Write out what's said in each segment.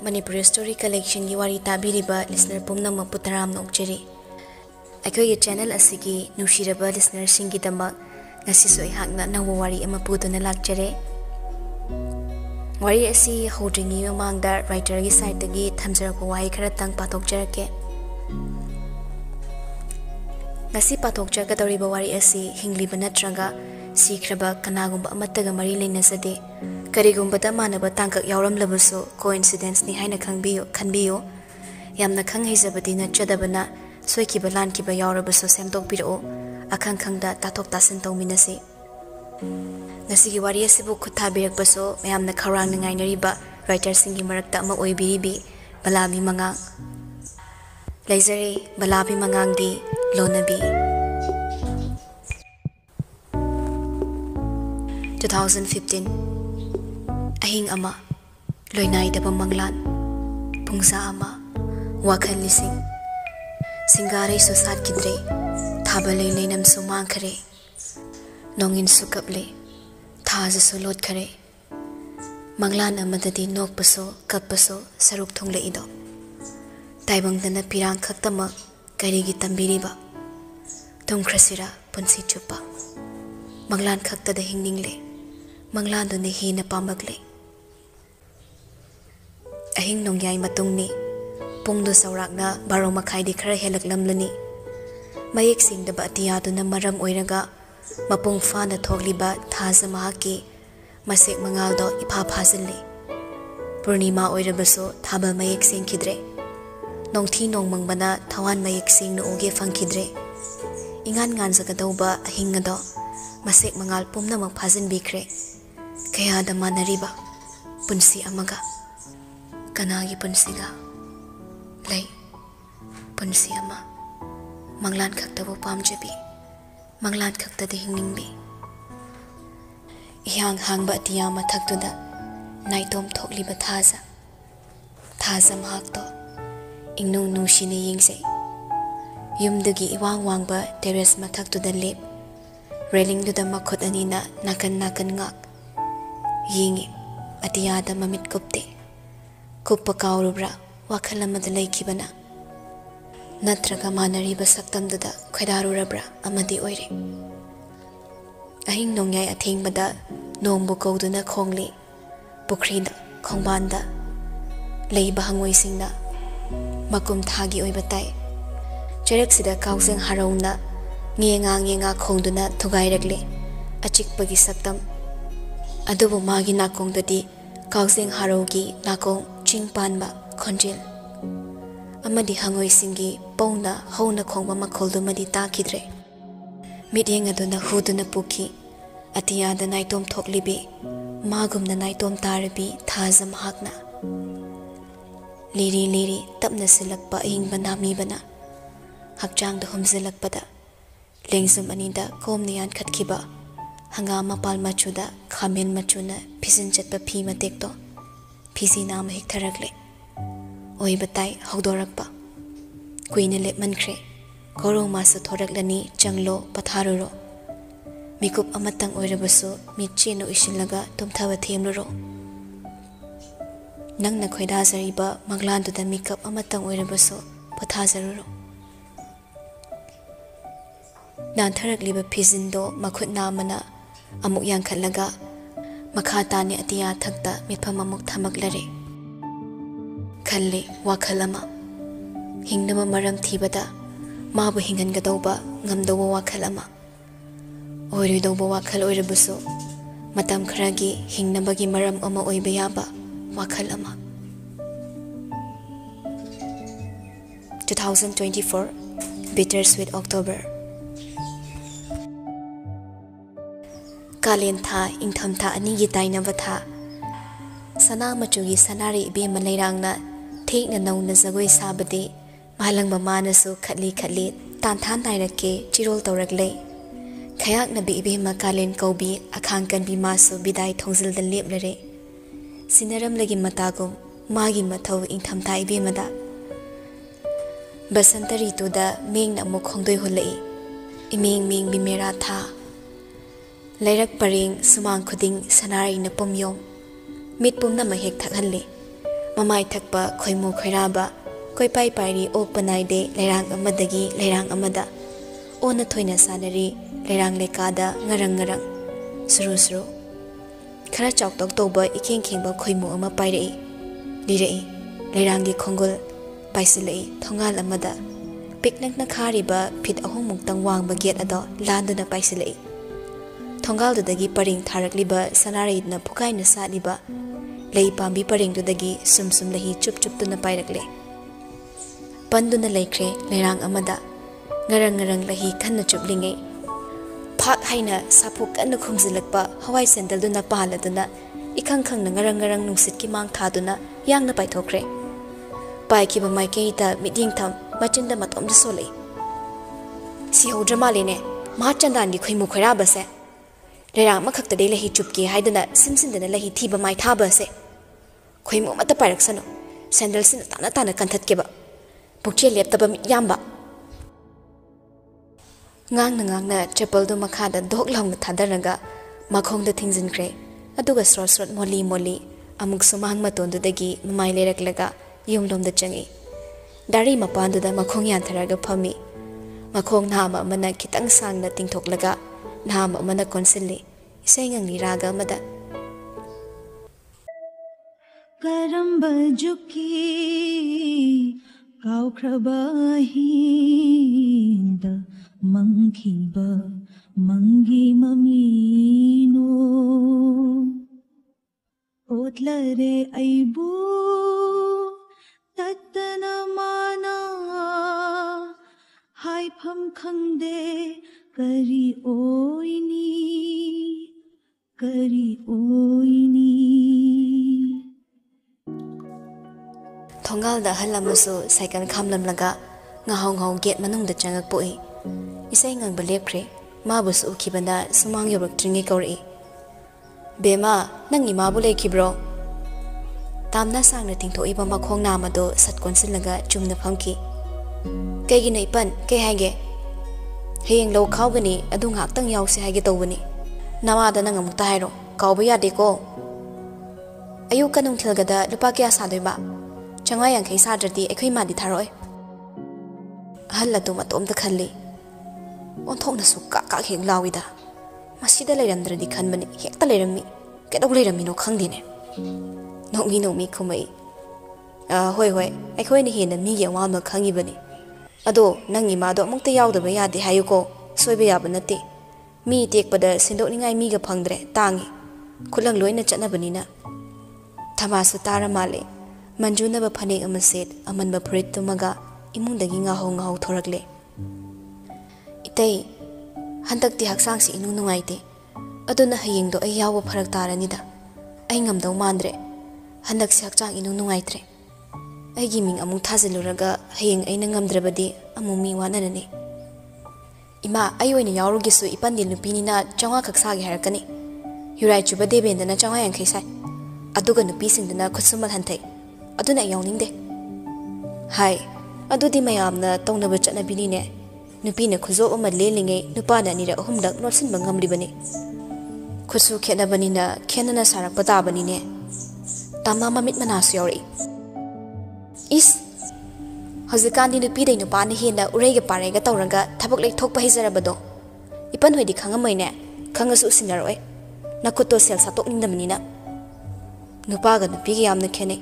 Manipuri Story Collection की वारी ताबीरिबा listener पुमनमक पुतराम नोकचरी अखोई channel असगी नुशिरबा listener सिंगी Damak ngasiso ihakna nawo wari ama puduna lakjare wari asi hodringi mamangda writer gi side dagi thamjarako wai khara tang patokjarake ngasi patokjarga doriba wari asi hingliba natraga sikraba kanagumba amataga mari leinasade karigumbada manaba tangkak yawram labuso coincidence ni haina khanbiyo yamna khanghejabadi nachadabana soikiba lankiba yawrabaso semdokpiro akhang khangda tatok tasin tawminasi ngasigi wari asibu khuthabirakbaso mayamna kharang nangainariba writer singi marakta ama oibiribi Balabi Mangang laizare Balabi Mangang di Lonabi 2015 ahing ama loinai daba manglan pungsa ama wakhal lising singare so sat kidre thabalei leinam su mang khare nongin su kaple thaja su lot khare manglan amadadi nok paso kap paso saruk thongle ido taibang dana pirang khaktama karigi tambiriba tumkhrasira punsi chupa manglan khakta da hingningle manglan do ne hina pamagle ahing nongyai matungni pungdo saurakna baro makhai di khara helak lamlani mayek sing da batiya do na maram oiraga mapung fana thogliba thaza mahaki masek mangal do ipha phazanli purnima oirabaso thabal mayek sing khidre nongthi nongmangbana thawan mayek sing no uge fangkhidre ingan ngan jaga dauba ahing do masek mangal pumna mak phazan bikre kaya da manariba punsi amaga kanagi punsiga lay punsi ama manglan khaktabu pamjabi manglan khakta de hingningbi ihang hangba tiya mathaktuda naitom thokliba thaza mahakto ingnung nushine yingse yumdagi iwang wangba terrace mathaktuda lep railing duda makhot anina nakan ngak yingi atiyada mamit kupte kuppa kaurubra wakhalamada laikibana natraga manariba saktamduda khaidarurabra amadi oire ahing nongyai athengbada nongbu kauduna khongli pukrida khongbanda leiba hangoisingna makum thagi oiba tai chereksida kauseng harauna ngenga khongduna thugairakle achikpagi saktam adubu magi nakongdadi kauseng harogi nakong chingpanba khonjil amadi hangoisingi pauna hauna khongba makholdumadi takidre midyeng aduna huduna pukhi atiyada naitom thoklibi magumna naitom tarabi thazam hakna liri tapna silakpa ingba namibana hakchangda humzilakpada lengsum anida komniyan khatkiba hangama pal machuda khamen machuna phisin chatpa phi matekto phisi nam hik tharagle oi batai hogdorakpa kuine lepmankhre goro masa thoraklani changlo patharuro mikup amatang oirabasu micheno isilaga tumthawa themluro nangna khoida zariba manglandu da mikap amatang oirabasu pathazaruro nan tharakliba phizindo makhut namana amuk yankhallaga makhatani atiya thakta mitham amuk thamaklare khalle wakhalama hingnama maram thibada mabu hingan gadauba ngamdawa wakhalama oiridauba wakhal oirabusu matam kharagi hingnabagi maram ama oiba yaba wakhalama 2024 Bittersweet October. Kalen tha ingtham tha ani gi tainaba tha sana machugi sanari be malairangna thekna nauna jagoi sabade malang mamana su khatli tan than nairake chirol tawrakle khayak na be be ma kalen kaubi akhang kan bi ma su bidai thongzil da leplare sinaram lagi matagum magi mathau ingtham tha ibe mada basantari tu da meng na muk khongdoi holai imeng meng bi mera tha lairak paring sumang khuding sanari na pomyom mit pumna ma hek thakhanle mamai thakpa khoimu khoiraba koi pai pairi ok panai de lairang amadagi lairang amada ona thoina sanari lairang lekada ngarang suru khara chok tok toba ikheng khengba khoimu ama pairei direi lairang gi khongol paisilei thongal amada piknak na khariba phit ahum muktang wangba get ado landuna paisilei thongal dagi paring tharakliba sanari na phukai na saliba lei pambi paring dagi sum lahi chup tuna pairakle panduna laikre lairang amada ngarang lahi khanna chuplinge phak haina sapuk kan khumjilakpa hawai sandal duna paladuna ikhang khang na ngarang nungsit ki mang thaduna yangna paithokre paiki ba maike ta meeting tham machinda matom de sole si hodrama lene ma chandan gi khoimu khoira base lairang makhakta de lahi chupki haiduna simsindana lahi thiba mai thaba se khoimu mata pairak sandal sin tana kanthat ke ba bukche leptaba mi yamba ngang na chapel do makha da dog long thadaraga makhong da thingjinkre aduga srot moli amuk sumang maton dagi mamai lerak laga yumlom da changi dari mapan da makhong yan tharaga phami makhong nama mana kitang sang na tingthok laga nama mana konsilli isai ngang raga mada karamba juki kaukrabahinda mangkiba mangi mamino otlare aibu tatana mana haifam khangde kari oini thongal da halamusu cycle khamlam laga ngahong gate manung da changak poi isai ngang balepkre ma bus ukhibana sumang yorok tringi kauri bema nang ima bu lekibro tamna sangna tingtho iba makhong na mado satkonsil laga chumna phamki kegi nei pan ke hage heyeng lo khawgani adu ngak tang yawse hage tawbani nawa da nang amukta hairo kawba yade ko ayu kanung thilgada lupa kya sadoiba changa yang khai sadrati ekhoi ma di tharoi halla tu matom da khalli on thokna su ka heng lawida masida leiramdradi khanbani hekta leirami kedok leirami no khangdine nomi khumai hoi ekhoi ni hena mi yawa ma khangi bani ado nangi ma do mukta yawdaba yade hayuko soiba yaba nati mi tekpada sindok ningai mi ga phangdre tangi khulang loina chatna banina thamasu tara male manjuna ba phane amaset aman ba phrit tumaga imundagi ngahong thorakle itei handak ti haksang si inu nungaite aduna hayeng do ay yawa pharak taranida ay ngamdaw mandre handak si hakchang inu nungaitre ay giming amung thaziluraga hayeng ay nangamdrabadi amung mi wananane ima ay oina yawrugisu ipandil nupini na changa kaksagi harakani yurai chuba debendana changa yang khaisai aduga nupi singdana khutsumal hanthai aduna yawningde hai adudi mayamna tongnaba chatnabini ne nupina khuzo ama lelinge nupana nira ahumdak notsin bangamlibani khusu khenabani na khenana sarak patabani ne tamama mit manasu yori is hazikandi nupi dei nupani hena urega parega tawraga thabak lek thokpa hizarabado ipan hoidi khangamai ne khangasu sinaroi nakuto sel satok ningdamani na nupaga nupi gi yamna khene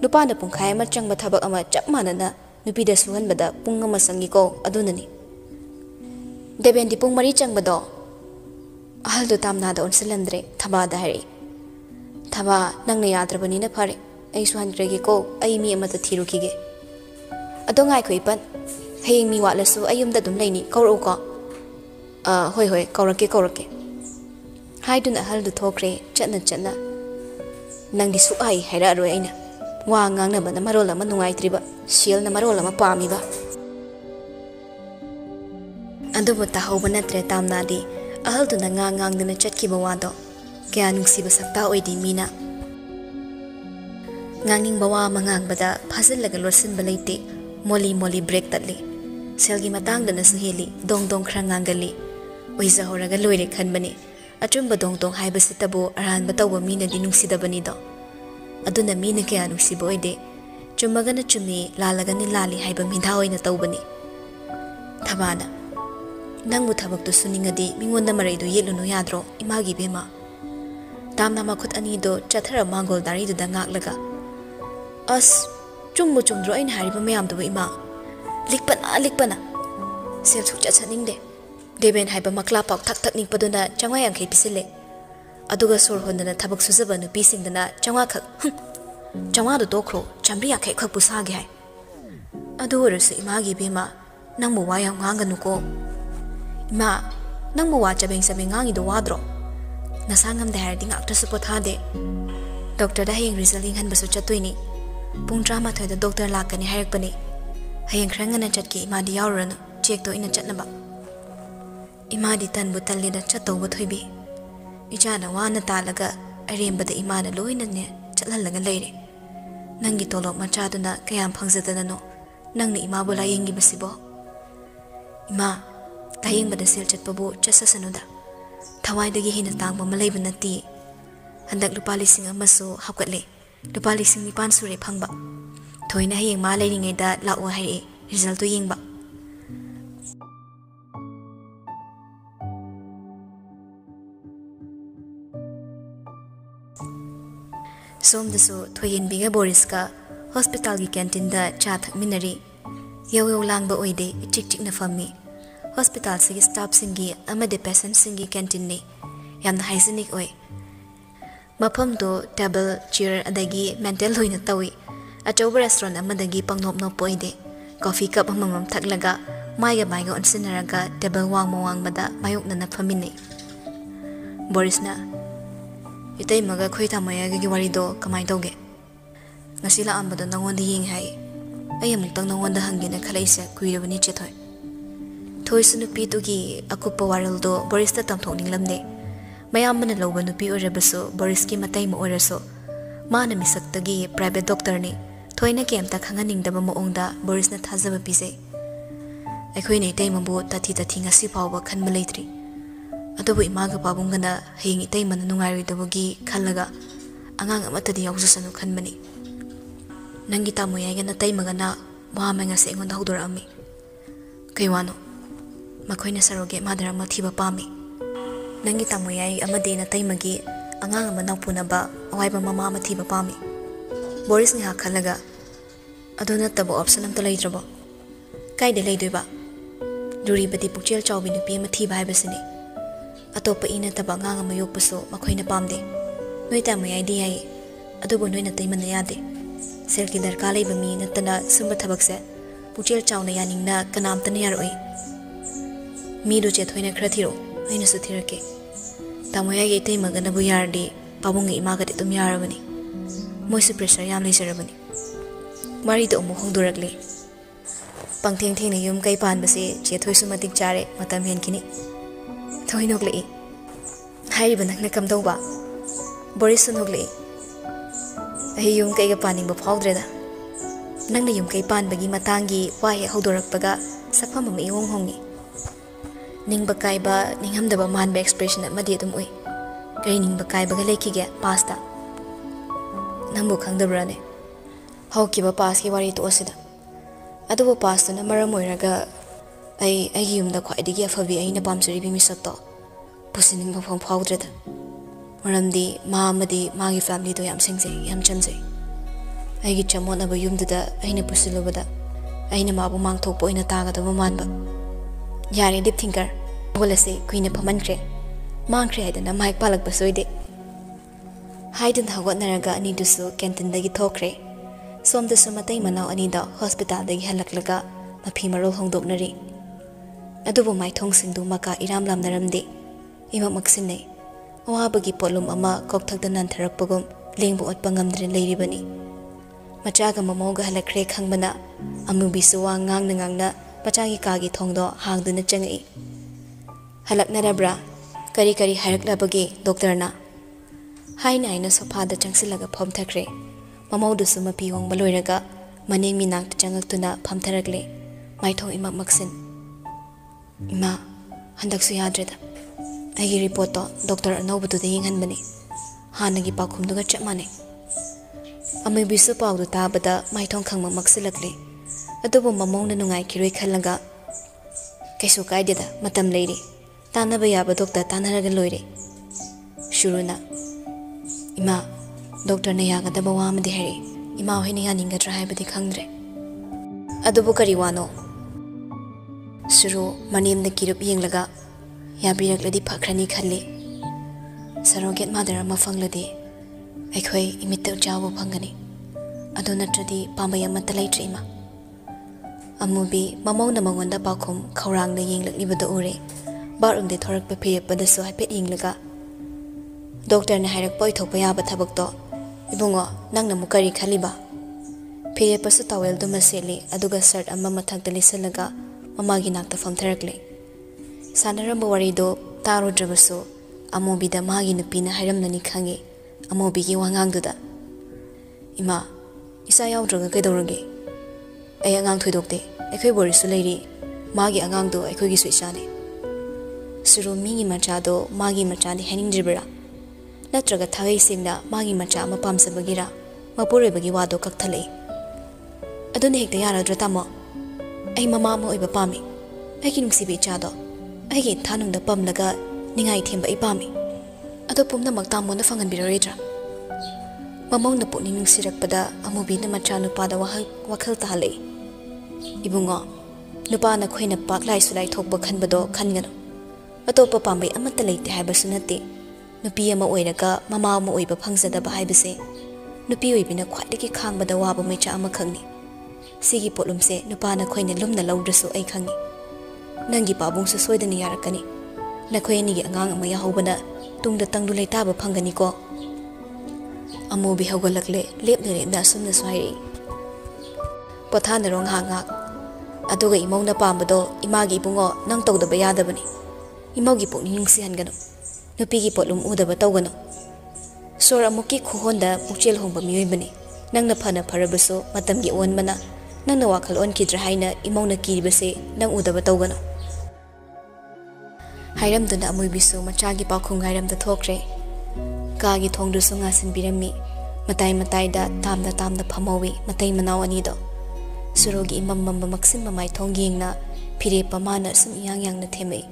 nupana pungkhai ma changba thabak ama chap manana nupi da suhanbada punga masangi ko adunani debendi pung mari changbado ahal do tamna da onsilandre thaba da hari thaba nangna yadrabani na phare ai suhan gregi ko ai mi amata thirukige ꯑꯗꯣ ꯉꯥꯏꯈꯣ ꯏꯄꯟ ꯍꯌꯦꯡ ꯃꯤ ꯋꯥꯠꯂꯁꯨ ꯑꯩ ꯌꯨꯝꯗ ꯑꯗꯨꯝ ꯂꯩꯅꯤ ꯀꯧꯔꯛꯎꯀꯣ ꯍꯣꯏ ꯍꯣꯏ ꯀꯧꯔꯛꯀꯦ ꯍꯥꯏꯗꯨꯅ ꯑꯍꯜꯗꯨ ꯊꯣꯛꯈ꯭ꯔꯦ ꯆꯠꯅ ꯅꯪꯗꯤ ꯁꯨꯛꯍꯥꯏ ꯍꯥꯏꯔꯛꯑꯔꯣꯏ ꯑꯩꯅ ꯋꯥ ꯉꯥꯡꯅꯕꯅ ꯃꯔꯣꯜ ꯑꯃ ꯅꯨꯡꯉꯥꯏꯇ꯭ꯔꯤꯕ ꯁꯦꯜꯅ ꯃꯔꯣꯜ ꯑꯃ ꯄꯥꯝꯃꯤꯕ ꯑꯗꯨꯕꯨ ꯇꯥꯍꯧꯕ ꯅꯠꯇ꯭ꯔꯦ ꯇꯥꯝꯅꯥꯗꯤ ꯑꯍꯜꯗꯨꯅ ꯉꯥꯡꯗꯨꯅ ꯆꯠꯈꯤꯕ ꯋꯥꯗꯣ ꯀꯌꯥ ꯅꯨꯡꯁꯤꯕ ꯁꯛꯇꯥ ꯑꯣꯏꯗꯦ ꯃꯤꯅ ꯉꯥꯡꯅꯤꯡꯕ ꯋꯥ ꯑꯃ ꯉꯥꯡꯕꯗ ꯐꯥꯖꯤꯜꯂꯒ ꯂꯣꯠꯁꯤꯟꯕ ꯂꯩꯇꯦ ꯃꯣꯂꯤ ꯕ꯭ꯔꯦꯛ ꯇꯠꯂꯤ ꯁꯦꯜꯒꯤ ꯃꯇꯥꯡꯗꯅꯁꯨ ꯍꯦꯜꯂꯤ ꯗꯣꯡ ꯈꯔ ꯉꯥꯡꯒꯜꯂꯤ ꯑꯣꯏꯖꯍꯧꯔꯒ ꯂꯣꯏꯔꯦ ꯈꯟꯕꯅꯤ ꯑꯆꯨꯝꯕ ꯗꯣꯡ ꯍꯥꯏꯕꯁꯤꯇꯕꯨ ꯑꯔꯥꯟꯕ ꯇꯧꯕ ꯃꯤꯅꯗꯤ ꯅꯨꯡꯁꯤꯗꯕꯅꯤꯗꯣ ꯑꯗꯨꯅ ꯃꯤꯅ ꯀꯌꯥ ꯅꯨꯡꯁꯤꯕ ꯑꯣꯏꯗꯦ ꯆꯨꯝꯃꯒꯅ ꯆꯨꯝꯃꯤ ꯂꯥꯜꯂꯒꯅ ꯂꯥꯜꯂꯤ ꯍꯥꯏꯕ ꯃꯤꯙꯥ ꯑꯣꯏꯅ ꯇꯧꯕꯅꯤ ꯊꯕꯥꯅ ꯅꯪꯕꯨ ꯊꯕꯛꯇꯨ ꯁꯨꯅꯤꯡꯉꯗꯤ ꯃꯤꯉꯣꯟꯗ ꯃꯔꯩꯗꯨ ꯌꯦꯠꯂꯨꯅꯨ ꯌꯥꯗ꯭ꯔꯣ ꯏꯃꯥꯒꯤ ꯕꯦꯝꯃ ꯇꯥꯝꯅ ꯃꯈꯨꯠ ꯑꯅꯤꯗꯣ ꯆꯠꯊꯔ ꯃꯥꯡꯒꯣꯜ ꯗꯥꯔꯤꯗꯨꯗ ꯉꯥꯛꯂꯒ ꯑꯁ ꯆꯨꯝꯗ꯭ꯔꯣ ꯑꯩꯅ ꯍꯥꯏꯔꯤꯕ ꯃꯌꯥꯝꯗꯨꯕꯨ ꯏꯃꯥ ꯂꯤꯛꯄꯅ ꯁꯦꯜ ꯁꯨꯡꯆꯠ ꯆꯠꯅꯤꯡꯗꯦ ꯗꯦꯕꯦꯟ ꯍꯥꯏꯕ ꯃꯀ꯭ꯂꯥ ꯄꯥꯎ ꯊꯛ ꯅꯤꯛꯄꯗꯨꯅ 550 ꯄꯤꯁꯤꯜꯂꯦ ꯑꯗꯨꯒ ꯁꯣꯔ ꯍꯣꯟꯗꯅ ꯊꯕꯛ ꯁꯨꯖꯕ ꯅꯨꯄꯤꯁꯤꯡꯗꯅ 500 ꯈꯛ 500ꯗꯨ ꯇꯣꯛꯈ꯭ꯔꯣ 150 ꯈꯛ ꯄꯨꯁꯥꯒꯦ ꯍꯥꯏ ꯑꯗꯨ ꯑꯣꯏꯔꯁꯨ ꯏꯃꯥꯒꯤ ꯕꯦꯝꯃ ꯅꯪꯕꯨ ꯋꯥ ꯌꯥꯝ ꯉꯥꯡꯒꯅꯨꯀꯣ ꯏꯃꯥ ꯅꯪꯕꯨ ꯋꯥ ꯆꯕꯦꯡ ꯉꯥꯡꯉꯤꯗꯣ ꯋꯥꯗ꯭ꯔꯣ ꯅꯁꯥ ꯉꯝꯗꯦ ꯍꯥꯏꯔꯗꯤ ꯉꯥꯛꯇꯁꯨ ꯄꯣꯊꯥꯗꯦ ꯗꯣꯛꯇꯔꯗ ꯍꯌꯦꯡ ꯔꯤꯖꯜ ꯌꯦꯡꯍꯟꯕꯁꯨ ꯆꯠꯇꯣꯏꯅꯤ ꯄꯨꯡ 12ꯗ ꯗꯣꯛꯇꯔ ꯂꯥꯛꯀꯅꯤ ꯍꯥꯏꯔꯛꯄꯅꯤ ꯍꯌꯦꯡ ꯈꯔ ꯉꯟꯅ ꯆꯠꯀꯦ ꯏꯃꯥꯗꯤ ꯌꯥꯎꯔꯨꯔꯅꯨ ꯆꯦꯛꯇꯣ ꯑꯩꯅ ꯆꯠꯅꯕ 이마디 tanbu talida chattoba thoibi ichana wana talaga arembada imana loinane chatlalaga leire nangi tolok machaduna kayam phangjadanano nangni imabu layengi basibo ima layengbada sel chatpabu chasasanuda thawaidagi hina tangba malaiba nati handak lupa lising amasu hapkatle lupa lising nipan sure phangba thoina hayeng ma leiringaida lawo hai result to yengba सोमदसु थोयेनबिगा बोरिसका hospital की canteen दा चा थकमिनरी यौ लांगबा ओइदे चिक फमी हॉस्पिटल से स्टाफ सिंगी अमदे पेशेंट सिंगी कैंटीन ने याम हाइजीनिक ओइ मफम तो टेबल चेयर अदगी मेंटल होइना तवी अचौबा रेस्टोरेंट अमदगी पंगनोप नोप ओइदे कॉफी कप अममम थकलगा माइगा अनसिनरगा टेबल वांगबदा मायोकना फमिने बोरिसना इतै मगा खोइ थामयागी वारीदो कमाय तौगे ngasi la ambado nangonda yeng hai ay amuktang nangonda hangina khalaisa kuirabani chethoi thoisu nupi tugi akupa waraldo borista tamthokning lamde mayamna lawba nupi orabaso boriski matai ma oraso mana misaktagi private doctor ni thoina kemta khanganingdaba maongda borisna thajaba pise akhoi nei tai mabu tathi ngasi pawba khanma leitri adobo इमागा पाबुंगना हेंग इतै मन नुंगाइरदबगी खल्लगा अंगांग अमतदि यावजसनु खनबनी नंगी तामुयाइगा नतै मगना वामंगा से एंगोंदा हौदोरामी कैवानो मखोइना सरोगे मादरा मथिबा पामी नंगी तामुयाइ अमदे नतै मगी अंगांग अमा नाउपुनबा अवाइबा mama मथिबा पामी Boris नि खल्लगा अदो नतबो option अमता लैद्रबो काइदे लैदोइबा दुरीबदी पुक्चेल चाउबी नुपी मथिबा हाइबसनी अतोप इन तब आगाम योपसो मखोइना पामदे नोइ तामयाइदी याइ अदुबो नोइना तैमना यादे सेलकी दरकार लेबा मी नतना सुंबा थबकसे पुचेल चाउना यानिंगना कनामतना यारोइ मीदो चेथोइना खरा थिरो अइना सु थिरके तामयाइगे तैमगनाबु यारदि पाबुंग इमागदि तुम यारबनी मोइसु प्रेशर याम लेजरबनी मारिदो अमु होंदोरकले पंगथेंग थेंगने युम कै पानबसे चेथोइसु मतिक चारे मतम हेनकिनी थोइ नोगले हाइब नखने कमदौबा बोरिस नोगले अहि युम कैगा पानिंग फाउद्रेदा नंगने युम कै पानबगी मतांगी वाहे हौदोरकपगा सकफम अम इहोंग होंगी निंगबा काइबा निंगमदबा मानबा एक्सप्रेशन अमदि अदुम ओइ कई निंगबा काइबगा लेखिगे पास्ता नंबु खंगदब्राने हौकिबा पास की वारी तोसिदा अदुबो पास्तना मरम ओइरगा आई युमदा ख्वाइदगी अफबी अइना पामजरिबी मिसक्तो पुसिनिंग फम फाउद्रेदा मरमदी मामदी मागी फैमिली तो याम सिंगजे याम चमजे आइगी चमोनब युमददा अइना पुसिलुबदा अइना माबु मांगथोकपो अइना तागदबो मानबा यारे डिप थिंकर बोलसे कुइना फमनख्रे मांगख्रे हाइदना माइक पालकबा सोइदे हाइदन हगोतनरगा अनिदुसु कैंटीनदगी थोखरे Somdasu matai manau anida hospital dagi halaklaga mafi marol hongdoknari. Adubu maithong singdu maka iram lamnaramdi. Ima maksinay. Awabagi polum ama kokthagda nantharakpagum lengbu otpa ngamdrin leiribani. Machaga mamoga halakre khangbana amubisu wa ngang na pachagi kagi thongdo hangduna changai. Halaknarabra kari kari haraklabagi doktorna. Haina aina sofada changsilaga phomthakre. Mamaudusu mapi hong baloiraga maning minak changaktuna phamtharagle. Maithong ima maksin. Ima handaksu yadreda. Agi reporto doctor anobatuda yenghanbani. Hanagi pakhumduga chapmane. Amubisu pawdu tabada maithong khangma maksilakle. Adubu mamongna nungai kiroi khalaga. Kaisu kaideda matam leiri. Tanaba yaba doctor tanaraga loire. Shuruna. Ima doctor na yagadaba wamadi hari. Ima ohini yaningadra haibadi khangdre. Adubu kari wano. Suru manimna kirup yenglaga. Yabirakladi phakrani khalli. Surrogate mother ama fangladi. Aikhoi imital jawu phangani. Adu natradi pambai amata leitre ima. Amubi mamongna mangonda pakhum khawrangna yenglaknibada ure. Barumde thorakpa phireppada su haipet yenglaga. Doctor na hairak poi thokpa yaba thabakto. Ibungo nangna mukari khaliba. Phirepasu towel duma seli aduga shirt amma mathakta lisalaga mamagi nakta famtharakle. Sanaramba warido taro drabasu amobida magi nupina hairamnani khangi amobigi wangangduda. Ima isa yaudroga kaidorage. Ay angang thoidokte aikhoi borisu leiri magi angangdo aikhoigi suichane. Suru mingi machado magi machani haningjibra. Natraga thagai singna magi macha ama pamsabagira mapurebagi wado kakthale. Adune hekta yaradra tamo. Ay mama mo oiba pami. Aigi nungsibi chado. Aigi thanungda pamlaga ningai themba ipami. Ado pumna magtamona fanganbiraredra. Mamongna pukni nungsirakpada amubina macha nupada wakhal tahale. Ibungo nupana khoina paklai sulai thokba khanbado khangano. Atopa pambai amata leite haibasu nate. Nupi ama oiraga mama ama oiba phangsadaba haibase. Nupi oibina khwaidagi khangbada waba maicha ama khangni. Sigi potlumse nupana khoina lumna lawdrasu ai khangi. Nangi pabungsu soidani yarakani. Nakhoi anigi angang ama yahobana tungda tangdu leitaba phangani ko. Amobi hawgalakle lepna asumna swairi. Pothana rong hangak. Aduga imongna pambado imagi bungo nang tawdaba yadabani. Imaugi pukni nungsihan gano. Nupigi potlum udaba tawgano. Sora muki khuhonda pukchel hongba miyoibani. Nangna phana pharabaso matamgi onmana. Nangna wakhal onkidra haina imongna kiribase nang udaba tawgano. Hairamduna amuibisu machagi pakhung hairamda thokre. Kagi thongdusu ngasin birami. Matai da tamda phamawi matai manaw anido. Surogi imam maksin mamai thonggi yengna phire pamana sum yang na themei.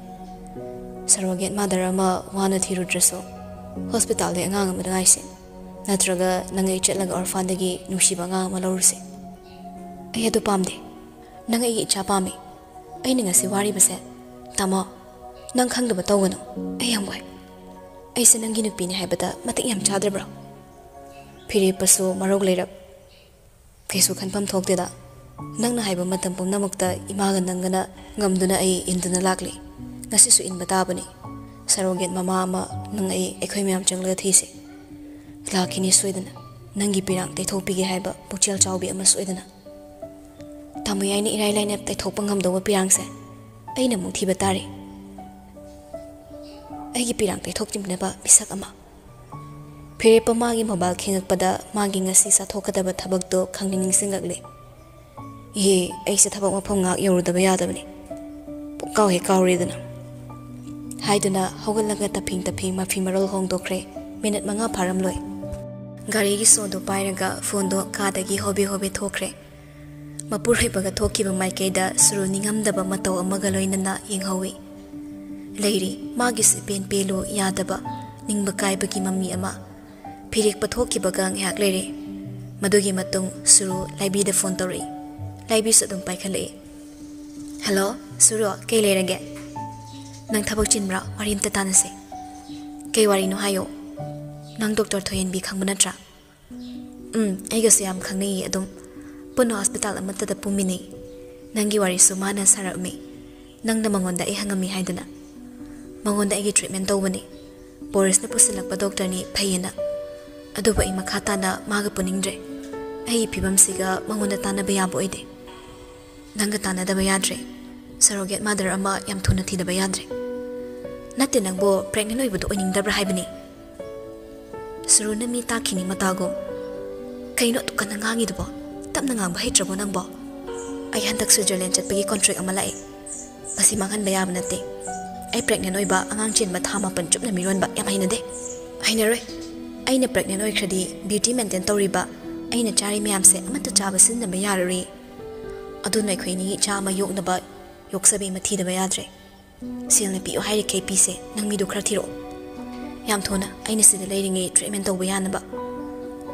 Surrogate mother ama wana thirudraso. Hospital de angang ama dangaise. Natraga nangai chetlaga orphandagi nungsiba nga ama lawruse. Ay adu pamde. Nangai icha pami. Ay ngasi wari base. Tamo. Nang khangdaba tawgano. Ay yamwai. Ay sa nangi nupini haibada matik yam chadrabra. Phire paso marog leirap. Kaisu khanpam thokdeda. Nangna haiba matam pumnamakta imaga nangana ngamduna ay induna lakli. Nasisu inba tabani. Surrogate mama ama nangai aikhoi mayam changlaga thise. Lakini soidana. Nangi pirang taithopigi haiba puchel chawbi ama soidana. Tamuy ayni irai lainap taithokpa ngamdawa pirangse. Ayna mung thiba tari. Aigi pirang taithoktimnaba misak ama. Phirepa magi mobile khengakpada magi ngasi sathokadaba thabakdo khangningsingakle. Ye aise thabak mafam ngak yorudaba yadabani. Pukaw he kawredana. Haiduna hawgalaga taping mafi marol hongdokre minute manga pharamloi. Gari gi sondo pairaga fondo kadagi hobe thokre. Mapur haibaga thokiba maikaida suru ningamdaba mataw amaga loinana yenghawi. Leiri magi sipen pelu yadaba ningba kaibagi mami ama. Phirik pathokibaga ngyak leire. Madugi matung suru laibi da phone tori. Laibi sadum paikhale. Hello, suru kay leirage. Nang thabak chinbra warimta tanase. Kay wari no hayo. Nang Dr. Thoyen bi khangba natra. Aiga siyam khangnei adum puno hospital amattada pumini nangi wari sumana sarami nangna mangonda ai hangami haidana mangonda ai treatment tawbani boris na pusilakpa doctor ni phayena aduba ai makhata na maga puningdre ai phibam siga mangonda tana ba yabo ide nanga tana da ba yadre surrogate mother ama yam thuna thi da ba yadre natte nangbo pregnant oibudu oiningdabra haibani suruna mi takhini matago kaino tukana ngangi dubo tapna ngang ba hetrabo nangbo ai handak Switzerland chatpagi contract ama lai basi manghan ba yab nate ai pregnant oiba angang chin ba thama pan chupna miron ba yam haina de haina roi aina pregnant oi khradi beauty maintain toriba aina chari myam se amata chaba sin na ba yarari adu nai khoini cha ma yok na ba yok sabi ma thi da ba yadre silna pi o hairi kp se nang mi du khra thiro yam thona aina sida leiringi treatment to ba yana ba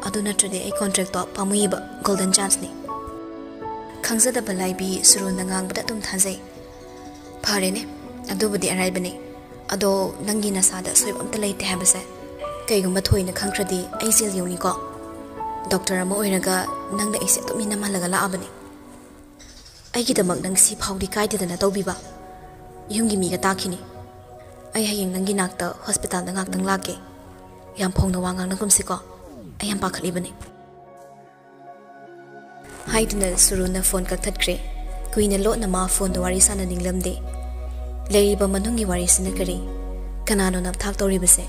adu na trade ai contract to pamui ba golden chance ni khangza da balai bi surun na ngang ba tum thanjai phare ne adu budi arai bane ado nangi na sada soib amta leite ha ba se kaigumba thoina khangkradi ai sil yoni ko doctor ama oiraga nangna ise to mina malaga la abani ai gi damak nang si phawdi kaide dana tawbi ba yumgi mi ga takhini ai hayeng nangi nakta hospital na ngak tang lake yam phong na wangang na kumsi ko ai am pakhali bani haidna suruna phone ka thatkre kuina lo na ma phone do wari sana ninglamde leri ba manungi wari sina kari kanano nap thak tori base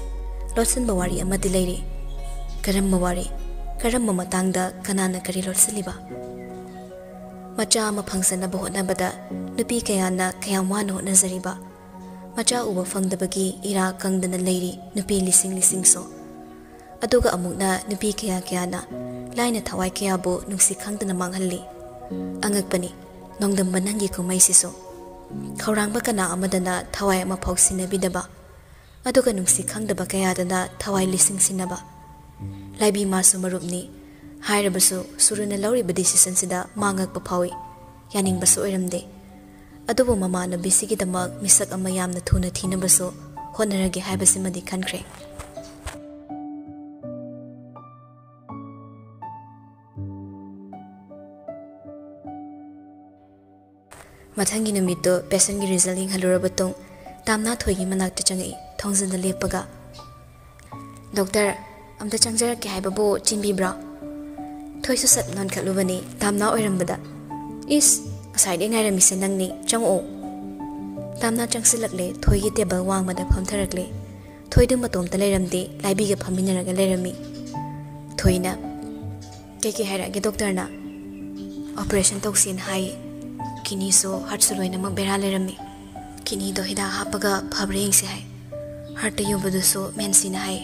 lotsin ba wari amadi leri karam matangda kanana kari lotsiliba macha ama phangsana ba hona bada nupi kayana kayam wano nazariba macha uba phangdabagi ira kangdana leri nupi lising so aduga amukna nupi kayana laina thawai kayabo nungsi khangdana manghalli angakpani nongdam banangi kumai siso khawrang ba kana amadana thawai ama phauksina bidaba aduga nungsi khangdaba kayadana thawai lising sinaba laibi masu marupni hairabasu suruna lauri ba decision sida mangak pa phawi yaning basu oiramde adubo mama na bisigi damak misak ama yamna thuna thina basu honarage haibasi madi khankhre mathangi numito patient gi result ing halurabatung tamna thoigi manakta changai thongzanda lepaga doctor amta changjar ke haibabo chimbi bra thoisu sat non khalubani tamna oirambada is aside ngai ramise nangni chango tamna changsilakle thoigi table wangmada phamtharakle thoidum matom ta leiramde laibi ga phaminaraga leirami thoina ke haira ge doctor na operation toksin hai kini so heart suloina ma bera lerami kini do hida hapaga phabreng se hai heart yu badu so mensina hai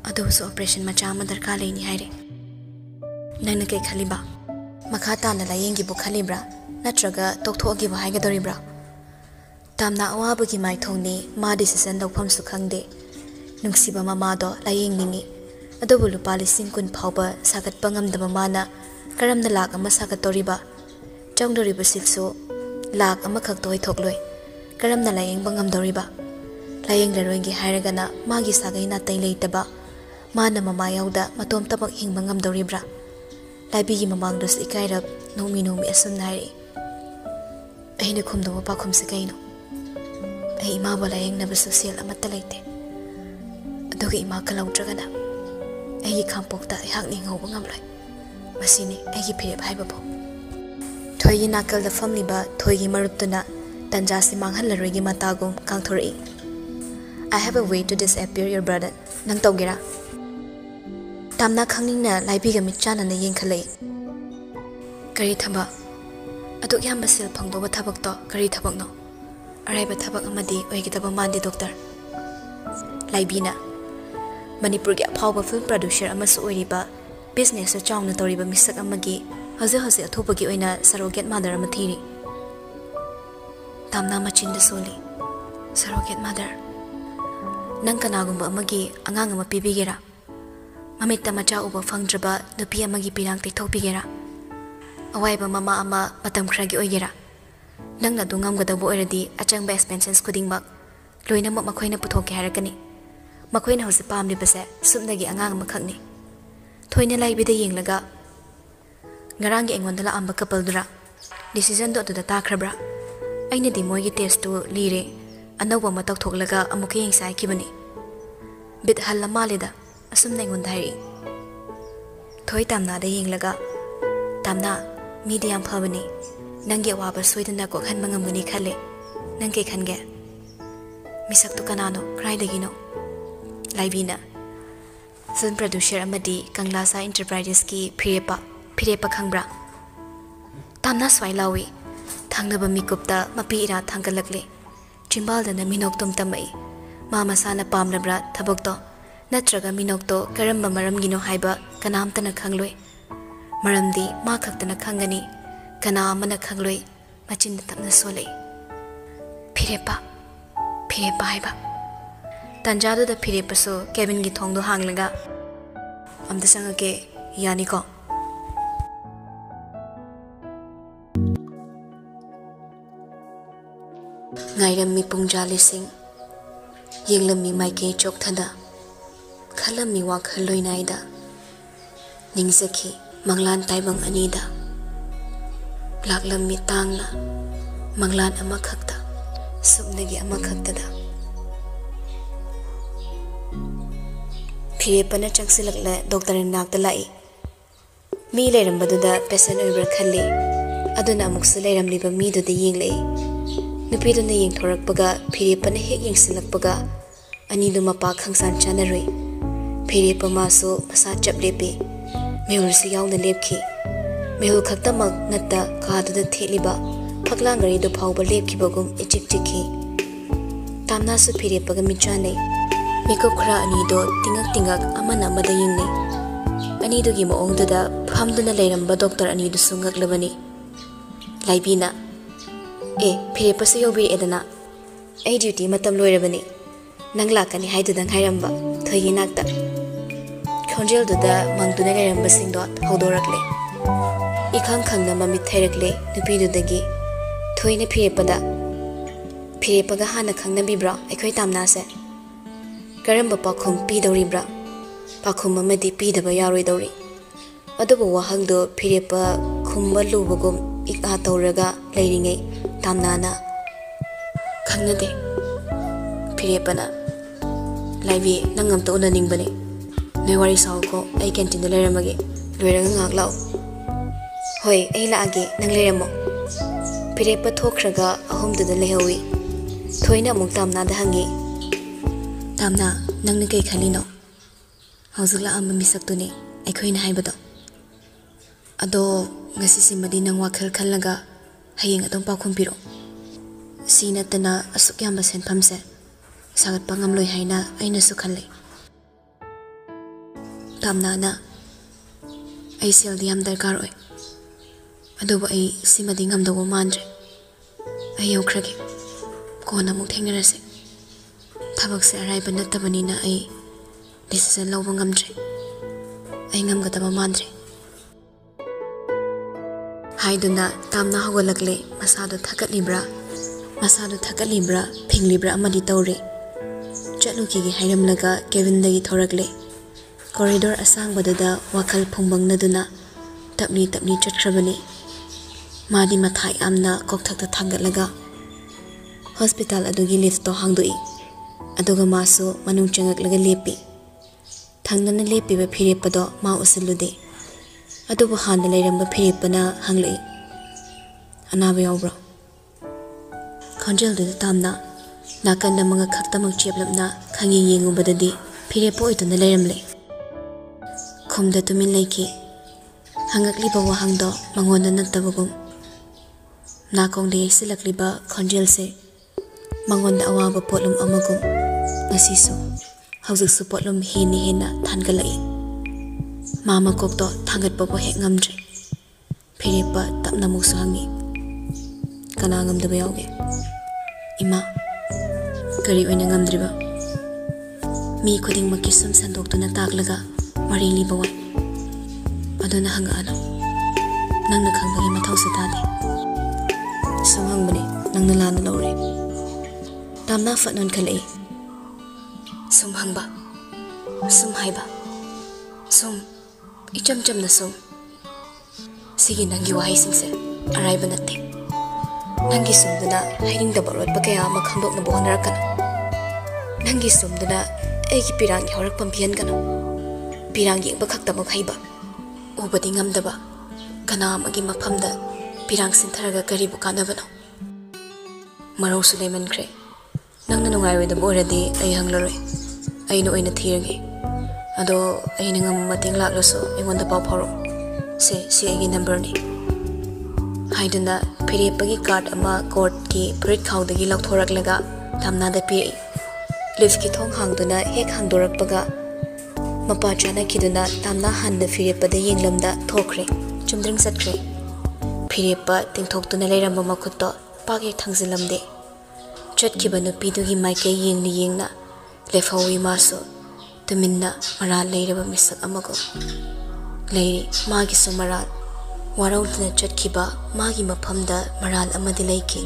adu so operation macha ma darka leini haire nangna ke khaliba makhata na layengi bu khalibra natraga tokthogi ba haiga doribra tamna awabagi mai thongni ma decision dawpham su khangde nungsiba mama do layeng ningi adubu lupa lising kun phawba sagat pangam daba mana karamna lak ama sagat toriba changdoriba sikso lak ama khak toy thokloi karamna layeng bangam doriba layeng leroingi hairagana magi sagai na tai leitaba mana mama yauda matom tabak hingba ngam doribra laibigi mamang dos ikairap nomi asum nari aina khumdo pa khumse kaino ai ima bala yang na social amata leite adogi ima kalau tragana ai khampokta hak ni ngau ngamloi masini ai gi phire bhai babo thoyi nakal da family ba thoyi maruptuna tanja simang halaroi gi matagum kangthori I have a way to disappear your brother nang tawgira tamna khangning na laibi ga michana na yengkhalei kari thaba aduk yam basil phangdo ba thabak to kari thabak no arai ba thabak amadi oigi taba mandi doctor laibina Manipuri ga phawba film producer amasu oiriba business so chawna toriba misak amagi haze athopagi oina surrogate mother amathiri tamna machinda soli surrogate mother nang kanagumba amagi angang ama pibigera mamita macha uba fangdraba nupi amagi pirang te thopigera awaiba mama ama matam khragi oigera nangna dungam gadabu oiradi achangba expenses kudingmak loinamok makhoina puthoke harakani makhoina hosi pamli base sumnagi angang makhakni thoina laibida yenglaga ngarang gi engon dala amba couple dura decision do da ta khrabra aina di moi gi test to lire anawba ma tak thoklaga amuke yeng sai ki bani bit halla malida asum na engon dhari thoi tamna da yeng laga tamna medium phabani nange waba soidana ko khan mangam gani khale nange khange misak tu kanano cry dagino laibina film producer amadi kanglasa enterprises ki phirepa khangbra tamna swai lawi thangnaba mikupta mapi ira thangalakle chimbal dana minok tum tamai mama sana pamlabra thabok to natraga minok to karamba maram gino haiba kanam tana khangloi maramdi ma khaktana khangani kana amana khangloi machin tapna solei phirepa haiba tanjado da phirepa so cabin gi thongdo hanglaga amda sangake yani ko ngairam mi pungjali sing yenglam mi maike chok thada khalam mi wa khaloi naida ningsaki manglan taibang anida laklam mi tangna manglan ama khakta subnagi ama khakta da phirepana changsilakla doctor nakta lai mi leirambadu da patient oibra khalli aduna amuksu leiramliba mi du da yenglei nupi du na yeng thorakpaga phirepana hek yengsilakpaga ani du mapa khangsan chanaroi phirepa maso masa chap lepe mehul si yauna lepki mehul khaktamak natta kadu da theliba phaklanggari du phauba lepki bagum ichik chikhi tamna su phirepaga michane meko khra ani do tingak amana amada yengne ani du gi moong du da phamduna leiramba doctor ani du sungak labani laibina phirepa su yobi edana ai duty matam loirabani nangla kani haidu dang hairamba thoyi nakta khonjel du da mangtuna leiramba singdot hodorakle ikhang khangna mami thairakle nupi du dagi thoina phirepaga hana khangna bibra aikhoi tamna se karamba pakhum pi doribra pakhum amadi pi daba yaroi dori adubu wahang do phirepa khumba lubagum ika tawraga leiringai tamnana khangnade phirepana laibi nangam to unaning bane noi wari saw ko ai canteen de leiramage loiraga ngak law hoi ai laage nang leiramo phirepa thokraga ahum du da lehawi thoina muk tamna da hangi tamna nangna kai khalino hawzula am misak tuni ai khoina haibado ado ngasi simadi nang wakhal khallaga hayeng atom pa khumpiro sina tana asuk yamba sen phamse sagat pangam loi haina aina su khalle tamna na ai sel diam darkar oi adobo ai simadi ngam do mandre ai yaukrage kona muk thengnarase thabak se arai banatabani na ai decision lawba ngamdre ai ngamgadaba mandre haiduna tamna hawalakle masado thakatlibra phinglibra amadi tawre chatluki gi hairamlaga cabin dagi thorakle corridor asang badada wakhal phungbangna tapni chatkrabani madi mathai amna kokthakta thangatlaga hospital adugi lift to hangdoi aduga maso manung changaklaga lepi thangnana lepiba phirepado ma usilude adubu handa leiramba phirepana hanglei anaba yawbra khonjel du tamna nakanda manga khaktamak cheplapna khangi yengubadadi phirepo ituna leiramle khumda tumin leiki hangakliba wahangdo mangonda nattabagum nakongde silakliba khonjel se mangonda awaba potlum amagum ngasisu hawjiksu potlum hena thangalai mama kokto thangat bobo hek ngamdre phirepa tapna muksu hangi kana ngamdaba yawge ima kari oina ngamdriba mi khuding makki sum sandoktuna taklaga mari libawa aduna hanga ano nangna khangbagi mathau se tade sumhang bane nangna lana lawre tamna fatnon khalai sumhangba sumhaiba sum icham chamna sum ꯁꯤꯒꯤ ꯅꯪꯒꯤ ꯋꯥꯍꯩꯁꯤꯡꯁꯦ ꯑꯔꯥꯏꯕ ꯅꯠꯇꯦ ꯅꯪꯒꯤ ꯁꯨꯝꯗꯨꯅ ꯍꯥꯏꯅꯤꯡꯗꯕ ꯑꯔꯣꯠꯄ ꯀꯌꯥ ꯑꯃ ꯈꯪꯗꯣꯛꯅꯕ ꯍꯣꯠꯅꯔꯛꯀꯅꯨ ꯅꯪꯒꯤ ꯁꯨꯝꯗꯨꯅ ꯑꯩꯒꯤ ꯄꯤꯔꯥꯡꯒꯤ ꯍꯧꯔꯛꯐꯝ ꯄꯤꯍꯟꯒꯅꯨ ꯄꯤꯔꯥꯡ ꯌꯦꯡꯕ ꯈꯛꯇꯃꯛ ꯍꯩꯕ ꯎꯕꯗꯤ ꯉꯝꯗꯕ ꯀꯅꯥ ꯑꯃꯒꯤ ꯃꯐꯝꯗ ꯄꯤꯔꯥꯡ ꯁꯤꯟꯊꯔꯒ ꯀꯔꯤꯕꯨ ꯀꯥꯟꯅꯕꯅꯣ ꯃꯔꯧꯁꯨ ꯂꯩꯃꯟꯈ꯭ꯔꯦ ꯅꯪꯅ ꯅꯨꯡꯉꯥꯏꯔꯣꯏꯗꯕ ꯑꯣꯏꯔꯗꯤ ꯑꯩ ꯍꯪꯂꯔꯣꯏ ꯑꯩꯅ ꯑꯣꯏꯅ ꯊꯤꯔꯒꯦ ꯑꯗꯣ ꯑꯩꯅ ꯉꯝꯕ ꯃꯇꯦꯡ ꯂꯥꯛꯂꯁꯨ ꯑꯩꯉꯣꯟꯗ ꯄꯥꯎ ꯐꯥꯎꯔꯛꯎ ꯁꯤ ꯑꯩꯒꯤ ꯅꯝꯕꯔꯅꯤ ꯍꯥꯏꯗꯨꯅ ꯐꯤꯔꯦꯞꯄꯒꯤ ꯀꯥꯔꯗ ꯑꯃ ꯀꯣꯔꯠꯀꯤ ꯐꯨꯔꯤꯠ ꯈꯥꯎꯗꯒꯤ ꯂꯧꯊꯣꯔꯛꯂꯒ ꯇꯝꯅꯥꯗ ꯄꯤꯔꯛꯏ ꯂꯤꯐꯀꯤ ꯊꯣꯡ ꯍꯥꯡꯗꯨꯅ ꯍꯦꯛ ꯍꯥꯡꯗꯣꯔꯛꯄꯒ ꯃꯄꯥ ꯆꯥꯅꯈꯤꯗꯨꯅ ꯇꯝꯅꯥ ꯍꯟꯅ ꯐꯤꯔꯦꯞꯄꯗ ꯌꯦꯡꯂꯝꯗ ꯊꯣꯛꯈ꯭ꯔꯦ ꯆꯨꯝꯗ꯭ꯔꯤꯡ ꯆꯠꯈ꯭ꯔꯦ ꯐꯤꯔꯦꯞꯄ ꯇꯤꯡꯊꯣꯛꯇꯨꯅ ꯂꯩꯔꯝꯕ ꯃꯈꯨꯠꯇꯣ ꯄꯥꯛ ꯍꯦꯛ ꯊꯥꯡꯖꯤꯜꯂꯝꯗꯦ ꯆꯠꯈꯤꯕ ꯅꯨꯄꯤꯗꯨꯒꯤ ꯃꯥꯏꯀꯩ ꯌꯦꯡꯅ ꯌꯦꯡꯅ ꯂꯦꯞꯍꯧꯏ ꯃꯥꯁꯨ ꯇꯨꯃꯤꯟꯅ ꯃꯔꯥꯜ ꯂꯩꯔꯕ ꯃꯤꯁꯛ ꯑꯃꯒꯨꯝ ꯂꯩꯔꯤ ꯃꯥꯒꯤꯁꯨ ꯃꯔꯥꯜ ꯋꯥꯔꯧꯗꯨꯅ ꯆꯠꯈꯤꯕ ꯃꯥꯒꯤ ꯃꯐꯝꯗ ꯃꯔꯥꯜ ꯑꯃꯗꯤ ꯂꯩꯈꯤ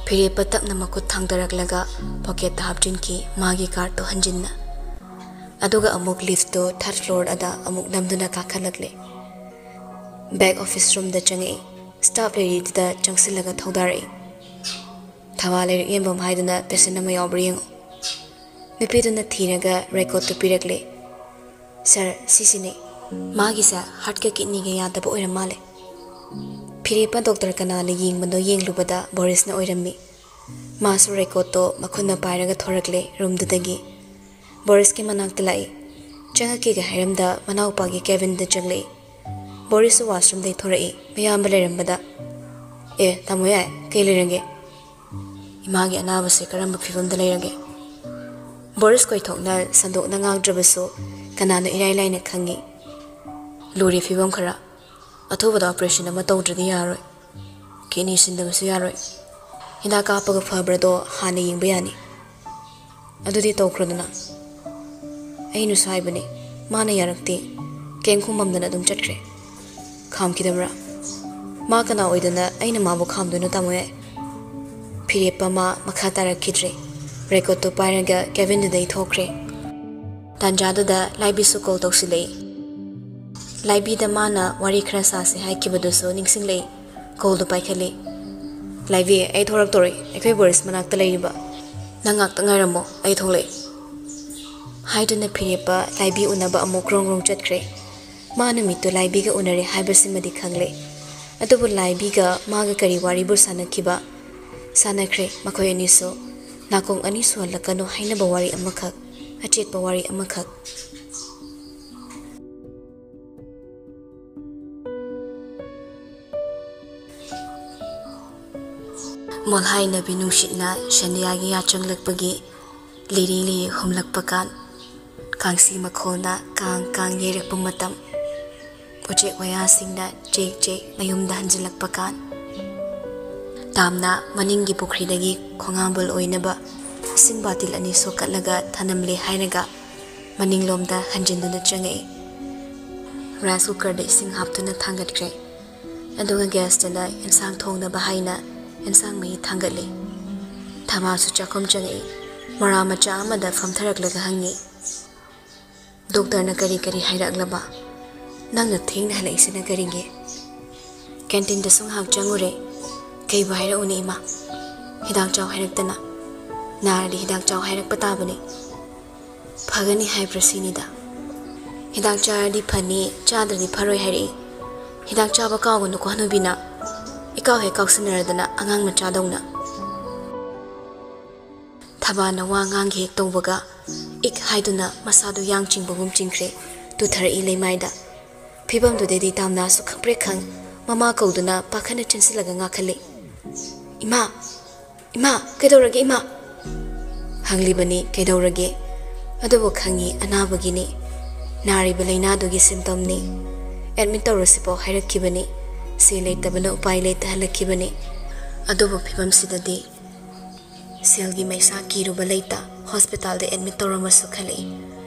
ꯐꯤꯔꯦꯞꯄ ꯇꯞꯅ ꯃꯈꯨꯠ ꯊꯥꯡꯗꯔꯛꯂꯒ ꯄꯣꯀꯦꯠꯇ ꯍꯥꯞꯆꯤꯟꯈꯤ ꯃꯥꯒꯤ ꯀꯥꯔꯗꯇꯣ ꯍꯟꯖꯤꯟꯅ ꯑꯗꯨꯒ ꯑꯃꯨꯛ ꯂꯤꯐꯇꯣ ꯊꯥꯔꯠ ꯐ꯭ꯂꯣꯔꯗ ꯑꯃꯨꯛ ꯅꯝꯗꯨꯅ ꯀꯥꯈꯠꯂꯛꯂꯦ ꯕꯦꯛ ꯑꯣꯐꯤꯁ ꯔꯨꯝꯗ ꯆꯪꯉꯛꯏ ꯁ꯭ꯇꯥꯐ ꯂꯩꯔꯤꯗꯨꯗ ꯆꯪꯁꯤꯜꯂꯒ ꯊꯧꯗꯥꯔꯛꯏ ꯊꯋꯥ ꯂꯩꯔꯛ ꯌꯦꯡꯐꯝ ꯍꯥꯏꯗꯨꯅ ꯄꯦꯁꯦꯟ ꯑꯃ ꯌꯥꯎꯕ꯭ꯔꯥ ꯌꯦꯡꯉꯨ ꯅꯨꯄꯤꯗꯨꯅ ꯊꯤꯔꯒ ꯔꯦꯀꯣꯔꯠꯇꯨ ꯄꯤꯔꯛꯂꯦ ꯁꯥꯔ ꯁꯤꯁꯤꯅꯦ ꯃꯥꯒꯤꯁꯦ ꯍꯥꯔꯠꯀ ꯀꯤꯠꯅꯤꯒ ꯌꯥꯗꯕ ꯑꯣꯏꯔ ꯃꯥꯜꯂꯦ ꯐꯤꯔꯦꯞꯄ ꯗꯣꯛꯇꯔ ꯀꯅꯥꯅ ꯌꯦꯡꯕꯅꯣ ꯌꯦꯡꯂꯨꯕꯗ ꯕꯣꯔꯤꯁꯅ ꯑꯣꯏꯔꯝꯃꯤ ꯃꯥꯁꯨ ꯔꯦꯀꯣꯔꯠꯇꯣ ꯃꯈꯨꯠꯅ ꯄꯥꯏꯔꯒ ꯊꯣꯔꯛꯂꯦ ꯔꯨꯝꯗꯨꯗꯒꯤ ꯕꯣꯔꯤꯁꯀꯤ ꯃꯅꯥꯛꯇ ꯂꯥꯛꯏ ꯆꯪꯉꯛꯀꯦꯒ ꯍꯥꯏꯔꯝꯗ ꯃꯅꯥꯎꯄꯥꯒꯤ ꯀꯦꯕꯤꯟꯗ ꯆꯪꯂꯛꯏ ꯕꯣꯔꯤꯁꯁꯨ ꯋꯥꯁꯔꯨꯝꯗꯩ ꯊꯣꯔꯛꯏ ꯃꯌꯥꯝꯕ ꯂꯩꯔꯝꯕꯗ ꯇꯥꯃꯣ ꯌꯥꯏ ꯀꯩ ꯂꯩꯔꯒꯦ ꯏꯃꯥꯒꯤ ꯑꯅꯥꯕꯁꯦ ꯀꯔꯝꯕ ꯐꯤꯕꯝꯗ ꯂꯩꯔꯒꯦ ꯕꯣꯔꯤꯁ ꯀꯣꯏꯊꯣꯛꯅ ꯁꯟꯗꯣꯛꯅ ꯉꯥꯡꯗ꯭ꯔꯕꯁꯨ ꯀꯅꯥꯅꯣ ꯏꯔꯥꯏ ꯂꯥꯏꯅ ꯈꯪꯉꯤ ꯂꯨꯔꯤ ꯐꯤꯕꯝ ꯈꯔ ꯑꯊꯨꯕꯗ ꯑꯣꯄꯔꯦꯁꯟ ꯑꯃ ꯇꯧꯗ꯭ꯔꯗꯤ ꯌꯥꯔꯣꯏ ꯀꯤꯠꯅꯤ ꯁꯤꯟꯗꯕꯁꯨ ꯌꯥꯔꯣꯏ ꯍꯤꯗꯥꯛ ꯀꯥꯞꯄꯒ ꯐꯕ꯭ꯔꯗꯣ ꯍꯥꯟꯅ ꯌꯦꯡꯕ ꯌꯥꯅꯤ ꯑꯗꯨꯗꯤ ꯇꯧꯈ꯭ꯔꯗꯅ ꯑꯩꯅꯁꯨ ꯍꯥꯏꯕꯅꯤ ꯃꯥꯅ ꯌꯥꯔꯛꯇꯦ ꯀꯦꯝ ꯈꯨꯝꯃꯝꯗꯅ ꯑꯗꯨꯝ ꯆꯠꯈ꯭ꯔꯦ ꯈꯥꯝꯈꯤꯗꯕ꯭ꯔꯥ ꯃꯥ ꯀꯅꯥ ꯑꯣꯏꯗꯅ ꯑꯩꯅ ꯃꯥꯕꯨ ꯈꯥꯝꯗꯣꯏꯅꯣ ꯇꯥꯃꯣ ꯌꯥꯏ ꯐꯤꯔꯦꯞꯄ ꯃꯥ ꯃꯈꯥ ꯇꯥꯔꯛꯈꯤꯗ꯭ꯔꯦ ꯔꯦꯀꯣꯔꯠꯇꯨ ꯄꯥꯏꯔꯒ ꯀꯦꯕꯤꯟꯗꯨꯗꯩ ꯊꯣꯛꯈ꯭ꯔꯦ ꯇꯥꯟꯖꯥꯗꯨꯗ ꯂꯥꯏꯕꯤꯁꯨ ꯀꯣꯜ ꯇꯧꯁꯤꯜꯂꯛꯏ ꯂꯥꯏꯕꯤꯗ ꯃꯥꯅ ꯋꯥꯔꯤ ꯈꯔ ꯁꯥꯁꯦ ꯍꯥꯏꯈꯤꯕꯗꯨꯁꯨ ꯅꯤꯡꯁꯤꯡꯂꯛꯏ ꯀꯣꯜꯗꯨ ꯄꯥꯏꯈꯠꯂꯤ ꯂꯥꯏꯕꯤ ꯑꯩ ꯊꯣꯔꯛꯇꯣꯔꯦ ꯑꯩꯈꯣꯏ ꯕꯣꯔꯤꯁ ꯃꯅꯥꯛꯇ ꯂꯩꯔꯤꯕ ꯅꯪ ꯉꯥꯛꯇ ꯉꯥꯏꯔꯝꯃꯣ ꯑꯩ ꯊꯣꯛꯂꯛꯏ ꯍꯥꯏꯗꯨꯅ ꯐꯤꯔꯦꯞꯄ ꯂꯥꯏꯕꯤ ꯎꯅꯕ ꯑꯃꯨꯛ ꯒ꯭ꯔꯣꯡ ꯒ꯭ꯔꯣꯡ ꯆꯠꯈ꯭ꯔꯦ ꯃꯥ ꯅꯨꯃꯤꯠꯇꯨ ꯂꯥꯏꯕꯤꯒ ꯎꯅꯔꯦ ꯍꯥꯏꯕꯁꯤꯃꯗꯤ ꯈꯪꯂꯦ ꯑꯗꯨꯕꯨ ꯂꯥꯏꯕꯤꯒ ꯃꯥꯒ ꯀꯔꯤ ꯋꯥꯔꯤꯕꯨ ꯁꯥꯟꯅꯈꯤꯕ ꯁꯥꯟꯅꯈ꯭ꯔꯦ ꯃꯈꯣꯏ ꯑꯅꯤꯁꯨ ꯅꯥꯀꯣꯡ ꯑꯅꯤ ꯁꯨꯍꯜꯂꯛꯀꯅꯨ ꯍꯥꯏꯅꯕ ꯋꯥꯔꯤ ꯑꯃꯈꯛ ꯑꯆꯦꯠꯄ ꯋꯥꯔꯤ ꯑꯃꯈꯛ ꯃꯣꯜꯍꯥꯏꯅꯕꯤ ꯅꯨꯡꯁꯤꯠꯅ ꯁꯟꯗ꯭ꯌꯥꯒꯤ ꯌꯥꯆꯪꯂꯛꯄꯒꯤ ꯂꯤꯔꯤ ꯂꯤꯔꯤ ꯍꯨꯝꯂꯛꯄ ꯀꯥꯟ ꯀꯥꯡꯁꯤ ꯃꯈꯣꯜꯅ ꯀꯥꯡ ꯀꯥꯡ ꯌꯩꯔꯛꯄ ꯃꯇꯝ ꯎꯆꯦꯛ ꯋꯥꯌꯥꯁꯤꯡꯅ ꯆꯦꯛ ꯆꯦꯛ ꯃꯌꯨꯝꯗ ꯍꯟꯖꯤꯜꯂꯛꯄ ꯀꯥꯟ ꯇꯥꯝꯅ ꯃꯅꯤꯡꯒꯤ ꯄꯨꯈ꯭ꯔꯤꯗꯒꯤ ꯈꯣꯡꯉꯥꯝꯕꯜ ꯑꯣꯏꯅꯕ ꯏꯁꯤꯡ ꯕꯥꯇꯤꯜ ꯑꯅꯤ ꯁꯣꯛꯀꯠꯂꯒ ꯊꯅꯝꯂꯦ ꯍꯥꯏꯔꯒ ꯃꯅꯤꯡꯂꯣꯝꯗ ꯍꯟꯖꯤꯟꯗꯨꯅ ꯆꯪꯉꯛꯏ ꯔꯥꯏꯁ ꯀꯨꯀꯔꯗ ꯏꯁꯤꯡ ꯍꯥꯞꯇꯨꯅ ꯊꯥꯡꯒꯠꯈ꯭ꯔꯦ ꯑꯗꯨꯒ ꯒ꯭ꯌꯥꯁꯇꯅ ꯏꯟꯁꯥꯡ ꯊꯣꯡꯅꯕ ꯍꯥꯏꯅ ꯏꯟꯁꯥꯡ ꯃꯍꯤ ꯊꯥꯡꯒꯠꯂꯤ ꯊꯃꯥꯁꯨ ꯆꯥꯛꯈꯨꯝ ꯆꯪꯉꯛꯏ ꯃꯣꯔꯥ ꯃꯆꯥ ꯑꯃꯗ ꯐꯝꯊꯔꯛꯂꯒ ꯍꯪꯉꯤ ꯗꯣꯛꯇꯔꯅ ꯀꯔꯤ ꯀꯔꯤ ꯍꯥꯏꯔꯛꯂꯕ ꯅꯪꯅ ꯊꯦꯡꯅ ꯍꯜꯂꯛꯏꯁꯤꯅ ꯀꯔꯤꯒꯤ ꯀꯦꯟꯇꯤꯟꯗꯁꯨ ꯉꯥꯏꯍꯥꯛ ꯆꯪꯉꯨꯔꯦ ꯀꯩꯕꯨ ꯍꯥꯏꯔꯛꯎꯅꯤ ꯏꯃꯥ ꯍꯤꯗꯥꯛ ꯆꯥꯎ ꯍꯥꯏꯔꯛꯇꯅ ꯅꯥꯔꯗꯤ ꯍꯤꯗꯥꯛ ꯆꯥꯎ ꯍꯥꯏꯔꯛꯄ ꯇꯥꯕꯅꯤ ꯐꯒꯅꯤ ꯍꯥꯏꯕ꯭ꯔꯥ ꯁꯤꯅꯤꯗ ꯍꯤꯗꯥꯛ ꯆꯥꯔꯗꯤ ꯐꯅꯤ ꯆꯥꯗ꯭ꯔꯗꯤ ꯐꯔꯣꯏ ꯍꯥꯏꯔꯛꯏ ꯍꯤꯗꯥꯛ ꯆꯥꯕ ꯀꯥꯎꯒꯅꯨꯀꯣ ꯍꯅꯨꯕꯤꯅ ꯏꯀꯥꯎ ꯍꯦꯛ ꯀꯥꯎꯁꯤꯟꯅꯔꯗꯅ ꯑꯉꯥꯡ ꯃꯆꯥꯗꯧꯅ ꯊꯕꯥꯅ ꯋꯥ ꯉꯥꯡꯒꯦ ꯍꯦꯛ ꯇꯧꯕꯒ ꯏꯛ ꯍꯥꯏꯗꯨꯅ ꯃꯁꯥꯗꯨ ꯌꯥꯡ ꯆꯤꯡꯕꯒꯨꯝ ꯆꯤꯡꯈ꯭ꯔꯦ ꯇꯨꯊꯔꯛꯏ ꯂꯩꯃꯥꯏꯗ ꯐꯤꯕꯝꯗꯨꯗꯩꯗꯤ ꯇꯥꯝꯅꯥꯁꯨ ꯈꯪꯄ꯭ꯔꯦꯛ ꯈꯪ ꯃꯃꯥ ꯀꯧꯗꯨꯅ ꯄꯥꯈꯠꯅ ꯆꯦꯟꯁꯤꯜꯂꯒ ꯉꯥꯛꯈꯠꯂꯤ ꯏꯃꯥ ꯏꯃꯥ ꯀꯩꯗꯧꯔꯒꯦ ꯏꯃꯥ ꯍꯪꯂꯤꯕꯅꯤ ꯀꯩꯗꯧꯔꯒꯦ ꯑꯗꯨꯕꯨ ꯈꯪꯉꯤ ꯑꯅꯥꯕꯒꯤꯅꯤ ꯅꯥꯔꯤꯕ ꯂꯩꯅꯥꯗꯨꯒꯤ ꯁꯤꯝꯇꯣꯝꯅꯤ ꯑꯦꯗꯃꯤꯠ ꯇꯧꯔꯁꯤꯐꯥꯎ ꯍꯥꯏꯔꯛꯈꯤꯕꯅꯤ ꯁꯦꯜ ꯂꯩꯇꯕꯅ ꯎꯄꯥꯏ ꯂꯩꯇ ꯍꯜꯂꯛꯈꯤꯕꯅꯤ ꯑꯗꯨꯕꯨ ꯐꯤꯕꯝꯁꯤꯗꯗꯤ ꯁꯦꯜꯒꯤ ꯃꯩꯁꯥ ꯀꯤꯔꯨꯕ ꯂꯩꯇ ꯍꯣꯁꯄꯤꯇꯥꯜꯗ ꯑꯦꯗꯃꯤꯠ ꯇꯧꯔꯝꯃꯁꯨ ꯈꯜꯂꯛꯏ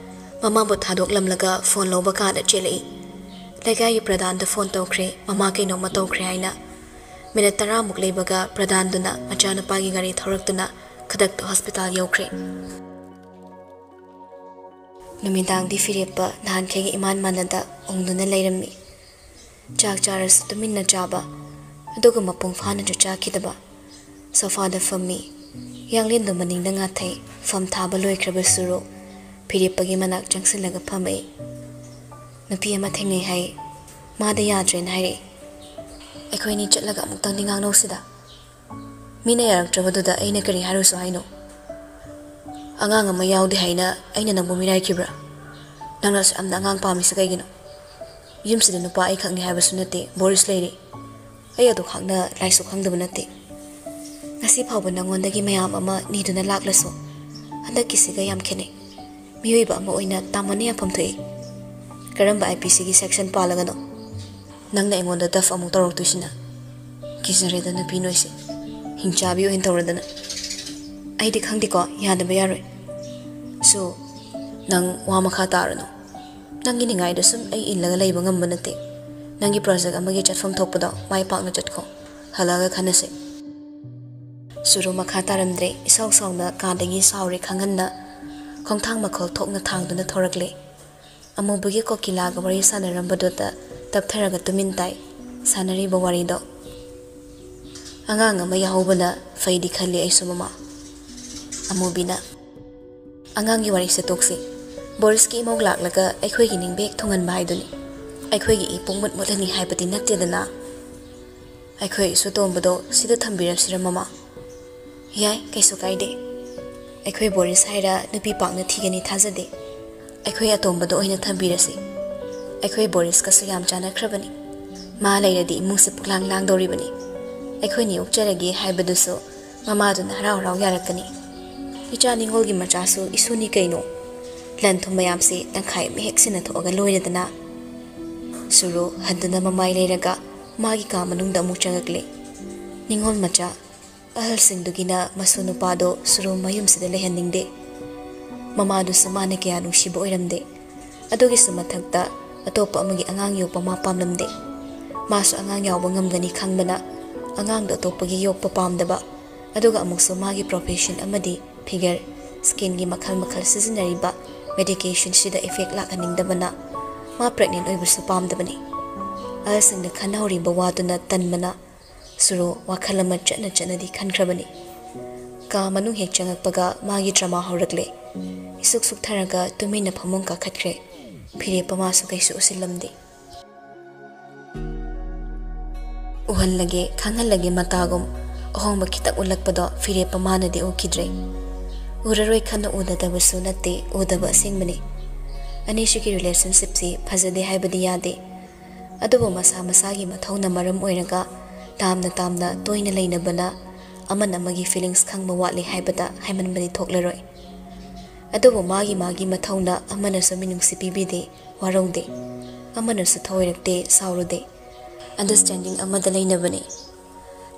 ꯃꯃꯥꯕꯨ ꯊꯥꯗꯣꯛꯂꯝꯂꯒ ꯐꯣꯟ ꯂꯧꯕ ꯀꯥꯟꯗ ꯆꯦꯜꯂꯛꯏ ꯂꯩꯀꯥꯏꯒꯤ ꯄ꯭ꯔꯙꯥꯟꯗ ꯐꯣꯟ ꯇꯧꯈ꯭ꯔꯦ ꯃꯃꯥ ꯀꯩꯅꯣꯝꯃ ꯇꯧꯈ꯭ꯔꯦ ꯍꯥꯏꯅ ꯃꯤꯅꯠ 10ꯃꯨꯛ ꯂꯩꯕꯒ ꯄ꯭ꯔꯙꯥꯟꯗꯨꯅ ꯃꯆꯥꯅꯨꯄꯥꯒꯤ ꯒꯥꯔꯤ ꯊꯧꯔꯛꯇꯨꯅ ꯈꯨꯗꯛꯇ ꯍꯣꯁꯄꯤꯇꯥꯜ ꯌꯧꯈ꯭ꯔꯦ ꯅꯨꯃꯤꯗꯥꯡꯗꯤ ꯐꯤꯔꯦꯞꯄ ꯅꯍꯥꯟꯈꯩꯒꯤ ꯏꯃꯥꯟ ꯃꯥꯟꯅꯗ ꯎꯪꯗꯨꯅ ꯂꯩꯔꯝꯃꯤ ꯆꯥꯛ ꯆꯥꯔꯁꯨ ꯇꯨꯃꯤꯟꯅ ꯆꯥꯕ ꯑꯗꯨꯒ ꯃꯄꯨꯡ ꯐꯥꯅꯁꯨ ꯆꯥꯈꯤꯗꯕ ꯁꯣꯐꯥꯗ ꯐꯝꯃꯤ ꯌꯥꯡꯂꯦꯟꯗꯨ ꯃꯅꯤꯡꯗ ꯉꯥꯊꯩ ꯐꯝ ꯊꯥꯕ ꯂꯣꯏꯈ꯭ꯔꯕ ꯁꯨꯔꯨ ꯐꯤꯔꯦꯞꯄꯒꯤ ꯃꯅꯥꯛ ꯆꯪꯁꯤꯜꯂꯒ ꯐꯝꯃꯛꯏ ꯅꯨꯄꯤ ꯑꯃ ꯊꯦꯡꯅꯩ ꯍꯥꯏ ꯃꯥꯗ ꯌꯥꯗ꯭ꯔꯦꯅ ꯍꯥꯏꯔꯛꯏ ꯑꯩꯈꯣꯏꯅꯤ ꯆꯠꯂꯒ ꯑꯃꯨꯛꯇꯪꯗꯤ ꯉꯥꯡꯅꯧꯁꯤꯗ ꯃꯤꯅ ꯌꯥꯔꯛꯇ꯭ꯔꯕꯗꯨꯗ ꯑꯩꯅ ꯀꯔꯤ ꯍꯥꯏꯔꯨꯁꯨ ꯍꯥꯏꯅꯣ ꯑꯉꯥꯡ ꯑꯃ ꯌꯥꯎꯗꯦ ꯍꯥꯏꯅ ꯑꯩꯅ ꯅꯪꯕꯨ ꯃꯤꯔꯥꯏꯈꯤꯕ꯭ꯔꯥ ꯅꯪꯅꯁꯨ ꯌꯥꯝꯅ ꯑꯉꯥꯡ ꯄꯥꯝꯃꯤꯁꯤ ꯀꯩꯒꯤꯅꯣ ꯌꯨꯝꯁꯤꯗ ꯅꯨꯄꯥ ꯑꯩꯈꯛꯅꯤ ꯍꯥꯏꯕꯁꯨ ꯅꯠꯇꯦ ꯕꯣꯔꯤꯁ ꯂꯩꯔꯤ ꯑꯩ ꯑꯗꯨ ꯈꯪꯅ ꯂꯥꯏꯁꯨ ꯈꯪꯗꯕ ꯅꯠꯇꯦ ꯉꯁꯤ ꯐꯥꯎꯕ ꯅꯉꯣꯟꯗꯒꯤ ꯃꯌꯥꯝ ꯑꯃ ꯅꯤꯗꯨꯅ ꯂꯥꯛꯂꯁꯨ ꯍꯟꯗꯛꯀꯤꯁꯤꯒ ꯌꯥꯝ ꯈꯦꯠꯅꯩ ꯃꯤꯑꯣꯏꯕ ꯑꯃ ꯑꯣꯏꯅ ꯇꯥꯃꯣꯅ ꯌꯥꯝꯐꯝ ꯊꯣꯛꯏ ꯀꯔꯝꯕ IPCꯒꯤ ꯁꯦꯛꯁꯟ ꯄꯥꯜꯂꯒꯅꯣ ꯅꯪꯅ ꯑꯩꯉꯣꯟꯗ ꯗꯐ ꯑꯃꯨꯛ ꯇꯧꯔꯛꯇꯣꯏꯁꯤꯅ ꯀꯤꯖꯔꯦꯗ ꯅꯨꯄꯤ ꯅꯣꯏꯁꯦ ꯍꯤꯡꯆꯥꯕꯤ ꯑꯣꯏꯅ ꯇꯧꯔꯗꯅ ꯑꯩꯗꯤ ꯈꯪꯗꯦꯀꯣ ꯌꯥꯗꯕ ꯌꯥꯔꯣꯏ ꯁꯨ ꯅꯪ ꯋꯥ ꯃꯈꯥ ꯇꯥꯔꯅꯨ ꯅꯪꯒꯤ ꯅꯤꯡꯉꯥꯏꯗ ꯁꯨꯝ ꯑꯩ ꯏꯜꯂꯒ ꯂꯩꯕ ꯉꯝꯕ ꯅꯠꯇꯦ ꯅꯪꯒꯤ ꯄ꯭ꯔꯣꯖꯦꯛ ꯑꯃꯒꯤ ꯆꯠꯐꯝ ꯊꯣꯛꯄꯗꯣ ꯃꯥꯏ ꯄꯥꯛꯅ ꯆꯠꯈꯣ ꯍꯜꯂꯛꯑꯒ ꯈꯟꯅꯁꯦ ꯁꯨꯔꯨ ꯃꯈꯥ ꯇꯥꯔꯝꯗ꯭ꯔꯦ ꯏꯁꯥꯎ ꯁꯥꯎꯅ ꯀꯥꯗꯒꯤ ꯁꯥꯎꯔꯦ ꯈꯪꯍꯟꯅ ꯈꯣꯡꯊꯥꯡ ꯃꯈꯜ ꯊꯣꯛꯅ ꯊꯥꯡꯗꯨꯅ ꯊꯣꯔꯛꯂꯦ ꯑꯃꯨꯕꯒꯤ ꯀꯣꯀꯤꯂꯥꯒ ꯋꯥꯔꯤ ꯁꯥꯟꯅꯔꯝꯕꯗꯨꯗ ꯇꯞꯊꯔꯒ ꯇꯨꯃꯤꯟ ꯇꯥꯏ ꯁꯥꯟꯅꯔꯤꯕ ꯋꯥꯔꯤꯗꯣ ꯑꯉꯥꯡ ꯑꯃ ꯌꯥꯍꯧꯕꯅ ꯐꯩꯗꯤ ꯈꯜꯂꯤ ꯑꯩꯁꯨ ꯃꯃꯥ ꯑꯃꯨꯕꯤꯅ ꯑꯉꯥꯡꯒꯤ ꯋꯥꯔꯤꯁꯦ ꯇꯣꯛꯁꯤ ꯕꯣꯔꯤꯁꯀꯤ ꯏꯃꯧ ꯂꯥꯛꯂꯒ ꯑꯩꯈꯣꯏꯒꯤ ꯅꯤꯡꯕ ꯍꯦꯛ ꯊꯨꯡꯍꯟꯕ ꯍꯥꯏꯗꯨꯅꯤ ꯑꯩꯈꯣꯏꯒꯤ ꯏ ꯄꯨꯡ ꯃꯨꯠꯂꯅꯤ ꯍꯥꯏꯕꯗꯤ ꯅꯠꯇꯦꯗꯅ ꯑꯩꯈꯣꯏ ꯏꯁꯨ ꯇꯣꯝꯕꯗꯣ ꯁꯤꯗ ꯊꯝꯕꯤꯔꯁꯤꯔ ꯃꯃꯥ ꯌꯥꯏ ꯀꯩꯁꯨ ꯀꯥꯏꯗꯦ ꯑꯩꯈꯣꯏ ꯕꯣꯔꯤꯁ ꯍꯥꯏꯔ ꯅꯨꯄꯤ ꯄꯥꯛꯅ ꯊꯤꯒꯅꯤ ꯊꯥꯖꯗꯦ ꯑꯩꯈꯣꯏ ꯑꯇꯣꯝꯕꯗꯣ ꯑꯣꯏꯅ ꯊꯝꯕꯤꯔꯁꯤ ꯑꯩꯈꯣꯏ ꯕꯣꯔꯤꯁꯀꯁꯨ ꯌꯥꯝ ꯆꯥꯟꯅꯈ꯭ꯔꯕꯅꯤ ꯃꯥ ꯂꯩꯔꯗꯤ ꯏꯃꯨꯡꯁꯦ ꯄꯨꯛꯂꯥꯡ ꯂꯥꯡꯗꯧꯔꯤꯕꯅꯤ ꯑꯩꯈꯣꯏꯅ ꯌꯣꯛꯆꯔꯒꯦ ꯍꯥꯏꯕꯗꯨꯁꯨ ꯃꯃꯥꯗꯨꯅ ꯍꯔꯥꯎ ꯍꯔꯥꯎ ꯌꯥꯔꯛꯀꯅꯤ ꯏꯆꯥ ꯅꯤꯡꯉꯣꯜꯒꯤ ꯃꯆꯥꯁꯨ ꯏꯁꯨꯅꯤ ꯀꯩꯅꯣ ꯂꯟ ꯊꯨꯝ ꯃꯌꯥꯝꯁꯦ ꯇꯪꯈꯥꯏ ꯑꯃ ꯍꯦꯛ ꯁꯤꯟꯅꯊꯣꯛꯑꯒ ꯂꯣꯏꯔꯦꯗꯅ ꯁꯨꯔꯨ ꯍꯟꯗꯨꯅ ꯃꯃꯥꯏ ꯂꯩꯔꯒ ꯃꯥꯒꯤ ꯀꯥ ꯃꯅꯨꯡꯗ ꯑꯃꯨꯛ ꯆꯪꯉꯛꯂꯦ ꯅꯤꯡꯉꯣꯜ ꯃꯆꯥ ꯑꯍꯜꯁꯤꯡꯗꯨꯒꯤꯅ ꯃꯁꯨ ꯅꯨꯄꯥꯗꯣ ꯁꯨꯔꯨ ꯃꯌꯨꯝꯁꯤꯗ ꯂꯩꯍꯟꯅꯤꯡꯗꯦ ꯃꯃꯥꯗꯨꯁꯨ ꯃꯥꯅ ꯀꯌꯥ ꯅꯨꯡꯁꯤꯕ ꯑꯣꯏꯔꯝꯗꯦ ꯑꯗꯨꯒꯤꯁꯨ ꯃꯊꯛꯇ ꯑꯇꯣꯞꯄ ꯑꯃꯒꯤ ꯑꯉꯥꯡ ꯌꯣꯛꯄ ꯃꯥ ꯄꯥꯝꯂꯝꯗꯦ ꯃꯥꯁꯨ ꯑꯉꯥꯡ ꯌꯥꯎꯕ ꯉꯝꯒꯅꯤ ꯈꯪꯕꯅ ꯑꯉꯥꯡꯗꯣ ꯑꯇꯣꯞꯄꯒꯤ ꯌꯣꯛꯄ ꯄꯥꯝꯗꯕ ꯑꯗꯨꯒ ꯑꯃꯨꯛꯁꯨ ꯃꯥꯒꯤ ꯄ꯭ꯔꯣꯐꯦꯁꯟ ꯑꯃꯗꯤ ꯐꯤꯒꯔ ꯁ꯭ꯀꯤꯟꯒꯤ ꯃꯈꯜ ꯃꯈꯜ ꯁꯤꯖꯤꯟꯅꯔꯤꯕ ꯃꯦꯗꯤꯀꯦꯁꯟꯁꯤꯗ ꯏꯐꯦꯛ ꯂꯥꯛꯍꯟꯅꯤꯡꯗꯕꯅ ꯃꯥ ꯄ꯭ꯔꯦꯒꯅꯦꯟ ꯑꯣꯏꯕꯁꯨ ꯄꯥꯝꯗꯕꯅꯤ ꯑꯍꯜꯁꯤꯡꯅ ꯈꯟꯅꯍꯧꯔꯤꯕ ꯋꯥꯗꯨꯅ ꯇꯟꯕꯅ ꯁꯨꯔꯨ ꯋꯥꯈꯜ ꯑꯃ ꯆꯠꯅꯗꯤ ꯈꯟꯈ꯭ꯔꯕꯅꯤ ꯀꯥ ꯃꯅꯨꯡ ꯍꯦꯛ ꯆꯪꯉꯛꯄꯒ ꯃꯥꯒꯤ ꯗ꯭ꯔꯃꯥ ꯍꯧꯔꯛꯂꯦ ꯏꯁꯨꯛ ꯁꯨꯛꯊꯔꯒ ꯇꯨꯃꯤꯟꯅ ꯐꯃꯨꯡ ꯀꯥꯈꯠꯈ꯭ꯔꯦ ꯐꯤꯔꯦꯞꯄ ꯃꯥꯁꯨ ꯀꯩꯁꯨ ꯎꯁꯤꯜꯂꯝꯗꯦ ꯎꯍꯜꯂꯒꯦ ꯈꯪꯍꯜꯂꯒꯦ ꯃꯇꯥꯒꯨꯝ ꯑꯍꯣꯡꯕ ꯈꯤꯇꯪ ꯎꯠꯂꯛꯄꯗꯣ ꯐꯤꯔꯦꯞꯄ ꯃꯥꯅꯗꯤ ꯎꯈꯤꯗ꯭ꯔꯦ ꯎꯔꯔꯣꯏ ꯈꯟꯅ ꯎꯗꯗꯕꯁꯨ ꯅꯠꯇꯦ ꯎꯗꯕ ꯑꯁꯦꯡꯕꯅꯤ ꯑꯅꯤꯁꯤꯒꯤ ꯔꯤꯂꯦꯁꯟꯁꯤꯞꯁꯤ ꯐꯖꯗꯦ ꯍꯥꯏꯕꯗꯤ ꯌꯥꯗꯦ ꯑꯗꯨꯕꯨ ꯃꯁꯥ ꯃꯁꯥꯒꯤ ꯃꯊꯧꯅ ꯃꯔꯝ ꯑꯣꯏꯔꯒ ꯇꯥꯝꯅ ꯇꯣꯏꯅ ꯂꯩꯅꯕꯅ ꯑꯃꯅ ꯑꯃꯒꯤ ꯐꯤꯂꯤꯡꯁ ꯈꯪꯕ ꯋꯥꯠꯂꯤ ꯍꯥꯏꯕꯗ ꯍꯥꯏꯃꯟꯕꯗꯤ ꯊꯣꯛꯂꯔꯣꯏ ꯑꯗꯨꯕꯨ ꯃꯥꯒꯤ ꯃꯊꯧꯅ ꯑꯃꯅꯁꯨ ꯃꯤꯅꯨꯡꯁꯤ ꯄꯤꯕꯤꯗꯦ ꯋꯥꯔꯧꯗꯦ ꯑꯃꯅꯁꯨ ꯊꯑꯣꯏꯔꯛꯇꯦ ꯁꯥꯎꯔꯨꯗꯦ ꯑꯟꯗꯔꯁꯇꯦꯟꯗꯤꯡ ꯑꯃꯗ ꯂꯩꯅꯕꯅꯤ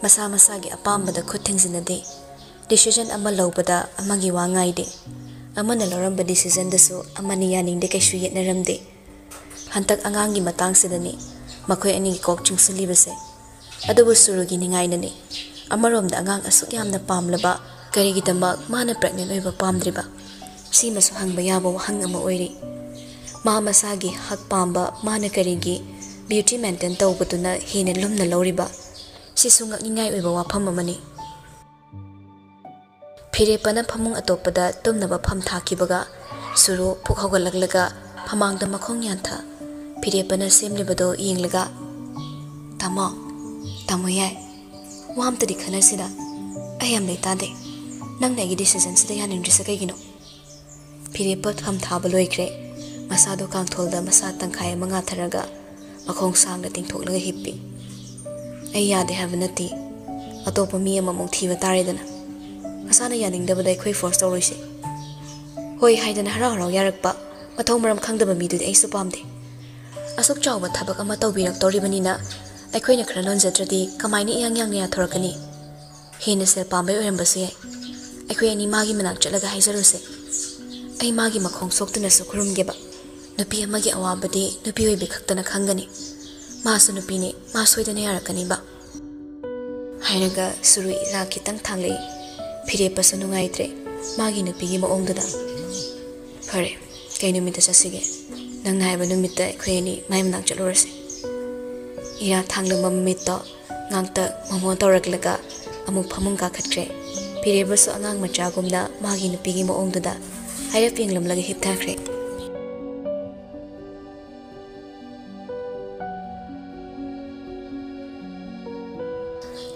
ꯃꯁꯥ ꯃꯁꯥꯒꯤ ꯑꯄꯥꯝꯕꯗ ꯈꯨꯠ ꯊꯤꯡꯖꯤꯟꯅꯗꯦ ꯗꯤꯁꯤꯖꯟ ꯑꯃ ꯂꯧꯕꯗ ꯑꯃꯒꯤ ꯋꯥ ꯉꯥꯏꯗꯦ ꯑꯃꯅ ꯂꯧꯔꯝꯕ ꯗꯤꯁꯤꯖꯟꯗꯁꯨ ꯑꯃꯅ ꯌꯥꯅꯤꯡꯗꯦ ꯀꯩꯁꯨ ꯌꯦꯠꯅꯔꯝꯗꯦ ꯍꯟꯇꯛ ꯑꯉꯥꯡꯒꯤ ꯃꯇꯥꯡꯁꯤꯗꯅꯤ ꯃꯈꯣꯏ ꯑꯅꯤꯒꯤ ꯀꯣꯛ ꯆꯤꯡꯁꯤꯜꯂꯤꯕꯁꯦ ꯑꯗꯨꯕꯨ ꯁꯨꯔꯨꯒꯤ ꯅꯤꯡꯉꯥꯏꯅꯅꯤ ꯑꯃꯔꯣꯝꯗ ꯑꯉꯥꯡ ꯑꯁꯨꯛ ꯌꯥꯝꯅ ꯄꯥꯝꯂꯕ ꯀꯔꯤꯒꯤꯗꯃꯛ ꯃꯥꯅ ꯄ꯭ꯔꯦꯒꯅꯦꯟ ꯑꯣꯏꯕ ꯄꯥꯝꯗ꯭ꯔꯤꯕ ꯁꯤꯃꯁꯨ ꯍꯪꯕ ꯌꯥꯕ ꯋꯥꯍꯪ ꯑꯃ ꯑꯣꯏꯔꯤ ꯃꯥ ꯃꯁꯥꯒꯤ ꯍꯛ ꯄꯥꯝꯕ ꯃꯥꯅ ꯀꯔꯤꯒꯤ ꯕ꯭ꯌꯨꯇꯤ ꯃꯦꯟꯇꯦꯟ ꯇꯧꯕꯗꯨꯅ ꯍꯦꯟꯅ ꯂꯨꯝꯅ ꯂꯧꯔꯤꯕ ꯁꯤꯁꯨ ꯉꯛꯅꯤꯡꯉꯥꯏ ꯑꯣꯏꯕ ꯋꯥꯐꯝ ꯑꯃꯅꯤ ꯐꯤꯔꯦꯞꯄꯅ ꯐꯃꯨꯡ ꯑꯇꯣꯞꯄꯗ ꯇꯨꯝꯅꯕ ꯐꯝ ꯊꯥꯈꯤꯕꯒ ꯁꯨꯔꯨ ꯄꯨꯛ ꯍꯧꯒꯠꯂꯛꯂꯒ ꯐꯃꯥꯡꯗ ꯃꯈꯣꯡ ꯌꯥꯟꯊ ꯐꯤꯔꯦꯞꯄꯅ ꯁꯦꯝꯂꯤꯕꯗꯣ ꯌꯦꯡꯂꯒ ꯇꯥꯃꯣ ꯌꯥꯏ ꯋꯥ ꯑꯝꯇꯗꯤ ꯈꯟꯅꯁꯤꯗ ꯑꯩ ꯌꯥꯝ ꯂꯩꯇꯥꯗꯦ ꯅꯪꯅ ꯑꯩꯒꯤ ꯗꯤꯁꯤꯖꯟꯁꯤꯗ ꯌꯥꯅꯤꯡꯗ꯭ꯔꯤꯁꯦ ꯀꯩꯒꯤꯅꯣ ꯐꯤꯔꯦꯞꯄ ꯐꯝ ꯊꯥꯕ ꯂꯣꯏꯈ꯭ꯔꯦ ꯃꯁꯥꯗꯣ ꯀꯥꯡꯊꯣꯜꯗ ꯃꯁꯥ ꯇꯪꯈꯥꯏ ꯑꯃ ꯉꯥꯊꯔꯒ ꯃꯈꯣꯡ ꯁꯥꯡꯅ ꯇꯤꯡꯊꯣꯛꯂꯒ ꯍꯤꯞꯄꯤ ꯑꯩ ꯌꯥꯗꯦ ꯍꯥꯏꯕ ꯅꯠꯇꯦ ꯑꯇꯣꯞꯄ ꯃꯤ ꯑꯃꯃꯨꯛ ꯊꯤꯕ ꯇꯥꯔꯦꯗꯅ ꯃꯁꯥꯅ ꯌꯥꯅꯤꯡꯗꯕꯗ ꯑꯩꯈꯣꯏ ꯐꯣꯔꯁ ꯇꯧꯔꯣꯏꯁꯦ ꯍꯣꯏ ꯍꯥꯏꯗꯅ ꯍꯔꯥꯎ ꯍꯔꯥꯎ ꯌꯥꯔꯛꯄ ꯃꯊꯧ ꯃꯔꯝ ꯈꯪꯗꯕ ꯃꯤꯗꯨꯗꯤ ꯑꯩꯁꯨ ꯄꯥꯝꯗꯦ ꯑꯁꯨꯛ ꯆꯥꯎꯕ ꯊꯕꯛ ꯑꯃ ꯇꯧꯕꯤꯔꯛꯇꯧꯔꯤꯕꯅꯤꯅ ꯑꯩꯈꯣꯏꯅ ꯈꯔ ꯅꯣꯟꯖꯗ꯭ꯔꯗꯤ ꯀꯃꯥꯏꯅ ꯏꯌꯥꯡ ꯌꯥꯡꯅ ꯌꯥꯊꯣꯔꯛꯀꯅꯤ ꯍꯦꯟꯅ ꯁꯦꯜ ꯄꯥꯝꯕꯩ ꯑꯣꯏꯔꯝꯕꯁꯨ ꯌꯥꯏ ꯑꯩꯈꯣꯏ ꯑꯅꯤ ꯃꯥꯒꯤ ꯃꯅꯥꯛ ꯆꯠꯂꯒ ꯍꯥꯏꯖꯔꯨꯁꯦ ꯑꯩ ꯃꯥꯒꯤ ꯃꯈꯣꯡ ꯁꯣꯛꯇꯨꯅꯁꯨ ꯈꯨꯔꯨꯝꯒꯦꯕ ꯅꯨꯄꯤ ꯑꯃꯒꯤ ꯑꯋꯥꯕꯗꯤ ꯅꯨꯄꯤ ꯑꯣꯏꯕꯤ ꯈꯛꯇꯅ ꯈꯪꯒꯅꯤ ꯃꯥꯁꯨ ꯅꯨꯄꯤꯅꯤ ꯃꯥ ꯁꯣꯏꯗꯅ ꯌꯥꯔꯛꯀꯅꯤꯕ ꯍꯥꯏꯔꯒ ꯁꯨꯔꯨ ꯏꯔꯥ ꯈꯤꯇꯪ ꯊꯥꯡꯂꯛꯏ ꯐꯤꯔꯦꯞꯄꯁꯨ ꯅꯨꯡꯉꯥꯏꯇ꯭ꯔꯦ ꯃꯥꯒꯤ ꯅꯨꯄꯤꯒꯤ ꯃꯑꯣꯡꯗꯨꯗ ꯐꯔꯦ ꯀꯩ ꯅꯨꯃꯤꯠꯇ ꯆꯠꯁꯤꯒꯦ ꯅꯪꯅ ꯍꯥꯏꯕ ꯅꯨꯃꯤꯠꯇ ꯑꯩꯈꯣꯏ ꯑꯅꯤ ꯃꯥꯏ ꯃꯅꯥꯛ ꯆꯠꯂꯨꯔꯁꯦ ira thanglamba mito ngangta mamon tawraklaga amuk phamung ka khatre pirebasu angang macha gumna magi nupigi moongduda haira pinglamlaga hipthakre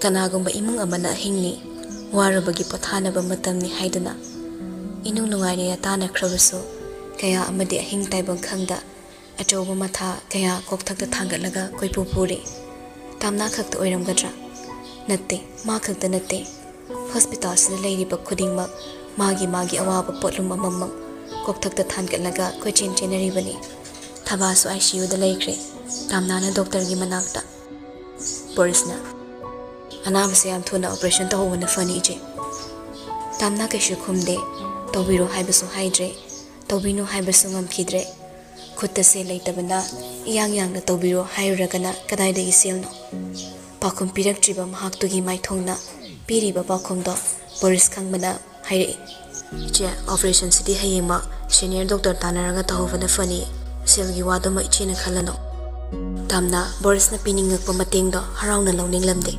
kanagumba imung amana hingni warabagi pothanaba matamni haiduna inung nungaire tana khrabasu kaya amadi ahing taibang khangda achoba matha kaya kokthakta thangatlaga koipu puri tamna khakta oiramgadra natte ma khakta natte hospital sida leiriba khudingma magi awaba potlum amamam kokthakta thangatlaga koichin chenaribani thabasu ICU da leikre tamna na doctor gi manakta Borisna anabase yam thuna operation to hona fani je tamna kaishu khumde tobiro haibasu haidre tobino haibasu ngamkhidre khutta se leitabana yang na tobiro hairagana kadai de iselno pakhum pirak triba mahaktugi maithongna piriba pakhum do Boris khangbana haire je operation city hayema senior doctor tanaraga tahovana fani selgi wadama ichina khalano tamna Boris na piningakpa mateng do harauna lawning lamde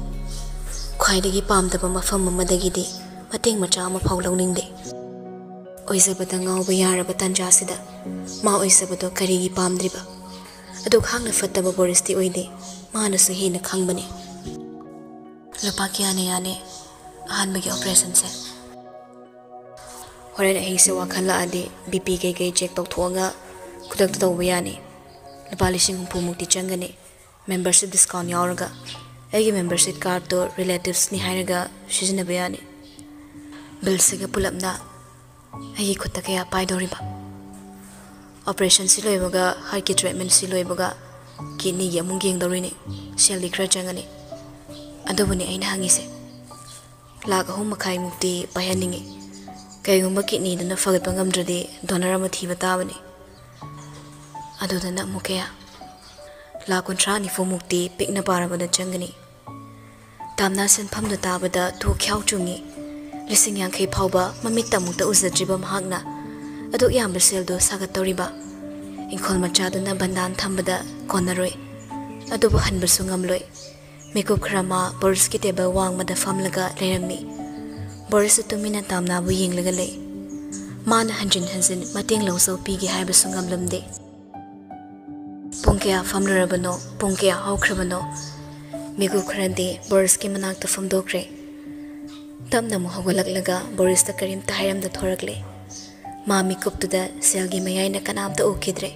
khwaidagi pamdaba mafam amadagidi mateng macha ama phau lawningde oisabada ngawba yaraba tanjasida ma oisabado karigi pamdriba adu khangna fattaba Boristi oide manasu hina khangbani lupa kyane yane ahanbagi operation se horen ahise wakhala ade BP kay check tawthuanga khudak tawba yani lupa 60,000 mukti changane membership discount yauraga agi membership card to relatives ni hairaga shijina bayani bill sega pulapna agi khutta kaya paidoriba operation si loibaga heart ki treatment si loibaga kidney gi amung geng dorini cell dikra changani adobuni aina hangise laga hum makai mukti payaningi kaigumba kidney dana fagat pangamdradi donor ama thiba tabani adodana mukaya la kontra ni fo mukti pikna parabada changani tamna sen phamda tabada thu khyau chungi lising yang khai phauba mamita mukta uzadriba mahakna adu yamba sel do sagat toriba inkhol macha duna bandan thambada konaroi adu bu hanba sungamloi makeup khrama Boris ki table wang mada famlaga lerami Boris tumina tamna bu yinglaga le mana hanjin mateng lawso pigi haiba sungamlamde pongkya famlarabano pongkya hawkhrabano migu khrande Boris ki manakta famdokre tamna mo hogolaglaga Boris ta karim ta hairam da thorakle mami kuptuda selgi mayai na kanam ta ukidre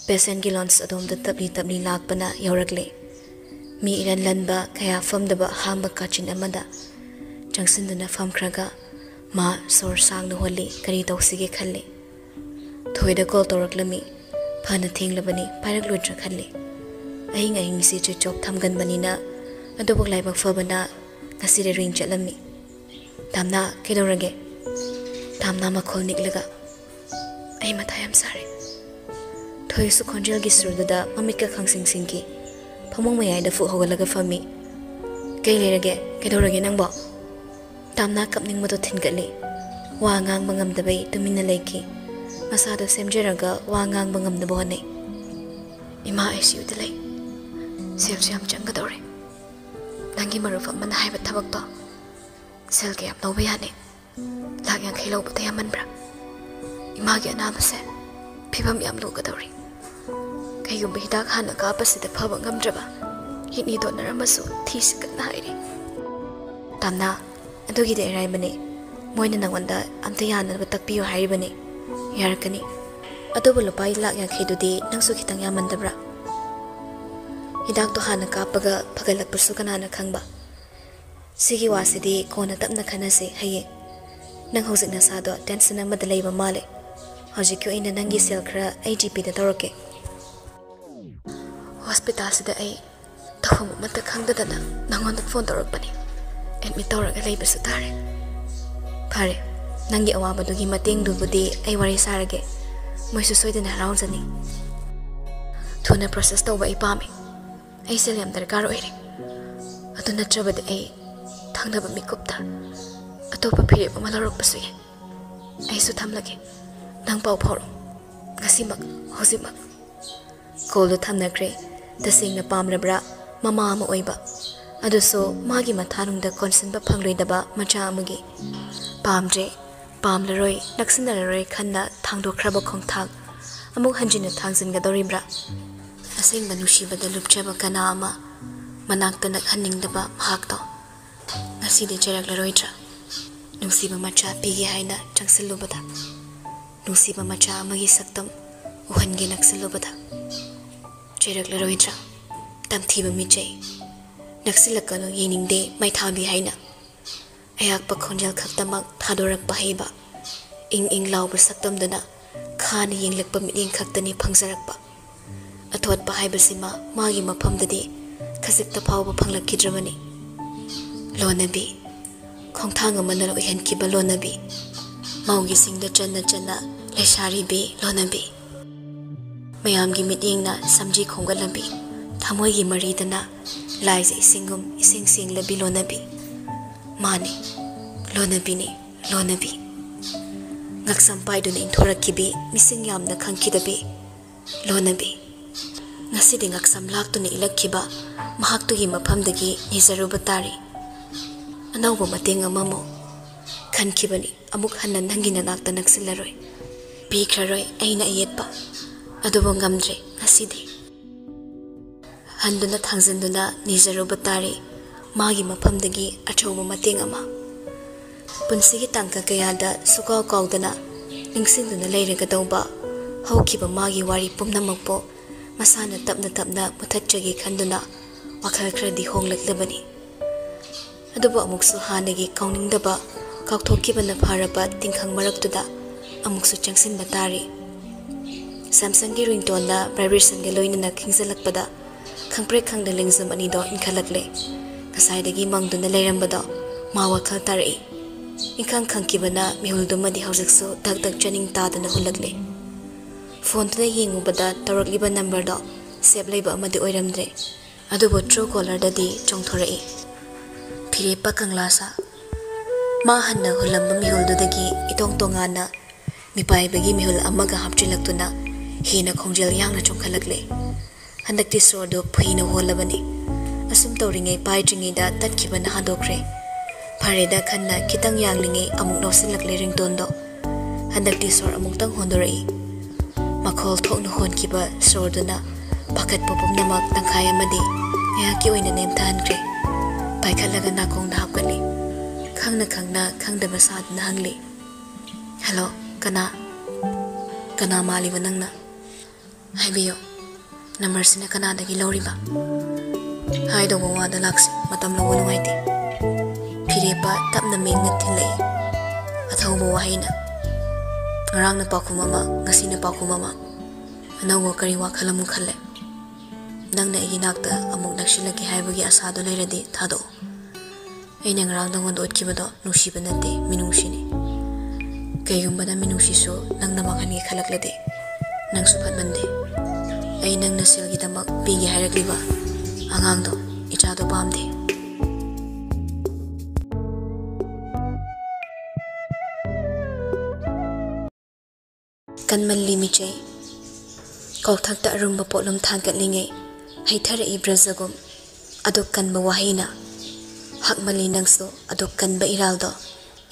patient gi lunch adom da tabli lakpana yaurakle mi iran lanba kaya famdaba hamba kachin amada changsindana famkhraga ma sor sang no holi kari tawsige khalle thoida call toraklami phana thinglabani pairak lodra khalle ahing si chok thamgan banina adobok laibak fabana ngasire ring chalami tamna kedorage tamna makhol niklaga ai mathayam sare thoi su khonjel gi surda mamika khangsing singki phamong mayai da fu hogalaga fami kei lerage kedorage nangbo tamna kapning moto thingali wa ngang bangam dabai tumina leiki masado semjeraga wa ngang bangam da bone ima ICU da lei Siam changa dore nangi marufa man haiba thabak to sel ke am nobe yani lag yang khelo bata yaman bra ima ge anama se phibam yam lo ga dore kai gum hidak hana ka pasida phaba ngamdraba hini do naramasu this ka na hairi tamna adugi de rai bane moina nangwanda amta yana ba takpiyo hairi bane yarakani adobo lopai lag yang khedudi nangsu khitang yaman dabra hidak to hana kapaga phagalak pasu kanana khangba sigi wasidi kona tapna khanase haye nang hojik na sado tension amada leiba male hojik ko ina nangi sel khra IGP da toroke hospital sida ai thom mata khangda dana nangon phone torok bani admit toraga leiba su tare phare nangi awaba dugi mateng dubudi ai wari sarage moisu soidana round jani thuna process to ba ipami ai sel yam darkar oire atuna trabade ai thangdaba mikupta atopa phire ba malarok pasu ye ai su thamlage nang pau phor ngasimak hozimak kol do thamnakre tasing na pamrabra ꯃꯃꯥ ꯑꯃ ꯑꯣꯏꯕ ꯑꯗꯨꯁꯨ ꯃꯥꯒꯤ ꯃꯊꯥꯅꯨꯡꯗ ꯀꯣꯟꯁꯤꯟꯕ ꯐꯪꯂꯣꯏꯗꯕ ꯃꯆꯥ ꯑꯃꯒꯤ ꯄꯥꯝꯗ꯭ꯔꯦ ꯄꯥꯝꯂꯔꯣꯏ ꯅꯛꯁꯤꯟꯅꯔꯔꯣꯏ ꯈꯟꯅ ꯊꯥꯡꯗꯣꯛꯈ꯭ꯔꯕ ꯈꯣꯡꯊꯥꯡ ꯑꯃꯨꯛ ꯍꯟꯖꯤꯟꯅ ꯊꯥꯡꯖꯤꯟꯒꯗꯧꯔꯤꯕ꯭ꯔꯥ ꯑꯁꯦꯡꯕ ꯅꯨꯡꯁꯤꯕꯗ ꯂꯨꯞꯆꯕ ꯀꯅꯥ ꯑꯃ ꯃꯅꯥꯛꯇ ꯅꯛꯍꯟꯅꯤꯡꯗꯕ ꯃꯍꯥꯛꯇꯣ ꯉꯁꯤꯗꯤ ꯆꯩꯔꯛꯂꯔꯣꯏꯗ꯭ꯔꯥ ꯅꯨꯡꯁꯤꯕ ꯃꯆꯥ ꯄꯤꯒꯦ ꯍꯥꯏꯅ ꯆꯪꯁꯤꯜꯂꯨꯕꯗ ꯅꯨꯡꯁꯤꯕ ꯃꯆꯥ ꯑꯃꯒꯤ ꯁꯛꯇꯝ ꯎꯍꯟꯒꯦ ꯅꯛꯁꯤꯜꯂꯨꯕꯗ ꯆꯩꯔꯛꯂꯔꯣꯏꯗ꯭ꯔꯥ ꯇꯝꯊꯤꯕ ꯃꯤꯆꯩ ꯅꯛꯁꯤꯜꯂꯛꯀꯅꯨ ꯌꯦꯡꯅꯤꯡꯗꯦ ꯃꯩꯊꯥꯕꯤ ꯍꯥꯏꯅ ꯑꯌꯥꯛꯄ ꯈꯣꯟꯖꯦꯜ ꯈꯛꯇꯃꯛ ꯊꯥꯗꯣꯔꯛꯄ ꯍꯩꯕ ꯏꯪ ꯏꯪ ꯂꯥꯎꯕ ꯁꯛꯇꯝꯗꯨꯅ ꯈꯥꯅ ꯌꯦꯡꯂꯛꯄ ꯃꯤꯠꯌꯦꯡ ꯈꯛꯇꯅꯤ ꯐꯪꯖꯔꯛꯄ ꯑꯊꯣꯠꯄ ꯍꯥꯏꯕꯁꯤꯃ ꯃꯥꯒꯤ ꯃꯐꯝꯗꯗꯤ ꯈꯖꯤꯛꯇ ꯐꯥꯎꯕ ꯐꯪꯂꯛꯈꯤꯗ꯭ꯔꯕꯅꯤ ꯂꯣꯅꯕꯤ ꯈꯣꯡꯊꯥꯡ ꯑꯃꯅ ꯑꯣꯏꯍꯟꯈꯤꯕ ꯂꯣꯅꯕꯤ ꯃꯧꯒꯤꯁꯤꯡꯗ ꯆꯟꯅ ꯆꯟꯅ ꯂꯩꯁꯥꯔꯤꯕꯤ ꯂꯣꯅꯕꯤ ꯃꯌꯥꯝꯒꯤ ꯃꯤꯠꯌꯦꯡꯅ ꯁꯝꯖꯤ ꯈꯣꯡꯒꯠꯂꯕꯤ ꯊꯃꯣꯏꯒꯤ ꯃꯔꯤꯗꯅ ꯂꯥꯏꯖ ꯏꯁꯤꯡꯒꯨꯝ ꯏꯁꯤꯡ ꯁꯦꯡꯂꯕꯤ ꯂꯣꯅꯕꯤ ꯃꯥꯅꯤ ꯂꯣꯅꯕꯤꯅꯤ ꯂꯣꯅꯕꯤ ꯉꯛꯁꯝ ꯄꯥꯏꯗꯨꯅ ꯏꯟꯊꯣꯔꯛꯈꯤꯕꯤ ꯃꯤꯁꯤꯡ ꯌꯥꯝꯅ ꯈꯪꯈꯤꯗꯕꯤ ꯂꯣꯅꯕꯤ ꯉꯁꯤꯗꯤ ꯉꯛꯁꯝ ꯂꯥꯛꯇꯨꯅ ꯏꯜꯂꯛꯈꯤꯕ ꯃꯍꯥꯛꯇꯨꯒꯤ ꯃꯐꯝꯗꯒꯤ ꯅꯤꯖꯔꯨꯕ ꯇꯥꯔꯤ ꯑꯅꯧꯕ ꯃꯇꯦꯡ ꯑꯃꯃꯨꯛ ꯈꯟꯈꯤꯕꯅꯤ ꯑꯃꯨꯛ ꯍꯟꯅ ꯅꯪꯒꯤ ꯅꯅꯥꯛꯇ ꯅꯛꯁꯤꯜꯂꯔꯣꯏ ꯄꯤꯈ꯭ꯔꯔꯣꯏ ꯑꯩꯅ ꯑꯌꯦꯠꯄ ꯑꯗꯨꯕꯨ ꯉꯝꯗ꯭ꯔꯦ ꯉꯁꯤꯗꯤ ꯍꯟꯗꯨꯅ ꯊꯥꯡꯖꯤꯟꯗꯨꯅ ꯅꯤꯖꯔꯨꯕ ꯇꯥꯔꯤ ꯃꯥꯒꯤ ꯃꯐꯝꯗꯒꯤ ꯑꯆꯧꯕ ꯃꯇꯦꯡ ꯑꯃ ꯄꯨꯟꯁꯤꯒꯤ ꯇꯥꯡꯀꯛ ꯀꯌꯥꯗ ꯁꯨꯀꯥꯎ ꯀꯥꯎꯗꯅ ꯅꯤꯡꯁꯤꯡꯗꯨꯅ ꯂꯩꯔꯒꯗꯧꯕ ꯍꯧꯈꯤꯕ ꯃꯥꯒꯤ ꯋꯥꯔꯤ ꯄꯨꯝꯅꯃꯛꯄꯨ ꯃꯁꯥꯅ ꯇꯞꯅ ꯇꯞꯅ ꯃꯨꯊꯠꯆꯒꯦ ꯈꯟꯗꯨꯅ ꯋꯥꯈꯜ ꯈꯔꯗꯤ ꯍꯣꯡꯂꯛꯂꯕꯅꯤ ꯑꯗꯨꯕꯨ ꯑꯃꯨꯛꯁꯨ ꯍꯥꯟꯅꯒꯤ ꯀꯥꯎꯅꯤꯡꯗꯕ ꯀꯥꯎꯊꯣꯛꯈꯤꯕꯅ ꯐꯔꯕ ꯇꯤꯡꯈꯪ ꯃꯔꯛꯇꯨꯗ ꯑꯃꯨꯛꯁꯨ ꯆꯪꯁꯤꯟꯕ ꯇꯥꯔꯤ ꯁꯦꯝꯁꯪꯒꯤ ꯔꯤꯡꯇꯣꯟꯅ ꯚꯥꯏꯕ꯭ꯔꯦꯁꯟꯒ ꯂꯣꯏꯅꯅ ꯈꯤꯡꯖꯤꯜꯂꯛꯄꯗ ꯈꯪꯄ꯭ꯔꯦꯛ ꯈꯪꯗ ꯂꯦꯡꯖꯨꯝ ꯑꯅꯤꯗꯣ ꯏꯟꯈꯠꯂꯛꯂꯦ ꯉꯁꯥꯏꯗꯒꯤ ꯃꯪꯗꯨꯅ ꯂꯩꯔꯝꯕꯗꯣ ꯃꯥ ꯋꯥꯈꯜ ꯇꯥꯔꯛꯏ ꯏꯪꯈꯪ ꯈꯪꯈꯤꯕꯅ ꯃꯤꯍꯨꯜꯗꯨꯃꯗꯤ ꯍꯧꯖꯤꯛꯁꯨ ꯙꯛ ꯙꯛ ꯆꯅꯤꯡ ꯇꯥꯗꯅ ꯍꯨꯜꯂꯛꯂꯦ ꯐꯣꯟꯗꯨꯗ ꯌꯦꯡꯉꯨꯕꯗ ꯇꯧꯔꯛꯂꯤꯕ ꯅꯝꯕꯔꯗꯣ ꯁꯦꯞ ꯂꯩꯕ ꯑꯃꯗꯤ ꯑꯣꯏꯔꯝꯗ꯭ꯔꯦ ꯑꯗꯨꯕꯨ ꯇ꯭ꯔꯨ ꯀꯣꯂꯔꯗꯗꯤ ꯆꯣꯡꯊꯣꯔꯛꯏ ꯐꯤꯔꯦꯞꯄ ꯀꯪꯂꯥꯁꯥ ꯃꯥ ꯍꯟꯅ ꯍꯨꯜꯂꯝꯕ ꯃꯤꯍꯨꯜꯗꯨꯗꯒꯤ ꯏꯇꯣꯡ ꯇꯣꯉꯥꯟꯅ ꯃꯤꯄꯥꯏꯕꯒꯤ ꯃꯤꯍꯨꯜ ꯑꯃꯒ ꯍꯥꯞꯆꯤꯜꯂꯛꯇꯨꯅ ꯍꯦꯟꯅ ꯈꯣꯡꯖꯦꯜ ꯌꯥꯡꯅ ꯆꯣꯡꯈꯠꯂꯛꯂꯦ ꯍꯟꯗꯛꯇꯤ ꯁꯣꯔꯗꯨ ꯐꯩꯅ ꯍꯣꯜꯂꯕꯅꯤ ꯑꯁꯨꯝ ꯇꯧꯔꯤꯉꯩ ꯄꯥꯏꯗ꯭ꯔꯤꯉꯩꯗ ꯇꯠꯈꯤꯕꯅ ꯍꯥꯟꯗꯣꯛꯈ꯭ꯔꯦ ꯐꯔꯦꯗ ꯈꯟꯅ ꯈꯤꯇꯪ ꯌꯥꯡꯂꯤꯉꯩ ꯑꯃꯨꯛ ꯅꯣꯠꯁꯤꯜꯂꯛꯂꯦ ꯔꯤꯡꯇꯣꯟꯗꯣ ꯍꯟꯗꯛꯇꯤ ꯁꯣꯔ ꯑꯃꯨꯛꯇꯪ ꯍꯣꯟꯗꯣꯔꯛꯏ ꯃꯈꯣꯜ ꯊꯣꯛꯅ ꯍꯣꯟꯈꯤꯕ ꯁꯣꯔꯗꯨꯅ ꯄꯥꯈꯠꯄ ꯄꯨꯝꯅꯃꯛ ꯇꯪꯈꯥꯏ ꯑꯃꯗꯤ ꯉꯥꯏꯍꯥꯛꯀꯤ ꯑꯣꯏꯅ ꯅꯦꯝꯊꯍꯟꯈ꯭ꯔꯦ ꯄꯥꯏꯈꯠꯂꯒ ꯅꯥꯀꯣꯡꯗ ꯍꯥꯞꯀꯠꯂꯤ ꯈꯪꯅ ꯈꯪꯅ ꯈꯪꯗꯕ ꯁꯥꯗꯨꯅ ꯍꯪꯂꯤ ꯍꯜꯂꯣ ꯀꯅꯥ ꯃꯥꯜꯂꯤꯕ ꯅꯪꯅ ꯍꯥꯏꯕꯤꯌꯨ ꯅꯝꯕꯔꯁꯤꯅ ꯀꯅꯥꯗꯒꯤ ꯂꯧꯔꯤꯕ ꯍꯥꯏꯗꯧꯕ ꯋꯥꯗ ꯂꯥꯛꯁꯤ ꯃꯇꯝ ꯂꯧꯕ ꯅꯨꯡꯉꯥꯏꯇꯦ ꯐꯤꯔꯦꯞꯄ ꯇꯞꯅ ꯃꯦꯡꯅ ꯊꯤꯜꯂꯛꯏ ꯑꯊꯧꯕ ꯋꯥꯍꯩꯅ ꯉꯔꯥꯡꯅ ꯄꯥꯎꯈꯨꯝ ꯑꯃ ꯉꯁꯤꯅ ꯄꯥꯎꯈꯨꯝ ꯑꯃ ꯑꯅꯧꯕ ꯀꯔꯤ ꯋꯥꯈꯜ ꯑꯃꯨꯛ ꯈꯜꯂꯦ ꯅꯪꯅ ꯑꯩꯒꯤ ꯅꯥꯛꯇ ꯑꯃꯨꯛ ꯅꯛꯁꯤꯜꯂꯛꯀꯦ ꯍꯥꯏꯕꯒꯤ ꯑꯁꯥꯗꯨ ꯂꯩꯔꯗꯤ ꯊꯥꯗꯣꯛꯑꯣ ꯑꯩꯅ ꯉꯔꯥꯡ ꯅꯪꯉꯣꯟꯗ ꯎꯠꯈꯤꯕꯗꯣ ꯅꯨꯡꯁꯤꯕ ꯅꯠꯇꯦ ꯃꯤꯅꯨꯡꯁꯤꯅꯤ ꯀꯩꯒꯨꯝꯕꯗ ꯃꯤꯅꯨꯡꯁꯤꯁꯨ ꯅꯪꯅ ꯃꯥꯡꯍꯟꯒꯦ ꯈꯜꯂꯛꯂꯗꯤ ꯅꯪꯁꯨ ꯐꯠꯃꯟꯗꯦ ꯑꯩ ꯅꯪꯅ ꯁꯦꯜꯒꯤꯗꯃꯛ ꯄꯤꯒꯦ ꯍꯥꯏꯔꯛꯂꯤꯕ ꯑꯉꯥꯡꯗꯣ ꯏꯆꯥꯗꯣ ꯄꯥꯝꯗꯦ ꯀꯟꯃꯜꯂꯤ ꯃꯤꯆꯩ ꯀꯧꯊꯛꯇ ꯑꯔꯨꯝꯕ ꯄꯣꯠꯂꯨꯝ ꯊꯥꯡꯒꯠꯂꯤꯉꯩ ꯍꯩꯊꯔꯛꯏ ꯕ꯭ꯔꯖꯒꯨꯝ ꯑꯗꯨꯛ ꯀꯟꯕ ꯋꯥꯍꯩꯅ ꯍꯛꯃꯜꯂꯤ ꯅꯪꯁꯨ ꯑꯗꯨꯛ ꯀꯟꯕ ꯏꯔꯥꯜꯗꯣ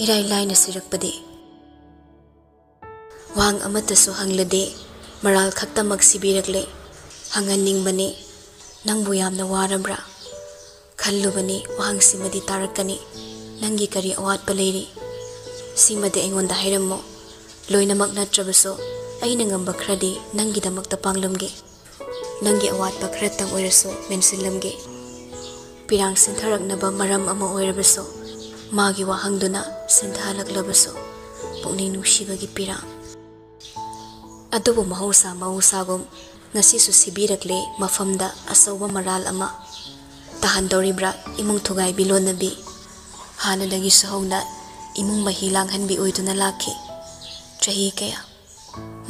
ꯏꯔꯥꯏ ꯂꯥꯏꯅ ꯁꯤꯔꯛꯄꯗꯤ ꯋꯥꯍꯪ ꯑꯃꯠꯇꯁꯨ ꯍꯪꯂꯗꯦ ꯃꯔꯥꯜ ꯈꯛꯇꯃꯛ ꯁꯤꯕꯤꯔꯛꯂꯦ ꯍꯪꯍꯟꯅꯤꯡꯕꯅꯤ ꯅꯪꯕꯨ ꯌꯥꯝꯅ ꯋꯥꯔꯕ꯭ꯔꯥ ꯈꯜꯂꯨꯕꯅꯤ ꯋꯥꯍꯪꯁꯤꯃꯗꯤ ꯇꯥꯔꯛꯀꯅꯤ ꯅꯪꯒꯤ ꯀꯔꯤ ꯑꯋꯥꯠꯄ ꯂꯩꯔꯤ ꯁꯤꯃꯗꯤ ꯑꯩꯉꯣꯟꯗ ꯍꯥꯏꯔꯝꯃꯣ ꯂꯣꯏꯅꯃꯛ ꯅꯠꯇ꯭ꯔꯕꯁꯨ ꯑꯩꯅ ꯉꯝꯕ ꯈꯔꯗꯤ ꯅꯪꯒꯤꯗꯃꯛꯇ ꯄꯥꯡꯂꯝꯒꯦ ꯅꯪꯒꯤ ꯑꯋꯥꯠꯄ ꯈꯔꯇꯪ ꯑꯣꯏꯔꯁꯨ ꯃꯦꯟꯁꯤꯜꯂꯝꯒꯦ ꯄꯤꯔꯥꯡ ꯁꯤꯟꯊꯔꯛꯅꯕ ꯃꯔꯝ ꯑꯃ ꯑꯣꯏꯔꯕꯁꯨ ꯃꯥꯒꯤ ꯋꯥꯍꯪꯗꯨꯅ ꯁꯤꯟꯊꯍꯜꯂꯛꯂꯕꯁꯨ ꯄꯨꯛꯅꯤꯡ ꯅꯨꯡꯁꯤꯕꯒꯤ ꯄꯤꯔꯥꯡ ꯑꯗꯨꯕꯨ ꯃꯍꯧꯁꯥꯒꯨꯝ ꯉꯁꯤꯁꯨ ꯁꯤꯕꯤꯔꯛꯂꯦ ꯃꯐꯝꯗ ꯑꯆꯧꯕ ꯃꯔꯥꯜ ꯑꯃ ꯇꯥꯍꯟꯗꯧꯔꯤꯕ꯭ꯔꯥ ꯏꯃꯨꯡ ꯊꯨꯒꯥꯏꯕꯤ ꯂꯣꯅꯕꯤ ꯍꯥꯟꯅꯗꯒꯤꯁꯨ ꯍꯧꯅ ꯏꯃꯨꯡ ꯃꯍꯤ ꯂꯥꯡꯍꯟꯕꯤ ꯑꯣꯏꯗꯨꯅ ꯂꯥꯛꯈꯤ ꯆꯍꯤ ꯀꯌꯥ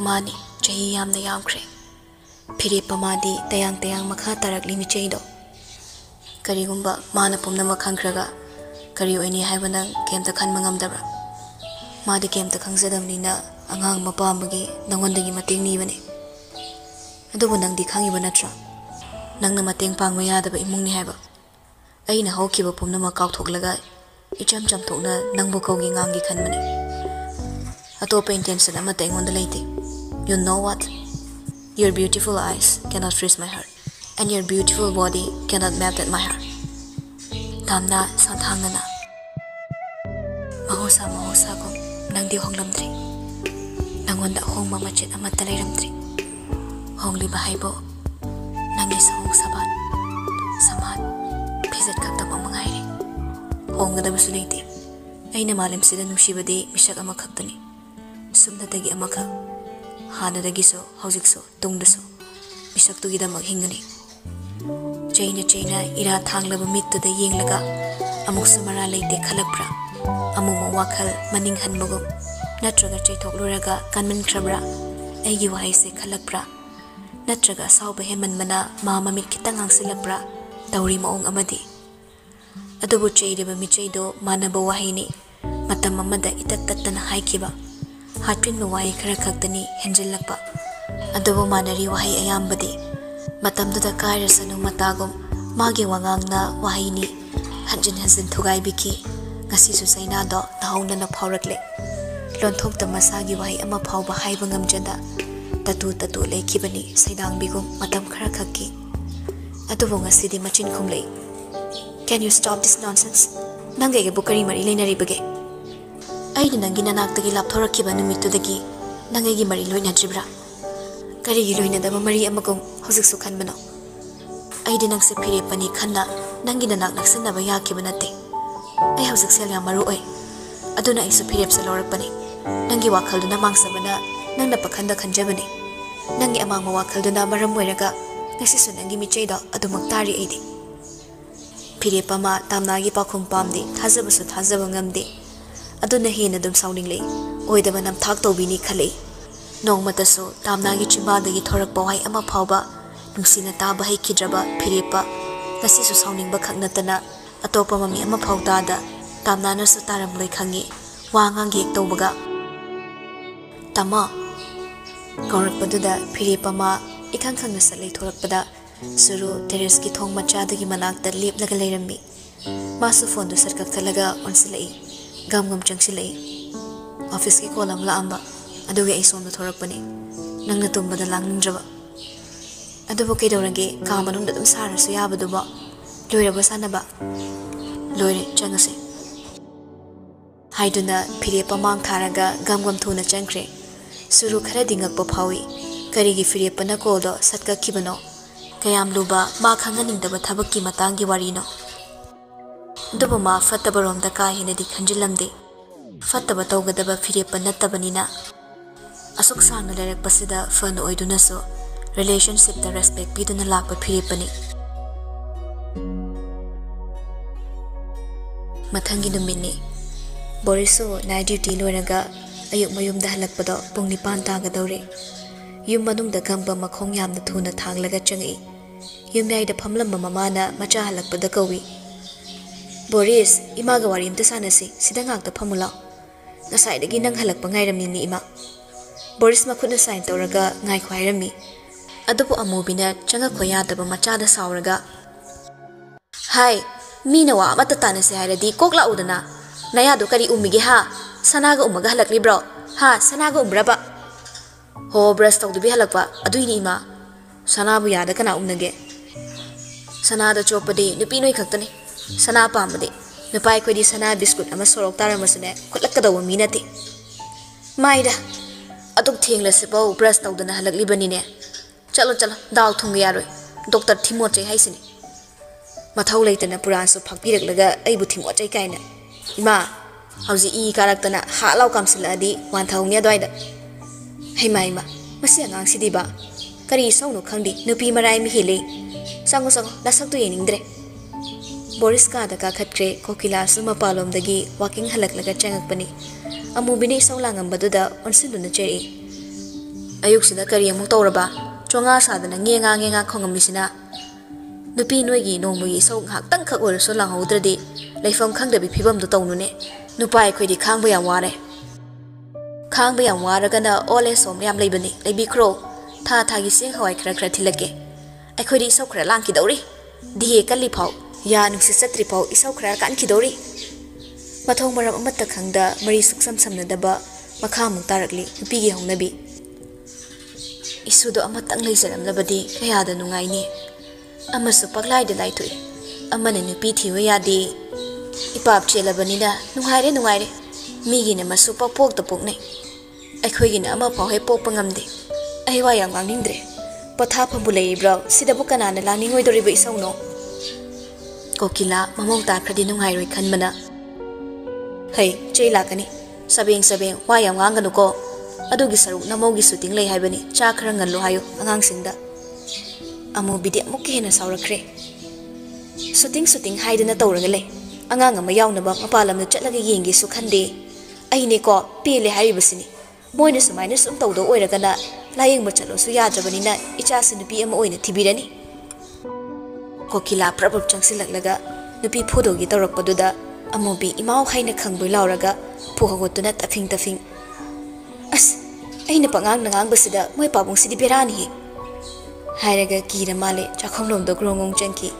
ꯃꯥꯅꯤ ꯆꯍꯤ ꯌꯥꯝꯅ ꯌꯥꯝꯈ꯭ꯔꯦ ꯐꯤꯔꯦꯞꯄ ꯃꯥꯗꯤ ꯇꯌꯥꯡ ꯃꯈꯥ ꯇꯥꯔꯛꯂꯤ ꯃꯤꯆꯩꯗꯣ ꯀꯔꯤꯒꯨꯝꯕ ꯃꯥꯅ ꯄꯨꯝꯅꯃꯛ ꯈꯪꯈ꯭ꯔꯒ ꯀꯔꯤ ꯑꯣꯏꯅꯤ ꯍꯥꯏꯕ ꯅꯪ ꯀꯩꯝꯇ ꯈꯟꯕ ꯉꯝꯗꯕ꯭ꯔꯥ ꯃꯥꯗꯤ ꯀꯩꯝꯇ ꯈꯪꯖꯗꯕꯅꯤꯅ ꯑꯉꯥꯡ ꯃꯄꯥꯝꯕꯒꯤ ꯅꯪꯉꯣꯟꯗꯒꯤ ꯃꯇꯦꯡ ꯅꯤꯕꯅꯤ ꯑꯗꯨꯕꯨ ꯅꯪꯗꯤ ꯈꯪꯉꯤꯕ ꯅꯠꯇ꯭ꯔꯥ nangna mateng pangma yadaba imungni haiba aina hawkiba pumnama kauthoklaga icham chamthokna nangbu kaugi ngangi khanmani atopa intention amata aingonda leite you know what your beautiful eyes cannot freeze my heart and your beautiful body cannot melt at my heart tamna santhangna mahosa ko nangdi honglamdri nangonda hongma machet amata leiramdri hongli bahaibo nangi sahong saban samat phizat khaktam amangaire hongadabasu leite aina malam sida nushibadi mishak ama khaktani sumnadagi amaka hanadagi so hausikso tungdaso mishak tugidamak hingani chaina ira thanglaba mittuda yenglaga amuk samara leite khalakpra amuma wakhal maning hanbagum natraga chaithokluraga kanman khrabra aigi wahaise khalakpra natraga sauba heman mana mama mit kitang angsilapra tauri maong amadi adubu chairiba michaido manaba wahini matam amada itat tattana haikiba hatrin wahi khara khaktani henjillakpa adubu manari wahi ayambadi matamduda kairasanu matagum magi wangangna wahini hanjin thugai biki ngasi su saina do tahawna na phaurakle lonthok ta masagi wahi ama phauba haiba ngamjada tatu lekibani saidang bigum matam khara khakki adubu ngasi di machin khumlei can you stop this nonsense nangai ge bukari mari leinari bage ai di nangi nanak tagi lapthorakkiba numitudagi nangai gi mari loina jibra kari gi loina da mari amagum hojik su khanbano ai di nangse phire pani khanna nangi nanak naksanna ba yakiba natte ai hojik sel ya maru oi aduna ai su phire sa lorak pani nangi wakhal duna mangsabana nangna pakhanda khanjabani nangi amang wakal duna maram moiraga ngasi su nangi michaido adumak tari aidi phire pama tamnagi pakhum pamdi thajabasu thajaba ngamdi aduna hena dum sounding lei oidaba nam thak tobini khalei nongmatasu tamnagi chimbadagi thorak pawai ama phawba nungsina taba hai khidraba phire pa ngasi su sounding ba khaknatana atopa mami ama phawta da tamnana su taram loi khangi wangang gi tawbaga tama kaurakpaduda phire pama ikhang khangna salai thorakpada suru terrace ki thong machadagi manakta lepnaga leirammi masu phone du sarkak thalaga onsilai gam changsilai office ki kolam la amba aduga ai som du thorakpani nangna tumbada langnindraba adubo kaidorange ka manung da dum sarasu yabaduba loiraba sanaba loire changase haiduna phire pamang tharaga gam thuna changkre suru khara dingak phawi karigi phire pana kodo satka kibano kayam luba ma khanganing daba thabaki matangi warino dubo ma fattabarom da ka hina di khanjilamde fattaba tawgadaba phire pana tabanina asuk sangna lerek pasida fan oiduna so relationship da respect biduna lakpa phire pani mathangi numini boriso night duty loiraga ayuk mayum da halakpado pung 9 tagadore yum manung da gamba makhong yamna thuna thanglaga changi yum yai da phamlamba mamana macha halakpada kawi boris ima ga warim ta sanasi sida ngak ta phamula nasai dagi nang halakpa ngairamni ni ima boris makhuna sign toraga ngai khwairami adubu amubina changa khoya daba macha da sauraga hai mina wa mata tanase hairadi kokla udana naya do kari umige ha sanaga umaga halakli bro ha sanaga umbraba ho brush tawdu bi halakpa aduini ima sanabu yada kana umnage sanada chopadi nupi noi khaktani sana pamade nupai khodi sana biscuit ama sorok taramasune khutlakada wa minati maida atuk thengla sipo brush tawdana halakli banine chalo dal thung yaroi doctor thimo chai haisini mathau leitana puran so phakpiraklaga aibu thimo chai kaina ima hauji I karaktana halau kamsiladi wan thaungya doida hey maima masi angang sidiba kari sawno khangdi nupi marai mi hele sango nasak tu yeningdre boris ka da ka khatre kokila suma palom dagi walking halaklaga changakpani amubini sawlangam baduda onsiluna cheri ayuk sida kari amu tawraba chonga sadana ngenga khongamlisina nupi noigi nongmugi saw ngak tang khak oiraso langhodradi leifam khangdabi phibam du tawnune nupai khoidi khangba yam waragana ole som yam leibani leibi kro tha gi sing hawai khra thilake ꯑꯩꯈꯣꯏꯗꯤ ꯏꯁꯧ ꯈꯔ ꯂꯥꯡꯈꯤꯗꯧꯔꯤ ꯗꯤꯍꯦ ꯀꯜꯂꯤ ꯐꯥꯎ ꯌꯥ ꯅꯨꯡꯁꯤꯠ ꯆꯠꯇ꯭ꯔꯤ ꯐꯥꯎ ꯏꯁꯧ ꯈꯔ ꯀꯥꯟꯈꯤꯗꯧꯔꯤ ꯃꯊꯣꯡ ꯃꯔꯝ ꯑꯃꯠꯇ ꯈꯪꯗ ꯃꯔꯤ ꯁꯨꯛꯁꯝ ꯁꯝꯅꯗꯕ ꯃꯈꯥꯃꯨꯛ ꯇꯥꯔꯛꯂꯤ ꯅꯨꯄꯤꯒꯤ ꯍꯧꯅꯕꯤ ꯏꯁꯨꯗꯣ ꯑꯃꯇꯪ ꯂꯩꯖꯔꯝꯂꯕꯗꯤ ꯀꯌꯥꯗ ꯅꯨꯡꯉꯥꯏꯅꯤ ꯑꯃꯁꯨ ꯄꯛꯂꯥꯏꯗ ꯂꯥꯏꯊꯣꯛꯏ ꯑꯃꯅ ꯅꯨꯄꯤ ꯊꯤꯕ ꯌꯥꯗꯦ ꯏꯄꯥꯞ ꯆꯦꯜꯂꯕꯅꯤꯅ ꯅꯨꯡꯉꯥꯏꯔꯦ ꯅꯨꯡꯉꯥꯏꯔꯦ ꯃꯤꯒꯤꯅ ꯃꯁꯨ ꯄꯛꯄꯣꯛꯇ ꯄꯣꯛꯅꯩ ꯑꯩꯈꯣꯏꯒꯤꯅ ꯑꯃꯐꯥꯎ ꯍꯦꯛ ꯄꯣꯛꯄ ꯉꯝꯗꯦ ꯑꯩ ꯋꯥ ꯌꯥꯝ ꯉꯥꯡꯅꯤꯡꯗ꯭ꯔꯦ ꯄꯣꯊꯥꯐꯝꯕꯨ ꯂꯩꯔꯤꯕ꯭ꯔꯣ ꯁꯤꯗꯕꯨ ꯀꯅꯥꯅ ꯂꯥꯡꯅꯤꯡꯉꯣꯏꯗꯧꯔꯤꯕ ꯏꯁꯧꯅꯣ ꯀꯣꯀꯤꯂꯥ ꯃꯃꯧ ꯇꯥꯈ꯭ꯔꯗꯤ ꯅꯨꯡꯉꯥꯏꯔꯣꯏ ꯈꯟꯕꯅ ꯍꯩ ꯆꯩ ꯂꯥꯛꯀꯅꯤ ꯁꯕꯦꯡ ꯁꯕꯦꯡ ꯋꯥ ꯌꯥꯝ ꯉꯥꯡꯒꯅꯨꯀꯣ ꯑꯗꯨꯒꯤ ꯁꯔꯨꯛ ꯅꯃꯧꯒꯤ ꯁꯨꯇꯤꯡ ꯂꯩ ꯍꯥꯏꯕꯅꯤ ꯆꯥ ꯈꯔ ꯉꯜꯂꯨ ꯍꯥꯏꯌꯨ ꯑꯉꯥꯡꯁꯤꯡꯗ ꯑꯃꯨꯕꯤꯗꯤ ꯑꯃꯨꯛꯀ ꯍꯦꯟꯅ ꯁꯥꯎꯔꯛꯈ꯭ꯔꯦ ꯁꯨꯇꯤꯡ ꯍꯥꯏꯗꯅ ꯇꯧꯔꯒ ꯂꯩ ꯑꯉꯥꯡ ꯑꯃ ꯌꯥꯎꯅꯕ ꯃꯄꯥꯟ ꯂꯝꯗ ꯆꯠꯂꯒ ꯌꯦꯡꯒꯦꯁꯨ ꯈꯟꯗꯦ ꯑꯩꯅꯦꯀꯣ ꯄꯦꯜꯂꯦ ꯍꯥꯏꯔꯤꯕꯁꯤꯅꯤ ꯃꯣꯏꯅ ꯁꯨꯃꯥꯏꯅ ꯁꯨꯝ ꯇꯧꯗꯧ ꯑꯣꯏꯔꯒꯅ ꯂꯥꯌꯦꯡꯕ ꯆꯠꯂꯣꯁꯨ ꯌꯥꯗ꯭ꯔꯕꯅꯤꯅ ꯏꯆꯥꯁꯤ ꯅꯨꯄꯤ ꯑꯃ ꯑꯣꯏꯅ ꯊꯤꯕꯤꯔꯅꯤ ꯀꯣꯀꯤꯂꯥ ꯄ꯭ꯔꯞ ꯆꯪꯁꯤꯜꯂꯛꯂꯒ ꯅꯨꯄꯤ ꯐꯨꯗꯧꯒꯤ ꯇꯧꯔꯛꯄꯗꯨꯗ ꯑꯃꯨꯕꯤ ꯏꯃꯥꯎ ꯍꯥꯏꯅ ꯈꯪꯕꯣꯏ ꯂꯥꯎꯔꯒ ꯐꯨꯍꯧꯒꯠꯇꯨꯅ ꯇꯐꯤꯡ ꯑꯁ ꯑꯩꯅ ꯄꯉꯥꯡꯅ ꯉꯥꯡꯕꯁꯤꯗ ꯃꯣꯏ ꯄꯥꯕꯨꯡꯁꯤꯗꯤ ꯕꯦꯔꯥꯅꯤꯍꯦ ꯍꯥꯏꯔꯒ ꯀꯤꯔ ꯃꯥꯜꯂꯦ ꯆꯥꯛꯈꯨꯝꯂꯣꯝꯗ ꯒ꯭ꯔꯣꯡꯒ꯭ꯔꯣꯡ ꯆꯪꯈꯤ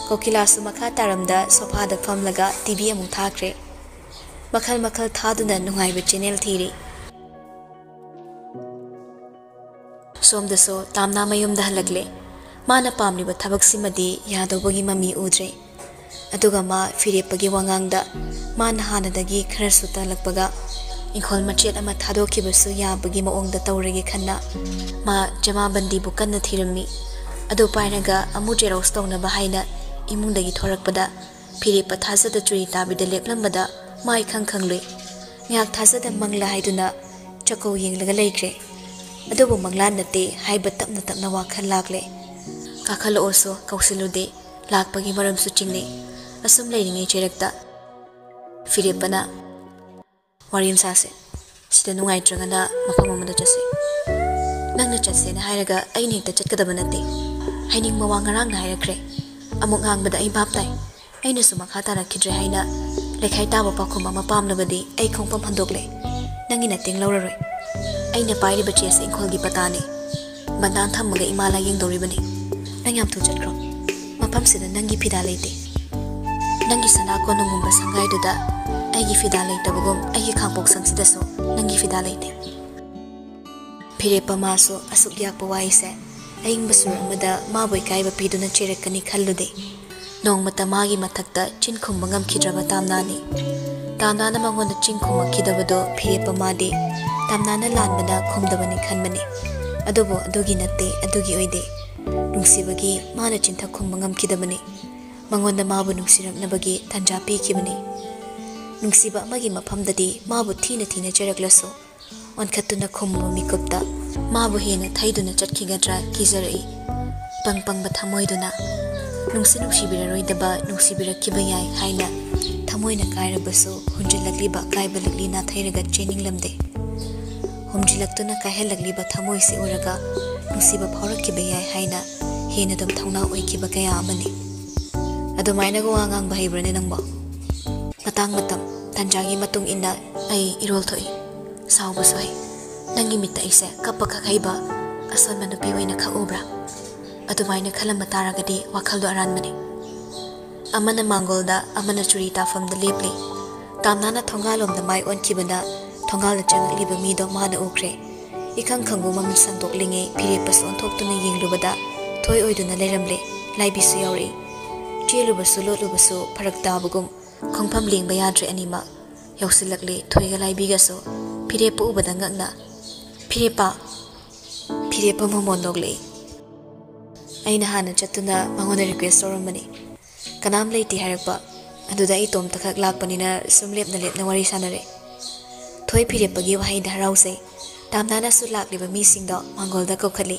ꯀꯣꯀꯤꯂꯥꯁꯨ ꯃꯈꯥ ꯇꯥꯔꯝꯗ ꯁꯣꯐꯥꯗ ꯐꯝꯂꯒ ꯇꯤꯚꯤ ꯑꯃꯨꯛ ꯊꯥꯈ꯭ꯔꯦ ꯃꯈꯜ ꯃꯈꯜ ꯊꯥꯗꯨꯅ ꯅꯨꯡꯉꯥꯏꯕ ꯆꯦꯅꯦꯜ ꯊꯤꯔꯤ ꯁꯣꯝꯗꯁꯨ ꯇꯥꯝꯅꯥ ꯃꯌꯨꯝꯗ ꯍꯜꯂꯛꯂꯦ ꯃꯥꯅ ꯄꯥꯝꯂꯤꯕ ꯊꯕꯛꯁꯤꯃꯗꯤ ꯌꯥꯗꯧꯕꯒꯤ ꯃꯃꯤ ꯎꯗ꯭ꯔꯦ ꯑꯗꯨꯒ ꯃꯥ ꯐꯤꯔꯦꯞꯄꯒꯤ ꯋꯥꯉꯥꯡꯗ ꯃꯥꯅ ꯍꯥꯟꯅꯗꯒꯤ ꯈꯔꯁꯨ ꯇꯜꯂꯛꯄꯒ ꯏꯪꯈꯣꯜ ꯃꯆꯦꯠ ꯑꯃ ꯊꯥꯗꯣꯛꯈꯤꯕꯁꯨ ꯌꯥꯕꯒꯤ ꯃꯑꯣꯡꯗ ꯇꯧꯔꯒꯦ ꯈꯟꯅ ꯃꯥ ꯖꯃꯥꯕꯟꯗꯤꯕꯨ ꯀꯟꯅ ꯊꯤꯔꯝꯃꯤ ꯑꯗꯨ ꯄꯥꯏꯔꯒ ꯑꯃꯨꯛ ꯖꯦꯔꯣꯛꯁ ꯇꯧꯅꯕ ꯍꯥꯏꯅ ꯏꯃꯨꯡꯗꯒꯤ ꯊꯣꯔꯛꯄꯗ ꯐꯤꯔꯦꯞꯄ ꯊꯥꯖꯗ ꯆꯨꯔꯤ ꯇꯥꯕꯤꯗ ꯂꯦꯞꯂꯝꯕꯗ ꯃꯥ ꯏꯈꯪ ꯈꯪꯂꯨꯏ ꯉꯥꯛ ꯊꯥꯖꯗ ꯃꯪꯂꯥ ꯍꯥꯏꯗꯨꯅ ꯆꯀꯧ ꯌꯦꯡꯂꯒ ꯂꯩꯈ꯭ꯔꯦ ꯑꯗꯨꯕꯨ ꯃꯪꯂꯥ ꯅꯠꯇꯦ ꯍꯥꯏꯕ ꯇꯞꯅ ꯇꯞꯅ ꯋꯥꯈꯜ ꯂꯥꯛꯂꯦ ꯀꯥꯈꯠꯂꯛꯑꯣꯁꯨ ꯀꯧꯁꯤꯜꯂꯨꯗꯦ ꯂꯥꯛꯄꯒꯤ ꯃꯔꯝꯁꯨ ꯆꯤꯡꯅꯩ ꯑꯁꯨꯝ ꯂꯩꯔꯤꯉꯩ ꯆꯩꯔꯛꯇ ꯐꯤꯔꯦꯞꯄꯅ ꯋꯥꯔꯤ ꯃꯁꯥꯁꯦ ꯁꯤꯗ ꯅꯨꯡꯉꯥꯏꯇ꯭ꯔꯒꯅ ꯃꯐꯝ ꯑꯃꯗ ꯆꯠꯁꯦ ꯅꯪꯅ ꯆꯠꯁꯦꯅ ꯍꯥꯏꯔꯒ ꯑꯩꯅ ꯍꯦꯛꯇ ꯆꯠꯀꯗꯕ ꯅꯠꯇꯦ ꯍꯥꯏꯅꯤꯡꯕ ꯋꯥ ꯉꯔꯥꯡꯅ ꯍꯥꯏꯔꯛꯈ꯭ರೆ ꯑꯃꯨꯛ ꯉꯥꯡꯕꯗ ꯑꯩ ꯚꯥꯞ ꯇꯥꯏ ꯑꯩꯅꯁꯨ ꯃꯈꯥ ꯇꯥꯔꯛꯈꯤꯗ꯭ꯔꯦ ꯍꯥꯏꯅ ꯂꯩꯈꯥꯏ ꯇꯥꯕ ꯄꯥꯎꯈꯨꯝ ꯑꯃ ꯄꯥꯝꯂꯕꯗꯤ ꯑꯩ ꯈꯣꯡꯐꯝ ꯍꯟꯗꯣꯛꯂꯦ ꯅꯪꯒꯤ ꯅꯇꯦꯡ ꯂꯧꯔꯔꯣꯏ ꯑꯩꯅ ꯄꯥꯏꯔꯤꯕ ꯆꯦꯁꯦ ꯏꯪꯈꯣꯜꯒꯤ ꯄꯇꯥꯅꯤ ꯕꯟꯗꯥꯟ ꯊꯝꯃꯒ ꯏꯃꯥ ꯂꯥꯌꯦꯡꯗꯧꯔꯤꯕꯅꯤ ꯅꯪ ꯌꯥꯝ ꯊꯨ ꯆꯠꯈ꯭ꯔꯣ ꯃꯐꯝꯁꯤꯗ ꯅꯪꯒꯤ ꯐꯤꯗꯥ ꯂꯩꯇꯦ ꯅꯪꯒꯤ ꯁꯅꯥ ꯀꯣꯅꯨꯡꯒꯨꯝꯕ ꯁꯪꯒꯥꯏꯗꯨꯗ ꯑꯩꯒꯤ ꯐꯤꯗꯥ ꯂꯩꯇꯕꯒꯨꯝ ꯑꯩꯒꯤ ꯈꯥꯡꯄꯣꯛꯁꯪꯁꯤꯗꯁꯨ ꯅꯪꯒꯤ ꯐꯤꯗꯥ ꯂꯩꯇꯦ ꯐꯤꯔꯦꯞꯄ ꯃꯥꯁꯨ ꯑꯁꯨꯛ ꯌꯥꯛꯄ ꯋꯥꯍꯩꯁꯦ ꯑꯏꯪꯕ ꯁꯨꯔ ꯑꯃꯗ ꯃꯥꯕꯨ ꯏꯀꯥꯏꯕ ꯄꯤꯗꯨꯅ ꯆꯩꯔꯛꯀꯅꯤ ꯈꯜꯂꯨꯗꯦ ꯅꯣꯡꯃꯇ ꯃꯥꯒꯤ ꯃꯊꯛꯇ ꯆꯤꯟ ꯈꯨꯝꯕ ꯉꯝꯈꯤꯗ꯭ꯔꯕ ꯇꯥꯝꯅꯥꯅꯤ ꯇꯥꯝꯅꯥꯅ ꯃꯉꯣꯟꯗ ꯆꯤꯟ ꯈꯨꯝꯃꯛꯈꯤꯗꯕꯗꯣ ꯐꯤꯔꯦꯞꯄ ꯃꯥꯗꯤ ꯇꯥꯝꯅꯥꯅ ꯂꯥꯟꯕꯅ ꯈꯨꯝꯗꯕꯅꯤ ꯈꯟꯕꯅꯤ ꯑꯗꯨꯕꯨ ꯑꯗꯨꯒꯤ ꯅꯠꯇꯦ ꯑꯗꯨꯒꯤ ꯑꯣꯏꯗꯦ ꯅꯨꯡꯁꯤꯕꯒꯤ ꯃꯥꯅ ꯆꯤꯟꯊꯛ ꯈꯨꯝꯕ ꯉꯝꯈꯤꯗꯕꯅꯤ ꯃꯉꯣꯟꯗ ꯃꯥꯕꯨ ꯅꯨꯡꯁꯤꯔꯛꯅꯕꯒꯤ ꯇꯥꯟꯖꯥ ꯄꯤꯈꯤꯕꯅꯤ ꯅꯨꯡꯁꯤꯕ ꯑꯃꯒꯤ ꯃꯐꯝꯗꯗꯤ ꯃꯥꯕꯨ ꯊꯤꯅ ꯊꯤꯅ ꯆꯩꯔꯛꯂꯁꯨ ꯑꯣꯟꯈꯠꯇꯨꯅ ꯈꯨꯝꯕ ꯃꯤꯀꯨꯞꯇ ꯃꯥꯕꯨ ꯍꯦꯟꯅ ꯊꯩꯗꯨꯅ ꯆꯠꯈꯤꯒꯗ꯭ꯔꯥ ꯀꯤꯖꯔꯛꯏ ꯄꯪꯄꯪꯕ ꯊꯃꯣꯏꯗꯨꯅ ꯅꯨꯡꯁꯤꯕꯤꯔꯔꯣꯏꯗꯕ ꯅꯨꯡꯁꯤꯕꯤꯔꯛꯈꯤꯕ ꯌꯥꯏ ꯍꯥꯏꯅ ꯊꯃꯣꯏꯅ ꯀꯥꯏꯔꯕꯁꯨ ꯍꯨꯟꯖꯤꯜꯂꯛꯂꯤꯕ ꯀꯥꯏꯕ ꯂꯤꯛꯂꯤ ꯅꯥꯊꯩꯔꯒ ꯆꯦꯅꯤꯡꯂꯝꯗꯦ ꯍꯨꯝꯖꯤꯜꯂꯛꯇꯨꯅ ꯀꯥꯏꯍꯜꯂꯛꯂꯤꯕ ꯊꯃꯣꯏꯁꯤ ꯎꯔꯒ ꯅꯨꯡꯁꯤꯕ ꯐꯥꯎꯔꯛꯈꯤꯕ ꯌꯥꯏ ꯍꯥꯏꯅ ꯍꯦꯟꯅ ꯑꯗꯨꯝ ꯊꯧꯅꯥ ꯑꯣꯏꯈꯤꯕ ꯀꯌꯥ ꯑꯃꯅꯤ ꯑꯗꯨꯃꯥꯏꯅꯒ ꯋꯥ ꯉꯥꯡꯕ ꯍꯩꯕ꯭ꯔꯅꯦ ꯅꯪꯕꯣ ꯃꯇꯥꯡ ꯃꯇꯝ ꯇꯥꯟꯖꯥꯒꯤ ꯃꯇꯨꯡ ꯏꯟꯅ ꯑꯩ ꯏꯔꯣꯜ ꯊꯣꯛꯏ ꯁꯥꯎꯕꯁꯨ ꯍꯩ ꯅꯪꯒꯤ ꯃꯤꯠꯇ ꯑꯩꯁꯦ ꯀꯞꯄ ꯈꯛ ꯍꯩꯕ ꯑꯁꯣꯟꯕ ꯅꯨꯄꯤ ꯑꯣꯏꯅ ꯈꯛ ꯎꯕ꯭ꯔꯥ ꯑꯗꯨꯃꯥꯏꯅ ꯈꯜꯂꯝꯕ ꯇꯥꯔꯒꯗꯤ ꯋꯥꯈꯜꯗꯣ ꯑꯔꯥꯟꯕꯅꯤ ꯑꯃꯅ ꯃꯥꯡꯒꯣꯜꯗ ꯑꯃꯅ ꯆꯨꯔꯤ ꯇꯥꯐꯝꯗ ꯂꯦꯞꯂꯤ ꯇꯥꯝꯅꯥꯅ ꯊꯣꯡꯒꯥꯜꯂꯣꯝꯗ ꯃꯥꯏ ꯑꯣꯟꯈꯤꯕꯅ ꯊꯣꯡꯒꯥꯜꯗ ꯆꯪꯉꯛꯂꯤꯕ ꯃꯤꯗꯣ ꯃꯥꯅ ꯎꯈ꯭ꯔꯦ ꯏꯈꯪ ꯈꯪꯕꯨ ꯃꯃꯤꯠ ꯁꯥꯡꯗꯣꯛꯂꯤꯉꯩ ꯐꯤꯔꯦꯞꯄꯁꯨ ꯑꯣꯟꯊꯣꯛꯇꯨꯅ ꯌꯦꯡꯂꯨꯕꯗ ꯊꯣꯏ ꯑꯣꯏꯗꯨꯅ ꯂꯩꯔꯝꯂꯦ ꯂꯥꯏꯕꯤꯁꯨ ꯌꯥꯎꯔꯛꯏ ꯆꯦꯜꯂꯨꯕꯁꯨ ꯂꯣꯠꯂꯨꯕꯁꯨ ꯐꯔꯛ ꯇꯥꯕꯒꯨꯝ ꯈꯣꯡꯐꯝ ꯂꯦꯡꯕ ꯌꯥꯗ꯭ꯔꯦ ꯑꯅꯤꯃꯛ ꯌꯧꯁꯤꯜꯂꯛꯂꯦ ꯊꯣꯏꯒ ꯂꯥꯏꯕꯤꯒꯁꯨ ꯐꯤꯔꯦꯞꯄ ꯎꯕꯗ ꯉꯛꯅ ꯐꯤꯔꯦꯞꯄ ꯃꯃꯣꯟ ꯅꯣꯛꯂꯛꯏ ꯑꯩꯅ ꯍꯥꯟꯅ ꯆꯠꯇꯨꯅ ꯃꯉꯣꯟꯗ ꯔꯤꯀ꯭ꯋꯦꯁ ꯇꯧꯔꯝꯕꯅꯤ ꯀꯅꯥꯝ ꯂꯩꯇꯦ ꯍꯥꯏꯔꯛꯄ ꯑꯗꯨꯗ ꯑꯩ ꯏꯇꯣꯝꯇ ꯈꯛ ꯂꯥꯛꯄꯅꯤꯅ ꯁꯨꯝ ꯂꯦꯞꯅ ꯋꯥꯔꯤ ꯁꯥꯟꯅꯔꯦ ꯊꯣꯏ ꯐꯤꯔꯦꯞꯄꯒꯤ ꯋꯥꯍꯩꯗ ꯍꯔꯥꯎꯖꯩ ꯇꯥꯝꯅꯥꯅꯁꯨ ꯂꯥꯛꯂꯤꯕ ꯃꯤꯁꯤꯡꯗꯣ ꯃꯥꯡꯒꯣꯜꯗ ꯀꯧꯈꯠꯂꯤ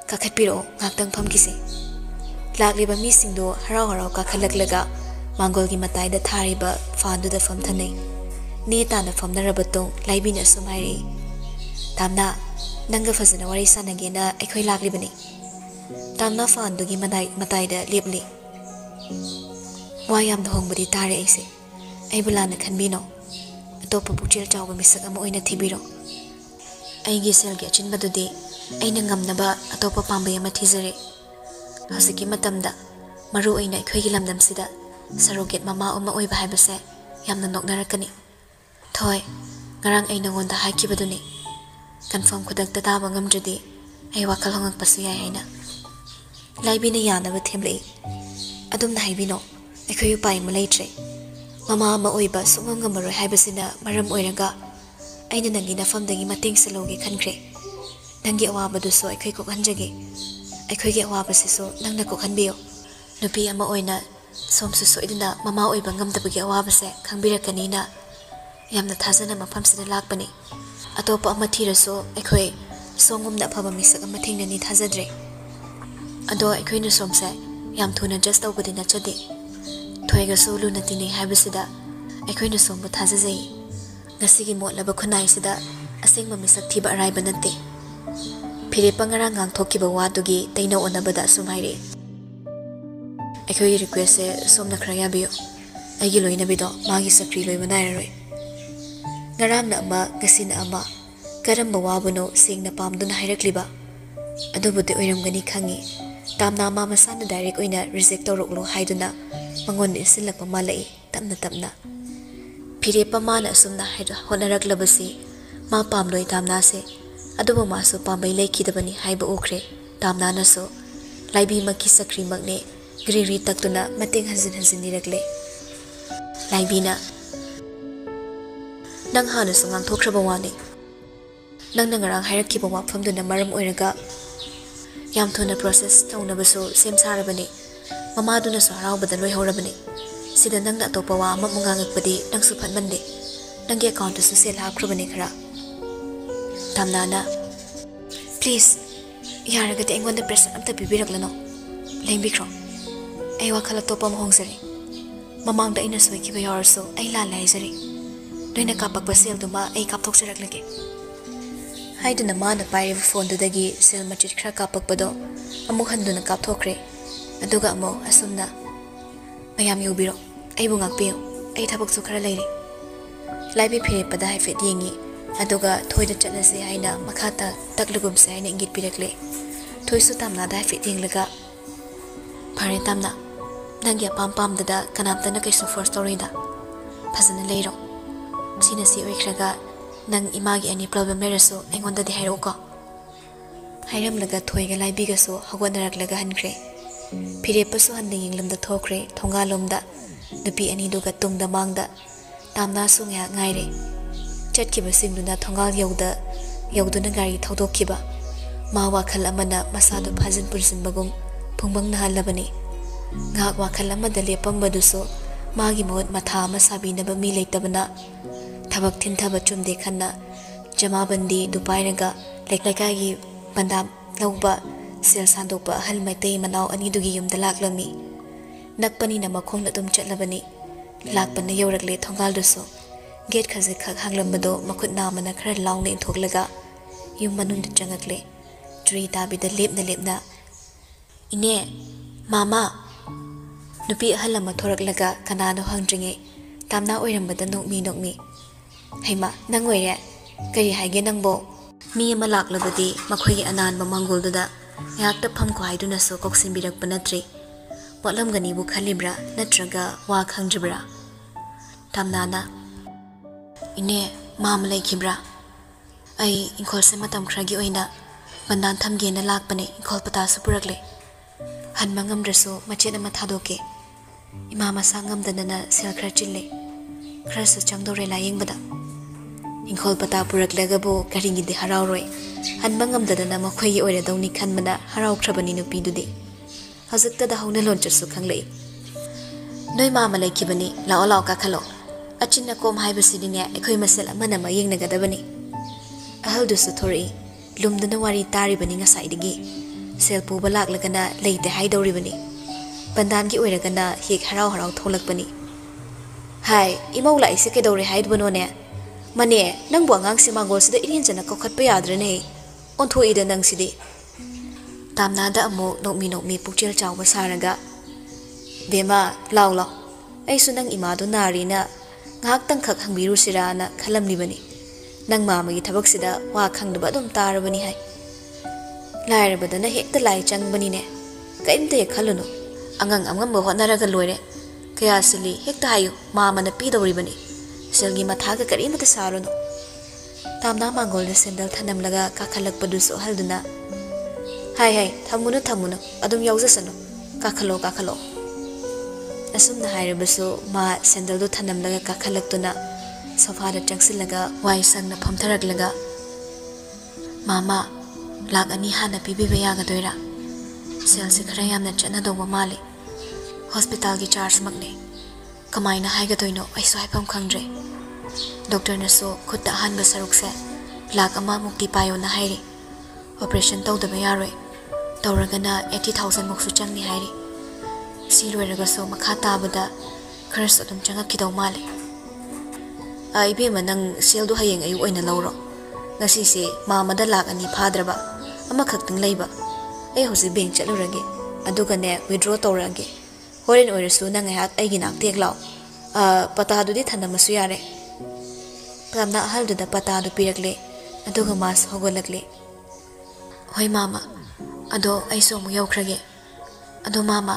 ꯀꯥꯈꯠꯄꯤꯔꯛꯑꯣ ꯉꯥꯛꯇꯪ ꯐꯝꯈꯤꯁꯦ ꯂꯥꯛꯂꯤꯕ ꯃꯤꯁꯤꯡꯗꯣ ꯍꯔꯥꯎ ꯍꯔꯥꯎ ꯀꯥꯈꯠꯂꯛꯂꯒ ꯃꯥꯡꯒꯣꯜꯒꯤ ꯃꯇꯥꯏꯗ ꯊꯥꯔꯤꯕ ꯐꯥꯟꯗꯨꯗ ꯐꯝꯊꯅꯩ ꯅꯦ ꯇꯥꯅ ꯐꯝꯅꯔꯕ ꯇꯨꯡ ꯂꯥꯏꯕꯤꯅ ꯑꯁꯨꯝ ꯍꯥꯏꯔꯛꯏ ꯇꯥꯝꯅꯥ ꯅꯪꯒ ꯐꯖꯅ ꯋꯥꯔꯤ ꯁꯥꯟꯅꯒꯦꯅ ꯑꯩꯈꯣꯏ ꯂꯥꯛꯂꯤꯕꯅꯤ ꯇꯥꯝꯅꯥ ꯐꯥꯟꯗꯨꯒꯤ ꯃꯇꯥꯏꯗ ꯂꯦꯞꯂꯤ ꯋꯥ ꯌꯥꯝꯅ ꯍꯣꯡꯕꯗꯤ ꯇꯥꯔꯦ ꯑꯩꯁꯦ ꯑꯩꯕꯨ ꯂꯥꯟꯅ ꯈꯟꯕꯤꯅꯣ ꯑꯇꯣꯞꯄ ꯄꯨꯛꯆꯦꯜ ꯆꯥꯎꯕ ꯃꯤꯁꯛ ꯑꯃ ꯑꯣꯏꯅ ꯊꯤꯕꯤꯔꯣ ꯑꯩꯒꯤ ꯁꯦꯜꯒꯤ ꯑꯆꯤꯟꯕꯗꯨꯗꯤ ꯑꯩꯅ ꯉꯝꯅꯕ ꯑꯇꯣꯞꯄ ꯄꯥꯝꯕꯩ ꯑꯃ ꯊꯤꯖꯔꯦ Hausikki matamda maru oina akhoi lamdamsida surrogate mama uma oiba haibase yamna noknarakani. Thoi ngarang ai nangonda haikibaduni confirm khudakta taba ngamdradi ai wakal hongakpasu yai haina. Laibina yanaba themlei adumna haibino akhoi upai ma leitre. Mama ama oiba sungam ngamaroi haibasina maram oiraga aina nangi nafamdagi mateng salogi khankhre. Nangi awabaduso akhoi kokhanjage. Akhoi awabasiso nangna kokhanbiyo. Nupi ama oina somsu soiduna mama oiba ngamdabagi awabase khangbirakani yamna thazana mafamsida lakpani. Atopa ama thiraso akhoi songumna phaba misak ama thengnani thazadre. Ado akhoi na somse yam thuna just tawbadi nachadi. Thoigaso luna tini haibasida akhoi na sombu thazajai. Ngasigi motlaba khunai sida asengma misak thiba araiba nate. Phirepa ngarang ngangthokiba wadugi taina onabada sumaire. Akhoi request se somna khra yabiyo. Aigi loinabido magi sakri loiba nairaroi. Ngaramna ama gasina ama karamba wabuno singna pamduna hairakliba. Adubudi oiramgani khangi. Tamna ama masana direct oina reject tawroklo haiduna mangon insilakpa malai tapna. Phirepa mana asumna honaraklabasi ma pamloi tamna se aduba masu pambai lekhidabani haiba ukhre. Tamna naso laibi maki sakri magne griri taktuna mateng hanjin nirakle. Laibina nang hana sungang thokraba wani nang nangarang hairakkiba wafamduna maram oiraga yam thuna process tawnabasu sem sarabani mamaduna so haraubada loihorabani sida nangna atopa wa ama mungangakpadi nangsu phatmande nangi account su sel hapkrabani khara. Tamnana please yaragati aingonda pressure amta bibiraklano lengbikro ai wakhala topa mohongzari mamangda ina soikiba yarso ai la laizari noina kapakpa sel duma ai kapthoksaраklage haiduna mana pairiba phone dudagi sel machit khra kapakpado amuk handuna kapthokre aduga amo asumna mayam yobiro ai bungakpiyo ai thabak su khara leire. Laibi phirepada haifet yengi aduga thoida chatnase haina makhata taklugumse haina ingit pirakle. Thoisu tamna da haifet yenglaga phare tamna nangi apam dada kanamtana kaisu first story-da phazana leiro sina si oikhraga nang imagi ani problem leraso aingonda di hairoko hairamlaga thoiga laibiga so hagwanaраklaga hankre. Phirepasu handa yenglamda thokre thongalomda nupi ani duga tungda mangda tamna su ngya ngaire chatkiba singduna thongal yauduna gari thodokkiba ma wakhal amana masadu phajin pursinbagum phungbang nahalabani. Ngak wakhal amada lepambaduso magi mod matha ama sabinaba mi leitabana thabak thintaba chumde khanna jamabandi dupairaga leklakagi bandam lauba sel sandokba hal maitei manau ani dugi yumda laklami nakpani na makhongna dum chatlabani lakpana yaurakle thongal duso gate khaje khak hanglambado makhut namana khara laungna inthoklaga yum manunda changakle tree tabida lepna ine mama nupi ahalama thoraklaga kanano hangdringe tamna oirambada nokmi haima nang oire kari haige nangbo mi ama laklabadi makhoigi ananba mangolduda yakta phamko haiduna so koksimbirakpa natri potlamgani bu khalibra natraga wa khangjibra. Tamnana ine mama laikibra ai inkol se matam khragi oina bandan thamge na lakpane inkol pata su purakle hanma ngamdraso machena ma thadoke ima masa ngamdana sel khra chille khra su changdore la yengbada inkol pata puraklega bo karingi de harauroi hanma ngamdana makhoi oire dawni khanmana harau khrabani nupi dudi hazukta da hauna lonchar su khanglei noi mama laikibani lao ka khalo achina kom haibasini ekhoi masel amana ma yengnagadabani ahal du su thori lumdana wari taribani ngasaidigi sel puba laklagana leite haidoribani bandan gi oiragana hik harau tholakpani hai imau lai se kedore haidbano ne mane nangbo angang si mangol sida irien jana kokhatpa yadrane onthoi ida nang sidi tamna da amo nokmi pukchel chawba saraga bema law ai su nang ima do narina ngak tang khak hangbiru sirana khalamnibani nang mama gi thabak sida wa khangdaba dum tarabani hai lairabadana hekta lai changbani ne ꯀꯩꯝꯇ ꯍꯦꯛ ꯈꯜꯂꯨꯅꯨ ꯑꯉꯥꯡ ꯑꯉꯝꯕ ꯍꯣꯠꯅꯔꯒ ꯂꯣꯏꯔꯦ ꯀꯌꯥ ꯁꯤꯜꯂꯤ ꯍꯦꯛꯇ ꯍꯥꯏꯌꯨ ꯃꯥꯃꯅ ꯄꯤꯗꯧꯔꯤꯕꯅꯤ ꯁꯦꯜꯒꯤ ꯃꯊꯥꯒ ꯀꯔꯤꯃꯇ ꯁꯥꯔꯨꯅꯨ ꯇꯥꯝꯅꯥ ꯃꯥꯡꯒꯣꯜꯗ ꯁꯦꯟꯗꯜ ꯊꯅꯝꯂꯒ ꯀꯥꯈꯠꯂꯛꯄꯗꯨꯁꯨ ꯑꯍꯜꯗꯨꯅ ꯍꯥꯏ ꯊꯝꯃꯨꯅꯨ ꯑꯗꯨꯝ ꯌꯥꯎꯖꯁꯅꯨ ꯀꯥꯈꯠꯂꯣ ꯑꯁꯨꯝꯅ ꯍꯥꯏꯔꯕꯁꯨ ꯃꯥ ꯁꯦꯟꯗꯜꯗꯨ ꯊꯅꯝꯂꯒ ꯀꯥꯈꯠꯂꯛꯇꯨꯅ ꯁꯣꯐꯥꯗ ꯆꯪꯁꯤꯜꯂꯒ ꯋꯥꯏ ꯁꯪꯅ ꯐꯝꯊꯔꯛꯂꯒ ꯃꯥꯃꯥ ꯂꯥꯛ 2 ꯍꯥꯟꯅ ꯄꯤꯕꯤꯕ ꯌꯥꯒꯗꯣꯏꯔꯥ ꯁꯦꯜꯁꯤ ꯈꯔ ꯌꯥꯝꯅ ꯆꯠꯅꯗꯧꯕ ꯃꯥꯜꯂꯤ ꯍꯣꯁꯄꯤꯇꯥꯜꯒꯤ ꯆꯥꯔꯖꯃꯛꯅꯤ ꯀꯃꯥꯏꯅ ꯍꯥꯏꯒꯗꯣꯏꯅꯣ ꯑꯩꯁꯨ ꯍꯥꯏꯐꯝ ꯈꯪꯗ꯭ꯔꯦ ꯗꯣꯛꯇꯔꯅꯁꯨ ꯈꯨꯠꯇ ꯑꯍꯥꯟꯕ ꯁꯔꯨꯛꯁꯦ ꯂꯥꯛ 1 ꯃꯨꯛꯇꯤ ꯄꯥꯏꯌꯣꯅ ꯍꯥꯏꯔꯤ ऑपरेशन तौदबा यारोय तौरगना 80,000 मुक्सु चंगनी हाइरी सी लोइरगसो मखा ताबदा खरस अदुम चंगखिदौ माले आइबे मनंग सेलदु हयेंग अयु ओइना लौरो ngasi se mamada lak ani phadraba ama khakting leiba ai hosi bank chalurage aduga ne withdraw tawrage horen oirasu nang hak aigi nak tek law pata dudi thanamasu yare pramna ahal duda pata du pirakle aduga mas hogolakle hoi mama ado ai so mu yaukrage ado mama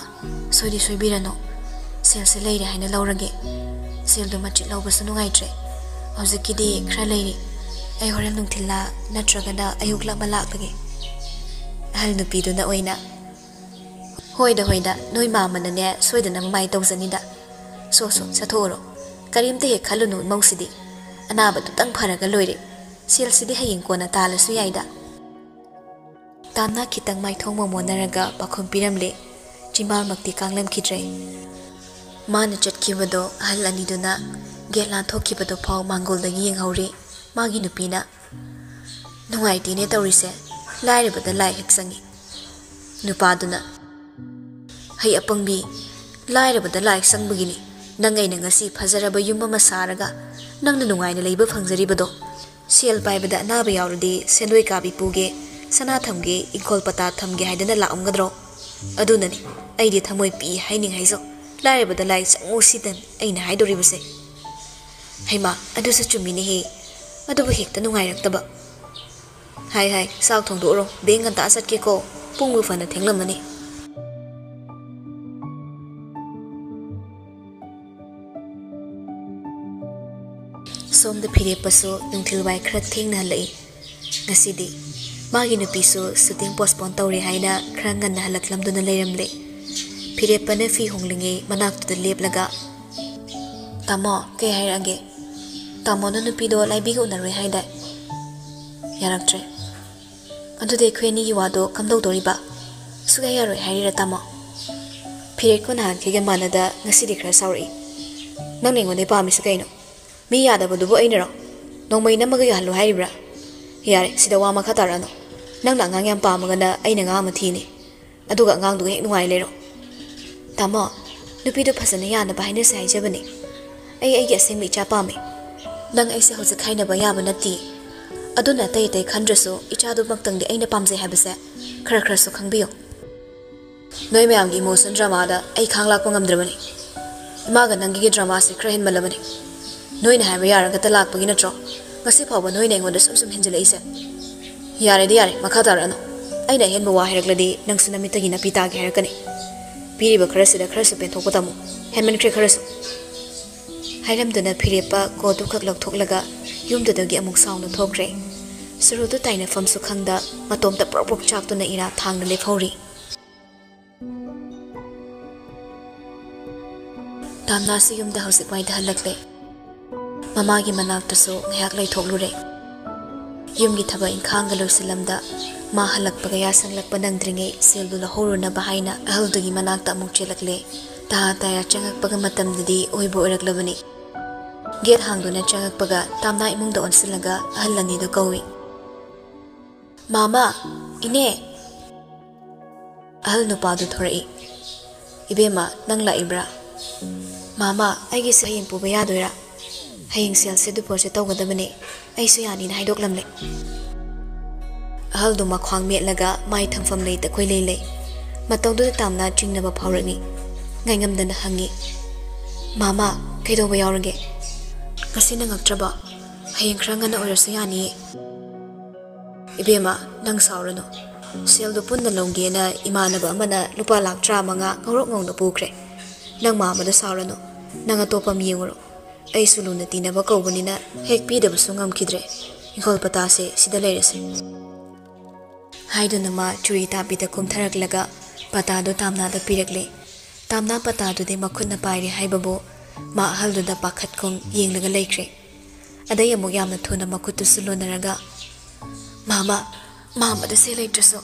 soidi soibirano sel se leire haina lawrage sel du machi lawbasu nungaitre hojikidi khra leiri ai horen nungthilla natragada ayukla malak lage ahal nupi du na oina hoida noi mama na ne soidana mai tawjanida so sathoro karimte he khalunu mausidi anaba tu tang pharaga loire sel sidi haying kona talasu yaida ताना खितंग माइथोंग मोनरगा पाखुम पिरमले चिमाल मक्ति कांगलम खिद्रे मान चटखिबदो अहल अनिदुना गेला थोखिबदो फाव मांगोलदगी यंगहौरे मागी नुपीना नुंगाइतिने तौरिसे लाइरबदा लाइ हेक्संगी नुपादुना हई अपंगबी लाइरबदा लाइ संगबगिनी नंगैना ngasi फजरबा yum अमा सारगा नंगना नुंगाइना लेबा फंगजरिबदो सेल पाइबदा अनाबा यावरदि सेनोय काबी पुगे सना थमगे इकोल पता थमगे हाइदना लाउंगद्रो अदुननी आइदि थमोय पी हाइनिंग हाइजो लाइबदा लाइ संगो सिदन आइना हाइदोरिबसे हैमा अदुसु चुमिने हे अदुबु हेक्ता नुंगाइरक्तबा हाय साग थोंदोरो बेंग गंता सटके को पुंगु फना थेंगलमनी सोमद फिरेपसो नुंथिलवाइ खरा थेंगना लई ngasidi मागी नुपीसु शूटिंग पोस्टपोन तौरे हाइना खरा ngana halaklamduna leiramle फिरेपने फी होंगलिंगे मनाक्तुदा लेपलगा तामो के हाइरागे तामो न नुपीदो लाइबिगो नरवे हाइदा यारक्त्रे अदुदे खवेनी युवादो कमदौदोरिबा सुगा यारोय हाइरा तामो फिरेको नान केगे मानदा ngasidi खरा साउरी नंग नेंगोने पामिसु कैनो मी यादबदुबो ऐनरो नोंमै नमगा यहल्लो हाइरिब्रा यारे सिदा वा मखा तारानो नंगना ngang yam पामगना Anna nga ma thini aduga ngang du hek nuai lero tamo nupi do phasana yana bahine sai jabani ai ge sengmi cha pame nang ai se hoja khaina ba ya banati aduna tai khandraso icha du maktang de aina pamje habase khara so khangbiyo noi mayam gi emotion drama da ai khangla ko ngamdrabani ima ga nang gi drama se khra hen malabani noi na haba yara ga talak pagi natro ngasi phawa noi na ngonda sum henjala ise यारे मखा तारानो अना हेनब वा हैरक्लदी नंसु नमितगी ना पिता के हैरकनी पीरिब खरसिदा खरसु पेंथोको तमु हेमनख्रे खरसु हैरमदुना फिरेपा कोदु खक लौथोकलगा युमदुदगी अमुक sound थोकरे सुरुदु ताइना फमसु खंगदा मतोमता proper चाकतुना इरा थांगना लेफौरी तामनासी युमदा हौसिक वाइदा हलकले ममागी मनाक्तसु ngyak लैथोकलुरे युमगी थबा इंखांग लोइसिलमदा मा हलकपगा यासंगलकपा नंद्रिंगे सेलदु लहोरुना बहाइना अहलदुगी मनाक्ता अमुक चेलकले ता ताया चंगकपगा मतमददी ओइबो ओइरकलबनी गेट हांगदुना चंगकपगा तामना इमुंगदा ओनसिलगा अहलनिदो कौवी मामा इने अहल नुपादु थोरई इबेमा नंग लाइब्रा मामा आइगे से हयेंग पुबा यादोइरा हयेंग सेल से डिपोजिट तौगदबने ऐसु यानी ना हाइदोकलमले अहल दो मख्वांग मेटलगा माइ थंगफम लेत कोइ लेले मतौदु तामना चिंगनबा फावरनी ngaingamdana hangi mama kaidoba yaurage kasina ngaktraba hayeng khrangana oirasu yani ibema nang saurano ꯁꯦꯜꯗꯨ ꯄꯨꯟꯅ ꯂꯧꯒꯦꯅ ꯏꯃꯥꯟꯅꯕ ꯑꯃꯅ ꯂꯨꯄꯥ ꯂꯥꯛ 35 ꯉꯧꯔꯣꯛ ꯉꯧꯅ ꯄꯨꯈ꯭ꯔꯦ ꯅꯪ ꯃꯥꯃꯗ ꯁꯥꯎꯔꯅꯨ ꯅꯪ ꯑꯇꯣꯞꯄ ꯑꯃ ꯌꯦꯡꯉꯨꯔꯣ ꯑꯩꯁꯨ ꯂꯨꯅ ꯇꯤꯟꯅꯕ ꯀꯧꯕꯅꯤꯅ ꯍꯦꯛ ꯄꯤꯗꯕꯁꯨ ꯉꯝꯈꯤꯗ꯭ꯔꯦ ꯏꯪꯈꯣꯜ ꯄꯇꯥꯁꯦ ꯁꯤꯗ ꯂꯩꯔꯁꯦ ꯍꯥꯏꯗꯨꯅ ꯃꯥ ꯆꯨꯔꯤ ꯇꯥꯕꯤꯗ ꯀꯨꯝꯊꯔꯛꯂꯒ ꯄꯇꯥꯗꯨ ꯇꯥꯝꯅꯥꯗ ꯄꯤꯔꯛꯂꯦ ꯇꯥꯝꯅꯥ ꯄꯇꯥꯗꯨꯗꯤ ꯃꯈꯨꯠꯅ ꯄꯥꯏꯔꯦ ꯍꯥꯏꯕꯕꯨ ꯃꯥ ꯑꯍꯜꯗꯨꯗ ꯄꯥꯈꯠꯀꯨꯝ ꯌꯦꯡꯂꯒ ꯂꯩꯈ꯭ꯔꯦ ꯑꯗꯩ ꯑꯃꯨꯛ ꯌꯥꯝꯅ ꯊꯨꯅ ꯃꯈꯨꯠꯇꯨꯁꯨ ꯂꯣꯟꯅꯔꯒ ꯃꯥꯃꯗ ꯁꯦꯜ ꯂꯩꯇ꯭ꯔꯁꯨ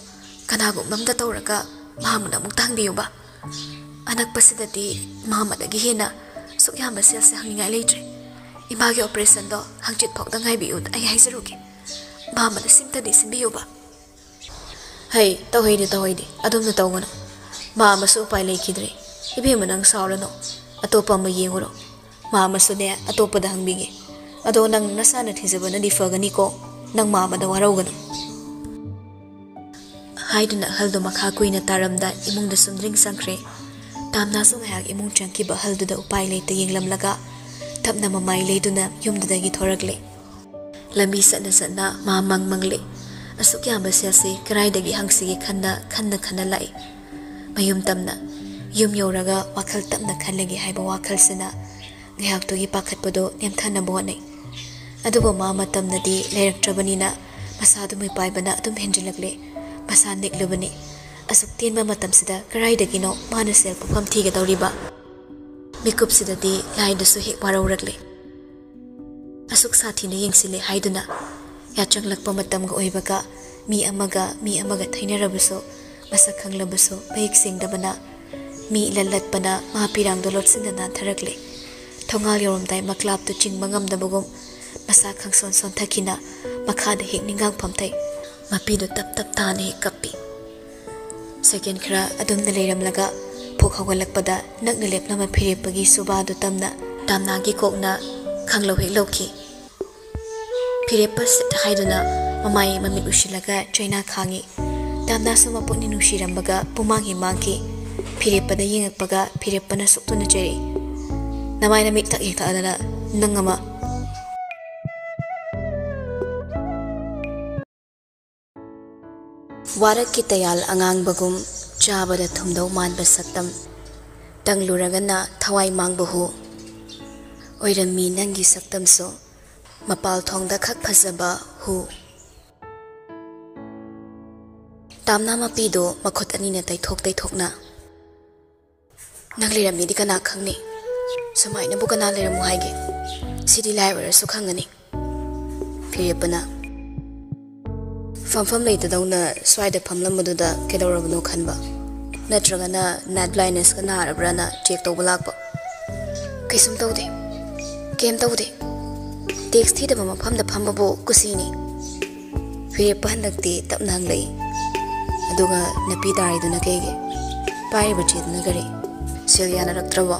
ꯀꯅꯥꯒꯨꯝꯕ ꯑꯝꯇ ꯇꯧꯔꯒ ꯃꯥꯃꯗ ꯑꯃꯨꯛꯇ ꯍꯪꯕꯤꯌꯨꯕ ꯑꯅꯛꯄꯁꯤꯗꯗꯤ ꯃꯥꯃꯗꯒꯤ ꯍꯦꯟꯅ ꯁꯨꯛ ꯌꯥꯝꯕ ꯁꯦꯜꯁꯦ ꯍꯪꯅꯤꯡꯉꯥꯏ ꯂꯩꯇ꯭ꯔꯦ ꯏꯃꯥꯒꯤ ꯑꯣꯄꯔꯦꯁꯟꯗꯣ ꯍꯪꯆꯤꯠ ꯐꯥꯎꯗ ꯉꯥꯏꯕꯤꯌꯨ ꯑꯩ ꯍꯥꯏꯖꯔꯨꯒꯦ ꯃꯥꯃꯗ ꯁꯤꯝꯇꯗꯤ ꯁꯤꯟꯕꯤꯌꯨꯕ ꯍꯩ ꯇꯧꯍꯩꯗꯦ ꯑꯗꯨꯝꯅ ꯇꯧꯒꯅꯨ ꯃꯥꯃꯁꯨ ꯎꯄꯥꯏ ꯂꯩꯈꯤꯗ꯭ꯔꯦ ꯏꯕꯦꯝꯃ ꯅꯪ ꯁꯥꯎꯔꯅꯨ ꯑꯇꯣꯞꯄ ꯑꯃ ꯌꯦꯡꯉꯨꯔꯣ ꯃꯥꯃꯁꯨꯅꯦ ꯑꯇꯣꯞꯄꯗ ꯍꯪꯕꯤꯒꯦ ꯑꯗꯣ ꯅꯪ ꯅꯁꯥꯅ ꯊꯤꯖꯕꯅꯗꯤ ꯐꯒꯅꯤꯀꯣ ꯅꯪ ꯃꯥꯃꯗ ꯋꯥꯔꯧꯒꯅꯨ ꯍꯥꯏꯗꯨꯅ ꯑꯍꯜꯗꯣ ꯃꯈꯥ ꯀꯨꯏꯅ ꯇꯥꯔꯝꯗ ꯏꯃꯨꯡꯗ ꯁꯨꯝꯗ꯭ꯔꯤꯡ ꯆꯪꯈ꯭ꯔꯦ ꯇꯥꯝꯅꯥꯁꯨ ꯉꯥꯏꯍꯥꯛ ꯏꯃꯨꯡ ꯆꯪꯈꯤꯕ ꯑꯍꯜꯗꯨꯗ ꯎꯄꯥꯏ ꯂꯩꯇ ꯌꯦꯡꯂꯝꯂꯒ ꯇꯞꯅ ꯃꯃꯥꯏ ꯂꯩꯗꯨꯅ ꯌꯨꯝꯗꯨꯗꯒꯤ ꯊꯣꯔꯛꯂꯦ ꯂꯝꯕꯤ ꯆꯠꯅ ꯃꯥ ꯃꯪꯂꯦ ꯑꯁꯨꯛ ꯌꯥꯝꯕ ꯁꯦꯜꯁꯦ ꯀꯔꯥꯏꯗꯒꯤ ꯍꯪꯁꯤꯒꯦ ꯈꯟꯅ ꯂꯥꯛꯏ ꯃꯌꯨꯝ ꯇꯝꯅ ꯌꯨꯝ ꯌꯧꯔꯒ ꯋꯥꯈꯜ ꯇꯞꯅ ꯈꯜꯂꯒꯦ ꯍꯥꯏꯕ ꯋꯥꯈꯜꯁꯤꯅ ꯉꯥꯏꯍꯥꯛꯇꯨꯒꯤ ꯄꯥꯈꯠꯄꯗꯣ ꯅꯦꯝꯊꯅꯕ ꯍꯣꯠꯅꯩ ꯑꯗꯨꯕꯨ ꯃꯥ ꯃꯇꯝꯅꯗꯤ ꯂꯩꯔꯛꯇ꯭ꯔꯕꯅꯤꯅ ꯃꯁꯥꯗꯨ ꯃꯤꯄꯥꯏꯕꯅ ꯑꯗꯨꯝ ꯍꯦꯟꯖꯤꯜꯂꯛꯂꯦ ꯃꯁꯥ ꯅꯤꯛꯂꯕꯅꯤ ꯑꯁꯨꯛ ꯇꯦꯟꯕ ꯃꯇꯝꯁꯤꯗ ꯀꯔꯥꯏꯗꯒꯤꯅꯣ ꯃꯥꯅ ꯁꯦꯜ ꯄꯨꯐꯝ ꯊꯤꯒꯗꯧꯔꯤꯕ ꯃꯤꯀꯨꯞꯁꯤꯗꯗꯤ ꯂꯥꯏꯗꯨꯁꯨ ꯍꯦꯛ ꯋꯥꯔꯧꯔꯛꯂꯦ ꯑꯁꯨꯛ ꯁꯥꯊꯤꯅ ꯌꯦꯡꯁꯤꯜꯂꯦ ꯍꯥꯏꯗꯨꯅ ꯌꯥꯆꯪꯂꯛꯄ ꯃꯇꯝꯒ ꯑꯣꯏꯕꯒ ꯃꯤ ꯑꯃꯒ ꯊꯩꯅꯔꯕꯁꯨ ꯃꯁꯛ ꯈꯪꯂꯕꯁꯨ ꯃꯌꯦꯛ ꯁꯦꯡꯗꯕꯅ ꯃꯤ ꯂꯜꯂꯠꯄꯅ ꯃꯥ ꯄꯤꯔꯥꯡꯗꯣ ꯂꯣꯠꯁꯤꯟꯅ ꯅꯥꯟꯊꯔꯛꯂꯦ ꯊꯣꯡꯒꯥꯜ ꯌꯧꯔꯝꯗꯥꯏ ꯃꯀ꯭ꯂꯥꯞꯇꯨ ꯆꯤꯡꯕ ꯉꯝꯗꯕꯒꯨꯝ ꯃꯁꯥ ꯈꯪꯁꯣꯟ ꯁꯣꯟꯊꯈꯤꯅ ꯃꯈꯥꯗ ꯍꯦꯛ ꯅꯤꯡꯒꯥꯡ ꯐꯝꯊꯩ ꯃꯄꯤꯗꯨ ꯇꯞ ꯇꯥꯅ ꯍꯦꯛ ꯀꯞꯄꯤ ꯁꯦꯀꯦꯟ ꯈꯔ ꯑꯗꯨꯝꯅ ꯂꯩꯔꯝꯂꯒ ꯐꯨꯛ ꯍꯧꯒꯠꯂꯛꯄꯗ ꯅꯛꯅ ꯂꯦꯞꯂꯝꯕ ꯐꯤꯔꯦꯞꯄꯒꯤ ꯁꯨꯕꯥꯗꯨ ꯇꯥꯝꯅꯥꯒꯤ ꯀꯣꯛꯅ ꯈꯪꯂꯧ ꯍꯦꯛ ꯂꯧꯈꯤ ꯐꯤꯔꯦꯞꯄ ꯁꯤꯠ ꯍꯥꯏꯗꯨꯅ ꯃꯃꯥꯏ ꯃꯃꯤꯠ ꯎꯁꯤꯜꯂꯒ ꯆꯩꯅꯥ ꯈꯥꯡꯉꯤ ꯇꯥꯝꯅꯥꯁꯨ ꯃꯄꯨꯛꯅꯤꯡ ꯅꯨꯡꯁꯤꯔꯝꯕꯒ ꯄꯨꯃꯥꯡ ꯃꯥꯡꯈꯤ ꯐꯤꯔꯦꯞꯄꯗ ꯌꯦꯡꯉꯛꯄꯒ ꯐꯤꯔꯦꯞꯄꯅ ꯁꯨꯛꯇꯨꯅ ꯆꯩꯔꯛꯏ ꯅꯃꯥꯏꯅ ꯃꯤꯠ ꯊꯛ ꯌꯦꯡꯊꯛꯑꯗꯅ ꯅꯪ ꯑꯃ ꯋꯥꯔꯛꯀꯤ ꯇꯌꯥꯜ ꯑꯉꯥꯡꯕꯒꯨꯝ ꯆꯥꯕꯗ ꯊꯨꯝꯗꯧ ꯃꯥꯟꯕ ꯁꯛꯇꯝ ꯇꯪꯂꯨꯔꯒꯅ ꯊꯋꯥꯏ ꯃꯥꯡꯕ ꯍꯨ ꯑꯣꯏꯔꯝꯃꯤ ꯅꯪꯒꯤ ꯁꯛꯇꯝꯁꯨ ꯃꯄꯥꯜ ꯊꯣꯡꯗ ꯈꯛ ꯐꯖꯕ ꯍꯨ ꯇꯥꯝꯅꯥ ꯃꯄꯤꯗꯣ ꯃꯈꯨꯠ ꯑꯅꯤꯅ ꯇꯩꯊꯣꯛꯅ ꯅꯪ ꯂꯩꯔꯝꯃꯤꯗꯤ ꯀꯅꯥ ꯈꯪꯅꯤ ꯁꯨꯃꯥꯏꯅꯕꯨ ꯀꯅꯥ ꯂꯩꯔꯝꯃꯨ ꯍꯥꯏꯒꯦ ꯁꯤꯗꯤ ꯂꯥꯏ ꯑꯣꯏꯔꯁꯨ ꯈꯪꯒꯅꯤ ꯐꯤꯔꯦꯞꯄꯅ ꯐꯝꯐꯝ ꯂꯩꯇꯗꯧꯅ ꯁ꯭ꯋꯥꯏꯗ ꯐꯝꯂꯝꯕꯗꯨꯗ ꯀꯩꯗꯧꯔꯕꯅꯣ ꯈꯟꯕ ꯅꯠꯇ꯭ꯔꯒꯅ ꯅꯥꯏꯠ ꯕ꯭ꯂꯥꯏꯟꯅꯦꯁꯀ ꯅꯥꯔꯕ꯭ꯔꯅ ꯆꯦꯛ ꯇꯧꯕ ꯂꯥꯛꯄ ꯀꯩꯁꯨꯝ ꯇꯧꯗꯦ ꯀꯩꯝ ꯇꯧꯗꯦ ꯇꯦꯛꯁ ꯊꯤꯗꯕ ꯃꯐꯝꯗ ꯐꯝꯕꯕꯨ ꯀꯨꯁꯤꯅꯤ ꯐꯤꯔꯦꯞꯄ ꯍꯟꯗꯛꯇꯤ ꯇꯞꯅ ꯍꯪꯂꯛꯏ ꯑꯗꯨꯒ ꯅꯄꯤ ꯇꯥꯔꯤꯗꯨꯅ ꯀꯩꯒꯤ ꯄꯥꯏꯔꯤꯕ ꯆꯦꯗꯨꯅ ꯀꯔꯤ ꯁꯦꯜ ꯌꯥꯅꯔꯛꯇ꯭ꯔꯕꯣ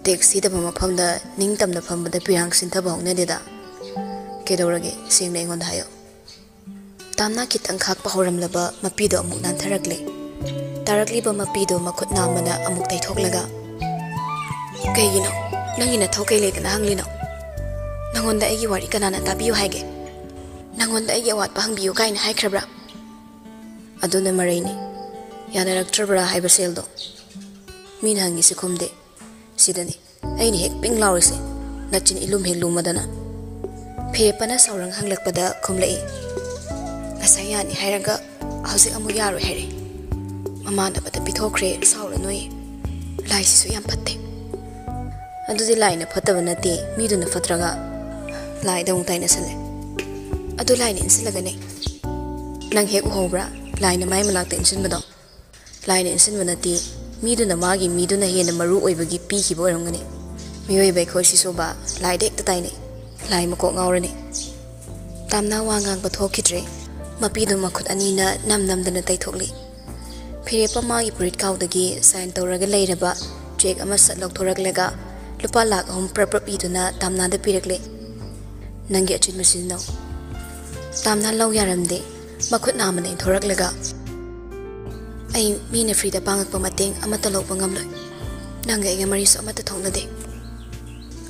ꯇꯦꯛꯁ ꯊꯤꯗꯕ ꯃꯐꯝꯗ ꯅꯤꯡꯇꯝꯅ ꯐꯝꯕꯗ ꯄꯤꯔꯥꯡ ꯁꯤꯟꯊꯕ ꯍꯧꯅꯗꯦꯗ ꯀꯩꯗꯧꯔꯒꯦ ꯁꯦꯡꯅ ꯑꯩꯉꯣꯟꯗ ꯍꯥꯏꯌꯣ ꯇꯥꯝꯅꯥ ꯈꯤꯇꯪ ꯈꯥꯛꯄ ꯍꯧꯔꯝꯂꯕ ꯃꯄꯤꯗꯣ ꯑꯃꯨꯛ ꯅꯥꯟꯊꯔꯛꯂꯦ ꯇꯥꯔꯛꯂꯤꯕ ꯃꯄꯤꯗꯣ ꯃꯈꯨꯠ ꯅꯥꯝꯃꯅ ꯑꯃꯨꯛ ꯇꯩꯊꯣꯛꯂꯒ ꯀꯩꯒꯤꯅꯣ ꯅꯪꯒꯤ ꯅꯊꯧ ꯀꯩ ꯂꯩꯗꯅ ꯍꯪꯂꯤꯅꯣ ꯅꯪꯉꯣꯟꯗ ꯑꯩꯒꯤ ꯋꯥꯔꯤ ꯀꯅꯥꯅ ꯇꯥꯕꯤꯌꯨ ꯍꯥꯏꯒꯦ ꯅꯪꯉꯣꯟꯗ ꯑꯩꯒꯤ ꯑꯋꯥꯠꯄ ꯍꯪꯕꯤꯌꯨ ꯀꯥꯏꯅ ꯍꯥꯏꯈ꯭ꯔꯕ꯭ꯔꯥ ꯑꯗꯨꯅ ꯃꯔꯩꯅꯤ ꯌꯥꯅꯔꯛꯇ꯭ꯔꯕ꯭ꯔꯥ ꯍꯥꯏꯕ ꯁꯦꯜꯗꯣ ꯃꯤꯅ ꯍꯪꯉꯤꯁꯤ ꯈꯨꯝꯗꯦ ꯁꯤꯗꯅꯤ ꯑꯩꯅ ꯍꯦꯛ ꯄꯤꯡ ꯂꯥꯎꯔꯤꯁꯦ ꯅꯆꯤꯟ ꯏꯂꯨꯝ ꯍꯦꯛ ꯂꯨꯝꯃꯗꯅ ꯐꯤꯔꯦꯞꯄꯅ ꯁꯥꯎꯔꯪ ꯍꯪꯂꯛꯄꯗ ꯈꯨꯝꯂꯛꯏ ꯉꯁꯥꯏ ꯌꯥꯅꯤ ꯍꯥꯏꯔꯒ ꯍꯧꯖꯤꯛ ꯑꯃꯨꯛ ꯌꯥꯔꯣꯏ ꯍꯥꯏꯔꯦ ꯃꯃꯥꯟꯅꯕꯗ ꯄꯤꯊꯣꯛꯈ꯭ꯔꯦ ꯁꯥꯎꯔꯅꯨꯌꯦ ꯂꯥꯏꯁꯤꯁꯨ ꯌꯥꯝ ꯐꯠꯇꯦ ꯑꯗꯨꯗꯤ ꯂꯥꯏꯅ ꯐꯠꯇꯕ ꯅꯠꯇꯦ ꯃꯤꯗꯨꯅ ꯐꯠꯇ꯭ꯔꯒ ꯂꯥꯏꯗ ꯑꯃꯨꯛ ꯇꯥꯏꯅꯁꯜꯂꯦ ꯑꯗꯨ ꯂꯥꯏꯅ ꯏꯟꯁꯤꯜꯂꯒꯅꯦ ꯅꯪ ꯍꯦꯛ ꯎꯍꯧꯕ꯭ꯔꯥ ꯂꯥꯏꯅ ꯃꯥꯏ ꯃꯅꯥꯛꯇ ꯏꯟꯁꯤꯟꯕꯗꯣ ꯂꯥꯏꯅ ꯏꯟꯁꯤꯟꯕ ꯅꯠꯇꯦ ꯃꯤꯗꯨꯅ ꯃꯥꯒꯤ ꯃꯤꯗꯨꯅ ꯍꯦꯟꯅ ꯃꯔꯨ ꯑꯣꯏꯕꯒꯤ ꯄꯤꯈꯤꯕ ꯑꯣꯏꯔꯝꯒꯅꯤ ꯃꯤꯑꯣꯏꯕ ꯑꯩꯈꯣꯏꯁꯤꯁꯨꯕ ꯂꯥꯏꯗ ꯍꯦꯛꯇ ꯇꯥꯏꯅꯩ ꯂꯥꯏ ꯃꯀꯣꯛ ꯉꯥꯎꯔꯅꯤ ꯇꯥꯝꯅꯥ ꯋꯥ ꯉꯥꯡꯕ ꯊꯣꯛꯈꯤꯗ꯭ꯔꯦ ꯃꯄꯤꯗꯨ ꯃꯈꯨꯠ ꯑꯅꯤꯅ ꯅꯝꯗꯅ ꯇꯩꯊꯣꯛꯂꯤ ꯐꯤꯔꯦꯞꯄ ꯃꯥꯒꯤ ꯐꯨꯔꯤꯠ ꯈꯥꯎꯗꯒꯤ ꯁꯥꯏꯟ ꯇꯧꯔꯒ ꯂꯩꯔꯕ ꯆꯦꯛ ꯑꯃ ꯁꯠ ꯂꯧꯊꯣꯔꯛꯂꯒ ꯂꯨꯄꯥ ꯂꯥꯛ 3 ꯄ꯭ꯔꯞ ꯄꯤꯗꯨꯅ ꯇꯥꯝꯅꯥꯗ ꯄꯤꯔꯛꯂꯦ ꯅꯪꯒꯤ ꯑꯆꯤꯟꯕ ꯁꯤꯖꯤꯟꯅꯧ ꯇꯥꯝꯅꯥ ꯂꯧ ꯌꯥꯔꯝꯗꯦ ꯃꯈꯨꯠ ꯅꯥꯝꯃꯅ ꯏꯟꯊꯣꯔꯛꯂꯒ ꯑꯩ ꯃꯤꯅ ꯐ꯭ꯔꯤꯗ ꯄꯥꯡꯉꯛꯄ ꯃꯇꯦꯡ ꯑꯃꯠꯇ ꯂꯧꯕ ꯉꯝꯂꯣꯏ ꯅꯪꯒ ꯑꯩꯒ ꯃꯔꯤꯁꯨ ꯑꯃꯠꯇ ꯊꯣꯛꯅꯗꯦ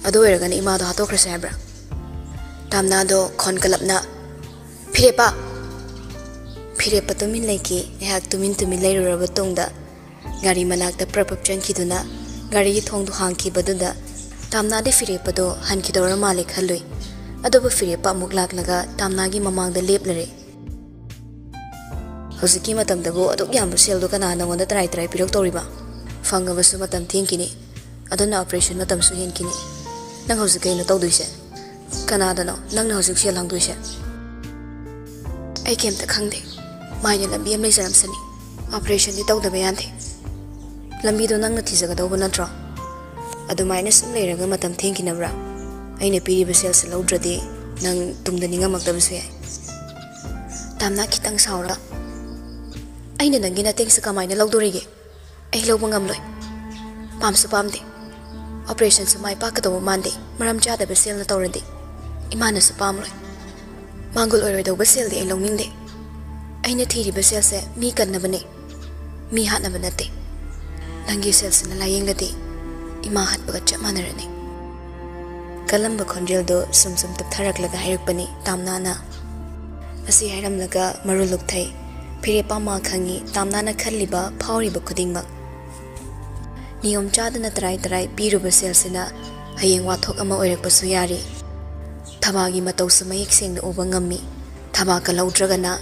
ꯑꯗꯨ ꯑꯣꯏꯔꯒꯅ ꯏꯃꯥꯗꯣ ꯍꯥꯠꯇꯣꯛꯈ꯭ꯔꯁꯦ ꯍꯥꯏꯕ꯭ꯔꯥ ꯇꯥꯝꯅꯥꯗꯣ ꯈꯣꯟꯀꯂꯞꯅ Firepa tumin laiki ehak tumin lairuraba tongda gari manakta prapap chankiduna gari thong du hangki baduda tamna de firepa do hankidora malik halui adoba firepa amuk laklaga tamna gi mamang da leplare hosiki matam da bo aduk yam sel do kana nangonda try pirok toriba fanga basu matam thinkini adona operation matam su henkini nang hosiki no tawduise kana da no nang na hosik sel hangduise ai kemta khangde maina lambi am leisaram sani operation di tawda bayante lambi do nang na thijaga do banatro adu maina sum leiraga matam thinkinabra aina piri besel se lawdradi nang tungda ningamak da besu yai tamna kitang saura aina nangina tengsa kamaina lawdorige ai lawba ngamloi pamsu pamde operation su mai pakado mande maram chada besel na tawradi imana su pamloi mangul oirodo besel di ai lawmingde aina thiri besel se mi kannabane mi hatnaba nate nangi sel se na layingladi ima hatbaga chapmanarani kalamba khonjel do sum taptharak laga hairakpani tamnana asi hairam laga maruluk thai phire pama khangi tamnana khalliba phawriba khudingmak niyom chadana tarai piruba selsina hayeng wathok ama oirakpasu yari thabagi matau sumayik seng uba ngammi thaba ka lawdragana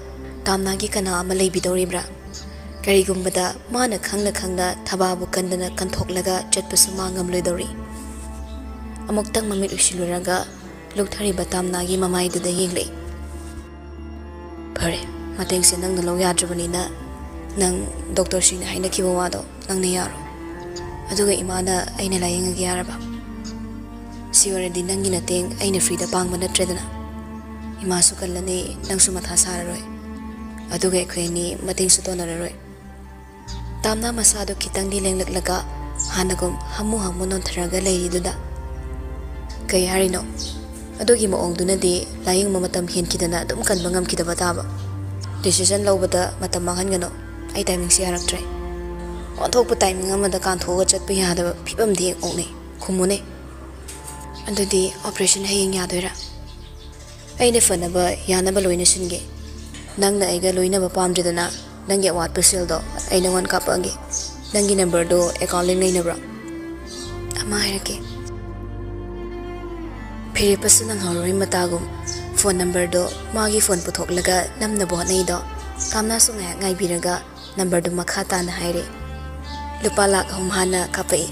tamnagi kana ama leibidoribra karigumbada mana khangna thababu kandana kanthok chatpasu mangam loidori amuktang mamit ushiluraga lukthari batamnagi mamai duda yengle phare mateng se nang lo yadrabani na nang doctor sing haina kiwa wado nang ne yaro aduga imana aina layeng gi yaraba siwara di nangi na teng aina free da pang mana tredana ima su kallani nang su matha sararoi aduga khoini mateng su tonararoi tamna masado kitang di lenglak hanagum hamu non tharaga leiduda kay harino adogi moong dunadi laying mamatam henkidana dum kan bangam kidaba taba decision lawbada matam mangan gano ai timing si harak try on thok timing amada kan thoga chatpa yada phibam di okne khumune andodi operation hayeng yadoira aine fanaba yanaba loina singe nangna aiga loina ba pamdidana nangi wat pesel do aina wan kapange nangi number do account link bra ama hairake phire pasu nang horoi matagum phone number do magi phone puthok laga namna bo nei do kamna su ngai biraga number do makha ta na haire lupa lak hom hana kapai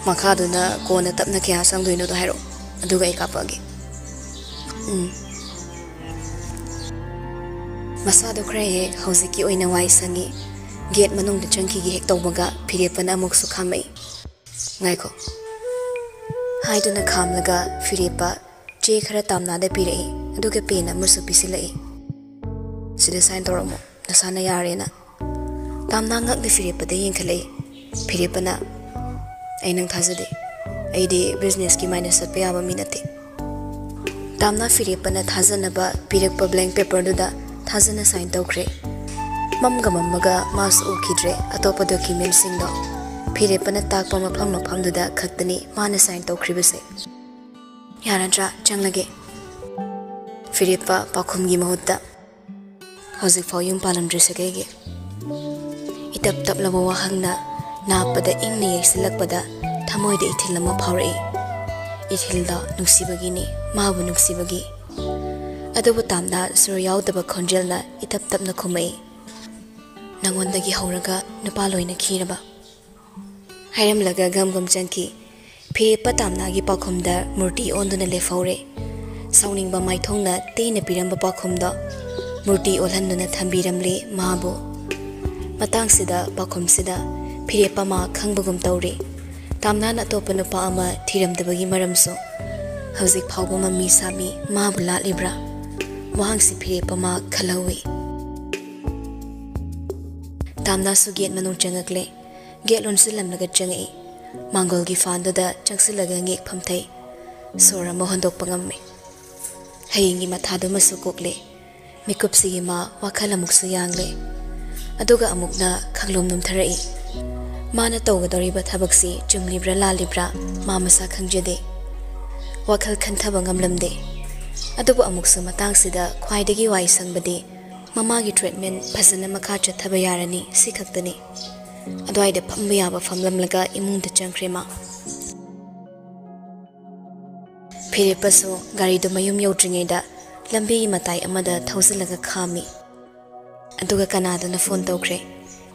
makha do na ko na tapna kya sang doino do hairo aduga ai kapage masa do khre he hoziki oina wai sangi gate manung de changki gi hek tawbaga phire pana amuk su khamai ngai ko haiduna khamlaga firepa che khara tamna da pirei aduga pena musu pisilai sida sign toromo nasana yarena tamna ngak de firepa de yengkhalai firepana ainang thajade aidi business ki minus at payaba minate tamna firepana thajana ba pirakpa blank paper duda thajana sign tawkhre mamga mammaga mas ukidre atopa document singdo firepana takpa mafam duda khaktani mana sign tawkhribase yarantra changlage firepa pakhumgi mahutta hozik fayum palamdre sagege itap tap labo wahangna napada ingni yeksilakpada thamoide ithilama phaurai ithilda nuksibagini mabu nuksibagi adobu tamda sur yaudaba khonjelna itap tapna khumai nangondagi hauraga nupa loina khiraba hairam laga gam chanki firepa tamnagi pakhumda murti onduna lefaure sauningba maithongna teina piramba pakhumda murti olhanduna thambiramle mabu matangsida pakhumsida firepa ma khangbagum tawre tamna na topa nupa ama thiramdabagi maramso hauzik phawba mami sami mabu lalibra wahangsi firepa ma khalawi tamna su gate manung changakle gate lonsilamnaga changai mangol gi fandoda changsilaga ngek phamthai sora mohondok pangamme hayingi mathadu masu kokle mikupsi ma wakhalamuksu yangle aduga amukna khanglom num tharai mana tawgadoriba thabaksi chumlibra lalibra mamasa khangjade wakhal khanthaba ngamlamde adubu amuksu matangsida khwaidagi wai sangbade ꯃꯃꯥꯒꯤ treatment ꯐꯖꯅ ꯃꯈꯥ ꯆꯠꯊꯕ ꯌꯥꯔꯅꯤ ꯁꯤ ꯈꯛꯇꯅꯤ ꯑꯗꯨꯋꯥꯏꯗ ꯐꯝꯕ ꯌꯥꯕ ꯐꯝꯂꯝꯂꯒ ꯏꯃꯨꯡꯗ ꯆꯪꯈ꯭ꯔꯦ ꯃꯥ ꯐꯤꯔꯦꯞꯄꯁꯨ ꯒꯥꯔꯤꯗꯨ ꯃꯌꯨꯝ ꯌꯧꯗ꯭ꯔꯤꯉꯩꯗ ꯂꯝꯕꯤꯒꯤ ꯃꯇꯥꯏ ꯑꯃꯗ ꯊꯧꯖꯤꯜꯂꯒ ꯈꯥꯝꯃꯤ ꯑꯗꯨꯒ ꯀꯅꯥꯗꯅ ꯐꯣꯟ ꯇꯧꯈ꯭ꯔꯦ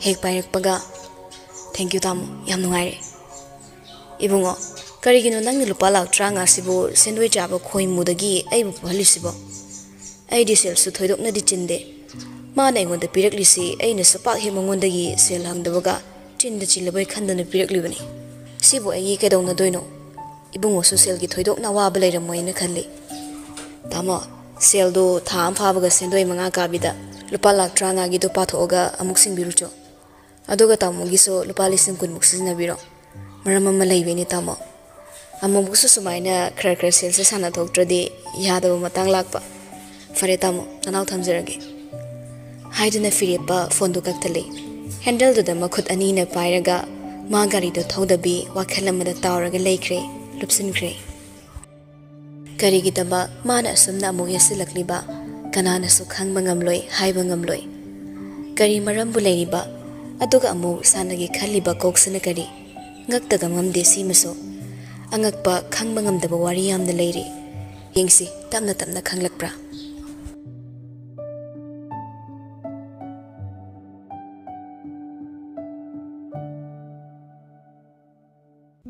ꯍꯦꯛ ꯄꯥꯏꯔꯛꯄꯒ ꯊꯦꯡꯛ ꯌꯨ ꯇꯥꯃꯣ ꯌꯥꯝ ꯅꯨꯡꯉꯥꯏꯔꯦ ꯏꯕꯨꯡꯉꯣ ꯀꯔꯤꯒꯤꯅꯣ ꯅꯪꯅ ꯂꯨꯄꯥ ꯂꯥꯛ 50,000ꯁꯤꯕꯨ ꯁꯦꯟꯗꯣꯏ ꯆꯥꯕ ꯈꯣꯏꯃꯨꯗꯒꯤ ꯑꯩꯕꯨ ꯄꯨꯍꯜꯂꯤꯁꯤꯕꯣ ꯑꯩꯗꯤ ꯁꯦꯜꯁꯨ ꯊꯣꯏꯗꯣꯛꯅꯗꯤ ꯆꯤꯟꯗꯦ ꯃꯥꯅ ꯑꯩꯉꯣꯟꯗ ꯄꯤꯔꯛꯂꯤꯁꯤ ꯑꯩꯅꯁꯨ ꯄꯥꯛ ꯍꯦꯛ ꯃꯉꯣꯟꯗꯒꯤ ꯁꯦꯜ ꯍꯪꯗꯕꯒ ꯆꯤꯟꯗ ꯆꯤꯜꯂꯕꯩ ꯈꯟꯗꯅ ꯄꯤꯔꯛꯂꯤꯕꯅꯤ ꯁꯤꯕꯨ ꯑꯩꯒꯤ ꯀꯩꯗꯧꯅꯗꯣꯏꯅꯣ ꯏꯕꯨꯡꯉꯣꯁꯨ ꯁꯦꯜꯒꯤ ꯊꯣꯏꯗꯣꯛꯅ ꯑꯋꯥꯕ ꯂꯩꯔꯝꯃꯣꯏꯅ ꯈꯜꯂꯤ ꯇꯥꯃꯣ ꯁꯦꯜꯗꯨ ꯊꯥ ꯑꯃ ꯐꯥꯕꯒ ꯁꯦꯟꯗꯣꯏ 5 ꯀꯥꯕꯤꯗ ꯂꯨꯄꯥ ꯂꯥꯛ 50,000ꯒꯤꯗꯣ ꯄꯥꯊꯣꯛꯑꯒ ꯑꯃꯨꯛ ꯁꯤꯡꯕꯤꯔꯨꯆꯣ ꯑꯗꯨꯒ ꯇꯥꯃꯣꯒꯤꯁꯨ ꯂꯨꯄꯥ 10,000 ꯁꯤꯖꯤꯟꯅꯕꯤꯔꯣ ꯃꯔꯝ ꯑꯃ ꯂꯩꯕꯩꯅꯤ ꯇꯥꯃꯣ ꯑꯃꯨꯛꯁꯨ ꯁꯨꯃꯥꯏꯅ ꯈꯔ ꯁꯦꯜꯁꯦ ꯁꯥꯟꯅꯊꯣꯛꯇ꯭ꯔꯗꯤ ꯌꯥꯗꯕ ꯃꯇꯥꯡ ꯂꯥꯛꯄ ꯐꯔꯦ ꯇꯥꯃꯣ ꯅꯅꯥꯎ ꯊꯝꯖꯔꯒꯦ ꯍꯥꯏꯗꯨꯅ ꯐꯤꯔꯦꯞꯄ ꯐꯣꯟꯗꯨ ꯀꯛꯊꯠꯂꯤ ꯍꯦꯟꯗꯜꯗꯨꯗ ꯃꯈꯨꯠ ꯑꯅꯤꯅ ꯄꯥꯏꯔꯒ ꯃꯥ ꯒꯥꯔꯤꯗꯣ ꯊꯧꯗꯕꯤ ꯋꯥꯈꯜ ꯑꯃꯗ ꯇꯥꯎꯔꯒ ꯂꯩꯈ꯭ꯔꯦ ꯂꯨꯞꯁꯤꯟꯈ꯭ꯔꯦ ꯀꯔꯤꯒꯤꯗꯃꯛ ꯃꯥꯅ ꯑꯁꯨꯝꯅ ꯑꯃꯨꯛ ꯌꯦꯠꯁꯤꯜꯂꯛꯂꯤꯕ ꯀꯅꯥꯅꯁꯨ ꯈꯪꯕ ꯉꯝꯂꯣꯏ ꯍꯥꯏꯕ ꯉꯝꯂꯣꯏ ꯀꯔꯤ ꯃꯔꯝꯕꯨ ꯂꯩꯔꯤꯕ ꯑꯗꯨꯒ ꯑꯃꯨꯛ ꯁꯥꯟꯅꯒꯦ ꯈꯜꯂꯤꯕ ꯀꯣꯛꯁꯤꯅ ꯀꯔꯤ ꯉꯛꯇꯒ ꯉꯝꯗꯦ ꯁꯤꯃꯁꯨ ꯑꯉꯛꯄ ꯈꯪꯕ ꯉꯝꯗꯕ ꯋꯥꯔꯤ ꯌꯥꯝꯅ ꯂꯩꯔꯤ ꯌꯦꯡꯁꯤ ꯇꯞꯅ ꯇꯞꯅ ꯈꯪꯂꯛꯄ꯭ꯔꯥ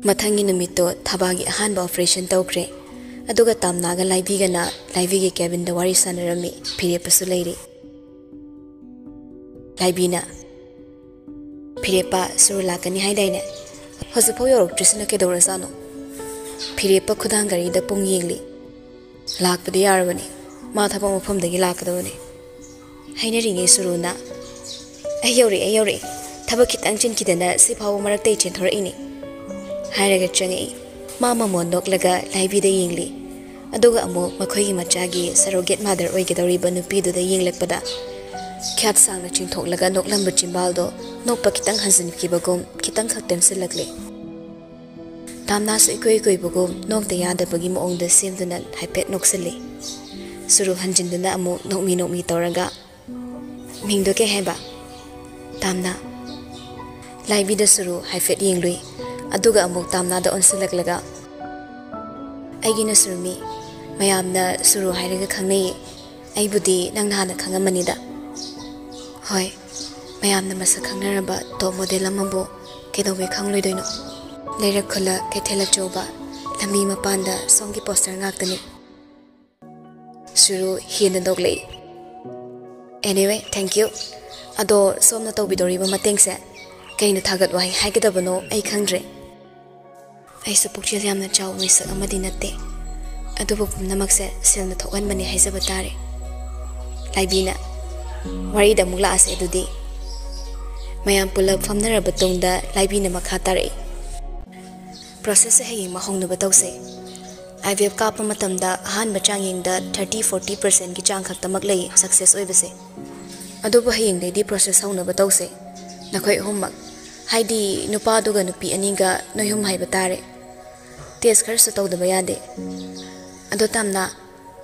ꯃꯊꯪꯒꯤ ꯅꯨꯃꯤꯠꯇꯣ ꯊꯕꯥꯒꯤ ꯑꯍꯥꯟꯕ ꯑꯣꯄꯔꯦꯁꯟ ꯇꯧꯈ꯭ꯔꯦ ꯑꯗꯨꯒ ꯇꯥꯝꯅꯥꯒ ꯂꯥꯏꯕꯤꯒꯅ ꯂꯥꯏꯕꯤꯒꯤ ꯀꯦꯕꯤꯟꯗ ꯋꯥꯔꯤ ꯁꯥꯟꯅꯔꯝꯃꯤ ꯐꯤꯔꯦꯞꯄꯁꯨ ꯂꯩꯔꯤ ꯂꯥꯏꯕꯤꯅ ꯐꯤꯔꯦꯞꯄ ꯁꯨꯔ ꯂꯥꯛꯀꯅꯤ ꯍꯥꯏꯗꯥꯏꯅꯦ ꯍꯧꯖꯤꯛꯐꯥꯎ ꯌꯧꯔꯛꯇ꯭ꯔꯤꯁꯤꯅ ꯀꯩꯗꯧꯔꯖꯥꯠꯅꯣ ꯐꯤꯔꯦꯞꯄ ꯈꯨꯗꯥꯡ ꯒꯥꯔꯤꯗ ꯄꯨꯡ ꯌꯦꯡꯂꯤ ꯂꯥꯛꯄꯗꯤ ꯌꯥꯔꯕꯅꯤ ꯃꯥ ꯊꯕꯛ ꯃꯐꯝꯗꯒꯤ ꯂꯥꯛꯀꯗꯕꯅꯤ ꯍꯥꯏꯅꯔꯤꯉꯩ ꯁꯨꯔꯨꯅ ꯑꯩ ꯌꯧꯔꯛꯑꯦ ꯊꯕꯛ ꯈꯤꯇꯪ ꯆꯤꯟꯈꯤꯗꯅ ꯁꯤꯐꯥꯎꯕ ꯃꯔꯛꯇꯩ ꯆꯦꯟꯊꯣꯔꯛꯏꯅꯤ ꯍꯥꯏꯔꯒ ꯆꯪꯉꯛꯏ ꯃꯥ ꯃꯃꯣꯟ ꯅꯣꯛꯂꯒ ꯂꯥꯏꯕꯤꯗ ꯌꯦꯡꯂꯤ ꯑꯗꯨꯒ ꯑꯃꯨꯛ ꯃꯈꯣꯏꯒꯤ ꯃꯆꯥꯒꯤ ꯁꯔꯣꯒꯦꯠ ꯃꯥꯗꯔ ꯑꯣꯏꯒꯗꯧꯔꯤꯕ ꯅꯨꯄꯤꯗꯨꯗ ꯌꯦꯡꯂꯛꯄꯗ ꯈ꯭ꯌꯥꯠ ꯁꯥꯡꯅ ꯆꯤꯡꯊꯣꯛꯂꯒ ꯅꯣꯛꯂꯝꯕ ꯆꯤꯝꯕꯥꯜꯗꯣ ꯅꯣꯛꯄ ꯈꯤꯇꯪ ꯍꯟꯖꯤꯟꯈꯤꯕꯒꯨꯝ ꯈꯤꯇꯪꯈꯛ ꯇꯦꯝꯁꯤꯜꯂꯛꯂꯤ ꯇꯥꯝꯅꯥꯁꯨ ꯏꯀꯣꯏ ꯀꯣꯏꯕꯒꯨꯝ ꯅꯣꯛꯇ ꯌꯥꯗꯕꯒꯤ ꯃꯑꯣꯡꯗ ꯁꯦꯝꯗꯨꯅ ꯍꯥꯏꯐꯦꯠ ꯅꯣꯛꯁꯤꯜꯂꯤ ꯁꯨꯔꯨ ꯍꯟꯖꯤꯟꯗꯨꯅ ꯑꯃꯨꯛ ꯅꯣꯛꯃꯤ ꯇꯧꯔꯒ ꯃꯤꯡꯗꯣ ꯀꯩ ꯍꯥꯏꯕ ꯇꯥꯝꯅꯥ ꯂꯥꯏꯕꯤꯗ ꯁꯨꯔꯨ ꯍꯥꯏꯐꯦꯠ ꯌꯦꯡꯂꯨꯏ ꯑꯗꯨꯒ ꯑꯃꯨꯛ ꯇꯥꯝꯅꯥꯗ ꯑꯣꯟꯁꯤꯜꯂꯛꯂꯒ ꯑꯩꯒꯤꯅ ꯁꯨꯔꯃꯤ ꯃꯌꯥꯝꯅ ꯁꯨꯔꯨ ꯍꯥꯏꯔꯒ ꯈꯪꯅꯩꯌꯦ ꯑꯩꯕꯨꯗꯤ ꯅꯪꯅ ꯍꯥꯟꯅ ꯈꯪꯉꯝꯃꯅꯤꯗ ꯍꯣꯏ ꯃꯌꯥꯝꯅ ꯃꯁꯛ ꯈꯪꯅꯔꯕ ꯇꯣꯞ ꯃꯣꯗꯦꯜ ꯑꯃꯕꯨ ꯀꯩꯗꯧꯕꯩ ꯈꯪꯂꯣꯏꯗꯣꯏꯅꯣ ꯂꯩꯔꯛ ꯈꯨꯜꯂꯛ ꯀꯩꯊꯦꯜ ꯑꯆꯧꯕ ꯂꯝꯕꯤ ꯃꯄꯥꯟꯗ ꯁꯣꯝꯒꯤ ꯄꯣꯁꯇꯔ ꯉꯥꯛꯇꯅꯤ ꯁꯨꯔꯨ ꯍꯦꯟꯅ ꯅꯣꯛꯂꯛꯏ ꯑꯦꯅꯤꯋꯦ ꯊꯦꯡꯛ ꯌꯨ ꯑꯗꯣ ꯁꯣꯝꯅ ꯇꯧꯕꯤꯗꯧꯔꯤꯕ ꯃꯇꯦꯡꯁꯦ ꯀꯩꯅ ꯊꯥꯒꯠ ꯋꯥꯍꯩ ꯍꯥꯏꯒꯗꯕꯅꯣ ꯑꯩ ꯈꯪꯗ꯭ꯔꯦ ꯑꯩꯁꯨ ꯄꯨꯛꯆꯦꯜ ꯌꯥꯝꯅ ꯆꯥꯎꯕ ꯃꯤꯁꯛ ꯑꯃꯗꯤ ꯅꯠꯇꯦ ꯑꯗꯨꯕꯨ ꯄꯨꯝꯅꯃꯛꯁꯦ ꯁꯦꯜꯅ ꯊꯣꯛꯍꯟꯕꯅꯤ ꯍꯥꯏꯖꯕ ꯇꯥꯔꯦ ꯂꯥꯏꯕꯤꯅ ꯋꯥꯔꯤꯗ ꯑꯃꯨꯛ ꯂꯥꯛꯑꯁꯦ ꯑꯗꯨꯗꯤ ꯃꯌꯥꯝ ꯄꯨꯂꯞ ꯐꯝꯅꯔꯕ ꯇꯨꯡꯗ ꯂꯥꯏꯕꯤꯅ ꯃꯈꯥ ꯇꯥꯔꯛꯏ ꯄ꯭ꯔꯣꯁꯦꯁꯁꯦ ꯍꯌꯦꯡ ꯍꯧꯅꯕ ꯇꯧꯁꯦ IVF ꯀꯥꯞꯄ ꯃꯇꯝꯗ ꯑꯍꯥꯟꯕ ꯆꯥꯡꯌꯦꯡꯗ 30-40% ꯒꯤ ꯆꯥꯡ ꯈꯛꯇꯃꯛ ꯂꯩ ꯁꯛꯁꯦꯁ ꯑꯣꯏꯕꯁꯦ ꯑꯗꯨꯕꯨ ꯍꯌꯦꯡꯗꯩꯗꯤ ꯄ꯭ꯔꯣꯁꯦꯁ ꯍꯧꯅꯕ ꯇꯧꯁꯦ ꯅꯈꯣꯏ ꯑꯍꯨꯝꯃꯛ ꯍꯥꯏꯗꯤ ꯅꯨꯄꯥꯗꯨꯒ ꯅꯨꯄꯤ ꯑꯅꯤꯒ ꯅꯣꯏꯍꯨꯝ ꯍꯥꯏꯕ ꯇꯥꯔꯦ ꯇꯦꯁ ꯈꯔꯁꯨ ꯇꯧꯗꯕ ꯌꯥꯗꯦ ꯑꯗꯣ ꯇꯥꯝꯅꯥ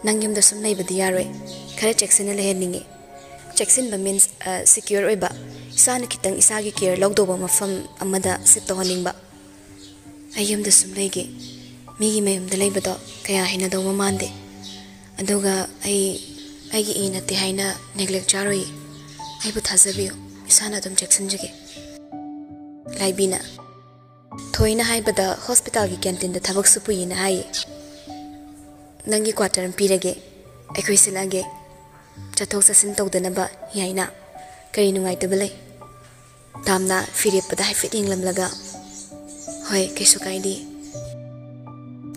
ꯅꯪ ꯌꯨꯝꯗ ꯁꯨꯝ ꯂꯩꯕꯗꯤ ꯌꯥꯔꯣꯏ ꯈꯔ ꯆꯦꯛꯁꯤꯟꯅ ꯂꯩꯍꯟꯅꯤꯡꯉꯤ ꯆꯦꯛꯁꯤꯟꯕ ꯃꯤꯟꯁ ꯁꯤꯀ꯭ꯌꯣꯔ ꯑꯣꯏꯕ ꯏꯁꯥꯅ ꯈꯤꯇꯪ ꯏꯁꯥꯒꯤ ꯀꯦꯌꯔ ꯂꯧꯗꯧꯕ ꯃꯐꯝ ꯑꯃꯗ ꯁꯤꯞ ꯇꯧꯍꯟꯅꯤꯡꯕ ꯑꯩ ꯌꯨꯝꯗ ꯁꯨꯝ ꯂꯩꯒꯦ ꯃꯤꯒꯤ ꯃꯌꯨꯝꯗ ꯂꯩꯕꯗꯣ ꯀꯌꯥ ꯍꯩꯅꯗꯧꯕ ꯃꯥꯟꯗꯦ ꯑꯗꯨꯒ ꯑꯩꯒꯤ ꯏ ꯅꯠꯇꯦ ꯍꯥꯏꯅ ꯅꯦꯒ꯭ꯂꯦꯛ ꯆꯥꯔꯣꯏ ꯑꯩꯕꯨ ꯊꯥꯖꯕꯤꯌꯨ ꯏꯁꯥꯅ ꯑꯗꯨꯝ ꯆꯦꯛꯁꯤꯟꯖꯒꯦ ꯂꯥꯏꯕꯤꯅ ꯊꯣꯏꯅ ꯍꯥꯏꯕꯗ ꯍꯣꯁꯄꯤꯇꯥꯜꯒꯤ ꯀꯦꯟꯇꯤꯟꯗ ꯊꯕꯛꯁꯨ ꯄꯨꯏꯅ ꯍꯥꯏꯌꯦ ꯅꯪꯒꯤ ꯀ꯭ꯋꯥꯇꯔ ꯑꯃ ꯄꯤꯔꯒꯦ ꯑꯩꯈꯣꯏ ꯁꯤꯜꯂꯛꯑꯒꯦ ꯆꯠꯊꯣꯛ ꯆꯠꯁꯤꯟ ꯇꯧꯗꯅꯕ ꯌꯥꯏꯅ ꯀꯔꯤ ꯅꯨꯡꯉꯥꯏꯇꯕ ꯂꯩ ꯇꯥꯝꯅꯥ ꯐꯤꯔꯦꯞꯄꯗ ꯍꯥꯏꯐꯦꯠ ꯌꯦꯡꯂꯝꯂꯒ ꯍꯣꯏ ꯀꯩꯁꯨ ꯀꯥꯏꯗꯦ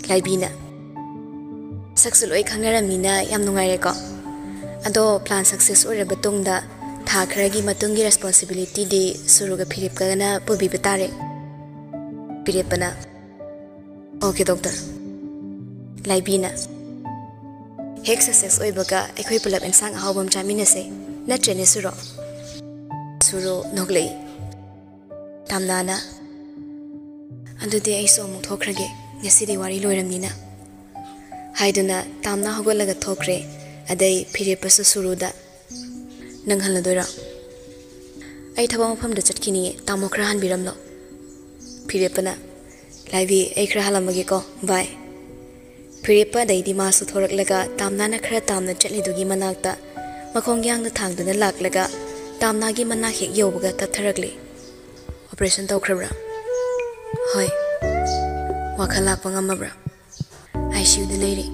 ꯂꯥꯏꯕꯤꯅ ꯁꯛꯁꯨ ꯂꯣꯏ ꯈꯪꯅꯔꯝꯃꯤꯅ ꯌꯥꯝ ꯅꯨꯡꯉꯥꯏꯔꯦꯀꯣ ꯑꯗꯣ ꯄ꯭ꯂꯥꯟ ꯁꯛꯁꯦꯁ ꯑꯣꯏꯔꯕ ꯇꯨꯡꯗ ꯊꯥ ꯈꯔꯒꯤ ꯃꯇꯨꯡꯒꯤ ꯔꯦꯁꯄꯣꯟꯁꯤꯕꯤꯂꯤꯇꯤꯗꯤ ꯁꯨꯔꯨꯒ ꯐꯤꯔꯦꯞꯀꯒꯅ ꯄꯨꯕꯤꯕ ꯇꯥꯔꯦ ꯐꯤꯔꯦꯞꯄꯅ ꯑꯣꯀꯦ ꯗꯣꯛꯇꯔ ꯂꯥꯏꯕꯤꯅ ꯍꯦꯛ ꯁꯛꯁꯦꯁ ꯑꯣꯏꯕꯒ ꯑꯩꯈꯣꯏ ꯄꯨꯂꯞ ꯏꯟꯁꯥꯡ ꯑꯍꯥꯎꯕ ꯑꯃ ꯆꯥꯃꯤꯟꯅꯁꯦ ꯅꯠꯇ꯭ꯔꯦꯅꯦ ꯁꯨꯔꯨ ꯅꯣꯛꯂꯛꯏ ꯇꯥꯝꯅꯥꯅ ꯑꯗꯨꯗꯤ ꯑꯩꯁꯨ ꯑꯃꯨꯛ ꯊꯣꯛꯈ꯭ꯔꯒꯦ ꯉꯁꯤꯗꯤ ꯋꯥꯔꯤ ꯂꯣꯏꯔꯝꯅꯤꯅ ꯍꯥꯏꯗꯨꯅ ꯇꯥꯝꯅꯥ ꯍꯧꯒꯠꯂꯒ ꯊꯣꯛꯈ꯭ꯔꯦ ꯑꯗꯩ ꯐꯤꯔꯦꯞꯄꯁꯨ ꯁꯨꯔꯨꯗ nang haladoira ai thaba mafam da chatkini tamo khra han biramlo phirepana laibi ai khra halamage ko bye phirepa daidi ma su thorak laga tamna na khra tamna chatli dugi manakta makhong yang na thangduna laklaga tamna gi manna hek yobaga tatharakli operation tawkhrabra hoi wakhalak pangamabra ICU da leiri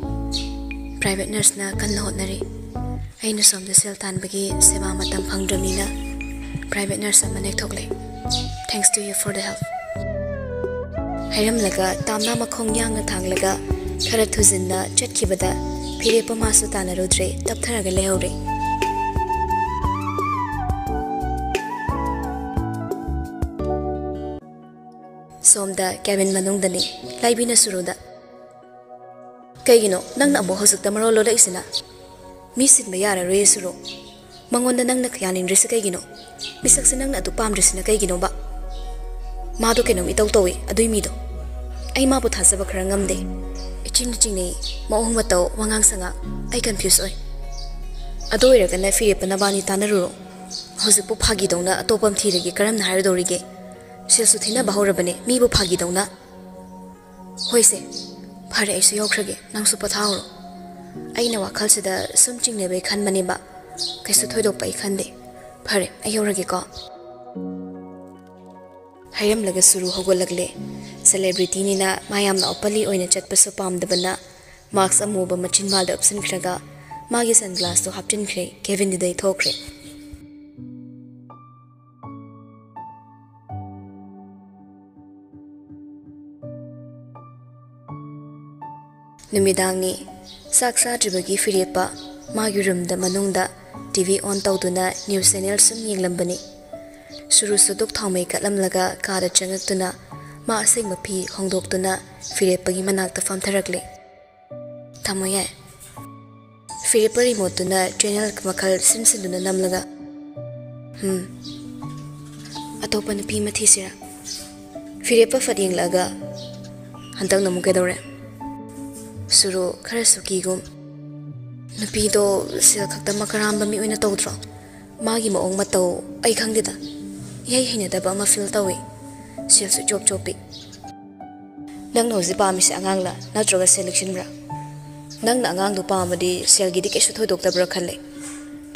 private nurse na kan hotnari aina somda sel tan bagi seba matam phangdramina private nurse amanek thokle thanks to you for the help hairam laga tamna makhong yang na thanglaga khara thujinna chatkibada phirepa masu tanarudre taptharaga lehore somda cabin manungdani laibina suruda kaigino nangna abo hosukta maro lola isina misin bayara roye suru mangonda nangna khyanin risa kaigino misak sinangna adu pam risina kaigino ba mado kenom itau towe adui mido ai ma bu thasaba khara ngamde iching chingni mohung matau wangang sanga ai confuse oi adoira kana firepa nabani tanaru hosuk bu phagi dona atopam thirege karam na har dorige selsu thina bahorabane mi bu phagi dona hoise phare aisu yokrage nangsu pathauro aina wakhal sida sum chingne be khan mani ba kaisu thoidok pai khande phare ayorage ko hayam laga suru hogolagle celebrity ni na mayam na opali oina chatpasu pamdabana marks amuba machin malda option khraga magi sunglass to haptin khre Kevin didai thokre numidangni saksa dribagi firepa magi room da manungda TV on tawduna news channel sum yenglambani suru suduk thaumai katlamlaga kada changaktuna ma asing mapi hongdoktuna firepagi manakta famtharakle thamoya firepa remote tuna channel makhal simsinduna namlaga atopa nupi mathisira firepa fadinglaga hantang namu kedore suru khara sukigum nupi do sil khakta makaramba mi oina tawdro magi maong matau ai khangdida yai hina daba ma feel tawi sil su chop chopi nang no zipa mi se angang la na droga selection bra nang na angang do pa madi sel gi dik esu thoi dokta bra khalle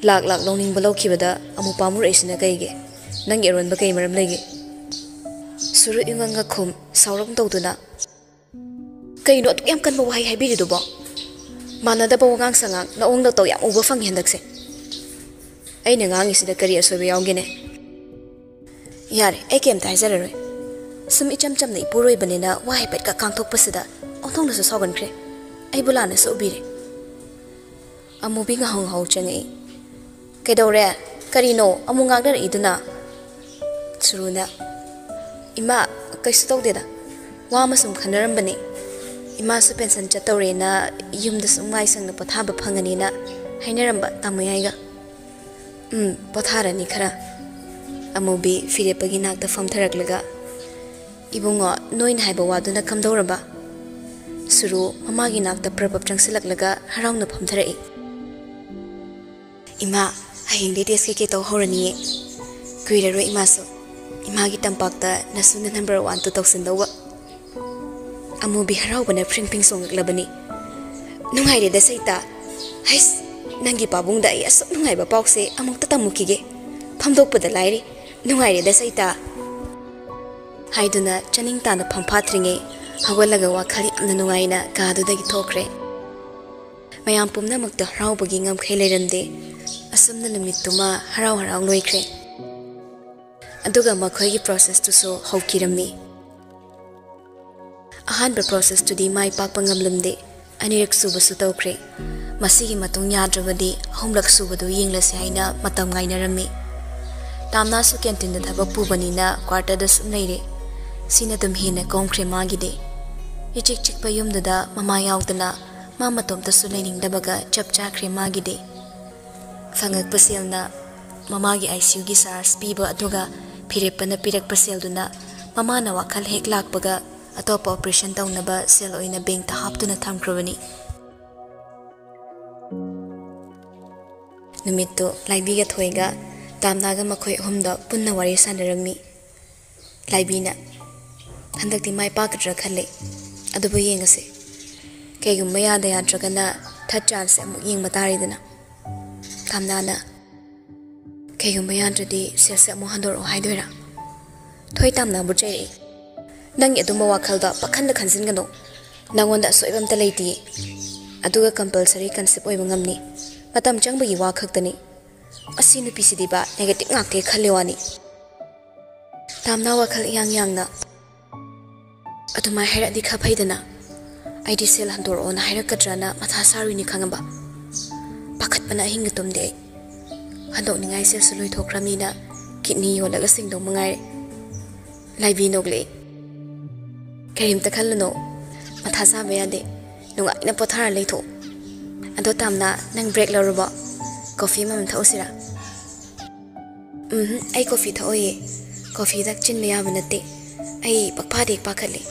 lak lak longning balo khibada amu pamur esina kaige nang eron ba kai maram lege suru inganga khum sauram tawduna kaino tuk yam kan ba wai hai biri do ba mana da ba wangang sangang na ong da to yam uba fang hendakse ai na ngang isida kari asobe yaungene yare ai kem tai zararoi sum icham cham nei puroi banena wai pet ka kang thok pasida onthong na so sogan khre ai bulana so bire amu bi nga hong hau changai kedore karino amu ngang dar iduna suruna ima kaisu tawdeda wa masum khanaram bani ima su pension chatore na yumda sumai sang na pathaba phangani na hainaramba tamoyaiga patharani khara amubi firepagi nakta famtharaklaga ibungo noin haiba waduna kamdoraba suru mamagi nakta prabab changsilaklaga harauna famtharai ima haying latest ke to horani kuiraro imaso imagi tampakta nasuna number 1 2000 dawa amubi harau bana pring ping song labani nungai re da saita hais nangi pabung da ya so nungai ba paukse amuk ta tamukige phamdok pada lairi nungai re da saita haiduna chaning ta na phamphatringe hagolaga wakhali amna nungai na ka du da gi thokre mayam pumna makta harau bagi ngam kheleramde asumna numituma harau harau loikre aduga makhoi gi process to so hokirami ahanba process to di mai pak pangamlamde anirak suba su tawkre masigi matung yadrabadi homlak suba do yenglase haina matam ngainarami tamna su canteen da thaba pubanina quarter da sumleire sina dum hina kongkre magide ichik chik payum da mama yaudana mama tom ta su lening dabaga chapcha kre magide fangak paselna mama gi ICU gi SARS piba aduga phirepana pirak pasel duna mama na wakhal hek lakpaga atop operation taunaba sel oina bank ta haptuna thamkrobani Numitto Laibiga Thoiga Tamnaga Makoi Humda Punna Wari Sandarami Laibina Handakti Mai Pakatra Kale Adubu Yengase Kegumaya de Adragana Tachans Ying Mataridana Tamnana Kegumbayandri Sesa Mohandor or Hydra Toy Tamna Bujay Nang Yaduma Wakalda Pakanda Kanzingano Nangwanda Soibam Talati Aduga compulsory concept Oibangamni Matam Jangba Wakakani Asinu Pisidiba negative Nakte Kalewani Tamna Wakal Yang na Atuma Hera di Kapaidana I disel Handor on Hirakadrana Matasari Nikangamba Pakat Pana Hingatum de Handok Ningai Sului Tokramina Kidney or Lagasing do Mangai Laivino Glay Karim Takalano Matasa Beade Nunga in a potara lato and Tamna Nang break Loroba Coffee Mam Tausira I coffee toye Coffee that chin me avenate I Pakpadi Pakali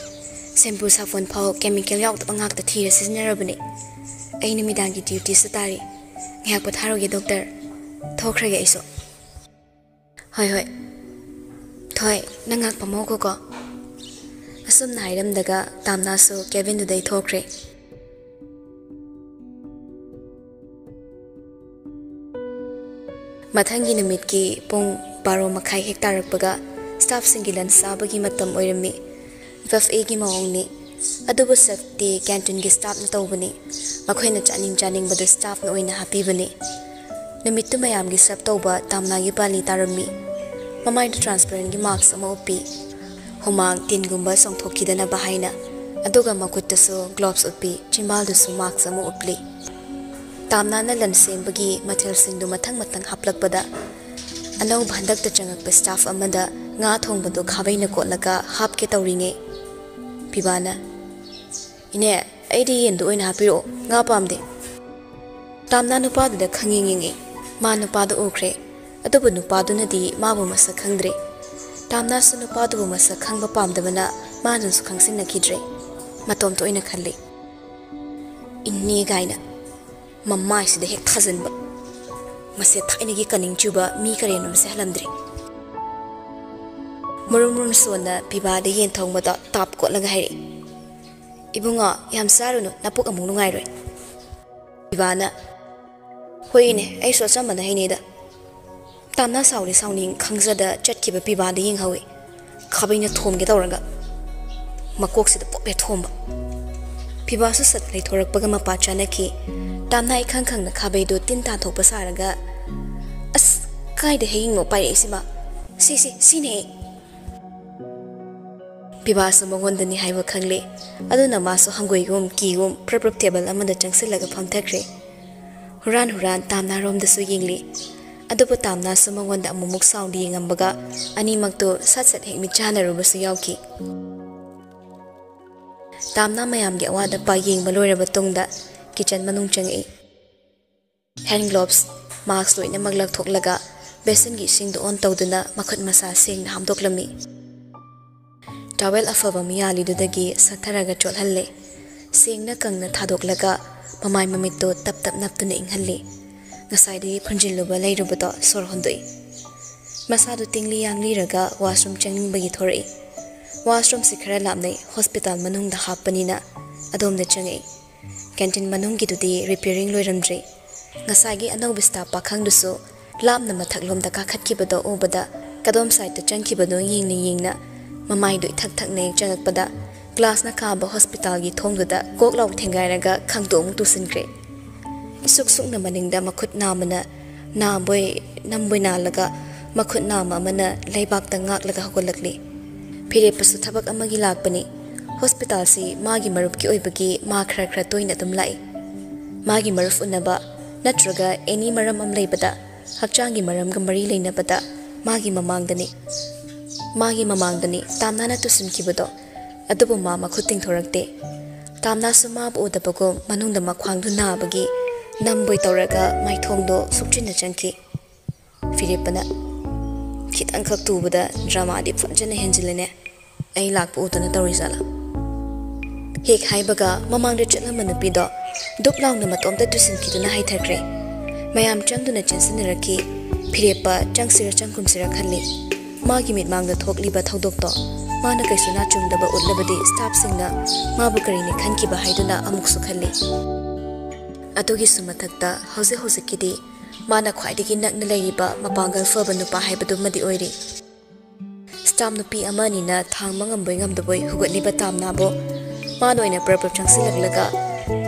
Sempu Safon Pau chemical out Bangak the tears is nerabani I Nimidangi duty satari Yapotaro doctor Talk Regaso Hoi Toy Nangak Pamoko go Asum Naidam Daga Tamnaso Kevin the day talk re Matangi Namitki Pong Baro Makai Hectar Baga Staff Singilan Sabagi Matam Oirami Vaf Egi Maongni Adubu Sakti Canton Gistap Natobani Makoina Janing but the staff no in a happy bani Namitu Mayam Gisap Toba Tamna Yipali Tarami Mamai the transparent Gimax Amopi Homang Tin Gumba Song Tokidana Bahaina Aduga Makutaso Globes Upi Chimbal the Sumax Amo Upli Tamnana Lansing Bagi Matil Singdu Matang Haplak Bada Ano Bandak the Jangak staff Amanda Nga Tong Badu Kabina Kotlaga Hap Ketauringe Pibana Ine Adi and Duin Hapiro Nga Pamde Tamna Nupadu the Kanging Ma Nupadu Okre Adubu Nupadu Nadi Mabu Masa Kangdre Tamna Sunupadu Masa Kangba Pam the Vana Manus Kangsina Kidre Matom to Inakali Inni Gaina Mamma is the heck cousin but Maset Inagi Cunning Tuba, me Karenum Salandri Murum Sona, Piba, the Yen Tong with top got Lagahari Ibunga, Yam Saruno, Napuk among Ire Ivana Hoine, I saw some of the Henida Tamna Saudi sounding Kangza the Jetkiba Piba, the Yinghawi Cabin at home get oranga Makox the puppet home Pibasu sat late or Bagama Pachanaki Tamna Kankang the Kabedo Tinta Topasaraga As Kai the Hang no Paisima Sine Pibasa Mongondani Hiva Kangle Aduna Maso Hangwegum Kigum Prep table among the Janksilaga Pontekre Huran Tamna Rom the Suyingli Adopo Tamna Sumonda Mumuk sounding Ambaga Animakto Satset Himichana Rubasuyaki Tamna Mayam get wada buying Malora Batunda Kitchen Manung Changi Hand gloves, marks to in a maglak toklaga, Bessengi sing the on Toduna, Makut Masa sing Hamdoklami. Tawel Afava Miali do the gi, Sataraga Cholhale, sing Nakang the Tadoklaga, Mamai Mamito tap naptuna in Hale, Nasidi Punjiluba later but Sorhondui. Masado Tingli Yang Liraga, washroom Changing Bagitori, washroom Sikara Lamne, hospital Manung the Hapanina, Adom the Changi. Canton Manungi to the repairing Loramdre. Nasagi Anobista Pakang Duso, Lam the Mataklom the Kakakibado Obada, Kadom side the Jankibado Yingna, Mamai do Tak name Janakbada, Glass Nakaba Hospital Gitongada, Goklau Tengaraga, Kangdong to Sincre. Suksuk Namaning da Makut Namana, Na boy Nambuina Laga, Makut Nama Mana, Laybak the Ngak Laga Hokolakli. Piripasu Tabak Amagilakbani. Hospital si Magi Marupki Oibagi, Ma Krakra Toina Tumlai. Magi Maruf Unaba, Natraga, any Maram Amlebada, Hakchangi Maram Gambari Lainabada, Magi Mamangdani. Tamnana to Simkibado, Adobo Mama Kuting Torakte. Tamna Sumab Udabago, Manung the Makwang Nabagi, Namboy Toraga, my Tongdo, Subchina Janki. Filipana Kit Uncle Tubada, Drama de Funjana Hengeline, A Lak Utana Dorizala. Hek Haibaga, Mamang the Chalaman Pido, Duplang the Matom the Dusin Kitana Hitagre. mayam changduna chensinaraki phirepa changsira changkumsira khalli magi mitmangda thokliba thodokto mana kaisuna chungdaba utlabadi staff singna mabu karini khankiba haiduna amuksu khalli atogi sumathakta hauze kidi mana khwaidigi nakna leiriba mapangal faba nupa haibadu madi oiri staff nupi amani na thangma ngamboi ngamdaboi hugatliba tamnabo mana oina prapap changsilaglaga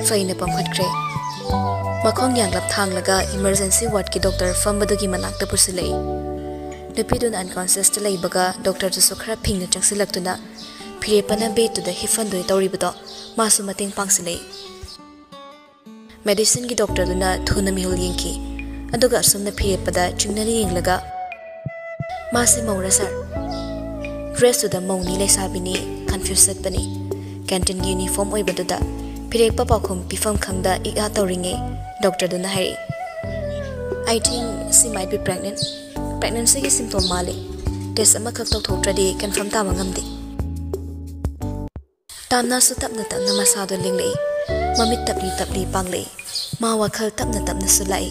faina pamkhatkre makhong yanglap thanglaga emergency ward ki doctor fambadugi manakta pusilei nupidun unconscious ta leibaga doctor tu sokra phingna changsilaktuna phirepana be tu da hifandoi tawribado masu mating pangsilei medicine ki doctor duna thuna mihul yengki aduga asumna phirepada chingnani yenglaga mase maura sir dress tu da mauni leisabini confused satbani canteen uniform oibaduda phirekpa pakhum pifam khangda iga tawringe doctor duna hai I think she might be pregnant pregnancy ki symptom male test ama khak tok thoktradi confirm ta mangamdi tamna su tapna tapna masa do linglei mamit tapli panglei ma wakhal tapna sulai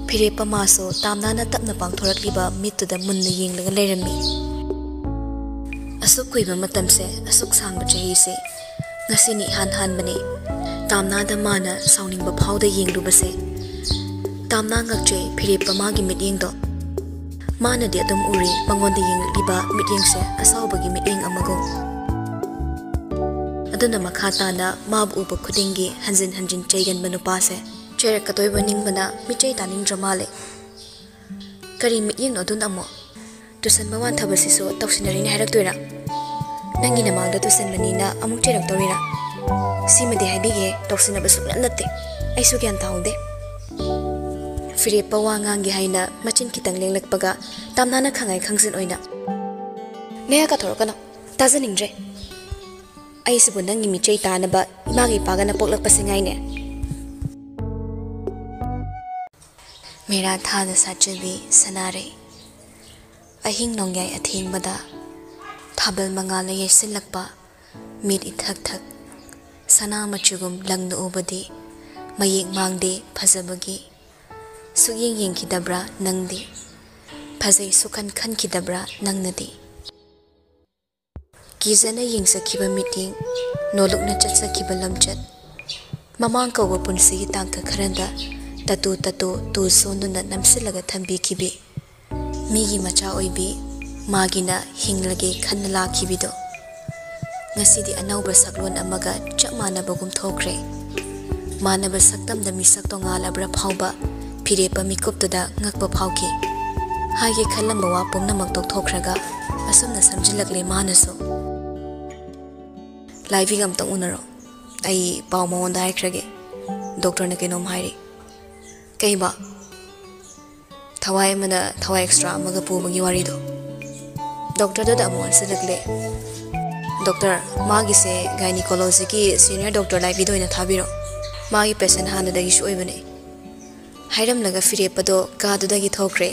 phirepa maso tamna na tapna pangthorakliba mitu da munna yenglaga leirami asuk kuiba matamse asuk sangba chahi se ngasini han bane tamna da mana sauningba phauda yenglubase tamna ngakche phirepa magi mityengdo mana de adum uri mangonda yengliba mityengse asawbagi mityeng amago aduna makhata na mab uba khudingi hanjin cheigan banupa se chere katoi baning bana michei taning dramale kari mityeng adun amo tusan bawan thabasi so toksinari ni harak toira nangi na mangda tusan manina amuk cherak torira sima de haibige toksina basuk natte ai su gyan taunde phirepa wangangi haina machin kitang lenglakpaga tamnana khangai khangsin oina neya ka thorokana tajaningre ai sibu nangi michei tanaba imagi pagana poklakpa singai ne mera thada sachabi sanare ahing nongyai athingbada thabal mangala yesilakpa mit ithak sana machugum langna ubadi mayek mangde phajabagi suyeng yengkidabra nangde phajai sukan khankidabra nangnadi kizana yengsakiba meeting nolokna chatsakiba lamchat mamang kawa punsi tangka kharanda tatu tu sonuna namsilaga thambi kibi migi macha oibi magina hinglage khanla kibido ngasidi anauba saklon amaga chamana bagum thokre manaba saktam da misak to ngalabra phauba phirepa mikuptuda ngakpa phauki hage khalamba wa pomna maktok thokraga asumna samjilakle manaso live gam tong unaro ai paw mo onda ikrage doctor na kenom hairi kaiba thawai mana thawai extra amaga pu bagi wari do doctor da mo silakle doctor magi se gynecology ki senior doctor live video ina thabiro magi patient hana da issue oibane hairam laga phirepado ka du da gi thokre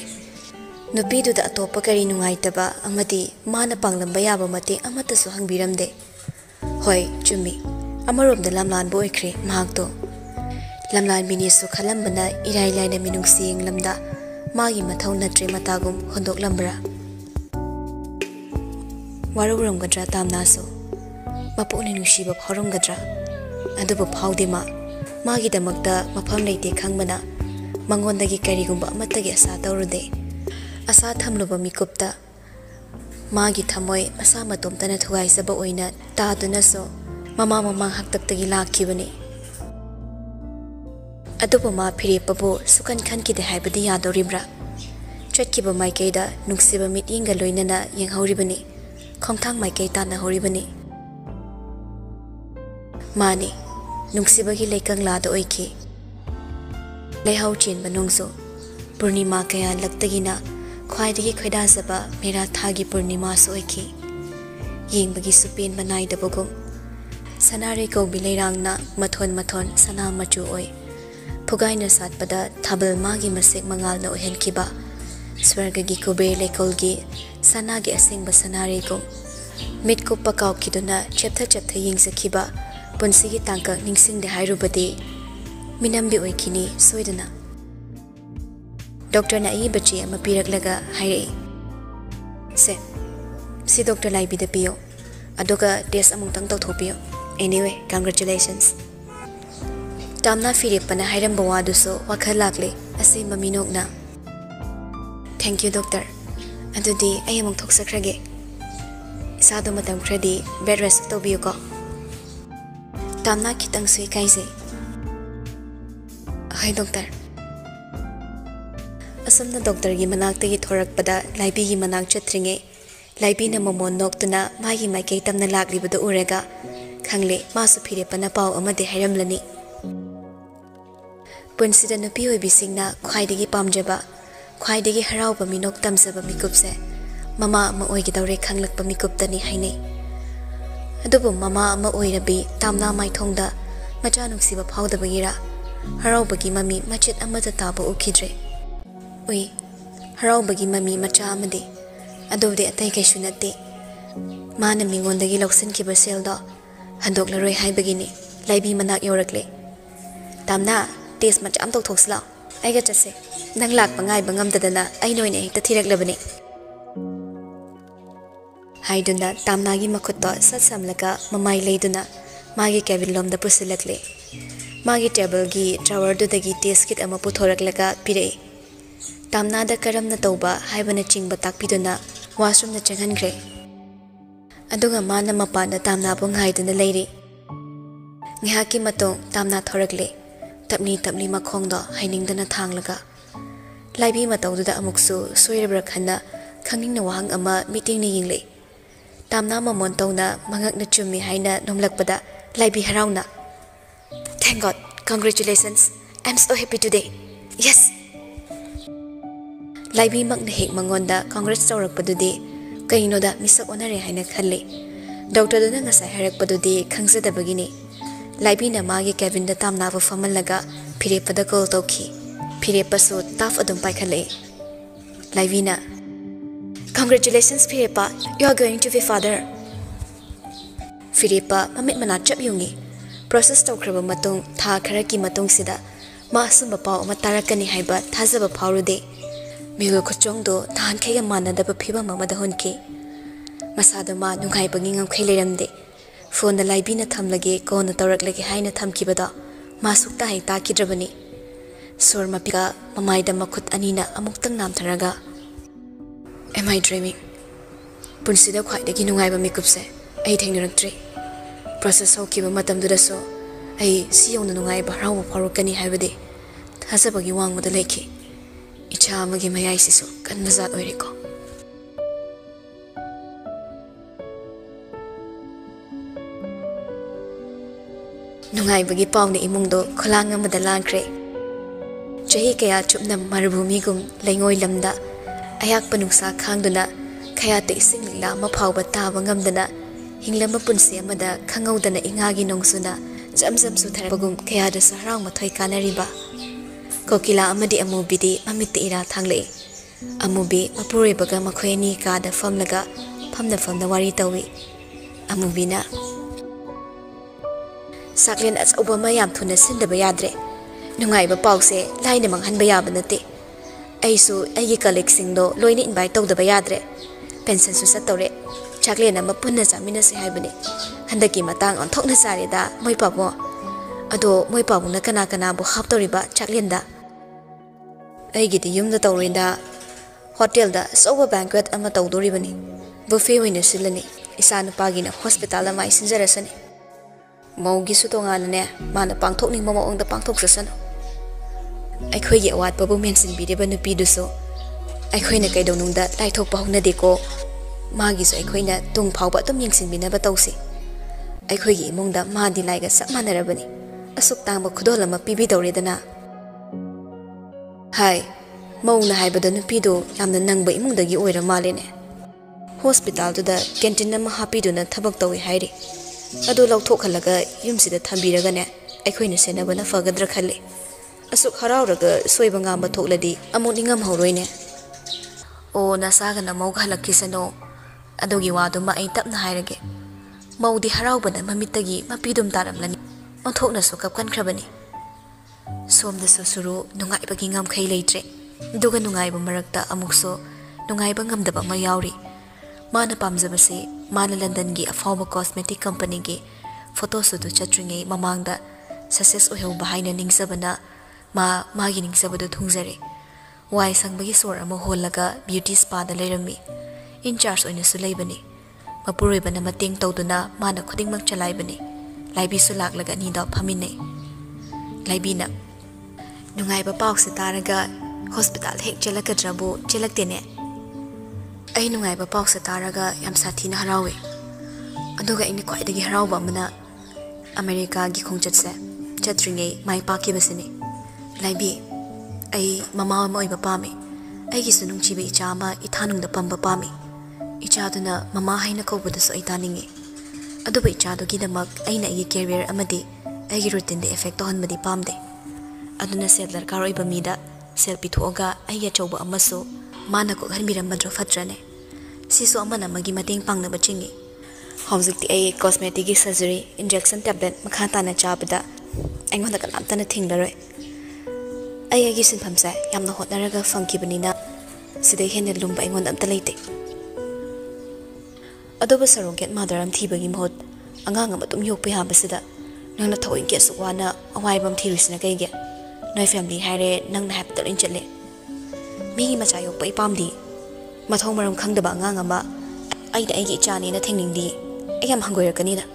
nupi du da atopa kari nungai taba amati mana panglamba yaba mate amata su hangbiramde hoi chumi amarom da lamlan bo ekre mahak to lamlan bini su khalambana irai laina minung sing lamda magi mathau natre matagum hondok lambra waruram gadra tamna so mapuni nushiba phorom gadra adubu phaudima magi damakta mapham leite khangmana mangondagi karigumba amatagi asa tawrude asa thamluba mikupta magi thamoi asa matomtana thugai saba oina taduna so mama haktaktagi lakhibani adubu ma phirepabu sukan khanki de haibadi yadoribra chatkiba maikaida nuksiba mitinga loinana yenghauribani khongthang maikai tana horibani mani nuksibagi leikang lada oiki leihau chin banongso purnima kaya laktagina khwaidagi khoida saba mera thagi purnima so oiki yengbagi supen banai dabogum sanare ko bileirangna mathon sana machu oi phugaina satpada thabal magi masek mangal na ohenkiba swargagi kobe lekolgi sanagi asengba sanare ko mitko pakau kiduna cheptha yengsakiba punsigi tangka ningsing de hairubadi minambi oikini soidana Doctor na iba che ama piraglaga hairei. Se, si Dr. Laibi da piyo. Adoga test among tang tawthopio. Anyway, congratulations. Tamna Philip na hairam bawa duso wakhal lakle asi maminok na. Thank you, Doctor. Adudi ay among thoksakrage. Isa do matam kredi bed rest tobiyo ko. Tamna kitang sui kaise. Hi, Doctor. Asam na Doctor gi manak tagi thorak pada Laibi gi manak chatringe. Laibi na momon noktuna magi mai kay tamna lakli bado urega. Kangle masu Philip na pau amade hairam lani. Punsida nupi oi bising na khwaidagi pamjaba khwaidagi harauba minok tamsaba mikupse mama ama oi gi dawre khanglakpa mikuptani hainei adubu mama ama oi rabi tamna mai thongda macha nuksiba phawdabagira haraubagi mami machit amata taba ukhidre oi haraubagi mami macha amade adobde atai kaisu natte mana mingondagi loksankiba seldo handoklaroi haibagini Laibi manak yorakle tamna test match am tok thoksla ai ga chase nang lak pangai bangam dadana ai noi ne ta thirak labani haiduna tamna gi makhutto sat samlaka mamai leiduna magi cabin lom da pusilakle magi table gi drawer du dagi test kit ama puthorak laka pire tamna da karam na toba haibana chingba takpiduna washroom na changhan gre aduga mana mapa na tamna bu ngaiduna leiri ngihaki matong tamna thorakle tapni makhongdo hainingdana thanglaga Laibi matawduda amuksu soirabra khanna khangingna wahang ama meeting ni yingle tamna mamon tawna mangakna chummi haina nomlakpada Laibi harauna Thank God, congratulations, I'm so happy today. Yes. Laibi makna hek mangonda congrats tawrakpadudi kainoda misak onare haina khalle doctor duna ngasai harakpadudi khangsadabagini Laibi na magi Kevin da tamna vo famalaga Phirepada call toki Phirepa so taf adum paikhale Laibi na Congratulations Phirepa, you are going to be father. Phirepa mamit mana chap yungi process tawkraba matung tha khara ki matung sida ma sumba paw ma tarakani haiba thazaba phawrude migo khochong do than khega manadaba phiba mamada honki masada ma nungai bangi ngam khaileramde phone da Laibi na thamlage ko na tawrak lage haina thamkibada masukta hai ta kidrabani sorma pika mamaida makhut anina amuktang nam tharaga Am I dreaming punsida khwaidagi nungai ba mikupse ai thengnaraktre process ho kiba matam duraso ai siyong nungai ba raw pharukani haibade thasabagi wangmada lekhi icha amagi mayai sisu kanmazat oiriko Nungai bagi pau ni imungdo kholang amada langkre chahi kaya chupna marubhumi gum leingoi lamda ayak panungsa khangduna khaya te singla ma phawba taba ngamdana hinglama punsi amada khangaudana ingagi nongsuna jamjam su tharabagum kaya da sarang mathoi kanariba kokila amadi amubidi mamite ira thangle amubi mapure baga makhoini ka da famlaga famna wari tawi amubina Saklen as Obama yam thuna sindaba yadre nungai ba pause laina manghanba yaba nate aisu aigi colleague singdo loina invite tawdaba yadre pension su satore chaklen ama punna jamina se haibani handaki matang on thokna sare da moi pabo ado moi pabu na kana bu haptoriba chaklen da aigi di yumda tawrinda hotel da soba banquet ama tawdoribani buffet wina silani isa nupagi na hospital ama isinjarasani Maugi su tongan ne mana pangthok ning momo ongda pangthok sasan aikhoi gi awat babu mensin bi de ba nupi du so aikhoi na kai donung da lai thok pa hong na de ko magi so aikhoi na tung phau ba tum yengsin bi na ba tawsi aikhoi gi imong da ma di lai ga sak manarabani asuk tang ba khudol ma pi bi dawre dana hai mau na hai ba da nupi do yamna nang ba imong da gi oira male ne hospital du da canteen na ma happy du na thabak tawi hairi adu lauthok khalaga yumsida thambiraga ne aikoina senabana fagadra khalle asuk harauraga soibanga ma thokladi amuningam horoine o nasaga na mau khalakisano adogi wadu ma ai tapna hairage maudi haraubana mamitagi mapidum taramlani onthokna so kapkan khrabani somda so suru nungai bagi ngam khai leitre duga nungaiba marakta amukso nungaiba ngamdaba ma yauri mana pamjabase mana London gi afawba cosmetic company gi photo shoot chatringai mamangda success oihauba haina ningsabana magi ningsabadu thungjare wai sangbagi sor ama hollaga beauty spa da leirami in charge oina su leibani mapuroibana mateng tawduna mana khudingmak chalaibani laibi su laklaga ni da phamine laibina nungaiba pawse taraga hospital hek chelakadrabu chelaktene ai nungaiba pawse taraga yam sathina harawe aduga ini kwaidagi harawba amana America gi khongchatse chatringai mai paki basini laibi ai mama moi pami ai gi sunung chibe icha ma ithanung da pamba pami icha duna mama haina ko budu so itaningi aduba icha do gi damak aina gi career amadi ai gi routine de effect on madi pamde aduna settler karoi bamida sel pithoga ai ya chawba amaso mana ko gharmiram madro fatrane siso amana magi mateng pangna bachingi hawjikti ai cosmetic surgery injection tablet makhata na chabda aingonda kanamtana thinglaroi ai agi sinphamsa yamna hotnaraga fangkibanina sidai henne lumba aingonda amta leite adoba surrogate mother am thibagi mohot angang amatum yokpe habasida nangna thoin ke suwana awaibam thirisina kaige noi family haire nangna happy in chatle mi macha yokpa ipamdi mathong maram khangdaba angang ama aida aigi chani na thingningdi ayam hangoirakani da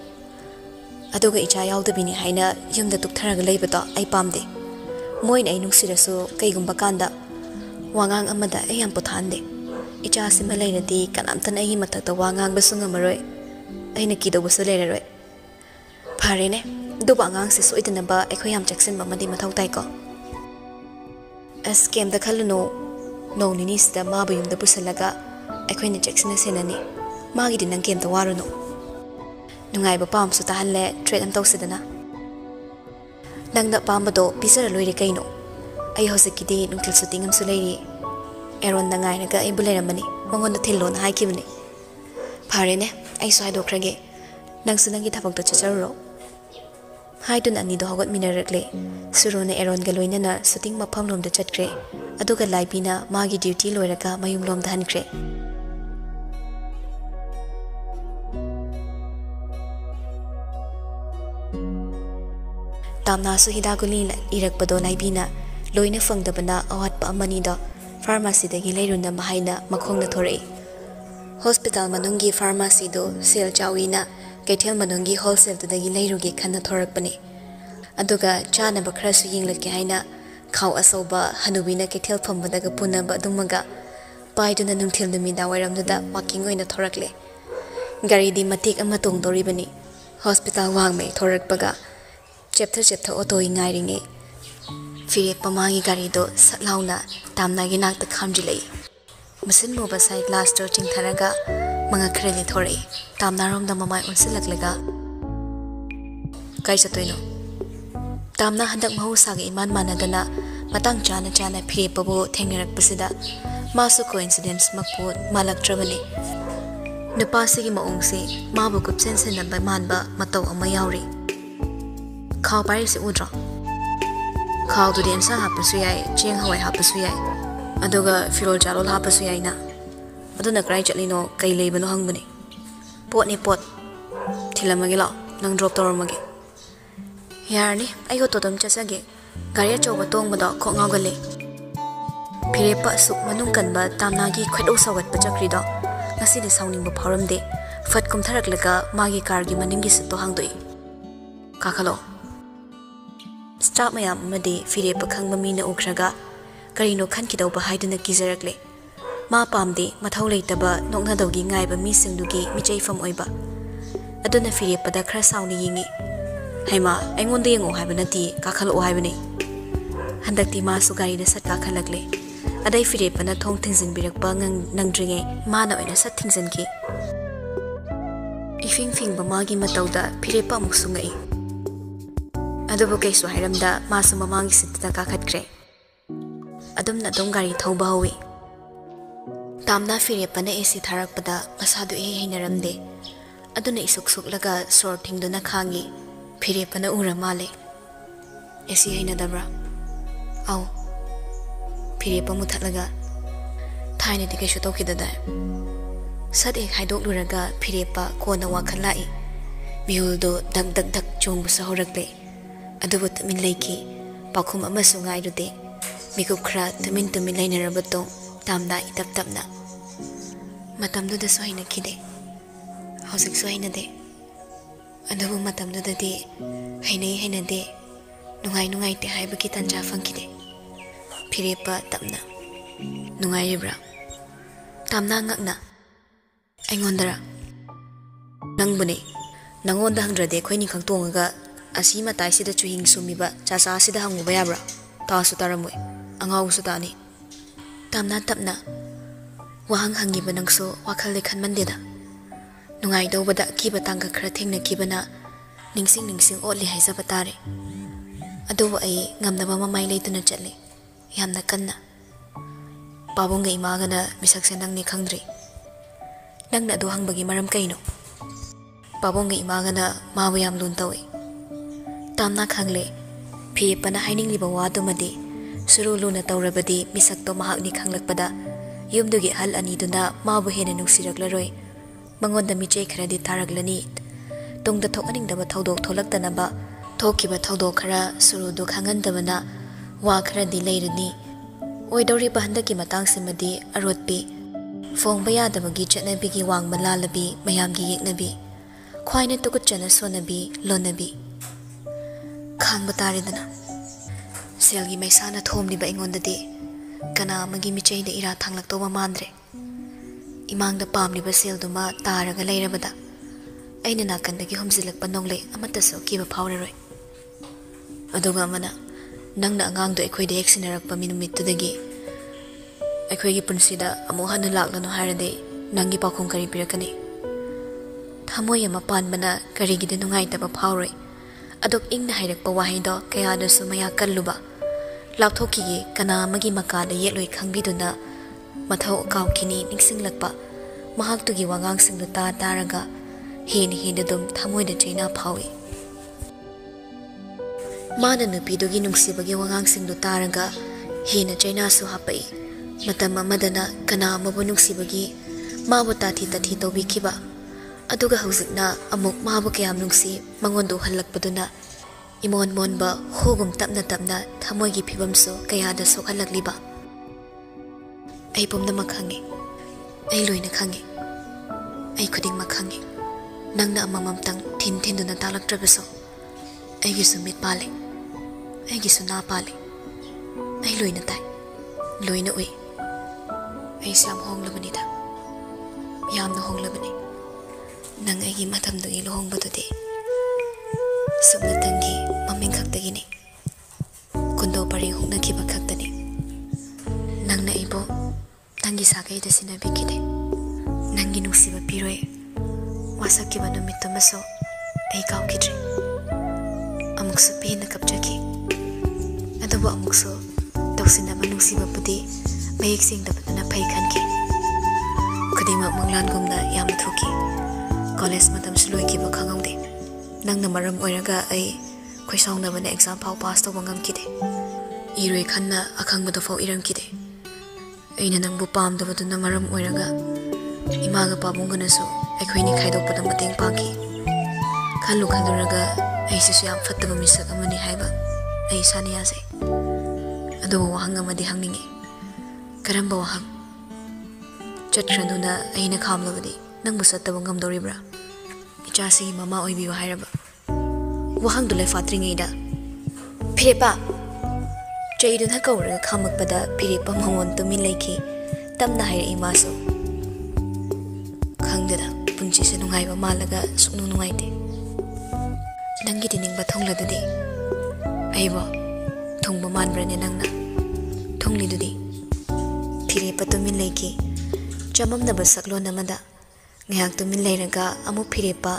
aduga icha yaudabini haina yumda tuktharaga leibata ai pamde moina ai nungsirasu kaigumba kanda wangang amada ayam pothande icha sima leiradi kanamtana ai mathakta wangang basunga maroi aina kidobusu leiraroi pharene duba angang se soidana ba aikho yam jackson mamadi mathau tai ko scam da khaluno no ninis da mabu yumda pusalaga aikhoina jackson senani magi dinang kem da waruno nungai ba pam su tahanle trade am tawsidana nangda pamado pisara loire kaino ai hosekidi nungtil shooting am su leiri eron da ngai naga ai buleramani mangon da thillon haikibni pharene ai so haidokrage nang su nangi thapok to chacharro haidun ani do hogot minarakle surone eron ga loina na shooting mapham lom da chatkre aduga laibina magi duty loiraga mayum lom da hankre tamna su hidaguli irakpado laibina loina fangdabana awatpa amani da pharmacy dagi leiruna mahaina makhongna thorai hospital manungi pharmacy do sel chawina kethel manungi wholesale dagi leirugi khanna thorakpani aduga chana bakhra su yinglake haina khaw asoba hanubina kethel phambadaga punaba dumaga paiduna nungthil numida wairamda walking oina thorakle gari di matik ama tongdoribani hospital wangme thorakpaga chapter auto ingairinge fire pamagi gari do satlauna tamna gi nak ta khamjilei masin mo ba sai glass door chingtharaga manga khreli thorai tamna rom da mamai unsilaklega kai chatoino tamna handak mahusa gi iman manadana matang chana fire pabo thengrak pasida masu coincidence makpot malak trabani nupasi gi maungse mabu kupsen sen ba manba matau ama yauri khaw pai se udra khaw du den sa hapasu yai cheng hawai hapasu yai aduga firol jalol hapasu yai na aduna krai chatlino kai leibano hangbani pot ni pot thilamagi la nang drop tormagi yarni ayo to dam chasage gari choba tong bada kho ngawgale phire pa suk manung kanba tamnagi khodo sawat pa chakri da ngasi de sauning ba pharamde fat kum tharak laga magi car gi maningi se to hangdoi kakhalo stop mayam made fire pakhang mamina ukraga karino khan kidaw ba haiduna kizarakle ma pamde mathau leitaba nokna dawgi ngaiba mi singdugi michei fam oiba aduna fire pada khra sauni yingi haima aingonde yengo haibana ti kakhalo haibani handakti ma su gari da sat kakhalakle adai fire pana thong thingzin birakpa nangdringe mana oina sat thingzin ki ifing fing ba magi matawda fire pa muksungai adubu kaisu hairamda masu mamangi sitta kakhatkre adumna dom gari thauba hawi tamna fire pana esi tharakpada masadu heinaramde aduna isuk suklaga sorting duna khangi fire pana ura male esi heina dabra au फिरेप मुथलगा थाइने दि कैसु तौखिददा सद एक हाइदोकलुरगा फिरेपा कोना वाखल लाई मिहुलदो दक दक दक चोंगबु सहरकले अदुबु तमिन लेकी पाखुम अमसु गाइरुदे मिकुप खरा तमिन लेनरबतो तामदा इतप तपना मतमदुदा सोहिना खिदे हौजिक सोहिनादे अदुबु मतमदुददि हैनदे नुंगाइते हाइबकी तंजा फंखिदे फिरेपा तपना नुंगाइरिब्रा तामना ngakna aingondara nangbune nangonda hangrade khoini khangtonga asi matai sida chuhing sumiba chacha sida hanguba yabra tasu taramoi angau su tani tamna tapna wahang hangiba nangso wakhal lekhan mandeda nungai dobada kiba tangka khara thengna kibana ningsing otli haizaba tare adobo ai ngamnaba mamai leituna chatle yamna kanna pabonga imagana misakse nangni khangdri nangna do hangbagi maram kaino pabonga imagana mabu yam lun tawi tamna khangle phirepana haining liba wadumadi suru luna tawrabadi misakto mahakni khanglakpada yumdugi hal ani duna mabu hena nusiraklaroi mangonda michei kharadi tharaglani tungda thokaning daba thodok tholaktanaba thokiba thodok khara suru do khangandabana wa kharadi leirani oidori bahandaki matang simadi arotpi phong bayadabagi chatnabigi wang malalabi mayamgi yeknabi khwaina tukutchana sonabi lonabi khangba taridana selgi maisana thomliba ingondadi kana magi michei da ira thanglaktoba mandre imangda pamliba selduma taraga leirabada aina nakandagi humzilakpa nongle amata so kiba phawreroi aduga mana nangna angangdo ekhoide exinarakpa minumittudagi ekhoigi punsida amu hanu laklanu harade nangi pakhum kari pirakani thamoi ama panbana karigide nungaitaba phawroi adok ingna hairakpa wahaido kayada sumaya kalluba lapthoki kana magi makada yeloi khangbiduna mathau kawkini ningsinglakpa mahaktugi wangang singdu ta taraga hen dum thamoida chaina phawi mana nupidugi nungsibagi wangang singdu taraga hena chaina su hapai matam amadana kana mabu nungsibagi mabu tathi tobikhiba aduga hauzikna amuk mabu kayam nungsi mangondo halakpaduna imon monba hogum tapna thamoigi phibamso kayada sokhalakliba ai pomna makhangi ai loina khangi ai khuding makhangi nangna amamamtang thin duna talaktrabeso ai gi sumit pale ai gi suna pale ai loina tai loina oi ai sam honglabani da yamna honglabani nang ai gi mathamdagi lohongbadudi subnatangi maming khaktagini kundo pari hungna kiba khaktani nangna ibo nangi sagai da sinabikide nangi nungsiba piroi wasakiba numitto maso ai kawkidre amuksu pena kapjaki adubu amuksu toksinaba nungsiba budi mayek singdabana phai khanki kudima manglangumna yam thuki college matam suloi kiba khangaude nangna maram oiraga ai khoisongnabana exam pau pass to bangam kide iroi khanna akhangba fau iram kide aina nangbu pamdabaduna maram oiraga imaga pabungana so akhoni khaidokpada mateng pangki khaluraga aisisu yam fattaba misak amani haiba ai saniya se ado wahang amadi hangninge karamba wahang chatranuna aina khamlabadi nangbu sattaba ngamdoribra ichasi mama oibi hairaba wahang dule fatringeida phirepa chaiduna kawraga khamakpada phirepa mamon tumin leiki tamna haira imaso khangdada punchi se nungaiba malaga suknu nungaite nangi diningba thongladudi aibo thongba manbrane nangna thonglidudi phirepa tumin leiki chamamnaba saklon amada ngayak tumin leiraga amu phirepa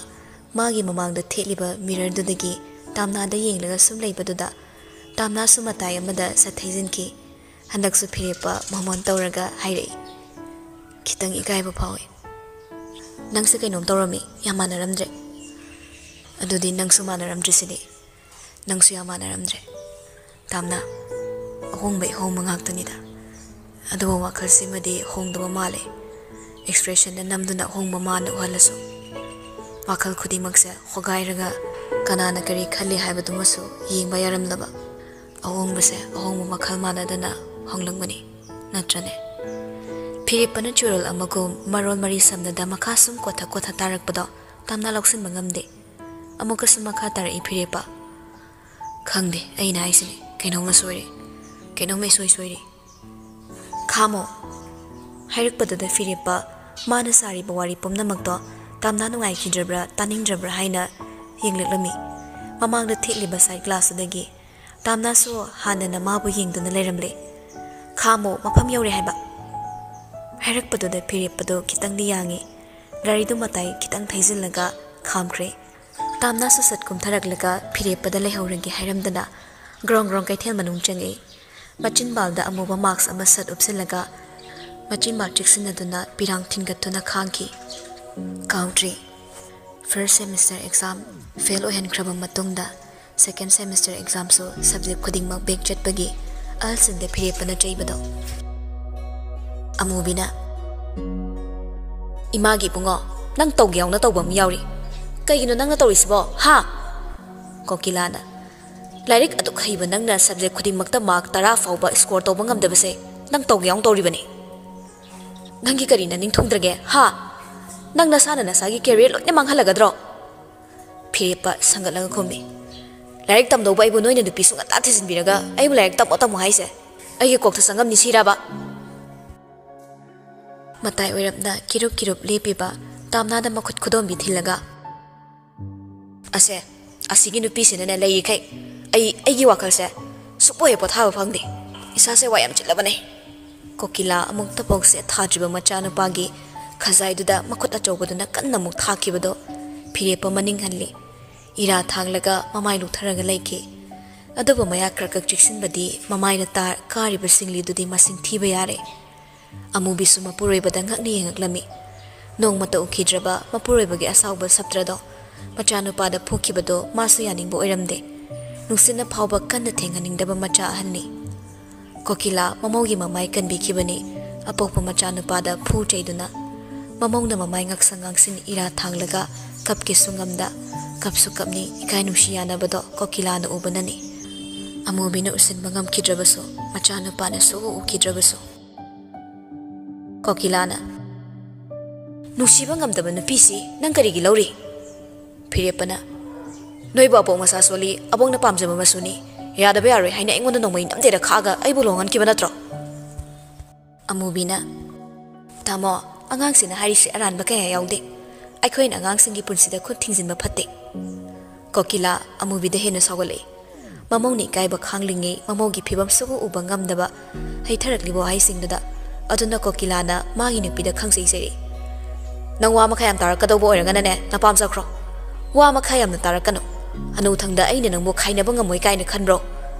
magi mamangda theliba mirror dudagi tamna da yenglaga sum leibaduda tamna sumatai amada sathaizinki handaksu phirepa mamon tawraga hairei khitang ikaiba phawi nangse kainom tawrami yamanaramdre adudi nangsu manaramdrisidi nangsu yamanaramdre tamna ahongbai hong mangaktanida ꯑꯗꯨꯕꯨ ꯋꯥꯈꯜꯁꯤꯃꯗꯤ ꯍꯣꯡꯗꯕ ꯃꯥꯜꯂꯦ ꯑꯦꯛꯁꯄ꯭ꯔꯦꯁꯟꯗ ꯅꯝꯗꯨꯅ ꯑꯍꯣꯡꯕ ꯃꯥꯅ ꯎꯍꯜꯂꯁꯨ ꯋꯥꯈꯜ ꯈꯨꯗꯤꯡꯃꯛꯁꯦ ꯍꯣꯒꯥꯏꯔꯒ ꯀꯅꯥꯅ ꯀꯔꯤ ꯈꯜꯂꯤ ꯍꯥꯏꯕꯗꯨꯃꯁꯨ ꯌꯦꯡꯕ ꯌꯥꯔꯝꯗꯕ ꯑꯍꯣꯡꯕꯁꯦ ꯑꯍꯣꯡꯕ ꯃꯈꯜ ꯃꯥꯟꯅꯗꯅ ꯍꯣꯡꯂꯛꯕꯅꯤ ꯅꯠꯇ꯭ꯔꯅꯦ ꯐꯤꯔꯦꯞꯄꯅ ꯆꯨꯔꯜ ꯑꯃꯒꯨꯝ ꯃꯔꯣꯜ ꯃꯔꯤ ꯁꯝꯅꯗ ꯃꯈꯥ ꯁꯨꯝ ꯀꯣꯊ ꯇꯥꯔꯛꯄꯗꯣ ꯇꯝꯅ ꯂꯧꯁꯤꯟꯕ ꯉꯝꯗꯦ ꯑꯃꯨꯛꯀꯁꯨ ꯃꯈꯥ ꯇꯥꯔꯛꯏ ꯐꯤꯔꯦꯞꯄ ꯈꯪꯗꯦ ꯑꯩꯅ ꯍꯥꯏꯁꯤꯅꯤ ꯀꯩꯅꯣꯝꯃ ꯁꯣꯏꯔꯦ ꯀꯩꯅꯣꯝꯃ ꯏꯁꯣꯏ ꯁꯣꯏꯔꯦ ꯈꯥꯃꯣ ꯍꯥꯏꯔꯛꯄꯗꯨꯗ ꯐꯤꯔꯦꯞꯄ ꯃꯥꯅ ꯁꯥꯔꯤꯕ ꯋꯥꯔꯤ ꯄꯨꯝꯅꯃꯛꯇꯣ ꯇꯝꯅ ꯅꯨꯡꯉꯥꯏꯈꯤꯗ꯭ꯔꯕ꯭ꯔꯥ ꯇꯥꯅꯤꯡꯗ꯭ꯔꯕ꯭ꯔꯥ ꯍꯥꯏꯅ ꯌꯦꯡꯂꯛꯂꯝꯃꯤ ꯃꯃꯥꯡꯗ ꯊꯦꯠꯂꯤꯕ ꯁꯥꯏꯠ ꯒ꯭ꯂꯥꯁꯇꯨꯗꯒꯤ ꯇꯝꯅꯁꯨ ꯍꯥꯟꯅꯅ ꯃꯥꯕꯨ ꯌꯦꯡꯗꯨꯅ ꯂꯩꯔꯝꯂꯦ ꯈꯥꯃꯣ ꯃꯐꯝ ꯌꯧꯔꯦ ꯍꯥꯏꯕ ꯍꯥꯏꯔꯛꯄꯗꯨꯗ ꯐꯤꯔꯦꯞꯄꯗꯣ ꯈꯤꯇꯪꯗꯤ ꯌꯥꯡꯉꯤ ꯒꯥꯔꯤꯗꯨ ꯃꯇꯥꯏ ꯈꯤꯇꯪ ꯊꯩꯖꯤꯜꯂꯒ ꯈꯥꯝꯈ꯭ꯔꯦ ꯇꯝꯅꯁꯨ ꯁꯠ ꯀꯨꯝꯊꯔꯛꯂꯒ ꯐꯤꯔꯦꯞꯄꯗ ꯂꯩꯍꯧꯔꯒꯦ ꯍꯥꯏꯔꯝꯗꯅ ꯒ꯭ꯔꯣꯡ ꯒ꯭ꯔꯣꯡ ꯀꯩꯊꯦꯜ ꯃꯅꯨꯡ ꯆꯪꯉꯤ ꯃꯆꯤꯟꯕꯥꯜꯗ ꯑꯃꯨꯕ ꯃꯥꯛꯁ ꯑꯃ ꯁꯠ ꯎꯞꯁꯤꯜꯂꯒ ꯃꯆꯤꯟꯕꯥꯜ ꯆꯤꯛꯁꯤꯟꯅꯗꯨꯅ ꯄꯤꯔꯥꯡ ꯊꯤꯟꯒꯠꯇꯨꯅ ꯈꯥꯡꯈꯤ country first semester exam fail ꯑꯣꯏꯍꯟꯈ꯭ꯔꯕ ꯃꯇꯨꯡꯗ ꯁꯦꯀꯦꯟ ꯁꯦꯃꯤꯁꯇꯔ ꯑꯦꯛꯖꯥꯝꯁꯨ ꯁꯕꯖꯦꯛ ꯈꯨꯗꯤꯡꯃꯛ ꯕꯦꯛ ꯆꯠꯄꯒꯤ ꯑꯍꯜꯁꯤꯡꯗ ꯐꯤꯔꯦꯞꯄꯅ ꯆꯩꯕꯗꯣ ꯑꯃꯨꯕꯤꯅ ꯏꯃꯥꯒꯤ ꯏꯕꯨꯡꯉꯣ ꯅꯪ ꯇꯧꯒꯦ ꯌꯥꯎꯅ ꯇꯧꯕ ꯑꯃ ꯌꯥꯎꯔꯤ ꯀꯩꯒꯤꯅꯣ ꯅꯪꯅ ꯇꯧꯔꯤꯁꯤꯕꯣ ꯍꯥ ꯀꯣꯀꯤꯂꯥꯅ ꯂꯥꯏꯔꯤꯛ ꯑꯗꯨꯛ ꯍꯩꯕ ꯅꯪꯅ ꯁꯕꯖꯦꯛ ꯈꯨꯗꯤꯡꯃꯛꯇ ꯃꯥꯔꯛ 10 ꯐꯥꯎꯕ ꯁ꯭ꯀꯣꯔ ꯇꯧꯕ ꯉꯝꯗꯕꯁꯦ ꯅꯪ ꯇꯧꯒꯦ ꯌꯥꯎꯅ ꯇꯧꯔꯤꯕꯅꯤ ꯅꯪꯒꯤ ꯀꯔꯤꯅ ꯅꯤꯡꯊꯨꯡꯗ꯭ꯔꯒꯦ ꯍꯥ ꯅꯪ ꯅꯁꯥꯅ ꯅꯁꯥꯒꯤ ꯀꯦꯔꯤꯌꯔ ꯂꯣꯏꯅ ꯃꯥꯡꯍꯜꯂꯒꯗ꯭ꯔꯣ ꯐꯤꯔꯦꯞꯄ ꯁꯪꯒꯠꯂꯒ ꯈꯨꯝꯃꯤ ꯂꯥꯏꯔꯤꯛ ꯇꯝꯗꯧꯕ ꯑꯩꯕꯨ ꯅꯣꯏꯅ ꯅꯨꯄꯤꯁꯨ ꯉꯟꯇꯥ ꯊꯤꯖꯤꯟꯕꯤꯔꯒ ꯑꯩꯕꯨ ꯂꯥꯏꯔꯤꯛ ꯇꯝꯃꯣ ꯍꯥꯏꯁꯦ ꯑꯩꯒꯤ ꯀꯣꯛꯇ ꯆꯪꯉꯝꯅꯤ ꯁꯤꯔꯕ ꯃꯇꯥꯏ ꯑꯣꯏꯔꯞꯅ ꯀꯤꯔꯨꯞ ꯂꯦꯞꯄꯤꯕ ꯇꯥꯝꯅꯥꯗ ꯃꯈꯨꯠ ꯈꯨꯗꯣꯝꯕꯤ ꯊꯤꯜꯂꯒ ꯑꯁꯤꯒꯤ ꯅꯨꯄꯤꯁꯤꯅꯅꯦ ꯂꯩꯔꯤꯈꯩ ꯑꯩꯒꯤ ꯋꯥꯈꯜꯁꯦ ꯁꯨꯛꯄꯣꯏ ꯄꯣꯊꯥꯕ ꯐꯪꯗꯦ ꯏꯁꯥꯁꯦ ꯋꯥ ꯌꯥꯝ ꯆꯤꯜꯂꯕꯅꯦ ꯀꯣꯀꯤꯂꯥ ꯑꯃꯨꯛꯇ ꯄꯣꯛꯁꯦ ꯊꯥꯗ꯭ꯔꯤꯕ ꯃꯆꯥꯅꯨꯄꯥꯒꯤ ꯈꯖꯥꯏꯗꯨꯗ ꯃꯈꯨꯠ ꯑꯆꯧꯕꯗꯨꯅ ꯀꯟꯅ ꯑꯃꯨꯛ ꯊꯥꯈꯤꯕꯗꯣ ꯐꯤꯔꯦꯞꯄ ꯃꯅꯤꯡꯍꯜꯂꯤ ꯏꯔꯥ ꯊꯥꯡꯂꯒ ꯃꯃꯥꯏ ꯂꯨꯊꯔꯒ ꯂꯩꯈꯤ ꯑꯗꯨꯕꯨ ꯃꯌꯥ ꯈꯔ ꯆꯤꯛꯁꯤꯟꯕꯗꯤ ꯃꯃꯥꯏꯅ ꯀꯥꯔꯤꯕ ꯁꯤꯡꯂꯤꯗꯨꯗꯤ ꯃꯁꯤꯡ ꯊꯤꯕ ꯌꯥꯔꯦ ꯑꯃꯨꯕꯤꯁꯨ ꯃꯄꯨꯔꯣꯏꯕꯗ ꯉꯛꯅ ꯌꯦꯡꯉꯛꯂꯝꯃꯤ ꯅꯣꯡꯃꯇ ꯎꯈꯤꯗ꯭ꯔꯕ ꯃꯄꯨꯔꯣꯏꯕꯒꯤ ꯑꯁꯥꯎꯕ ꯁꯞꯇ꯭ꯔꯗꯣ ꯃꯆꯥꯅꯨꯄꯥꯗ ꯐꯨꯈꯤꯕꯗꯣ ꯃꯥꯁꯨ ꯌꯥꯅꯤꯡꯕ ꯑꯣꯏꯔꯝꯗꯦ ꯅꯨꯡꯁꯤꯠꯅ ꯐꯥꯎꯕ ꯀꯟꯅ ꯊꯦꯡꯍꯟꯅꯤꯡꯗꯕ ꯃꯆꯥ ꯑꯍꯟꯅꯤ ꯀꯣꯀꯤꯂꯥ ꯃꯃꯧꯒꯤ ꯃꯃꯥꯏ ꯀꯟꯕꯤꯈꯤꯕꯅꯤ ꯑꯄꯣꯛꯄ ꯃꯆꯥꯅꯨꯄꯥꯗ ꯐꯨ ꯆꯩꯗꯨꯅ ꯃꯃꯧꯅ ꯃꯃꯥꯏ ꯉꯥꯛꯁꯪ ꯉꯥꯡꯁꯤꯟ ꯏꯔꯥ ꯊꯥꯡꯂꯒ ꯀꯞꯀꯦꯁꯨ ꯉꯝꯗ ꯀꯞꯁꯨ ꯀꯞꯅꯤ ꯏꯀꯥꯏ ꯅꯨꯡꯁꯤ ꯌꯥꯅꯕꯗꯣ ꯀꯣꯀꯤꯂꯥꯅ ꯎꯕꯅꯅꯤ ꯑꯃꯨꯕꯤꯅ ꯎꯁꯤꯟꯕ ꯉꯝꯈꯤꯗ꯭ꯔꯕꯁꯨ ꯃꯆꯥꯅꯨꯄꯥꯅ ꯁꯨꯛꯎ ꯎꯈꯤꯗ꯭ꯔꯕꯁꯨ ꯀꯣꯀꯤꯂꯥꯅ ꯅꯨꯡꯁꯤꯕ ꯉꯝꯗꯕ ꯅꯨꯄꯤꯁꯤ ꯅꯪ ꯀꯔꯤꯒꯤ ꯂꯧꯔꯤ ꯐꯤꯔꯦꯞꯄꯅ ꯅꯣꯏꯕꯨ ꯑꯕꯣꯛ ꯃꯆꯥ ꯁꯣꯜꯂꯤ ꯑꯕꯣꯛꯅ ꯄꯥꯝꯖꯕ ꯃꯁꯨꯅꯤ ꯌꯥꯗꯕ ꯌꯥꯔꯣꯏ ꯍꯥꯏꯅ ꯑꯩꯉꯣꯟꯗ ꯅꯣꯡꯃꯩ ꯅꯝꯗꯦꯔ ꯈꯥꯛꯑꯒ ꯑꯩꯕꯨ ꯂꯨꯍꯣꯡꯍꯟꯈꯤꯕ ꯅꯠꯇ꯭ꯔꯣ ꯑꯃꯨꯕꯤꯅ ꯇꯥꯃꯣ ꯑꯉꯥꯡꯁꯤꯅ ꯍꯥꯏꯔꯤꯁꯤ ꯑꯔꯥꯟꯕ ꯀꯌꯥ ꯌꯥꯎꯗꯦ ꯑꯩꯈꯣꯏꯅ ꯑꯉꯥꯡꯁꯤꯡꯒꯤ ꯄꯨꯟꯁꯤꯗ ꯈꯨꯠ ꯊꯤꯡꯖꯤꯟꯕ ꯐꯠꯇꯦ ꯀꯣꯀꯤꯂꯥ ꯑꯃꯨꯕꯤꯗ ꯍꯦꯟꯅ ꯁꯥꯎꯒꯠꯂꯛꯏ ꯃꯃꯧꯅ ꯏꯀꯥꯏꯕ ꯈꯥꯡꯂꯤꯉꯩ ꯃꯃꯧꯒꯤ ꯐꯤꯕꯝ ꯁꯨꯛꯎ ꯎꯕ ꯉꯝꯗꯕ ꯍꯩꯊꯔꯛꯂꯤꯕ ꯋꯥꯍꯩꯁꯤꯡꯗꯨꯗ ꯑꯗꯨꯅ ꯀꯣꯀꯤꯂꯥꯅ ꯃꯥꯒꯤ ꯅꯨꯄꯤꯗ ꯈꯪꯁꯩ ꯅꯪ ꯋꯥ ꯃꯈꯥ ꯌꯥꯝ ꯇꯥꯔꯛꯀꯗꯧꯕ ꯑꯣꯏꯔꯒꯅꯅꯦ ꯅꯄꯥꯝ ꯆꯠꯈ꯭ꯔꯣ ꯋꯥ ꯃꯈꯥ ꯌꯥꯝꯅ ꯇꯥꯔꯛꯀꯅꯨ ꯍꯅꯨꯊꯪꯗ ꯑꯩꯅ ꯅꯪꯕꯨ ꯈꯥꯏꯅꯕ ꯉꯝꯃꯣꯏ ꯀꯥꯏꯅ ꯈꯟꯕ꯭ꯔꯣ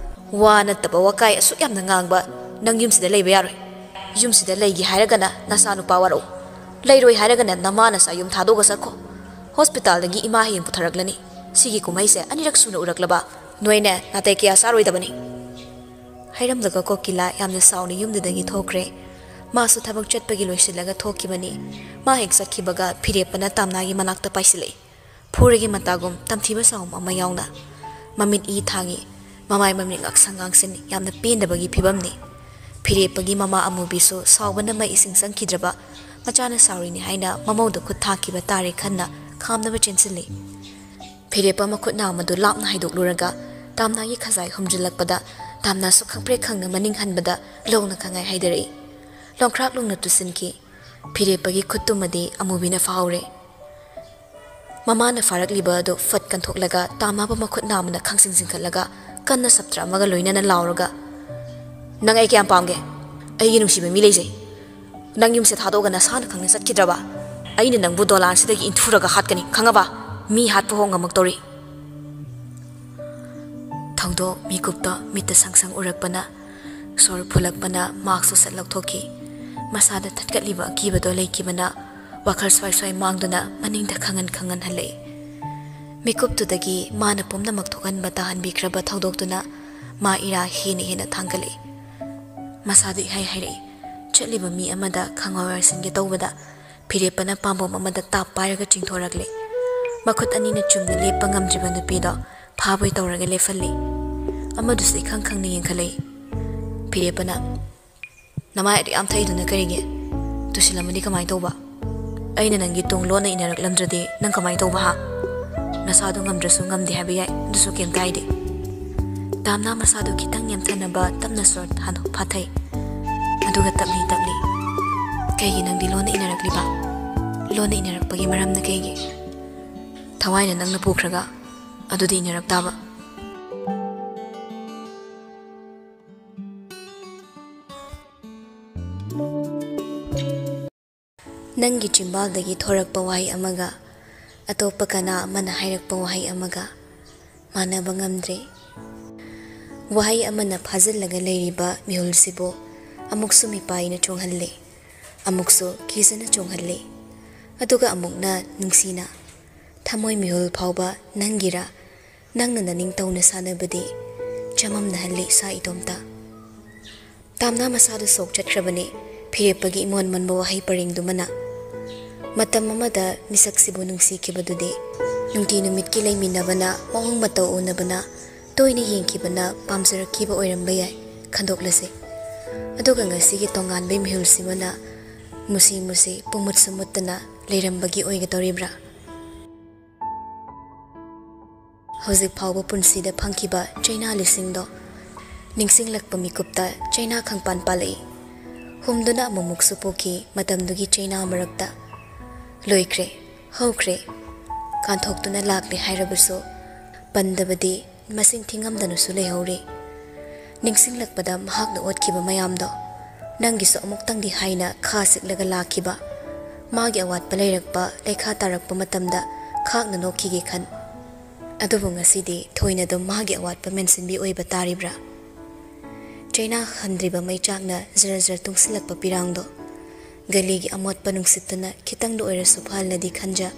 ꯋꯥ ꯅꯠꯇꯕ ꯋꯥꯀꯥꯏ ꯑꯁꯨꯛ ꯌꯥꯝꯅ ꯉꯥꯡꯕ ꯅꯪ ꯌꯨꯝꯁꯤꯗ ꯂꯩꯕ ꯌꯥꯔꯣꯏ ꯌꯨꯝꯁꯤꯗ ꯂꯩꯒꯦ ꯍꯥꯏꯔꯒꯅ ꯅꯁꯥ ꯅꯨꯄꯥ ꯋꯥꯔꯛꯎ ꯂꯩꯔꯣꯏ ꯍꯥꯏꯔꯒꯅ ꯅꯃꯥ ꯅꯆꯥ ꯌꯨꯝ ꯊꯥꯗꯣꯛꯑꯒ ꯆꯠꯈꯣ ꯍꯣꯁꯄꯤꯇꯥꯜꯗꯒꯤ ꯏꯃꯥ ꯍꯌꯦꯡ ꯄꯨꯊꯔꯛꯂꯅꯤ ꯁꯤꯒꯤ ꯀꯨꯝꯍꯩꯁꯦ ꯑꯅꯤꯔꯛ ꯁꯨꯅ ꯎꯔꯛꯂꯕ ꯅꯣꯏꯅꯦ ꯅꯥꯇꯩ ꯀꯌꯥ ꯆꯥꯔꯣꯏꯗꯕꯅꯤ ꯍꯩꯔꯝꯂꯒ ꯀꯣꯀꯤꯂꯥ ꯌꯥꯝꯅ ꯁꯥꯎꯅ ꯌꯨꯝꯗꯨꯗꯒꯤ ꯊꯣꯛꯈ꯭ꯔꯦ ꯃꯥꯁꯨ ꯊꯕꯛ ꯆꯠꯄꯒꯤ ꯂꯣꯏꯁꯤꯜꯂꯒ ꯊꯣꯛꯈꯤꯕꯅꯤ ꯃꯥ ꯍꯦꯛ ꯆꯠꯈꯤꯕꯒ ꯐꯤꯔꯦꯞꯄꯅ ꯇꯥꯝꯅꯥꯒꯤ ꯃꯅꯥꯛꯇ ꯄꯥꯏꯁꯤꯜꯂꯛꯏ ꯐꯨꯔꯒꯤ ꯃꯇꯥꯒꯨꯝ ꯇꯝꯊꯤꯕ ꯁꯥꯎꯝ ꯑꯃ ꯌꯥꯎꯅ ꯃꯃꯤꯠ ꯏ ꯊꯥꯡꯉꯤ ꯃꯃꯥꯏ ꯃꯃꯤꯠ ꯉꯥꯛꯁꯪ ꯉꯥꯡꯁꯤꯟ ꯌꯥꯝꯅ ꯄꯦꯟꯗꯕꯒꯤ ꯐꯤꯕꯝꯅꯤ ꯐꯤꯔꯦꯞꯄꯒꯤ ꯃꯃꯥ ꯑꯃꯨꯕꯤꯁꯨ ꯁꯥꯎꯕꯅ ꯃꯩ ꯏꯁꯤꯡ ꯆꯪꯈꯤꯗ꯭ꯔꯕ ꯃꯆꯥꯅ ꯁꯥꯎꯔꯤꯅꯤ ꯍꯥꯏꯅ ꯃꯃꯧꯗ ꯈꯨꯠ ꯊꯥꯈꯤꯕ ꯇꯥꯔꯦ ꯈꯟꯅ ꯈꯥꯝꯅꯕ ꯆꯦꯟꯁꯤꯜꯂꯤ ꯐꯤꯔꯦꯞꯄ ꯃꯈꯨꯠ ꯅꯥꯝꯃꯗꯨ ꯂꯥꯞꯅ ꯍꯥꯏꯗꯣꯛꯂꯨꯔꯒ ꯇꯥꯝꯅꯥꯒꯤ ꯈꯖꯥꯏ ꯍꯨꯝꯖꯤꯜꯂꯛꯄꯗ ꯇꯥꯝꯅꯥꯁꯨ ꯈꯪꯄ꯭ꯔꯦꯛ ꯈꯪꯅ ꯃꯅꯤꯡ ꯍꯟꯕꯗ ꯂꯧꯅ ꯈꯪꯉꯥꯏ ꯍꯥꯏꯗꯔꯛꯏ ꯂꯣꯡꯈ꯭ꯔꯥꯛ ꯂꯨꯡꯅ ꯇꯨꯁꯤꯟꯈꯤ ꯐꯤꯔꯦꯞꯄꯒꯤ ꯈꯨꯠꯇꯨꯃꯗꯤ ꯑꯃꯨꯕꯤꯅ ꯐꯥꯍꯧꯔꯦ ꯃꯃꯥꯅ ꯐꯥꯔꯛꯂꯤꯕ ꯑꯗꯨ ꯐꯠ ꯀꯟꯊꯣꯛꯂꯒ ꯇꯥꯝꯅꯥꯕ ꯃꯈꯨꯠ ꯅꯥꯝꯃꯅ ꯈꯪꯁꯤꯡ ꯆꯤꯡꯈꯠꯂꯒ ꯀꯟꯅ ꯁꯞꯇ꯭ꯔ ꯑꯃꯒ ꯂꯣꯏꯅꯅ ꯂꯥꯎꯔꯒ ꯅꯪ ꯑꯩ ꯀꯌꯥꯝ ꯄꯥꯝꯒꯦ ꯑꯩꯒꯤ ꯅꯨꯡꯁꯤꯕ ꯃꯤ ꯂꯩꯖꯩ ꯅꯪ ꯌꯨꯝꯁꯦ ꯊꯥꯗꯣꯛꯑꯒ ꯅꯁꯥꯅ ꯈꯪꯅ ꯆꯠꯈꯤꯗ꯭ꯔꯕ ꯑꯩꯅ ꯅꯪꯕꯨ ꯗꯣꯂꯥꯟꯁꯤꯗꯒꯤ ꯏꯟꯊꯨꯔꯒ ꯍꯥꯠꯀꯅꯤ ꯈꯪꯉꯕ ꯃꯤ ꯍꯥꯠꯄ ꯍꯣꯡ ꯉꯝꯃꯛꯇꯧꯔꯤ ꯊꯧꯗꯣꯛ ꯃꯤꯀꯨꯞꯇ ꯃꯤꯠꯇ ꯁꯪꯁꯪ ꯎꯔꯛꯄꯅ ꯁꯣꯔ ꯐꯨꯜꯂꯛꯄꯅ ꯃꯥꯛꯁꯨ ꯁꯠ ꯂꯧꯊꯣꯛꯈꯤ ꯃꯁꯥꯗ ꯊꯠꯀꯠꯂꯤꯕ ꯑꯀꯤꯕꯗꯣ ꯂꯩꯈꯤꯕꯅ ꯋꯥꯈꯜ ꯁ꯭ꯋꯥꯏ ꯃꯥꯡꯗꯨꯅ ꯃꯅꯤꯡꯗ ꯈꯪꯍꯟ ꯍꯜꯂꯛꯏ ꯃꯤꯀꯨꯞꯇꯨꯗꯒꯤ ꯃꯥꯅ ꯄꯨꯝꯅꯃꯛ ꯊꯣꯛꯍꯟꯕ ꯇꯥꯍꯟꯕꯤꯈ꯭ꯔꯕ ꯊꯧꯗꯣꯛꯇꯨꯅ ꯃꯥ ꯏꯔꯥ ꯍꯦꯟꯅ ꯊꯥꯡꯒꯠꯂꯛꯏ ꯃꯁꯥꯗ ꯏꯍꯥꯏ ꯍꯥꯏꯔꯛꯏ ꯆꯠꯂꯤꯕ ꯃꯤ ꯑꯃꯗ ꯈꯪꯍꯧꯔꯁꯤꯟꯒꯦ ꯇꯧꯕꯗ ꯐꯤꯔꯦꯞꯄꯅ ꯄꯥꯝꯕꯣꯝ ꯑꯃꯗ ꯇꯥꯞ ꯄꯥꯏꯔꯒ ꯆꯤꯡꯊꯣꯔꯛꯂꯦ ꯃꯈꯨꯠ ꯑꯅꯤꯅ ꯆꯨꯝꯅ ꯂꯦꯞꯄ ꯉꯝꯗ꯭ꯔꯤꯕ ꯅꯨꯄꯤꯗꯣ ꯐꯥꯕꯣꯏ ꯇꯧꯔꯒ ꯂꯦꯞꯍꯜꯂꯤ ꯑꯃꯗꯨꯁꯨ ꯏꯈꯪ ꯈꯪꯅ ꯌꯦꯡꯈꯠꯂꯛꯏ ꯐꯤꯔꯦꯞꯄꯅ ꯅꯃꯥꯏ ꯑꯗꯨ ꯌꯥꯝ ꯊꯛꯏꯗꯨꯅ ꯀꯔꯤꯒꯤ ꯇꯨꯁꯤꯜꯂꯝꯃꯗꯤ ꯀꯃꯥꯏꯅ ꯇꯧꯕ ꯑꯩꯅ ꯅꯪꯒꯤ ꯇꯨꯡ ꯂꯣꯟꯅ ꯏꯅꯔꯛꯂꯝꯗ꯭ꯔꯗꯤ ꯅꯪ ꯀꯃꯥꯏꯅ ꯇꯧꯕ ꯍꯥ ꯅꯁꯥꯗꯣ ꯉꯝꯗ꯭ꯔꯁꯨ ꯉꯝꯗꯦ ꯍꯥꯏꯕ ꯌꯥꯏ ꯑꯗꯨꯁꯨ ꯀꯩꯝ ꯀꯥꯏꯗꯦ ꯇꯥꯝꯅ ꯃꯁꯥꯗꯣ ꯈꯤꯇꯪ ꯌꯦꯝꯊꯅꯕ ꯇꯞꯅ ꯁꯣꯔ ꯐꯥꯊꯩ ꯑꯗꯨꯒ ꯇꯞꯂꯤ ꯇꯞꯂꯤ ꯀꯩꯒꯤ ꯅꯪꯗꯤ ꯂꯣꯟꯅ ꯏꯅꯔꯛꯂꯤꯕ ꯂꯣꯟꯅ ꯏꯅꯔꯛꯄꯒꯤ ꯃꯔꯝꯅ ꯀꯩꯒꯤ ꯊꯋꯥꯏꯅ ꯅꯪꯅ ꯄꯨꯈ꯭ꯔꯒ ꯑꯗꯨꯗꯤ ꯏꯅꯔꯛ ꯇꯥꯕ ꯅꯪꯒꯤ ꯆꯤꯝꯕꯥꯜꯗꯒꯤ ꯊꯣꯔꯛꯄ ꯋꯥꯍꯩ ꯑꯃꯒ ꯑꯇꯣꯞꯄ ꯀꯅꯥ ꯑꯃꯅ ꯍꯥꯏꯔꯛꯄ ꯋꯥꯍꯩ ꯑꯃꯒ ꯃꯥꯟꯅꯕ ꯉꯝꯗ꯭ꯔꯦ ꯋꯥꯍꯩ ꯑꯃꯅ ꯐꯥꯖꯤꯜꯂꯒ ꯂꯩꯔꯤꯕ ꯃꯤꯍꯨꯜꯁꯤꯕꯨ ꯑꯃꯨꯛꯁꯨ ꯃꯤꯄꯥꯏꯅ ꯆꯣꯡꯍꯜꯂꯦ ꯑꯃꯨꯛꯁꯨ ꯀꯤꯖꯅ ꯆꯣꯡꯍꯜꯂꯦ ꯑꯗꯨꯒ ꯑꯃꯨꯛꯅ ꯅꯨꯡꯁꯤꯅ ꯊꯃꯣꯏ ꯃꯤꯍꯨꯜ ꯐꯥꯎꯕ ꯅꯪꯒꯤꯔ ꯅꯪꯅ ꯅꯅꯤꯡ ꯇꯧꯅ ꯁꯥꯟꯅꯕꯗꯤ ꯆꯃꯝꯅꯍꯜꯂꯦ ꯏꯁꯥ ꯏꯇꯣꯝꯇ ꯇꯥꯝꯅ ꯃꯁꯥꯗꯨ ꯁꯣꯛ ꯆꯠꯈ꯭ꯔꯕꯅꯤ ꯐꯤꯔꯦꯞꯄꯒꯤ ꯏꯃꯣꯟ ꯃꯟꯕ ꯋꯥꯍꯩ ꯄꯔꯦꯡꯗꯨꯃꯅ ꯃꯇꯝ ꯑꯃꯗ ꯃꯤꯁꯛꯁꯤꯕꯨ ꯅꯨꯡꯁꯤꯈꯤꯕꯗꯨꯗꯤ ꯅꯨꯡꯇꯤ ꯅꯨꯃꯤꯠꯀꯤ ꯂꯩꯃꯤꯟꯅꯕꯅ ꯃꯑꯣꯡ ꯃꯇꯧ ꯎꯅꯕꯅ ꯇꯣꯏꯅ ꯌꯦꯡꯈꯤꯕꯅ ꯄꯥꯝꯖꯔꯛꯈꯤꯕ ꯑꯣꯏꯔꯝꯕ ꯌꯥꯏ ꯈꯟꯗꯣꯛꯂꯁꯤ ꯑꯗꯨꯒ ꯉꯁꯤꯒꯤ ꯇꯣꯉꯥꯟꯕ ꯃꯤꯍꯨꯜꯁꯤꯃꯅ ꯃꯨꯁꯤ ꯃꯨꯁꯤ ꯄꯨꯡꯃꯨꯠꯁꯨ ꯃꯨꯠꯇꯅ ꯂꯩꯔꯝꯕꯒꯤ ꯑꯣꯏꯒꯗꯧꯔꯤꯕ꯭ꯔꯥ ꯍꯧꯖꯤꯛ ꯐꯥꯎꯕ ꯄꯨꯟꯁꯤꯗ ꯐꯪꯈꯤꯕ ꯆꯩꯅꯥ ꯂꯤꯁꯤꯡꯗꯣ ꯅꯤꯡꯁꯤꯡꯂꯛꯄ ꯃꯤꯀꯨꯞꯇ ꯆꯩꯅꯥ ꯈꯪꯄꯥꯟ ꯄꯥꯜꯂꯛꯏ ꯍꯨꯝꯗꯨꯅ ꯑꯃꯨꯛꯃꯨꯛꯁꯨ ꯄꯣꯛꯈꯤ ꯃꯇꯝꯗꯨꯒꯤ ꯆꯩꯅꯥ ꯃꯔꯛꯇ ꯂꯣꯏꯈ꯭ꯔꯦ ꯍꯧꯈ꯭ꯔꯦ ꯀꯥꯟꯊꯣꯛꯇꯨꯅ ꯂꯥꯛꯂꯦ ꯍꯥꯏꯔꯕꯁꯨ ꯄꯟꯗꯕꯗꯤ ꯃꯁꯤꯡ ꯊꯤꯉꯝꯗꯅꯁꯨ ꯂꯩꯍꯧꯔꯤ ꯅꯤꯡꯁꯤꯡꯂꯛꯄꯗ ꯃꯍꯥꯛꯅ ꯑꯣꯠꯈꯤꯕ ꯃꯌꯥꯝꯗꯣ ꯅꯪꯒꯤꯁꯨ ꯑꯃꯨꯛꯇꯪꯗꯤ ꯍꯥꯏꯅ ꯈꯥ ꯁꯤꯛꯂꯒ ꯂꯥꯛꯈꯤꯕ ꯃꯥꯒꯤ ꯑꯋꯥꯠꯄ ꯂꯩꯔꯛꯄ ꯂꯩꯈꯥ ꯇꯥꯔꯛꯄ ꯃꯇꯝꯗ ꯈꯥꯛꯅ ꯅꯣꯛꯈꯤꯒꯦ ꯈꯟ ꯑꯗꯨꯕꯨ ꯉꯁꯤꯗꯤ ꯊꯣꯏꯅ ꯑꯗꯨꯝ ꯃꯥꯒꯤ ꯑꯋꯥꯠꯄ ꯃꯦꯟꯁꯤꯟꯕꯤ ꯑꯣꯏꯕ ꯇꯥꯔꯤꯕ꯭ꯔꯥ ꯆꯩꯅꯥ ꯍꯟꯗ꯭ꯔꯤꯕ ꯃꯩꯆꯥꯛꯅ ꯖꯔ ꯖꯔ ꯇꯨꯡꯁꯤꯜꯂꯛꯄ ꯄꯤꯔꯥꯡꯗꯣ ꯒꯂꯤꯒꯤ ꯑꯃꯣꯠꯄ ꯅꯨꯡꯁꯤꯠꯇꯨꯅ ꯈꯤꯇꯪꯗ ꯑꯣꯏꯔꯁꯨ ꯐꯍꯜꯂꯗꯤ ꯈꯟꯖ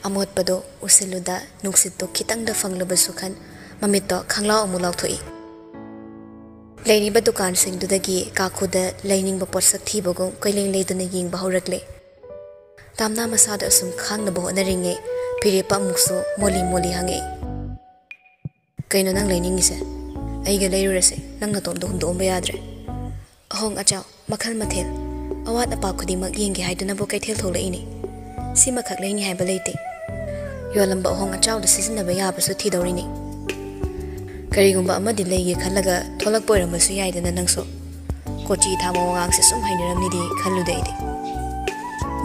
ꯑꯃꯣꯠꯄꯗꯣ ꯎꯁꯤꯜꯂꯨꯗ ꯅꯨꯡꯁꯤꯠꯇꯣ ꯈꯤꯇꯪꯗ ꯐꯪꯂꯕꯁꯨ ꯈꯟ ꯃꯃꯤꯠꯇꯣ ꯈꯪꯂꯥꯎ ꯑꯃꯨꯛ ꯂꯥꯎꯊꯣꯛꯏ ꯂꯩꯔꯤꯕ ꯗꯨꯀꯥꯟꯁꯤꯡꯗꯨꯗꯒꯤ ꯀꯥꯈꯨꯗ ꯂꯩꯅꯤꯡꯕ ꯄꯣꯠꯁꯛ ꯊꯤꯕꯒꯨꯝ ꯀꯣꯏꯂꯩ ꯂꯩꯗꯨꯅ ꯌꯦꯡꯕ ꯍꯧꯔꯛꯂꯦ ꯇꯥꯝꯅ ꯃꯁꯥꯗꯣ ꯑꯁꯨꯝ ꯈꯥꯡꯅꯕ ꯍꯣꯠꯅꯔꯤꯉꯩ ꯐꯤꯔꯦꯞꯄ ꯑꯃꯨꯛꯁꯨ ꯃꯣꯂꯤ ꯃꯣꯂꯤ ꯍꯪꯉꯛꯏ ꯀꯩꯅꯣ ꯅꯪ ꯂꯩꯅꯤꯡꯉꯤꯁꯦ ꯑꯩꯒ ꯂꯩꯔꯨꯔꯁꯦ ꯅꯪ ꯅꯇꯣꯝꯗ ꯍꯨꯟꯗꯣꯛꯑꯝꯕ ꯌꯥꯗ꯭ꯔꯦ ꯑꯍꯣꯡ ꯑꯆꯥꯎ ꯃꯈꯜ ꯃꯊꯦꯜ ꯑꯋꯥꯠ ꯑꯄꯥ ꯈꯨꯗꯤꯡꯃꯛ ꯌꯦꯡꯒꯦ ꯍꯥꯏꯗꯨꯅꯕꯨ ꯀꯩꯊꯦꯜ ꯊꯣꯛꯂꯛꯏꯅꯤ ꯁꯤꯃꯈꯛ ꯂꯩꯅꯤ ꯍꯥꯏꯕ ꯂꯩꯇꯦ ꯌꯣꯜꯂꯝꯕ ꯑꯍꯣꯡ ꯑꯆꯥꯎꯗ ꯁꯤꯖꯤꯟꯅꯕ ꯌꯥꯕꯁꯨ ꯊꯤꯗꯧꯔꯤꯅꯤ ꯀꯔꯤꯒꯨꯝꯕ ꯑꯃꯗꯤ ꯂꯩꯒꯦ ꯈꯜꯂꯒ ꯊꯣꯛꯂꯛꯄ ꯑꯣꯏꯔꯝꯕꯁꯨ ꯌꯥꯏꯗꯅ ꯅꯪꯁꯨ ꯀꯣꯆꯤ ꯊꯥꯕ ꯋꯥꯉꯥꯡꯁꯦ ꯁꯨꯝ ꯍꯩꯅꯔꯝꯅꯤꯗꯤ ꯈꯜꯂꯨꯗꯦ ꯑꯩꯗꯤ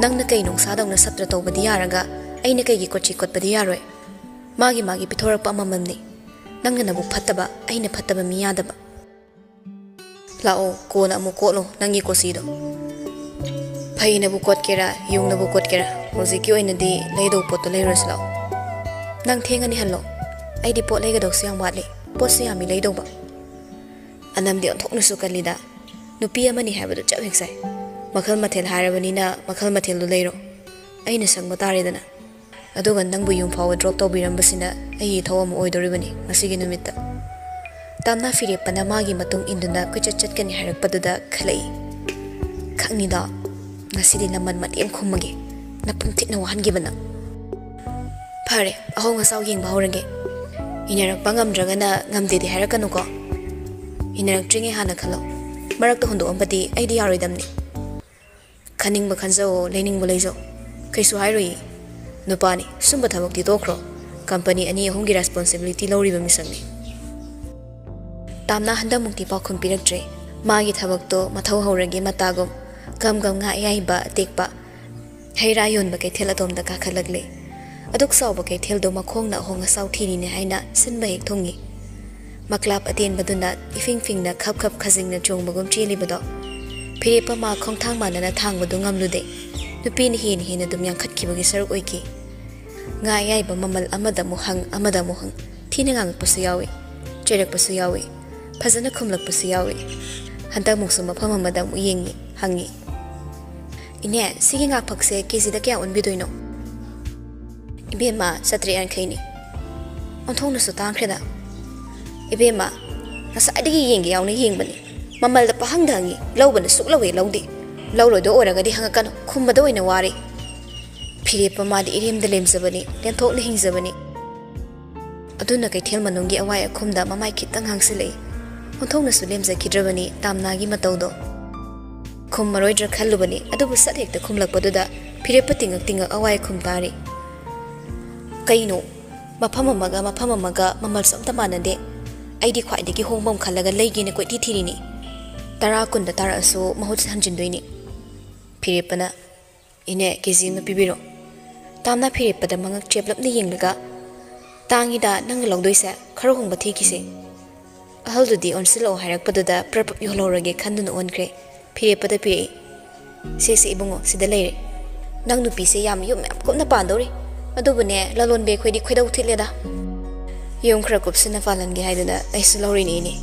ꯅꯪꯅ ꯀꯩ ꯅꯨꯡꯁꯥꯗꯧꯅ ꯁꯞꯇ꯭ꯔ ꯇꯧꯕꯗꯤ ꯌꯥꯔꯒ ꯑꯩꯅ ꯀꯩꯒꯤ ꯀꯣꯆꯤ ꯀꯣꯠꯄꯗꯤ ꯌꯥꯔꯣꯏ ꯃꯥꯒꯤ ꯄꯤꯊꯣꯔꯛꯄ ꯑꯃꯃꯝꯅꯤ ꯅꯪꯅ ꯅꯕꯨꯛ ꯐꯠꯇꯕ ꯑꯩꯅ ꯐꯠꯇꯕ ꯃꯤ ꯌꯥꯗꯕ ꯂꯥꯛꯑꯣ ꯀꯣꯟꯅ ꯑꯃꯨꯛ ꯀꯣꯠꯂꯣ ꯅꯪꯒꯤ ꯀꯣꯆꯤꯗꯣ ꯐꯩꯅꯕꯨ ꯀꯣꯠꯀꯦꯔꯥ ꯌꯨꯡꯅꯕꯨ ꯀꯣꯠꯀꯦꯔꯥ ꯍꯧꯖꯤꯛꯀꯤ ꯑꯣꯏꯅꯗꯤ ꯂꯩꯗꯧ ꯄꯣꯠꯇꯣ ꯂꯩꯔꯨꯔꯁꯤ ꯂꯥꯛꯑꯣ ꯅꯪ ꯊꯦꯡꯉꯅꯤ ꯍꯜꯂꯣ ꯑꯩꯗꯤ ꯄꯣꯠ ꯂꯩꯒꯗꯧꯁꯨ ꯌꯥꯝ ꯋꯥꯠꯂꯤ ꯄꯣꯠꯁꯨ ꯌꯥꯝꯃꯤ ꯂꯩꯗꯧꯕ ꯑꯅꯝꯗꯤ ꯑꯣꯟꯊꯣꯛꯅꯁꯨ ꯀꯜꯂꯤꯗ ꯅꯨꯄꯤ ꯑꯃꯅꯤ ꯍꯥꯏꯕꯗꯨ ꯆꯞ ꯍꯦꯛ ꯆꯥꯏ ꯃꯈꯜ ꯃꯊꯦꯜ ꯍꯥꯏꯔꯕꯅꯤꯅ ꯃꯈꯜ ꯃꯊꯦꯜꯗꯨ ꯂꯩꯔꯣ ꯑꯩꯅ ꯁꯪꯕ ꯇꯥꯔꯦꯗꯅ ꯑꯗꯨꯒ ꯅꯪꯕꯨ ꯌꯨꯝ ꯐꯥꯎꯕ ꯗ꯭ꯔꯣꯞ ꯇꯧꯕꯤꯔꯝꯕꯁꯤꯅ ꯑꯩꯒꯤ ꯏꯊꯧ ꯑꯃ ꯑꯣꯏꯗꯧꯔꯤꯕꯅꯤ ꯉꯁꯤꯒꯤ ꯅꯨꯃꯤꯠꯇ ꯇꯥꯝꯅ ꯐꯤꯔꯦꯞꯄꯅ ꯃꯥꯒꯤ ꯃꯇꯨꯡ ꯏꯟꯗꯨꯅ ꯀꯣꯏꯆꯠ ꯆꯠꯀꯅꯤ ꯍꯥꯏꯔꯛꯄꯗꯨꯗ ꯈꯜꯂꯛꯏ ꯈꯪꯅꯤꯗ ꯉꯁꯤꯗꯤ ꯂꯃꯟ ꯃꯇꯦꯝ ꯈꯨꯝꯃꯒꯦ ꯅꯄꯨꯡ ꯊꯤꯠꯅ ꯋꯥꯍꯟꯈꯤꯕ ꯅꯪ ꯐꯔꯦ ꯑꯍꯣꯡ ꯑꯆꯥꯎ ꯌꯦꯡꯕ ꯍꯧꯔꯒꯦ ꯏꯅꯔꯛꯄ ꯉꯝꯗ꯭ꯔꯒꯅ ꯉꯝꯗꯦꯗꯤ ꯍꯥꯏꯔꯛꯀꯅꯨꯀꯣ ꯏꯅꯔꯛꯇ꯭ꯔꯤꯉꯩ ꯍꯥꯟꯅ ꯈꯜꯂꯣ ꯃꯔꯛꯇ ꯍꯨꯟꯗꯣꯛꯑꯝꯕꯗꯤ ꯑꯩꯗꯤ ꯌꯥꯔꯣꯏꯗꯝꯅꯤ ꯈꯟꯅꯤꯡꯕ ꯈꯟꯖꯧ ꯂꯩꯅꯤꯡꯕ ꯂꯩꯖꯧ ꯀꯩꯁꯨ ꯍꯥꯏꯔꯣꯏ ꯅꯨꯄꯥꯅꯤ ꯁꯨꯝꯕ ꯊꯕꯛꯇꯤ ꯇꯣꯛꯈ꯭ꯔꯣ ꯀꯝꯄꯅꯤ ꯑꯅꯤ ꯑꯍꯨꯝꯒꯤ ꯔꯦꯁꯄꯣꯟꯁꯤꯕꯤꯂꯤꯇꯤ ꯂꯧꯔꯤꯕ ꯃꯤꯁꯛꯅꯤ ꯇꯥꯝꯅ ꯍꯟꯗꯛꯃꯨꯛꯇꯤ ꯄꯥꯎꯈꯨꯝ ꯄꯤꯔꯛꯇ꯭ꯔꯦ ꯃꯥꯒꯤ ꯊꯕꯛꯇꯣ ꯃꯊꯧ ꯍꯧꯔꯒꯦ ꯃꯇꯥꯒꯨꯝ ꯒꯝ ꯉꯥ ꯑꯌꯥꯏꯕ ꯑꯇꯦꯛꯄ ꯍꯩꯔꯥ ꯌꯣꯟꯕ ꯀꯩꯊꯦꯜ ꯑꯗꯣꯝꯗ ꯀꯥꯈꯠꯂꯛꯂꯦ ꯑꯗꯨꯛ ꯆꯥꯎꯕ ꯀꯩꯊꯦꯜꯗꯣ ꯃꯈꯣꯡꯅ ꯑꯍꯣꯡ ꯑꯆꯥꯎ ꯊꯤꯔꯤꯅꯦ ꯍꯥꯏꯅ ꯁꯤꯟꯕ ꯍꯦꯛ ꯊꯨꯡꯉꯤ ꯃꯀ꯭ꯂꯥꯞ ꯑꯇꯦꯟꯕꯗꯨꯅ ꯏꯐꯤꯡ ꯐꯤꯡꯅ ꯈꯞ ꯈꯞ ꯈꯖꯤꯡꯅ ꯆꯣꯡꯕꯒꯨꯝ ꯆꯦꯜꯂꯤꯕꯗꯣ ꯐꯤꯔꯦꯞꯄ ꯃꯥ ꯈꯣꯡꯊꯥꯡ ꯃꯥꯟꯅꯅ ꯊꯥꯡꯕꯗꯨ ꯉꯝꯂꯨꯗꯦ ꯅꯨꯄꯤꯅ ꯍꯦꯟꯅ ꯑꯗꯨꯝ ꯌꯥꯡꯈꯠꯈꯤꯕꯒꯤ ꯁꯔꯨꯛ ꯑꯣꯏꯈꯤ ꯉꯥ ꯑꯌꯥꯏꯕ ꯃꯃꯜ ꯑꯃꯗ ꯑꯃꯨꯛ ꯍꯪ ꯑꯃꯗ ꯑꯃꯨꯛ ꯍꯪ ꯊꯤꯅ ꯉꯥꯡꯉꯛꯄꯁꯨ ꯌꯥꯎꯏ ꯆꯩꯔꯛꯄꯁꯨ ꯌꯥꯎꯏ ꯐꯖꯅ ꯈꯨꯝꯂꯛꯄꯁꯨ ꯌꯥꯎꯏ ꯍꯟꯗꯛꯃꯨꯛꯁꯨ ꯃꯐꯝ ꯑꯃꯗ ꯑꯃꯨꯛ ꯌꯦꯡꯉꯤ ꯍꯪꯉꯤ ꯏꯅꯦ ꯁꯤꯒꯤ ꯉꯥꯛꯐꯛꯁꯦ ꯀꯦꯖꯤꯗ ꯀꯌꯥ ꯑꯣꯟꯕꯤꯗꯣꯏꯅꯣ ꯏꯕꯦꯝꯃ 750ꯅꯤ ꯑꯣꯟꯊꯣꯛꯅꯁꯨ ꯇꯥꯡꯈ꯭ꯔꯦꯗ ꯏꯕꯦꯝꯃ ꯉꯁꯥꯏꯗꯒꯤ ꯌꯦꯡꯒꯦ ꯌꯥꯎꯅ ꯌꯦꯡꯕꯅꯤ ꯃꯃꯜꯗ ꯄꯍꯪꯗ ꯍꯪꯉꯤ ꯂꯧꯕꯅ ꯁꯨꯛ ꯂꯧꯋꯦ ꯂꯧꯗꯦ ꯂꯧꯔꯣꯏꯗꯣ ꯑꯣꯏꯔꯒꯗꯤ ꯍꯪꯉꯛꯀꯅꯨ ꯈꯨꯝꯕꯗ ꯑꯣꯏꯅ ꯋꯥꯔꯦ ꯐꯤꯔꯦꯞꯄ ꯃꯥꯗꯤ ꯏꯔꯦꯝꯗ ꯂꯦꯝꯖꯕꯅꯤ ꯂꯦꯟꯊꯣꯛꯅ ꯍꯤꯡꯖꯕꯅꯤ ꯑꯗꯨꯅ ꯀꯩꯊꯦꯜ ꯃꯅꯨꯡꯒꯤ ꯑꯋꯥꯏ ꯑꯈꯨꯝꯗ ꯃꯃꯥꯏ ꯈꯤꯇꯪ ꯍꯥꯡꯁꯤꯜꯂꯛꯏ ꯑꯣꯟꯊꯣꯛꯅꯁꯨ ꯂꯦꯝꯖꯈꯤꯗ꯭ꯔꯕꯅꯤ ꯇꯥꯝꯅꯥꯒꯤ ꯃꯇꯧꯗꯣ ꯈꯨꯝꯃꯔꯣꯏꯗ꯭ꯔꯥ ꯈꯜꯂꯨꯕꯅꯤ ꯑꯗꯨꯕꯨ ꯁꯠ ꯍꯦꯛꯇ ꯈꯨꯝꯂꯛꯄꯗꯨꯗ ꯐꯤꯔꯦꯞꯄ ꯇꯤꯡꯉꯛ ꯇꯤꯡꯉꯛ ꯑꯋꯥꯏ ꯈꯨꯝ ꯇꯥꯔꯤ ꯀꯩꯅꯣ ꯃꯐꯝ ꯑꯃꯒ ꯃꯃꯜꯁꯨ ꯑꯝꯇ ꯃꯥꯟꯅꯗꯦ ꯑꯩꯗꯤ ꯈ꯭ꯋꯥꯏꯗꯒꯤ ꯍꯣꯡꯕ ꯑꯃ ꯈꯜꯂꯒ ꯂꯩꯒꯦꯅ ꯀꯣꯏꯊꯤ ꯊꯤꯔꯤꯅꯤ 10 ꯀꯨꯟꯗ ꯇꯥꯔꯛꯑꯁꯨ ꯃꯍꯨꯠ ꯍꯟꯖꯤꯟꯗꯣꯏꯅꯤ ꯐꯤꯔꯦꯞꯄꯅ ꯏꯅꯦ ꯀꯦꯖꯤ ꯑꯃ ꯄꯤꯕꯤꯔꯣ ꯇꯥꯝꯅ ꯐꯤꯔꯦꯞꯄꯗ ꯃꯉꯛ ꯆꯦꯞꯂꯞꯅ ꯌꯦꯡꯂꯒ ꯇꯥꯡꯉꯤꯗ ꯅꯪꯅ ꯂꯧꯗꯣꯏꯁꯦ ꯈꯔ ꯍꯣꯡꯕ ꯊꯤꯈꯤꯁꯦ ꯑꯍꯜꯗꯨꯗꯤ ꯑꯣꯟꯁꯤꯜꯂꯛꯑꯣ ꯍꯥꯏꯔꯛꯄꯗꯨꯗ ꯄ꯭ꯔꯞ ꯌꯣꯜꯍꯧꯔꯒꯦ ꯈꯟꯗꯨꯅ ꯑꯣꯟꯈ꯭ꯔꯦ ꯐꯤꯔꯦꯞꯄꯗ ꯄꯤꯔꯛꯏ ꯁꯦꯁꯦ ꯏꯕꯨꯡꯉꯣ ꯁꯤꯗ ꯂꯩꯔꯦ ꯅꯪ ꯅꯨꯄꯤꯁꯦ ꯌꯥꯝ ꯌꯨꯝ ꯌꯥꯝ ꯀꯨꯞꯅ ꯄꯥꯟꯗꯧꯔꯤ ꯑꯗꯨꯕꯨꯅꯦ ꯂꯂꯣꯟꯕꯤ ꯑꯩꯈꯣꯏꯗꯤ ꯈꯣꯏꯗꯧ ꯊꯤꯠꯂꯦꯗ ꯌꯨꯝ ꯈꯔ ꯀꯨꯞꯁꯤꯟꯅ ꯄꯥꯜꯍꯟꯒꯦ ꯍꯥꯏꯗꯨꯅ ꯑꯩꯁꯨ ꯂꯧꯔꯤꯅꯦ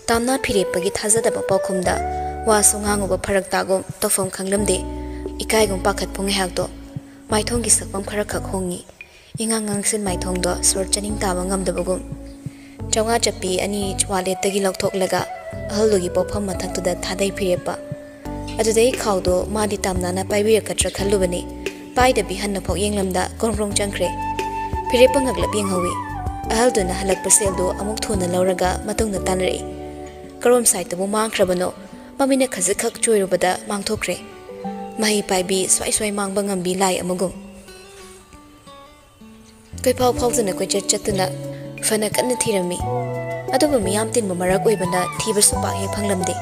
ꯇꯥꯝꯅ ꯐꯤꯔꯦꯞꯄꯒꯤ ꯊꯥꯖꯗꯕ ꯄꯥꯎꯈꯨꯝꯗ ꯋꯥꯁꯨ ꯉꯥꯡꯉꯨꯕ ꯐꯔꯛ ꯇꯥꯒꯨꯝ ꯇꯧꯐꯝ ꯈꯪꯂꯝꯗꯦ ꯏꯀꯥꯏꯒꯨꯝ ꯄꯥꯈꯠꯄ ꯉꯥꯏꯍꯥꯛꯇꯣ ꯃꯥꯏꯊꯣꯡꯒꯤ ꯁꯛꯐꯝ ꯈꯔꯈꯛ ꯍꯣꯡꯉꯤ ꯏꯉꯥꯡ ꯉꯥꯡꯁꯤꯟ ꯃꯥꯏꯊꯣꯡꯗꯣ ꯁꯣꯔ ꯆꯥꯅꯤꯡ ꯇꯥꯕ ꯉꯝꯗꯕꯒꯨꯝ 50 ꯆꯞꯄꯤ 2 ꯋꯥꯂꯦꯠꯇꯒꯤ ꯂꯧꯊꯣꯛꯂꯒ ꯑꯍꯜꯗꯨꯒꯤ ꯄꯣꯠꯐꯝ ꯃꯊꯛꯇꯨꯗ ꯊꯥꯗꯩ ꯐꯤꯔꯦꯞꯄ ꯑꯗꯨꯗꯩ ꯈꯥꯎꯗꯣ ꯃꯥꯗꯤ ꯇꯥꯝꯅꯥꯅ ꯄꯥꯏꯕꯤꯔꯛꯀꯗ꯭ꯔꯥ ꯈꯜꯂꯨꯕꯅꯤ ꯄꯥꯏꯗꯕꯤ ꯍꯟꯅꯐꯥꯎ ꯌꯦꯡꯂꯝꯗ ꯒ꯭ꯔꯣꯡ ꯆꯪꯈ꯭ꯔꯦ ꯐꯤꯔꯦꯞꯄ ꯉꯛꯂꯞ ꯌꯦꯡꯍꯧꯏ ꯑꯍꯜꯗꯨꯅ ꯍꯜꯂꯛꯄ ꯁꯦꯜꯗꯣ ꯑꯃꯨꯛ ꯊꯨꯅ ꯂꯧꯔꯒ ꯃꯇꯨꯡꯗ ꯇꯥꯟꯅꯔꯛꯏ ꯀꯔꯣꯝ ꯁꯥꯏꯠꯇꯕꯨ ꯃꯥꯡꯈ꯭ꯔꯕꯅꯣ ꯃꯃꯤꯠꯅ ꯈꯖꯤꯛꯈꯛ ꯆꯣꯏꯔꯨꯕꯗ ꯃꯥꯡꯊꯣꯛꯈ꯭ꯔꯦ ꯃꯍꯩ ꯄꯥꯏꯕꯤ ꯁ꯭ꯋꯥꯏ ꯃꯥꯡꯕ ꯉꯝꯕꯤ ꯂꯥꯏ ꯑꯃꯒꯨꯝ ꯀꯣꯏꯐꯥꯎ ꯐꯥꯎꯗꯅ ꯀꯣꯏꯆꯠ ꯆꯠꯇꯨꯅ ꯐꯅ ꯀꯟꯅ ꯊꯤꯔꯝꯃꯤ ꯑꯗꯨꯕꯨ ꯃꯤꯌꯥꯝ ꯇꯤꯟꯕ ꯃꯔꯛ ꯑꯣꯏꯕꯅ ꯊꯤꯕꯁꯨ ꯄꯥꯛ ꯍꯦꯛ ꯐꯪꯂꯝꯗꯦ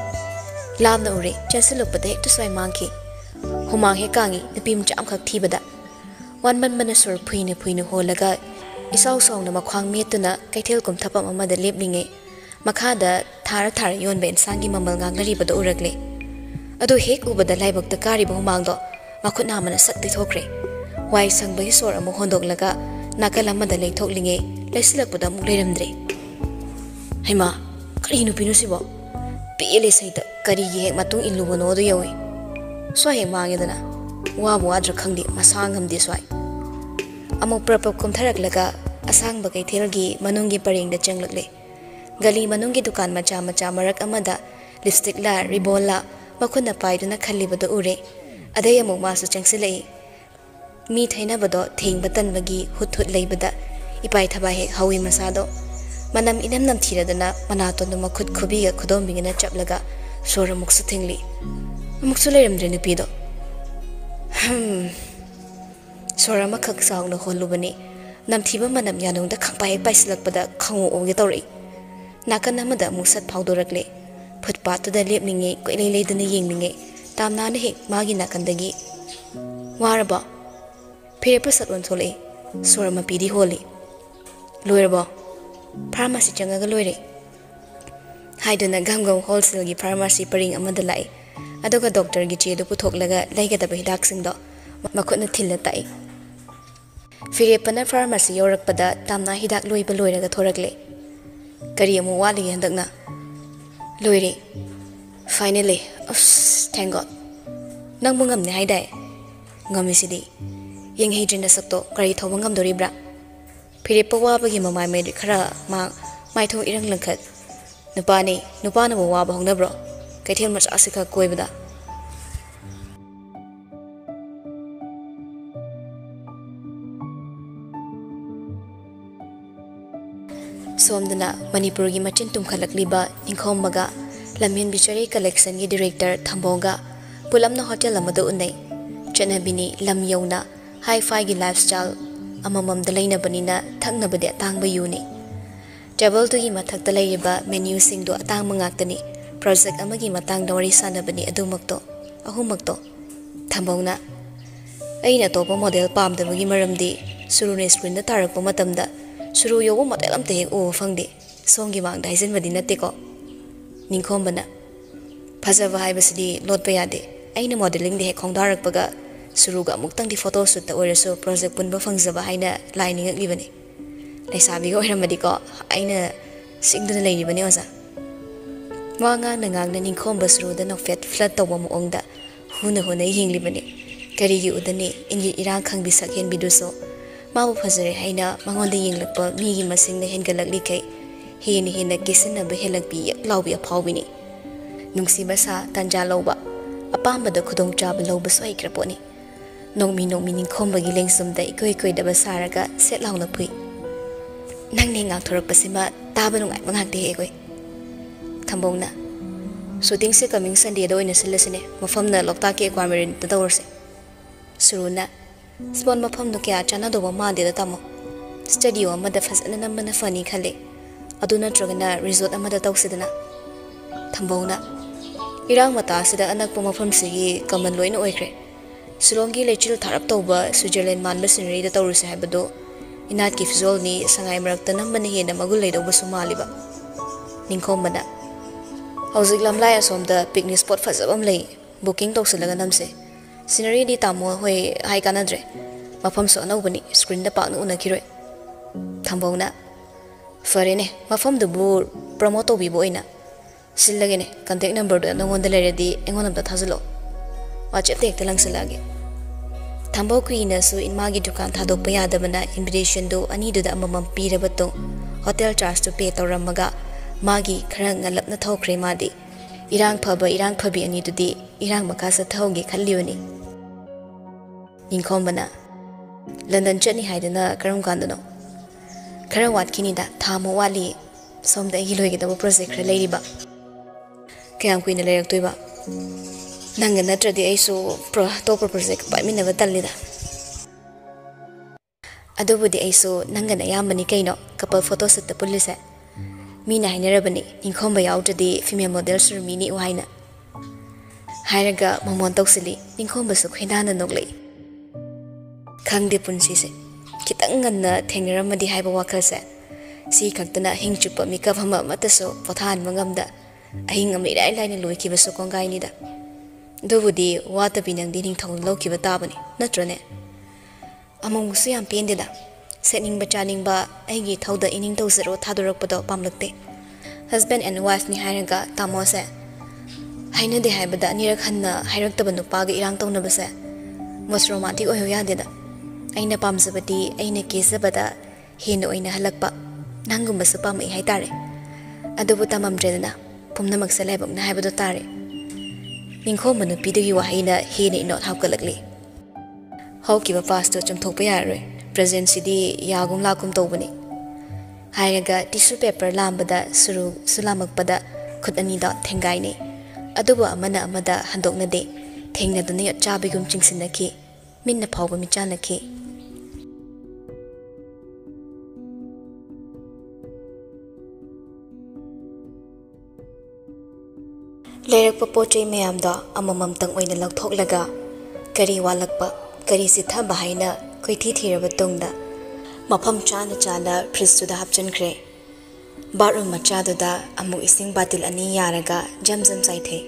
ꯂꯥꯞꯅ ꯎꯔꯦ ꯆꯦꯟꯁꯤꯜꯂꯛꯄꯗ ꯍꯦꯛꯇ ꯁ꯭ꯋꯥꯏ ꯃꯥꯡꯈꯤ ꯍꯨꯃꯥꯡ ꯍꯦꯛ ꯀꯥꯡꯉꯤ ꯅꯨꯄꯤ ꯃꯆꯥ ꯑꯃꯈꯛ ꯊꯤꯕꯗ ꯋꯥꯟꯃꯟꯕꯅ ꯁꯣꯔ ꯐꯨꯏꯅ ꯍꯣꯜꯂꯒ ꯏꯁꯥꯎ ꯁꯥꯎꯅ ꯃꯈ꯭ꯋꯥꯡ ꯃꯦꯠꯇꯨꯅ ꯀꯩꯊꯦꯜ ꯀꯨꯝꯊꯐꯝ ꯑꯃꯗ ꯂꯦꯞꯂꯤꯉꯩ ꯃꯈꯥꯗ ꯊꯥꯔ ꯌꯣꯟꯕ ꯏꯟꯁꯥꯡꯒꯤ ꯃꯃꯜ ꯉꯥꯡꯅꯔꯤꯕꯗꯣ ꯎꯔꯛꯂꯦ ꯑꯗꯨ ꯍꯦꯛ ꯎꯕꯗ ꯂꯥꯏꯕꯛꯇ ꯀꯥꯔꯤꯕ ꯍꯨꯃꯥꯡꯗꯣ ꯃꯈꯨꯠ ꯅꯥꯝꯃꯅ ꯁꯠ ꯇꯩꯊꯣꯛꯈ꯭ꯔꯦ ꯋꯥꯏ ꯁꯪꯕꯒꯤ ꯁꯣꯔ ꯑꯃꯨꯛ ꯍꯣꯟꯗꯣꯛꯂꯒ ꯅꯥꯀꯜ ꯑꯃꯗ ꯂꯩꯊꯣꯛꯂꯤꯉꯩ ꯂꯩꯁꯤꯜꯂꯛꯄꯗ ꯑꯃꯨꯛ ꯂꯩꯔꯝꯗ꯭ꯔꯦ ꯍꯩꯃꯥ ꯀꯔꯤ ꯅꯨꯄꯤꯅꯣ ꯁꯤꯕꯣ ꯄꯦꯜꯂꯦ ꯁꯩꯇ ꯀꯔꯤꯒꯤ ꯍꯦꯛ ꯃꯇꯨꯡ ꯏꯜꯂꯨꯕꯅꯣꯗꯣ ꯌꯧꯏ ꯁ꯭ꯋꯥꯏ ꯍꯦꯛ ꯃꯥꯡꯉꯦꯗꯅ ꯋꯥꯕ ꯋꯥꯗ꯭ꯔꯥ ꯈꯪꯗꯦ ꯃꯁꯥ ꯉꯝꯗꯦ ꯁ꯭ꯋꯥꯏ ꯑꯃꯨꯛ ꯄ꯭ꯔꯞ ꯀꯨꯝꯊꯔꯛꯂꯒ ꯑꯁꯥꯡꯕ ꯀꯩꯊꯦꯜꯒꯤ ꯃꯅꯨꯡꯒꯤ ꯄꯔꯦꯡꯗ ꯆꯪꯂꯛꯂꯦ ꯒꯂꯤ ꯃꯅꯨꯡꯒꯤ ꯗꯨꯀꯥꯟ ꯃꯆꯥ ꯃꯔꯛ ꯑꯃꯗ ꯂꯤꯞꯁꯇꯤꯛꯂ ꯔꯤꯕꯣꯟꯂ ꯃꯈꯨꯠꯅ ꯄꯥꯏꯗꯨꯅ ꯈꯜꯂꯤꯕꯗꯣ ꯎꯔꯦ ꯑꯗꯩ ꯑꯃꯨꯛ ꯃꯥꯁꯨ ꯆꯪꯁꯤꯜꯂꯛꯏ ꯃꯤ ꯊꯩꯅꯕꯗꯣ ꯊꯦꯡꯕ ꯇꯟꯕꯒꯤ ꯍꯨꯠ ꯂꯩꯕꯗ ꯏꯄꯥꯏ ꯊꯕꯥꯏ ꯍꯦꯛ ꯍꯧꯏ ꯃꯁꯥꯗꯣ ꯃꯅꯝ ꯏꯅꯝ ꯅꯝꯊꯤꯔꯗꯅ ꯃꯅꯥꯇꯣꯟꯗꯨ ꯃꯈꯨꯠ ꯈꯨꯕꯤꯒ ꯈꯨꯗꯣꯝꯕꯤꯒꯅ ꯆꯞꯂꯒ ꯁꯣꯔ ꯑꯃꯨꯛꯁꯨ ꯊꯤꯡꯂꯤ ꯑꯃꯨꯛꯁꯨ ꯂꯩꯔꯝꯗ꯭ꯔꯦ ꯅꯨꯄꯤꯗꯣ ꯁꯣꯔ ꯑꯃꯈꯛ ꯆꯥꯎꯅ ꯍꯣꯜꯂꯨꯕꯅꯤ ꯅꯝꯊꯤꯕ ꯃꯅꯝ ꯌꯥꯅꯨꯡꯗ ꯈꯪꯄꯥꯏ ꯍꯦꯛ ꯄꯥꯏꯁꯤꯜꯂꯛꯄꯗ ꯈꯪꯑꯣꯒꯦ ꯇꯧꯔꯛꯏ ꯅꯥꯀꯟ ꯑꯃꯗ ꯑꯃꯨꯛ ꯁꯠ ꯐꯥꯎꯗꯣꯔꯛꯂꯦ ꯐꯨꯠꯄꯥꯠꯇꯨꯗ ꯂꯦꯞꯂꯤꯉꯩ ꯀꯣꯏꯂꯩ ꯂꯩꯗꯨꯅ ꯌꯦꯡꯂꯤꯉꯩ ꯇꯥꯝꯅꯥꯅ ꯍꯦꯛ ꯃꯥꯒꯤ ꯅꯥꯀꯟꯗꯒꯤ ꯋꯥꯔꯕꯣ ꯐꯤꯔꯦꯞꯄ ꯁꯠ ꯑꯣꯟꯊꯣꯛꯂꯛꯏ ꯁꯣꯔ ꯃꯄꯤꯗꯤ ꯍꯣꯜꯂꯤ ꯂꯣꯏꯔꯕꯣ ꯐꯥꯔꯃꯥꯁꯤ ꯆꯪꯉꯒ ꯂꯣꯏꯔꯦ ꯍꯥꯏꯗꯨꯅ ꯒꯝꯒꯝ ꯍꯣꯜꯁꯦꯜꯒꯤ ꯐꯥꯔꯃꯥꯁꯤ ꯄꯔꯤꯡ ꯑꯃꯗ ꯂꯥꯛꯏ ꯑꯗꯨꯒ ꯗꯣꯛꯇꯔꯒꯤ ꯆꯦꯗꯨ ꯄꯨꯊꯣꯛꯂꯒ ꯂꯩꯒꯗꯕ ꯍꯤꯗꯥꯛꯁꯤꯡꯗꯣ ꯃꯈꯨꯠꯅ ꯊꯤꯜꯂ ꯇꯥꯛꯏ ꯐꯤꯔꯦꯞꯄꯅ ꯐꯥꯔꯃꯥꯁꯤ ꯌꯧꯔꯛꯄꯗ ꯇꯥꯝꯅꯥ ꯍꯤꯗꯥꯛ ꯂꯣꯏꯕ ꯂꯣꯏꯔꯒ ꯊꯣꯔꯛꯂꯦ ꯀꯔꯤ ꯑꯃꯨꯛ ꯋꯥꯠꯂꯤꯒꯦ ꯍꯟꯗꯛꯅ ꯂꯣꯏꯔꯦ ꯐꯥꯏꯅꯦꯜꯂꯤ ꯑꯁ ꯊꯦꯡ ꯒꯣꯗ ꯅꯪꯕꯨ ꯉꯝꯅꯤ ꯍꯥꯏꯗꯥꯏ ꯉꯝꯃꯤꯁꯤꯗꯤ ꯌꯦꯡꯍꯩꯗ꯭ꯔꯤ ꯅꯁꯛꯇꯣ ꯀꯔꯤ ꯊꯧꯕ ꯉꯝꯗꯣꯔꯤꯕ꯭ꯔꯥ ꯐꯤꯔꯦꯞꯄ ꯋꯥꯕꯒꯤ ꯃꯃꯥꯏ ꯃꯩ ꯈꯔ ꯃꯥꯏꯊꯣꯡ ꯏꯔꯪ ꯂꯪꯈꯠ ꯅꯨꯄꯥꯅꯕꯨ ꯋꯥꯕ ꯍꯧꯅꯕ꯭ꯔꯣ ꯀꯩꯊꯦꯜ ꯃꯆꯥꯁꯤ ꯈꯛ ꯀꯣꯏꯕꯗ ꯁꯣꯝꯗꯅ ꯃꯅꯤꯄꯨꯔꯒꯤ ꯃꯆꯤꯟ ꯇꯨꯝꯈꯠꯂꯛꯂꯤꯕ ꯏꯪꯈꯣꯝꯕꯒ ꯂꯝꯍꯦꯟꯕꯤ ꯆꯔꯩ ꯀꯂꯦꯛꯁꯟꯒꯤ ꯗꯤꯔꯦꯛꯇꯔ ꯊꯝꯕꯣꯒ ꯄꯨꯂꯞꯅ ꯍꯣꯇꯦꯜ ꯑꯃꯗ ꯎꯅꯩ ꯆꯠꯅꯕꯤꯅꯤ ꯂꯝ ꯌꯧꯅ ꯍꯥꯏ ꯐꯥꯏꯒꯤ ꯂꯥꯏꯐꯁ꯭ꯇꯥꯏꯜ ꯑꯃꯃꯝꯗ ꯂꯩꯅꯕꯅꯤꯅ ꯊꯛꯅꯕꯗꯤ ꯑꯇꯥꯡꯕ ꯌꯨꯅꯤ ꯇꯦꯕꯜꯗꯨꯒꯤ ꯃꯊꯛꯇ ꯂꯩꯔꯤꯕ ꯃꯦꯅ꯭ꯌꯨꯁꯤꯡꯗꯣ ꯑꯇꯥꯡꯕ ꯉꯥꯛꯇꯅꯤ ꯄ꯭ꯔꯣꯖꯦꯛ ꯑꯃꯒꯤ ꯃꯇꯥꯡꯗ ꯋꯥꯔꯤ ꯁꯥꯟꯅꯕꯅꯤ ꯑꯍꯨꯝꯃꯛꯇꯣ ꯊꯝꯕꯧꯅ ꯑꯩꯅ ꯑꯇꯣꯞꯄ ꯃꯣꯗꯦꯜ ꯄꯥꯝꯗꯕꯒꯤ ꯃꯔꯝꯗꯤ ꯁꯨꯔꯨꯅ ꯁ꯭ꯀ꯭ꯔꯤꯟꯗ ꯇꯥꯔꯛꯄ ꯃꯇꯝꯗ ꯁꯨꯔꯨ ꯌꯧꯕ ꯃꯣꯗꯦꯜ ꯑꯝꯇ ꯍꯦꯛ ꯎꯕ ꯐꯪꯗꯦ ꯁꯣꯝꯒꯤ ꯃꯥꯡꯗ ꯍꯥꯏꯖꯤꯟꯕꯗꯤ ꯅꯠꯇꯦꯀꯣ ꯅꯤꯡꯈꯣꯝꯕꯅ ꯐꯖꯕ ꯍꯥꯏꯕꯁꯤꯗꯤ ꯂꯣꯠꯄ ꯌꯥꯗꯦ ꯑꯩꯅ ꯃꯣꯗꯦꯂꯤꯡꯗ ꯍꯦꯛ ꯈꯣꯡꯗꯥꯔꯛꯄꯒ ꯁꯨꯔꯨꯒ ꯑꯃꯨꯛꯇꯪꯗꯤ ꯐꯣꯇꯣꯁꯨꯠꯇ ꯑꯣꯏꯔꯁꯨ ꯄ꯭ꯔꯣꯖꯦꯛ ꯄꯨꯟꯕ ꯐꯪꯖꯕ ꯍꯥꯏꯅ ꯂꯥꯏ ꯅꯤꯡꯉꯛꯂꯤꯕꯅꯤ ꯂꯩꯁꯥꯕꯤꯒ ꯑꯣꯏꯔꯝꯃꯗꯤꯀꯣ ꯑꯩꯅ ꯁꯤꯡꯗꯨꯅ ꯂꯩꯔꯤꯕꯅꯤ ꯑꯣꯖꯥ ꯋꯥ ꯉꯥꯡꯅ ꯅꯤꯡꯈꯣꯝꯕ ꯁꯨꯔꯨꯗ ꯅꯣꯛꯐꯦꯠ ꯐ꯭ꯂꯠ ꯇꯧꯕ ꯃꯑꯣꯡꯗ ꯍꯨꯅ ꯌꯦꯡꯂꯤꯕꯅꯤ ꯀꯔꯤꯒꯤ ꯎꯗꯅꯤ ꯏꯪꯒꯤꯠ ꯏꯔꯥꯡ ꯈꯪꯕꯤ ꯁꯛꯍꯦꯟꯕꯤꯗꯨꯁꯨ ꯃꯥꯕꯨ ꯐꯖꯔꯦ ꯍꯥꯏꯅ ꯃꯉꯣꯟꯗ ꯌꯦꯡꯂꯛꯄ ꯃꯤꯒꯤ ꯃꯁꯤꯡꯅ ꯍꯦꯟꯒꯠꯂꯛꯂꯤꯈꯩ ꯍꯦꯟꯅ ꯀꯦꯁꯤꯟꯅꯕ ꯍꯦꯜꯂꯛꯄꯤ ꯌꯛ ꯂꯥꯎꯕꯤ ꯑꯐꯥꯎꯕꯤꯅꯤ ꯅꯨꯡꯁꯤꯕ ꯁꯥ ꯇꯟꯖꯥ ꯂꯧꯕ ꯑꯄꯥꯝꯕꯗ ꯈꯨꯗꯣꯡꯆꯥꯕ ꯂꯧꯕꯁꯨ ꯍꯩꯈ꯭ꯔꯄꯣꯠꯅꯤ ꯅꯣꯡꯃꯤ ꯅꯤꯡꯈꯣꯝꯕꯒꯤ ꯂꯦꯡꯁꯨꯝꯗ ꯏꯀꯣꯏ ꯀꯣꯏꯗꯕ ꯁꯥꯔꯒ ꯁꯦꯠ ꯂꯥꯎꯅ ꯐꯨꯏ ꯅꯪꯅꯦ ꯉꯥꯛꯊꯣꯔꯛꯄꯁꯤꯃ ꯇꯥꯕ ꯅꯨꯡꯉꯥꯏꯕ ꯉꯥꯛꯇꯦ ꯑꯩꯈꯣꯏ ꯊꯝꯕꯧꯅ ꯁꯨꯇꯤꯡꯁꯦ ꯀꯃꯤꯡ ꯁꯟꯗꯦꯗ ꯑꯣꯏꯅ ꯁꯤꯜꯂꯁꯤꯅꯦ ꯃꯐꯝꯅ ꯂꯣꯛꯇꯥꯛꯀꯤ ꯑꯦꯀ꯭ꯋꯥꯃꯦꯔꯤꯟꯗ ꯇꯧꯔꯁꯦ ꯁꯨꯔꯨꯅ ꯁ꯭ꯄꯣꯟ ꯃꯐꯝꯗꯣ ꯀꯌꯥ ꯆꯥꯟꯅꯗꯧꯕ ꯃꯥꯟꯗꯦꯗ ꯇꯥꯃꯣ ꯁ꯭ꯇꯨꯗꯤꯑꯣ ꯑꯃꯗ ꯐꯖꯅ ꯅꯝꯕꯅ ꯐꯅꯤ ꯈꯜꯂꯦ ꯑꯗꯨ ꯅꯠꯇ꯭ꯔꯒꯅ ꯔꯤꯖꯣꯔꯠ ꯑꯃꯗ ꯇꯧꯁꯤꯗꯅ ꯊꯝꯕꯧꯅ ꯏꯔꯥꯡ ꯃꯇꯥꯁꯤꯗ ꯑꯅꯛꯄ ꯃꯐꯝꯁꯤꯒꯤ ꯀꯃꯟ ꯂꯣꯏꯅ ꯑꯣꯏꯈ꯭ꯔꯦ ꯁꯤꯂꯣꯡꯒꯤ ꯂꯩꯆꯤꯜ ꯊꯥꯔꯞ ꯇꯧꯕ ꯁ꯭ꯋꯤꯠꯖꯔꯂꯦꯟ ꯃꯥꯟꯕ ꯁꯤꯅꯔꯤꯗ ꯇꯧꯔꯨꯁꯦ ꯍꯥꯏꯕꯗꯣ ꯏꯅꯥꯠꯀꯤ ꯐꯤꯖꯣꯜꯅꯤ ꯁꯉꯥꯏ ꯃꯔꯛꯇ ꯅꯝꯕꯅ ꯍꯦꯟꯅ ꯃꯒꯨꯟ ꯂꯩꯗꯧꯕꯁꯨ ꯃꯥꯜꯂꯤꯕ ꯅꯤꯡꯈꯣꯝꯕꯅ ꯍꯧꯖꯤꯛ ꯂꯝꯂꯥꯏ ꯑꯁꯣꯝꯗ ꯄꯤꯛꯅꯤꯛ ꯁ꯭ꯄꯣꯠ ꯐꯖꯕ ꯑꯃ ꯂꯩ ꯕꯨꯀꯤꯡ ꯇꯧꯁꯤꯜꯂꯒ ꯅꯝꯁꯦ ꯁꯤꯅꯔꯤꯗꯤ ꯇꯥꯃꯣ ꯍꯣꯏ ꯍꯥꯏ ꯀꯥꯟꯅꯗ꯭ꯔꯦ ꯃꯐꯝꯁꯨ ꯑꯅꯧꯕꯅꯤ ꯁ꯭ꯀ꯭ꯔꯤꯟꯗ ꯄꯥꯛꯅ ꯎꯅꯈꯤꯔꯣꯏ ꯊꯝꯕꯧꯅ ꯐꯔꯦꯅꯦ ꯃꯐꯝꯗꯨꯕꯨ ꯄ꯭ꯔꯃꯣꯠ ꯇꯧꯕꯤꯕ ꯑꯣꯏꯅ ꯁꯤꯜꯂꯒꯦꯅꯦ ꯀꯟꯇꯦꯛ ꯅꯝꯕꯔꯗꯣ ꯅꯉꯣꯟꯗ ꯂꯩꯔꯗꯤ ꯑꯩꯉꯣꯟꯗ ꯑꯝꯇ ꯊꯥꯖꯤꯜꯂꯛꯑꯣ ꯋꯥꯆꯦꯞꯇ ꯍꯦꯛꯇ ꯂꯪꯁꯤꯜꯂꯛꯑꯒꯦ ꯊꯝꯕꯧ ꯀꯨꯏꯅꯁꯨ ꯏꯃꯥꯒꯤ ꯗꯨꯀꯥꯟ ꯊꯥꯗꯣꯛꯄ ꯌꯥꯗꯕꯅ ꯏꯟꯚꯤꯇꯦꯁꯟꯗꯨ ꯑꯅꯤꯗꯨꯗ ꯑꯃꯃꯝ ꯄꯤꯔꯕ ꯃꯇꯨꯡ ꯍꯣꯇꯦꯜ ꯆꯥꯔꯖꯇꯨ ꯄꯦ ꯇꯧꯔꯝꯃꯒ ꯃꯥꯒꯤ ꯈꯔ ꯉꯜꯂꯞꯅ ꯊꯧꯈ꯭ꯔꯦ ꯃꯥꯗꯤ ꯏꯔꯥꯡ ꯐꯕꯤ ꯑꯅꯤꯗꯨꯗꯤ ꯏꯔꯥꯡ ꯃꯈꯥ ꯆꯠꯊꯍꯧꯒꯦ ꯈꯜꯂꯤꯕꯅꯤ ꯅꯤꯡꯈꯣꯝꯕꯅ ꯂꯟꯗꯟ ꯆꯠꯅꯤ ꯍꯥꯏꯗꯅ ꯀꯔꯝ ꯀꯥꯟꯗꯅꯣ खरा वाटखिनीदा थामो वाली सोमदा एगी लोइगदब प्रोजेक्ट खरा लेरिबा कयाम कुइना लेरक्तोइबा नंग नत्रदि आइसो टॉप प्रोजेक्ट पाइमिनबा तल्लिदा अदुबुदि आइसो नंगना यामबनी कइनो कपल फोटो सेट पुलिसे मीना हाइनरबनी निंखोंबा याउद्रदि फीमेल मॉडल सुरमिनी उहाइना हाइरगा मोमोन तौसिली निंखोंबसु खैनाना नोगलै खंगदे पुंसीसे खितंग ngana thengramadi haiba wakalse si khaktana hingchupa mikap hama mataso pothan mangamda ahing am irai laina loikiba so kongai ni da dubudi wata binang dining thong lokiba tabani natrone among su yam pende da setning ba chaning ba aigi thauda ining tawsero thadorakpado pamlakte husband and wife ni hairaga tamose haina de haibada nirak hanna hairaktaba nupaga irang tawnabase most romantic oyo yade da aina pamsabadi aina kesabada hena oina halakpa nangum basu pam ai haitare adubu tamam dredana pumna maksalebam na haibado tare ningkho manu pidagi wahaina hena inot hawkalakli hawkiba pasto chumthokpa yaroi present sidi yagum lakum tawbani hairaga tissue paper lambada suru sulamakpada khut ani da thengai ne adubu amana amada handokna de thengna dune chabigum chingsinaki minna phawba michanaki लेरक पोचे ma'am अममतंग लौथोलगा करी वालकपा करी सिथा बहाइना कोइथी थीरब तुंगदा मफम चाना चाना फ्रिजतुदा हापचनख्रे bathroom मचादुदा अमु इसिंग बातिल अनि यारगा जमजम साइथे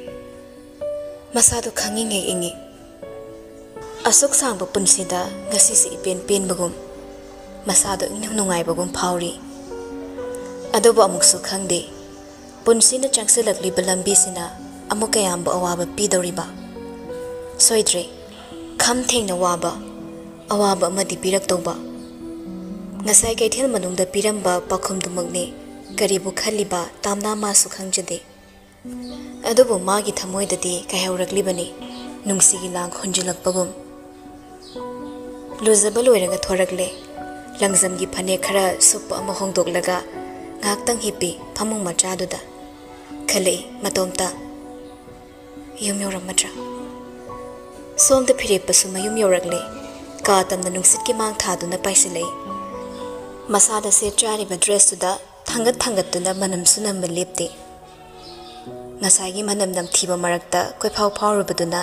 मसादु खंगिंगे इंगी असुक Samba पुनसिदा ngasi si pen pen bagum masado inung nungai bagum phawri adobo amuk su khangde punsina changsilakli balambi sina amuka yamba awaba pidoriba soidre kham thengna waba awaba amadi pirak toba ngasai kaithel manungda piramba pakhum dumagne karibu khaliba tamna ma su khangjade adobo magi thamoidadi kaihawraklibani nungsigi lang honjilakpagum luzaba loiraga thorakle langzamgi phane khara supa ama hongdoklaga ngaktang hipi phamung machaduda khale matomta yum yoramatra somda phirepasu mayum yorakle ka tamna nungsit ki mang thaduna paisilei masada se chariba dress tuda thangat tuna manam sunam lepte ngasagi manam nam thiba marakta koi phau phawrubaduna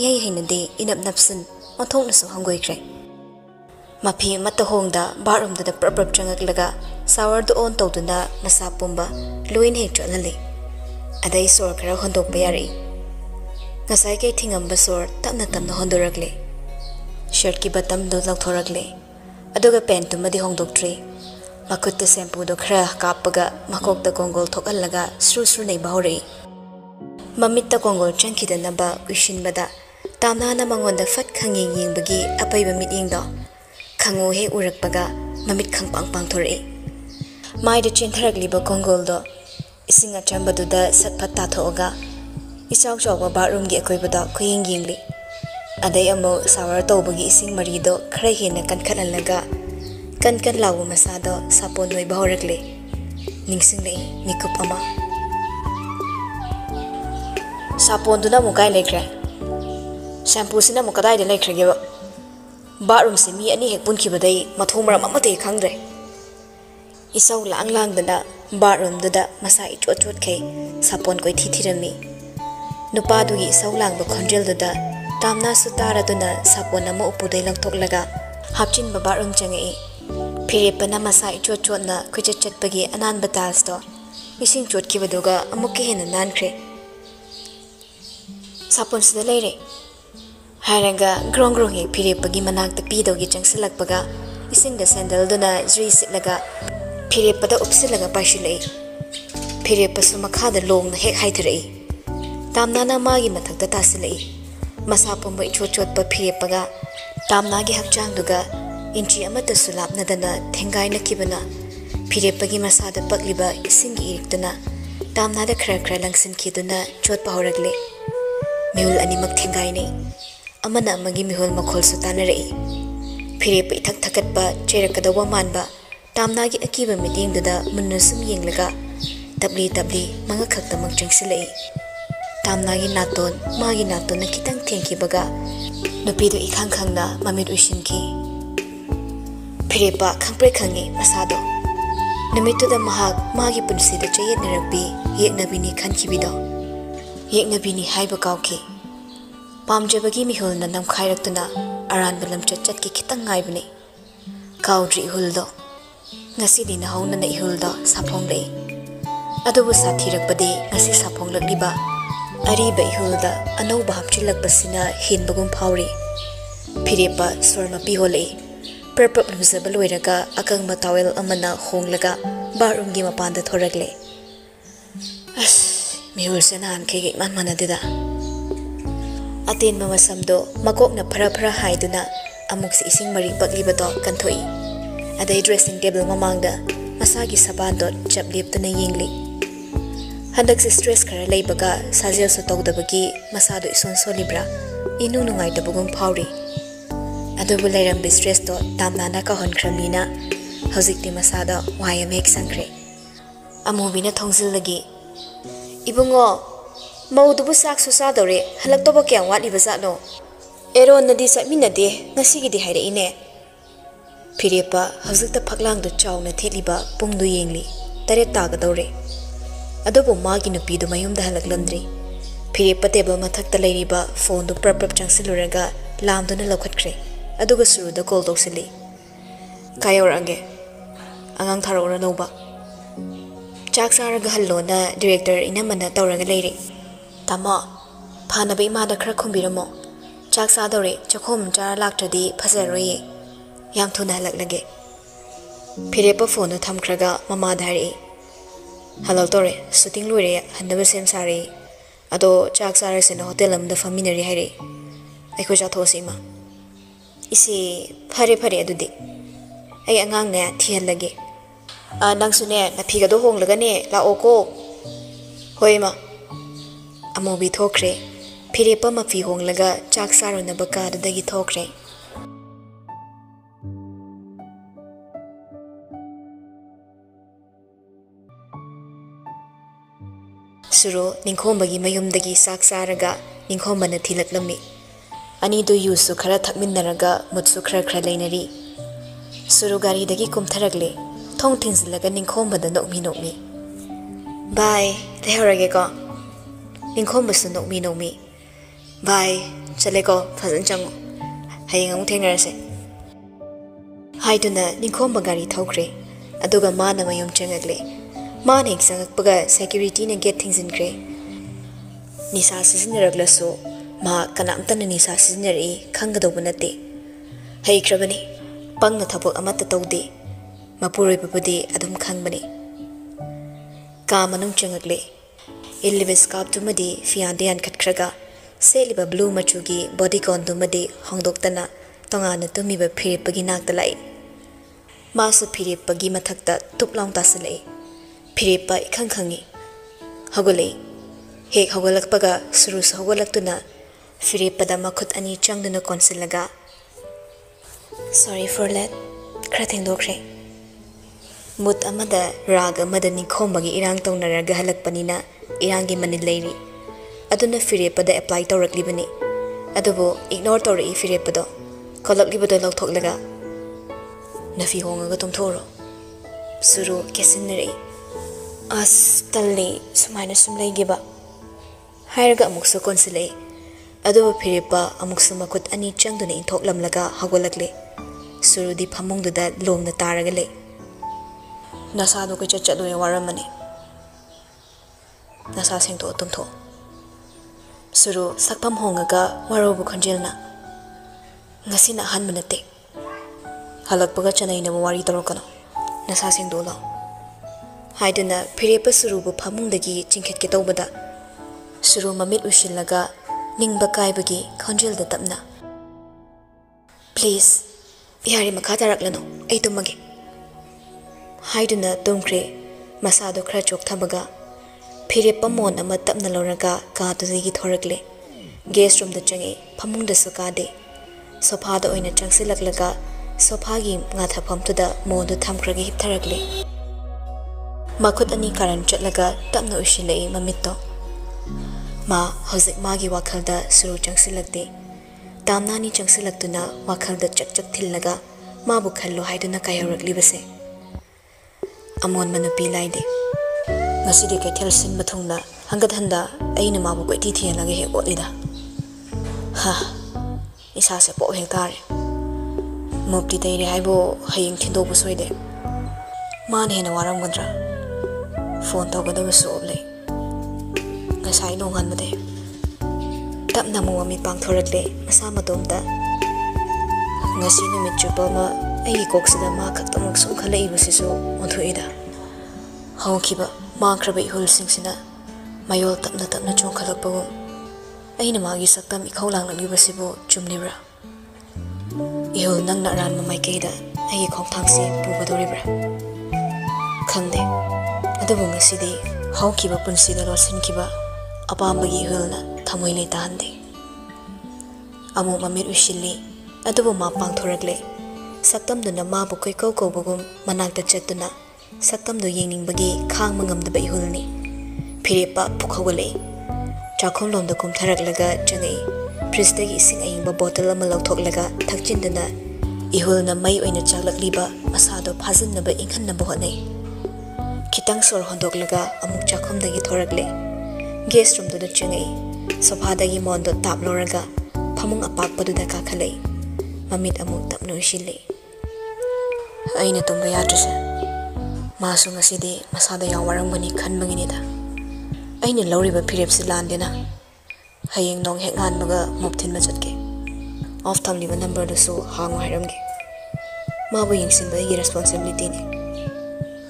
yei heinade inap napsun mathokna su hangoikre mapi mata hongda barum da prap changaklaga shower do on tawduna masa pumba loin he chalale adai sor khara hondok bayari ngasai ke thingamba sor tamna hondorakle shirt ki batam do lakthorakle aduga pant tumadi hongdoktre makutta shampoo do khara kapaga makok da kongol thokallaga sru nei bahore mamitta kongol chankidana ba wishinbada tamna na mangonda fat khangi yengbagi apaiba meeting do khango he urakpaga mamit khangpang thore mai de chintharagliba kongol do isinga chambaduda satphat ta thoga Ichau chawba bathroom gi akoibada khoyeng yingli adai amo shower tawbagi ising marido khara hena kankhalalaga kan lawu masado sapon noi bawrakle ningsinglei mikup ama sapon duna mukai lekre shampoo sina mukadai de lekhrege bathroom se mi ani hek punkhibadai mathong maram amate khangre isau lang dana bathroom duda masa ichot chot khai sapon koi thirami nupa dugi isau lang ba khonjel duda tamna sutara duna sapon ama upudai langthoklaga hapchin ba bathroom changai phirepana masa ichot chot na khujat chatpagi anan batas to ising chot kibaduga amukke hena nankhre sapon sida leire Haranga grong he phirepagi manak ta pidogi changsilakpaga isinga sandal duna jri sitlaga phirepada upsilaga paishilei phirepasu makhada longna hek haithirei tamnana magi mathakta tasilei masa pomba ichot pa phirepaga tamnagi hakchang duga inchi amata sulapna dana thengai nakibana phirepagi masada pakliba isingi iriktana tamnada khra langsin khiduna chot pahораgle mihul animak thengai nei amana amagi mihol makhol su tanarei phirepa ithak thakatba cherakadawa manba tamnagi akiba meeting duda munnasum yenglaga tabli manga khakta mak changsilei tamnagi naton magi naton na kitang thengkibaga nupido ikhang na mamit ushinki phirepa khangpre khangi masado numituda mahak magi punsida chayet narabi yeknabini khankibido yeknabini haiba kawki pamjabagi mihulna namkhairatuna aranba lamchat chatki khitang ngaibni kaudri huldo ngasi dina hauna na ihuldo saphong lei adubu sathirakpadi ngasi saphong lagliba ariba ihulda anauba hapchilakpasina hinbagum phawri phirepa swarma pihole perpap luzaba loiraga akangma towel amana honglaga bathroom gi mapanda thoragle as mihul senan khege man manadida aten mama samdo makokna phara haiduna amuk si ising mari paglibato kanthoi adai dressing table mamangda masagi sabando chapliptana yingli handak se stress khara leibaga sajel so togdabagi masado ison solibra inu nungai tabugum phawri adobu leiram bi stress to tamnana ka honkramina hojikti masada wayam ek sangre amubina thongsil lagi ibungo maudubu sak susa dore halak toba kyang wat ibasa no eron nadi samina de ngasigi di haire ine phirepa hojikta phaklang du chawna theliba pungdu yengli tare taga dore adobu magi nupi du mayum da halak landri phirepa table mathakta leiriba phone du prap changsiluraga lamduna lokhatkre aduga suru da call doksili kayorange angang tharora noba chak saraga hallona director inamana tawraga leiri tama phana be ma da khra khumbiramo chak sa dore chakhom chara laktradi phasaroye yam thuna laklage phirepa phone thamkhraga mama dhari halal tore shooting loire hanaba sem sare ado chak sara sena hotel amda faminari haire aiko ja thosima isi phare adudi ai angang ne thialage nang sune na phiga do honglaga ne la oko hoima amobi thokre phirepa mafi honglaga chak sarona baka dagi thokre suro ningkhombagi mayumdagi sak saraga ningkhombana thilaklami ani do yusu khara thakminnaraga mutsu khra leinari suru gari dagi kumtharagle thong thingsilaga ningkhombada nokmi bye tehorage ko ningkhombasu nokmi bye chale ko phazan chango hayeng amuk thengnarase haiduna ningkhomba gari thokre aduga mana mayum changagle man hek sangakpaga security na get thingsinkre nisa sisinaraglasu ma kanamtana nisa sisinari khangadoba nate heikrabani pangna thabak amata tawde mapuroi babadi adum khangbani ka manung changakle ilibes kap tumadi fiandian khatkhraga seliba blue machugi bodycon tumadi hongdoktana tongana tumiba phirepagi nakta lai masu phirepagi mathakta tuplong tasalai phirepa ikhangkhangi hagole Hek hawalakpaga surus hawalaktuna firepada makhut ani changduna konsilaga. Sorry for that. Khra thengdokre. Mut amada raga madani khombagi irang tawnaraga halakpanina irangi manil leiri. Aduna firepada apply tawraklibani. Adubo ignore tawrai firepado. Kolaklibado lauthoklaga. Nafi hongaga tumthoro. Suru kesinrei. As talli sumaina sumleigiba. Hairaga amuksu konsilei. Adubo firepa amuksu makut ani changduna inthoklamlaga hagolakle. Suru di phamungduda lomna taraga le. Nasado ko chachaloy waramani. Nasa sengto tumtho. Suru sakpam hongaga warobu khonjelna. Ngasina hanmanate. Halakpaga chanay na wari tarokano. Nasa sengdo la. Haiduna firepa surubu phamungdagi chingkhet ke tawbada. Suru mamit ushillaga ningba kaibagi khonjelda tapna. Please, ihari makha taraklano. Ay tumage. Haiduna tumkre masado khra chok thabaga. Firepa mon ama tapna loraga kaatudagi thorakle. Guest room da change phamungda sukade. Sofa da oina changsilaklaga sofa gi ngathapam tuda modu thamkragi hiptharakle. Makhut ani karan chatlaga tapna ushilei mamitto. Ma hozik magi wakhalda suru changsilakde. Tamnani changsilaktuna wakhalda chak thillaga mabu khallo haiduna kayauraklibase. Amon manupi laide. Ngasidi kaithel sin mathungna hangat handa aina mabu ko tithiyalaga he olida. Ha. Isa se po hektar. Mupti tayre haibo haying thindo bu soide. Man hena waram gandra. Phone tawgada bu soble. Ngasai nongan made. Tap namu ami pang thorakle masa matomda. Ngasi numit chupa ma ai koksida ma khaktamuk sum khalai busisu onthuida. Haukiba mangkrabai hulsingsina mayol tapna chong khalakpagum. Aina magi saktam ikhaulang laglibasibo chumlibra. Ihul nang naran mamay kaida ay khongthangsi pugadoribra. Khangde adubu ngasidi haukiba punsida losinkiba apambagi ihulna thamoy lay tahande. Amu mamit ushili adubu mapang thorakle saktamduna mabu koy kawbagum managda chatuna saktamdu yengningbagi khang mangamdaba ihulni firepa pukhawale. Chakhom lomda kumtharaklaga changai pristagi ising ayingba bottle ama lauthoklaga thakchindana ihulna mai oina chaklakliba masado phajannaba inghanaba honai. Khitang sor hondoklaga amuk chakhomdagi thorakle. Guest room duda changai sophadagi mondo taploraga phamung apakpaduda kakhalai. Mamit amuk tapno ishile. Aina tumba yatrasa. Masu ngasidi masada yawarangmani khanmanginida. Aina lauriba firepsi landena. Hayeng nong hek nganmaga mopthin machatke. Off thamliba number dusu hang hairamge. Mabu yingsinba igi responsibility ne.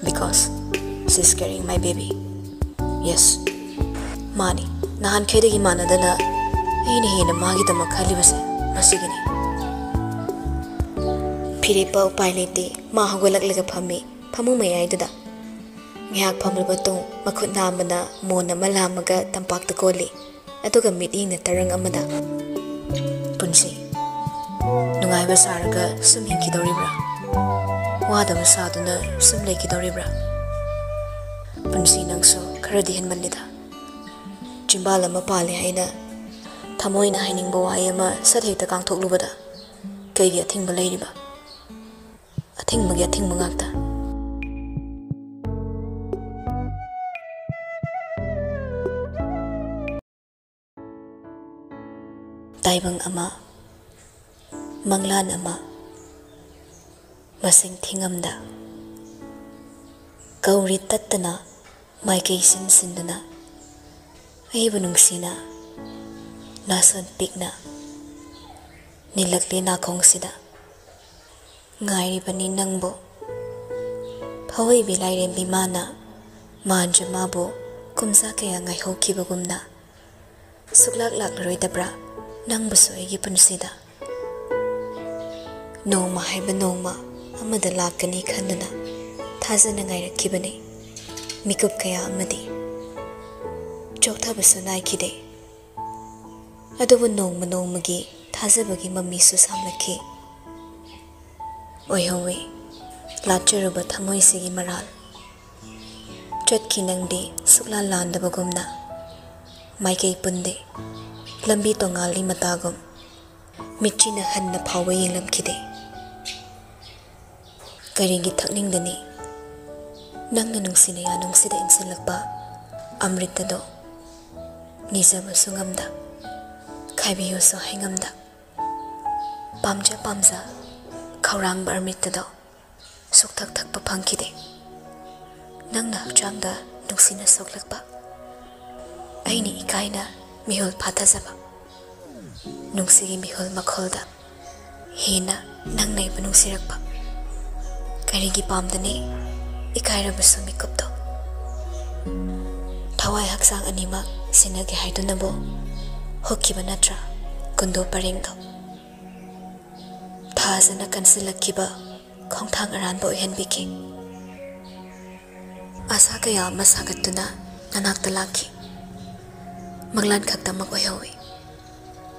Because she's carrying my baby. Yes. Mani nahan khedagi manadana aina hena magi dama khalibase masigini. Firepa upai lete ma hagolaklega phami phamu mayaiduda. Ngyak phamlaba tung makhut namana mona malamaga tampakta koli. Aduga meeting na tarang amada. Punsi. Nungaiba saraga sum hinkidoribra. Wadama saduna sum leikidoribra. Punsi nangso karadi henmanlida. Jimbala mapale haina. Thamoina hainingba wahayama sathekta kangthoklubada. Kaigi athingba leiriba. Athingmagi athingba ngakta. Taibang ama, manglan ama, masing thingamda, kauri tattana, maikay sinsindana, ay bunungsina, nasan pikna, nilagli na kong sida, ngairi ba ni nangbo, paway bilay rin bimana, maanja mabo, kumsa kaya ngay hokibagumna, suglak-lak laroy dabra, nang baso ay gipunsida. Noma haiba noma amada lakani khanduna thazana ngairakibani mikup kaya amadi ꯆꯣꯛꯊꯕꯁꯨ ꯅꯥꯏꯈꯤꯗꯦ ꯑꯗꯨꯕꯨ ꯅꯣꯡꯃ ꯅꯣꯡꯃꯒꯤ ꯊꯥꯖꯕꯒꯤ ꯃꯃꯤꯁꯨ ꯁꯥꯝꯂꯛꯈꯤ ꯑꯣꯏꯍꯧꯋꯤ ꯂꯥꯠꯆꯔꯨꯕ ꯊꯃꯣꯏꯁꯤꯒꯤ ꯃꯔꯥꯜ ꯆꯠꯈꯤ ꯅꯪꯗꯤ ꯁꯨꯛꯂꯥꯟ ꯂꯥꯟꯗꯕꯒꯨꯝꯅ ꯃꯥꯏꯀꯩ ꯄꯨꯟꯗꯦ ꯂꯝꯕꯤ ꯇꯣꯉꯥꯜꯂꯤ ꯃꯇꯥꯒꯨꯝ ꯃꯤꯠꯆꯤꯅ ꯍꯟꯅ ꯐꯥꯎꯕ ꯌꯦꯡꯂꯝꯈꯤꯗꯦ ꯀꯔꯤꯒꯤ ꯊꯛꯅꯤꯡꯗꯅꯤ ꯅꯪꯅ ꯅꯨꯡꯁꯤꯅ ꯌꯥꯅꯨꯡꯁꯤꯗ ꯏꯟꯁꯤꯜꯂꯛꯄ ꯑꯃ꯭ꯔꯤꯇꯗꯣ ꯅꯤꯖꯕꯁꯨ ꯉꯝꯗ ꯈꯥꯏꯕꯤꯌꯨꯁꯨ ꯍꯥꯏꯉꯝꯗ ꯄꯥꯝꯖ ꯄꯥꯝꯖ ꯈꯧꯔꯥꯡꯕ ꯑꯃ꯭ꯔꯤꯇꯗꯣ ꯁꯨꯛꯊꯛ ꯊꯛꯄ ꯐꯪꯈꯤꯗꯦ ꯅꯪꯅ ꯍꯛꯆꯥꯡꯗ ꯅꯨꯡꯁꯤꯅ ꯁꯣꯛꯂꯛꯄ ꯑꯩꯅ ꯏꯀꯥꯏꯅ ꯃꯤꯍꯨꯜ ꯐꯥꯊꯖꯕ ꯅꯨꯡꯁꯤꯒꯤ ꯃꯤꯍꯨꯜ ꯃꯈꯣꯜꯗ ꯍꯦꯟꯅ ꯅꯪꯅ ꯑꯩꯕꯨ ꯅꯨꯡꯁꯤꯔꯛꯄ ꯀꯔꯤꯒꯤ ꯄꯥꯝꯗꯅꯤ ꯏꯀꯥꯏꯔꯕꯁꯨ ꯃꯤꯀꯨꯞꯇꯣ ꯊꯋꯥꯏ ꯍꯛꯆꯥꯡ ꯑꯅꯤꯃꯛ ꯁꯤꯟꯅꯒꯦ ꯍꯥꯏꯗꯨꯅꯕꯨ ꯍꯣꯛꯈꯤꯕ ꯅꯠꯇ꯭ꯔꯥ ꯀꯨꯟꯗꯣ ꯄꯔꯦꯡꯗꯣ ꯊꯥꯖꯅ ꯀꯟꯁꯤꯜꯂꯛꯈꯤꯕ ꯈꯣꯡꯊꯥꯡ ꯑꯔꯥꯟꯕ ꯑꯣꯏꯍꯟꯕꯤꯈꯤ ꯑꯁꯥ ꯀꯌꯥ ꯑꯃ ꯁꯥꯒꯠꯇꯨꯅ ꯅꯅꯥꯛꯇ ꯂꯥꯛꯈꯤ ꯃꯪꯂꯥꯟ ꯈꯛꯇꯃꯛ ꯑꯣꯏꯍꯧꯋꯤ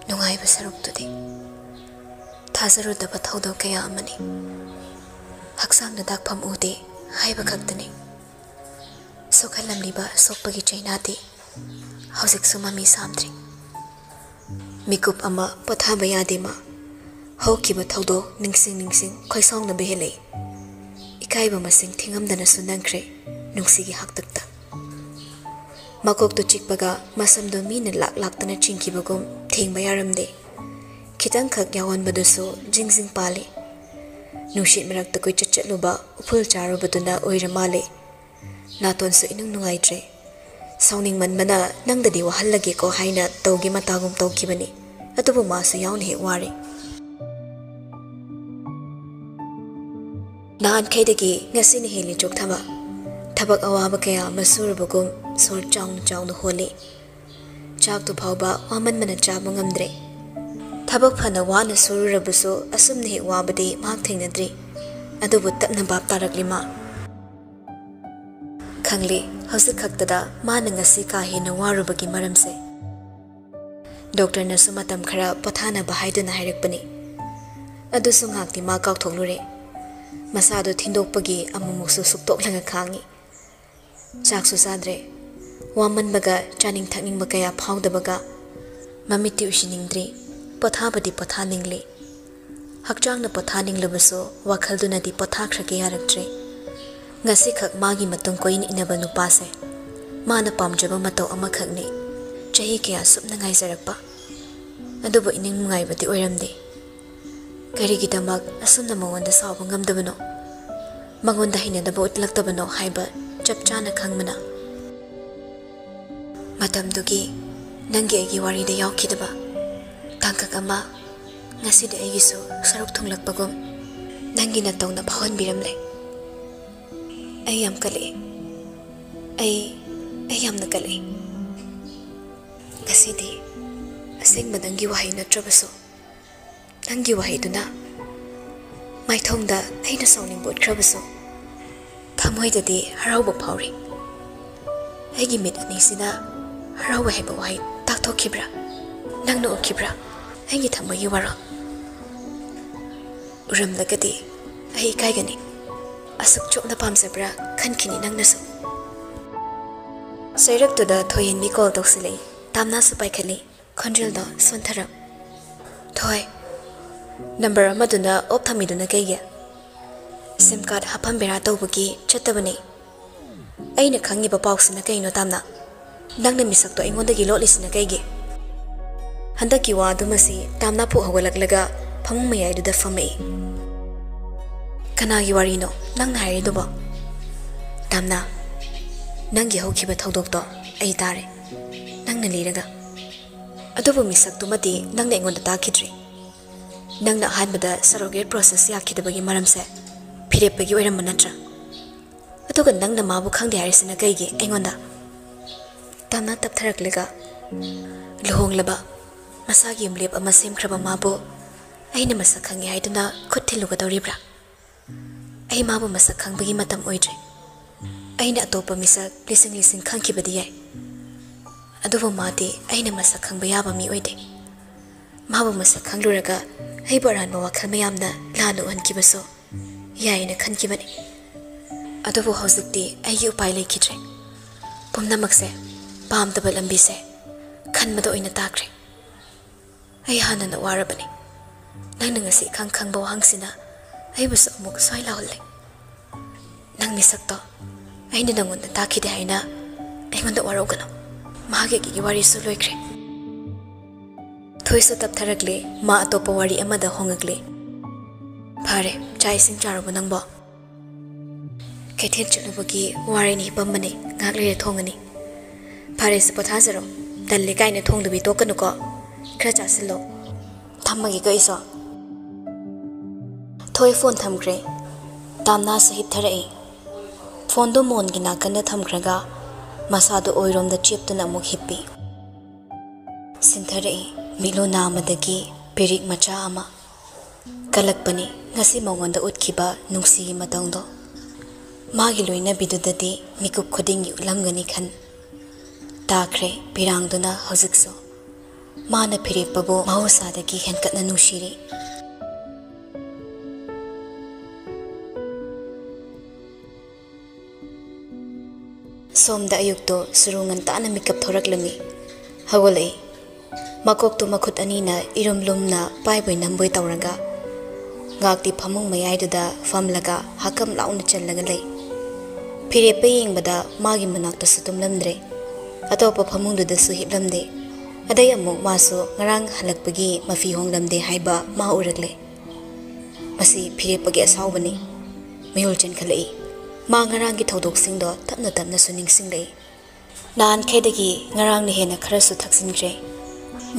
ꯅꯨꯡꯉꯥꯏꯕ ꯁꯔꯨꯛꯇꯨꯗꯤ ꯊꯥꯖꯔꯨꯗꯕ ꯊꯧꯗꯣꯛ ꯀꯌꯥ ꯑꯃꯅꯤ ꯍꯛꯆꯥꯡꯗ ꯗꯥꯛꯐꯝ ꯎꯗꯦ ꯍꯥꯏꯕ ꯈꯛꯇꯅꯤ ꯁꯣꯛꯍꯜꯂꯝꯂꯤꯕ ꯁꯣꯛꯄꯒꯤ ꯆꯩꯅꯥꯗꯤ ꯍꯧꯖꯤꯛꯁꯨ ꯃꯃꯤ ꯁꯥꯝꯗ꯭ꯔꯤ ꯃꯤꯀꯨꯞ ꯑꯃ ꯄꯣꯊꯥꯕ ꯌꯥꯗꯦ ꯃꯥ ꯍꯧꯈꯤꯕ ꯊꯧꯗꯣꯛ ꯅꯤꯡꯁꯤꯡ ꯈꯣꯏꯁꯥꯎꯅꯕ ꯍꯦꯜꯂꯛꯏ ꯏꯀꯥꯏꯕ ꯃꯁꯤꯡ ꯊꯤꯉꯝꯗꯅꯁꯨ ꯅꯪꯈ꯭ꯔꯦ ꯅꯨꯡꯁꯤꯒꯤ ꯍꯥꯛꯇꯛꯇ ꯃꯀꯣꯛꯇꯨ ꯆꯤꯛꯄꯒ ꯃꯁꯝꯗꯨ ꯃꯤꯅ ꯂꯥꯛꯇꯅ ꯆꯤꯡꯈꯤꯕꯒꯨꯝ ꯊꯦꯡꯕ ꯌꯥꯔꯝꯗꯦ ꯈꯤꯇꯪꯈꯛ ꯌꯥꯎꯍꯟꯕꯗꯨꯁꯨ ꯖꯤꯡ ꯄꯥꯜꯂꯤ ꯅꯨꯡꯁꯤꯠ ꯃꯔꯛꯇ ꯀꯣꯏꯆꯠ ꯆꯠꯂꯨꯕ ꯎꯐꯨꯜ ꯆꯥꯔꯨꯕꯗꯨꯅ ꯑꯣꯏꯔ ꯃꯥꯜꯂꯦ ꯅꯥꯇꯣꯟꯁꯨ ꯏꯅꯨꯡ ꯅꯨꯡꯉꯥꯏꯇ꯭ꯔꯦ ꯁꯥꯎꯅꯤꯡꯃꯟꯕꯅ ꯅꯪꯗꯗꯤ ꯋꯥꯍꯜꯂꯒꯦꯀꯣ ꯍꯥꯏꯅ ꯇꯧꯒꯦ ꯃꯇꯥꯒꯨꯝ ꯇꯧꯈꯤꯕꯅꯤ ꯑꯗꯨꯕꯨ ꯃꯥꯁꯨ ꯌꯥꯎꯅ ꯍꯦꯛ ꯋꯥꯔꯦ ꯅꯍꯥꯟꯈꯩꯗꯒꯤ ꯉꯁꯤꯅ ꯍꯦꯜꯂꯤ ꯆꯣꯛꯊꯕ ꯊꯕꯛ ꯑꯋꯥꯕ ꯀꯌꯥ ꯑꯃ ꯁꯨꯔꯨꯕꯒꯨꯝ ꯁꯣꯔ ꯆꯥꯎꯅ ꯍꯣꯜꯂꯤ ꯆꯥꯛꯇꯨ ꯐꯥꯎꯕ ꯋꯥꯃꯟꯕꯅ ꯆꯥꯕ ꯉꯝꯗ꯭ꯔꯦ ꯊꯕꯛ ꯐꯅ ꯋꯥꯅ ꯁꯨꯔꯨꯔꯕꯁꯨ ꯑꯁꯨꯝꯅ ꯍꯦꯛ ꯋꯥꯕꯗꯤ ꯃꯍꯥꯛ ꯊꯦꯡꯅꯗ꯭ꯔꯤ ꯑꯗꯨꯕꯨ ꯇꯞꯅ ꯚꯥꯞ ꯇꯥꯔꯛꯂꯤ ꯃꯥ ꯈꯪꯂꯤ ꯍꯧꯖꯤꯛ ꯈꯛꯇꯗ ꯃꯥꯅ ꯉꯁꯤ ꯀꯥ ꯍꯦꯟꯅ ꯋꯥꯔꯨꯕꯒꯤ ꯃꯔꯝꯁꯦ ꯗꯣꯛꯇꯔꯅꯁꯨ ꯃꯇꯝ ꯈꯔ ꯄꯣꯊꯥꯅꯕ ꯍꯥꯏꯗꯨꯅ ꯍꯥꯏꯔꯛꯄꯅꯤ ꯑꯗꯨꯁꯨ ꯉꯥꯛꯇꯤ ꯃꯥ ꯀꯥꯎꯊꯣꯛꯂꯨꯔꯦ ꯃꯁꯥꯗꯨ ꯊꯤꯟꯗꯣꯛꯄꯒꯤ ꯑꯃꯨꯛꯁꯨ ꯁꯨꯛꯇꯣꯛꯂꯒ ꯈꯥꯡꯉꯤ ꯆꯥꯛꯁꯨ ꯆꯥꯗ꯭ꯔꯦ ꯋꯥꯃꯟꯕꯒ ꯆꯥꯅꯤꯡ ꯊꯛꯅꯤꯡꯕ ꯀꯌꯥ ꯐꯥꯎꯗꯕꯒ ꯃꯃꯤꯠꯇꯤ ꯎꯏꯁꯤꯟꯅꯤꯡꯗ꯭ꯔꯤ ꯄꯣꯊꯥꯕꯗꯤ ꯄꯣꯊꯥꯅꯤꯡꯂꯤ ꯍꯛꯆꯥꯡꯅ ꯄꯣꯊꯥꯅꯤꯡꯂꯕꯁꯨ ꯋꯥꯈꯜꯗꯨꯅꯗꯤ ꯄꯣꯊꯥꯈ꯭ꯔꯒꯦ ꯌꯥꯔꯛꯇ꯭ꯔꯦ ꯉꯁꯤꯈꯛ ꯃꯥꯒꯤ ꯃꯇꯨꯡ ꯀꯣꯏꯅ ꯏꯟꯅꯕ ꯅꯨꯄꯥꯁꯦ ꯃꯥꯅ ꯄꯥꯝꯖꯕ ꯃꯇꯧ ꯑꯃꯈꯛꯅꯤ ꯆꯍꯤ ꯀꯌꯥ ꯁꯨꯞꯅ ꯉꯥꯏꯖꯔꯛꯄ ꯑꯗꯨꯕꯨ ꯏꯅꯤꯡ ꯅꯨꯡꯉꯥꯏꯕꯗꯤ ꯑꯣꯏꯔꯝꯗꯦ ꯀꯔꯤꯒꯤꯗꯃꯛ ꯑꯁꯨꯝꯅ ꯃꯉꯣꯟꯗ ꯁꯥꯎꯕ ꯉꯝꯗꯕꯅꯣ ꯃꯉꯣꯟꯗ ꯍꯩꯅꯗꯕ ꯎꯠꯂꯛꯇꯕꯅꯣ ꯍꯥꯏꯕ ꯆꯞ ꯆꯥꯅ ꯈꯪꯕꯅ ꯃꯇꯝꯗꯨꯒꯤ ꯅꯪꯒꯤ ꯑꯩꯒꯤ ꯋꯥꯔꯤꯗ ꯌꯥꯎꯈꯤꯗꯕ ꯇꯥꯡꯀꯛ ꯑꯃ ꯉꯁꯤꯗꯤ ꯑꯩꯒꯤꯁꯨ ꯁꯔꯨꯛ ꯊꯨꯡꯂꯛꯄꯒꯨꯝ ꯅꯪꯒꯤ ꯅꯇꯧꯅ ꯐꯥꯎꯍꯟꯕꯤꯔꯝꯂꯦ ꯑꯩ ꯌꯥꯝ ꯀꯜꯂꯛꯏ ꯑꯩ ꯌꯥꯝꯅ ꯀꯜꯂꯛꯏ ꯉꯁꯤꯗꯤ ꯑꯁꯦꯡꯕ ꯅꯪꯒꯤ ꯋꯥꯍꯩ ꯅꯠꯇ꯭ꯔꯕꯁꯨ ꯅꯪꯒꯤ ꯋꯥꯍꯩꯗꯨꯅ ꯃꯥꯏꯊꯣꯡꯗ ꯑꯩꯅ ꯁꯥꯎꯅꯤꯡꯕ ꯎꯠꯈ꯭ꯔꯕꯁꯨ ꯊꯃꯣꯏꯗꯗꯤ ꯍꯔꯥꯎꯕ ꯐꯥꯎꯔꯤ ꯑꯩꯒꯤ ꯃꯤꯠ ꯑꯅꯤꯁꯤꯅ ꯍꯔꯥꯎꯕ ꯍꯥꯏꯕ ꯋꯥꯍꯩ ꯇꯥꯛꯊꯣꯛꯈꯤꯕ꯭ꯔꯥ ꯅꯪꯅ ꯎꯈꯤꯕ꯭ꯔꯥ ꯑꯩꯒꯤ ꯊꯃꯣꯏꯒꯤ ꯋꯥꯔꯣꯜ ꯎꯔꯝꯂꯒꯗꯤ ꯑꯩ ꯏꯀꯥꯏꯒꯅꯤ ꯑꯁꯨꯛ ꯆꯣꯞꯅ ꯄꯥꯝꯖꯕ꯭ꯔꯥ ꯈꯟꯈꯤꯅꯤ ꯅꯪꯅꯁꯨ ꯆꯩꯔꯛꯇꯨꯗ ꯊꯣꯏꯍꯟꯕꯤ ꯀꯣꯜ ꯇꯧꯁꯤꯜꯂꯛꯏ ꯇꯥꯝꯅꯥꯁꯨ ꯄꯥꯏꯈꯠꯂꯤ ꯈꯣꯟꯖꯦꯜꯗꯣ ꯁꯣꯟꯊꯔꯞ ꯊꯣꯏ ꯅꯝꯕꯔ ꯑꯃꯗꯨꯅ ꯑꯣꯐ ꯊꯝꯃꯤꯗꯨꯅ ꯀꯩꯒꯤ ꯁꯤꯝ ꯀꯥꯔꯗ ꯍꯥꯞꯐꯝ ꯕꯦꯔꯥ ꯇꯧꯕꯒꯤ ꯆꯠꯇꯕꯅꯤ ꯑꯩꯅ ꯈꯪꯉꯤꯕ ꯄꯥꯎꯁꯤꯅ ꯀꯩꯅꯣ ꯇꯥꯝꯅ ꯅꯪꯅ ꯃꯤꯁꯛꯇꯣ ꯑꯩꯉꯣꯟꯗꯒꯤ ꯂꯣꯠꯂꯤꯁꯤꯅ ꯀꯩꯒꯤ ꯍꯟꯗꯛꯀꯤ ꯋꯥ ꯑꯗꯨꯃꯁꯤ ꯇꯥꯝꯅ ꯐꯨꯛ ꯍꯧꯒꯠꯂꯛꯂꯒ ꯐꯃꯨꯡ ꯃꯌꯥꯏꯗꯨꯗ ꯐꯝꯃꯛꯏ ꯀꯅꯥꯒꯤ ꯋꯥꯔꯤꯅꯣ ꯅꯪꯅ ꯍꯥꯏꯔꯤꯗꯨꯕꯣ ꯇꯥꯝꯅ ꯅꯪꯒꯤ ꯍꯧꯈꯤꯕ ꯊꯧꯗꯣꯛꯇꯣ ꯑꯩ ꯇꯥꯔꯦ ꯅꯪꯅ ꯂꯤꯔꯒ ꯑꯗꯨꯕꯨ ꯃꯤꯁꯛꯇꯨꯃꯗꯤ ꯅꯪꯅ ꯑꯩꯉꯣꯟꯗ ꯇꯥꯈꯤꯗ꯭ꯔꯤ ꯅꯪꯅ ꯑꯍꯥꯟꯕꯗ ꯁꯔꯣꯒꯦꯠ ꯄ꯭ꯔꯣꯁꯦꯁ ꯌꯥꯈꯤꯗꯕꯒꯤ ꯃꯔꯝꯁꯦ ꯐꯤꯔꯦꯞꯄꯒꯤ ꯑꯣꯏꯔꯝꯕ ꯅꯠꯇ꯭ꯔꯥ ꯑꯗꯨꯒ ꯅꯪꯅ ꯃꯥꯕꯨ ꯈꯪꯗꯦ ꯍꯥꯏꯔꯤꯁꯤꯅ ꯀꯩꯒꯤ ꯑꯩꯉꯣꯟꯗ ꯇꯥꯝꯅ ꯇꯞꯊꯔꯛꯂꯒ ꯂꯨꯍꯣꯡꯂꯕ ꯃꯁꯥꯒꯤ ꯌꯨꯝꯂꯦꯞ ꯑꯃ ꯁꯦꯝꯈ꯭ꯔꯕ ꯃꯥꯕꯨ ꯑꯩꯅ ꯃꯁꯛ ꯈꯪꯉꯦ ꯍꯥꯏꯗꯨꯅ ꯈꯨꯠ ꯊꯤꯜꯂꯨꯒꯗꯧꯔꯤꯕ꯭ꯔꯥ ꯑꯩ ꯃꯥꯕꯨ ꯃꯁꯛ ꯈꯪꯕꯒꯤ ꯃꯇꯝ ꯑꯣꯏꯗ꯭ꯔꯤ ꯑꯩꯅ ꯑꯇꯣꯞꯄ ꯃꯤꯁꯛ ꯂꯤꯁꯤꯡ ꯈꯪꯈꯤꯕꯗꯤ ꯌꯥꯏ ꯑꯗꯨꯕꯨ ꯃꯥꯗꯤ ꯑꯩꯅ ꯃꯁꯛ ꯈꯪꯕ ꯌꯥꯕ ꯃꯤ ꯑꯣꯏꯗꯦ ꯃꯥꯕꯨ ꯃꯁꯛ ꯈꯪꯂꯨꯔꯒ ꯑꯩꯕꯨ ꯑꯔꯥꯟꯕ ꯋꯥꯈꯜ ꯃꯌꯥꯝꯅ ꯂꯥꯟꯅ ꯎꯍꯟꯈꯤꯕꯁꯨ ꯌꯥꯏꯅ ꯈꯟꯈꯤꯕꯅꯤ ꯑꯗꯨꯕꯨ ꯍꯧꯖꯤꯛꯇꯤ ꯑꯩꯒꯤ ꯎꯄꯥꯏ ꯂꯩꯈꯤꯗ꯭ꯔꯦ ꯄꯨꯝꯅꯃꯛꯁꯦ ꯄꯥꯝꯗꯕ ꯂꯝꯕꯤꯁꯦ ꯈꯟꯕꯗ ꯑꯣꯏꯅ ꯇꯥꯈ꯭ꯔꯦ ꯑꯩ ꯍꯥꯟꯅꯅ ꯋꯥꯔꯕꯅꯤ ꯅꯪꯅ ꯉꯁꯤ ꯏꯈꯪ ꯈꯪꯕ ꯋꯥꯍꯪꯁꯤꯅ ꯑꯩꯕꯨꯁꯨ ꯑꯃꯨꯛ ꯁ꯭ꯋꯥꯏ ꯂꯥꯎꯍꯜꯂꯦ ꯅꯪ ꯃꯤꯁꯛꯇꯣ ꯑꯩꯅ ꯅꯪꯉꯣꯟꯗ ꯇꯥꯈꯤꯗꯦ ꯍꯥꯏꯅ ꯑꯩꯉꯣꯟꯗ ꯋꯥꯔꯧꯒꯅꯨ ꯃꯍꯥꯛꯀꯤ ꯋꯥꯔꯤꯁꯨ ꯂꯣꯏꯈ꯭ꯔꯦ ꯊꯣꯏꯁꯨ ꯇꯞꯊꯔꯛꯂꯦ ꯃꯥ ꯑꯇꯣꯞꯄ ꯋꯥꯔꯤ ꯑꯃꯗ ꯍꯣꯡꯉꯛꯂꯦ ꯐꯔꯦ ꯆꯥꯛ ꯏꯁꯤꯡ ꯆꯥꯔꯕ ꯅꯪꯕꯣ ꯀꯩꯊꯦꯜ ꯆꯠꯂꯨꯕꯒꯤ ꯋꯥꯔꯦꯅ ꯍꯤꯞꯄꯝꯕꯅꯤ ꯉꯥꯏꯍꯥꯛ ꯂꯩꯔ ꯊꯣꯡꯉꯅꯤ ꯐꯔꯦꯁꯦ ꯄꯣꯊꯥꯖꯔꯣ ꯇꯜꯂꯦ ꯀꯥꯏꯅ ꯊꯣꯡꯗꯕꯤ ꯇꯣꯛꯀꯅꯨꯀꯣ ꯈꯔ ꯆꯥꯁꯤꯜꯂꯣ ꯊꯝꯃꯒꯦꯀꯣ ꯑꯩꯁꯨ ꯊꯣꯏ ꯐꯣꯟ ꯊꯝꯈ꯭ꯔꯦ ꯇꯥꯝꯅꯥꯁꯨ ꯍꯤꯞꯊꯔꯛꯏ ꯐꯣꯟꯗꯣ ꯃꯣꯟꯒꯤ ꯅꯥꯀꯟꯗ ꯊꯝꯈ꯭ꯔꯒ ꯃꯁꯥꯗꯣ ꯑꯣꯏꯔꯣꯝꯗ ꯆꯦꯞꯇꯨꯅ ꯑꯃꯨꯛ ꯍꯤꯞꯄꯤ ꯁꯤꯟꯊꯔꯛꯏ ꯃꯤꯠꯂꯣ ꯅꯥꯝꯃꯗꯒꯤ ꯄꯤꯔꯤꯛ ꯃꯆꯥ ꯑꯃ ꯀꯜꯂꯛꯄꯅꯤ ꯉꯁꯤ ꯃꯉꯣꯟꯗ ꯎꯠꯈꯤꯕ ꯅꯨꯡꯁꯤꯒꯤ ꯃꯇꯧꯗꯣ ꯃꯥꯒꯤ ꯂꯣꯏꯅꯕꯤꯗꯨꯗꯗꯤ ꯃꯤꯀꯨꯞ ꯈꯨꯗꯤꯡꯒꯤ ꯎꯠꯂꯝꯒꯅꯤ ꯈꯟ ꯇꯥꯈ꯭ꯔꯦ ꯄꯤꯔꯥꯡꯗꯨꯅ ꯍꯧꯖꯤꯛꯁꯨ ꯃꯥꯅ ꯐꯤꯔꯦꯞꯄꯕꯨ ꯃꯍꯧꯁꯥꯗꯒꯤ ꯍꯦꯟꯀꯠꯅ ꯅꯨꯡꯁꯤꯔꯤ ꯁꯣꯝꯗ ꯑꯌꯨꯛꯇꯣ ꯁꯨꯔꯨ ꯉꯟꯇꯥꯅ ꯃꯤꯀꯞ ꯊꯣꯔꯛꯂꯝꯃꯤ ꯍꯧꯒꯠꯂꯛꯏ ꯃꯀꯣꯛꯇꯨ ꯃꯈꯨꯠ ꯑꯅꯤꯅ ꯏꯔꯨꯝ ꯂꯨꯝꯅ ꯄꯥꯏꯕꯣꯏ ꯅꯝꯕꯣꯏ ꯇꯧꯔꯒ ꯉꯥꯛꯇꯤ ꯐꯃꯨꯡ ꯃꯌꯥꯏꯗꯨꯗ ꯐꯝꯂꯒ ꯍꯥꯀꯝ ꯂꯥꯎꯅ ꯆꯜꯂꯒ ꯂꯩ ꯐꯤꯔꯦꯞꯄ ꯌꯦꯡꯕꯗ ꯃꯥꯒꯤ ꯃꯅꯥꯛꯇꯁꯨ ꯇꯨꯝꯂꯝꯗ꯭ꯔꯦ ꯑꯇꯣꯞꯄ ꯐꯃꯨꯡꯗꯨꯗꯁꯨ ꯍꯤꯞꯂꯝꯗꯦ ꯑꯗꯩ ꯑꯃꯨꯛ ꯃꯥꯁꯨ ꯉꯔꯥꯡ ꯍꯜꯂꯛꯄꯒꯤ ꯃꯐꯤ ꯍꯣꯡꯂꯝꯗꯦ ꯍꯥꯏꯕ ꯃꯥ ꯎꯔꯛꯂꯦ ꯃꯁꯤ ꯐꯤꯔꯦꯞꯄꯒꯤ ꯑꯁꯥꯎꯕꯅꯤ ꯃꯤꯍꯨꯜ ꯆꯦꯟꯈꯠꯂꯛꯏ ꯃꯥ ꯉꯔꯥꯡꯒꯤ ꯊꯧꯗꯣꯛꯁꯤꯡꯗꯣ ꯇꯞꯅ ꯇꯞꯅꯁꯨ ꯅꯤꯡꯁꯤꯡꯂꯛꯏ ꯅꯍꯥꯟꯈꯩꯗꯒꯤ ꯉꯔꯥꯡꯅ ꯍꯦꯟꯅ ꯈꯔꯁꯨ ꯊꯛꯆꯤꯟꯈ꯭ꯔꯦ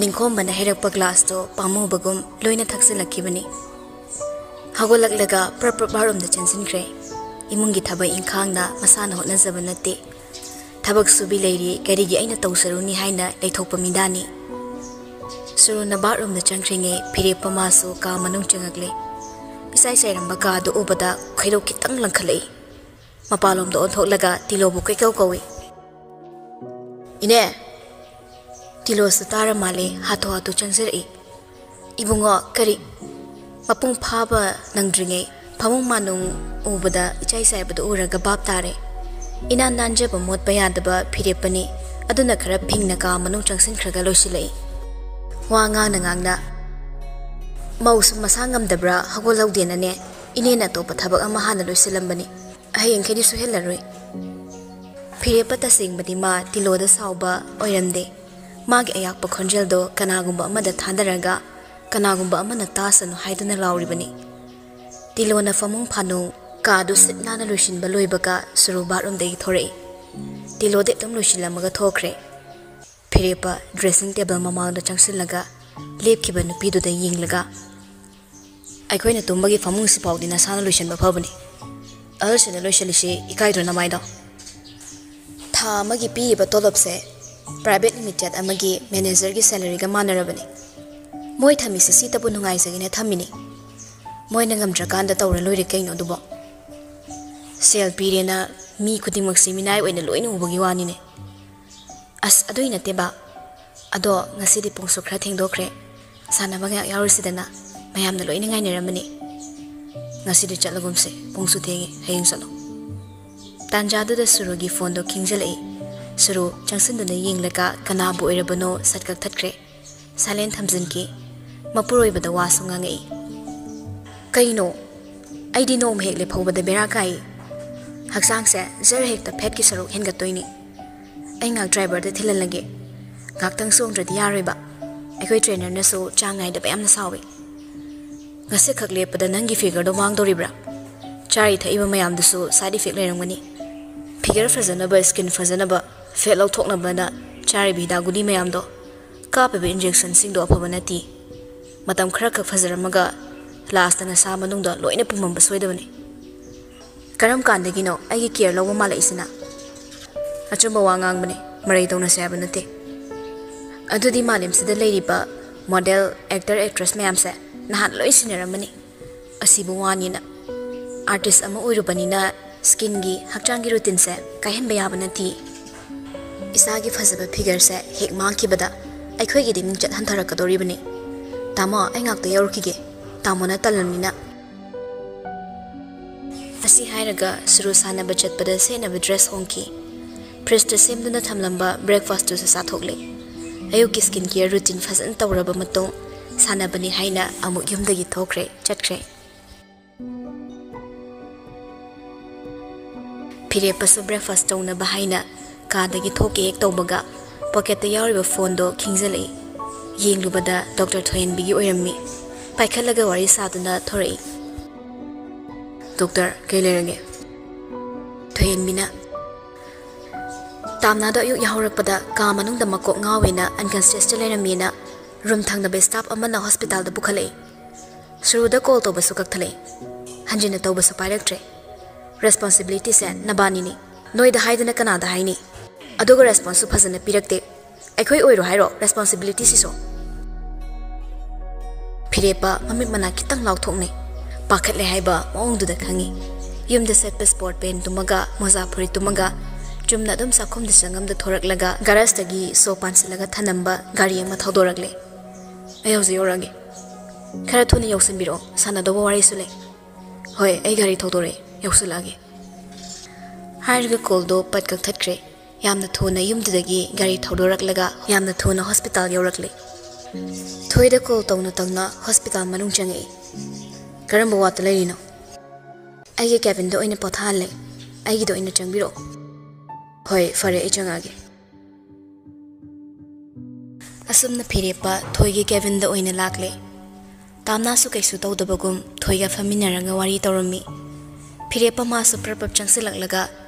ꯅꯤꯡꯈꯣꯝꯕꯅ ꯍꯩꯔꯛꯄ ꯒ꯭ꯂꯥꯁꯇꯣ ꯄꯥꯝꯃꯨꯕꯒꯨꯝ ꯂꯣꯏꯅ ꯊꯛꯆꯤꯜꯂꯛꯈꯤꯕꯅꯤ ꯍꯧꯒꯠꯂꯛꯂꯒ ꯄ꯭ꯔꯞ ꯄ꯭ꯔꯞ ꯕꯥꯔꯣꯝꯗ ꯆꯦꯟꯁꯤꯟꯈ꯭ꯔꯦ ꯏꯃꯨꯡꯒꯤ ꯊꯕꯛ ꯏꯪꯈꯥꯡꯅ ꯃꯁꯥꯅ ꯍꯣꯠꯅꯖꯕ ꯅꯠꯇꯦ ꯊꯕꯛ ꯁꯨꯕꯤ ꯂꯩꯔꯤ ꯀꯔꯤꯒꯤ ꯑꯩꯅ ꯇꯧꯁꯔꯨꯅꯤ ꯍꯥꯏꯅ ꯂꯩꯊꯣꯛꯄ ꯃꯤꯗꯥꯅꯤ ꯁꯨꯔꯨꯅ ꯕꯥꯠꯔꯨꯝꯗ ꯆꯪꯈ꯭ꯔꯤꯉꯩ ꯐꯤꯔꯦꯞꯄ ꯃꯥꯁꯨ ꯀꯥ ꯃꯅꯨꯡ ꯆꯪꯉꯛꯂꯦ ꯏꯁꯥꯏ ꯆꯥꯏꯔꯝꯕ ꯀꯥꯗꯨ ꯎꯕꯗ ꯈꯣꯏꯔꯧ ꯈꯤꯇꯪ ꯂꯪꯈꯠꯂꯛꯏ ꯃꯄꯥꯟꯂꯣꯝꯗ ꯑꯣꯟꯊꯣꯛꯂꯒ ꯇꯤꯂꯣꯕꯨ ꯀꯩꯀꯧ ꯀꯧꯏ ꯏꯅꯦ ꯇꯤꯂꯣꯁꯨ ꯇꯥꯔ ꯃꯥꯜꯂꯦ ꯍꯥꯊꯨ ꯍꯥꯊꯨ ꯆꯪꯖꯔꯛꯏ ꯏꯕꯨꯡꯉꯣ ꯀꯔꯤ ꯃꯄꯨꯡ ꯐꯥꯕ ꯅꯪꯗ꯭ꯔꯤꯉꯩ ꯐꯃꯨꯡ ꯃꯥꯅꯨꯡ ꯎꯕꯗ ꯏꯆꯥꯏ ꯆꯥꯏꯕꯗꯨ ꯎꯔꯒ ꯚꯥꯞ ꯇꯥꯔꯦ ꯏꯅꯥꯟ ꯅꯥꯟꯖꯕ ꯃꯣꯠꯄ ꯌꯥꯗꯕ ꯐꯤꯔꯦꯞꯄꯅꯤ ꯑꯗꯨꯅ ꯈꯔ ꯐꯤꯡꯅ ꯀꯥ ꯃꯅꯨꯡ ꯆꯪꯁꯤꯟꯈ꯭ꯔꯒ ꯂꯣꯏꯁꯤꯜꯂꯛꯏ ꯋꯥ ꯉꯥꯡꯅ ꯉꯥꯡꯅ ꯃꯧꯁꯨ ꯃꯁꯥ ꯉꯝꯗꯕ꯭ꯔꯥ ꯍꯧꯒꯠꯍꯧꯗꯦꯅꯅꯦ ꯏꯅꯦꯅ ꯑꯇꯣꯞꯄ ꯊꯕꯛ ꯑꯃ ꯍꯥꯟꯅ ꯂꯣꯏꯁꯤꯜꯂꯝꯕꯅꯤ ꯍꯌꯦꯡꯈꯩꯗꯤ ꯁꯣꯏꯍꯜꯂꯔꯣꯏ ꯐꯤꯔꯦꯞꯄ ꯇꯁꯦꯡꯕꯗꯤ ꯃꯥ ꯇꯤꯂꯣꯗ ꯁꯥꯎꯕ ꯑꯣꯏꯔꯝꯗꯦ ꯃꯥꯒꯤ ꯑꯌꯥꯛꯄ ꯈꯣꯟꯖꯦꯜꯗꯣ ꯀꯅꯥꯒꯨꯝꯕ ꯑꯃꯗ ꯊꯥꯗꯔꯒ ꯀꯅꯥꯒꯨꯝꯕ ꯑꯃꯅ ꯇꯥꯁꯅꯨ ꯍꯥꯏꯗꯨꯅ ꯂꯥꯎꯔꯤꯕꯅꯤ ꯇꯤꯂꯣꯅ ꯐꯃꯨꯡ ꯐꯥꯅꯨꯡ ꯀꯥꯗꯨ ꯁꯤꯠ ꯅꯥꯟꯅ ꯂꯣꯏꯁꯤꯟꯕ ꯂꯣꯏꯕꯒ ꯁꯨꯔꯨ ꯕꯥꯠꯔꯨꯝꯗꯒꯤ ꯊꯣꯔꯛꯏ ꯇꯤꯂꯣꯗꯤ ꯑꯗꯨꯝ ꯂꯣꯏꯁꯤꯜꯂꯝꯃꯒ ꯊꯣꯛꯈ꯭ꯔꯦ ꯐꯤꯔꯦꯞꯄ ꯗ꯭ꯔꯦꯁꯤꯡ ꯇꯦꯕꯜ ꯃꯃꯥꯡꯗ ꯆꯪꯁꯤꯜꯂꯒ ꯂꯦꯞꯈꯤꯕ ꯅꯨꯄꯤꯗꯨꯗ ꯌꯦꯡꯂꯒ ꯑꯩꯈꯣꯏꯅ ꯇꯨꯝꯕꯒꯤ ꯐꯃꯨꯡꯁꯤꯐꯥꯎꯗꯤ ꯅꯁꯥꯅ ꯂꯣꯏꯁꯤꯟꯕ ꯐꯕꯅꯤ ꯑꯍꯜꯁꯤꯅ ꯂꯣꯏꯁꯤꯜꯂꯤꯁꯤ ꯏꯀꯥꯏꯗ꯭ꯔꯣ ꯅꯃꯥꯏꯗꯣ ꯊꯥ ꯑꯃꯒꯤ ꯄꯤꯔꯤꯕ ꯇꯣꯂꯣꯞꯁꯦ ꯄ꯭ꯔꯥꯏꯚꯦꯠ ꯂꯤꯃꯤꯇꯦꯗ ꯑꯃꯒꯤ ꯃꯦꯅꯦꯖꯔꯒꯤ ꯁꯦꯂꯔꯤꯒ ꯃꯥꯟꯅꯔꯕꯅꯤ ꯃꯣꯏ ꯊꯝꯃꯤꯁꯦ ꯁꯤꯇꯕꯨ ꯅꯨꯡꯉꯥꯏꯖꯒꯦꯅ ꯊꯝꯃꯤꯅꯤ ꯃꯣꯏꯅ ꯉꯝꯗ꯭ꯔꯀꯥꯟꯗ ꯇꯧꯔ ꯂꯣꯏꯔꯦ ꯀꯩꯅꯣ ꯑꯗꯨꯕꯣ ꯁꯦꯜ ꯄꯤꯔꯦꯅ ꯃꯤ ꯈꯨꯗꯤꯡꯃꯛꯁꯤ ꯃꯤꯅꯥꯏ ꯑꯣꯏꯅ ꯂꯣꯏꯅ ꯎꯕꯒꯤ ꯋꯥꯅꯤꯅꯦ ꯑꯁ ꯑꯗꯨꯏ ꯅꯠꯇꯦꯕ ꯑꯗꯣ ꯉꯁꯤꯗꯤ ꯄꯨꯡꯁꯨ ꯈꯔ ꯊꯦꯡꯗꯣꯛꯈ꯭ꯔꯦ ꯁꯥꯟꯅꯕ ꯉꯥꯏꯍꯥꯛ ꯌꯥꯎꯔꯨꯁꯤꯗꯅ ꯃꯌꯥꯝꯅ ꯂꯣꯏꯅ ꯉꯥꯏꯅꯔꯝꯕꯅꯤ ꯉꯁꯤꯗꯤ ꯆꯠꯂꯒꯨꯝꯁꯦ ꯄꯨꯡꯁꯨ ꯊꯦꯡꯉꯦ ꯍꯌꯦꯡ ꯆꯠꯂꯣ ꯇꯥꯟꯖꯥꯗꯨꯗ ꯁꯨꯔꯨꯒꯤ ꯐꯣꯟꯗꯣ ꯈꯤꯡꯖꯤꯜꯂꯛꯏ ꯁꯨꯔꯨ ꯆꯪꯁꯤꯟꯗꯨꯅ ꯌꯦꯡꯂꯒ ꯀꯅꯥꯕꯨ ꯑꯣꯏꯔꯕꯅꯣ ꯁꯠ ꯀꯛꯊꯠꯈ꯭ꯔꯦ ꯁꯥꯏꯂꯦꯟ ꯊꯝꯖꯤꯟꯈꯤ ꯃꯄꯨꯔꯣꯏꯕꯗ ꯋꯥꯁꯨ ꯉꯥꯡꯉꯛꯏ ꯀꯩꯅꯣ ꯑꯩꯗꯤ ꯅꯣꯡꯃ ꯍꯦꯛ ꯂꯦꯞꯍꯧꯕꯗ ꯕꯦꯔꯥ ꯀꯥꯏ ꯍꯛꯆꯥꯡꯁꯦ ꯖꯔ ꯍꯦꯛꯇ ꯐꯦꯠꯀꯤ ꯁꯔꯨꯛ ꯍꯦꯟꯒꯠꯇꯣꯏꯅꯤ ꯑꯩ ꯉꯥꯛ ꯗ꯭ꯔꯥꯏꯚꯔꯗ ꯊꯤꯜꯍꯜꯂꯒꯦ ꯉꯥꯛꯇꯪ ꯆꯣꯡꯗ꯭ꯔꯗꯤ ꯌꯥꯔꯣꯏꯕ ꯑꯩꯈꯣꯏ ꯇ꯭ꯔꯦꯅꯔꯅꯁꯨ ꯆꯥꯡ ꯅꯥꯏꯗꯕ ꯌꯥꯝꯅ ꯁꯥꯎꯏ ꯉꯁꯤ ꯈꯛ ꯂꯦꯞꯄꯗ ꯅꯪꯒꯤ ꯐꯤꯒꯔꯗꯣ ꯃꯥꯡꯗꯧꯔꯤꯕ꯭ꯔꯥ ꯆꯥꯔꯤ ꯊꯛꯏꯕ ꯃꯌꯥꯝꯗꯨꯁꯨ ꯁꯥꯏꯠ ꯏꯐꯦꯛ ꯂꯩꯔꯝꯒꯅꯤ ꯐꯤꯒꯔ ꯐꯖꯅꯕ ꯁ꯭ꯀꯤꯟ ꯐꯖꯅꯕ ꯐꯦꯠ ꯂꯧꯊꯣꯛꯅꯕꯅ ꯆꯥꯔꯤꯕ ꯍꯤꯗꯥꯛ ꯒꯨꯂꯤ ꯃꯌꯥꯝꯗꯣ ꯀꯥꯞꯄꯤꯕ ꯏꯟꯖꯦꯛꯁꯟꯁꯤꯡꯗꯣ ꯑꯐꯕ ꯅꯠꯇꯦ ꯃꯇꯝ ꯈꯔ ꯈꯛ ꯐꯖꯔꯝꯃꯒ ꯂꯥꯁꯇ ꯅꯁꯥ ꯃꯅꯨꯡꯗ ꯂꯣꯏꯅ ꯄꯨꯝꯃꯝꯕ ꯁꯣꯏꯗꯕꯅꯤ ꯀꯔꯝ ꯀꯥꯟꯗꯒꯤꯅꯣ ꯑꯩꯒꯤ ꯀꯦꯌꯔ ꯂꯧꯕ ꯃꯥꯜꯂꯛꯏꯁꯤꯅ ꯑꯆꯨꯝꯕ ꯋꯥ ꯉꯥꯡꯕꯅꯦ ꯃꯔꯩ ꯇꯧꯅꯁꯦ ꯍꯥꯏꯕ ꯅꯠꯇꯦ ꯑꯗꯨꯗꯤ ꯃꯥꯂꯦꯝꯁꯤꯗ ꯂꯩꯔꯤꯕ ꯃꯣꯗꯦꯜ ꯑꯦꯛꯇꯔ ꯑꯦꯛꯇ꯭ꯔꯦꯁ ꯃꯌꯥꯝꯁꯦ ꯅꯍꯥꯟ ꯂꯣꯏ ꯁꯤꯟꯅꯔꯝꯃꯅꯤ ꯑꯁꯤꯕꯨ ꯋꯥꯅꯤꯅ ꯑꯥꯔꯇꯤꯁ ꯑꯃ ꯑꯣꯏꯔꯨꯕꯅꯤꯅ ꯁ꯭ꯀꯤꯟꯒꯤ ꯍꯛꯆꯥꯡꯒꯤ ꯔꯨꯇꯤꯟꯁꯦ ꯀꯥꯏꯍꯟꯕ ꯌꯥꯕ ꯅꯠꯇꯦ इसागी फजब फिगर से हेक मांगखिबदा अखोइगी दिमिंग चट हंथरकदोरिबनी तामो ऐंगाक्ते यौरखिगे तामोना तलनमिना असी हायरगा सुरु सानब चटपदा सेनब ड्रेस होंकी फ्रिजता सेमदुना थमलंबा ब्रेकफास्ट तुसे साथोकले अयुकी स्किन केयर रूटीन फजन तौरबा मतों सानबनी हाइना अमुक युमदगी थोखरे चटखरे फिरेपसु ब्रेकफास्ट तौनबा हाइना कादगी थोके एक तौबगा पॉकेट यारिबा फोन दो खिंजलई येंगलुबदा डॉक्टर थोयनबीगी ओइरम्मी पाइखलगा वारी सादुना थोरई डॉक्टर कई लेरगे थोयनबीना तामनादो अयु याहौरकपदा का मनुंगदा मकोक ngaवेना अनकॉन्शियस लेरमीना रूम थंगनबे स्टाफ अमना हॉस्पिटल दा बुखले शुरुदा कॉल तोबसु कक्थले हंजिना तोबसु पाइरक्ट्रे रेस्पॉन्सिबिलिटी से नबानीनी नोइदा हाइदना कनादा हाइनी अदुगा रेस्पॉन्सु फजन पिरक्ते अखोई ओइरो हाइरो रेस्पॉन्सिबिलिटी सिसो फिरेपा ममिक मना खितंग लाउथोकने पाखतले हाइबा मओंगदुदा खंगी युमदा सेटपे स्पोर्ट पेन तुमगा मोजाफुरी तुमगा चुमना अदुम साखुमदा संगमदा थोरकलगा गराजदगी सो पानसलगा थनंबा गाड़ी अमा थौदोरकले अयौजे योरगे खरा थुना यौसनबिरो सानादोबा वारिसुले होय अई गाड़ी थौदोरे यौसुलागे हाइरगा कॉलदो पट कक्थत्रे यामना थुना युमदगी गाड़ी थौदोरकलगा यामना थुना हॉस्पिटल यौरकले थोइदा कॉल तौना तौना हॉस्पिटल मनुंग चंगे करंबा वात लेरिनो अइगे केबिन दो ओइना पोथाले अइगी दो ओइना चंगबिरो होय फरे ए चंगागे असुमना फिरेपा थोइगे केबिन दो ओइना लाकले तामनासु कैसु तौदबगुम थोइगा फमिनरंगा वारी तौरमी फिरेपा मासु प्रपप चंगसिलकलगा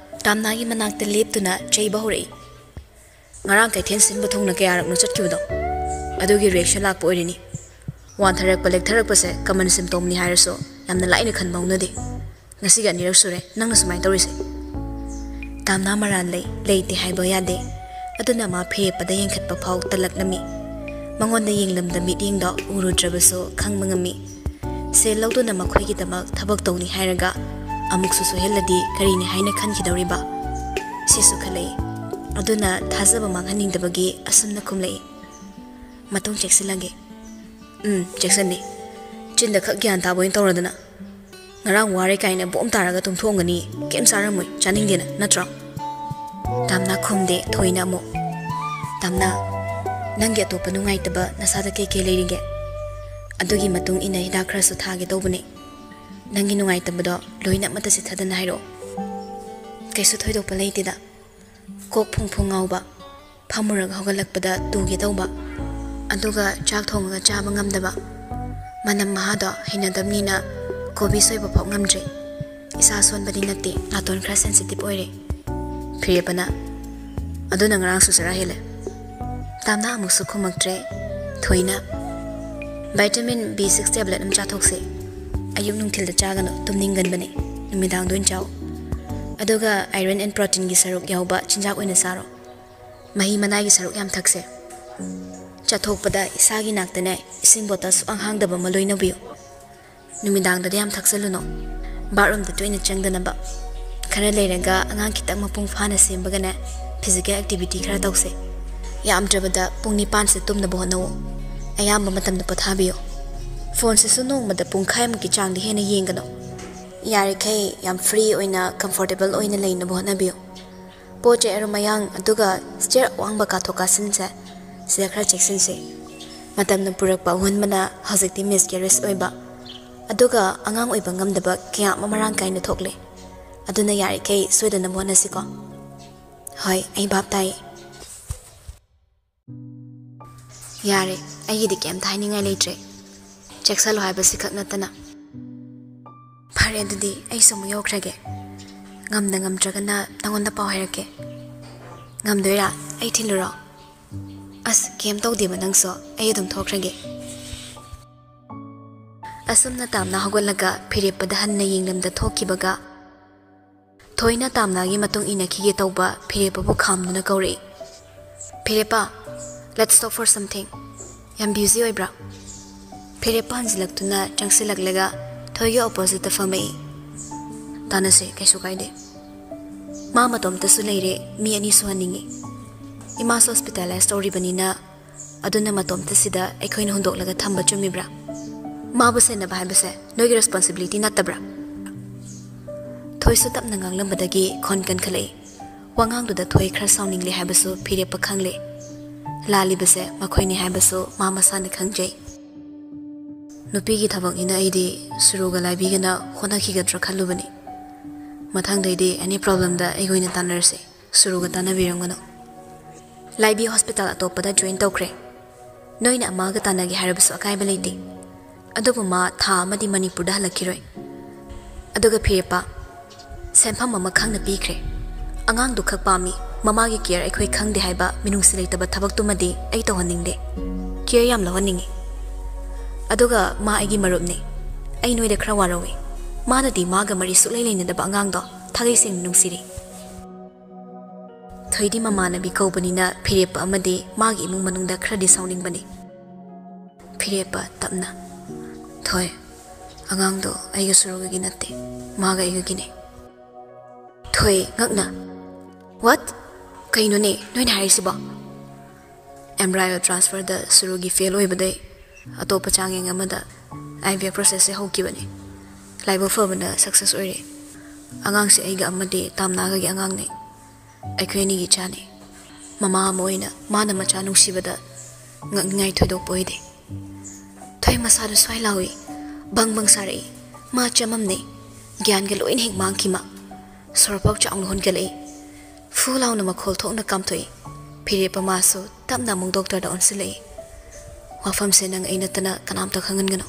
तामनागी मनाक्ता लेपतुना चैबा होरई ngarang kaithen sinba thongna kyarak no chatkibudo adugi reaction lakpa oirini wan tharak palek tharak pase common symptom ni hairaso yamna laina khan maunade ngasi ga nirak sure nangna sumai tawrise tamna maran leite haiba yade aduna ma phe pada yengkhat pa phau talaknami mangonda yenglam da meeting da urudrabaso khangmangami se lawduna makhoi gi damak thabak tawni hairaga amuk su heladi karini haina khan khidawriba sisu khalai aduna thazaba manghaning dabagi asumna kumlei matong cheksilange cheksani chinda khak gyan ta boin tawradana ngarang ware kaina bom taraga tumthongani kem saramoi chaning dena natra tamna khumde thoina mo tamna nangge to panungai taba nasada ke leiringe adugi matung ina hida khra su thage tawbune nangi nungai tabado loina mata si thadana hairo kaisu thoido palaitida kok phung ngauba phamurag hogalakpada tuge tawba aduga chak thonga chaba ngamdaba manam mahada hinadamnina kobi soiba phok ngamdre isa sonbadi natti naton khra sensitive oire phirepana aduna ngarang susara hele tamna amuk su khumaktre thoina vitamin B6 tablet am chathokse ayuk nungthil da chagano tumningan bane numidang doin chaw aduga iron and protein gi saruk yauba chinjak oina saro mahi manai gi saruk yam thakse chathokpada isagi naktane ising botas anghang daba maloina biyo numidang da yam thaksaluno bathroom da toina changdana ba khara leiraga angang kitang mapung phana sembagana physical activity khara tawse yam drabada pungni pan se tumna bohno ayam matam da pathabiyo phone se sunong mada pungkhai mki changdi hena yengano yari khai yam free oina comfortable oina leina bohna biyo poche arumayang aduga stair wangba ka thoka sinse sida khara cheksin se matam na purak pa hun mana hazikti miscarriage oiba aduga angang oiba ngamdaba kya mamarang kaina thokle aduna yari khai soidana bona siko hoi ai bap tai yare ai di kem thai ningai leitre cheksalo haiba sikak natana phare dudi ai somu yokrage ngamda ngamdragana nangonda paw hairake ngamdoira ai thilura as kem tawdi banangso ai dum thokrage asumna tamna hogolaga phirepada hanna yenglamda thokibaga thoina tamna gi matung ina khige tawba phirepa bu khamduna kaure phirepa let's talk for something yam busy oibra phirepa hanjilaktuna changsilaklega thoiga opposite famai tanase kaisu kaide mama tom tasu leire mi ani suhaningi imas hospitalize tawribanina aduna matomta sida ekhoina hondoklaga thamba chumibra mabu se na bhaibase nogi responsibility natabra thoisu tapna nganglambadagi khonkan khalei wangang du da thoi khra soundingly haibasu phire pakhangle lali base makhoini haibasu mama sana khangjai nupi gi thabak ina aidi suruga laibi gana hona khiga trakhalubani mathang daidi any problem da egoina tanarse suruga tanabirangano laibi hospital atopada join tawkre noina amaga tanagi harabasu akai baleiti adubu ma tha amadi manipur da halakhiroi aduga phirepa senpham mama khangna pikre angang du khak pami mama gi care ekhoi khangde haiba minungsi leitaba thabak tumadi ai tawhaningde care yam lawaningi aduga ma agi marupne ai noida khra warawi mana di maga mari sulai leina da angang do thagai sing nungsiri thoidi mama na bi kaubanina phirepa amadi magi imung manungda khra di sounding bani phirepa tapna thoi angang do ai ga suruga gi natte maga ai ga gine thoi ngakna what kaino ne noina harisiba embryo transfer da surugi fail oibadai atopa changeng amada IVF process se hokibani laibo fabana success ore angang se aiga amade tamnaga gi angang ne aikhoini gi chane mama moina mana macha nungsibada ngai thoidok poide thoi masadu swai lawi bang sari ma chamam ne gyan ge loin hek mangkima sorpok chang hon gele fulau na makhol thok na kam thoi phire pamaso tamna mung doctor da onsile wafam se nang aina tana kanam ta khangan gano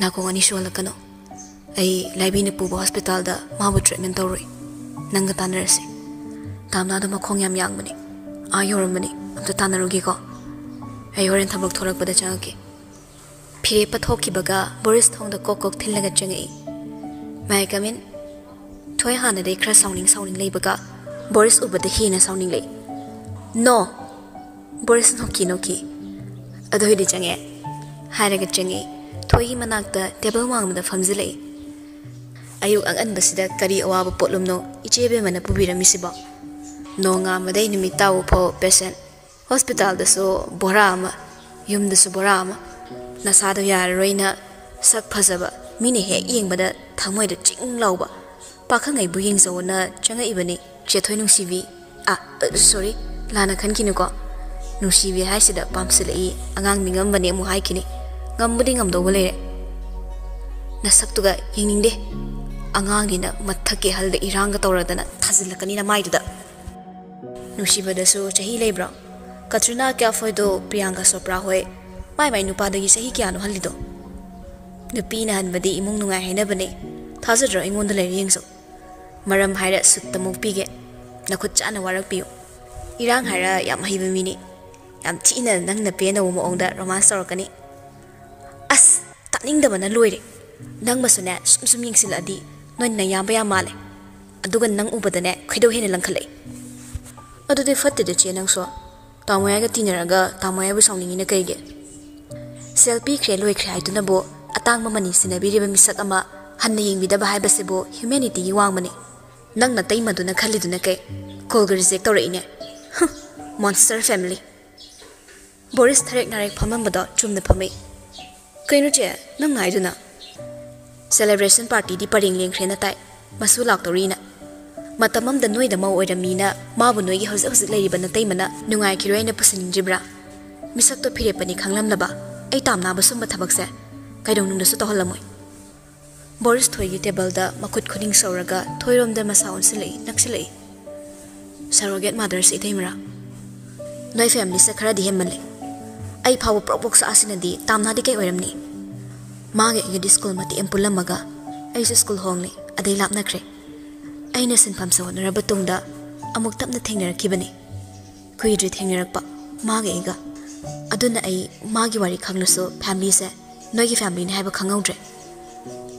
na ko ani shola kano ai laibi ne pubo hospital da mabu treatment tawroi nanga tanarse tamna da makhong yam yang bani ayoram bani amta tanarugi ko ai horen thabak thorak pada changake phire pathoki baga boris thong da kokok thillaga changai mai kamin thoi hana dei khra sounding leibaga boris ubada hina sounding lei no boris noki adoi de change haraga change thoi manakta table wangmada famjilei ayuk ang basida kari awaba potlumno ichebe mana pubiramisiba nonga madai nimitaw pho patient hospital da so borama yum da so borama nasado yaroina sak phajaba mine he yengbada thamoi da ching lawba pakhangai bu yengzona changa ibani chethoi nungsibi sorry lana khankini ko nungsibi haisida pamsilei angang ningam bani mu haikini ngambudi ngamdo bole nasaktuga yengingde angang dina mathake halda iranga tawradana thazilakani na maidda nungsiba da so chahi lebra katrina kya foido priyanka sopra hoi mai nupa dagi sahi kya no halido nupi na hanbadi imung nungai haina bane thazadra ingonda le yengso maram haira suttamuk pige nakhut chana warak piyo irang haira yam hiba mini yam thina nang na pena wo ongda romance torkani as taning da bana loire nang basune sum yengsiladi non na yamba ya male aduga nang ubadane khido hena langkhalai adude fatte de che nang so tamoya ga tinaraga tamoya bu sawningi na kaige selfie kre loi kre haituna bo atang mamani sinabiri ba misak ama hanna yengbi da bahai basebo humanity gi wangmani nang na tai maduna khaliduna kai call reject tore ine monster family boris tharek narek phamam bada chumna phamai kainu che nang ngai duna celebration party di paring leng khrena tai masu lak torina matamam da noi da mau oiramina mabu noi gi hojik leiri bana tai mana nungai khiroi na pusin jibra misak to phire pani khanglam laba ai tamna basum bathabak se kaidong nung da su to holamoi boris thoi gi table da makut khuning sauraga thoirom da masa onsilei naksilei surrogate mothers itaimra noi family se khara di hemale ai phawo propox asina di tamna di kai oiramni mage gi school mati empulamaga ai se school hongni adai lapna kre aina sinpam sa wonara batungda amuk tapna thengnarakibani kuidri thengnarakpa mage ga aduna ai magi wari khangnaso family se noigi family ni haiba khangaudre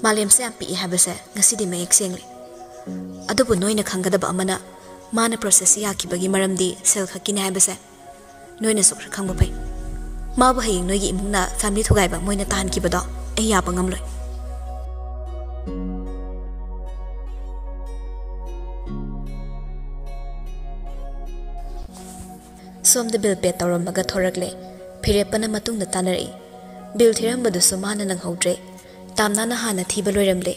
malem se ampi habase ngasidi mayek sengli adubu noina khangadaba amana mana process yakibagi maramdi sel khakini habase noina sokra khangba pai mabu haying noigi imungna family thugaiba moina tahan kibado ai yaba ngamloi सोमद bill pay तौरमगा थोरकले फिरेपना मतुंग तानरई bill थिरंबदुसु माना नंगहौद्रे तामना हाना थीबा लोइरमले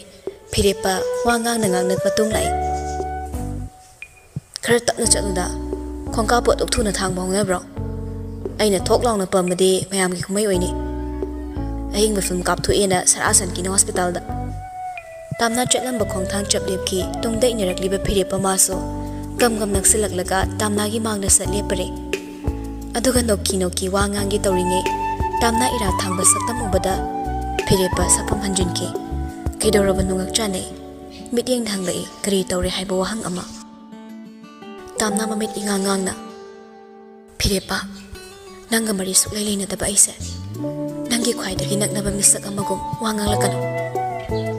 फिरेपा वा ngang मतुंग लाई खर तपना चलुदा खोंका pot थुना थांग बौंगब्रो अइना थोक लाउना पमदे मयामगी खुमै ओइनी अहिंग film कापथुएना सरासन की hospital दा तामना चलंबा खोंथांग चपलेपकी तुंगदा इनरकलिबा फिरेपा मासो गम नक्सिलकलगा तामनागी मांगना सलेपरे अदुगा नोकी वा ngangi तौरिंगे तामना इरा थांगबा सकतम उबदा फिरेपा सफम हंजिनके केदोरबा नुंगक चाने मिटिंग धांगलई करी तौरे हाइबा वहंग अमा तामना ममित इंगांगांगना फिरेपा नंगा मरी सुक्लै लेनदबा अइसे नंगी ख्वाइदगी नक्नबा मिसक अमगुम वा nganglakanu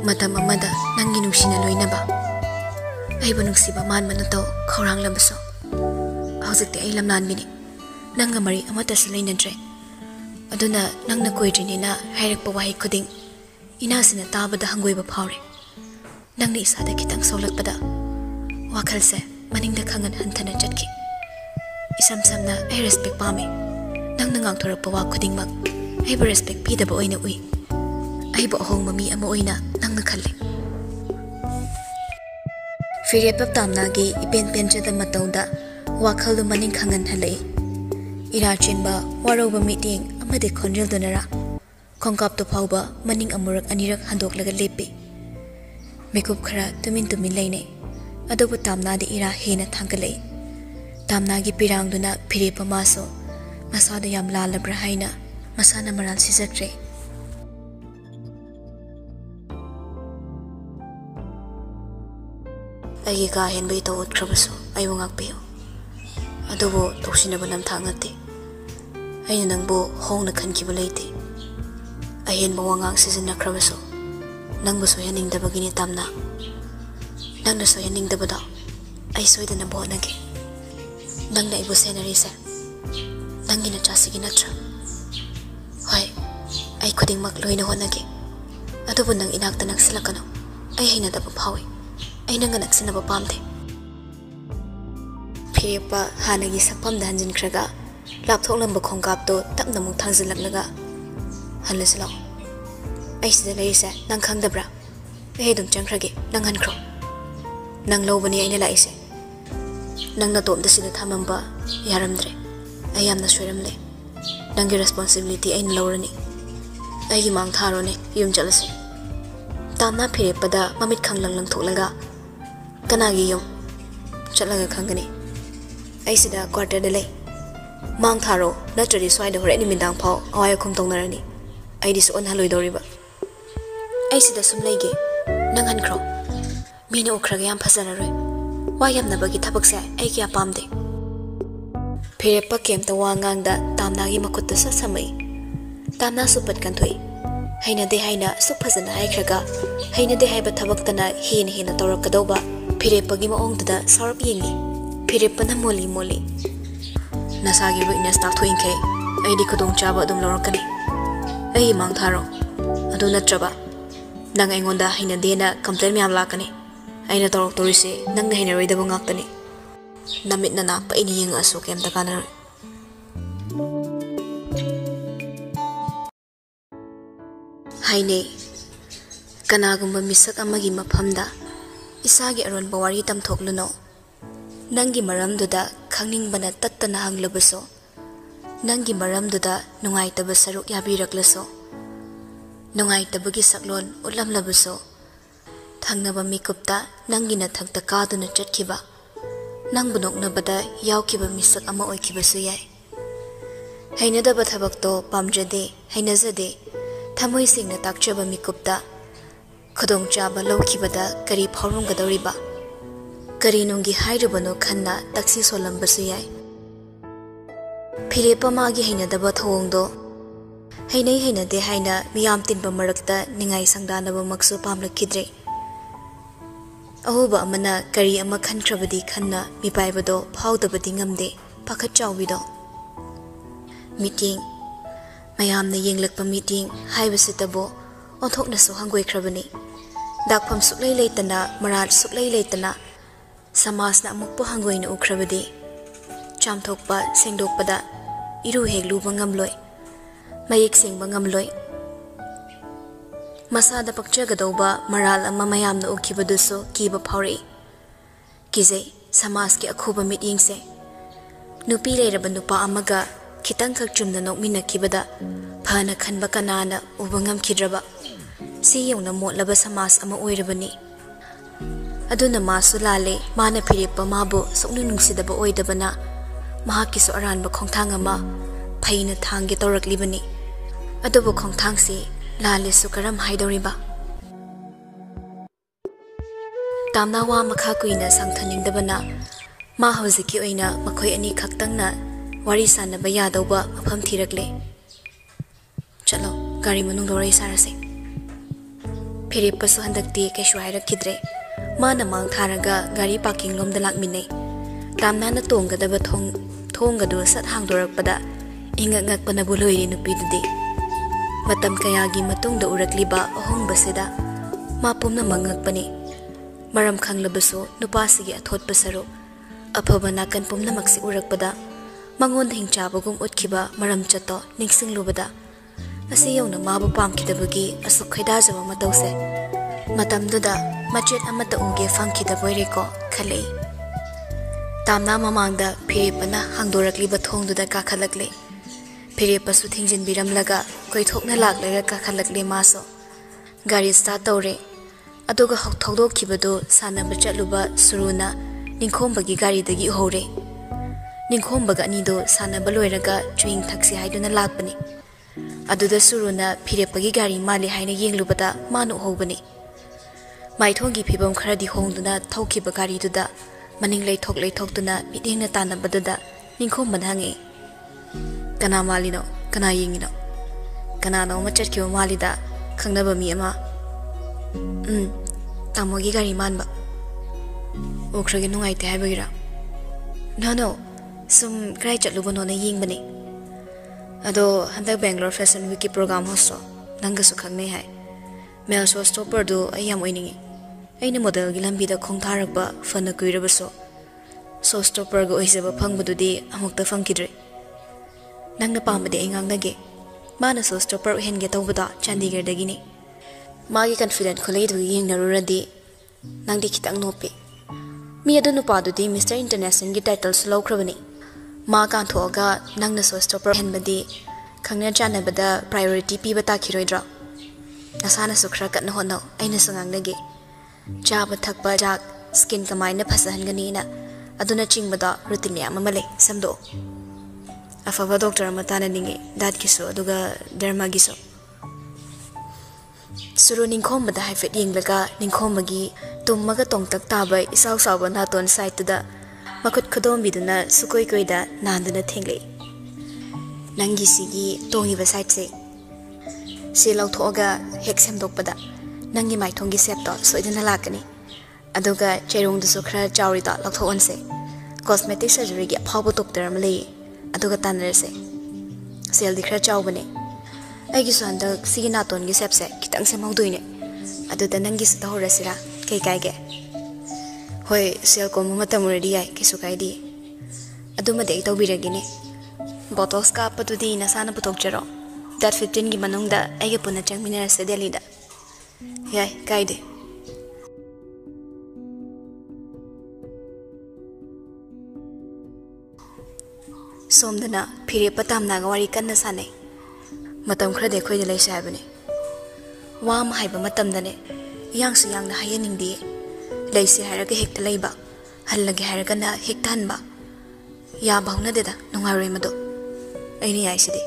matam amada nangi nungsina loinaba aiba nungsiba manmana to khorang labaso hojikte ai lamnan mini nanga mari amata silainadre aduna nangna koidrinina hairakpa wahi khuding inasina tabada hangoiba phawre nangni isada kitang solakpada wakhalse maningda khangan hanthana chatki isam samna ai respect pame nangna ngangthorakpa wa khuding mak aiba respect pidaba oina ui aiba hong mami ama oina nangna khalle फिरेपा तामनागी इपेन पेंचद मतौदा वाखल मनिंग खंगन हलई इरा चिंबा वारोबा meeting अमदे खोंजल दुनरा खोंकाप तो फाउबा मनिंग अमुरक अनिरक हंदोकलगा लेपि मेकुप खरा तुमिन लेने अदोबु तामनादी इरा हेना थांगलई तामनागी पिरांगदुना फिरेपा मासो मसादा याम लालब्रा हाइना मसाना moral सिजक्रे अगी का हेनबई तो उठ्रबसु अइबु ngakpiyo adubo toksinaba namthang nate aina nangbo hongna khankiba leite ahenba wangang sizina khrabasu nangbu soyaningdaba gini tamna nangna soyaningdaba da ai soidana bonage nangna ibu senari se nangina chasigi natra hoi ai khuding mak loina honage adubo nang inakta naksilakano ai haina daba phawi aina nga naksinaba pamde फिरेपा हानगी सकपम दांजिन Kharga लापथोलंब खोंगाप तो तपना मुक थांजिलकलगा हलसलाव आइसिदा लेइसे नंग खंगदब्रा ए दुम चंखरगे नंग हनख्रो नंग लौबनी आइना लाइसे नंग नतोमदा सिदा थामंबा यारमद्रे आई यामना सोयरमले नंगी रेस्पोंसिबिलिटी आइना लौरनी आइगी मांग थारोने युम चलसे तामना फिरेपदा ममित खंगलंग लंगथोलगा कनागी युम चलगा खंगनी अइसिदा क्वार्टर दे लई मांग थारो नत्रदि स्वाइदा होरे निमिदांग फाव अवाय खुम तोंगनरनी आइदिस ओन हलोइदोरिबा अइसिदा सुम लैगे नंग हनख्रो मीना उखरगा याम फजररोय वा यामनबगी थबकसे आई क्या पामदे फिरेपा केमता वांगांगदा तामनागी मखुत्ता ससमई तामना सुपत कंथोई हैनदे हाइना सुख फजना हाइखरगा हैनदे हाइबा थबकतना हेन तौरकदौबा फिरेपागी मओंगददा सौरप येंगी फिरेपना मोली मोली नसागी विटनेस ताथोइंखे अइदी खुदोंग चाबा अदुम लौरकनी अइ मांग थारो अदु नत्रबा नंग अइंगोंदा हैनदेना कंप्लेन म्याम लाकनी अइना तौरक्तोरिसे नंगना हैनरोइदबा ngaktani नमित नना पैनी यंग असु केमता कानर हाइने कनागुम्बा मिसक अमगी मफमदा इसागी अरोनबा वारी तमथोकलुनो नंगी मरमदुदा खंगनिंगबना तत्तना हंगलबसो नंगी मरमदुदा नुंगाइतबा सरुक याबिरक्लसो नुंगाइतबगी सकलोन उलमलबसो थंगनबा मिकुप्ता नंगी नथंगता कादुना चटखिबा नंगबु नोकनबदा यावखिबा मिसक अमा ओइखिबसु याय हैनदबा थबकतो पामजदे हैनजदे थमोइ सिंगना ताकचबा मिकुप्ता खुदोंग चाबा लौखिबदा करी फावरुंगदौरिबा करी नुंगी हाइरबनो खन्ना तक्सी सोलंबसु याय फिरेपा मागी हैनदबा थवोंगदो हैनै हैनदे हाइना मियाम तिनबा मरकता निंगाई संगदानबा मक्सु पामलखिद्रे अहोबा अमना करी अमा खनख्रबदी खन्ना मिपाइबदो फावदबदी ngamde पाखत चाउबिदो मीटिंग मयामना येंगलकपा मीटिंग हाइबसितबो ओथोकनसु हंगोइख्रबनी दाखफम सुक्लै लैतना मराल सुक्लै लैतना समाजना अमुकपो हंगोइना उख्रबदी चामथोकपा सेंदोकपदा इरु हेक लुबा ngamloi mayek singba ngamloi masada pakchagadawa maral ama mayamna ukhibaduso kiba phawri kizai samas ki akhuba mityingse nupi leiraba nupa amaga khitang khak chumna nokmina kibada phana khanba kanana ubangam khidraba si yongna motlaba samas ama oirabani aduna masu lale mana phiripa mabu soknu nungsidaba oidabana mahakisu aranba khongthang ama phaina thangge tawraklibani adubu khongthangsi lale su karam haidoriba tamna wa makha kuina sangthaningdabana ma hawziki oina makhoi ani khaktangna wari sanaba yadauba mafam thirakle chalo gari manung lorai sarase phirip pasu handakti keshu hairakidre mana mang tharaga gari parking lomda lakminai tamna na tonggadaba thonggadu sat hangdorakpada ingak pana buloiri nupidudi matam kayagi matungda urakliba ahongbasida mapumna mangakpani maram khanglabaso nupasigi athotpasaru afaba nakan pumna maksi urakpada mangon hingchabagum utkhiba maram chato ningsinglubada asi yawna mabu pamkhidabagi asuk khaidajaba matause matamduda machet amata uge fangkhidaboireko khalei tamna mamangda phiripana hangdorakliba thongduda kakhalakle phiripasu thingjin biramlaga koithokna laklera kakhalakle maso gari start tawre aduga hokthokdokkhibadu sanaba chatluba suruna ningkhombagi gari dagi hore ningkhombaga anido sanaba loiraga chuing thaksi haiduna lakpani aduda suruna phirepagi gari mali haina yenglubada manu hobani maithongi phibam kharadi hongduna thokhiba gari duda maning leithokduna midengna tanabadada ningkhomban hangi kana malino kana yengino kana no machatkiwa malida khangnaba mi ama tamogi gari manba okhrage nungaite haibagira no sum krai chatlubono na yengbani ado handak Bangalore Fashion Week ki program hosto nanga su khangne hai mel show stopper do ayam oiningi aina model gi lambi da khongtharakba fana kuirabaso show stopper go oisaba phangbududi amukta phangkidre nangna pamade engangnage mana show stopper henge tawbada Chandigarh dagini magi confident khulei du yengnaruradi nangdi khitang nope mi adu nupadudi Mr International gi titles lawkhrabani ma kan thoga nangna show stopper henbadi khangna chanabada priority piba takhiroidra nasana sukhra katna hono aina sungangnage chaba thakpa jak skin kamaina phasahangani na aduna chingbada routine amamale samdo afaba doctor matana ninge dat kiso aduga derma giso suru ningkhombada haifet yenglaga ningkhombagi tummaga tongtak tabai isaw sawa naton site da makut khodom biduna sukoi koida nanduna thengle nangi sigi tongi ba site se se lauthoga hek semdokpada nangi maithongi septo soidana lakani aduga cherong du sukra chawri da lauthoon se cosmetic surgery gi phabu doctor amle aduga tanrese sel dikhra chawbane aigi sonda sigi naton gi sepse kitang se mauduine aduda nangi su thorasira kai ge hoi sel ko matam ready ai kisu kai di aduma dei tawbiragini bottles ka patudi nasana putokjaro that 15 gi manungda aige puna changminara se Delhi da yai kaide somdana phire patamna ga wari kanna sane matam khra de khoi de lai saibane wam haiba matam dane yangsu yangna hayeningdi leise hairaga hekta leiba hallage hairaga na hektanba ya bahuna deda nungaroi mado aini aisidi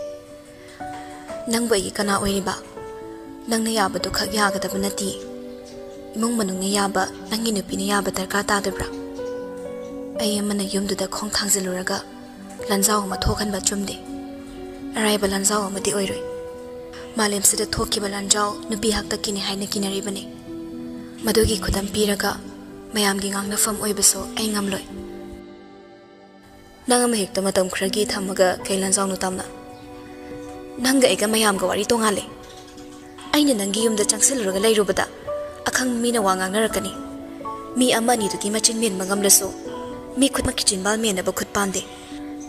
nangba yi kana oiniba nangna yabadu khak yagadaba nati imung manungna yaba nangi nupina yaba darka tadabra ai amana yumduda khong thangziluraga lanjaw ma thokhanba chumde araiba lanjaw amadi oiroi malem sida thokiba lanjaw nupi hakta kini haina kinari bane madugi khudam piraga mayam gi ngangna fam oibaso ai ngamloi nangam hekta matam khragi thamaga kailanjaw nu tamna nanga ega mayam ga wari tongale aina nangi yumda changsiluraga leirubada akhang mina wangang narakani mi amani duki machin men mangamlaso mi khutma kitchen bal men ba khut pande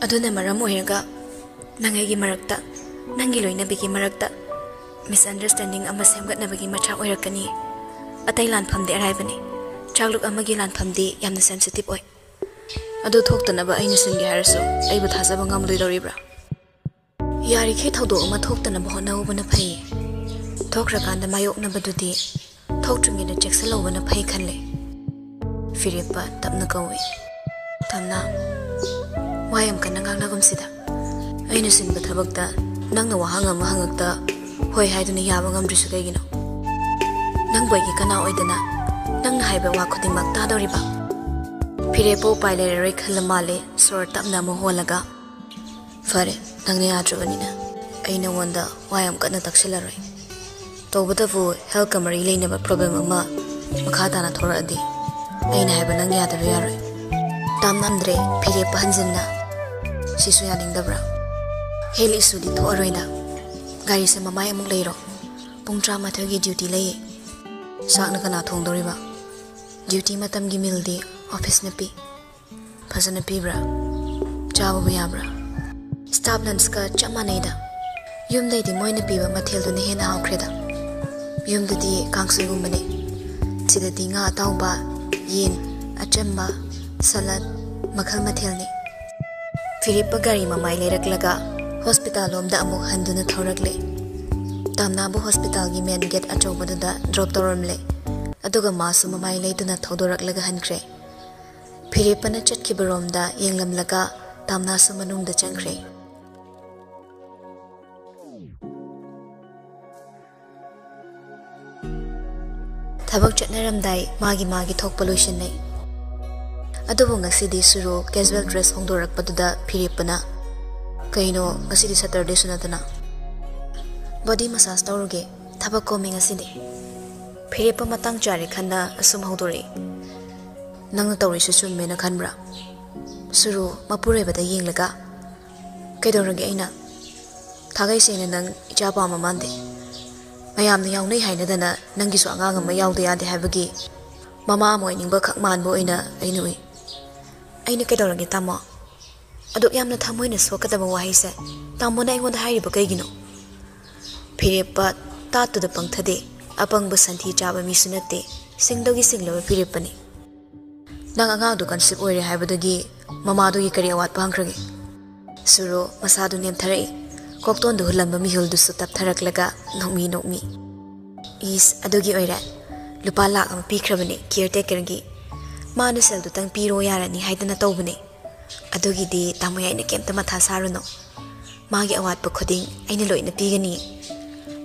aduna maram oiraga nangai gi marakta nangi loina bigi marakta misunderstanding ama semgatnabagi macha oirakani atai lan phamde araibani chagluk amagi lan phamdi yamna sensitive oi adu thoktanaba aina singi harasu aibu thasaba ngamloi doribra yari khe thodo ama thoktanaba honawbana phai thokrakanda mayoknabadudi thoktrungina cheksalobana phai khanle firipa tapna kawi tamna wayam kana ngangnagum sida aina sinba thabakta nangna wahanga mahangakta hoi haiduna yaba ngamdrisu kaigino nang boygi kana oidana nangna haiba wa khudingmak tadoriba firepo pailere rei khalamale sor tapna mo holaga fare nangna yadrabanina aina wanda wayam kana takselaroi tobadafu health kamari leinaba problem ama makha dana thoradi aina haiba nang yadaba yaroi tamnamdre firepa hanjinna sisu yaningdabra heli sudi thoaroina gari se mamai amuk leiro pungtra mathagi duty lei sakna kana thongdoriba duty matam gi mildi office na pi phasana pibra chabu yabra staff lunch ka chamaneda yumdai di moina piba mathel du ne hena haukreda yumdadi kangsu gumbane sidadi nga tauba yin achamba salad makhal mathelni firipa gari mamai leiraklaga hospital lomda amuk handuna thorakle tamnabu hospital gi main gate achobadada drop toramle aduga masu mamai leiduna thodoraklaga hankre phiripana chatkibaromda yenglamlaga tamna su manungda changkre thabak chatnaramdai magi thokpa loisinai adubu ngasidi suru casual dress hongdorakpaduda phiripana kaino ngasidi Saturday sunatana body massage tawruge thabak komi ngasidi phirepa matang chari khanda asum hawdori nangna tawri su chum mena khanbra suru mapure bada yenglaga kaidorage aina thagai sene nang icha pa mamande mayamna yawnai hainadana nangi su angang ma yawde yade habagi mama moi ningba khak manbo aina ainui aina kaidorage tamo aduk yamna thamoina sokadaba wahise tamona ingonda hairiba kaigino phirepa tatu da pangthade apangba santhi chaba misunate singdogi singlaba phirepani nang anga du concept oire haibadagi mama du gi kari awat pangkrage suro masadu nem tharai kokton du hulamba mihul du su tap tharaklaga nokmi is adugi oire lupa lakh am pikhrabani caretaker gi manu sel du tang piro yarani haidana tawbani adugi di tamoy aina kemta matha saruno magi awat pa khuding aina loina pigani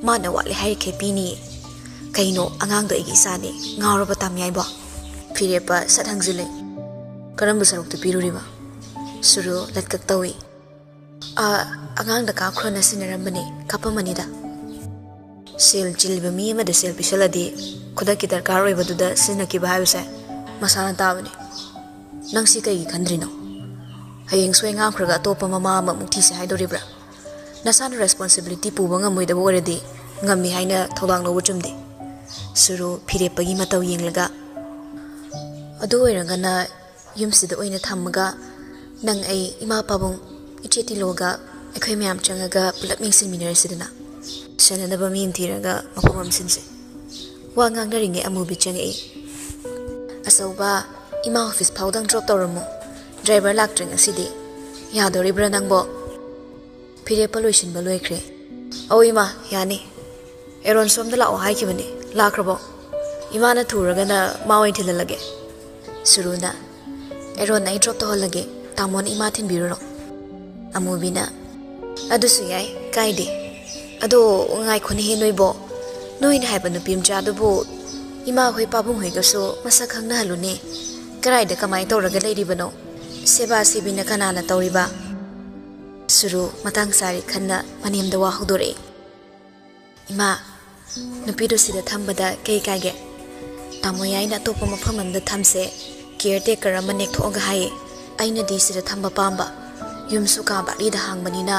mana wale hai ke pini kaino angang do igi sani ngawraba tamyai ba phirepa sathangjule karambu saruk tu piruriba suru latkak tawi angang da ka khrona sinarambani kapamani da sel jilba mi ma da sel pisaladi khuda ki darkar oibadu da sinaki bahayuse masana tabani nangsi kai khandrino hayeng sweng ngamkhraga topa mama ma mukthi se haidoribra nasana responsibility puba ngamoida boredi ngami haina thodang no chumde suru phirepagi matau yenglaga adu oirangana yumsida oina thammaga nang ai ima pabung icheti loga akhoi myam changaga pulap mingsin minarsidana sananaba mi imthiraga mapamam sinse wa ngangnaringe amubi changai asauba ima office phawdang drop tawramo driver laktring asidi yadoribra nangbo phirepa loisin ba loikre oima yani eron somda la ohai kibani lakrabo imana thuraga na mawai thilalage suruna eron nai drop to holage tamon ima thin biruro amubina adusu yai kaide ado ngai khoni he noibo noin haibanu pimcha dubo ima hoi pabung hoi gaso masa khangna halune karai da kamai tawraga leiribano seba sibina kanana tawriba suru matang sari khanna manimda wa hudore ima nupido sida thambada kei kage tamoyai na topa maphamamda thamse caretaker amanek thoga hai aina di sida thamba pamba yumsu ka bari da hangmanina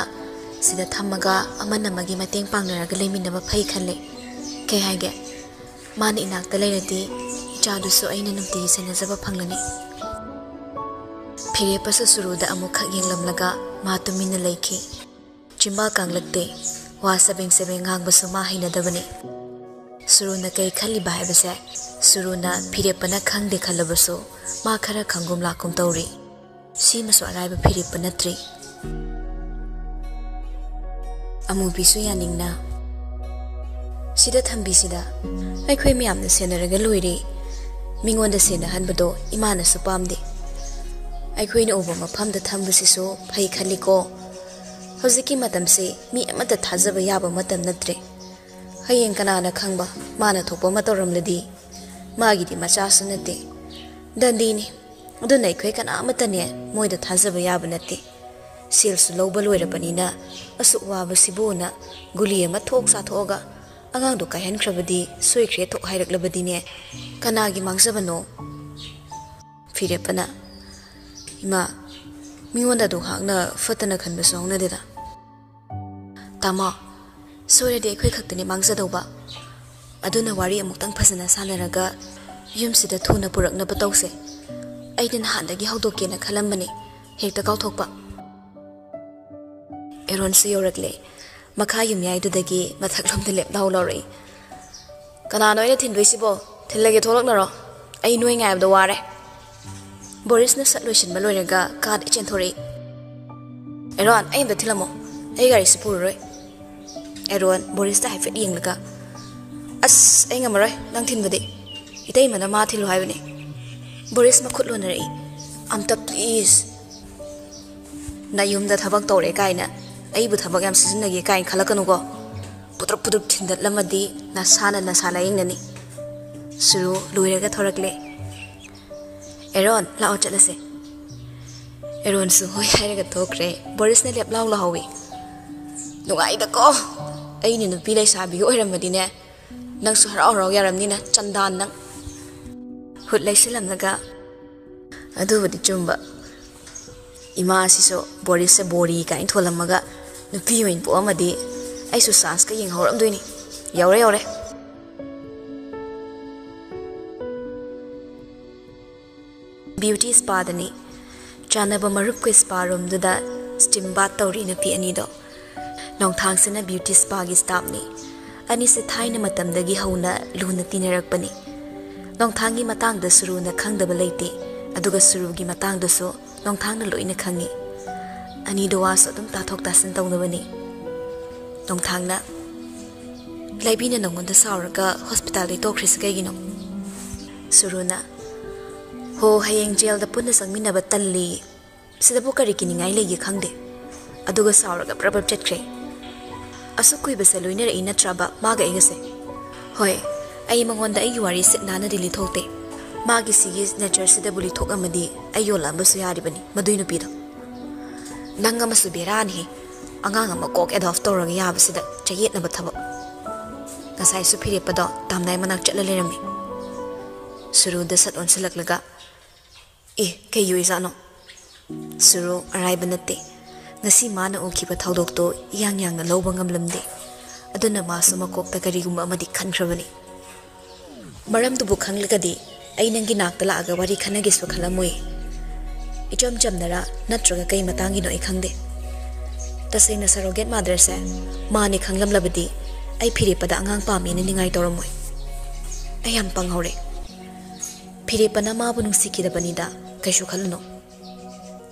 sida thamaga amana magi mateng pangnaraga leiminaba phai khanle kei hage man inakta leirati ichadu su aina numti senazaba phanglani Phirepasu suruda amukha yenglamlaga ma tumina leiki. Chimbal kanglakte wa sabeng ngang ma hainadabani. Suruna kay khaliba haibase suruna phirepana khangde khalabasu ma khara khangum lakum tawri. Si masu araiba phirepa natri. Amu bisu yaningna. Sida thambi sida aikhoi miyamna senaraga loiri. Mingonda sena hanbado imana su pamde. Aikhoi na uba mafamda thambasisu phai khaliko. Hoziki matamse mi amata thajaba yaba matam natre. Hayeng kanana khangba mana thokpa matoramladi magidi machasu nate. Dandini aduna aikhoi kana amatane moida thajaba yaba nate. Silsu lawba loirabanina asu waba sibona guli ama thok sa thoga angang do kahen khrabadi soikhre thok hairaklabadine kanagi mangsabano. Phirepana Ima mingonda do hangna fatana khanba songna deda. Tama soirade aikhoi khaktani mangsadauba aduna wari amuktang phasana sanaraga yumsida thuna purakna batause aidin handagi hawdokena khalambani hekta kauthokpa eron su yorakle makha yum yaidudagi mathaklomda leplau lori kana noina thindoisibo thillage tholaknaro ai noi ngaibda ware Boris na solution maloiraga card ichenthori Eron ai amda thilamo ai gari sipuroi Eron Boris ta haifet yenglaga as ai ngamaroi nang thinbadi itei mana ma thilu haibani Boris makhut lonari amta please na yumda thabak tore kaina ai bu thabak yam sisinage kain khalakanu go putruk thindat lamadi na sala yengnani suru loiraga thorakle Eron lao chalase Eron su hoi hairaga thokre Boris na lep lau lahawi Nungai da ko ai ni nupi lai sabi oiramadine nang su harau yaramnina chandan nang hut lai silamnaga adubadi chumba ima siso Boris se bori ka in tholamaga nupi oin po amadi ai su sans ka yeng horamdoini yaure Beauty spa dani chanaba marup ko spa room duda steam bath tawri nupi ani do nongthang sena beauty spa gi staff ni ani se thaina matamdagi hauna luna tinarakpani nongthang gi matang da suru na khangdaba leite aduga suru gi matang da so nongthang na loina khangi ani do was adum tathok tasin tawdabani nongthang na laibina nongonda sauraga hospital dei tokris gaigino suruna Ho hayeng jail da punna sangminaba talli sidabu kari kiningai legi khangde aduga sauraga prabab chetkre asukui bese loinera ina traba maga egase hoi ai mangonda ai wari sit nana dili thokte magi sigi nature sidabu li thok amadi ai yola basu yari bani maduinu pido nanga masu berani angang ama kok adopt toraga yabasida chayet na bathaba ngasai su phire pado tamnai manak chatla lerami suru da sat on silaklaga kayo izano suru araiba nate ngasi mana okiba thaudokto yang na lawba ngamlamde aduna masu makokta karigumba amadi khankrabani maram du bukhanglegadi ai nangi nakta la aga wari khanage su khalamoi ichom chamnara natraga kai matangi no ikhangde tasena saroget mother se mani khanglam labadi ai phire pada angang pami ni ningai toramoi ai am panghore phire pana ma bu nungsi kidabanida kaishu khaluno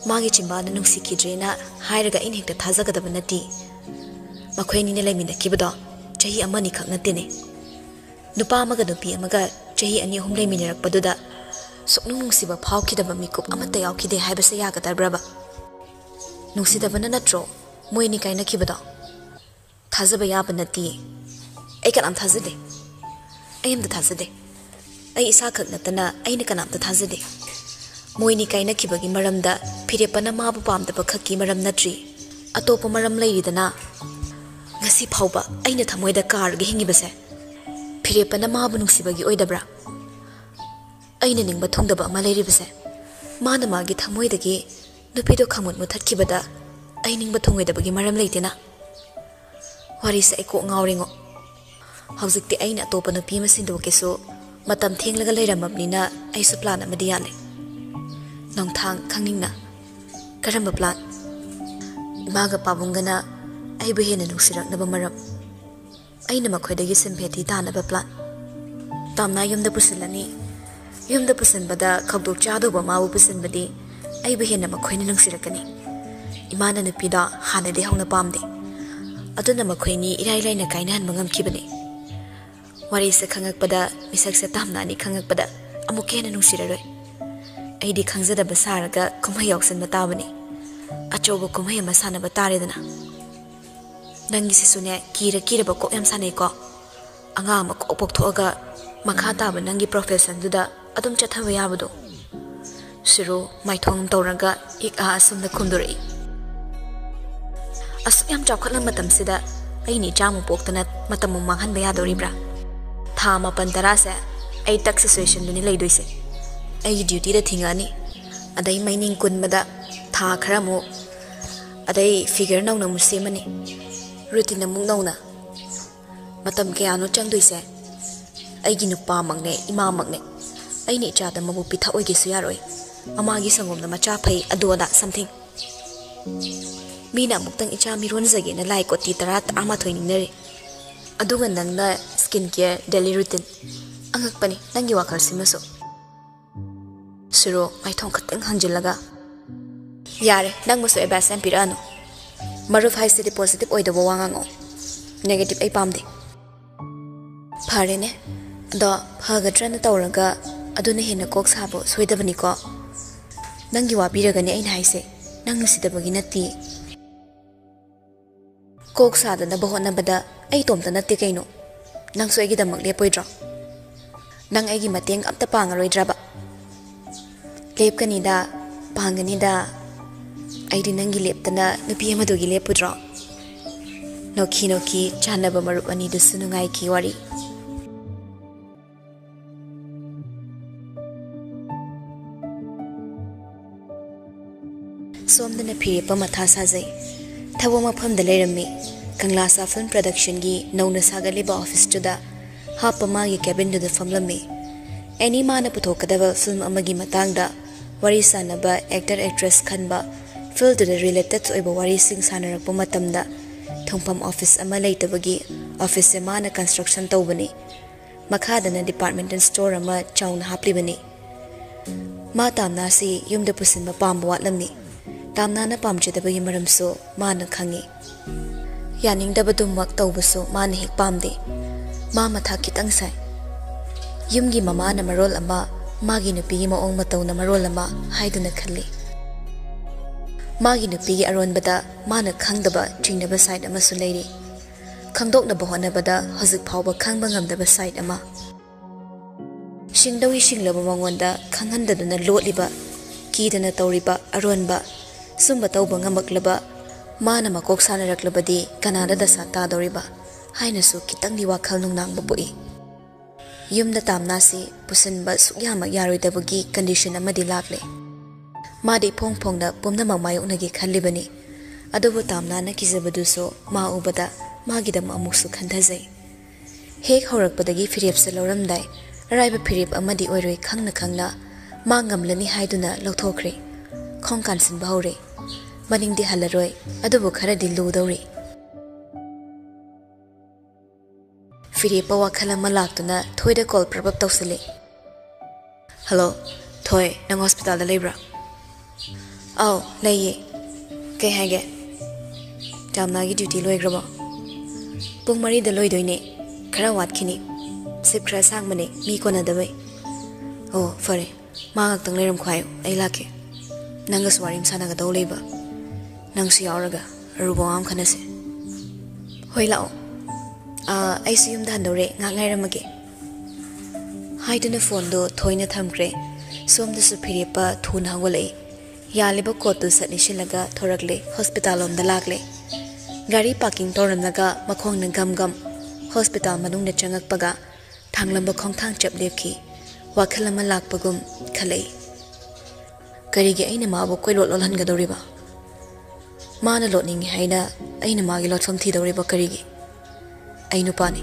magi chimbana nungsi kidrena hairaga in hekta thajagadaba nati makhoini ne laimina kibado chahi amani khak natene nupa amaga nupi amaga chahi ani hum laimina rakpaduda soknu nungsiba phawkidaba mikup amata yaukide haibase yagadabraba nungsidabana natro moini kaina kibado thajaba yaba nati ai kanam thajade ai amda thajade ai isa khak natana aina kanam ta thajade moini kaina kibagi maramda phirepana mabu pamdaba khaki maram natri atopa maram leiridana ngasi phauba aina thamoida kargi hingibase phirepana mabu nungsibagi oidabra aina ningba thongdaba ma leiribase mana magi thamoidagi nupido khamut muthatkibada ai ningba thongoidabagi maram leitena wari se ko ngawringo hawjikti aina atopa nupi masindo keso matam thenglaga leiramabnina ai su plan amadi yale nongthang khangningna Karamba plan? Imaga pabunggana ay buhena nungsirak na bamaram. Ay na makoydagi simpeti tanaba plan. Tamna yumda pusilani. Yumda pusinbada kagdok chado ba mawu pusinbadi ay buhena makoyna nungsirakani. Imana nupida hana de hawna pamde. Aduna makoyni iray na kainahan mangamkibani. Wari sa khangakpada misak sa tamna ni khangakpada amukena nungsiraroy. Ay di khangzada basaraga kumhayoksan matabani. Achoba kumhay masana batare dana. Nangi sisune kira ba ko yam sanay ko. Anga makopok thoga makata ba nangi profession duda adum chathawa yabado. Siru maithong tawraga ik-a asum na kunduri. Asu yam chawkhatlang matam sida ay ni jamu poktana matam manghan ba yadoribra. Tha 8 sa ay tax situation duni laydoise. Ay duty da thingani. Aday mining kunmada tha khara mo aday figure naw na musemani. Routine mung naw na. Matam kaya no changdoise. Ay ginupa magne ima magne. Ay ni chada mabu pitha oy gisu yaroy. Amagi sangom na macha phay adoda something. Mina muktang icha miron zage na lai ko ti tara ama thoining nare. Aduga nang na skin care daily routine. Angak pani nangi wakal simaso. Suro may thong katang hangjilaga. Yare nang muso ebasan pirano. Maruf hai city positive oy da wangango. Negative ay pamde. Phare ne do phagadra na tawraga aduna hena kok sabo soidabani ko. Nangi wabiraga ni ay haise nang nusidabagi nati. Kok sada na bahon na bada ay tomta nati kaino. Nang soigi da maglepoydra. Nang ay gimateng apta pangaroydra ba. Lep kanida panganida ay din nangi lep tana nupi amadugi lepudra. Noki chanaba marup ani dusunungay ki wari. Somdana piripa matha sajai. Thawa mafam da leirami. Kanglasa film production gi nauna sagaliba office tuda hapa magi cabin duda famlami. Any mana putokadaba film amagi matangda wari sanaba actor actress khanba fill to the related oiba wari sing sanarakpa matamda thongpam office ama leitabagi office mana construction tawbani makhadana departmental store ama chauna haplibani ma tamna si yumda pusinba pamba watlamni tamna na pamjedabagi maramso mana khangi yaningdaba dumwak tawbaso mana hik pamde ma matha kitang sai yumgi mama na marol ama magi nupi maong mataw na marol ama haiduna khali magi nupi aron bada mana khangdaba chingnaba side ama su leiri khangdok na bahona bada hazik phawba khangba ngamdaba side ama shingdawi shinglaba mangonda khanghandaduna lotliba kidana tawriba aronba sumba tawba ngamaklaba mana makok sanaraklabadi kanada da sata doriba haina su kitangdi wakhal nungnang babui Yumda tamnasi pusinba sukyama yaroidabagi condition amadi lakle. Madi pong da pumna mamayo nagi khalibani. Adobo tamna na kizabaduso ma ubada magidam amuksu khandhazai. Hek horakpadagi firip sa lauramdai araiba firip amadi oiroi khangna ma ngamlani haiduna lauthokre. Khong kansin bahore. Maningdi halaroi adobo kharadi ludawri. Firipa wakhala malaktuna thoida call prabab tawsali. Hello, Thoi, nang hospital da lebra. Oh, laye. Kay hage. Jamna gi duty loigraba. Pung mari da loidoine. Khara watkini. Sip khara sangmane mi kona dabai. Oh, fare. Mangak tang leram khwayo. Ai lake. Nanga swarim sanaga daw leba. Nang si yauraga arubo am khanase. Hoi lao. Ay siyum da handore nga ngairamage. Haiduna phone do thoina thamkre. Somda su phiripa thuna hangolai. Yaliba kotu satni shilaga thorakle hospital om da lakle. Gari parking toramnaga makhong na gam hospital manung na changakpaga thanglamba khongthang chap lepki wakhalama lakpagum khalai. Karigi aina mabu koilot lolhan gadoriba. Mana lotningi haina aina magi lotfam thidoriba karigi. Ainu pani,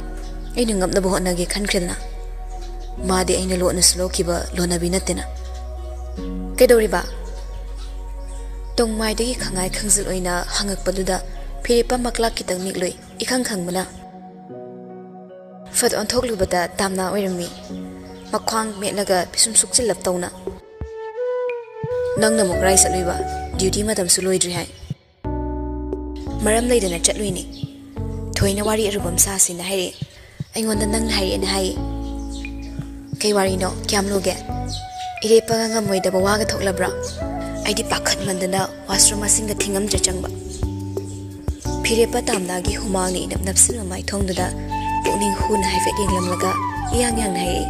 ainu ngamna buhot nage khankredna. Madi aina lotna slow kiba Lonabi natina. Kedoriba. tongmaidagi khangai khangzil oina hangakpaduda Phiripa makla kitang nikloi ikhang khangmana fat onthokluba tamna oirami makhwang metlaga pisum sukchilap tawna nangna mokrai satluiba duty matam suloidri hai maram leidana chatluini thoina wari arubam sasina haire aingonda nangna haire na hai kai wari no kyam loge ire panga moida bawaga thoklabra aidi pakhat mandana washroom asinga thingam jachangba Phiripa tamna gi humangni inap napsin mai thongda pukning hun haifet yenglamlaga iyang yang hai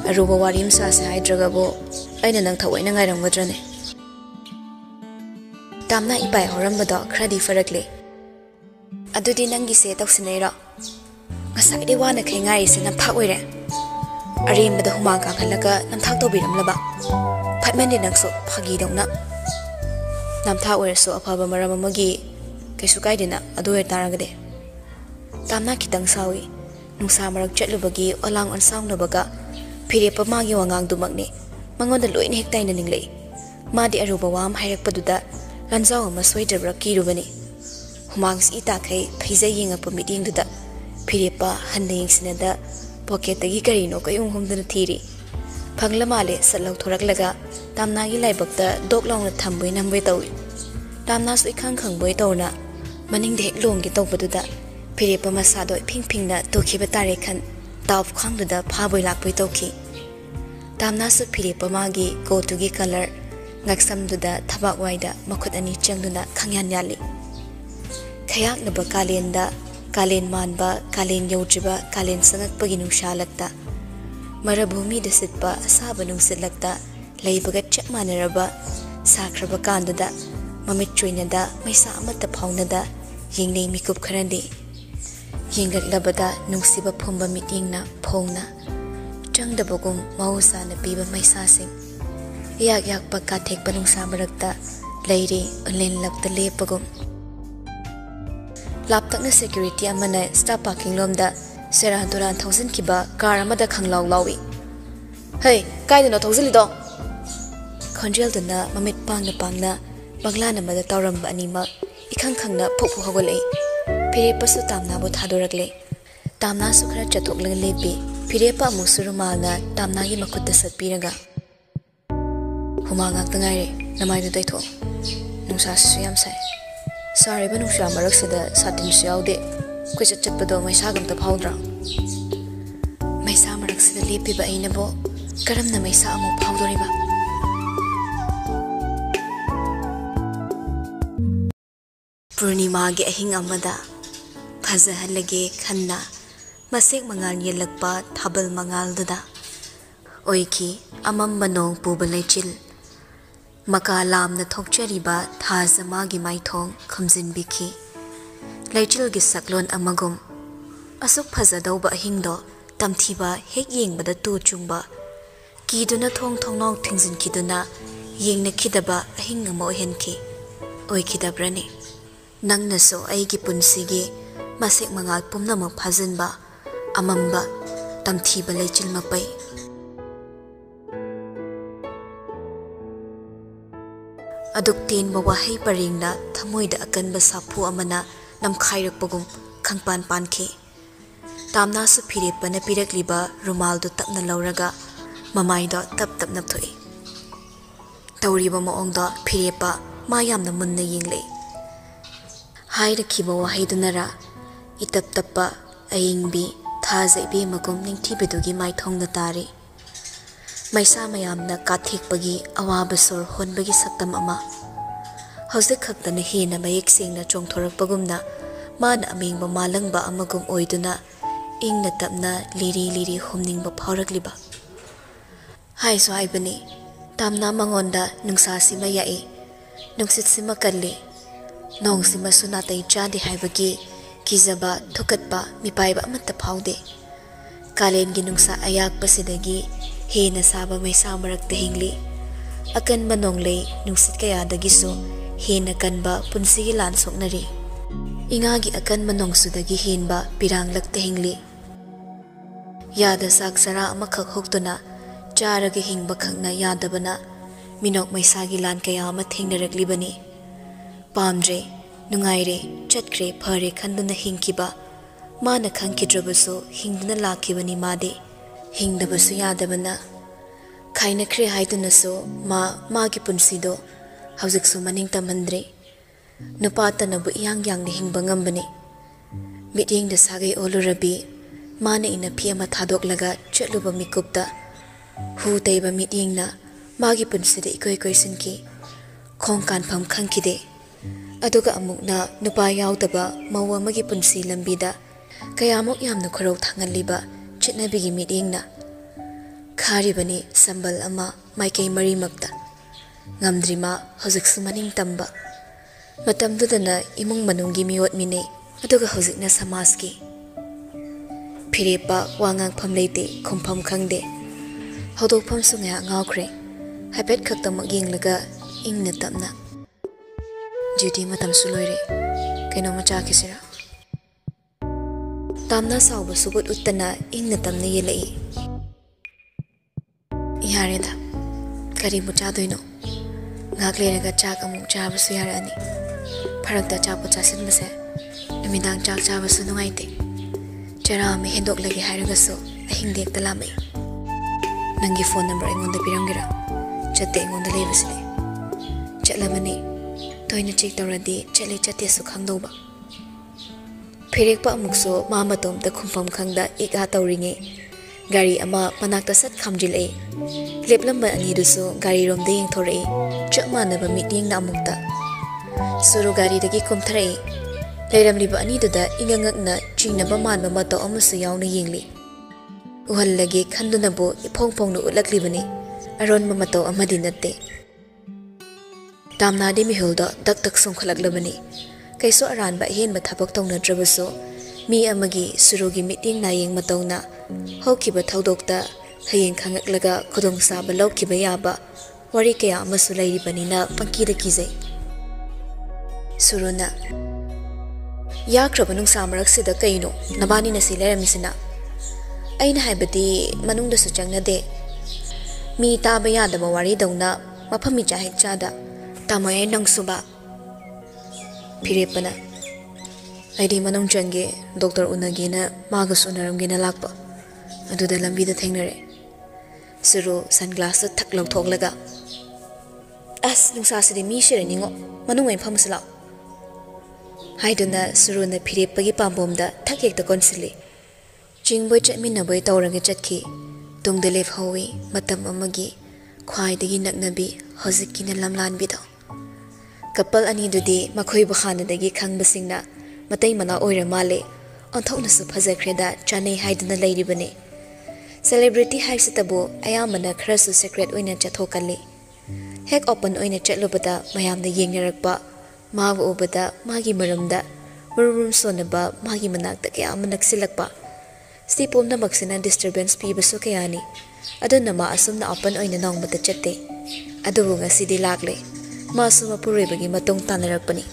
aruba warim sa sa haidraga bo aina nang thawai na ngairam gadrane tamna ipai horambada khradi farakle adudi nangi se tawsineira ngasai de wana khai ngai se nam thak oire arimada humang ka khalaga nam thak tobiram laba phatmani nangso phagi dongna nam thak oire so aphaba maram amagi kaisu kaidena adu er taragade tamna kitang sawi nungsa marak chatlubagi olang on saungnabaga Phiripa magi wangang dumakni mangonda loin hektaina ninglei madi aruba wam hairakpaduda lanjaw ama soidabra kirubani humangs ita khai phaijai yenga pamiding duda Phiripa handing sinada pocket tagi karino kayung homdana thiri phangla male salaw thoraklaga tamna gi laibakta doklawna thamboi namboi tawi tamna su ikhang khangboi tawna maning de longi tawbaduda Phiripa masado phingphingna tokhiba tare khan taw khangduda phaboi lakpoi tawki tamna su Phiripa magi gotugi color ngaksamduda thabak waida makhut ani changduna khangyan yali khayak naba kalenda kalen manba kalen yaujiba kalen sangakpagi nungsalakta marabhumi da sitpa asaba nungsitlakta leibaga chapmanaraba sakraba kanduda mamit choinada maisa amata phaunada yingnei mikup kharandi yingaklabada nungsiba phumba mitingna phongna changdabagum mausana piba maisasing yak yakpa kathekpa nungsa marakta leiri online lapta lepagum laptakna security amana staff parking lomda seran duran 1000 kiba car amada khanglaw lawi hey kaidano 1000 lido khonjel dana mamit pangna baglana mada tawramba anima ikhang khangna phokpu hogolei Phiripa su tamna bo thadorakle tamna su khara chathoklang lepi Phiripa musurumalna tamna gi makutta satpiraga humangak tangai namai du daitho nungsa suyam sai sari ba nungsa maraksida satin syaude kucha chatpado maisa gamta phawdra maisa maraksida lepi ba aina bo karamna maisa amu phawdoriba Purnima gi ahing amada phajahalage khanna masek mangal yelakpa thabal mangal duda oiki amam banong pubalaichil maka lamna thokchariba thazama gi maithong khamjin bikhi laichil gi saklon amagum asuk phajadauba ahingdo tamthiba hek yengbada tu chungba kiduna thongnau thingjin kiduna yengna khidaba ahing amo henki oikidabrani nangna so aigi punsigi masek mangal pumnama phajinba amamba tamthiba leichil mapai aduk tin ba wahai paringna thamoida akanba sapu amana namkhairakpagum khangpan pankhi tamna su Phiripa na pirakliba rumal du tapna lauraga mamaido tap napthoi tawriba maongda Phiripa ma yamna munna yinglei hairakiba wahidunara itap tappa ayingbi thazaibi magum ningthibidugi maithongna tari maisa mayamna kathekpagi awabasor honbagi saktam ama hauzik khaktana hena mayek singna chongthorakpagumna mana amingba malangba amagum oiduna ingna tapna liri humningba phaurakliba haiso haibani tamna mangonda nungsa sima yai nungsit sima kalli nong sima sunatai chadi haibagi kizaba thukatpa mipaiba amatta phaude kalen gi nungsa ayak pasidagi hena saba maisa marakta hingli akan manonglei nungsit kaya dagiso hena kanba punsigi lan soknari ingagi akan manongsudagi henba piranglakta hingli yada saksara amakhak hoktuna charaga hingba khangna yadabana minok maisagi lan kaya ama thengnaraklibani pamdre nungaire chatkre phare khanduna hingkiba mana khangkidrabasu hingduna lakibani made hingdabasu yadabana khaina khre haiduna so magi punsido hauzik su maning tamandre nupata nabu yang ne hingba ngambani miting da sagai olurabi mana ina phiyama thadok laga chatluba mikupta hu teiba miting na magi punsida ikoi sinki khong kan pham khangkide aduga amukna nupa yaudaba mawa magi punsi lambida kayamok yamna khorok thangalliba chitnabigi miting na kharibani sambal ama maikei mari makta ngamdrima hojik sumaning tamba matamdudana imung manunggi miwat mine aduga hojikna samaski phirepa wangang phamleite khumpham khangde hodokpham sungya ngawkhre habet khaktamak yenglaga ingna tapna duty matam suloire kaino macha kisira tamna sauba subut uttana ingna tamna yelai yareda kari mucha doino ngakleraga chak amuk chabasu yarani pharakta chapu chasin base numidang chak chabasu nungaite chara me hendok lagi hairagasu ahing dek talamai nangi phone number engonda piramgira chatte engonda lebasile chatlamani toina check tawradi chale chatte su khangdoba phirekpa amukso mamatom ta khumpham khangda ika tawringe gari ama manakta sat khamjilai leplamba ani duso gari romde yengthorei chakmanaba meeting na amukta suru gari dagi kumtharai leiramliba ani duda ingangakna chingnaba manba mato amasu yauna yengli uhallage khandunabo iphongphongnu ulaklibani aronba mato amadi natte tamnadi mihulda tak songkhalaklabani kaiso aranba henba thabak tongnadrabaso mi amagi surugi meeting na yeng matona hokiba thaudokta hayeng khangaklaga khudongsa balokkiba yaba wari kaya amasu lairibanina pankida kizai suruna yakraba nungsa maraksida kaino nabani na sileramisina aina haibati manungda su changnade mi taba yadaba wari dawna mafami jahek chada tamoy nangsuba phirepana aidi manung change doctor unagina magas unaramgina lakpa aduda lambida thengnare suru sunglass thak lawthoklaga as nungsa sidi mi shiraningo manung ai phamsla haiduna suruna phirepagi pambomda thakekta konsili chingboy chatminaboy tawranga chatki tungda lef hawi matam amagi khwaidagi naknabi hojikina lamlanbido couple ani dudi makhoi bakhanadagi khangbasingna matai mana oira male onthokna su phajakreda chanei haiduna leiribane celebrity haisitabo ayamana kharasu secret oina chathokalli hek open oina chatlubada mayamda yengnarakpa mabu obada magi maramda murum sonaba magi manakta kaya manaksilakpa stipomna maksina disturbance pibasu kayani aduna ma asumna open oina nongmata chatte adubu ngasidi lakle masu mapurebagi matong tanarakpani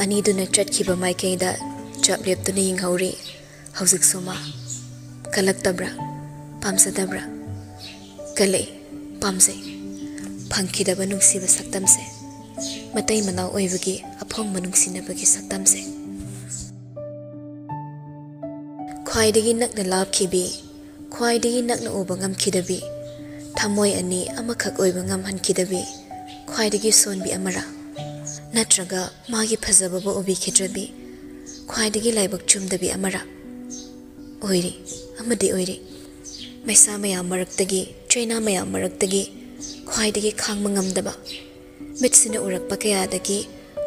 aniduna chatkhiba maikaida chapleptuna yinghori hauzik soma kalaktabra pamsadabra kale pamse phangkidaba nungsiba saktamse matai manau oibagi aphong manungsinabagi saktamse khwaidagi nakna lapkhibi khwaidagi nakna uba ngamkhidabi thamoi ani amakhak oiba ngamhankidabi khwaidagi sonbi amara natraga magi phajababa obi khidrabi khwaidagi laibak chumdabi amara oiri amadi oiri maisa mayam maraktagi chaina mayam maraktagi khwaidagi khangma ngamdaba mitsina urakpa kayadagi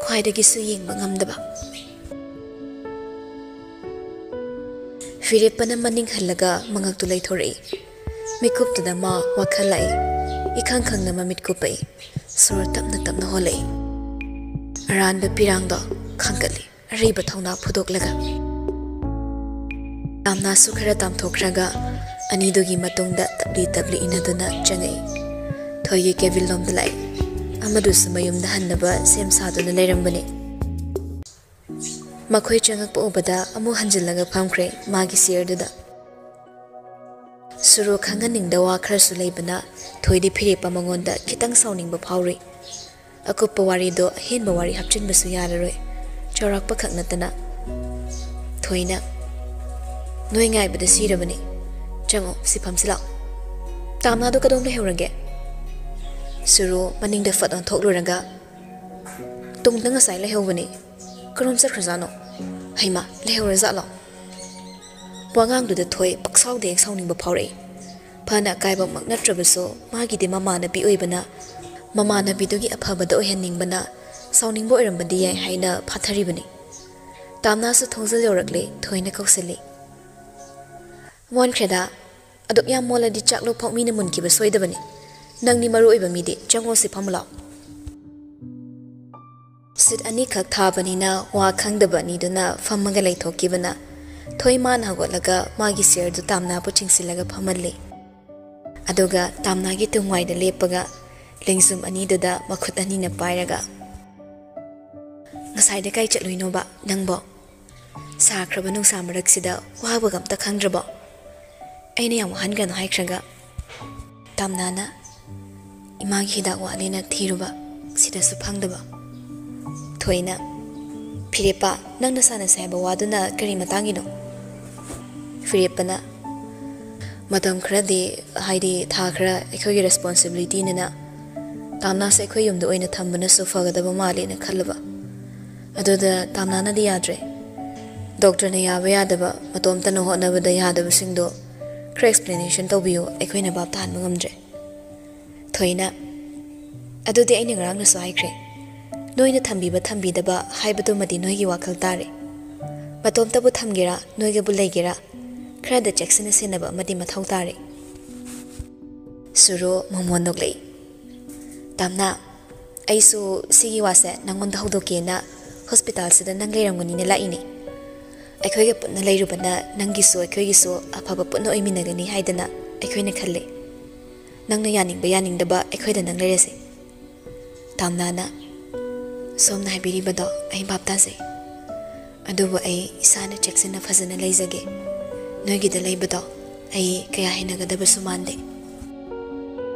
khwaidagi su yengba ngamdaba firepana maning halaga mangak tu laithorei mikup tu ma wakhalai ikhang khangna mamit kupai sur tapna holai aran be pirang do khangkali ari bathona phudok laga tamna su khara tam thokraga ani dogi matungda tabli inaduna changai thoye kevil lom dalai amadu samayum da hannaba sem saduna leirambani makhoi changak po ubada amu hanjilaga phamkhre magi sear duda Suru khanganing dawa kharasu leibana thoidi phirepa mangonda kitang sauning ba phawri akup wari do hen ba wari hapchin basu yararoi chorak pa khaknatana thoina noi ngai bada sirabani chango sipam sila tamna do kadom le hewrage Suru maning da fat on thok luraga tung danga sai le hewbani karom sar khazano haima le hewra za lo wangang du da thoi paksau de sauning ba phawrei phana kai ba mak natrabaso magi de mama na bi oibana mama na bi dugi apha ba do henning bana sauning bo iram badi yai haina phathari bani tamna su thongjal yorakle thoina kauseli mon kheda adop yam mola di chaklo phok mi na mun ki ba soida bani nangni maru oiba mi de chango si phamla sit ani khak tha bani na wa khangda bani duna phamaga lai thoki bana thoi man hagolaga magi share du tamna bu chingsilaga phamalli adoga tamna gi tungwai da lepaga lengsum ani da makhut ani na pairaga ngasai de kai chatluino ba nangbo sakraba nung samarak sida waba gam ta khangraba aina yam hangan haikhraga tamna na imagi hida wali na thiruba sida su phangdaba thoina phirepa nangna sana saiba waduna kari matangino phirepana matam khradi haidi tha khra ekhoi responsibility nena tamna se ekhoi yum do oina thambana so fagadaba mali na khalaba adoda tamna na di yadre doctor na yawa yadaba matom tano honaba da yadaba singdo khra explanation to biyo ekhoi na bab tan ngamdre thoina adodi aina ngrang na so haikhre noina thambiba thambidaba haibado madi noigi wakhal tare matom tabu thamgira noiga bu leigera khra da jackson senaba madi mathau tare Suru momondok lei tamna aisu sigi wase nangon da hodoke na hospital sida nang leramgani ne laini akhoi ga putna leirubana nangi so akhoi gi so afaba putna oiminagani haidana akhoi ne khalle nangna yaning daba akhoi da nang leirese tamna na somna habiri bado ai babta se adubu ai isana jackson na fazana leizage noigi da leibado ai kaya hinaga da basumande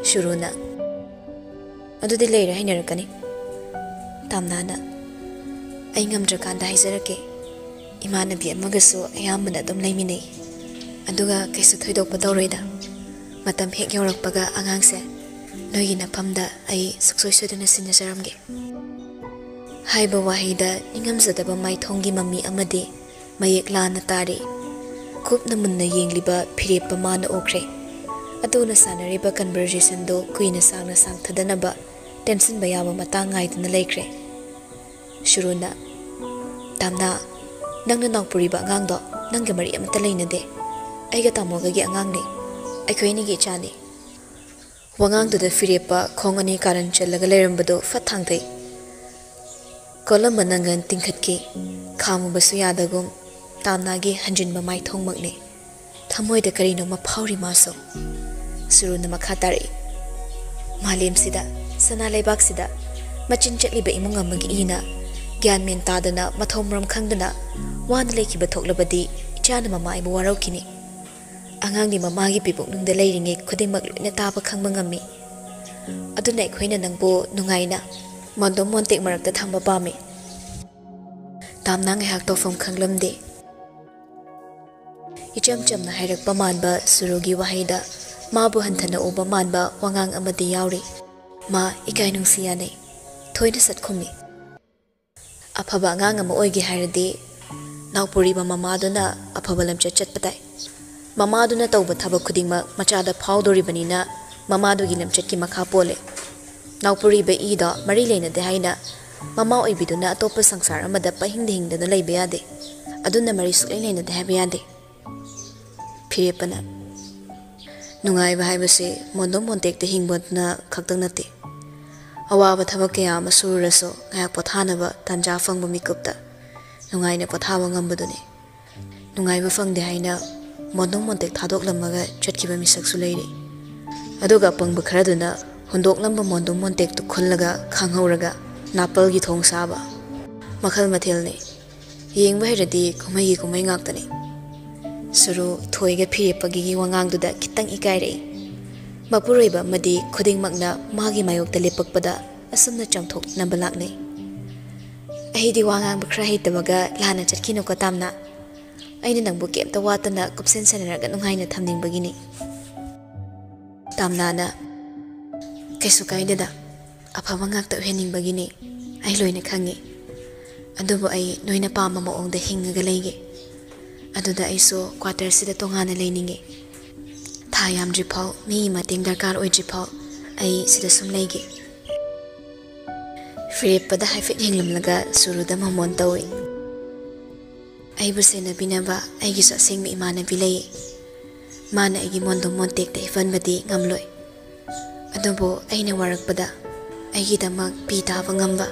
shuruna adudi leira hinarakani tamna na ai ngamdrakanda haizarake imanabi amagasu ayamana dum leiminei aduga kaisu thoidokpa dawroida matam hek yorakpaga angangse noigi na phamda ai suksoi suduna sinajaramge haiba wahida ningamzadaba maithongi mami amade mayek lana tare kupna munna yengliba phirepa mana okre aduna sanariba conversation do kuina sangna sangthadanaba tension bayaba matang ngaiduna leikre shuruna tamna nangna nangpuriba angangdo nangga mari amata leinade aiga tamoga gi angangne aikhoini gi chani wangang da phirepa khongani karan chalaga lerambado fathangthai kolam manangan tingkhatki khamu basu yadagum tamnagi hanjin ba mai thong makne thamoi da karino ma phauri maso suruna makhatari malem sida sana leibak sida machin chatli ba imung amagi ina gyan men tadana mathomram khangdana wan leki ba thoklabadi ichana mama ibu waraukini angang ni mama gi pipuk nung da leiringe khudimak loina taba khangba ngami aduna ekhoina nangbo nungaina mondom montek marakta thamba pami tamna ngahak tofam khanglamde icham chamna hairakpa manba surugi wahaida mabu hanthana uba manba wangang amadi yauri ma ikai nungsiane thoina satkhumi afaba ngang ama oigi hairadi naupuri ba mamaduna afaba lamcha chatpatai mamaduna tauba thaba khudingma machada phawdori banina mamadugi lamchatki makha pole naupuri ba ida mari leina de haina mama oibiduna atopa sangsar amada pahingde hingdana leiba yade aduna mari suklei leina de haba yade phirepana nungai ba haibase mondom montek de hingbodna khaktang nate awaba thabak kaya masuraso ngaya pothanaba tanja fangba mikupta nungai na pothaba ngambadune nungai ba fangde haina mondom montek thadok lamaga chatkiba misaksu leire aduga pangba kharaduna hundok lamba mondom montek tu khullaga khanghauraga napal gi thong saba makhal mathel ne yengba heradi kumai ngaktani Suru thoiga phirepagi wangang kitang ikairei. Mapuroiba madi khudingmakna magi mayokta lepakpada asumna changthok nabalaknei. Ahidi wangang bakra heitabaga lana chatkino ko tamna. Aina nangbu kemta watana kupsen sanaraga nunghaina thamningbagini. Tamna na kaisu kaidada afama ngakta uheningbagini ai loina khangi. Adubo ai noina pama maongda hingaga leige. Aduda aiso quarter sida tongana leininge. Tha yamdri phau mi mating darkar oidri phau ai sida sum leige. Fripada haifet hinglamlaga suruda mamon tawi. Ai busena binaba ai giso singmi imana bilei. Mana igi mondo montek ta ifan badi ngamloi. Adubo aina warakpada ai gidamak pi taba ngamba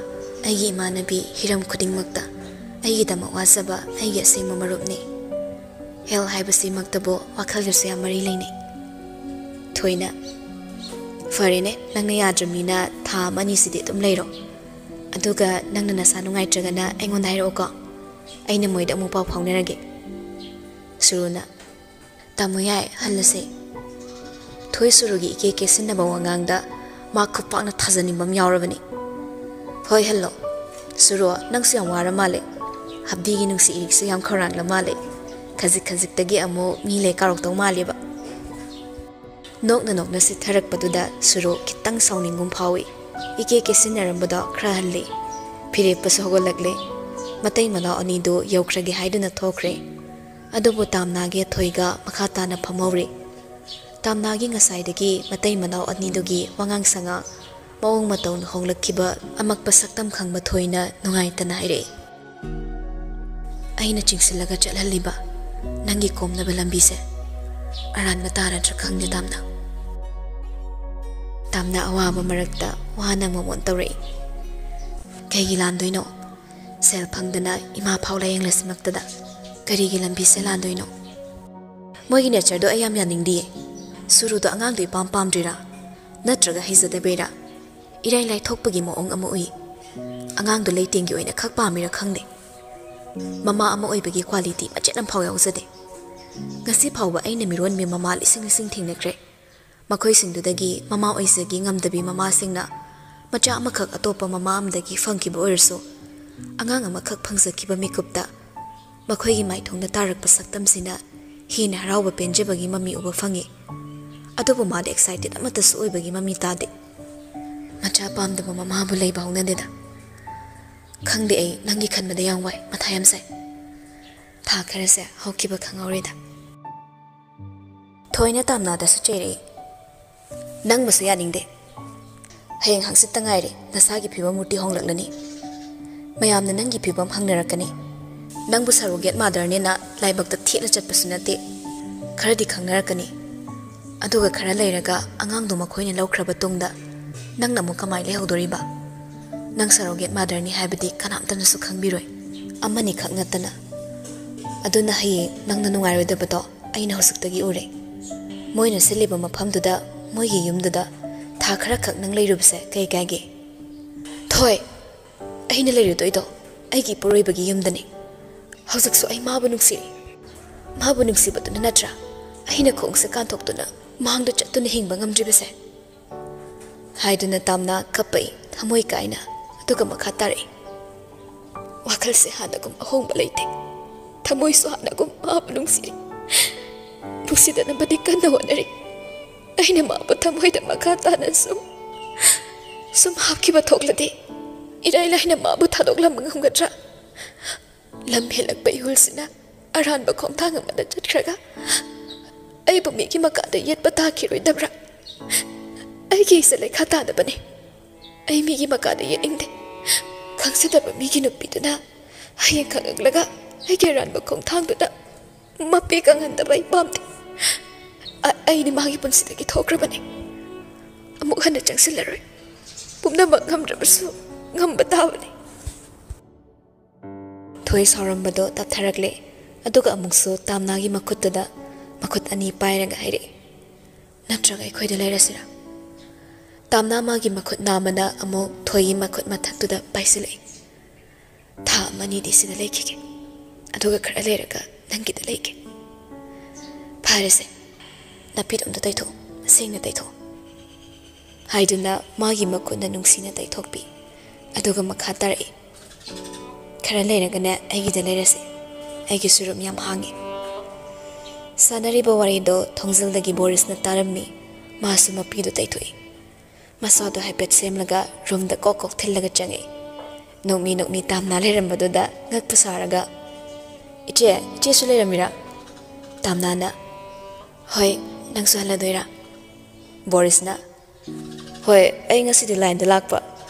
ai gi imana bi hiram khudingmakta ai gidamak wasaba ai gi singma marupni. Hel haibasi maktabo wakhalgase amari leine. Thoina farene nangna yadramnina tha mani sidi tum leiro. Aduga nangna nasa nungai tragana aingonda hairo ko. Aina moida mu pau phaunarage. Suruna tamoyai halase. Thoi surugi ike sinaba wangangda ma khupakna thajanibam yaurabani. Hoi hello. Suru nangsi yam wara male. Habdigi nungsi irikse yam khorangla male. Kazik tagi amo mile karok tong maliba. Nokna si tharak paduda suru kitang sauningum phawi. Ike sinarambada khrahalli. Phire pasogolakle. Matai mana anido yaukrage haiduna thokre. Adubo tamnage thoiga makhatana phamawri. Tamnagi ngasaidagi matai mana anidogi wangang sanga maung mataun honglakkiba amakpa saktam khangba thoina nungaitana haire. Aina chingsilaga chalhalliba. Nangi komna belambise aran natara trakhangde tamna awaba marakta wana momon tawrei kaigi landoino sel phangdana ima phawla yenglasmaktada karigi lambise landoino moigi nature do ayam yaningdi suru do angang do pam drira natraga hizada bera irai lai thokpagi moong amu ui angang do leitingi oina khak pamira khangde mama ama oibagi quality machenam phaw yausade ngasi phawba aina miron mi mama lising thingnakre makhoi singdudagi mama oisagi ngamdabi mama singna macha amakhak atopa mama amdagi phangkiba oirso angang amakhak phangsakiba mikupta makhoi gi maithongna tarakpa saktam sina hina harawba penjebagi mami uba phangi atopa made excited amata su oibagi mami tade macha pamdaba mama bu leiba hongnadeda khangde ai nangi khanbada yangwai mathayam sai tha kharase haukiba khangawreda thoina tamna da su chere nang masu yaningde hayeng hangsit tangaire nasagi phiba murti honglaklani mayamna nangi phibam hangnarakani nangbu saroget mother ne na laibakta thila chatpasunate kharadi khangnarakani aduga khara leiraga angang du makhoina laukraba tungda nangna mu kamai lehodoriba nang saroget mother ni habidi kanamtana su khangbiroi amani khaknatana aduna haye nangna nungairode aina hosuktagi ure moina seliba mafamduda moigi yumduda tha khara khak nang leirubse kai thoi aina leirudoido aigi poroibagi yumdani haujaksu ai mabu nungsi batuna natra aina khongse kanthokduna mangda chatuna hingba ngamdribase haiduna tamna kapai thamoi kaina aduga makha tare wakhalse hanagum ahongba leite thamoi su hanagum mabu nungsidana badi kanna honari aina mabu thamoida makha tana sum hapkiba thoklade irai laina mabu thadoklam ngamgatra lam helakpa ihulsina aranba khongthang amada chatkhraga ai bu miki makada yetpa takhiroi dabra ai gi sele khata da bane ai migi makada yeningde khangse ba migi nupidana ai khanglaga ai ge ranba khongthang da mapi kangan da bai pamte ai ni magi punsida ki thokrabane amuk hana changsilaroi pumna ngamdrabasu ngamba tawani thoi sarambado tatharakle aduga amukso tamnagi makuttada makut ani pairaga haire natraga khoida leirasira tamna magi makut namana amo thoi makut mathaktuda paisile tha mani disida lekike aduga khara leiraga nangida leke ꯐꯔꯦꯁꯦ ꯅꯄꯤꯠ ꯑꯝꯇ ꯇꯩꯊꯣꯛ ꯁꯦꯡꯅ ꯇꯩꯊꯣꯛ ꯍꯥꯏꯗꯨꯅ ꯃꯥꯒꯤ ꯃꯈꯨꯠꯅ ꯅꯨꯡꯁꯤꯅ ꯇꯩꯊꯣꯛꯄꯤ ꯑꯗꯨꯒ ꯃꯈꯥ ꯇꯥꯔꯛꯏ ꯈꯔ ꯂꯩꯔꯒꯅꯦ ꯑꯩꯒꯤꯗ ꯂꯩꯔꯁꯤ ꯑꯩꯒꯤ ꯁꯨꯔꯨꯝ ꯌꯥꯝ ꯍꯥꯡꯉꯤ ꯁꯥꯟꯅꯔꯤꯕ ꯋꯥꯔꯤꯗꯣ ꯊꯣꯡꯖꯜꯗꯒꯤ ꯕꯣꯔꯤꯁꯅ ꯇꯥꯔꯝꯃꯤ ꯃꯥꯁꯨ ꯃꯄꯤꯗꯨ ꯇꯩꯊꯣꯛꯏ ꯃꯁꯥꯗꯣ ꯍꯥꯏꯐꯦꯠ ꯁꯦꯝꯂꯒ ꯔꯨꯝꯗ ꯀꯣꯛ ꯀꯣꯛ ꯊꯤꯜꯂꯒ ꯆꯪꯉꯛꯏ ꯅꯣꯛꯃꯤ ꯅꯣꯛꯃꯤ ꯇꯥꯝꯅ ꯂꯩꯔꯝꯕꯗꯨꯗ ꯉꯛꯄ ꯁꯥꯔꯒ ꯏꯆꯦꯁꯨ ꯂꯩꯔꯝꯃꯤꯔꯥ ꯇꯥꯝꯅꯥꯅ ꯍꯣꯏ ꯅꯪꯁꯨ ꯍꯜꯂꯗꯣꯏꯔꯥ ꯕꯣꯔꯤꯁꯅ ꯍꯣꯏ ꯑꯩ ꯉꯁꯤꯗꯤ ꯂꯥꯏꯟꯗ ꯂꯥꯛꯄ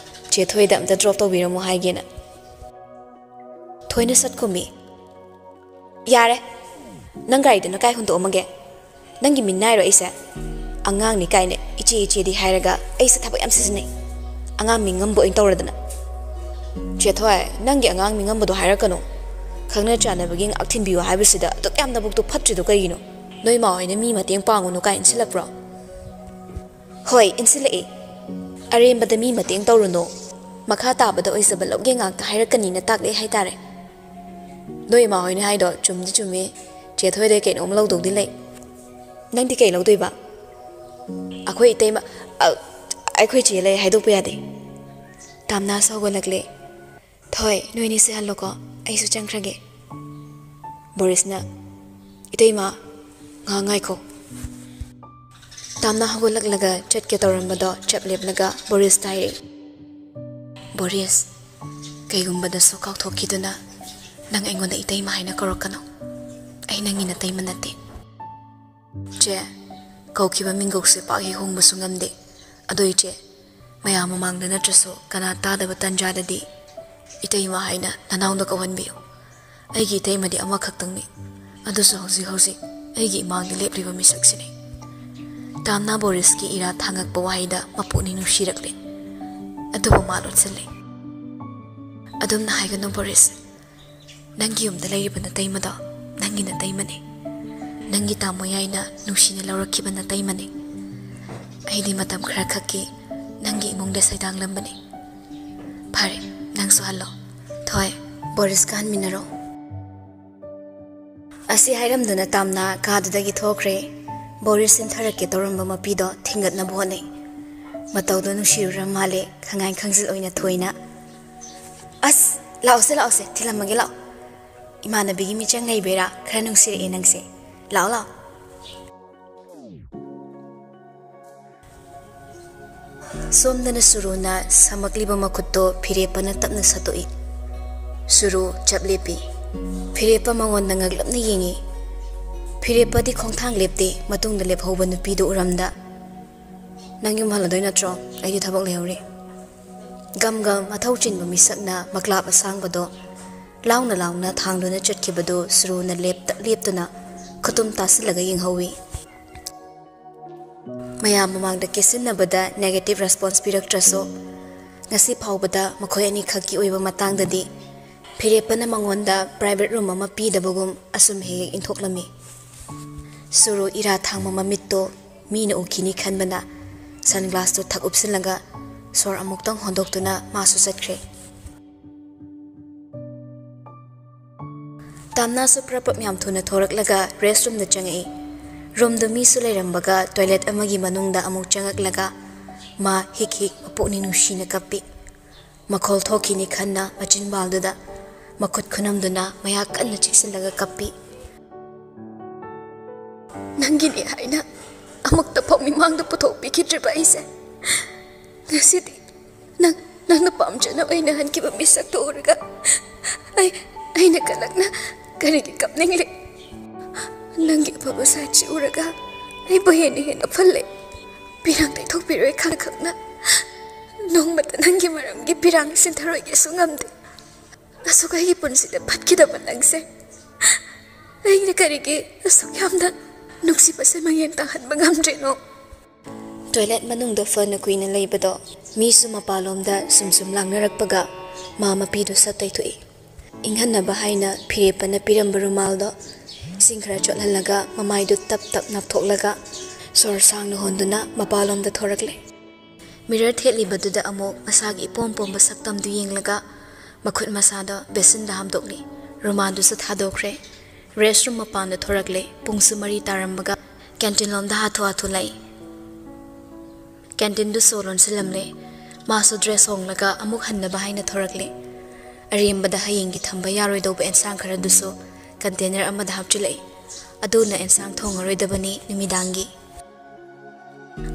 ꯆꯦ ꯊꯣꯏꯗ ꯑꯝꯇ ꯗ꯭ꯔꯣꯞ ꯇꯧꯕꯤꯔꯝꯃꯣ ꯍꯥꯏꯒꯦꯅ ꯊꯣꯏꯅ ꯁꯠꯈꯨꯝꯃꯤ ꯌꯥꯔꯦ ꯅꯪ ꯒꯥꯔꯤꯗꯨꯅ ꯀꯥꯏ ꯍꯨꯟꯗꯣꯛꯑꯝꯃꯒꯦ ꯅꯪꯒꯤ ꯃꯤꯡ ꯅꯥꯏꯔꯣ ꯑꯩꯁꯦ ꯑꯉꯥꯡꯅꯤ ꯀꯥꯏꯅ ꯏꯆꯦꯗꯤ ꯍꯥꯏꯔꯒ ꯑꯩꯁꯦ ꯊꯕꯛ ꯌꯥꯝ ꯁꯤꯖꯤꯟꯅꯩ ꯑꯉꯥꯡ ꯃꯤ ꯉꯝꯕ ꯑꯣꯏꯅ ꯇꯧꯔꯗꯅ ꯆꯦ ꯊꯣꯏ ꯅꯪꯒꯤ ꯑꯉꯥꯡ ꯃꯤ ꯉꯝꯕꯗꯣ ꯍꯥꯏꯔꯛꯀꯅꯨ ꯈꯪꯅ ꯆꯥꯟꯅꯕꯒꯤ ꯉꯥꯛ ꯊꯤꯟꯕꯤꯌꯨ ꯍꯥꯏꯕꯁꯤꯗ ꯑꯗꯨꯛ ꯌꯥꯝ ꯅꯕꯨꯛꯇꯣ ꯐꯠꯇ꯭ꯔꯤꯗꯣ ꯀꯩꯒꯤꯅꯣ ꯅꯣꯏ ꯃꯥ ꯍꯣꯏꯅ ꯃꯤ ꯃꯇꯦꯡ ꯄꯥꯡꯉꯨꯅꯨ ꯀꯥꯏ ꯏꯟꯁꯤꯜꯂꯛꯄ꯭ꯔꯣ ꯍꯣꯏ ꯏꯟꯁꯤꯜꯂꯛꯏ ꯑꯔꯦꯝꯕꯗ ꯃꯤ ꯃꯇꯦꯡ ꯇꯧꯔꯨꯅꯨ ꯃꯈꯥ ꯇꯥꯕꯗ ꯑꯣꯏꯖꯕ ꯂꯧꯒꯦ ꯉꯥꯛꯇ ꯍꯥꯏꯔꯛꯀꯅꯤꯅ ꯇꯥꯛꯂꯛꯑꯦ ꯍꯥꯏꯇꯥꯔꯦ ꯅꯣꯏ ꯃꯥ ꯍꯣꯏꯅ ꯍꯥꯏꯗꯣ ꯆꯨꯝꯗꯤ ꯆꯨꯝꯃꯤ ꯆꯦ ꯊꯣꯏꯗꯩ ꯀꯩꯅꯣꯝ ꯂꯧꯗꯧꯗꯤ ꯂꯩ ꯅꯪꯗꯤ ꯀꯩ ꯂꯧꯗꯣꯏꯕ ꯑꯩꯈꯣꯏ ꯏꯇꯩꯃ ꯑꯩꯈꯣꯏ ꯆꯦ ꯂꯩ ꯍꯥꯏꯗꯣꯛꯄ ꯌꯥꯗꯦ ꯇꯥꯝꯅꯥꯁꯨ ꯍꯧꯒꯠꯂꯛꯂꯦ ꯊꯣꯏ ꯅꯣꯏꯅꯤꯁꯦ ꯍꯜꯂꯣꯀꯣ ꯑꯩꯁꯨ ꯆꯪꯈ꯭ꯔꯒꯦ ꯕꯣꯔꯤꯁꯅ ꯏꯇꯩꯃ ꯉꯥꯏꯍꯥꯛ ꯉꯥꯏꯈꯣ ꯇꯥꯝꯅꯥ ꯍꯧꯒꯠꯂꯛꯂꯒ ꯆꯠꯀꯦ ꯇꯧꯔꯝꯕꯗꯣ ꯆꯞ ꯂꯦꯞꯂꯒ ꯕꯣꯔꯤꯁꯇ ꯍꯥꯏꯔꯛꯏ ꯕꯣꯔꯤꯁ ꯀꯩꯒꯨꯝꯕꯗꯁꯨ ꯀꯥꯎꯊꯣꯛꯈꯤꯗꯨꯅ ꯅꯪ ꯑꯩꯉꯣꯟꯗ ꯏꯇꯩꯃ ꯍꯥꯏꯅ ꯀꯧꯔꯛꯀꯅꯨ ꯑꯩ ꯅꯪꯒꯤ ꯅꯇꯩꯃ ꯅꯠꯇꯦ ꯆꯦ ꯀꯧꯈꯤꯕ ꯃꯤꯡꯒꯧꯁꯦ ꯄꯥꯛ ꯍꯦꯛ ꯍꯣꯡꯕꯁꯨ ꯉꯝꯗꯦ ꯑꯗꯣ ꯏꯆꯦ ꯃꯌꯥꯝ ꯃꯃꯥꯡꯗ ꯅꯠꯇ꯭ꯔꯁꯨ ꯀꯅꯥ ꯇꯥꯗꯕ ꯇꯟꯖꯥꯗꯗꯤ ꯏꯇꯩꯃ ꯍꯥꯏꯅ ꯅꯅꯥꯎꯅ ꯀꯧꯍꯟꯕꯤꯌꯨ ꯑꯩꯒꯤ ꯏꯇꯩꯃꯗꯤ ꯑꯃꯈꯛꯇꯪꯅꯤ ꯑꯗꯨꯁꯨ ꯍꯧꯖꯤꯛ ꯑꯩꯒꯤ ꯏꯃꯥꯡꯗ ꯂꯦꯞꯂꯤꯕ ꯃꯤꯁꯛꯁꯤꯅꯤ ꯇꯥꯝꯅꯥ ꯕꯣꯔꯤꯁꯀꯤ ꯏꯔꯥ ꯊꯥꯡꯉꯛꯄ ꯋꯥꯍꯩꯗ ꯃꯄꯨꯛꯅꯤꯡ ꯅꯨꯡꯁꯤꯔꯛꯂꯦ ꯑꯗꯨꯕꯨ ꯃꯥ ꯂꯣꯠꯁꯤꯜꯂꯦ ꯑꯗꯨꯝꯅ ꯍꯥꯏꯒꯅꯨ ꯕꯣꯔꯤꯁ ꯅꯪꯒꯤ ꯌꯨꯝꯗ ꯂꯩꯔꯤꯕ ꯅꯇꯩꯃꯗꯣ ꯅꯪꯒꯤ ꯅꯇꯩꯃꯅꯤ ꯅꯪꯒꯤ ꯇꯥꯃꯣ ꯌꯥꯏꯅ ꯅꯨꯡꯁꯤꯅ ꯂꯧꯔꯛꯈꯤꯕ ꯅꯇꯩꯃꯅꯤ ꯑꯩꯗꯤ ꯃꯇꯝ ꯈꯔ ꯈꯛꯀꯤ ꯅꯪꯒꯤ ꯏꯃꯨꯡꯗ ꯁꯩꯗꯥꯡꯂꯝꯕꯅꯤ ꯐꯔꯦ ꯅꯪꯁꯨ ꯍꯜꯂꯣ ꯊꯣꯏ ꯕꯣꯔꯤꯁꯀ ꯍꯟꯃꯤꯟꯅꯔꯣ ꯑꯁꯤ ꯍꯥꯏꯔꯝꯗꯨꯅ ꯇꯥꯝꯅꯥ ꯀꯥꯗꯨꯗꯒꯤ ꯊꯣꯛꯈ꯭ꯔꯦ ꯕꯣꯔꯤꯁ ꯆꯦꯟꯊꯔꯛꯀꯦ ꯇꯧꯔꯝꯕ ꯃꯄꯤꯗꯣ ꯊꯤꯡꯒꯠꯅꯕ ꯍꯣꯠꯅꯩ ꯃꯇꯧꯗꯣ ꯅꯨꯡꯁꯤꯔꯨꯔ ꯃꯥꯜꯂꯦ ꯈꯪꯉꯥꯏ ꯈꯪꯖꯤꯜ ꯑꯣꯏꯅ ꯊꯣꯏꯅ ꯑꯁ ꯂꯥꯛꯑꯣꯁꯦ ꯊꯤꯜꯂꯝꯃꯒꯦ ꯂꯥꯛꯑꯣ ꯏꯃꯥꯟꯅꯕꯤꯒꯤ ꯃꯤꯆꯪ ꯂꯩꯕꯩꯔꯥ ꯈꯔ ꯅꯨꯡꯁꯤꯔꯛꯑꯦ ꯅꯪꯁꯦ ꯂꯥꯛꯑꯣ ꯁꯣꯝꯗꯅ ꯁꯨꯔꯨꯅ ꯁꯃꯛꯂꯤꯕ ꯃꯈꯨꯠꯇꯣ ꯐꯤꯔꯦꯞꯄꯅ ꯇꯞꯅ ꯁꯠꯇꯣꯛꯏ ꯁꯨꯔꯨ ꯆꯞ ꯂꯦꯞꯄꯤ ꯐꯤꯔꯦꯞꯄ ꯃꯉꯣꯟꯗ ꯉꯛꯂꯞꯅ ꯌꯦꯡꯉꯤ ꯐꯤꯔꯦꯞꯄꯗꯤ ꯈꯣꯡꯊꯥꯡ ꯂꯦꯞꯇꯦ ꯃꯇꯨꯡꯗ ꯂꯦꯞꯍꯧꯕ ꯅꯨꯄꯤꯗꯨ ꯎꯔꯝꯗ ꯅꯪ ꯌꯨꯝ ꯍꯜꯂꯗꯣꯏ ꯅꯠꯇ꯭ꯔꯣ ꯑꯩꯗꯤ ꯊꯕꯛ ꯂꯩꯍꯧꯔꯤ ꯒꯝ ꯃꯊꯧ ꯆꯤꯟꯕ ꯃꯤꯁꯛꯅ ꯃꯀ꯭ꯂꯥꯞ ꯑꯁꯥꯡꯕꯗꯣ ꯂꯥꯎꯅ ꯊꯥꯡꯗꯨꯅ ꯆꯠꯈꯤꯕꯗꯨ ꯁꯨꯔꯨꯅ ꯂꯦꯞꯇꯨꯅ ꯈꯨꯇꯨꯝ ꯇꯥꯁꯤꯜꯂꯒ ꯌꯦꯡꯍꯧꯏ ꯃꯌꯥꯝ ꯃꯃꯥꯡꯗ ꯀꯦꯁꯤꯟꯅꯕꯗ ꯅꯦꯒꯦꯇꯤꯚ ꯔꯦꯁꯄꯣꯟꯁ ꯄꯤꯔꯛꯇ꯭ꯔꯁꯨ ꯉꯁꯤ ꯐꯥꯎꯕꯗ ꯃꯈꯣꯏ ꯑꯅꯤꯈꯛꯀꯤ ꯑꯣꯏꯕ ꯃꯇꯥꯡꯗꯗꯤ ꯐꯤꯔꯦꯞꯄꯅ ꯃꯉꯣꯟꯗ ꯄ꯭ꯔꯥꯏꯚꯦꯠ ꯔꯨꯝ ꯑꯃ ꯄꯤꯗꯕꯒꯨꯝ ꯑꯁꯨꯝ ꯍꯦꯛ ꯏꯟꯊꯣꯛꯂꯝꯃꯤ ꯁꯨꯔꯨ ꯏꯔꯥ ꯊꯥꯡꯕ ꯃꯃꯤꯠꯇꯣ ꯃꯤꯅ ꯎꯈꯤꯅꯤ ꯈꯟꯕꯅ ꯁꯟꯒ꯭ꯂꯥꯁꯇꯨ ꯊꯛ ꯎꯞꯁꯤꯜꯂꯒ ꯁꯣꯔ ꯑꯃꯨꯛꯇꯪ ꯍꯣꯟꯗꯣꯛꯇꯨꯅ ꯃꯥꯁꯨ ꯆꯠꯈ꯭ꯔꯦ ꯇꯥꯝꯅꯥꯁꯨ ꯄ꯭ꯔꯞ ꯌꯥꯝ ꯊꯨꯅ ꯊꯣꯔꯛꯂꯒ ꯔꯦꯁ ꯔꯨꯝꯗ ꯆꯪꯉꯛꯏ ꯔꯨꯝꯗ ꯃꯤꯁꯨ ꯂꯩꯔꯝꯕꯒ ꯇꯣꯏꯂꯦꯠ ꯑꯃꯒꯤ ꯃꯅꯨꯡꯗ ꯑꯃꯨꯛ ꯆꯪꯉꯛꯂꯒ ꯃꯥ ꯍꯤꯛ ꯃꯄꯨꯛꯅꯤꯡ ꯅꯨꯡꯁꯤꯅ ꯀꯞꯄꯤ ꯃꯈꯣꯜ ꯊꯣꯛꯈꯤꯅꯤ ꯈꯟꯅ ꯃꯆꯤꯟꯕꯥꯜꯗꯨꯗ ꯃꯈꯨꯠ ꯈꯨꯅꯝꯗꯨꯅ ꯃꯌꯥ ꯀꯟꯅ ꯆꯤꯛꯁꯤꯜꯂꯒ ꯀꯞꯄꯤ ꯅꯪꯒꯤꯅꯤ ꯍꯥꯏꯅ ꯑꯃꯨꯛꯇ ꯐꯥꯎ ꯃꯤꯃꯥꯡꯗ ꯄꯨꯊꯣꯛꯄꯤꯈꯤꯗ꯭ꯔꯤꯕ ꯑꯩꯁꯦ ꯉꯁꯤꯗꯤ ꯅꯪꯅ ꯄꯥꯝꯖꯅ ꯑꯣꯏꯅ ꯍꯟꯈꯤꯕ ꯃꯤꯁꯛꯇꯣ ꯎꯔꯒ ꯑꯩꯅ ꯀꯂꯛꯅ ꯀꯔꯤꯒꯤ ꯀꯞꯅꯤꯡꯂꯤ ꯅꯪꯒꯤ ꯑꯐꯕ ꯁꯥꯏꯠꯁꯤ ꯎꯔꯒ ꯑꯩꯕꯨ ꯍꯦꯟꯅ ꯐꯜꯂꯦ ꯄꯤꯔꯥꯡ ꯇꯩꯊꯣꯛꯄꯤꯔꯣꯏ ꯈꯛꯅ ꯅꯣꯡꯃꯇ ꯅꯪꯒꯤ ꯃꯔꯝꯒꯤ ꯄꯤꯔꯥꯡ ꯁꯤꯟꯊꯔꯣꯏꯒꯦꯁꯨ ꯉꯝꯗꯦ ꯑꯁꯨꯛ ꯑꯩꯒꯤ ꯄꯨꯟꯁꯤꯗ ꯐꯠꯈꯤꯗꯕ ꯅꯪꯁꯦ ꯑꯩꯅ ꯀꯔꯤꯒꯤ ꯑꯁꯨꯛ ꯌꯥꯝꯅ ꯅꯨꯡꯁꯤꯕꯁꯦ ꯃꯌꯦꯡ ꯇꯥꯍꯟꯕ ꯉꯝꯗ꯭ꯔꯤꯅꯣ ꯇꯣꯏꯂꯦꯠ ꯃꯅꯨꯡꯗ ꯐꯅ ꯀꯨꯏꯅ ꯂꯩꯕꯗꯣ ꯃꯤꯁꯨ ꯃꯄꯥꯟꯂꯣꯝꯗ ꯁꯨꯝ ꯂꯥꯡꯅꯔꯛꯄꯒ ꯃꯥ ꯃꯄꯤꯗꯨ ꯁꯠ ꯇꯩꯊꯣꯛꯏ ꯏꯪꯍꯟꯅꯕ ꯍꯥꯏꯅ ꯐꯤꯔꯦꯞꯄꯅ ꯄꯤꯔꯝꯕ ꯔꯨꯃꯥꯜꯗꯣ ꯏꯁꯤꯡ ꯈꯔ ꯆꯣꯠꯍꯜꯂꯒ ꯃꯃꯥꯏꯗꯨ ꯇꯞ ꯅꯥꯞꯊꯣꯛꯂꯒ ꯁꯣꯔ ꯁꯥꯡꯅ ꯍꯣꯟꯗꯨꯅ ꯃꯄꯥꯟꯂꯣꯝꯗ ꯊꯣꯔꯛꯂꯦ ꯃꯤꯔꯔ ꯊꯦꯠꯂꯤꯕꯗꯨꯗ ꯑꯃꯨꯛ ꯃꯁꯥꯒꯤ ꯏꯄꯣꯝ ꯄꯣꯝꯕ ꯁꯛꯇꯝꯗꯨ ꯌꯦꯡꯂꯒ ꯃꯈꯨꯠ ꯃꯁꯥꯗꯣ ꯕꯦꯁꯤꯟꯗ ꯍꯥꯝꯗꯣꯛꯂꯤ ꯔꯨꯃꯥꯜꯗꯨꯁꯨ ꯊꯥꯗꯣꯛꯈ꯭ꯔꯦ restroom mapanda thorakle pungsu mari tarambaga canteen lomda hathu hathu lai canteen du solon silamle maso dress honglaga amuk hanna bahaina thorakle arimbada hayingi thamba yaroi doba ensang khara duso container amada hapchilai aduna ensang thongaroi dabani nimidangi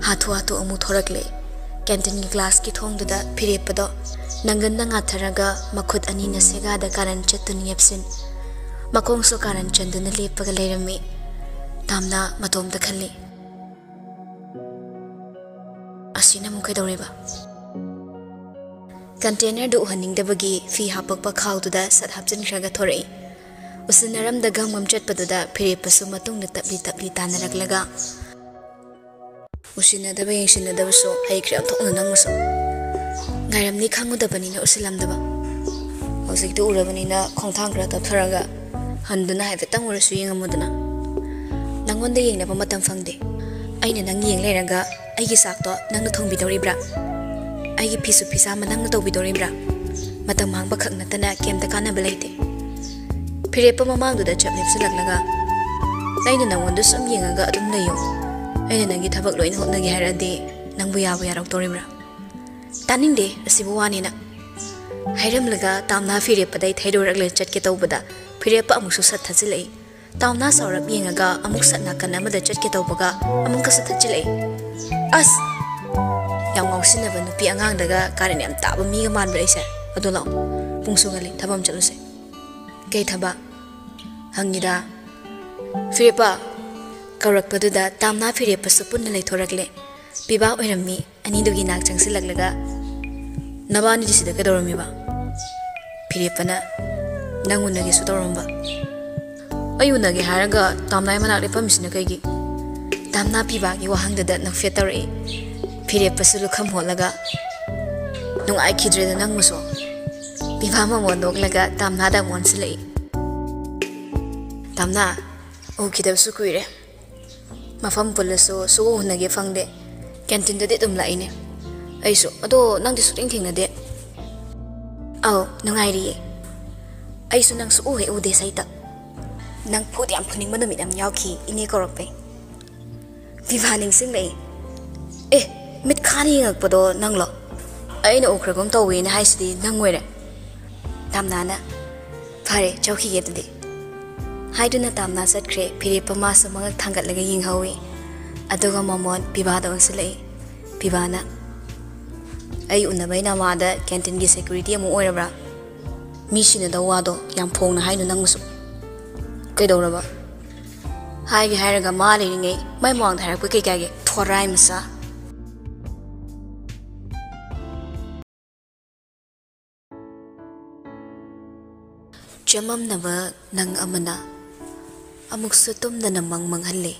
hathu hathu amu thorakle canteen gi class ki thongduda phirepado nangan nga tharaga makhut ani na sega da karan chetun yapsin makong so karan chanduna lepaga leirami tamna matom da khalli asina mukai doriba container du haning da bagi fi hapak pa khawdu da sat hapchin khraga thorai usinaram da gangmam chatpadu da phire pasu matung da tabli tanarak laga usina da bayeng sina da so hai khram thokna nangso ngairam ni khangu da bani na usilam da ba hosik du urabani na khongthang gra ta tharaga handuna hai vetang ur su yeng amuduna nangonda yeng na matam phangde aina nang yeng leraga aigi sakto nangna thongbi doribra aigi pisu pisa manang to bidoribra matam mangba khakna tana kemta kana belaite phirepa mamang du da chapne psalaglaga aina nangonda sum yengaga adum layo aina nangi thabak loin hotna gi harade nangbu yabu yarok doribra taning de asibu wani na hairam laga tamna phirepa dai thaidorak le chatke tawbada phirepa amusu sat thachilai tamna saurap yengaga amuk sat nakana amada chatke tawbaga amuk sat thachilai as yang ngausinaba nupi angang daga karin yam taba mi ga manbra ise adola pungsu ngali thabam chaluse kei thaba hangida phirepa karak paduda tamna phirepa supun lai thorakle biba oirami ani dugi nak changsilaglaga nabani disida ka dorami ba phirepana nangunagi su doramba ayunagi haraga tamnai manak le pamisina kaigi tamna biba gi wahangda da nak fetari phirepa sulu kham holaga nung ai khidre da nang muso biba ma monok laga tamna da monsilai tamna o khidab su kuire mafam pulaso su hunage fangde canteen da de dum laine aiso ado nang di suting thing na de aw nungai ri aiso nang su he u de saita nang phut yam phuning manum idam yauki ine korokpe vivaling sing lei mit khani ngak podo nang lo aina okragom tawi na haisdi nang were tamna na phare chauki ge de haiduna tamna satkre phire pama samang thangat laga ying hawi adoga momon pibada onsilei pibana ai unabai na ma da canteen gi security amu oirabra mi sina da wado yam phongna hainu nang musu kai doraba hai gi hairaga ma le ngai mai mong thar ku kai ge thorai masa jamam naba nang amana amuk sutum na namang manghalle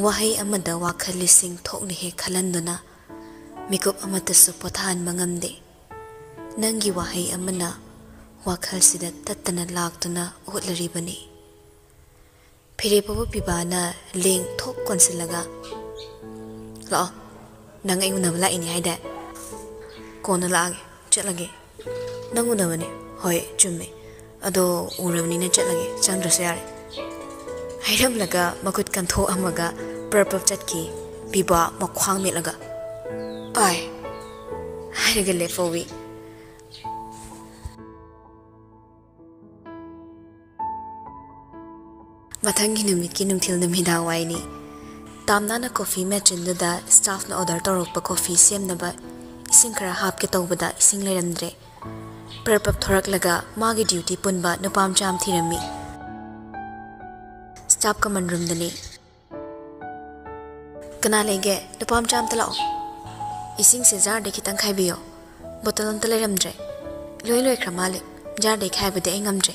wahai amada wakhalising thokni he khalanduna mikup amata su pothan mangamde nangi wahai amana wakhal sida tattana laktuna utlari bani phire pabu pibana leng thok konsilaga la nang ai una la ini haida kona laage chalage nang una bani hoy chumme ado urabni na chalage chandrase yare hairam laga makut kan tho amaga purple chatki biba makhwang me laga ai hairaga lefowi mathangi numiki numthil numida waini tamna na coffee machine da staff na order torokpa coffee semnaba ising khara hapke tawbada ising leramdre purple thorak laga magi duty punba nupam cham thirami staff command room dani kana lege nupam cham talao ising se jar de kitang khaibiyo bottle on teleramdre loi khramale jar de khaibade engamdre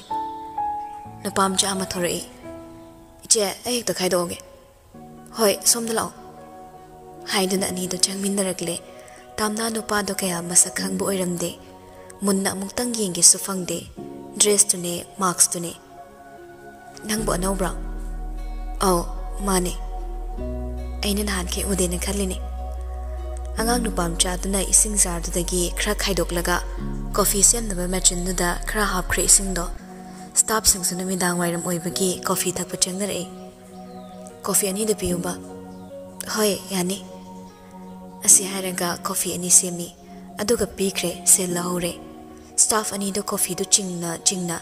nupam cham athori che ai to khaidoge hoi somdalo haiduna ani do changminarakle tamna nupa do kaya masakhang bu oiramde munna muktang yenge sufangde dress tune marks tune nang bo no bra aw mane aina nan ke udena khalline angang nupam cha tuna ising jar dagi khra khaidok laga coffee sem na machine nu da khra hap khre ising do staff singsu numidang wairam oibagi coffee thakpa changnare coffee ani da piyuba hoi yani asi haraga coffee ani semi aduga pikre sel lahore staff ani do coffee do chingna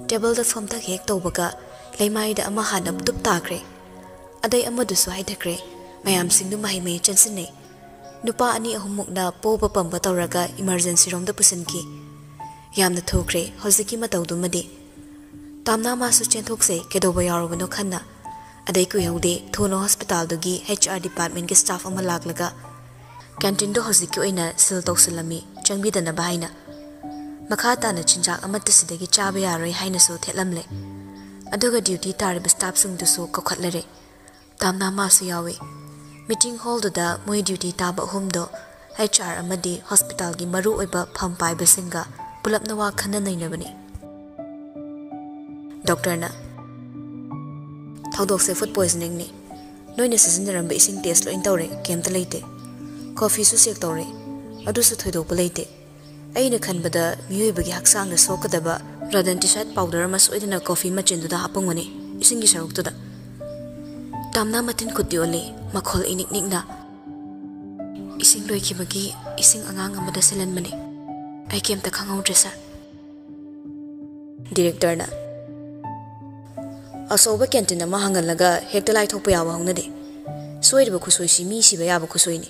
table da phom tak hek tawbaga leimai da ama hana dup takre adai amadu su haidakre mayam singdu mahi mai chansine nupa ani ahumuk na poba pamba tawraga emergency room da pusanki yamna thokre hoziki matawdu madi tamna masu chenthokse kedoba yarobano khanna adai ku yaude thono hospital dogi HR department ge staff ama laklaga canteen do hoziki oina sil tawsulami changbidana baina makha ta na chinjak amata sidagi chaba yaroi haina so thelamle aduga duty tarib staff sing du so kokhatlare tamna masu yawe meeting hall da moi duty taba humdo HR amadi hospital gi maru oiba phampai basinga pulapna wa khana nainabani doctor na thawdok se food poisoning ni noina season ba ising test lo in tawre kemta leite coffee su sek tawre adu su thoido paleite aina khanbada miyoi bagi haksang na sokadaba rodenticide powder ma soidina coffee machin du da hapungani ising gi saruk tu da tamna matin khudi ole makhol inik nikna ising loi khibagi ising angang amada selan mani ai kemta khangau dresa director na asoba canteen ma hangalaga hekta lai thokpa yawa hongnade soiriba khusoi si mi siba yaba khusoi ni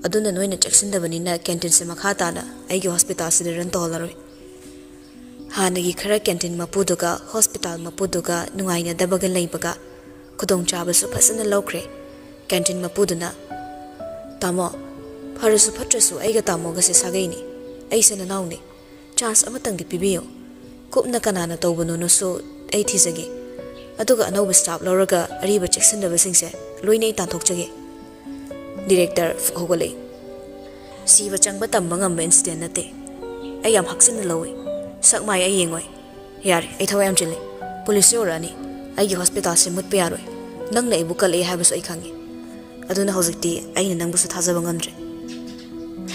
aduna noina checksindabani na canteen se makha ta na aigi hospital se ran tolaroi hanagi khara canteen mapuduga hospital mapuduga nungaina dabaga leibaga khudong chaba su phasana lokre canteen mapuduna tamo pharasu phatrasu aiga tamo ga se sagai ni aisana nauni chance amatang gi pibiyo kupna kanana tawbano no so ai thizage aduga anauba staff lawraga ariba checksindaba singse loinei tanthokjage director hogole siwa changba tamba ngamba incident nate ai yam haksin lawi sakmai ai yengoi yar ai thawam chile police yorani ai gi hospital se mut pe yaroi nang na ibu kal ai habus ai khangi aduna hojikti ai na nangbu su thajaba ngamdre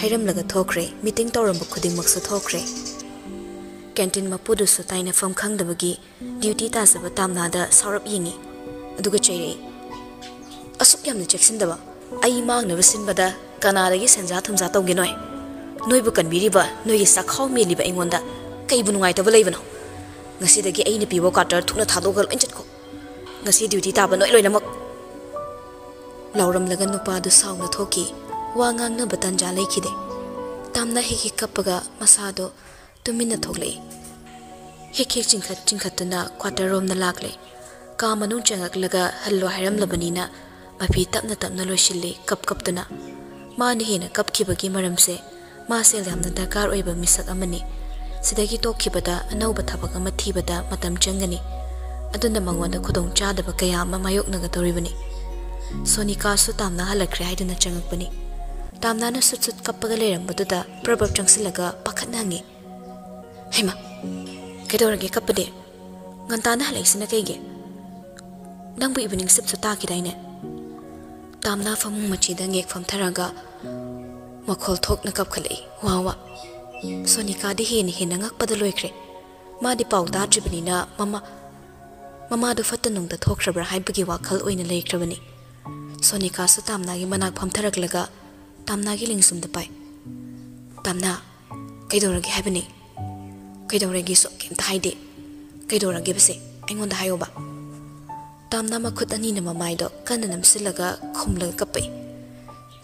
hairam laga thokre meeting tawram khuding maksa thokre canteen mapudu su taina fam khangdabagi duty ta saba tamna da sarap yingi aduga chaire asuk yamna checksindaba ai mang na basinbada kanadagi senja thumja tawge noibu kanbiriba noigi sakhau meliba ingonda kaibu nungai taba leibano ngasi dagi ai na pibo quarter thuna thadogal inchitko ngasi duty ta ba noi loinamak lauram laga nupa du sauna thoki wa ngang na batanja lekhide tamna hiki kapaga masado tumina thoklei heki chingkhatuna quarter room na lakle ka manung changak laga hallo hairam labanina mapi tapna loishille kaptuna mani hena kapkhibagi maramse ma sel yamna dakar oiba misak amani sidagi tokhibada anauba thabak ama thibada matam changani aduna mangwanda khudong chadaba kaya ama mayoknaga toribani sonika su tamna halakre haiduna changakpani tamna na sut kappaga lerambaduda prabab changsilaga pakhatnangi hema kedorage kapade ngantana halaisina kayge nangbu evening sip su takidaine tamna famung machida ngek fam tharaga makhol thokna kapkhalei wawa sonika di hen ngak pada loikre ma di pauda tribani na mama do fatanung da thokrabra haibagi wakhal oina leikrabani sonika su tamna gi manak fam tharaklaga tamna gi lingsum da pai tamna kaidorage haibani kaidorage so kemta haide kaidorage base aingonda hayoba tamna makhut ani na mamaido kana namsilaga khumlaga kapai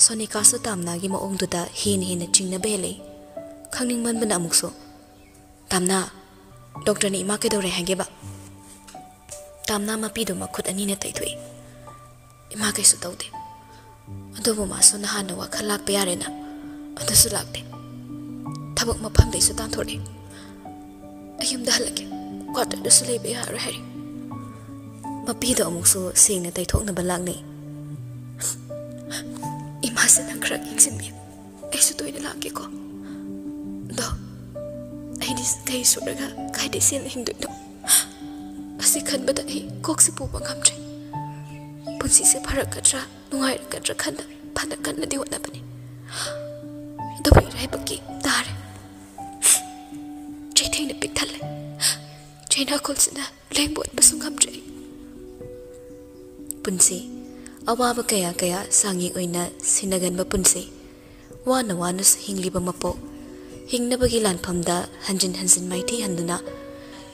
sonika su tamna gi maongduda hen chingna bele khangning man bana amukso tamna doctor ni ma kaidore hangeba tamna mapido makhut ani na taithoi ima kaisu tawde adobo ma so nahana wa khalak pe yare na adasu lakte thabak mafam dei su tan thore ayum dalake quarter da su lebe yare hari mapido amukso singna taithokna balakne ima se nang khrak ingsimbi ai su toina lake ko do ai dis kai su daga kai de sin hingdu do asi khan bada ai kok se pu bangam tre punsi se pharak katra nungai katra khanda phana kanna di wona bani do bai rai bakki tare chaithing ne pik thale China kolsina lengbot basunghamjai punsi awaba kaya kaya sangi oina sinaganba punsi wana wana hingliba mapo hingnabagi lanphamda hanjin hanjin maiti handuna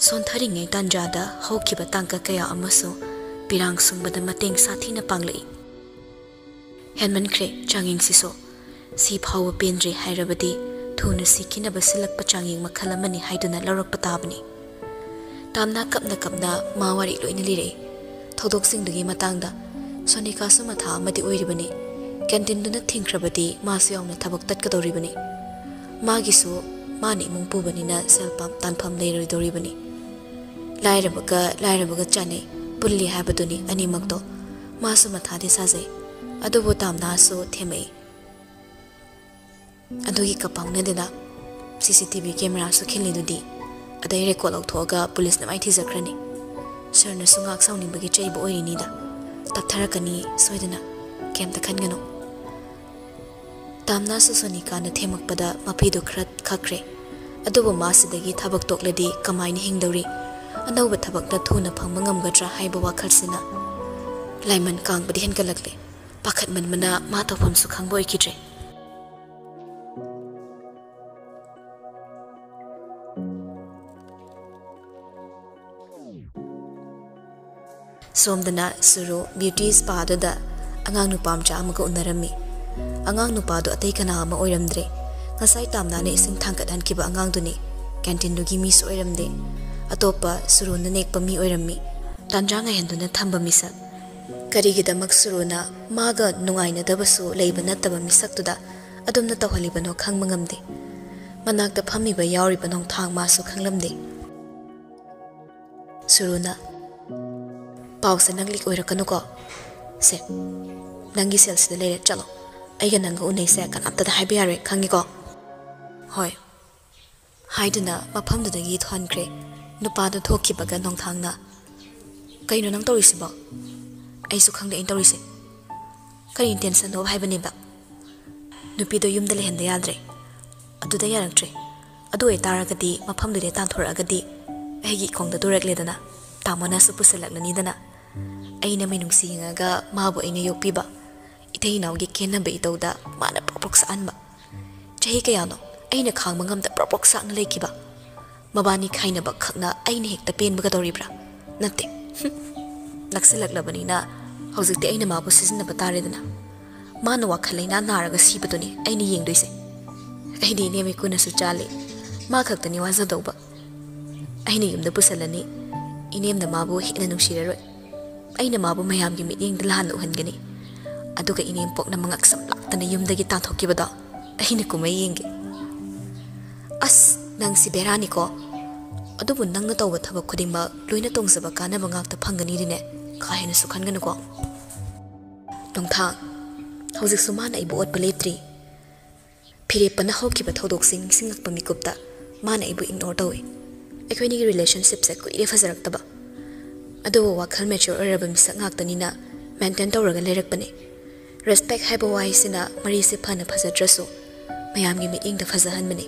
sontharingai tanjada haukiba tangka kaya amaso pirang sungbada mateng sathina panglei henman khre changing siso si phawa pendri hairabadi thuna sikina basilak pachanging makhalamani haiduna lawrak patabani tamna kapna mawari loina lire thodok singdagi matangda sonika sumatha amadi oiribani canteen duna thingkrabadi masu yauna thabak tatkadoribani magisu mani mungpubani na selpam tanpham leirodoribani lairabaga chane pulli habaduni animakto masu matha de sajai adubu tamna su themai adugi kapangna dena CCTV camera su khilidudi adai record lauthoga police na mai thijakrani sarna sungak saunibagi chaiba oirinida taptharakani soidana kemta khangano tamna su sonika na themakpada mapido khrat khakre adubu masidagi thabak tokladi kamaina hingdori anauba thabak na thuna phangma ngamgadra haiba wakhalsina laiman kangbadi henkalakle pakhat manmana ma tawpham su khangboi kidre somdana suru beauty spa da angang nupam cha amaka unarami angang nupado atei kana ama oiramdre ngasai tamna ne ising thangkat hankiba angang duni canteen dugi mi so oiramde atopa suru na nekpa mi oirami tanjanga henduna thamba misak karigidamak suruna maga nungaina dabasu leiba nataba misaktuda adumna tawhalibano khangmangamde manakta phamiba yauriba nong thang masu khanglamde suruna pausa nanglik oirakanu ko se nangi sales de lere chalo aiga nanga unai se kan apta da haibiyare khangi ko hoi haiduna maphamdudagi thonkhre nupado thokibaga nong thangna kaino nang torisiba aisu khangde in torise kari intention do haibani ba nupido yumda lehende yadre aduda yaraktre adu e taragadi maphamdude tanthoragadi aigi khongda durekledana tamana su pusalaknani dana aina minungsi ngaga mabu aina yokpiba itei nawgi kennabe itauda mana propoksa anba chahi kayano aina khangma ngamda propoksa na lekiba mabani khaina ba khakna aina hekta penbaga doribra natte naksilaklavani na hojikte aina mabu sizna batare dana mana wakhalaina naraga sibaduni aina yengdoise aidi nemi kuna su chale ma khaktani waza doba aina yumda pusalani inemda mabu hina nungsiraroi aina mabu mayamgi miting dlan uhangani aduga inem pokna mangaksam laktana yumdagi tanthokibada aina kumai yenge as nang si berani ko adubu nangna tawba thaba khudimba loina tongsaba kana bangakta phangani rine khaina sukhanganu ko nongtha hojik sumana ibu ot paletri phire pana hokiba thodok singak pamikupta mana ibu ignore tawi ekhoni gi relationship se kuire fajarak ado wakhal mature araba misak ngaktanina maintain tawraga lerakpane respect haiba waisina mari se phana fajadrasu mayamgi meeting da fajahanmani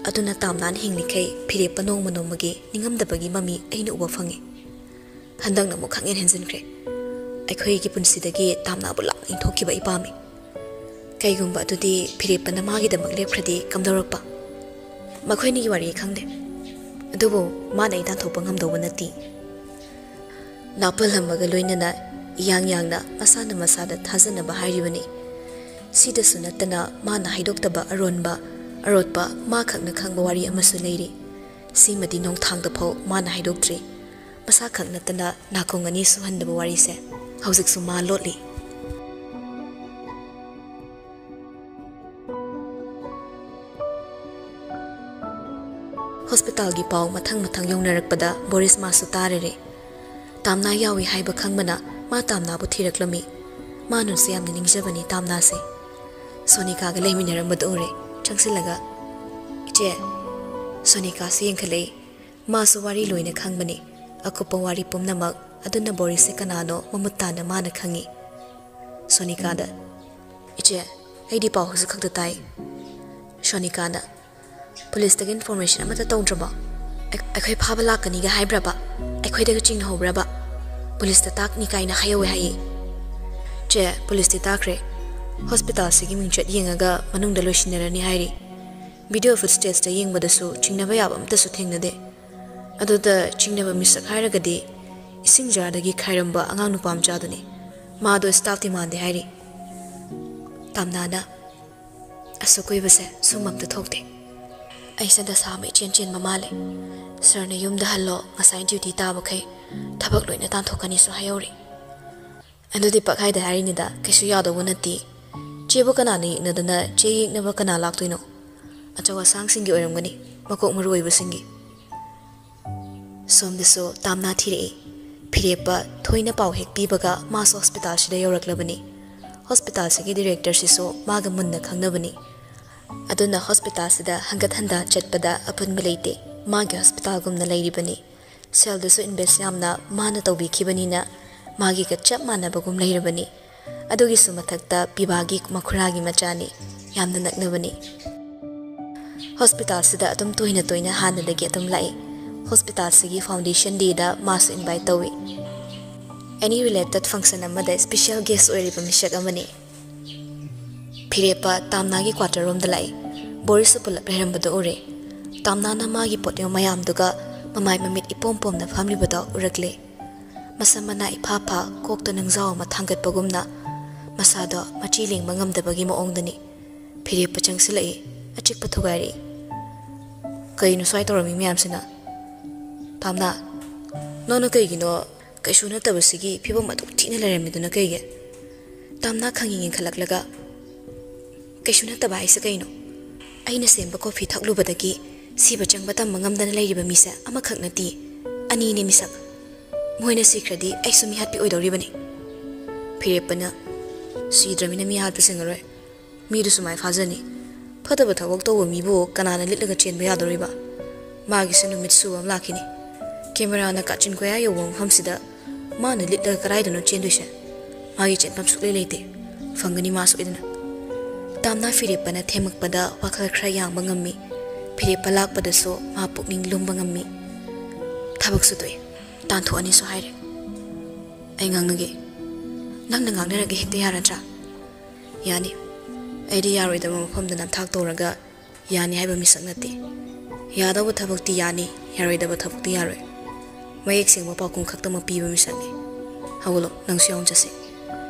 aduna tamnan hinglikai phire panong manomagi ningamdabagi mami aina uba phangi handangna mu khangen henjinkre ekhoi gi punsidagi tamna bulak inthokiba ipami kaigumba adudi phire panamagi damak lephradi kamdorokpa makhoini wari khangde adubo mana itan thopa ngamdoba nati napal hamaga loinana yang masana masada thazana ba hairibani sida sunatana mana haidoktaba arotba ma khakna khangba wari amasu leiri simadi nong thangda phau mana haidoktri masa khakna tana nakongani suhandaba wari se hauzik su ma lotli hospital gi pau mathang yongnarakpada boris masu tarere tamna yawi haiba khangmana ma tamna bu thiraklami manun siam ni ningjabani tamna se sonika ga leminarang madore changsilaga iche sonika sing khale ma su wari loina khangmani akupa wari pumnamak aduna boris se kanano mamutana mana khangi sonika da iche aidi pau hu khakta tai sonika na police tag information amata tongdraba ꯑꯩꯈꯣꯏ ꯐꯥꯕ ꯂꯥꯛꯀꯅꯤꯒ ꯍꯥꯏꯕ꯭ꯔꯕ ꯑꯩꯈꯣꯏꯗꯒ ꯆꯤꯡꯅꯍꯧꯕ꯭ꯔꯕ ꯄꯨꯂꯤꯁꯇ ꯇꯥꯛꯅꯤ ꯀꯥꯏꯅ ꯍꯥꯏꯍꯧꯋꯦ ꯍꯥꯏꯌꯦ ꯆꯦ ꯄꯨꯂꯤꯁꯇꯤ ꯇꯥꯈ꯭ꯔꯦ ꯍꯣꯁꯄꯤꯇꯥꯜꯁꯤꯒꯤ ꯃꯤꯡꯆꯠ ꯌꯦꯡꯉꯒ ꯃꯅꯨꯡꯗ ꯂꯣꯏꯁꯤꯟꯅꯔꯅꯤ ꯍꯥꯏꯔꯤ ꯚꯤꯗꯤꯑꯣ ꯐꯨꯇꯦꯖꯇ ꯌꯦꯡꯕꯗꯁꯨ ꯆꯤꯡꯅꯕ ꯌꯥꯕ ꯑꯝꯇꯁꯨ ꯊꯦꯡꯅꯗꯦ ꯑꯗꯨꯗ ꯆꯤꯡꯅꯕ ꯃꯤꯁꯛ ꯍꯥꯏꯔꯒꯗꯤ ꯏꯁꯤꯡ ꯖꯥꯔꯗꯒꯤ ꯈꯥꯏꯔꯝꯕ ꯑꯉꯥꯡ ꯅꯨꯄꯥ ꯃꯆꯥꯗꯨꯅꯤ ꯃꯥꯗꯣ ꯁ꯭ꯇꯥꯐꯇꯤ ꯃꯥꯟꯗꯦ ꯍꯥꯏꯔꯤ ꯇꯝꯅꯥꯅ ꯑꯁꯨꯛ ꯀꯨꯏꯕꯁꯦ ꯁꯨꯝꯕ ꯊꯣꯛꯇꯦ ꯑꯩꯁꯦ ꯗꯁꯥ ꯑꯃ ꯏꯆꯦꯟ ꯆꯦꯟꯕ ꯃꯥꯜꯂꯦ ꯁꯔꯅ ꯌꯨꯝꯗ ꯍꯜꯂꯣ ꯉꯁꯥꯏ ꯗ꯭ꯌꯨꯇꯤ ꯇꯥꯕꯈꯩ ꯊꯕꯛ ꯂꯣꯏꯅ ꯇꯥꯟꯊꯣꯛꯀꯅꯤꯁꯨ ꯍꯥꯏꯍꯧꯔꯤ ꯑꯗꯨꯗꯤ ꯄꯛꯍꯥꯏꯗ ꯍꯥꯏꯔꯤꯅꯤꯗ ꯀꯩꯁꯨ ꯌꯥꯗꯧꯕ ꯅꯠꯇꯦ ꯆꯦꯕꯨ ꯀꯅꯥꯅ ꯌꯦꯛꯅꯗꯅ ꯆꯦ ꯌꯦꯛꯅꯕ ꯀꯅꯥ ꯂꯥꯛꯇꯣꯏꯅꯣ ꯑꯆꯧ ꯑꯁꯥꯡꯁꯤꯡꯒꯤ ꯑꯣꯏꯔꯝꯒꯅꯤ ꯃꯀꯣꯛ ꯃꯔꯨ ꯑꯣꯏꯕꯁꯤꯡꯒꯤ ꯁꯣꯝꯗꯁꯨ ꯇꯥꯝꯅꯥ ꯊꯤꯔꯛꯏ ꯐꯤꯔꯦꯞꯄ ꯊꯣꯏꯅ ꯄꯥꯎ ꯍꯦꯛ ꯄꯤꯕꯒ ꯃꯥꯁꯨ ꯍꯣꯁꯄꯤꯇꯥꯜꯁꯤꯗ ꯌꯧꯔꯛꯂꯕꯅꯤ ꯍꯣꯁꯄꯤꯇꯥꯜꯁꯤꯒꯤ ꯗꯤꯔꯦꯛꯇꯔꯁꯤꯁꯨ ꯃꯥꯒ ꯃꯨꯟꯅ ꯈꯪꯅꯕꯅꯤ ꯑꯗꯨꯅ ꯍꯣꯁꯄꯤꯇꯥꯜꯁꯤꯗ ꯍꯪꯒꯠ ꯍꯟꯗ ꯆꯠꯄꯗ ꯑꯄꯟꯕ ꯂꯩꯇꯦ ꯃꯥꯒꯤ ꯍꯣꯁꯄꯤꯇꯥꯜꯒꯨꯝꯅ ꯂꯩꯔꯤꯕꯅꯤ ꯁꯦꯜꯗꯁꯨ ꯏꯟꯚꯦꯁ ꯌꯥꯝꯅ ꯃꯥꯅ ꯇꯧꯕꯤꯈꯤꯕꯅꯤꯅ ꯃꯥꯒꯤꯒ ꯆꯞ ꯃꯥꯟꯅꯕꯒꯨꯝ ꯂꯩꯔꯕꯅꯤ ꯑꯗꯨꯒꯤꯁꯨ ꯃꯊꯛꯇ ꯄꯤꯕꯥꯒꯤ ꯃꯈꯨꯔꯥꯒꯤ ꯃꯆꯥꯅꯤ ꯌꯥꯝꯅ ꯅꯛꯅꯕꯅꯤ ꯍꯣꯁꯄꯤꯇꯥꯜꯁꯤꯗ ꯑꯗꯨꯝ ꯇꯣꯏꯅ ꯇꯣꯏꯅ ꯍꯥꯟꯅꯗꯒꯤ ꯑꯗꯨꯝ ꯂꯥꯛꯏ ꯍꯣꯁꯄꯤꯇꯥꯜꯁꯤꯒꯤ ꯐꯥꯎꯟꯗꯦꯁꯟ ꯗꯦꯗ ꯃꯥꯁꯨ ꯏꯟꯚꯥꯏꯠ ꯇꯧꯏ ꯑꯦꯅꯤ ꯔꯤꯂꯦꯇꯦꯗ ꯐꯪꯁꯟ ꯑꯃꯗ ꯁ꯭ꯄꯦꯁꯤꯌꯦꯜ ꯒꯦꯁ ꯑꯣꯏꯔꯤꯕ ꯃꯤꯁꯛ ꯑꯃꯅꯤ ꯐꯤꯔꯦꯞꯄ ꯇꯥꯝꯅꯥꯒꯤ ꯀ꯭ꯋꯥꯇꯔꯔꯣꯝꯗ ꯂꯥꯛꯏ ꯕꯣꯔꯤꯁꯁꯨ ꯄꯨꯂꯞ ꯂꯩꯔꯝꯕꯗꯣ ꯎꯔꯦ ꯇꯥꯝꯅꯥꯅ ꯃꯥꯒꯤ ꯄꯣꯠꯌꯣꯝ ꯃꯌꯥꯝꯗꯨꯒ ꯃꯃꯥꯏ ꯃꯃꯤꯠ ꯏꯄꯣꯝ ꯄꯣꯝꯅ ꯐꯝꯂꯤꯕꯗꯣ ꯎꯔꯛꯂꯦ ꯃꯁꯝ ꯃꯅꯥ ꯏꯐꯥ ꯐꯥ ꯀꯣꯛꯇ ꯅꯨꯡꯖꯥꯎ ꯑꯃ ꯊꯥꯡꯒꯠꯄꯒꯨꯝꯅ ꯃꯁꯥꯗꯣ ꯃꯆꯤ ꯂꯦꯡꯕ ꯉꯝꯗꯕꯒꯤ ꯃꯑꯣꯡꯗꯅꯤ ꯐꯤꯔꯦꯞꯄ ꯆꯪꯁꯤꯜꯂꯛꯏ ꯑꯆꯤꯛꯄ ꯊꯨꯒꯥꯏꯔꯛꯏ ꯀꯩꯅꯣ ꯁ꯭ꯋꯥꯏ ꯇꯧꯔꯝꯃꯤ ꯃꯌꯥꯝꯁꯤꯅ ꯇꯥꯝꯅꯥ ꯅꯪꯅ ꯀꯩꯒꯤꯅꯣ ꯀꯩꯁꯨ ꯅꯠꯇꯕꯁꯤꯒꯤ ꯐꯤꯕꯝ ꯑꯗꯨꯛ ꯊꯤꯅ ꯂꯩꯔꯝꯃꯤꯗꯨꯅ ꯀꯩꯒꯤ ꯇꯥꯝꯅꯥ ꯈꯪꯉꯤ ꯌꯦꯡꯈꯠꯂꯛꯂꯒ ꯀꯩꯁꯨ ꯅꯠꯇꯕ ꯍꯥꯏꯁꯦ ꯀꯩꯅꯣ ꯑꯩꯅ ꯁꯦꯝꯕ ꯀꯣꯐꯤ ꯊꯛꯂꯨꯕꯗꯒꯤ ꯁꯤꯕ ꯆꯪꯕ ꯇꯝꯕ ꯉꯝꯗꯅ ꯂꯩꯔꯤꯕ ꯃꯤꯁꯦ ꯑꯃꯈꯛ ꯅꯠꯇꯦ ꯑꯅꯤꯅꯦ ꯃꯤꯁꯛ ꯃꯣꯏꯅ ꯁꯤꯈ꯭ꯔꯗꯤ ꯑꯩꯁꯨ ꯃꯤꯍꯥꯠꯄꯤ ꯑꯣꯏꯗꯧꯔꯤꯕꯅꯤ ꯐꯤꯔꯦꯞꯄꯅ ꯁꯤꯗ꯭ꯔꯃꯤꯅ ꯃꯤ ꯍꯥꯠꯄ ꯁꯤꯡꯉꯔꯣꯏ ꯃꯤꯗꯨ ꯁꯨꯃꯥꯏ ꯐꯥꯖꯅꯤ ꯐꯠꯇꯕ ꯊꯕꯛ ꯇꯧꯕ ꯃꯤꯕꯨ ꯀꯅꯥꯅ ꯂꯤꯠꯂꯒ ꯆꯦꯟꯕ ꯌꯥꯗꯧꯔꯤꯕ ꯃꯥꯒꯤꯁꯨ ꯅꯨꯃꯤꯠ ꯁꯨꯕ ꯑꯃ ꯂꯥꯛꯈꯤꯅꯤ ꯀꯦꯃꯦꯔꯥꯅ ꯀꯥꯆꯤꯟ ꯀꯣꯌꯥ ꯌꯧꯕ ꯃꯐꯝꯁꯤꯗ ꯃꯥꯅ ꯂꯤꯠꯂꯒ ꯀꯗꯥꯏꯗꯅꯣ ꯆꯦꯟꯗꯣꯏꯁꯦ ꯃꯥꯒꯤ ꯆꯦꯟꯐꯝ ꯁꯨꯛꯂꯩ ꯂꯩꯇꯦ ꯐꯪꯒꯅꯤ ꯃꯥ ꯁꯣꯏꯗꯅ ꯇꯥꯝꯅꯥ ꯐꯤꯔꯦꯞꯄꯅ ꯊꯦꯝꯃꯛꯄꯗ ꯋꯥꯈꯜ ꯈꯔ ꯌꯥꯡꯕ ꯉꯝꯃꯤ ꯐꯤꯔꯦꯞꯄ ꯂꯥꯛꯄꯗꯁꯨ ꯃꯥ ꯄꯨꯛꯅꯤꯡ ꯂꯨꯝꯕ ꯉꯝꯃꯤ ꯊꯕꯛꯁꯨ ꯇꯣꯛꯏ ꯇꯥꯟꯊꯣꯛꯑꯅꯤꯁꯨ ꯍꯥꯏꯔꯦ ꯑꯩ ꯉꯥꯡꯅꯒꯦ ꯅꯪꯅ ꯉꯥꯡꯅꯔꯒꯦ ꯍꯦꯛꯇ ꯌꯥꯔꯗ꯭ꯔꯥ ꯌꯥꯅꯤ ꯑꯩꯗꯤ ꯌꯥꯔꯣꯏꯗꯕ ꯃꯐꯝꯗ ꯅꯝꯊꯥꯛ ꯇꯧꯔꯒ ꯌꯥꯅꯤ ꯍꯥꯏꯕ ꯃꯤꯁꯛ ꯅꯠꯇꯦ ꯌꯥꯗꯧꯕ ꯊꯕꯛꯇꯤ ꯌꯥꯅꯤ ꯌꯥꯔꯣꯏꯗꯕ ꯊꯕꯛꯇꯤ ꯌꯥꯔꯣꯏ ꯃꯌꯦꯛ ꯁꯦꯡꯕ ꯄꯥꯎꯈꯨꯝ ꯈꯛꯇꯃꯛ ꯄꯤꯕ ꯃꯤꯁꯛꯅꯤ ꯍꯧꯒꯠꯂꯣ ꯅꯪꯁꯨ ꯌꯥꯎꯅ ꯆꯠꯁꯤ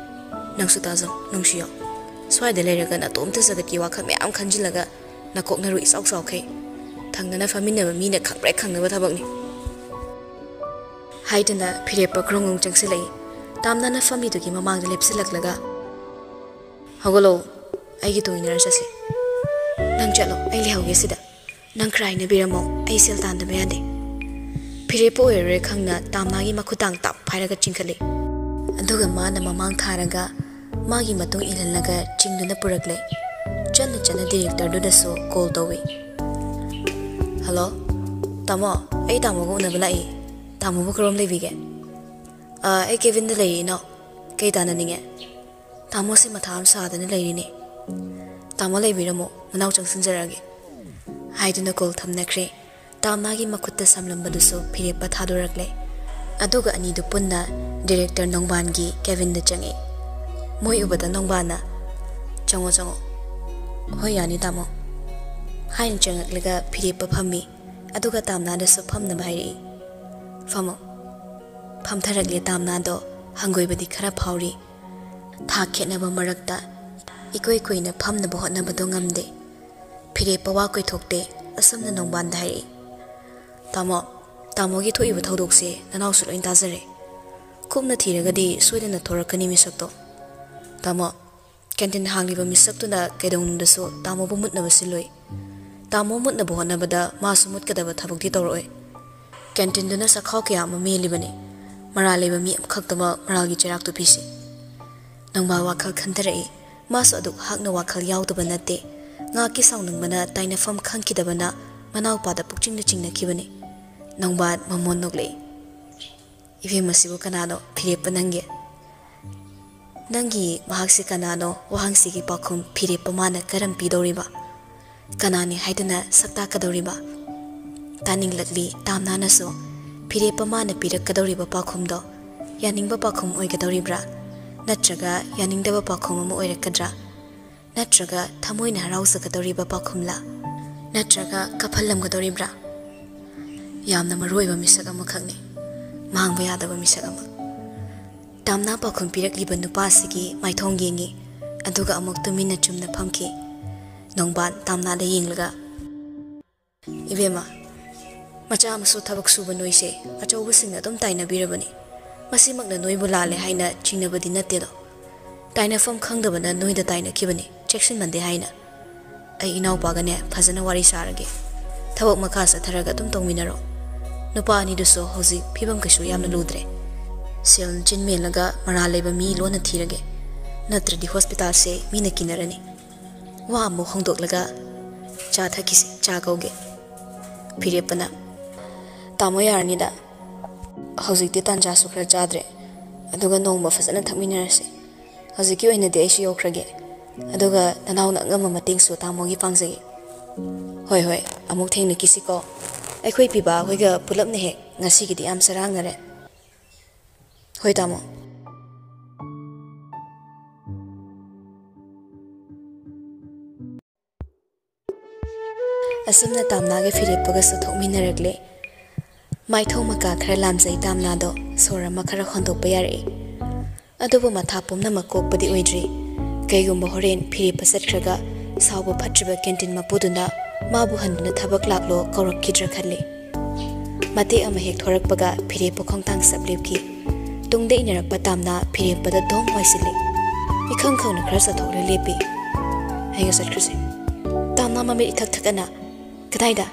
ꯅꯪꯁꯨ ꯇꯥꯖꯧ ꯅꯪꯁꯨ ꯌꯥꯎ ꯁ꯭ꯋꯥꯏꯗ ꯂꯩꯔꯒ ꯅꯇꯣꯝꯇ ꯖꯒꯠꯀꯤ ꯋꯥꯈꯜ ꯃꯌꯥꯝ ꯈꯟꯖꯤꯜꯂꯒ ꯅꯀꯣꯛ ꯅꯔꯨ ꯏꯆꯥꯎ ꯆꯥꯎꯈꯩ ꯊꯪꯅꯅ ꯐꯝꯃꯤꯟꯅꯕ ꯃꯤꯅ ꯈꯪꯕ꯭ꯔꯦꯛ ꯈꯪꯅꯕ ꯊꯕꯛꯅꯤ ꯍꯥꯏꯗꯨꯅ ꯐꯤꯔꯦꯞꯄ ꯈꯨꯡꯒꯪ ꯆꯪꯁꯤꯜꯂꯛꯏ ꯇꯥꯝꯅꯥꯅ ꯐꯝꯃꯤꯗꯨꯒꯤ ꯃꯃꯥꯡꯗ ꯂꯦꯞꯁꯤꯜꯂꯛꯂꯒ ꯍꯧꯒꯠꯂꯣ ꯑꯩꯒꯤ ꯇꯨꯡ ꯏꯟꯅꯔ ꯆꯠꯁꯤ ꯅꯪ ꯆꯠꯂꯣ ꯑꯩ ꯂꯩꯍꯧꯒꯦ ꯁꯤꯗ ꯅꯪ ꯈꯔ ꯍꯥꯏꯅꯕꯤꯔꯝꯃꯣ ꯑꯩ ꯁꯦꯜ ꯇꯥꯟꯗꯕ ꯌꯥꯗꯦ ꯐꯤꯔꯦꯞꯄ ꯑꯣꯏꯔꯔꯣꯏ ꯈꯪꯅ ꯇꯥꯝꯅꯥꯒꯤ ꯃꯈꯨꯠꯇꯥꯡ ꯇꯥꯞ ꯍꯥꯏꯔꯒ ꯆꯤꯡꯈꯠꯂꯤ ꯑꯗꯨꯒ ꯃꯥꯅ ꯃꯃꯥꯡ ꯊꯥꯔꯒ ꯃꯥꯒꯤ ꯃꯇꯨꯡ ꯏꯜꯍꯜꯂꯒ ꯆꯤꯡꯗꯨꯅ ꯄꯨꯔꯛꯂꯦ ꯆꯠꯅ ꯆꯠꯅ ꯗꯤꯔꯦꯛꯇꯔꯗꯨꯗꯁꯨ ꯀꯣꯜ ꯇꯧꯏ ꯍꯜꯂꯣ ꯇꯥꯃꯣ ꯑꯩ ꯇꯥꯃꯣꯒ ꯎꯅꯕ ꯂꯥꯛꯏ ꯇꯥꯃꯣꯕꯨ ꯀꯔꯣꯝ ꯂꯩꯕꯤꯒꯦ ꯑꯩ ꯀꯦꯕꯤꯟꯗ ꯂꯩꯔꯤ ꯏꯅꯥꯎ ꯀꯩ ꯇꯥꯟꯅꯅꯤꯡꯉꯦ ꯇꯥꯃꯣꯁꯤ ꯃꯊꯥ ꯑꯃ ꯁꯥꯗꯅ ꯂꯩꯔꯤꯅꯦ ꯇꯥꯃꯣ ꯂꯩꯕꯤꯔꯝꯃꯣ ꯃꯅꯥꯎ ꯆꯪꯁꯤꯟꯖꯔꯛꯑꯒꯦ ꯍꯥꯏꯗꯨꯅ ꯀꯣꯜ ꯊꯝꯅꯈ꯭ꯔꯦ ꯇꯥꯝꯅꯥꯒꯤ ꯃꯈꯨꯠꯇ ꯁꯝꯂꯝꯕꯗꯨꯁꯨ ꯐꯤꯔꯦꯞꯄ ꯊꯥꯗꯣꯔꯛꯂꯦ ꯑꯗꯨꯒ ꯑꯅꯤꯗꯨ ꯄꯨꯟꯅ ꯗꯤꯔꯦꯛꯇꯔ ꯅꯣꯡꯕꯥꯟꯒꯤ ꯀꯦꯕꯤꯟꯗ ꯆꯪꯉꯤ ꯃꯣꯏ ꯎꯕꯗ ꯅꯣꯡꯕꯥꯟꯅ ꯆꯪꯉꯣ ꯆꯪꯉꯣ ꯍꯣꯏ ꯌꯥꯅꯤ ꯇꯥꯃꯣ ꯍꯥꯏꯅ ꯆꯪꯉꯛꯂꯒ ꯐꯤꯔꯦꯞꯄ ꯐꯝꯃꯤ ꯑꯗꯨꯒ ꯇꯥꯝꯅꯥꯗꯁꯨ ꯐꯝꯅꯕ ꯍꯥꯏꯔꯛꯏ ꯐꯝꯃꯣ ꯐꯝꯊꯔꯛꯂꯦ ꯇꯥꯝꯅꯥꯗꯣ ꯍꯪꯒꯣꯏꯕꯗꯤ ꯈꯔ ꯐꯥꯎꯔꯤ ꯊꯥꯛ ꯈꯦꯠꯅꯕ ꯃꯔꯛꯇ ꯏꯀꯨꯏ ꯀꯨꯏꯅ ꯐꯝꯅꯕ ꯍꯣꯠꯅꯕꯗꯣ ꯉꯝꯗꯦ ꯐꯤꯔꯦꯞꯄ ꯋꯥ ꯀꯣꯏꯊꯣꯛꯇꯦ ꯑꯁꯨꯝꯅ ꯅꯣꯡꯕꯥꯟꯗ ꯍꯥꯏꯔꯛꯏ ꯇꯥꯃꯣꯒꯤ ꯊꯣꯛꯏꯕ ꯊꯧꯗꯣꯛꯁꯦ ꯅꯅꯥꯎꯁꯨ ꯂꯣꯏ ꯇꯥꯖꯔꯦ ꯀꯨꯞꯅ ꯊꯤꯔꯒꯗꯤ ꯁꯣꯏꯗꯅ ꯊꯣꯔꯛꯀꯅꯤ ꯃꯤꯁꯛꯇꯣ ꯇꯥꯃꯣ ꯀꯦꯟꯇꯤꯟ ꯍꯥꯡꯂꯤꯕ ꯃꯤꯁꯛꯇꯨꯅ ꯀꯩꯗꯧꯅꯨꯡꯗꯁꯨ ꯇꯥꯃꯣꯕꯨ ꯃꯨꯠꯅꯕ ꯁꯤꯜꯂꯣꯏ ꯇꯥꯃꯣ ꯃꯨꯠꯅꯕ ꯍꯣꯠꯅꯕꯗ ꯃꯥꯁꯨ ꯃꯨꯠꯀꯗꯕ ꯊꯕꯛꯇꯤ ꯇꯧꯔꯛꯑꯣꯏ ꯀꯦꯟꯇꯤꯟꯗꯨꯅ ꯆꯈꯥꯎ ꯀꯌꯥ ꯑꯃ ꯃꯦꯜꯂꯤꯕꯅꯤ ꯃꯔꯥꯜ ꯂꯩꯕ ꯃꯤ ꯑꯃꯈꯛꯇꯃꯛ ꯃꯔꯥꯜꯒꯤ ꯆꯩꯔꯥꯛꯇꯨ ꯄꯤꯁꯤ ꯅꯣꯡꯕꯥꯜ ꯋꯥꯈꯜ ꯈꯟꯊꯔꯛꯏ ꯃꯥꯁꯨ ꯑꯗꯨꯛ ꯍꯥꯛꯅ ꯋꯥꯈꯜ ꯌꯥꯎꯗꯕ ꯅꯠꯇꯦ ꯉꯥꯛꯀꯤ ꯁꯥꯎꯅꯤꯡꯕꯅ ꯇꯥꯏꯅꯐꯝ ꯈꯪꯈꯤꯗꯕꯅ ꯃꯅꯥꯎꯄꯥꯗ ꯄꯨꯛꯆꯤꯡꯗ ꯆꯤꯡꯅꯈꯤꯕꯅꯤ ꯅꯣꯡꯕꯥꯜ ꯃꯃꯣꯟ ꯅꯣꯛꯂꯛꯏ ꯏꯕꯦꯝ ꯑꯁꯤꯕꯨ ꯀꯅꯥꯅꯣ ꯐꯤꯔꯦꯞꯄ ꯅꯪꯒꯤ ꯃꯍꯥꯛꯁꯤ ꯀꯅꯥꯅꯣ ꯋꯥꯍꯪꯁꯤꯒꯤ ꯄꯥꯎꯈꯨꯝ ꯐꯤꯔꯦꯞꯄ ꯃꯥꯅ ꯀꯔꯝ ꯄꯤꯗꯧꯔꯤꯕ ꯀꯅꯥꯅꯤ ꯍꯥꯏꯗꯨꯅ ꯁꯛ ꯇꯥꯛꯀꯗꯧꯔꯤꯕ तानिंगलकली तामनानासो फिरेप माना पिरक्कदौरिबा पाखुमदो यानिंगबा पाखुम ओइगदौरिब्रा नत्रगा यानिंगदबा पाखुम अमा ओइरक्कद्रा नत्रगा थमोइना हराउजगदौरिबा पाखुमला नत्रगा कफल्लमगदौरिब्रा यामना मरोइबा मिसक अमखंगनि मांगबा यादबा मिसक अमा तामना पाखुम पिरक्लिबा नुपासिगी माइथोंग येंगी अदुगा अमुक तुमिना चुमना फमखि नोंबान तामनादा येंगलगा इबेमा मचा मसो थबक सुबा नोइसे अचौबसिंग अदुम ताइनाबिरबनि मसिमकना नोइबु लाले हाइना चिंगनबदि नत्तेदो ताइनाफम खंगदबना नोइदा ताइनाखिबनि चेक्सिन मंदे हाइना आई इनाउपागने फजना वारी सारगे थबक मखा सथरगा अदुम तोंमिनरो नुपा अनिदुसो हौजिक फिबम कशु यामना लुद्रे सेल चिनमेलगा मरा लेबा मी लोना थीरगे नत्रदि हॉस्पिटल से मीना किनरनी वा अमु होंदोकलगा चा थकिसे चा कौगे फिरेपना तामो यारनीदा हौजिकति तांजासु खरा चाद्रे अदुगा नोंबा फजना थकमिनरसे हौजिकि ओइनदि आइसु योख्रगे अदुगा ननाउना अंगम मतेंगसु तामोगी पांगजगे होय होय अमुक थेंगना किसिको अखोइ पिबा होइगा पुलपने हेक ngasiगidi याम सरांगनरे होय तामो असमना तामनागे फिरेपगसु थोकमिनरगले माइथों मका खरा लामजै तामनादो सोर अमा खरा होंदोकपा यारे अदुबु मथा पुमना मकोकपदि ओइद्रि कैगुम्बा होरेन फिरेप सटख्रगा सावबो फट्रिबा कैंटीन मपुदुना माबु हंदुना थबक लाकलो कौरक्खिद्रा खल्ले मते अमा हेक थोरकपगा फिरेप खोंतांग सबलेबखि तुंगदे इनरकपा तामना फिरेपदा दोंग वाइसिले इखंग खंगना खरा सथोकले लेपि आइगा सटख्रसे तामना ममे इथक थकना कदाइदा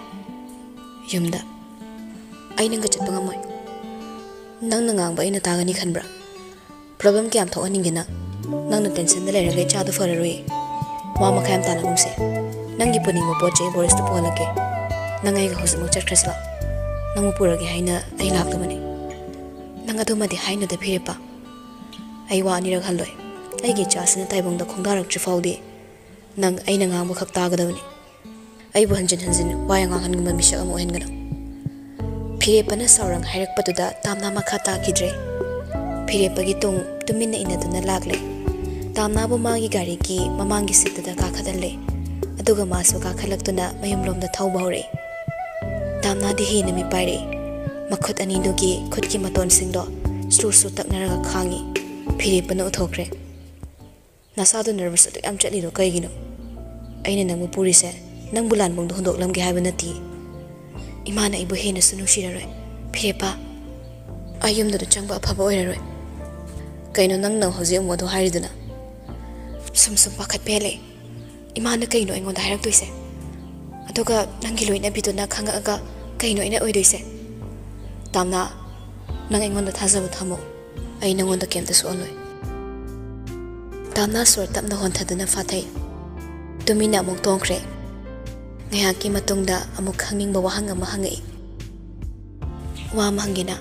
युमदा अइनंगा चटपा ngमोय नंगना ngang अइना तागनी खनब्रा प्रॉब्लम क्या am थोकनिंगेना नंगना टेंशन दा लेरगे चादु फररोय वा मखायम तानागुमसे नंगी पुनिंगो पोचे बोरिस्ता पोलके नंगाइगा होसमु चटख्रसला नंगु पुरगे हाइना अइ लाक्तमने नंगा दुमदि हाइना द फिरेपा अइ वा अनिरग हल्लोय अइगे चासना ताइबंगदा खोंदारक्ट्रि फाउदे नंग अइना ngang खक तागदवने अइबु हंजन हंजन वायांगा हनगम मिसक अमु हेनगना फिरेपना सावरंग हाइरकपदुदा तामना मखा ताकिद्रे फिरेपगी तुंग तुमिन्ना इनदुना लागले तामनाबु मागी गाड़ी की ममांगी सीटदा काखदले अदुगा मासु काखलक्तुना मयुमलोमदा थौबा हौरे तामनादि हेना मी पाइरे मखुत अनिदुगी खुदकी मतोनसिंगदो स्टूसु तकनरगा खांगी फिरेपना उथोक्रे नसादु नर्वस अदु याम चटलिदो कैगिनो अइना नंगु पुरिसे नंगबु लानबुंदो होंदोकलमगे हाइबा नति इमाना इबु हेना सुनुशिररोय फिरेपा आयुमदो चंगबा अफबा ओइररोय कैनो नंग हौजे मोदो हारिदुना सुम सुम पाखत पेले इमाना कैनो अइंगोंदा हाइरक्तोइसे अदुगा नंगी लोइना बिदुना खंगागा कैनो इना ओइदोइसे तामना नंग अइंगोंदा थाजबा थमो अइ नंगोंदा केमता सोलोय तामना सोर तपना होंथदुना फाथै तुमिना अमुक तोंख्रे ngayaki matungda amuk khangning wahang ama hangai wa manggina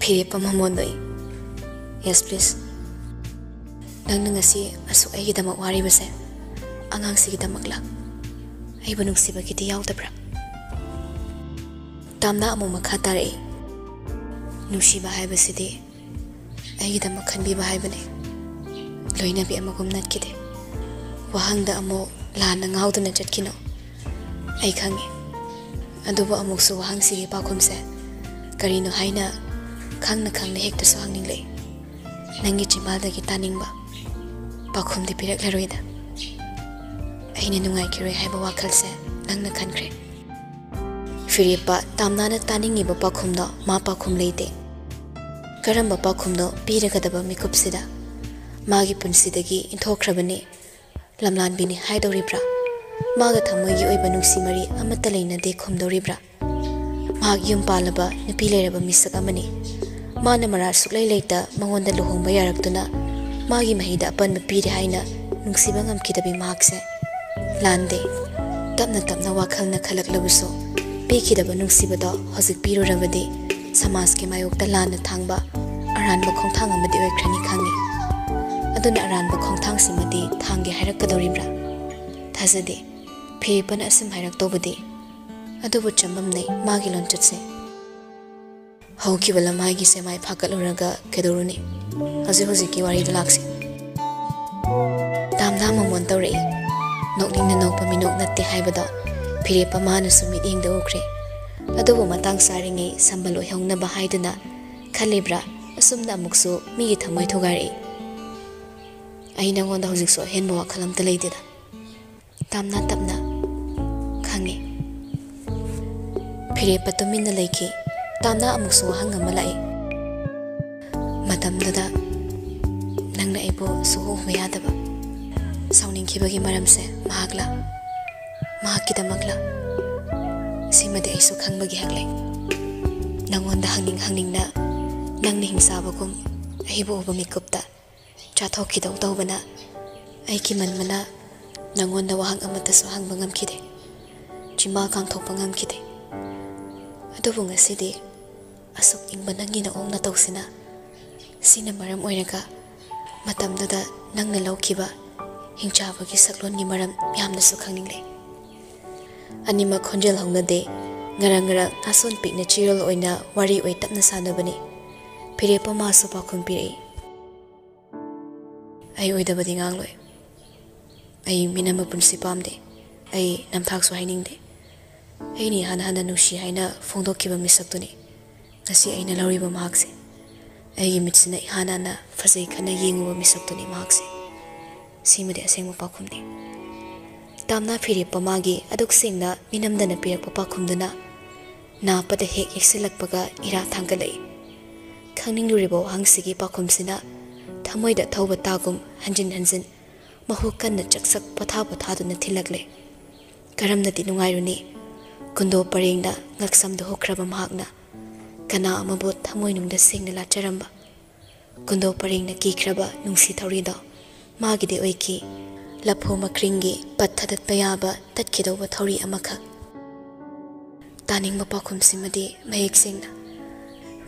फिरेपा ममोंदोय yes please नंग ngasi asuk ai gidamak wari base angang si gidamakla ai bunung siba gidi yaudabra tamna amu makha tare nushi ba hai basidi ai gidamak khanbi ba hai bane loina bi amagum nat kide wahangda amu लाना ngauduna chatkino ai khangi aduba amuksu wahang sigi pakhumse karino haina khangna hekta so hangning le nangi chimalda gi taningba pakhum di pirak laroida aina nungai kiroi haiba wakhalse nangna khankhre फिरेपा तामनाना तानिंगी बा पाखुमदो मा पाखुम लेते करम्बा पाखुमदो पीरगदबा मिकुपसिदा मागी पुनसिदगी इंथोख्रबने लमलानबिनी हाइदौरिब्रा मागा थमोगी ओइबा नुंसी मरी अमत्ता लेनदे खुमदौरिब्रा मागी yum पालबा नुपी लेरबा मिसक अमनी माना मरा सुक्लै लेता मंगोंदा लुहोंबा यारक्तुना मागी महिदा अपनबा पीरे हाइना नुंसीबा ngamkidabि माकसे लांदे तपना तपना वाखलना खलकलबसो पीखिदबा नुंसीबदो हजिक पीरुरबदि समाज के मायोक्ता लाना थांबा अरानबा खोंथांग अमदि ओइख्रनि खांगी अदुना अरानबा खोंथांग सिमदि थांगे हाइरक्कदौरिब्रा थाजदे फिरेपना असम हाइरक्तोबदि ꯑꯗꯨꯕꯨ ꯆꯃꯝꯅꯩ ꯃꯥꯒꯤ ꯂꯣꯟꯆꯠꯁꯦ ꯍꯧꯈꯤꯕ ꯂꯝꯍꯥꯏꯒꯤꯁꯦ ꯃꯥꯏ ꯐꯥꯀꯠꯂꯨꯔꯒ ꯀꯩꯗꯧꯔꯨꯅꯤ ꯍꯧꯖꯤꯛꯀꯤ ꯋꯥꯔꯤꯗ ꯂꯥꯛꯁꯤ ꯇꯥꯝꯅ ꯃꯃꯣꯟ ꯇꯧꯔꯛꯏ ꯅꯣꯛꯅꯤꯡꯅ ꯅꯣꯛꯄ ꯃꯤꯅꯣꯛ ꯅꯠꯇꯦ ꯍꯥꯏꯕꯗꯣ ꯐꯤꯔꯦꯞ ꯑꯃꯅꯁꯨ ꯃꯤꯠꯌꯦꯡꯗ ꯎꯈ꯭ꯔꯦ ꯑꯗꯨꯕꯨ ꯃꯇꯥꯡ ꯆꯥꯔꯤꯉꯩ ꯁꯝꯕꯜ ꯑꯣꯏꯍꯧꯅꯕ ꯍꯥꯏꯗꯨꯅ ꯈꯜꯂꯤꯕ꯭ꯔꯥ ꯑꯁꯨꯝꯅ ꯑꯃꯨꯛꯁꯨ ꯃꯤꯒꯤ ꯊꯃꯣꯏ ꯊꯨꯒꯥꯏꯔꯛꯏ ꯑꯩ ꯅꯉꯣꯟꯗ ꯍꯧꯖꯤꯛꯁꯨ ꯑꯍꯦꯟꯕ ꯋꯥꯈꯜ ꯑꯝꯇ ꯂꯩꯇꯦꯗ ꯇꯥꯝꯅ ꯇꯞꯅ ꯈꯪꯉꯤ ꯐꯤꯔꯦꯞꯄ ꯇꯨꯃꯤꯟꯅ ꯂꯩꯈꯤ ꯇꯥꯝꯅ ꯑꯃꯨꯛꯁꯨ ꯋꯥꯍꯪ ꯑꯃ ꯂꯥꯛꯏ ꯃꯇꯝꯗꯨꯗ ꯅꯪꯅ ꯑꯩꯕꯨ ꯁꯨꯛꯎꯕ ꯌꯥꯗꯕ ꯁꯥꯎꯅꯤꯡꯈꯤꯕꯒꯤ ꯃꯔꯝꯁꯦ ꯃꯍꯥꯛꯀꯤꯗꯃꯛꯂ ꯁꯤꯃꯗꯤ ꯑꯩꯁꯨ ꯈꯪꯕꯒꯤ ꯍꯛ ꯂꯩ ꯅꯉꯣꯟꯗ ꯍꯪꯅꯤꯡꯅ ꯅꯪꯅ ꯍꯤꯡꯁꯥꯕꯒꯨꯝ ꯑꯩꯕꯨ ꯎꯕ ꯃꯤꯀꯨꯞꯇ ꯆꯥꯊꯣꯛꯈꯤꯗꯧ ꯇꯧꯕꯅ ꯑꯩꯒꯤ ꯃꯟꯃꯅ ꯅꯉꯣꯟꯗ ꯋꯥꯍꯪ ꯑꯃꯠꯇꯁꯨ ꯍꯪꯕ ꯉꯝꯈꯤꯗꯦ ꯆꯤꯝꯕꯥꯜ ꯀꯥꯡꯊꯣꯛꯄ ꯉꯝꯈꯤꯗꯦ ꯑꯗꯨꯕꯨ ꯉꯁꯤꯗꯤ ꯑꯁꯨꯛ ꯏꯪꯕ ꯅꯪꯒꯤ ꯅꯑꯣꯡ ꯅꯇꯧꯁꯤꯅ ꯁꯤꯅ ꯃꯔꯝ ꯑꯣꯏꯔꯒ ꯃꯇꯝꯗꯨꯗ ꯅꯪꯅ ꯂꯧꯈꯤꯕ ꯍꯤꯡꯆꯥꯕꯒꯤ ꯁꯛꯂꯣꯟꯒꯤ ꯃꯔꯝ ꯌꯥꯝꯅꯁꯨ ꯈꯪꯅꯤꯡꯂꯦ ꯑꯅꯤꯃꯛ ꯈꯣꯟꯖꯦꯜ ꯍꯧꯅꯗꯦ ꯉꯔꯪ ꯅꯥꯁꯣꯟ ꯄꯤꯛꯅ ꯆꯤꯔꯣꯜ ꯑꯣꯏꯅ ꯋꯥꯔꯤ ꯑꯣꯏ ꯇꯞꯅ ꯁꯥꯟꯅꯕꯅꯤ ꯐꯤꯔꯦꯞꯄ ꯃꯥꯁꯨ ꯄꯥꯎꯈꯨꯝ ꯄꯤꯔꯛꯏ ꯑꯩ ꯑꯣꯏꯗꯕꯗꯤ ꯉꯥꯡꯂꯣꯏ ꯑꯩ ꯃꯤꯅꯝꯕ ꯄꯨꯟꯁꯤ ꯄꯥꯝꯗꯦ ꯑꯩ ꯅꯝꯊꯥꯛꯁꯨ ꯍꯥꯏꯅꯤꯡꯗꯦ ꯑꯩꯅ ꯍꯥꯟꯅ ꯅꯨꯡꯁꯤ ꯍꯥꯏꯅ ꯐꯣꯡꯗꯣꯛꯈꯤꯕ ꯃꯤꯁꯛꯇꯨꯅꯤ ꯉꯁꯤ ꯑꯩꯅ ꯂꯧꯔꯤꯕ ꯃꯍꯥꯛꯁꯦ ꯑꯩꯒꯤ ꯃꯤꯠꯁꯤꯅ ꯏꯍꯥꯟ ꯍꯥꯟꯅ ꯐꯖꯩ ꯈꯟꯅ ꯌꯦꯡꯉꯨꯕ ꯃꯤꯁꯛꯇꯨꯅꯤ ꯃꯍꯥꯛꯁꯦ ꯁꯤꯃꯗꯤ ꯑꯁꯦꯡꯕ ꯄꯥꯎꯈꯨꯝꯅꯤ ꯇꯥꯝꯅ ꯐꯤꯔꯦꯞꯄ ꯃꯥꯒꯤ ꯑꯗꯨꯛ ꯁꯦꯡꯅ ꯃꯤꯅꯝꯗꯅ ꯄꯤꯔꯛꯄ ꯄꯥꯎꯈꯨꯝꯗꯨꯅ ꯅꯥꯞꯄꯗ ꯍꯦꯛ ꯌꯦꯛꯁꯤꯜꯂꯛꯄꯒ ꯏꯔꯥ ꯊꯥꯡꯒꯠꯂꯛꯏ ꯈꯪꯅꯤꯡꯂꯨꯔꯤꯕ ꯋꯥꯍꯪꯁꯤꯒꯤ ꯄꯥꯎꯈꯨꯝꯁꯤꯅ ꯊꯃꯣꯏꯗ ꯊꯧꯕ ꯇꯥꯒꯨꯝ ꯍꯟꯖꯤꯟ ꯃꯍꯨ ꯀꯟꯅ ꯆꯛꯁꯛ ꯄꯣꯊꯥꯗꯨꯅ ꯊꯤꯜꯂꯛꯂꯦ ꯀꯔꯝꯅꯗꯤ ꯅꯨꯡꯉꯥꯏꯔꯨꯅꯤ ꯀꯨꯟꯗꯣ ꯄꯔꯦꯡꯅ ꯉꯛꯁꯝꯗ ꯍꯨꯛꯈ꯭ꯔꯕ ꯃꯍꯥꯛꯅ ꯀꯅꯥ ꯑꯃꯕꯨ ꯊꯃꯣꯏꯅꯨꯡꯗ ꯁꯦꯡꯅ ꯂꯥꯠꯆꯔꯝꯕ ꯀꯨꯟꯗꯣ ꯄꯔꯦꯡꯅ ꯀꯤꯈ꯭ꯔꯕ ꯅꯨꯡꯁꯤ ꯊꯧꯔꯤꯗꯣ ꯃꯥꯒꯤꯗꯤ ꯑꯣꯏꯈꯤ ꯂꯐꯨ ꯃꯈ꯭ꯔꯤꯡꯒꯤ ꯄꯠ ꯊꯥꯗꯠꯄ ꯌꯥꯕ ꯇꯠꯈꯤꯗꯧꯕ ꯊꯧꯔꯤ ꯑꯃꯈꯛ ꯇꯥꯅꯤꯡꯕ ꯄꯥꯎꯈꯨꯝꯁꯤꯃꯗꯤ ꯃꯌꯦꯛ ꯁꯦꯡꯅ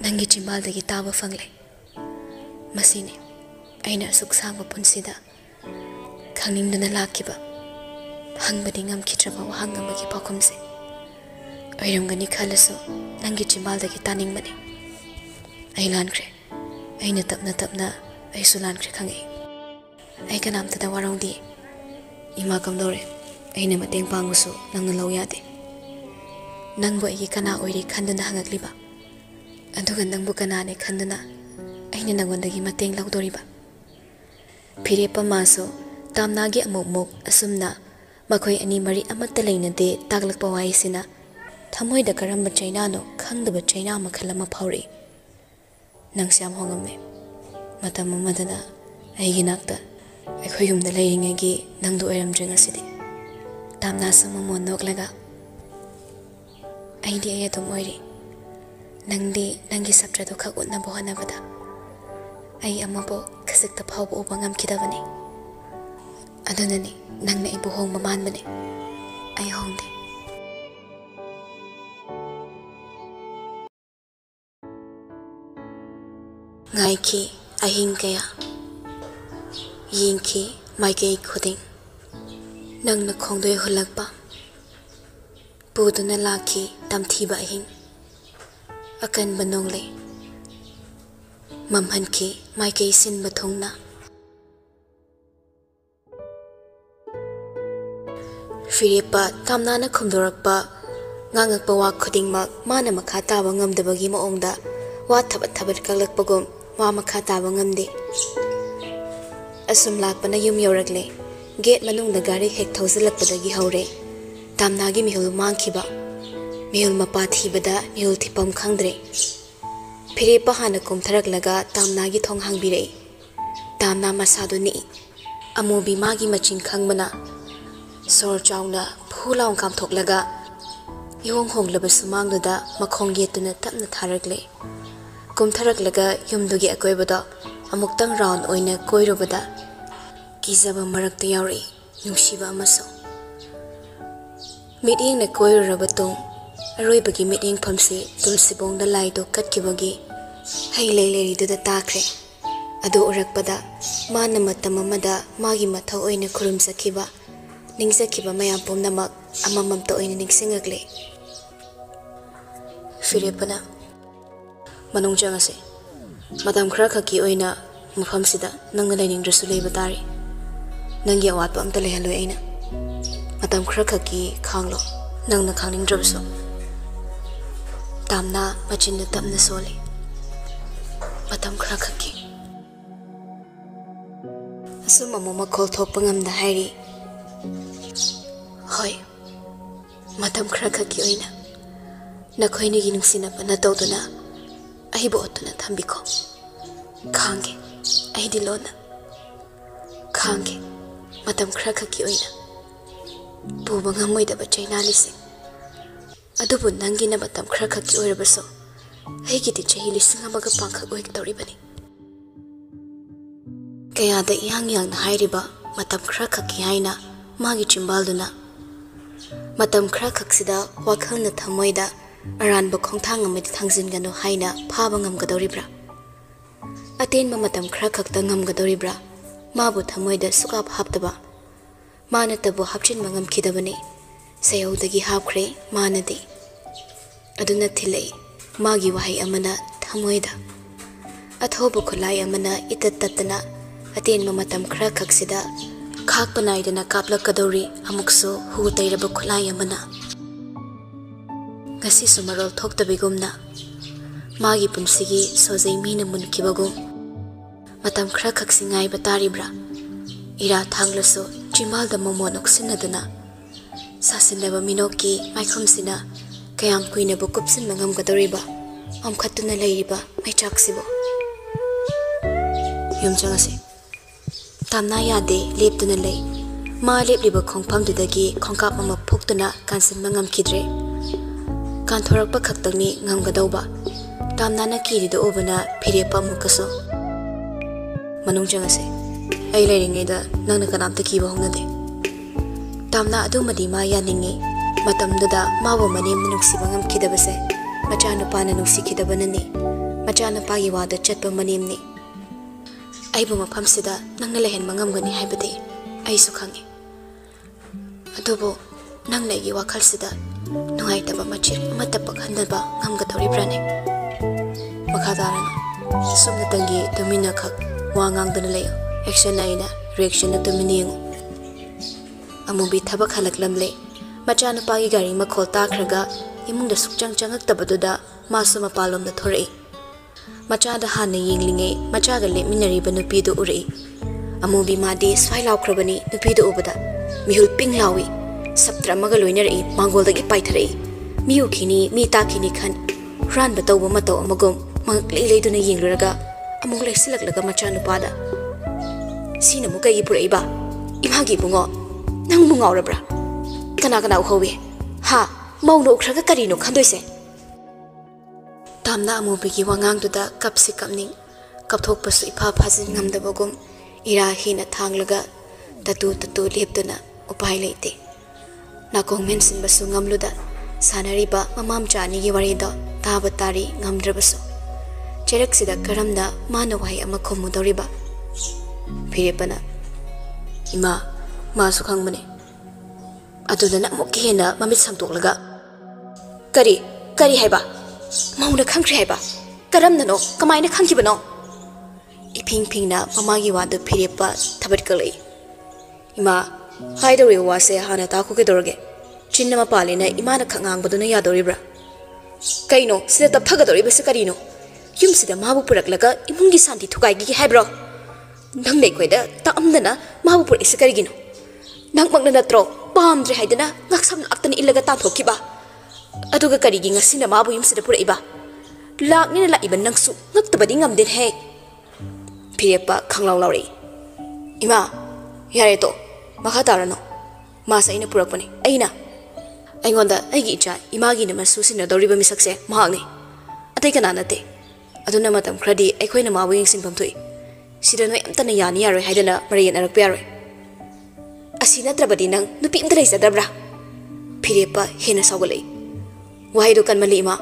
ꯅꯪꯒꯤ ꯆꯤꯝꯕꯥꯜꯗꯒꯤ ꯇꯥꯕ ꯐꯪꯂꯦ ꯃꯁꯤꯅꯤ ꯑꯩꯅ ꯑꯁꯨꯛ ꯁꯥꯡꯕ ꯄꯨꯟꯁꯤꯗ ꯈꯪꯅꯤꯡꯗꯨꯅ ꯂꯥꯛꯈꯤꯕ ꯍꯪꯕꯗꯤ ꯉꯝꯈꯤꯗ꯭ꯔꯕ ꯋꯥꯍꯪ ꯑꯃꯒꯤ ꯄꯥꯎꯈꯨꯝꯁꯦ ꯑꯣꯏꯔꯝꯒꯅꯤ ꯈꯜꯂꯁꯨ ꯅꯪꯒꯤ ꯆꯤꯝꯕꯥꯜꯗꯒꯤ ꯇꯥꯅꯤꯡꯕꯅꯤ ꯑꯩ ꯂꯥꯟꯈ꯭ꯔꯦ ꯑꯩꯅ ꯇꯞꯅ ꯑꯩꯁꯨ ꯂꯥꯟꯈ꯭ꯔꯦ ꯈꯪꯉꯛꯏ ꯑꯩ ꯀꯅꯥꯝꯇꯗ ꯋꯥꯔꯧꯗꯦ ꯏꯃꯥ ꯀꯝꯗꯧꯔꯦ ꯑꯩꯅ ꯃꯇꯦꯡ ꯄꯥꯡꯕꯁꯨ ꯅꯪꯅ ꯂꯧ ꯌꯥꯗꯦ ꯅꯪꯕꯨ ꯑꯩꯒꯤ ꯀꯅꯥ ꯑꯣꯏꯔꯤ ꯈꯟꯗꯨꯅ ꯍꯪꯉꯛꯂꯤꯕ ꯑꯗꯨꯒ ꯅꯪꯕꯨ ꯀꯅꯥꯅꯦ ꯈꯟꯗꯨꯅ ꯑꯩꯅ ꯅꯪꯉꯣꯟꯗꯒꯤ ꯃꯇꯦꯡ ꯂꯧꯗꯣꯔꯤꯕ ꯐꯤꯔꯦꯞꯄ ꯃꯥꯁꯨ ꯇꯥꯝꯅꯥꯒꯤ ꯑꯃꯨꯛ ꯑꯁꯨꯝꯅ ꯃꯈꯣꯏ ꯑꯅꯤ ꯃꯔꯤ ꯑꯃꯠꯇ ꯂꯩꯅꯗꯦ ꯇꯥꯛꯂꯛꯄ ꯋꯥꯍꯩꯁꯤꯅ ꯊꯃꯣꯏꯗ ꯀꯔꯝꯕ ꯆꯩꯅꯥꯅꯣ ꯈꯪꯗꯕ ꯆꯩꯅꯥ ꯃꯈꯜ ꯑꯃ ꯐꯥꯎꯔꯛꯏ ꯅꯪꯁꯦ ꯌꯥꯝ ꯍꯣꯡꯉꯝꯃꯦ ꯃꯇꯝ ꯑꯃꯗꯅ ꯑꯩꯒꯤ ꯅꯥꯛꯇ ꯑꯩꯈꯣꯏ ꯌꯨꯝꯗ ꯂꯩꯔꯤꯉꯩꯒꯤ ꯅꯪꯗꯨ ꯑꯣꯏꯔꯝꯗ꯭ꯔꯦ ꯉꯁꯤꯗꯤ ꯇꯥꯝꯅꯥꯁꯨ ꯃꯃꯣꯟ ꯅꯣꯛꯂꯒ ꯑꯩꯗꯤ ꯑꯩ ꯑꯗꯨꯝ ꯑꯣꯏꯔꯤ ꯅꯪꯗꯤ ꯅꯪꯒꯤ ꯁꯞꯇ꯭ꯔꯗꯨ ꯈꯛ ꯎꯠꯅꯕ ꯍꯣꯠꯅꯕꯗ ꯑꯩ ꯑꯃꯕꯨ ꯈꯖꯤꯛꯇ ꯐꯥꯎꯕ ꯎꯕ ꯉꯝꯈꯤꯗꯕꯅꯤ ꯑꯗꯨꯅꯅꯤ ꯅꯪꯅ ꯑꯩꯕꯨ ꯍꯣꯡꯕ ꯃꯥꯟꯕꯅꯤ ꯑꯩ ꯍꯣꯡꯗꯦ ꯉꯥꯏꯈꯤ ꯑꯍꯤꯡ ꯀꯌꯥ ꯌꯦꯡꯈꯤ ꯃꯥꯏꯀꯩ ꯈꯨꯗꯤꯡ ꯅꯪꯅ ꯈꯣꯡꯗꯣꯏ ꯍꯨꯜꯂꯛꯄ ꯄꯨꯗꯨꯅ ꯂꯥꯛꯈꯤ ꯇꯝꯊꯤꯕ ꯑꯍꯤꯡ ꯑꯀꯟꯕ ꯅꯣꯡꯂꯩ ꯃꯝꯍꯟꯈꯤ ꯃꯥꯏꯀꯩ ꯁꯤꯟꯕ ꯊꯨꯡꯅ ꯐꯤꯔꯦꯞꯄ ꯇꯥꯝꯅꯥꯅ ꯈꯨꯝꯗꯣꯔꯛꯄ ꯉꯥꯡꯉꯛꯄ ꯋꯥ ꯈꯨꯗꯤꯡꯃꯛ ꯃꯥꯅ ꯃꯈꯥ ꯇꯥꯕ ꯉꯝꯗꯕꯒꯤ ꯃꯑꯣꯡꯗ ꯋꯥ ꯊꯕꯠ ꯀꯛꯂꯛꯄꯒꯨꯝ ꯋꯥ ꯃꯈꯥ ꯇꯥꯕ ꯉꯝꯗꯦ ꯑꯁꯨꯝ ꯂꯥꯛꯄꯅ ꯌꯨꯝ ꯌꯧꯔꯛꯂꯦ ꯒꯦꯠ ꯃꯅꯨꯡꯗ ꯒꯥꯔꯤ ꯍꯦꯛ ꯊꯧꯖꯤꯜꯂꯛꯄꯗꯒꯤ ꯍꯧꯔꯦ ꯇꯥꯝꯅꯥꯒꯤ ꯃꯤꯍꯨꯜ ꯃꯥꯡꯈꯤꯕ ꯃꯤꯍꯨꯜ ꯃꯄꯥ ꯊꯤꯕꯗ ꯃꯤꯍꯨꯜ ꯊꯤꯐꯝ ꯈꯪꯗ꯭ꯔꯦ ꯐꯤꯔꯦꯞꯄ ꯍꯥꯟꯅ ꯀꯨꯝꯊꯔꯛꯂꯒ ꯇꯥꯝꯅꯥꯒꯤ ꯊꯣꯡ ꯍꯥꯡꯕꯤꯔꯛꯏ ꯇꯥꯝꯅꯥ ꯃꯁꯥꯗꯨ ꯅꯤꯛꯏ ꯑꯃꯨꯕꯤ ꯃꯥꯒꯤ ꯃꯆꯤꯟ ꯈꯪꯕꯅ ꯁꯣꯔ ꯆꯥꯎꯅ ꯐꯨ ꯂꯥꯎ ꯀꯥꯝꯊꯣꯛꯂꯒ ꯏꯍꯣꯡ ꯍꯣꯡꯂꯕ ꯁꯨꯃꯥꯡꯗꯨꯗ ꯃꯈꯣꯡ ꯌꯦꯠꯇꯨꯅ ꯇꯞꯅ ꯊꯥꯔꯛꯂꯦ ꯀꯨꯝꯊꯔꯛꯂꯒ ꯌꯨꯝꯗꯨꯒꯤ ꯑꯀꯣꯏꯕꯗ ꯑꯃꯨꯛꯇꯪ ꯔꯥꯎꯟ ꯑꯣꯏꯅ ꯀꯣꯏꯔꯨꯕꯗ ꯀꯤꯖꯕ ꯃꯔꯛꯇ ꯌꯥꯎꯔꯛꯏ ꯅꯨꯡꯁꯤꯕ ꯑꯃꯁꯨ ꯃꯤꯠꯌꯦꯡꯅ ꯀꯣꯏꯔꯨꯔꯕ ꯇꯨꯡ ꯑꯔꯣꯏꯕꯒꯤ ꯃꯤꯠꯌꯦꯡꯐꯝꯁꯤ ꯇꯨꯜꯁꯤꯕꯣꯡꯗ ꯂꯥꯏꯗꯣ ꯀꯠꯈꯤꯕꯒꯤ ꯍꯩ ꯂꯩ ꯂꯩꯔꯤꯗꯨꯗ ꯇꯥꯈ꯭ꯔꯦ ꯑꯗꯨ ꯎꯔꯛꯄꯗ ꯃꯥꯅ ꯃꯇꯝ ꯑꯃꯗ ꯃꯥꯒꯤ ꯃꯊꯧ ꯑꯣꯏꯅ ꯈꯨꯔꯨꯝꯖꯈꯤꯕ ꯅꯤꯡꯖꯈꯤꯕ ꯃꯌꯥꯝ ꯄꯨꯝꯅꯃꯛ ꯑꯃꯃꯝꯇ ꯑꯣꯏꯅ ꯅꯤꯡꯁꯤꯡꯉꯛꯂꯦ Philipana Manung Jangase Madam Krakaki Oina Mufamsida Nanga Lining Dresule Batari Nangia Watpam Telehaluena Madam Krakaki Kanglo Nanga Kangling Drabso Tamna Machin the Tamna Soli Madam Krakaki Asuma Mama called Topangam the Harry Hoi Madam Krakaki Oina Nakoini Ginusina Panatoduna Ahibotuna Tambiko Kange Aidilona Kange Madam Krakaki Oina Bubangamoida Bachina Lissing Adubu Nangina Madam Krakaki Oirabaso Hegiti Chahili Singamaga Panka Wake Toribani Kaya the young Hairiba Madam Krakaki Haina Magi Chimbalduna Madam Krakaksida Wakalna Tamoida Aran Bokongtang amid Tangzin Gano Haina Pabangam Gadoribra Atain Mamatam Krakak Tangam Gadoribra Mabu Tamoida Sukap Haptaba Manatabu Hapchin Mangam Kidabani Sayo Dagi Hapkre Manadi Aduna Tile Magi Wahi Amana Tamoida Athobu Kulai Amana Itatatana Atain Mamatam Krakaksida Kakpanaidana Kapla Kadori Amukso Hu Tairaba Kulai Amana Gasi Sumarol Tok the Bigumna Magi Punsigi Sozay Mina Munkibagum Matam Krakaksingai Bataribra Ira Tanglaso Jimal the Momonok Sinadana Sasinaba Minoki Micromsina Kayam Queen Bukupsin Mangam Gadoriba Katuna Laiba My Chaksibo Yum Jangasi Tamnaya de Liptuna Lay Ma Lip Liba Kongpam to the Gi Kongkap Mama Puktuna Kansan Mangam Kidre Kantorak Pakatani Ngamgadoba Tamnana Kiri the Ovana Piripa Mukaso Manung Jangase I letting either Nanakanam the Kiba Honade Tamna Adumadima Yaningi Matam Dada Mawa Manim Nuxibangam Kidabase Machana Pana Nuxi Kidabanani Machana Pagiwa the Chetpa Manimni Aibuma Pamsida Nangalehen Mangamgani Habati Aisukangi Adobo Nanglegi Wakalsida Nuaitaba Machir Matapak Handaba Namgatori Brane Makadarana Sumnatangi Domina Kak Wangang Dunaleo Action Aina Reaction at Domining Amubi Tabak Halak Lamle Machana Pagi Gari Makol Takraga Imung the Sukjang Changak Tabaduda Masuma Palom the Tori Machada Hana Yinglinge Machaga Le Minari Banupido Uri Amubi Madi Swailau Krabani Nupido Ubada Mihul Ping Lawi Saptra Magaloineri, Mangolagi Paitari, Miukini, Mitakini Khan, Ran Batobo Mato Magum, Magli Laduna Yingraga, among Lexilaga Machanupada. Sinamuka Yipureba, Imagi Bungo, Nang Mungorabra, Kanakana Howe, Ha, Mono Krakakarino Kandose. Tamna Mubiki Wangang to the Capsicamning, Kaptopas Ipa passing Nam the Bogum, Ira Hina Tanglaga, Tatu Liptuna, Upailate. Nakong mensin basu ngamluda sanariba mamam chani gi warido tabatari ngamdrabaso cheraksida karamda manawai ama khomudoriba phirepana ima masu khangmane adudana mukki hena mamit samtoklaga kari haiba mauna khangri haiba karamna no kamaina khangkibano iping na mamagi wadu phirepa thabatkalai ima Haidori was a Hana Taku Dorge. Chinama Palina, Imana Kangang, but Naya Doribra. Kaino, set up Tagadori Besacarino. Yum sit a Mabu Puraklaga, Imungi Santi to Gaigi Hebro. Nang make weather, Tamdana, Mabu Isacarino. Nang Magna Tro, Palm Drehidana, Naxam Acton Illegatato Kiba. Atuga Kariging a cinema Mabu Yumsit Pureba. Lag Nila even Nangsu, not the Badingam did hay. Piepa Kanglaw Lori. Ima, Yareto. Makatarano, Masa in a Purakoni, Aina. I wonder, I get ya, imagine a Masusin a Doriba Missaxe, Mahani. I take an anate. I don't know Madam Cradi, a queen of my wings in Pamtui. She don't know Tanayani, Hidana, Maria and Arapere. A sinatra badinang, no pin trace at Dabra. Pirepa, Hina Sawale. Why do can Malima?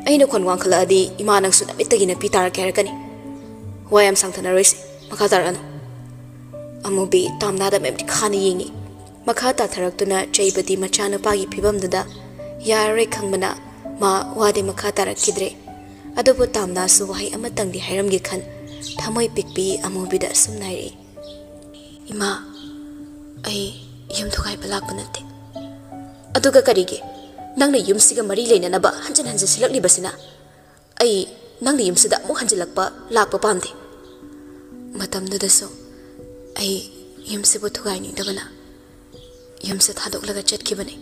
I know con Wankala di Imanang Sunamita Pitar Karakani. Why am Santanaris, Makatarano. Amubi Tamnada Mebdi Khani Yingi Makata Taraktuna Jaybati Machana Pagi Pibam Dada Yare Kangmana मा वादे मखा तारक्किद्रे अदुबु तामनासु वहाई अमतंगदि हायरमगे खन थमोय पिकपी अमोबिदा assume नायरे इमा आई यम थोगाय बलाकु नते अदुगा करिगे नंगना युमसिगा मरी लेननबा हंजन हंजन सिलक्लिबसिना आई नंगना युमसिदा अमु हंजलक्पा लाकपा पामदे मतमदुदसु आई युमसिबु थोगाय निदबना युमसे थादोकलगा चटखिबने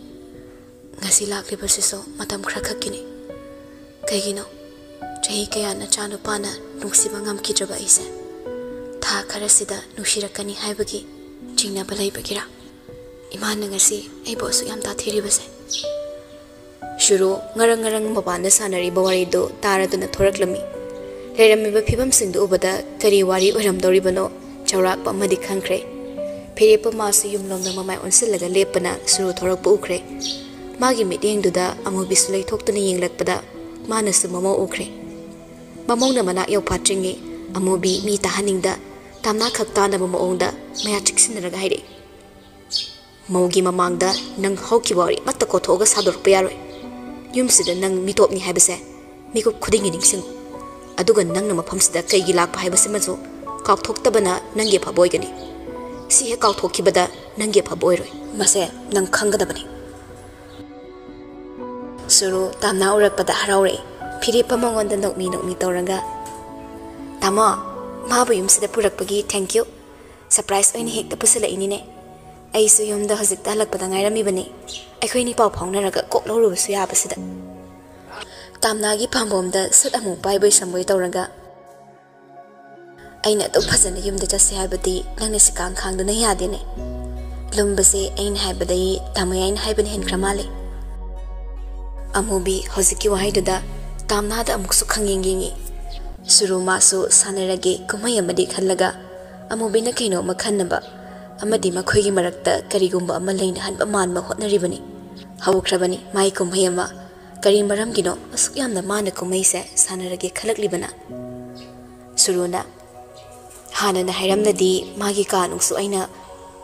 ngasi laklibasiso matam khra khakini kaigino chahi kaya na chanu pana nungsiba ngamkidraba ise tha kharasida nushirakani haibagi chingna balai bagira iman ngasi ai bosu yam ta thiri base shuru ngarang ngarang mabanda sanari bawari do taraduna thoraklami lerami ba phibam singdu ubada kari wari oram dori bano chawrak pa madi khangkre phirepa masu yumlomna mamai onsilaga lepana suru thorak bu ukre मागी meeting दुदा अमोबिस लैथोक्तुना येंगलकपदा मानसु ममो उखरे ममोंना मनाक यौफाट्रिंगे अमोबी मी ताहनिंगदा तामना खक्तानबा मओंगदा मया चिक्सिनरगा हाइरे मौगी ममांगदा नंग हौकिबारी मत्ता कोथोगा सादोरपा यारोय युमसिदा नंग मिटोपनी हाइबसे मिकुप खुदिंगी निंगसिंग अदुगा नंगना मफमसिदा कैगी लाकपा हाइबसे मजो काउथोक्तबना नंगे फबोयगनी सी हे काउथोकिबदा नंगे फबोयरोय मसे नंग खंगदबनी Suru tamna urakpada haraure phiripa mongonda nokmi tawranga tamo mabu yumsida purakpagi thank you surprise oini hekta pusala inine aisu yumda hojikta halakpada ngairami bani aikhoini paw phaunaraga kokloru su yabasida tamna gi phambomda sat amu baibai samoi tawranga aina to phajana yumda chase habati nangna sikang khangduna yadene lumbase ain habadai tamayain haiban hen kramale अमोबी हजिकी वहाइदुदा तामनादा अमुकसु खंगेंगेंगी सुरु मासु सानरगे कुमय अमदि खल्लगा अमोबीना canoe मखन्नबा अमदि मखोइगी मरक्ता करिगुम्बा अमा लैना हनबा मानबा होटनरिबनी हौख्रबनी माइ कुमय अमा करि मरमगिनो असुक यामना माना कुमैसे सानरगे खलक्लिबना सुरुना हानना हाइरमनदी मागी कानुसु अइना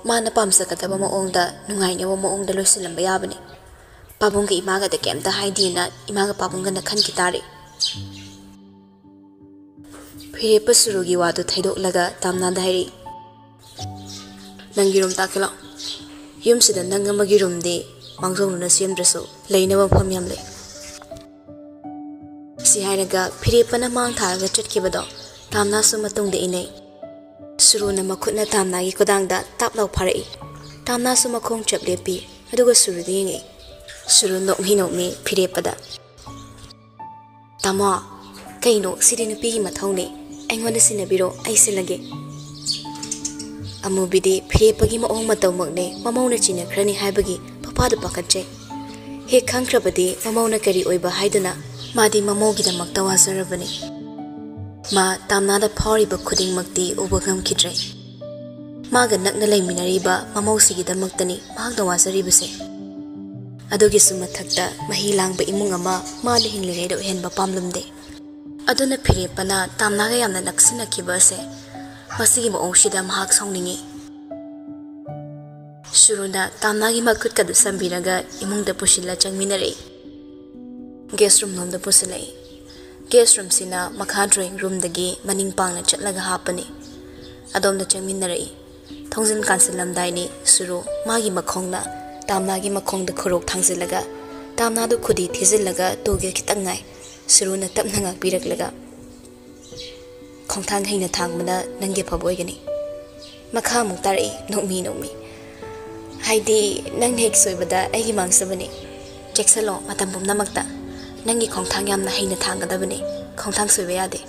माना पामसकदबा मओंगदा नुंगाइनबा मओंगदा लोइसिलंबा याबनी पाबुंग इमागा द केमता हाइदिना इमागा पाबुंग न खन कितारे फिरे पसुरुगी वादु थैदोकलगा तामना दाइरी नंगी रूम ताकला युम सिदा नंग मगी रूम दे मांगजोंनुना सेमद्रसो लैनबा मफम याम ले सि हाइरगा फिरे पना मांग थारगा चटकिबदो तामना सु मतुंग दे इनै सुरुना मखुना तामना गी कोदांगदा तापलाव फारई तामना सु मखोंग चपलेपी अदुगा सुरु दे येंगे सुरु नोकमी फिरेपदा तमो कईनो सिरी नुपीगी मथौने अइंगोंदा सिनबिरो अइ सिलगे अमुबिदि फिरेपगी मओंग मतौमकने ममौना चिनख्रनि हाइबगी पपादा पाखनचे हे खंख्रबदि ममौना करी ओइबा हाइदुना मादि ममौगिदमक्ता वाजरबनि मा तामनादा फाउरिबा खुदिंगमक्ति उबा ngमखिद्रे मागा नकना लैमिनरिबा ममौसिगिदमक्तनि मागदा वाजरिबसे अदुगी सुमथक्ता मही लांगबा इमुंग अमा माने हिंगलिङैदा हेनबा पामलुमदे अदुना फिरेपना तामनागा यामना नक्सिनखिबसे मसिगी मओंगसिदा महाक सौनिङि सुरुना तामनागी मखुतकदु संबिरगा इमुंगदा पुसिला चंगमिनरे गेस्ट रूम नोमदा पुसलै गेस्ट रूम सिना मखा ड्राइंग रूम दगी मनिंग पांगना चटलगा हापनि अदोमदा चंगमिनरे थोंजिन कांसिलमदाइनि सुरु मागी मखोंगना तामनागी मखोंगदा खरोक थांजिलगा तामनादु खुदी थिजिलगा तोगे खितंगाय सुरुना तपना ngakpiraklega खोंथांग हैना थांगमना नंगे फबोयगनी मखा मुक्तारे नोमी हाइदी नंग हेक सोइबदा आइगी मांगसबनी चेक्सलो मतम पुमनमक्ता नंगी खोंथांग यामना हैना थांगदबनी खोंथांग सोइबा यादे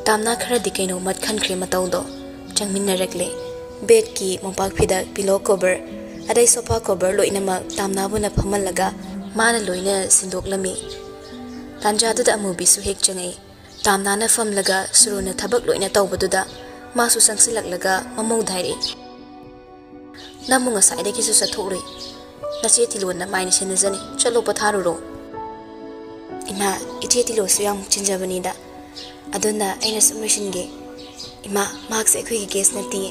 तामना खरदि कैनो मत खनख्रे मतौदो चंगमिनरकले बेड की मोपाक फिदा पिलो कवर अदai सोफा कवर लोइनमक तामनाबुना फमलगा माना लोइना सिंदोकलमी तांजादुदा अमुबिसु हेक चंगै तामनाना फमलगा सुरुना थबक लोइना तौबदुदा मासु संगसिलकलगा ममौ धाइरे नमुंगा साइदगिसु सथोरै नचे तिलोना माइना सेनजनी चलो पथारुरो इमा इचे तिलोसु याम चिंजबनीदा अदुना आइना सुमरसिनगे इमा मार्क्स एखुगी गेस नतिए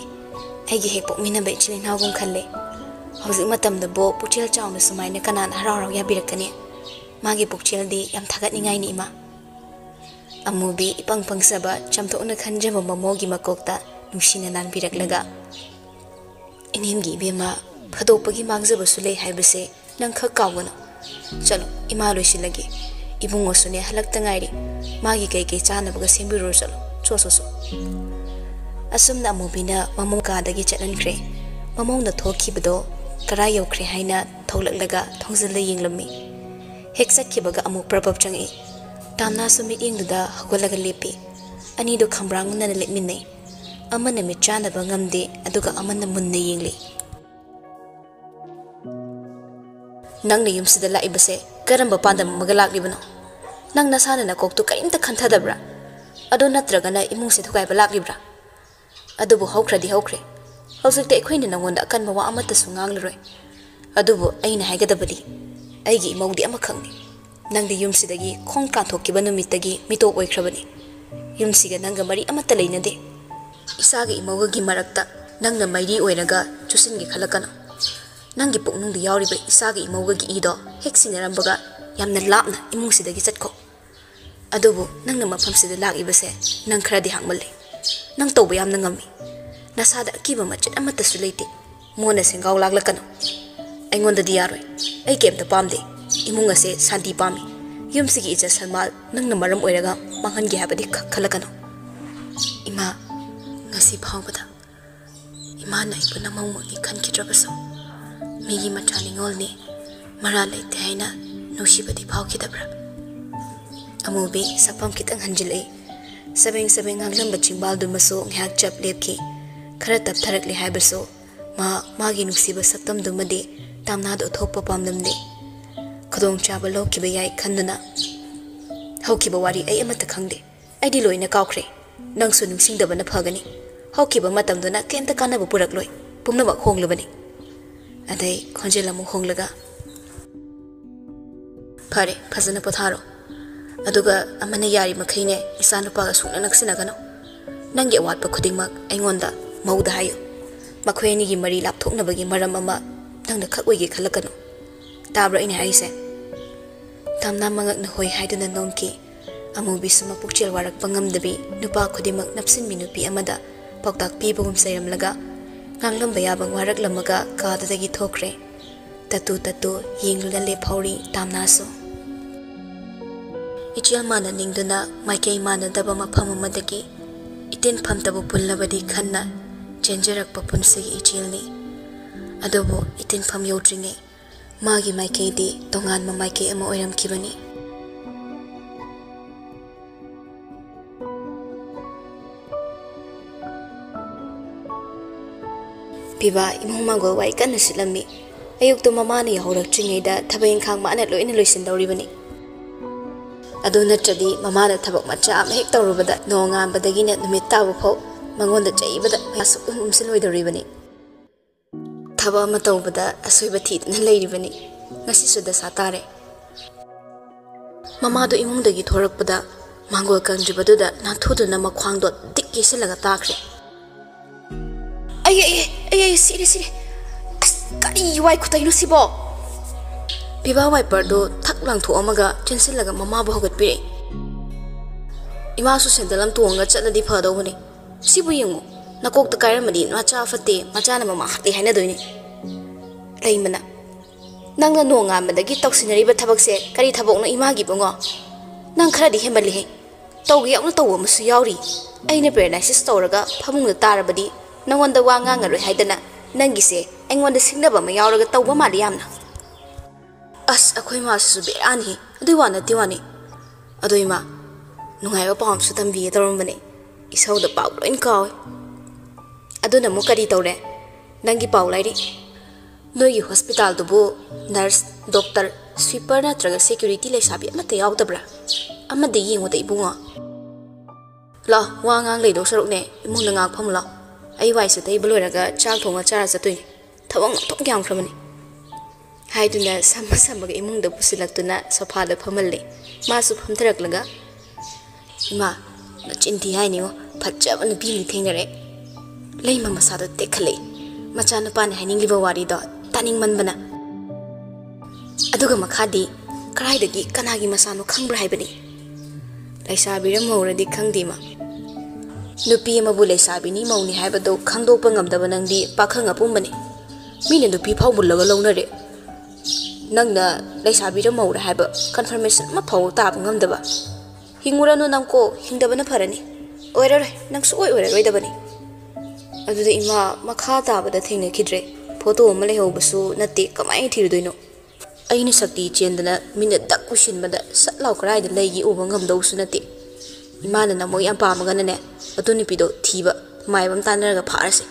आइगी हेक पोकमिनबे चिलिनागुम खल्ले हौजिक मतमदा बो पुचेल चाउना सुमाइना कनाना हरावराव याबिरकनी मागी पुक्चेलदी याम थागतनिंगाइनि इमा अमुबी इपंग पंगसबा चमथोकना खंजब ममोगी मकोकता नुसिना नानबिरकलगा इनेमगी बेमा फदोपगी मांगजबसु ले हाइबसे नंग ख कावनो चलो इमा लोइसिलगे इबुंगोसुने हलक्ता ngairi मागी कई चानबगा सेंबिरो चलो चोसोसो असुमना अमुबीना ममोकादगी चलनख्रे ममोंदा थोखिबदो करा यौख्रे हाइना थौलकलगा थोंजल यिंगलमी हेक चखिबगा अमु प्रभाव चंगी तामना सुमित यिंगदुदा हगोलगा लेपी अनिदो खंब्रांगना लेमिनै अमन मिट चानबा ngamde aduga amana munna yingli nangna yumsida laibase karamba pandam magalak libano nang nasana na koktu kaimta khanthadabra ado natraga na imung se thukai balak libra adubu haukradi haukre hausik te khoina nangonda akan mawa amata sungang lroi adubu aina haigadabadi aigi imongdi amakhangni nangdi yumsidagi khong kan thokkiba numitagi mito oikrabani yumsiga nanga mari amata leinade isaga imogagi marakta nangna mairi oiraga chusingi khalakano nangi puknungdi yauriba isaga imogagi ido heksingarambaga yamna lapna imungsidagi chatko adubu nangna mafamsida lakibase nang khradi hangmalle nang tawba yamna ngami nasada akiba machet amata su leite mona sengaw laklakano aingonda diyaroi ai kemta pamde imunga se santi pami yumsigi ija salmal nangna maram oiraga manghangi habadi khalakano ima ngasi phawbada imana ipuna mawmoni khankidrabaso migi machani ngolni mara leite haina nushibadi phawkidabra amubi sapam kitang hanjilai sabeng hanglamba chingbal du maso ngyak chap lepki khara tap tharakli haibaso magi nusiba saktam du made tamna do thokpa pamlamde khudong chaba lokkiba yai khanduna haukiba wari ai amata khangde aidi loina kawkhre nangsu nungsingdaba na phagani haukiba matamduna kenta kanaba purakloi pumnaba honglabani adai khonjelamu honglaga phare phazana potharo aduga amana yari makhaine isanu paga sungna naksinagano nangi awatpa khudingmak aingonda mauda hayo makhoini gi mari lapthoknabagi maram ama nangna khakweigi khalakano tabra ine haise tamna mangak na hoi haiduna nongki amubi suma pukchel warak pangamdabi nupa khudimak napsin minupi amada paktak pibagum sayramlaga nganglamba yabang warak lamaga kadadagi thokre tatu yingla le phauri tamnaso ichil mana ningduna maikei mana daba mafam amadagi itin phamtabu pullabadi khanna chenjarakpa punsigi ichilni adobo itin pham yodringe magi maikei di tongan ma maikei ama oiramkibani piba imong mangol wai kanna silami ayuk to mamani yahorachringeida thabaing khang mana loina loisindawribani adu natradi mamada thabak macha am hek tawrubada nongambadagi ne numit tabu pho mangonda chaibada asu umsiloi thaba ma tawbada asoiba thi na leiribani ngasi suda satare mamado imungdagi thorakpada mangol kanjibadуда na thuduna makhwangdo tikki silaga takre ay siri kari wai khutaino sibo piba wiper do thak lang thu amaga chensilaga mama bo hogat pire ima su sendalam tuanga chaladi phado bani sibu yengu nakok ta kairamadi macha fate macha na mama hati haina doini leimana nangna nonga madagi toksinari ba thabak se kari thabok na ima gi bongo nang khradi hemali he tawgi yakna tawo musu yauri aina paralysis tawraga phamung da tarabadi nangonda wa ngangaroi haidana nangi se aingonda singnaba ma yauraga tawba mali yamna as akhoi ma su berani adui wana tiwani adui ma nungai ba pam su tambi tawrambane isau da paw loin kaw aduna mu kari tawre nangi paw lairi noi hospital dubu nurse doctor sweeper na traga security le sabi amate yaudabra amade yengo da ibunga la wa ngang le do saruk ne imung na ngak pham la ai wai su tai baloraga chak thonga chara chatui thawang thok gyam khramani haiduna samma imung da pusilaktuna sofa da phamalle ma su phamtarak laga ima na chinti haini o phajja ban bi ni thengnare leima masa da tekhale macha na pan haning liba wari da taning man bana aduga makhadi ꯀꯔꯥꯏꯗꯒꯤ ꯀꯅꯥꯒꯤ ꯃꯁꯥꯅꯣ ꯈꯪꯕ꯭ꯔꯥ ꯍꯥꯏꯕꯅꯤ ꯂꯩꯁꯥꯕꯤꯔ ꯃꯧꯔꯗꯤ ꯈꯪꯗꯦꯃ ꯅꯨꯄꯤ ꯑꯃꯕꯨ ꯂꯩꯁꯥꯕꯤꯅꯤ ꯃꯧꯅꯤ ꯍꯥꯏꯕꯗꯣ ꯈꯪꯗꯣꯛꯄ ꯉꯝꯗꯕ ꯅꯪꯗꯤ ꯄꯥꯈꯪ ꯑꯄꯨꯝꯕꯅꯤ ꯃꯤꯅ ꯅꯨꯄꯤ ꯐꯥꯎ ꯃꯨꯜꯂꯒ ꯂꯧꯅꯔꯦ ꯅꯪꯅ ꯂꯩꯁꯥꯕꯤꯔ ꯃꯧꯔ ꯍꯥꯏꯕ ꯀꯟꯐꯔꯃꯦꯁꯟ ꯑꯃ ꯐꯥꯎ ꯇꯥꯕ ꯉꯝꯗꯕ ꯍꯤꯡꯉꯨꯔꯅꯨ ꯅꯪꯀꯣ ꯍꯤꯡꯗꯕꯅ ꯐꯔꯅꯤ ꯑꯣꯏꯔꯔꯣꯏ ꯅꯪ ꯁꯨꯡꯑꯣꯏ ꯑꯣꯏꯔꯔꯣꯏꯗꯕꯅꯤ ꯑꯗꯨꯗ ꯏꯃꯥ ꯃꯈꯥ ꯇꯥꯕꯗ ꯊꯦꯡꯅꯈꯤꯗ꯭ꯔꯦ ꯐꯣꯇꯣ ꯑꯃ ꯂꯩꯍꯧꯕꯁꯨ ꯅꯠꯇꯦ ꯀꯃꯥꯏꯅ ꯊꯤꯔꯨꯗꯣꯏꯅꯣ ꯑꯩꯅ ꯁꯛꯇꯤ ꯆꯦꯟꯗꯅ ꯃꯤꯅ ꯗꯛ ꯎꯁꯤꯟꯕꯗ ꯁꯠ ꯂꯥꯎ ꯀꯔꯥꯏꯗ ꯂꯩꯒꯤ ꯎꯕ ꯉꯝꯗꯧꯁꯨ ꯅꯠꯇꯦ ꯏꯃꯥꯅ ꯅꯃꯣꯏ ꯌꯥꯝ ꯄꯥꯝꯃꯒꯅꯅꯦ ꯑꯗꯨ ꯅꯨꯄꯤꯗꯣ ꯊꯤꯕ ꯃꯥꯏꯕꯝ ꯇꯥꯟꯅꯔꯒ ꯐꯥꯔꯁꯦ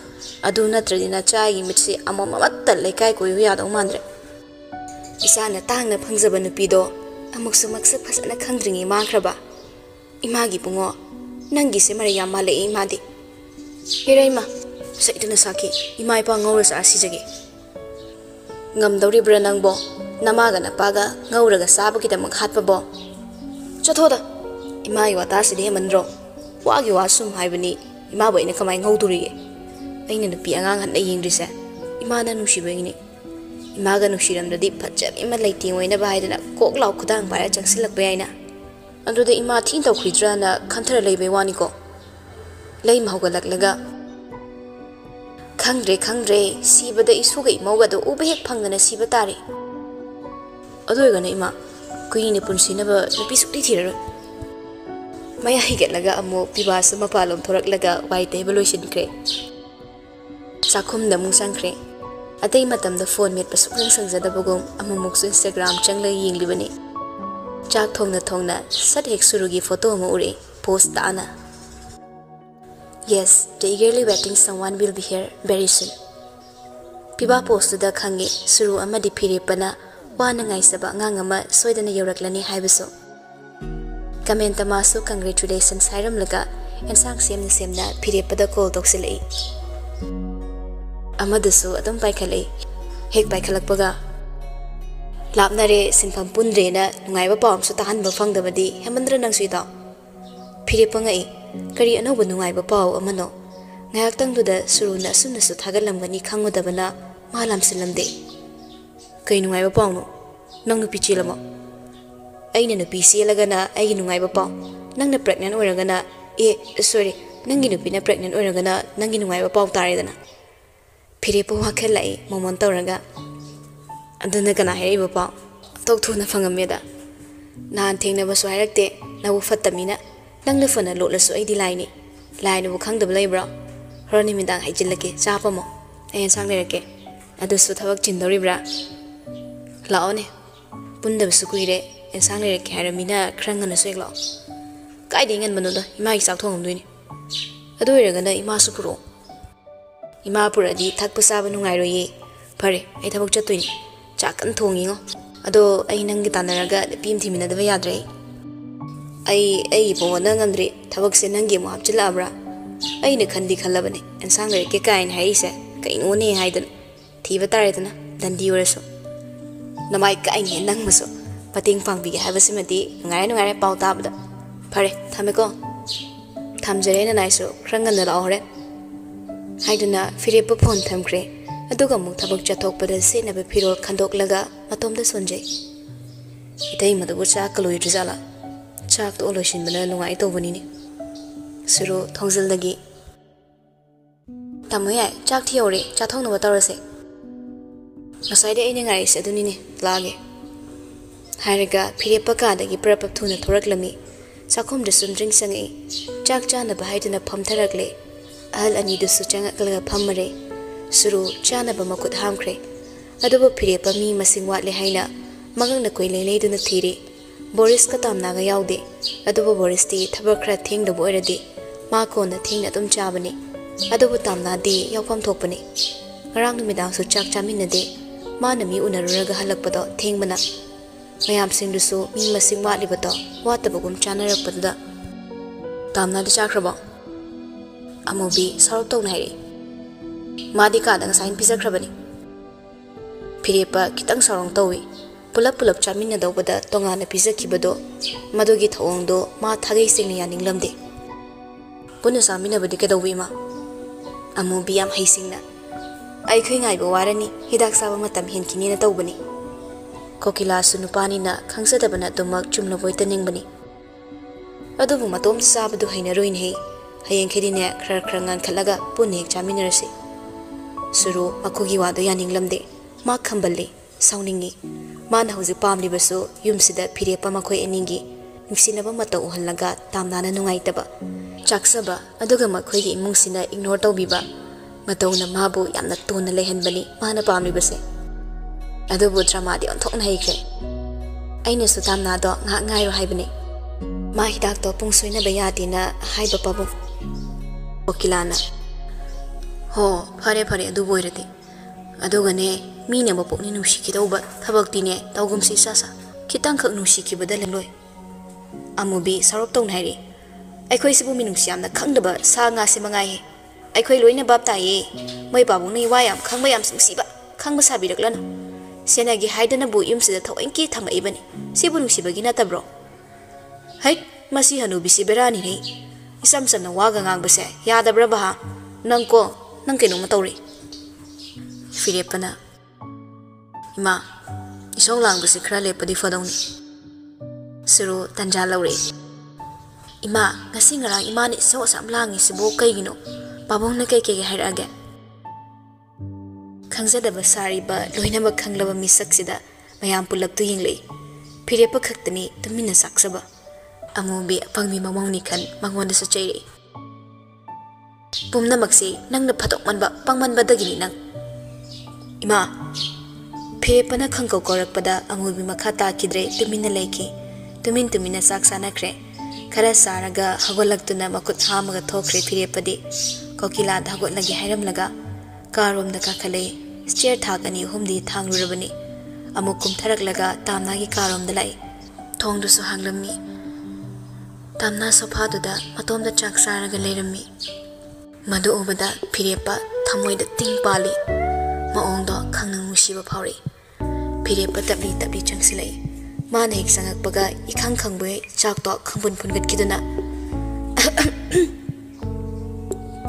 ꯑꯗꯨ ꯅꯠꯇ꯭ꯔꯗꯤ ꯅꯆꯥꯒꯤ ꯃꯤꯠꯁꯦ ꯑꯃꯃꯠꯇ ꯂꯩꯀꯥꯏ ꯀꯣꯏꯕ ꯌꯥꯗꯧ ꯃꯥꯟꯗ꯭ꯔꯦ ꯏꯁꯥꯅ ꯇꯥꯡꯅ ꯐꯪꯖꯕ ꯅꯨꯄꯤꯗꯣ ꯑꯃꯨꯛꯁꯨ ꯃꯛꯁꯛ ꯐꯖꯅ ꯈꯪꯗ꯭ꯔꯤꯉꯩ ꯃꯥꯡꯈ꯭ꯔꯕ ꯏꯃꯥꯒꯤ ꯕꯨꯡꯉꯣ ꯅꯪꯒꯤꯁꯦ ꯃꯔꯩ ꯌꯥꯝ ꯃꯥꯜꯂꯛꯏ ꯏꯃꯥꯗꯤ ꯍꯦꯔꯩꯃ ꯁꯩꯗꯨꯅ ꯁꯥꯈꯤ ꯏꯃꯥ ꯏꯄꯥ ꯉꯧꯔ ꯆꯥꯁꯤꯖꯒꯦ ꯉꯝꯗꯧꯔꯤꯕ꯭ꯔꯥ ꯅꯪꯕꯣ ꯅꯃꯥꯒ ꯅꯄꯥꯒ ꯉꯧꯔꯒ ꯆꯥꯕꯒꯤꯗꯃꯛ ꯍꯥꯠꯄꯕꯣ ꯆꯠꯊꯣꯗ ꯏꯃꯥꯒꯤ ꯋꯥꯇꯥꯁꯤꯗꯤ ꯍꯦꯃꯟꯗ꯭ꯔꯣ ꯋꯥꯒꯤ ꯋꯥ ꯁꯨꯝ ꯍꯥꯏꯕꯅꯤ ꯏꯃꯥꯕꯨ ꯑꯩꯅ ꯀꯃꯥꯏꯅ ꯉꯧꯗꯣꯔꯤꯒꯦ ꯑꯩꯅ ꯅꯨꯄꯤ ꯑꯉꯥꯡ ꯍꯟꯅ ꯌꯦꯡꯗ꯭ꯔꯤꯁꯦ ꯏꯃꯥꯅ ꯅꯨꯡꯁꯤꯕꯒꯤꯅꯤ ꯏꯃꯥꯒ ꯅꯨꯡꯁꯤꯔꯝꯗ꯭ꯔꯗꯤ ꯐꯖꯕꯤ ꯑꯃ ꯂꯩꯇꯦꯡ ꯑꯣꯏꯅꯕ ꯍꯥꯏꯗꯅ ꯀꯣꯛ ꯂꯥꯎ ꯈꯨꯗꯥꯡ ꯄꯥꯏꯔ ꯆꯪꯁꯤꯜꯂꯛꯄ ꯌꯥꯏꯅ ꯑꯗꯨꯗ ꯏꯃꯥ ꯊꯤꯅ ꯇꯧꯈꯤꯗ꯭ꯔꯥꯅ ꯈꯟꯊꯔ ꯂꯩꯕꯩ ꯋꯥꯅꯤꯀꯣ ꯂꯩꯃ ꯍꯧꯒꯠꯂꯛꯂꯒ ꯈꯪꯗ꯭ꯔꯦ ꯈꯪꯗ꯭ꯔꯦ ꯁꯤꯕꯗ ꯏꯁꯨꯒ ꯏꯃꯧꯒꯗꯣ ꯎꯕ ꯍꯦꯛ ꯐꯪꯗꯅ ꯁꯤꯕ ꯇꯥꯔꯦ ꯑꯗꯨ ꯑꯣꯏꯒꯅ ꯏꯃꯥ ꯀꯨꯏꯅ ꯄꯨꯟꯁꯤꯅꯕ ꯅꯨꯄꯤ ꯁꯨꯛꯊꯤ ꯊꯤꯔꯔꯣꯏ ꯃꯌꯥ ꯍꯤꯒꯠꯂꯒ ꯑꯃꯨꯛ ꯄꯤꯕꯥꯁꯨ ꯃꯄꯥꯟꯂꯣꯝ ꯊꯣꯔꯛꯂꯒ ꯋꯥꯏ ꯇꯩꯕ ꯂꯣꯏꯁꯤꯟꯈ꯭ꯔꯦ ꯆꯥꯛꯈꯨꯝꯗ ꯑꯃꯨꯛ ꯆꯪꯈ꯭ꯔꯦ ꯑꯇꯩ ꯃꯇꯝꯗ ꯐꯣꯟ ꯃꯦꯠꯄ ꯁꯨꯛꯁꯪ ꯁꯪꯖꯗꯕꯒꯨꯝ ꯑꯃꯨꯛꯃꯨꯛꯁꯨ ꯏꯟꯁꯇꯥꯒ꯭ꯔꯥꯝ ꯆꯪꯂꯒ ꯌꯦꯡꯂꯤꯕꯅꯤ ꯆꯥꯛ ꯊꯣꯡꯅ ꯊꯣꯡꯅ ꯁꯠ ꯍꯦꯛ ꯁꯨꯔꯨꯒꯤ ꯐꯣꯇꯣ ꯑꯃ ꯎꯔꯦ ꯄꯣꯁ ꯇꯥꯅ yes the eagerly waiting someone will be here very soon ꯄꯤꯕꯥ ꯄꯣꯁꯇꯨꯗ ꯈꯪꯉꯤ ꯁꯨꯔꯨ ꯑꯃꯗꯤ ꯐꯤꯔꯦꯞꯄꯅ ꯋꯥꯅ ꯉꯥꯏꯖꯕ ꯑꯉꯥꯡ ꯑꯃ ꯁꯣꯏꯗꯅ ꯌꯧꯔꯛꯂꯅꯤ ꯍꯥꯏꯕꯁꯨ ꯀꯃꯦꯟꯇ ꯃꯥꯁꯨ ꯀꯪꯒ꯭ꯔꯦꯆꯨꯂꯦꯁꯟꯁ ꯍꯥꯏꯔꯝꯂꯒ ꯑꯦꯟꯁꯥꯡ ꯁꯦꯝꯅ ꯁꯦꯝꯅ ꯐꯤꯔꯦꯞꯄꯗ ꯀꯣꯜ ꯇꯧꯁꯤꯜꯂꯛꯏ ꯑꯃꯗꯨꯁꯨ ꯑꯗꯨꯝ ꯄꯥꯏꯈꯠꯂꯛꯏ ꯍꯦꯛ ꯄꯥꯏꯈꯠꯂꯛꯄꯒ ꯂꯥꯞꯅꯔꯦ ꯁꯤꯟꯐꯝ ꯄꯨꯟꯗ꯭ꯔꯦꯅ ꯅꯨꯡꯉꯥꯏꯕ ꯄꯥꯎ ꯑꯃꯁꯨ ꯇꯥꯍꯟꯕ ꯐꯪꯗꯕꯗꯤ ꯍꯦꯃꯟꯗ꯭ꯔ ꯅꯪꯁꯨ ꯏꯇꯥꯎ ꯐꯤꯔꯦꯞꯄ ꯉꯛꯏ ꯀꯔꯤ ꯑꯅꯧꯕ ꯅꯨꯡꯉꯥꯏꯕ ꯄꯥꯎ ꯑꯃꯅꯣ ꯉꯥꯏꯍꯥꯛꯇꯪꯗꯨꯗ ꯁꯨꯔꯨꯅ ꯑꯁꯨꯝꯅꯁꯨ ꯊꯥꯒꯠꯂꯝꯒꯅꯤ ꯈꯪꯉꯨꯗꯕꯅ ꯃꯥ ꯂꯥꯝꯁꯤꯜꯂꯝꯗꯦ ꯀꯩ ꯅꯨꯡꯉꯥꯏꯕ ꯄꯥꯎꯅꯣ ꯅꯪ ꯅꯨꯄꯤ ꯆꯦꯜꯂꯃꯣ ꯑꯩꯅ ꯅꯨꯄꯤ ꯆꯦꯜꯂꯒꯅ ꯑꯩꯒꯤ ꯅꯨꯡꯉꯥꯏꯕ ꯄꯥꯎ ꯅꯪꯅ ꯄ꯭ꯔꯦꯒꯅꯦꯟ ꯑꯣꯏꯔꯒꯅ ꯁꯣꯔꯤ ꯅꯪꯒꯤ ꯅꯨꯄꯤꯅ ꯄ꯭ꯔꯦꯒꯅꯦꯟ ꯑꯣꯏꯔꯒꯅ ꯅꯪꯒꯤ ꯅꯨꯡꯉꯥꯏꯕ ꯄꯥꯎ ꯇꯥꯔꯦꯗꯅ ꯐꯤꯔꯦꯞꯄ ꯋꯥꯈꯠꯂꯛꯏ ꯃꯣꯃꯣꯟ ꯇꯧꯔꯒ ꯑꯗꯨꯅ ꯀꯅꯥ ꯍꯥꯏꯔꯛꯏꯕ ꯄꯥꯎ ꯑꯇꯣꯛ ꯊꯨꯅ ꯐꯪꯉꯝꯃꯦꯗ ꯅꯍꯥꯟ ꯊꯦꯡꯅꯕꯁꯨ ꯍꯥꯏꯔꯛꯇꯦ ꯅꯕꯨ ꯐꯠꯇꯃꯤꯅ ꯅꯪꯅ ꯐꯅ ꯂꯣꯠꯂꯁꯨ ꯑꯩꯗꯤ ꯂꯥꯏꯅꯤ ꯂꯥꯏꯅꯕꯨ ꯈꯪꯗꯕ ꯂꯩꯕ꯭ꯔꯣ ꯍꯣꯔꯦꯟ ꯅꯨꯃꯤꯗꯥꯡ ꯍꯩꯖꯤꯜꯂꯛꯀꯦ ꯆꯥꯄꯝꯃꯣ ꯑꯩ ꯑꯦꯟꯁꯥꯡ ꯂꯩꯔꯛꯀꯦ ꯑꯗꯨꯁꯨ ꯊꯕꯛ ꯆꯤꯟꯗꯧꯔꯤꯕ꯭ꯔꯥ ꯂꯥꯛꯑꯣꯅꯦ ꯄꯨꯟꯗꯕꯁꯨ ꯀꯨꯏꯔꯦ ꯑꯦꯟꯁꯥꯡ ꯂꯩꯔꯛꯀꯦ ꯍꯥꯏꯔꯃꯤꯅ ꯈꯔ ꯉꯟꯅꯁꯨ ꯍꯦꯛ ꯂꯥꯛꯑꯣ ꯀꯥꯏꯗꯩ ꯉꯟꯕꯅꯣꯗ ꯏꯃꯥꯒꯤ ꯆꯥꯛ ꯊꯣꯡꯉꯝꯗꯣꯏꯅꯤ ꯑꯗꯨ ꯑꯣꯏꯔꯒꯅ ꯏꯃꯥꯁꯨ ꯄꯨꯔꯛꯑꯣ ꯏꯃꯥ ꯄꯨꯔꯛꯑꯗꯤ ꯊꯛꯄ ꯆꯥꯕ ꯅꯨꯡꯉꯥꯏꯔꯣꯏꯌꯦ ꯐꯔꯦ ꯑꯩ ꯊꯕꯛ ꯆꯠꯇꯣꯏꯅꯤ ꯆꯥꯛ ꯀꯟꯅ ꯊꯣꯡꯉꯤꯉꯣ ꯑꯗꯣ ꯑꯩ ꯅꯪꯒꯤ ꯇꯥꯟꯅꯔꯒ ꯅꯨꯄꯤ ꯑꯃ ꯊꯤꯃꯤꯟꯅꯗꯕ ꯌꯥꯗ꯭ꯔꯦ ꯑꯩꯒꯤ ꯄꯣꯡꯉꯣꯟꯗ ꯉꯝꯗ꯭ꯔꯤ ꯊꯕꯛꯁꯦ ꯅꯪꯒꯤ ꯑꯃꯨꯛ ꯍꯥꯞꯆꯤꯜꯂꯛꯑꯕ꯭ꯔꯥ ꯑꯩꯅ ꯈꯟꯗꯤ ꯈꯜꯂꯕꯅꯦ ꯑꯦꯟꯁꯥꯡ ꯂꯩꯔꯛꯀꯦ ꯀꯥꯏꯅ ꯍꯥꯏꯔꯤꯁꯦ ꯀꯩꯅꯣꯅꯦ ꯍꯥꯏꯗꯅ ꯊꯤꯕ ꯇꯥꯔꯦꯗꯅ ꯗꯟꯗꯤ ꯑꯣꯏꯔꯁꯨ ꯅꯃꯥꯏ ꯀꯥꯏꯅꯦ ꯅꯪꯃꯁꯨ ꯃꯇꯦꯡ ꯄꯥꯡꯕꯤꯒꯦ ꯍꯥꯏꯕꯁꯤꯃꯗꯤ ꯅꯨꯡꯉꯥꯏꯔꯦ ꯄꯥꯎ ꯇꯥꯕꯗ ꯐꯔꯦ ꯊꯝꯃꯦꯀꯣ ꯊꯝꯖꯔꯦ ꯅꯅꯥꯏꯁꯨ ꯈꯔ ꯉꯟꯅ ꯂꯥꯛꯑꯣ ꯍꯣꯔꯦꯟ ꯍꯥꯏꯗꯨꯅ ꯐꯤꯔꯦꯞꯄ ꯐꯣꯟ ꯊꯝꯈ꯭ꯔꯦ ꯑꯗꯨꯒ ꯑꯃꯨꯛ ꯊꯕꯛ ꯆꯠꯊꯣꯛꯄꯗ ꯁꯦꯠꯅꯕ ꯐꯤꯔꯣꯜ ꯈꯟꯗꯣꯛꯂꯒ ꯃꯇꯣꯝꯗ ꯁꯣꯟꯖꯩ ꯏꯇꯩꯃꯗꯨꯕꯨ ꯆꯥꯛꯀ ꯂꯣꯏꯗ꯭ꯔꯤꯖꯥꯠꯂꯥ ꯆꯥꯛꯇꯣ ꯂꯣꯏꯁꯤꯟꯕꯅ ꯅꯨꯡꯉꯥꯏ ꯇꯧꯕꯅꯤꯅꯦ ꯁꯨꯔꯨ ꯊꯣꯡꯖꯤꯜꯗꯒꯤ ꯇꯥꯃꯣ ꯌꯥꯏ ꯆꯥꯛ ꯊꯤꯍꯧꯔꯦ ꯆꯥꯊꯣꯛꯅꯕ ꯇꯧꯔꯁꯦ ꯉꯁꯥꯏꯗꯤ ꯑꯩꯅ ꯉꯥꯏꯔꯤꯁꯦ ꯑꯗꯨꯅꯤꯅꯦ ꯂꯥꯛꯑꯒꯦ ꯍꯥꯏꯔꯒ ꯐꯤꯔꯦꯞꯄ ꯀꯥꯗꯒꯤ ꯄ꯭ꯔꯞ ꯊꯨꯅ ꯊꯣꯔꯛꯂꯝꯃꯤ ꯆꯥꯛꯈꯨꯝꯗ ꯆꯨꯝꯗ꯭ꯔꯤꯡ ꯆꯪꯉꯛꯏ ꯆꯥꯛ ꯆꯥꯅꯕ ꯍꯥꯏꯗꯨꯅ ꯐꯝꯊꯔꯛꯂꯦ ꯑꯍꯜ ꯑꯅꯤꯗꯨꯁꯨ ꯆꯪꯉꯛꯂꯒ ꯐꯝꯃꯔꯦ ꯁꯨꯔꯨ ꯆꯥꯅꯕ ꯃꯈꯨꯠ ꯍꯥꯝꯈ꯭ꯔꯦ ꯑꯗꯨꯕꯨ ꯐꯤꯔꯦꯞꯄ ꯃꯤ ꯃꯁꯤꯡ ꯋꯥꯠꯂꯦ ꯍꯥꯏꯅ ꯃꯉꯛꯅ ꯀꯣꯏꯂꯩ ꯂꯩꯗꯨꯅ ꯊꯤꯔꯤ ꯕꯣꯔꯤꯁꯀ ꯇꯥꯝꯅꯥꯒ ꯌꯥꯎꯗꯦ ꯑꯗꯨꯕꯨ ꯕꯣꯔꯤꯁꯇꯤ ꯊꯕꯛ ꯈꯔ ꯊꯦꯡꯗꯕ ꯑꯣꯏꯔꯗꯤ ꯃꯥ ꯀꯣꯟꯅ ꯊꯦꯡꯅ ꯑꯗꯨꯝ ꯆꯥꯕꯅꯤ ꯑꯗꯨꯕꯨ ꯇꯥꯝꯅꯥꯗꯤ ꯌꯥꯎꯐꯝ ꯊꯣꯛꯄꯅꯤ ꯉꯔꯥꯡ ꯅꯨꯃꯤꯗꯥꯡꯁꯨ ꯆꯥꯛ ꯆꯥꯃꯤꯟꯅꯗꯦ ꯃꯥꯅ ꯃꯤ ꯎꯅꯔꯨꯔꯒ ꯍꯜꯂꯛꯄꯗꯣ ꯊꯦꯡꯕꯅ ꯃꯌꯥꯝꯁꯤꯡꯗꯨꯁꯨ ꯃꯤ ꯃꯁꯤꯡ ꯋꯥꯠꯂꯤꯕꯗꯣ ꯋꯥꯠꯇꯕꯒꯨꯝ ꯆꯥꯅꯔꯛꯄꯗꯨꯗ ꯇꯥꯝꯅꯥꯗꯤ ꯆꯥꯈ꯭ꯔꯕꯣ ꯑꯃꯨꯕꯤ ꯁꯥꯎꯔꯞ ꯇꯧꯅ ꯍꯥꯏꯔꯛꯏ ꯃꯥꯗꯤ ꯀꯥꯗ ꯉꯁꯥꯏꯅ ꯄꯤꯖꯈ꯭ꯔꯕꯅꯤ ꯐꯤꯔꯦꯞꯄ ꯈꯤꯇꯪ ꯁꯥꯎꯔꯣꯡ ꯇꯧꯏ ꯄꯨꯂꯞ ꯆꯥꯃꯤꯟꯅꯗꯧꯕꯗ ꯇꯣꯉꯥꯟꯅ ꯄꯤꯖꯈꯤꯕꯗꯣ ꯃꯗꯨꯒꯤ ꯊꯧꯑꯣꯡꯗꯣ ꯃꯥ ꯊꯥꯒꯩ ꯁꯦꯡꯅ ꯌꯥꯅꯤꯡꯂꯝꯗꯦ ꯄꯨꯟꯅ ꯆꯥꯃꯤꯟꯅꯕꯗꯤ ꯀꯩꯗꯧꯕꯤ ꯏꯃꯥ ꯑꯃꯨꯕꯤ ꯌꯥꯝ ꯍꯩꯁꯤꯡꯅ ꯑꯩꯈꯣꯏ ꯉꯥꯏꯕ ꯋꯥꯔꯅꯤ ꯍꯤꯗꯥꯛ ꯆꯥꯕ ꯃꯇꯝ ꯍꯦꯟꯈꯤꯅꯦꯅ ꯇꯧꯕꯅꯤ Kokila Sunupani Kangsadabana Dumak Jumla Voitaningbani. Adubu Matom Sabadu Haina Ruin Hay, Hayan Kedine, Krangan Kalaga, Punik Jaminarsi. Suru, Makugi Wado Yaning Lamde, Mark Kambali, Soundingi, Man Hausi Pamli Baso, Yumsida Piri Pamakoi Eningi, Mixinaba Mato Uhalaga, Tamnana Nungaitaba, Chaksaba, Aduga Makoi Mungsina ignore Tobiba, Matona Mabu Yamna Tona Lehenbani, Mana Pamli Base. Adubu Dramadi on Tok Haike. Aina Sutamna dog, Ngai Hibani. Mahidak to Pungswina Bayatina, Hiba Pabu Okilana. Ho, Pare Pare Aduboirati. Adogane, Mina Boponi Nushikitoba, Tabaktine, Dogumsi Sasa, Kitanka Nushiki Badaloi. Amubi, Saropton Harry. I quay Sibu Minusiam, the Kangaba, Sanga Simangai. I quay Luina Baptai, my Babuni Wayam, Kanbayam Siba, Kangasabi the Glen. Senagi Haidana Buyums the Toenki Tama even, Sibunu Sibaginata bro. Hey, Masi Hanubi Siberani, Samson Wagang Base, Yada Brabaha, Nanko, Nankinomatori. Filipana Ima, isong lang ba si Krale pa di fadong ni Suru Tanjalauri. Ima, ngasing ngarang ima ni so sa amlangi si buo kay gino, pabong na kay hairage. Kangzada ba sari ba, loy na magkanglaba misak sida, mayang pulag tuying lay. Pire pa kaktani, tumin na saksa ba. Amubi, pang mi mamang nikan, mangwanda sa chay. Pum na magsi, nang napatok man ba, pang man ba dagini nang. Ima, Pire na kangkaw korak pada, amubi makata kidre, tumin na layki, tumin na saksa na kre. Kara saraga, hagolag to na makut hamaga tokre pire padi, kokilad hagot lagi hiram laga, karom na kakalay, stair thagani humdi thang rurabani, amukum tarak laga, tamnagi karom dalay, tong do so hanglami. Tamna sophado da, matom da chak saraga lerami. Madu obada, pire pa, thamoy da ting pali, maong do kang nang musiba pauri. Pire pa tabli chang silay. Mana hik sangak baga ikang kang boy chak to kang pun gat kiduna.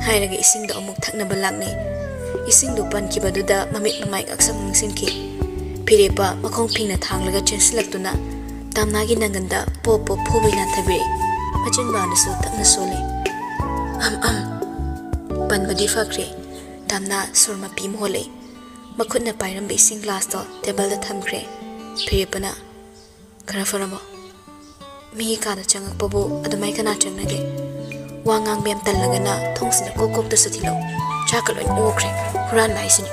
Hai raga ising do amuk thak na balak ni. Ising do pan ki baduda mamit mamay aksam ngsin ki. Pire pa makong ping na thang laga chen silak tuna. Tamnagi nanganda popo phubi na thabiri. Machin ba na su tak na sole. Pan badi fakri. Tamna surma pi mohole. Makut na pairam ba ising glass to table da thamkre. Pire pa na. Karafaramo. Mi kada changak pabu adumay kana changnage. Wangang bem talaga na thongsina kokok to sa tilo. Chakaloy okre. Huran na isin.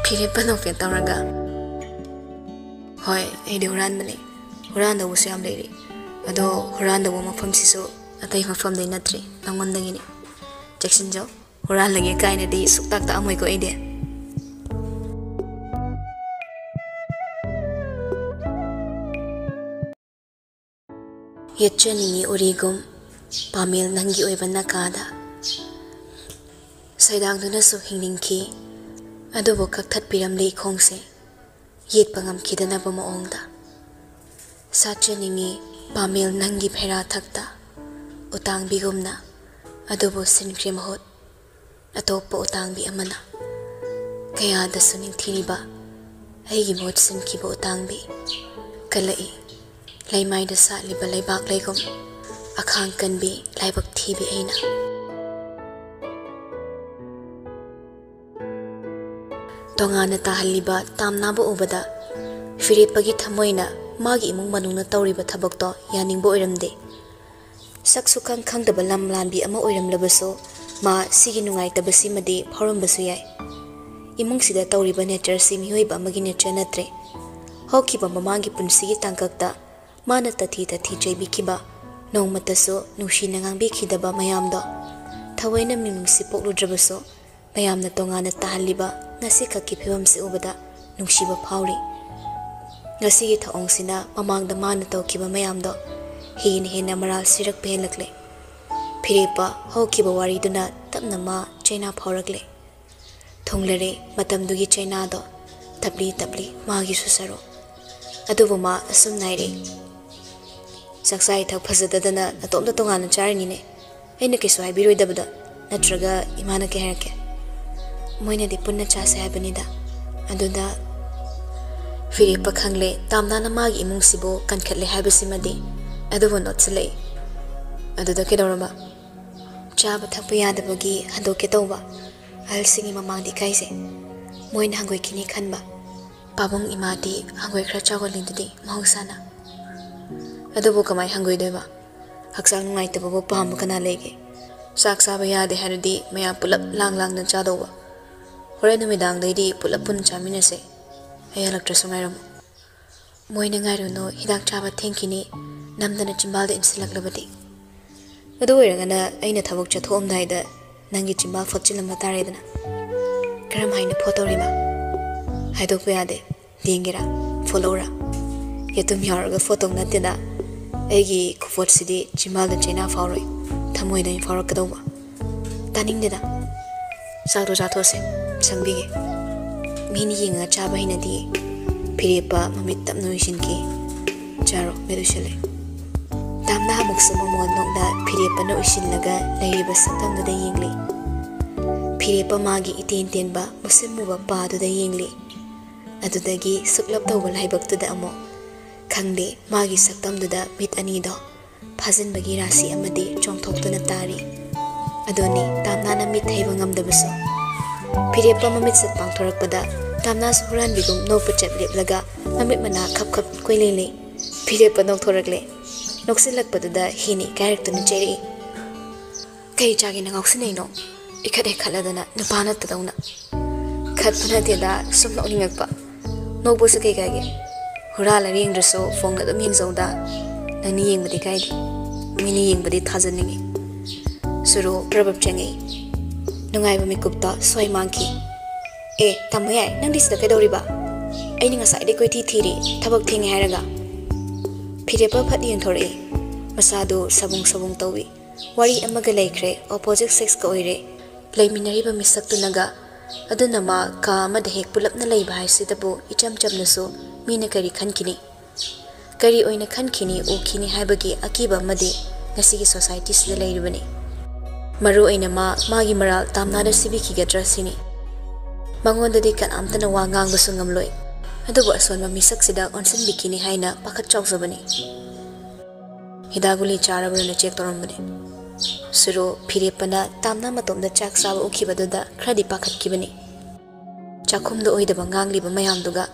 Pire pa nang fentaraga. Hoy, ay di huran mali. Huran daw siyam lady. Ado huran daw mafam siso atay mafam day natri nang mandangini. Jackson jo. Huran lagi kay na di suktak ta amoy ko ide. Yetchani urigum pamil nangi oiba nakada saidang duna su hinglingki adubo kaktat piramli khongse yet pangam kidana ba maongda sachani pamil nangi phera thakta utang bigumna adubo sinkre mahot atopo utang bi amana kaya da suning thiniba aigi mot sinkibo utang bi kalai Laymay da sa liba laybak laygom akhang kanbi laybak thibi aina tonga na tahaliba tamna bo ubada firipagi thamoina magi imung manung na tawriba thabak to yaning bo oiramde saksukang khangdaba lam lambi ama oiram labaso ma sigi nungai tabasi madi phoram basu yai imung sida tawriba nature si mihoiba magi nature natre hokiba mamangi punsigi tangkakta Mana tati jay bikiba, nong mataso, nushi nangang bikidaba mayamdo. Taway na minumsi pokludrabaso, mayam na tonga na tahaliba, ngasi kakipibam si ubada, nungshiba pauli. Ngasi taong sina, mamang damana taw kiba mayamdo, hihina maral sirak pehelakle. Piripa, ho kiba wari duna, tap na ma, China pauragle. Thonglare, matamdugi China do, tabli, magi susaro. Adubo ma, asum naire. Saksai thak phazadadana natomda tongana charini ne aina kesu haibiroi dabada natraga imana ke herke moina di punna cha sa habanida aduda Firepa khangle tamna na magi imung sibo kankhatle haibasimadi adubo notsle aduda kedoraba chaba thakpa yadabagi hadoke tawba alsingi mamangdi kaise moin hangoi kini khanba pabung imadi hangoi khra chawalindudi mahosana adubo kamai hangoi deba haksang nungai tababu pam kana lege sak saba yade haradi maya pulap lang na chadoba hore numidang daidi pulap pun chaminase ayalaktra sungairam moina ngairuno hidak chaba thankini namdana chimbal insilaklabadi adu oiragana aina thabok chathomdaida nangi chimbal photchilam taredana karam haina photo rima haidokpa yade dengira followra yatum yarga photo natida aigi khufot sidi chimbal china fauroi thamoida farakadawba taningdeda sakro jathose sangbige mini yinga chaba hinadi Firepa mamit tapno isinki charo medushale tamna muksama monokda Firepa no isinlaga leiriba saktamda da yingli Firepa magi iten-tenba musimuba paduda yingli adudagi suklap tawbal haibaktuda amo khangde magi saktamduda mit anido phazinbagi rasi amadi chongthoktuna tari adoni tamna na mit haiba ngamdabaso Firepa mamit sat pangthorakpada tamna suran bigum no pachat leplaga mamit mana khap khap koilele Firepa nok thorakle noksilak paduda hini character na cheri kai chagi na ngausinei no ikhade khaladana nupana tadawna khatpana teda sumno ningakpa nokbo se kai kage hurala ring reso phone da ming zauda nani yingbadi kai mini yingbadi thajaningi suru probab changi nungai ba mikupta soi mangki tamoyai nang disda kedoriba aini ngasai de koi thiri thabak thingi hairaga Firepa phadi anthore masadu sabung tawi wari amaga laikre opposite sex ka oire laiminari ba misak tunaga aduna ma ka amada hek pulapna leiba haisidabu icham chamnasu mina kari khankini kari oina khankini ukini haibagi akiba amadi ngasigi society sida leiribani maru oina magi maral tamnada sibiki gadrasini mangonda kan amtana wa ngangbasu ngamloi adubu asonma misak sida onsin bikini haina pakhat chawsabani hidaguli charabana check torambani suru Firepana tamna matomda chak sawa ukhibaduda khradi pakhat kibani chakhumda oidaba ngangliba mayamduga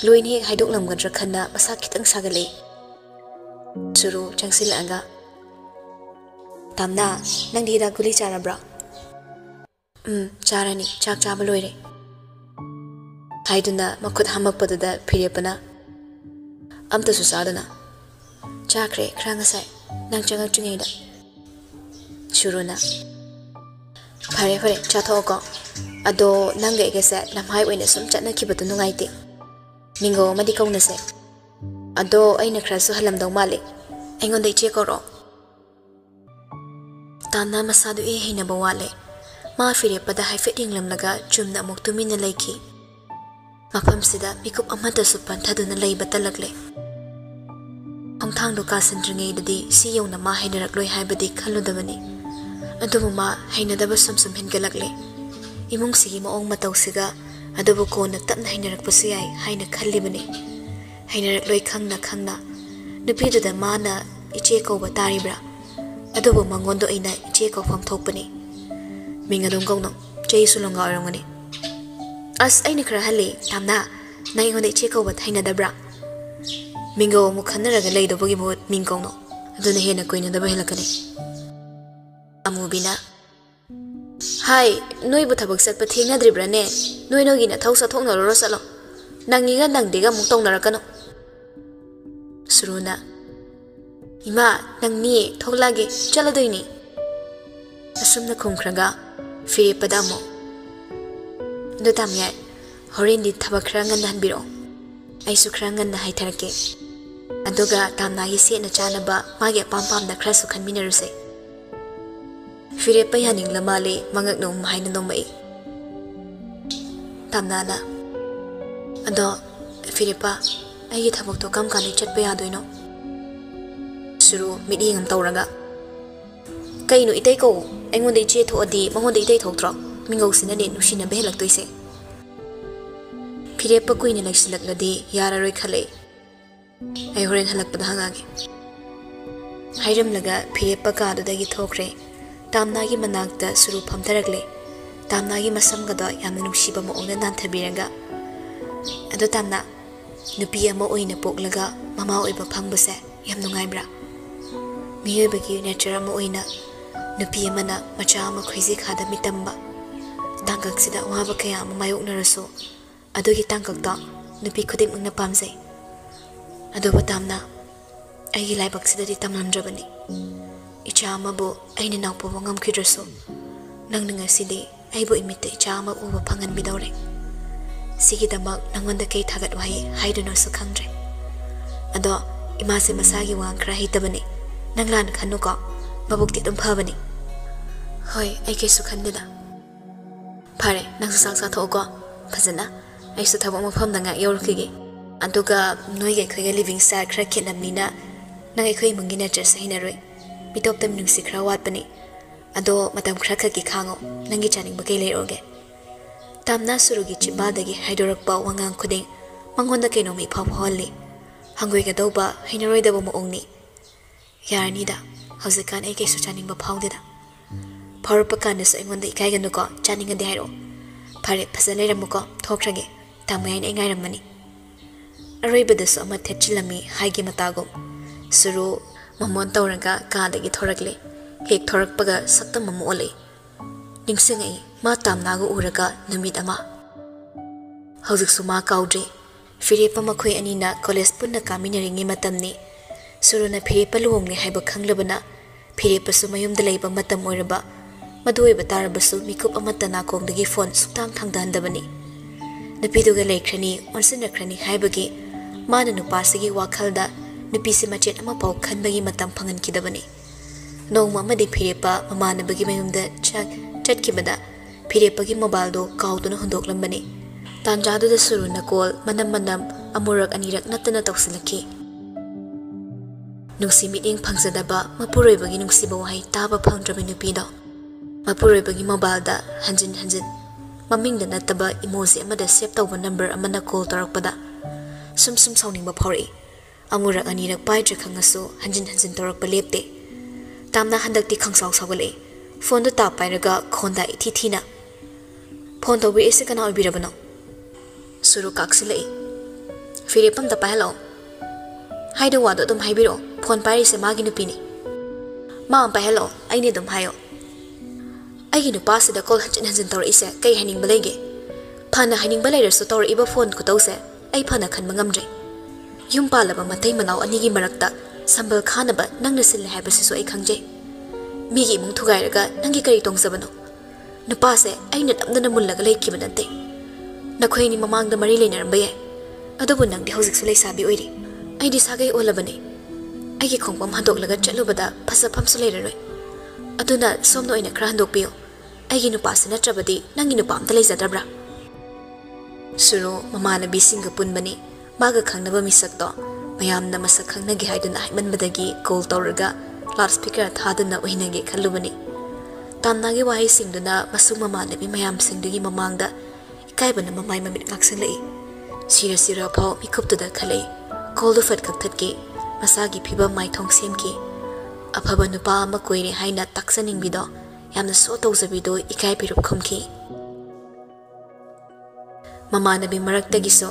loini hek haidoklamgadra khanna masa khitang sagale suru changsilaga tamna nangdi hidaguli charabra charani chak chaba loire haiduna makut hamakpaduda Firepana amta susadana chakre krangasai nang changa chungida shuruna phare chathoko ado nang ge se lamhai oina sum chatna khibatu nungaite mingo madi kauna se ado aina khrasu halamdaw male aingonda iche koro tamna masadu hina bawale ma Firepada haifet yinglamlaga chumna amuk tumina laiki mafam sida mikup amata su panthaduna leiba talagle hongthang do kasandringei dadi si yona ma hainarak loi haibadi khaludabani adubu ma hainadaba sumsum hengalagle imung sigi maong matawsiga adubu kona tapna hainarak pasiyai haina khallibani hainarak loi khangna nupiduda mana iche kauba taribra adubu mangondo ina iche kaufam thokpani mingadum gongno chei sulonga orongani as aina khra hali tamna nai ngone che ko bat haina dabra mingo mu khanaraga leidobogi bot mingkongno aduna hena koina daba helakani amubina hai noi bu thabak sat pa thenga dribra ne noi nogi na thausa thongna ro salo nangiga nangdega mu tongnarakano suruna ima nangni thoglage chaladoini asumna khumkhraga Firepada mo do tamya horindi thabak khra ngan hanbiro aisu khra ngan na haitharake aduga tamna hi se na chanaba mage pampam na khra su khanminaruse Firepa yaning lamale mangak no mahaina no mai tamna na ado Firepa ai thabak to kam kan chatpa yadoino suru midi ngam tawraga kaino itay ko aingonda iche tho adi mangonda itay thoktro mingo sinane nusina behelak toise फिरेप कुइन लैसिलक्लदि याररोय खले आई होरेन हलक्पदा हंगागे हाइरमलगा फिरेप कादुदगी थोखरे तामनागी मनाक्ता सुरु फमथरगले तामनागी मसमगदा यामना नुक्सिबा मओंगना नांथबिरगा अदो तामना नुपी अमा ओइना पोकलगा mama ओइबा फंगबसे याम नुंगाइब्रा मियोबगी nature अमा ओइना नुपी अमना मचा अमा खैजी खादा मितंबा तांगकसिदा वाबा कया अमा मायोकनरसो अदोगी तांगकता नुपी खुदिमंगना पामजै अदोबा तामना आइगी लाइबक्सिददि तमलमद्रबनी इचा अमाबो आइना नावपोबा ngamखिद्रसो नंगना ngasiदि आइबो इमिते इचा अमा उबा फंगनबिदौरे सिगिदमक नंगोंदा कई थागत वाही हाइदुनोसो खंगद्रे अदो इमासे मसागी वांग खरा हितबनी नंगलान खनुको मबुक्ति तुम फबनी होय आई केसु खंदिदा फारे नंगसु सांसा थोको फजना आइसु थबक मफम नंगा यौरखिगे अदुगा नोइगे खैगे लिविंग स्टाइल खरा खिनमनिना नंग एखोय मंगी नेचर सहिनरोय मिटोप तम नुंगसि खरा वाटपनी अदो मतम खरा खकी खांगो नंगी चानिंग बके लेरोगे तामना सुरुगी चिबादगी हाइदोरकपा वांगांग खुदिंग मंगोंदा केनोमी फाव हॉली हंगोइगा दौबा हिनरोइदबो मोंगनी यारनीदा हौजिकान ए केसु चानिंग बा फावदेदा फावरपा कानसु एंगोंदा इकाइगनुको चानिंगदे हाइरो फारे फजन लेरमुको थोखरगे तामयाइन एंगाइरमनी अरोइबदसु अमा थेचिलमी हाइगे मतागो सुरु ममोन तौरगा कादगी थोरकले हेक थोरकपगा सक्तम ममोले निंगसिंगई मा तामनागो उरगा नुमित अमा हौजिकसु मा काउड्रे फिरेप मखोय अनिना कॉलेज पुन्ना कामिनरिंगी मतमनी सुरुना फिरेप लुहोंगने हाइबा खंगलबना फिरेपसु मयुमदा लैबा मतम ओइरबा मदुइबा तारबसु मिकुप अमत्ता नाकोंदगी फोन सुक्तांग थांगदहंदबनी नुपीदुगा लैख्रनी ओनसिनख्रनी हाइबगी माना नुपासिगी वाखलदा नुपीसे मचेत अमा पाउ खनबगी मतम फंगनखिदबनी नोंगमा अमदि फिरेपा ममानबगी मयुमदा चटकिबदा फिरेपगी मोबाइल काउदुना हुंदोकलंबनी तांजादुदा सुरुना कॉल मनम अमुरक अनिरक नत्तना तौसिलखी नुंसी मीटिंग फंगजदबा मपुरोइबगी नुंसीबा वहाई ताबा फंगद्रबि नुपीदो मपुरोइबगी मोबाइलदा हंजिन ममिंगदा नत्तबा इमोजी अमदा सेव तौबा नंबर अमना कॉल तौरकपदा सुम साउनिंगबा फाउरई अमुरक अनिरक पाइद्र खंगसु हंजिन तौरकपा लेपते तामना हंदक्ति खंगसाव सावगले फोन दो ताप पाइरगा खोंदा इथीना फोन तौबि एसे कना ओइबिरबनो सुरु काक्सिलै फिरेपम द पाहलो हाइदो वादो तुम हाइबिरो फोन पाइरिसे मागी नुपीनी मा पाहलो आइने तुम हायो आइगी नुपासिदा कॉल हंजिन तौरइसे कई हाइनिंगबा लेगे फना हाइनिंगबा लेरसु तौरइबा फोन खुतौसे आई फना खनबा ngamdre युम पालबा मथै मनाव अनिगी मरक्ता संबल खानबा नंगना सिल्ले हाइबसिसु आई खंजे मीगी मुंग थुगाइरगा नंगी करी तोंगजबनो नुपासे आइना तमदना मुल्लगा लेखिबा नते नखोइनी ममांगदा मरी लेनरबा याय अदुबु नंगदि हौजिकसु लेसाबि ओइरि आइदि सागै ओलबने आइगी खोंपम हंदोकलगा चलुबदा फसफमसु लेररोय अदुना सोमनो ओइना खरा हंदोकपियो आइगी नुपासे नत्रबदि नंगी नुपा अमता लेजदब्रा सुरु ममानबि सिंगा पुनबनी मागा खंगनबा मिसक्तो मयामना मसक खंगनगे हाइदुना हाइमनबदगी कॉल तौरगा लाउड स्पीकर थादुना ओइनगे खल्लुबनी तामनागे वाही सिंगदुना मसु ममानबि मयाम सिंगदगी ममांगदा इकाइबना ममाइ ममित ngaksinglei सिरा फाव मिकुपतुदा खलै कॉल फट कक्थतके मसागी फिबा माइथोंग सेमके अफबा नुपा अमा कोइरे हाइना ताक्सनिंगबिदो यामना सो तौजबिदो इकाइ पिरुप खमखि ममानबि मरक्तगिसो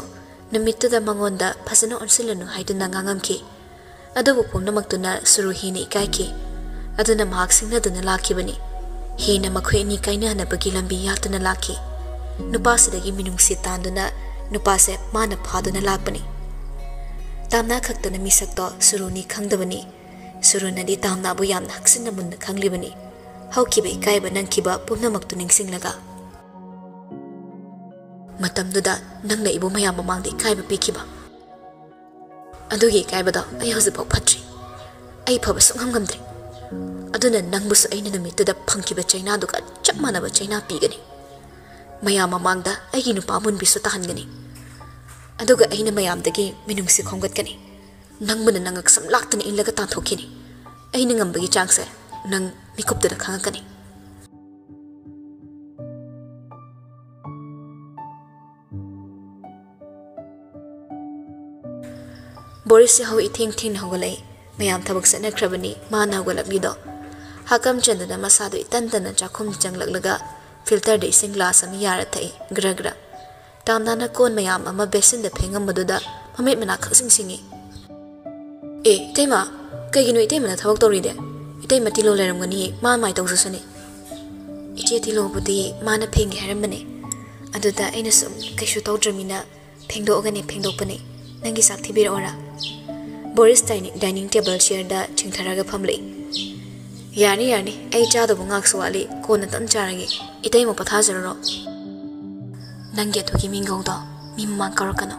नुमित्तुदा मंगोंदा फसना ओनसिलनु हाइदुना ngangamki अदुबु पुनमक्तुना सुरु हिने इकाइकी अदुना महाक सिंगनदुना लाखिबनी हिना मखोइनी काइनहनबगी लंबी यातुना लाखि नुपासिदगी मिनुंगसि तांदुना नुपासे माना फादुना लाकपनी तामना खक्तना मिसक्तो सुरुनी खंगदबनी सुरुनदी तामनाबु यामना हक्सिना मुन्ना खंगलिबनी हौकिबा इकाइबा नंखिबा पुनमक्तु निंगसिंगलगा मतमदुदा नंगना इबु मयाम ममांगदे इकाइबा पिखिबा अदुगी इकाइबदो आई हौजिफाव फट्री आई फबा सुंगमगमद्रे अदुना नंगबुसु आइना नुमित्तुदा फंखिबा चाइनादुगा चप मानबा चाइना पीगनी मयाम ममांगदा आइगी नुपा मुनबिसु ताहनगनी अदुगा आइना मयामदगी मिनुंगसि खोंगतगनी नंगबुना नंगक समलाक्तनी इनलगा तांथोखिनी आइना ngambagi changse nang mikuptuda khangakani Boris se hau ithing thing hawalai mayam thabak sana khrabani mana hawalaklido hakam chandana masadu itantana chakhum changlaglaga filter de sing glass am yara thai gragra tamnana kon mayam ama besin de phengam maduda mamit mana khasing singi tema kaiginu itema thabak toride itema tilo leramgani ma mai tawsasani iche tilo budi mana phengi haramane aduda aina sum kaishu tawdramina phengdogani phengdokpani nangi sak thibir ora Boris dining table chair da chingtharaga phamlei yani ai cha do bungak swali kona tan charagi itei mo pathajaro nangi thuki mingau do mimma karakano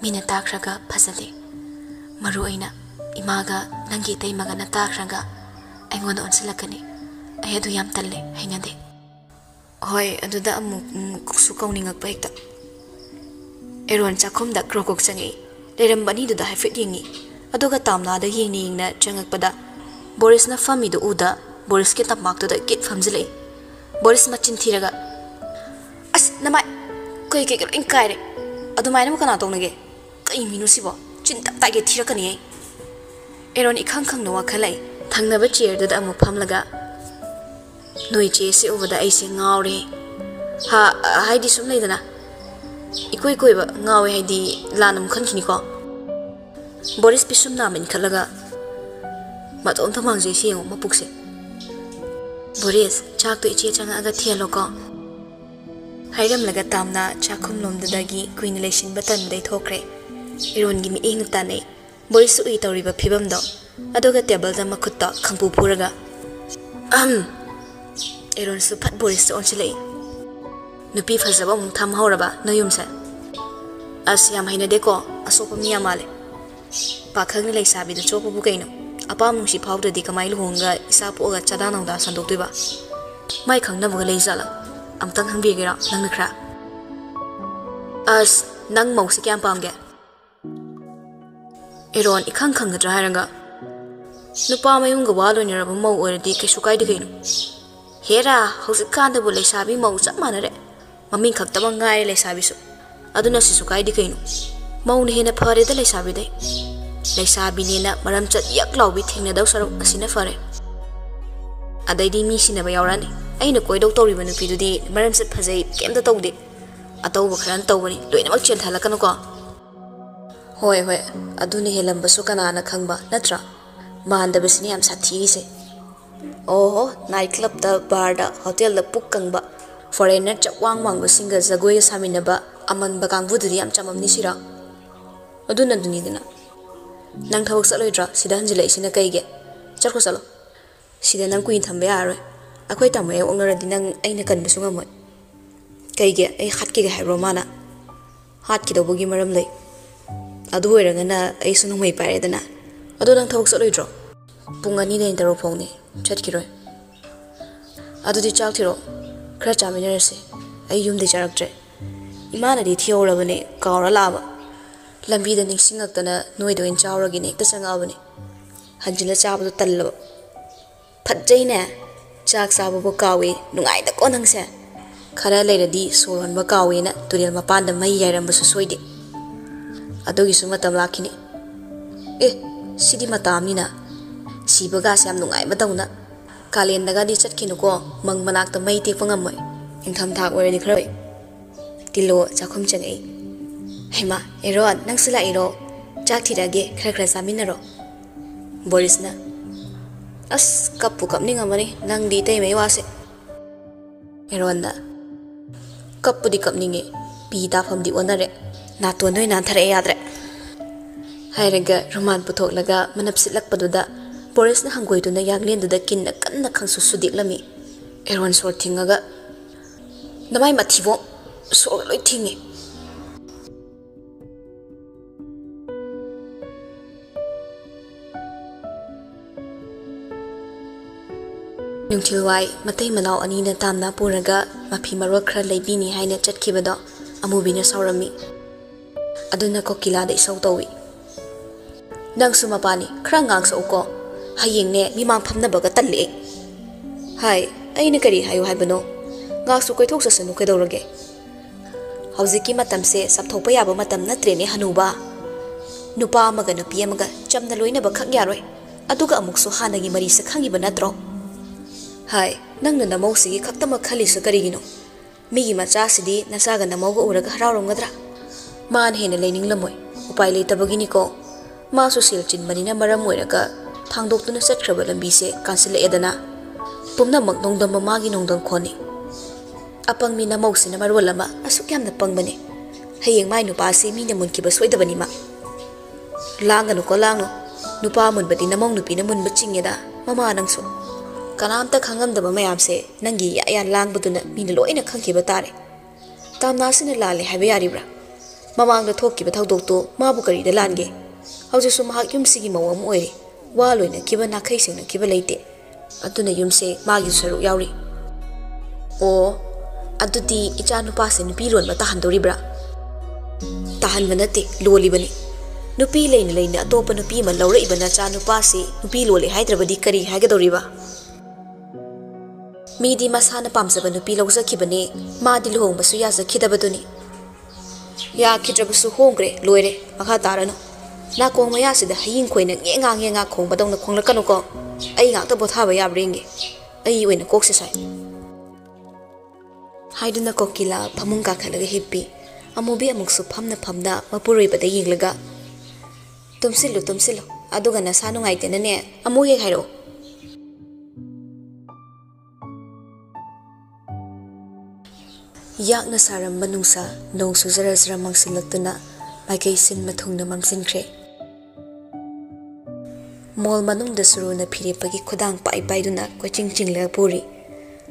mina takraga phasale maru aina imaga nangi itei magana takraga aingon onsilakani ai adu yam talle hainade hoi aduda amuk su kauningak paikta eron chakhom da krokok changi lerambani du da hafit yingi aduga tamna da yingni yingna changakpada Boris na fami do uda Boris ke tamak to da kit famjile Boris machin thiraga as namai koi ke in kaire adu mai nam kana tongnage kai minu sibo chin ta ta ge thirakani eron ikhang khang no wakhalai thangna ba chair da amu phamlaga noi che se over da ai se ngawre ha haidi sum leidana ikoi koi ba ngawe haidi lanam khankhini ko Boris pisum na min khalaga matom thamang je sieng mapukse Boris chak to iche changa aga thialo ko hairam laga tamna chakhum lom dadagi queen election batan dai thokre iron gi mi ing ta nei Boris ui tawri ba phibam do adoga table da makhut ta khangpu puraga iron su phat Boris on chilei nupi phajaba mung tham hauraba noyum sa asyam haina de ko asopa miya male pakhang lei sabi da chopu bu kaino apa mungsi phawda di kamai luhonga isa poga chadana da sandok tuiba mai khangna bu lei zala amtang hangbi gira nang khra as nang mausi kyam pamge eron ikhang khang ga draharanga nupa mayung ga walo ni rab mau ordi ke sukai de kaino hera hausi kan da bu lei sabi mau chap manare mami khak ta bangai lei sabi su aduna si sukai de kaino mau ne hena phare da lei sabi de Laisabi nina maram chat yak lawbi thingna daw saruk asina fare adaidi mi sina ba yawrani aina koi dok tori banu pidudi maram chat phajai kemda tawde ataw ba khran tawbani loina mak chen thala kanu ko hoi aduni helam basu kana na khangba natra manda bisni am sathi se oho night club da bar da hotel da puk kangba foreigner chak wang ba singa jagoi samina ba aman ba kangbu dudi am chamam ni sira aduna duni dina nang thawak saloidra sida hanjilai sina kaige charko salo sida nang kuin thambe aroi akhoi tamwe ongra dinang aina kan besu ngamoi kaige ai khatki ga hairo mana hat ki dobogi maram lei adu hoiranga na ai sunu mai pare dana adu nang thawak saloidro pungani ne intero phongni chatki roi adu di chak thiro khra chaminarase ai yum de charaktre imana di thiora bane kawra laba lambi da ningsingak tana noido in chawragi ne ta sangawani hanjila chabadu tallo phatjaina chak sabu bo kawe nungai da konangse khara leiradi soron ba kawe na turil mapan da mai yairam basu soide adogi suma tam lakhini sidi matamni na sibaga sam nungai matawna kalen daga di chatkinu ko mang manak ta mai te pangamoi ingtham thak oiradi khrai tilo chakhum changai Hema, eron nang sila iro chak thirage khra saminaro Boris na as kapu kapni ngamani nang di tai mai wase eron na kapu di kapni nge pi ta pham di onare na to noi nan thare yadre hairaga roman puthok laga manap silak paduda Boris na hangoi tu na yaglen du da kin na kan na khang su sudik lami eron sor thingaga namai mathibo sor loi thingi Nungtilwai matai manau ani na tamna puraga mapi marwa khra leibini haina chatkibado amubina saurami aduna kokila da isau tawi nang sumapani khra ngang so ko hayeng ne mimang phamna baga talle hai aina kari hayo haibano ngak su koi thok sa sanu kedorage hauziki matam se sapthopa yaba matam natre ne hanuba नुपा अमगा नुपी अमगा चमना लोइनबा खक यारोय अदुगा अमुकसु हानागी मरीसे खंगिबा नत्रो हाय नंगना नमौसिगी खक्तमक खलिसु करिगिनो मिगी मचासिदी नसागा नमौगा उरगा हरावरमगद्रा मान हेना लेनिंगलमोय उपाय लेतबगिनिको मासु cell चिनबनिना मरम ओइरगा थांदोक्तुना चटख्रबा लंबीसे कांसिलेदना पुमनमक नोंदम मागी नोंदम खोनी अपंग मी नमौसिना मरवलमा असुक यामना पंगबने हयेंग my नुपासी Meena मुनकिबा सोइदबनिमा लांगनु को लांगनु नुपा मुनबदी नमौं नुपीना मुनबा चिंगेदा ममा नंगसु कनामता खंगमदबा मयामसे नंगी या लांगबदुना मीना लोइना खंगिबा तारे तामनासिना लाले हाइबा यारिब्रा ममांगदा थोक्किबा थौदोक्तो माबु करिदा लानगे हौजिसु महाक युमसिगी मवम ओइरे वा लोइना किबा नाखैसिंगना किबा लेते अदुना युमसे मागी सरुक यावरी ओ अदुदी इचा नुपासे नुपी लोनबा ताहनदोरिब्रा ताहनबा नते लोलिबनी नुपी लेना लेना अतोप नुपी मा लौरइबा नचा नुपासे नुपी लोले हाइद्रबदी करी हाइगदोरिबा मीदी मसाना पामजबा नुपी लौजखिबने मादी लुहोंबसु याजखिदबदुनी याखिद्रबसु होंग्रे लोइरे मखा तारनो नाकोंग मयासिदा हयिंग खोइना ngenga खोंबदौना खोंलकनुको अई गाक्ता बोथाबा याब्रेंगे अई ओइना कोक्से साइ हाइदुना कोकिला फमुंग काखलगा हिप्पी अमुबी अमुकसु फमना मपुरोइबदा यिंगलगा तुमसिलो अदुगा नसा नुंगाइतेनने अमु हे हाइरो याकना सारंबा नुंसा नोंसु जरा मंगसिलक्तुना माइकई सिन मथुंगना ममसिनख्रे मॉल मनुंगदा सुरुना फिरेपगी खुदांग पाइदुना कोचिंग चिंगला पुरी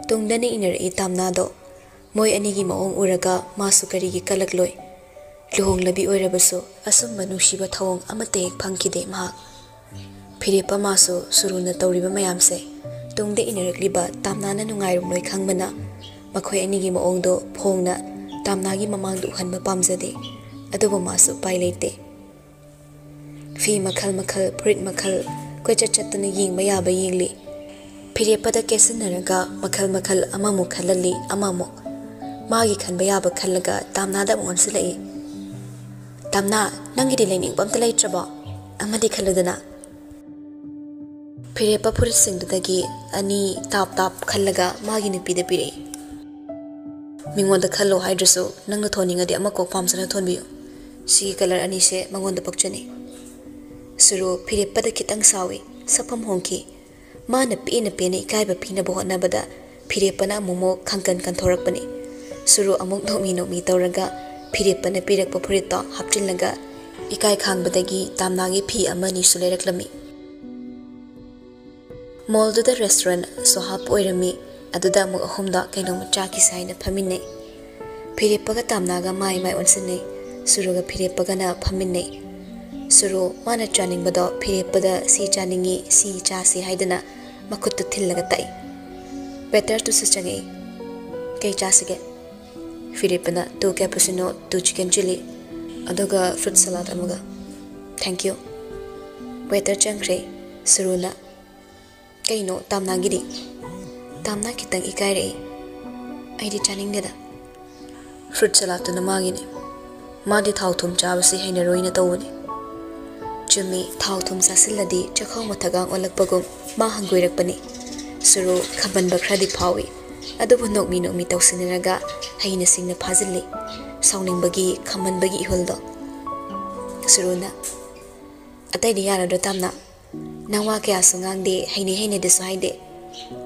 तुंगदनी इनरई तामनादो मोय अनिगी मओंग उरगा मासु करिगी कलकलोय लुहोंगलबी ओइरबसु असुम्बा नुसिबा थवोंग अमते फंखिदे मा फिरेपा मासु सुरुना तौरिबा मयामसे तुंगदे इनरकलिबा तामनाना नुंगाइरुम लोय खंगबना मखोय अनिगी मओंगदो फोंगना तामनागी ममांगदु हनबा पामजदे अदुबो मासु पाइ लेते फी मखल फुरित मखल कोइचत चतना यिंगबा याबा यिंगली फिरेपदा केसनरगा मखल अमामु खलली अमामु मागी खनबा याबा खलगा तामनादा मोनसलई तामना नंगिदि लेनिंग बमता लेट्रबो अमदि खलदना फिरेपा फुरित सिंगदगी अनि ताप खलगा मागी नुपीदा पिरे मिंगोंदा खलो हाइड्रसु नंगना थोनिंगदि अमा कोक पामसना थोनबियो सी कलर अनि से मंगोंदा पक्चनी सुरु फिरेपदा खितंग सावी सफम होंकी माना पेना इकाइबा पीनबा होटनाबदा फिरेपना मोमो खंकन कंथोरकपनी सुरु अमुक नोमी तौरगा फिरेपना पिरकपा फुरितो हापचिनलगा इकाइ खांगबदगी तामनागी फी अमनी सुलेरकलमी मॉलदुदा रेस्टोरेंट सोहाप ओइरमी अदुदा अमुक अहुमदा कैनोमा चाकी साइना फमिन्ने फिरेपगा तामनागा माइ ओनसने सुरुगा फिरेपगना फमिन्ने सुरु माना चानिंगबदो फिरेपदा सी चानिंगी सी चासी हाइदना मखुत्तु थिल्लगा ताई बेटर टु सचंगे कई चासगे फिरेपना 2 कैपुचिनो 2 चिकन चिली अदुगा फ्रूट सलाद अमगा थैंक यू वेटर चंग्रे सुरुना कईनो तामनागिरी तामना खितंग इकाइरे आइदि चानिंगदेदा फ्रूट सलाद तुना मागिने मादि थाव थुम चाबसे हैनरोइना तौबने चुमी थाव थुम सासिल्लदी चखौ मथगांग ओलकपगुम मा हंगोइरकपनी सुरु खबनबा खरदि फावी अदुबु नोकमी तौसिनरगा हैना सिंगना फाजिल्ली साउनिंगबगी खमनबगी इहुलदो सुरुना अतैदि यारदो तामना नवा क्या सुंगांगदे हैने देसु हाइदे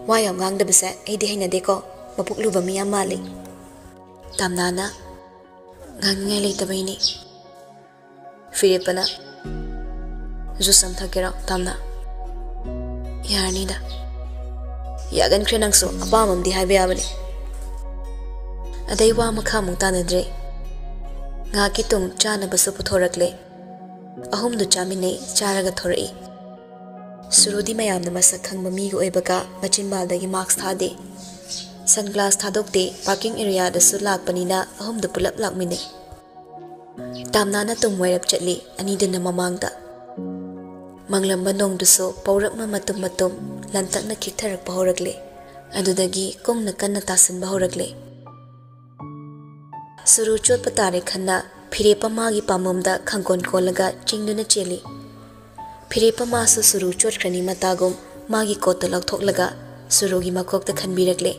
वा याम गांगदबसे एदि हैना देको मपुकलुबा मिया माली तामनाना गांगngay लेतबैनी फिरेपना जुसम थकेरा तामना यारनीदा यागन ख्रे नंगसो अपाममदि हाइबे याबने अदै वा मखा मुतानद्रे गाकी तुम चानबसु पुथोरकले अहुमदु चामिने चारगा थोरई सुरुदी मयामना मसक खंगबा मीग ओइबका मचिनबालदगी मार्क्स थादे सनग्लास थादोक्ते पार्किंग एरिया दसु लाकपनिना अहुमदु पुलप लाकमिने तामनाना तुम वैरप चटली अनिदुना ममांगदा मंगलम्बा नोंदुसो पौरकमा मतुम लंतकना खिकथरकपा हौरकले अदुदगी कुंगना कन्ना तासनबा हौरकले सुरु चोटपा तारे खन्ना फिरेपा मागी पामोमदा खंकोन कोलगा चिंगदुना चेली फिरेपा मासु सुरु चोटख्रनी मतागुम मागी कोट लौथोक्लगा सुरुगी मकोक्ता खनबिरक्ले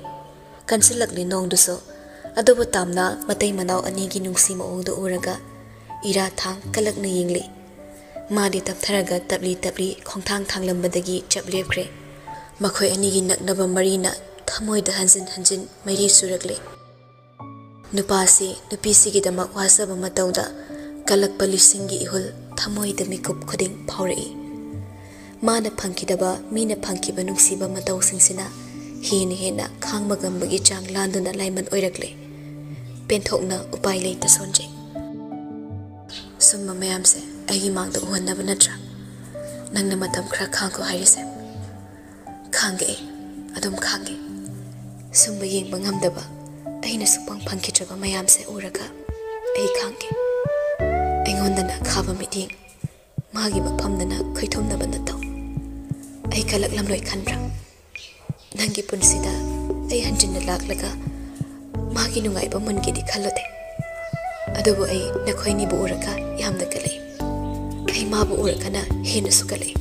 कंसिलक्ले नोंगदुसो अदुबु तामना मतै मनाव अनीगी नुंगसी मओंगदु उरगा इरा थांग कलकना यिंगले मादी तपथरगा तपली तपली खोंथांग थांगलंबदगी चपलेप्ख्रे मखोय अनीगी नकनबा मरीना थमोयदा हंजिन हंजिन मैरी सुरक्ले नुपासी नुपीसीगिदमक वासबा मतौदा कलकपा लिसिंगी इहुल थमोयदा मिकुप खुदिंग फाउरई माना फंखिदबा मीना फंखिबा नुंगसीबा मतौसिंगसिना हेन हेना खांगमगंबगी चांग लांदुना लाइमन ओइरक्ले पेंथोकना उपाय लेता सोंजे सुम्मा मयामसे अगी मांगदा उहन्नबा नत्रा नंगना मतम खरा खांगो हाइरिसे खांगे अदुम खांगे सुम्बा येंगबा ngamdaba अहिना सुपंग फंखिद्रबा मयामसे उरगा अहि खांगे अइंगोंदना खाबा मिटिंग मागी मफमदना खैथोमनबा नतौ अहि कलकलमलोय खनब्रा नंगी पुनसिदा अहि हंजिनना लाक्लगा मागी नुंगाइबा मुनगेदि खल्लोदे अदुबु अहि नखोयनिबु उरगा यामना कलै अहि माबु उरगना हेनसु कलै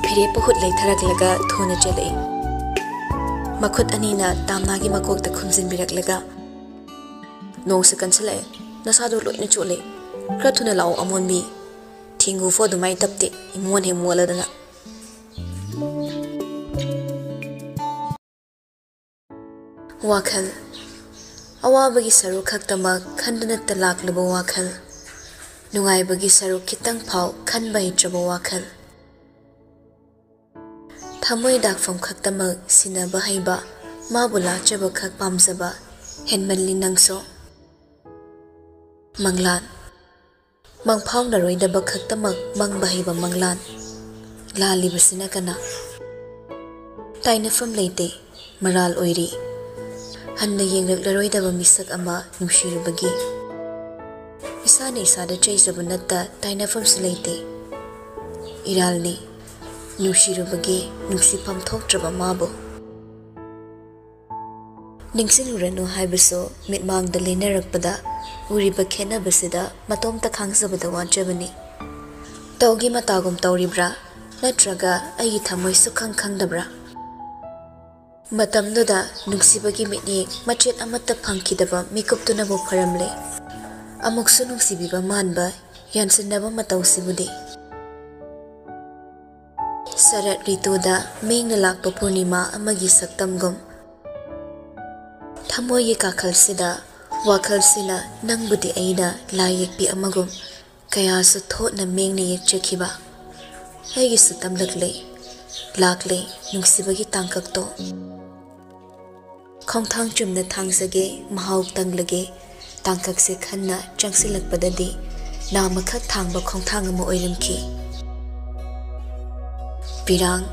फिरेपा हुत लेथरक्लगा थोना चलै मखुत अनीना तामनागी मकोकता खुमजिनबिरक्लगा नोंसे कंसलाए नसादो लोइना चोले खरा थुना लाओ अमोनबी थिंगु फो दुमाई तपते इमोन हे मोलदना वाखल अवाबगी सरुक खक्तमा खंदनत्ता लाक्लबा वाखल नुंगाइबगी सरुक खितंग फाव खनबा हित्रबा वाखल थमोय दागफम खक्तमा सिनबा हैबा माबुला चबा खक पामजबा हेनमनलि नंगसो मंगलान मंगफावनरोइदबा खक्तमा मंगबा हैबा मंगलान लालिबसिना कना ताइनफम लेते मराल ओइरी हन्ना येंगरक्लरोइदबा मिसक अमा नुंशिरुबगी इसाने इसादा चैजबा नत्ता ताइनफम लेते इरालनी नुंशिरुबगी नुंसिफम थोक्ट्रबा माबो निंगसिनुरनु हाइबसो मिटमांगदा लेनरक्पदा उरिबा खेनबसिदा मतोमता खांगजबदा वांचबनी तौगी मतागुम तौरिब्रा नत्रगा अई थमोय सुखंग खंगदब्रा मतमदुदा नुंसिबगी मिटनी मचेत अमत्ता फंखिदबा मिकुपतुनबो फरमले अमुकसु नुंसिबिबा मानबा यानसिनबा मतौसिबुदि सरत ऋतुदा मेंगना लाक्पा पूर्णिमा अमगी सक्तमगुम थमोयगी काखलसिदा वाखलसिना नंगबुदि अइना लायेक्पि अमगुम कयासु थोटना मेंगना येकचखिबा अइगिसु तमलकले लाक्ले नुंसिबगी तांकक्तो खोंथांग चुमना थांगजगे महाव तंगलगे तांकक्से खन्ना चंगसिलकपददि नामखक थांगबा खोंथांग अमा ओइरमखि पिरांग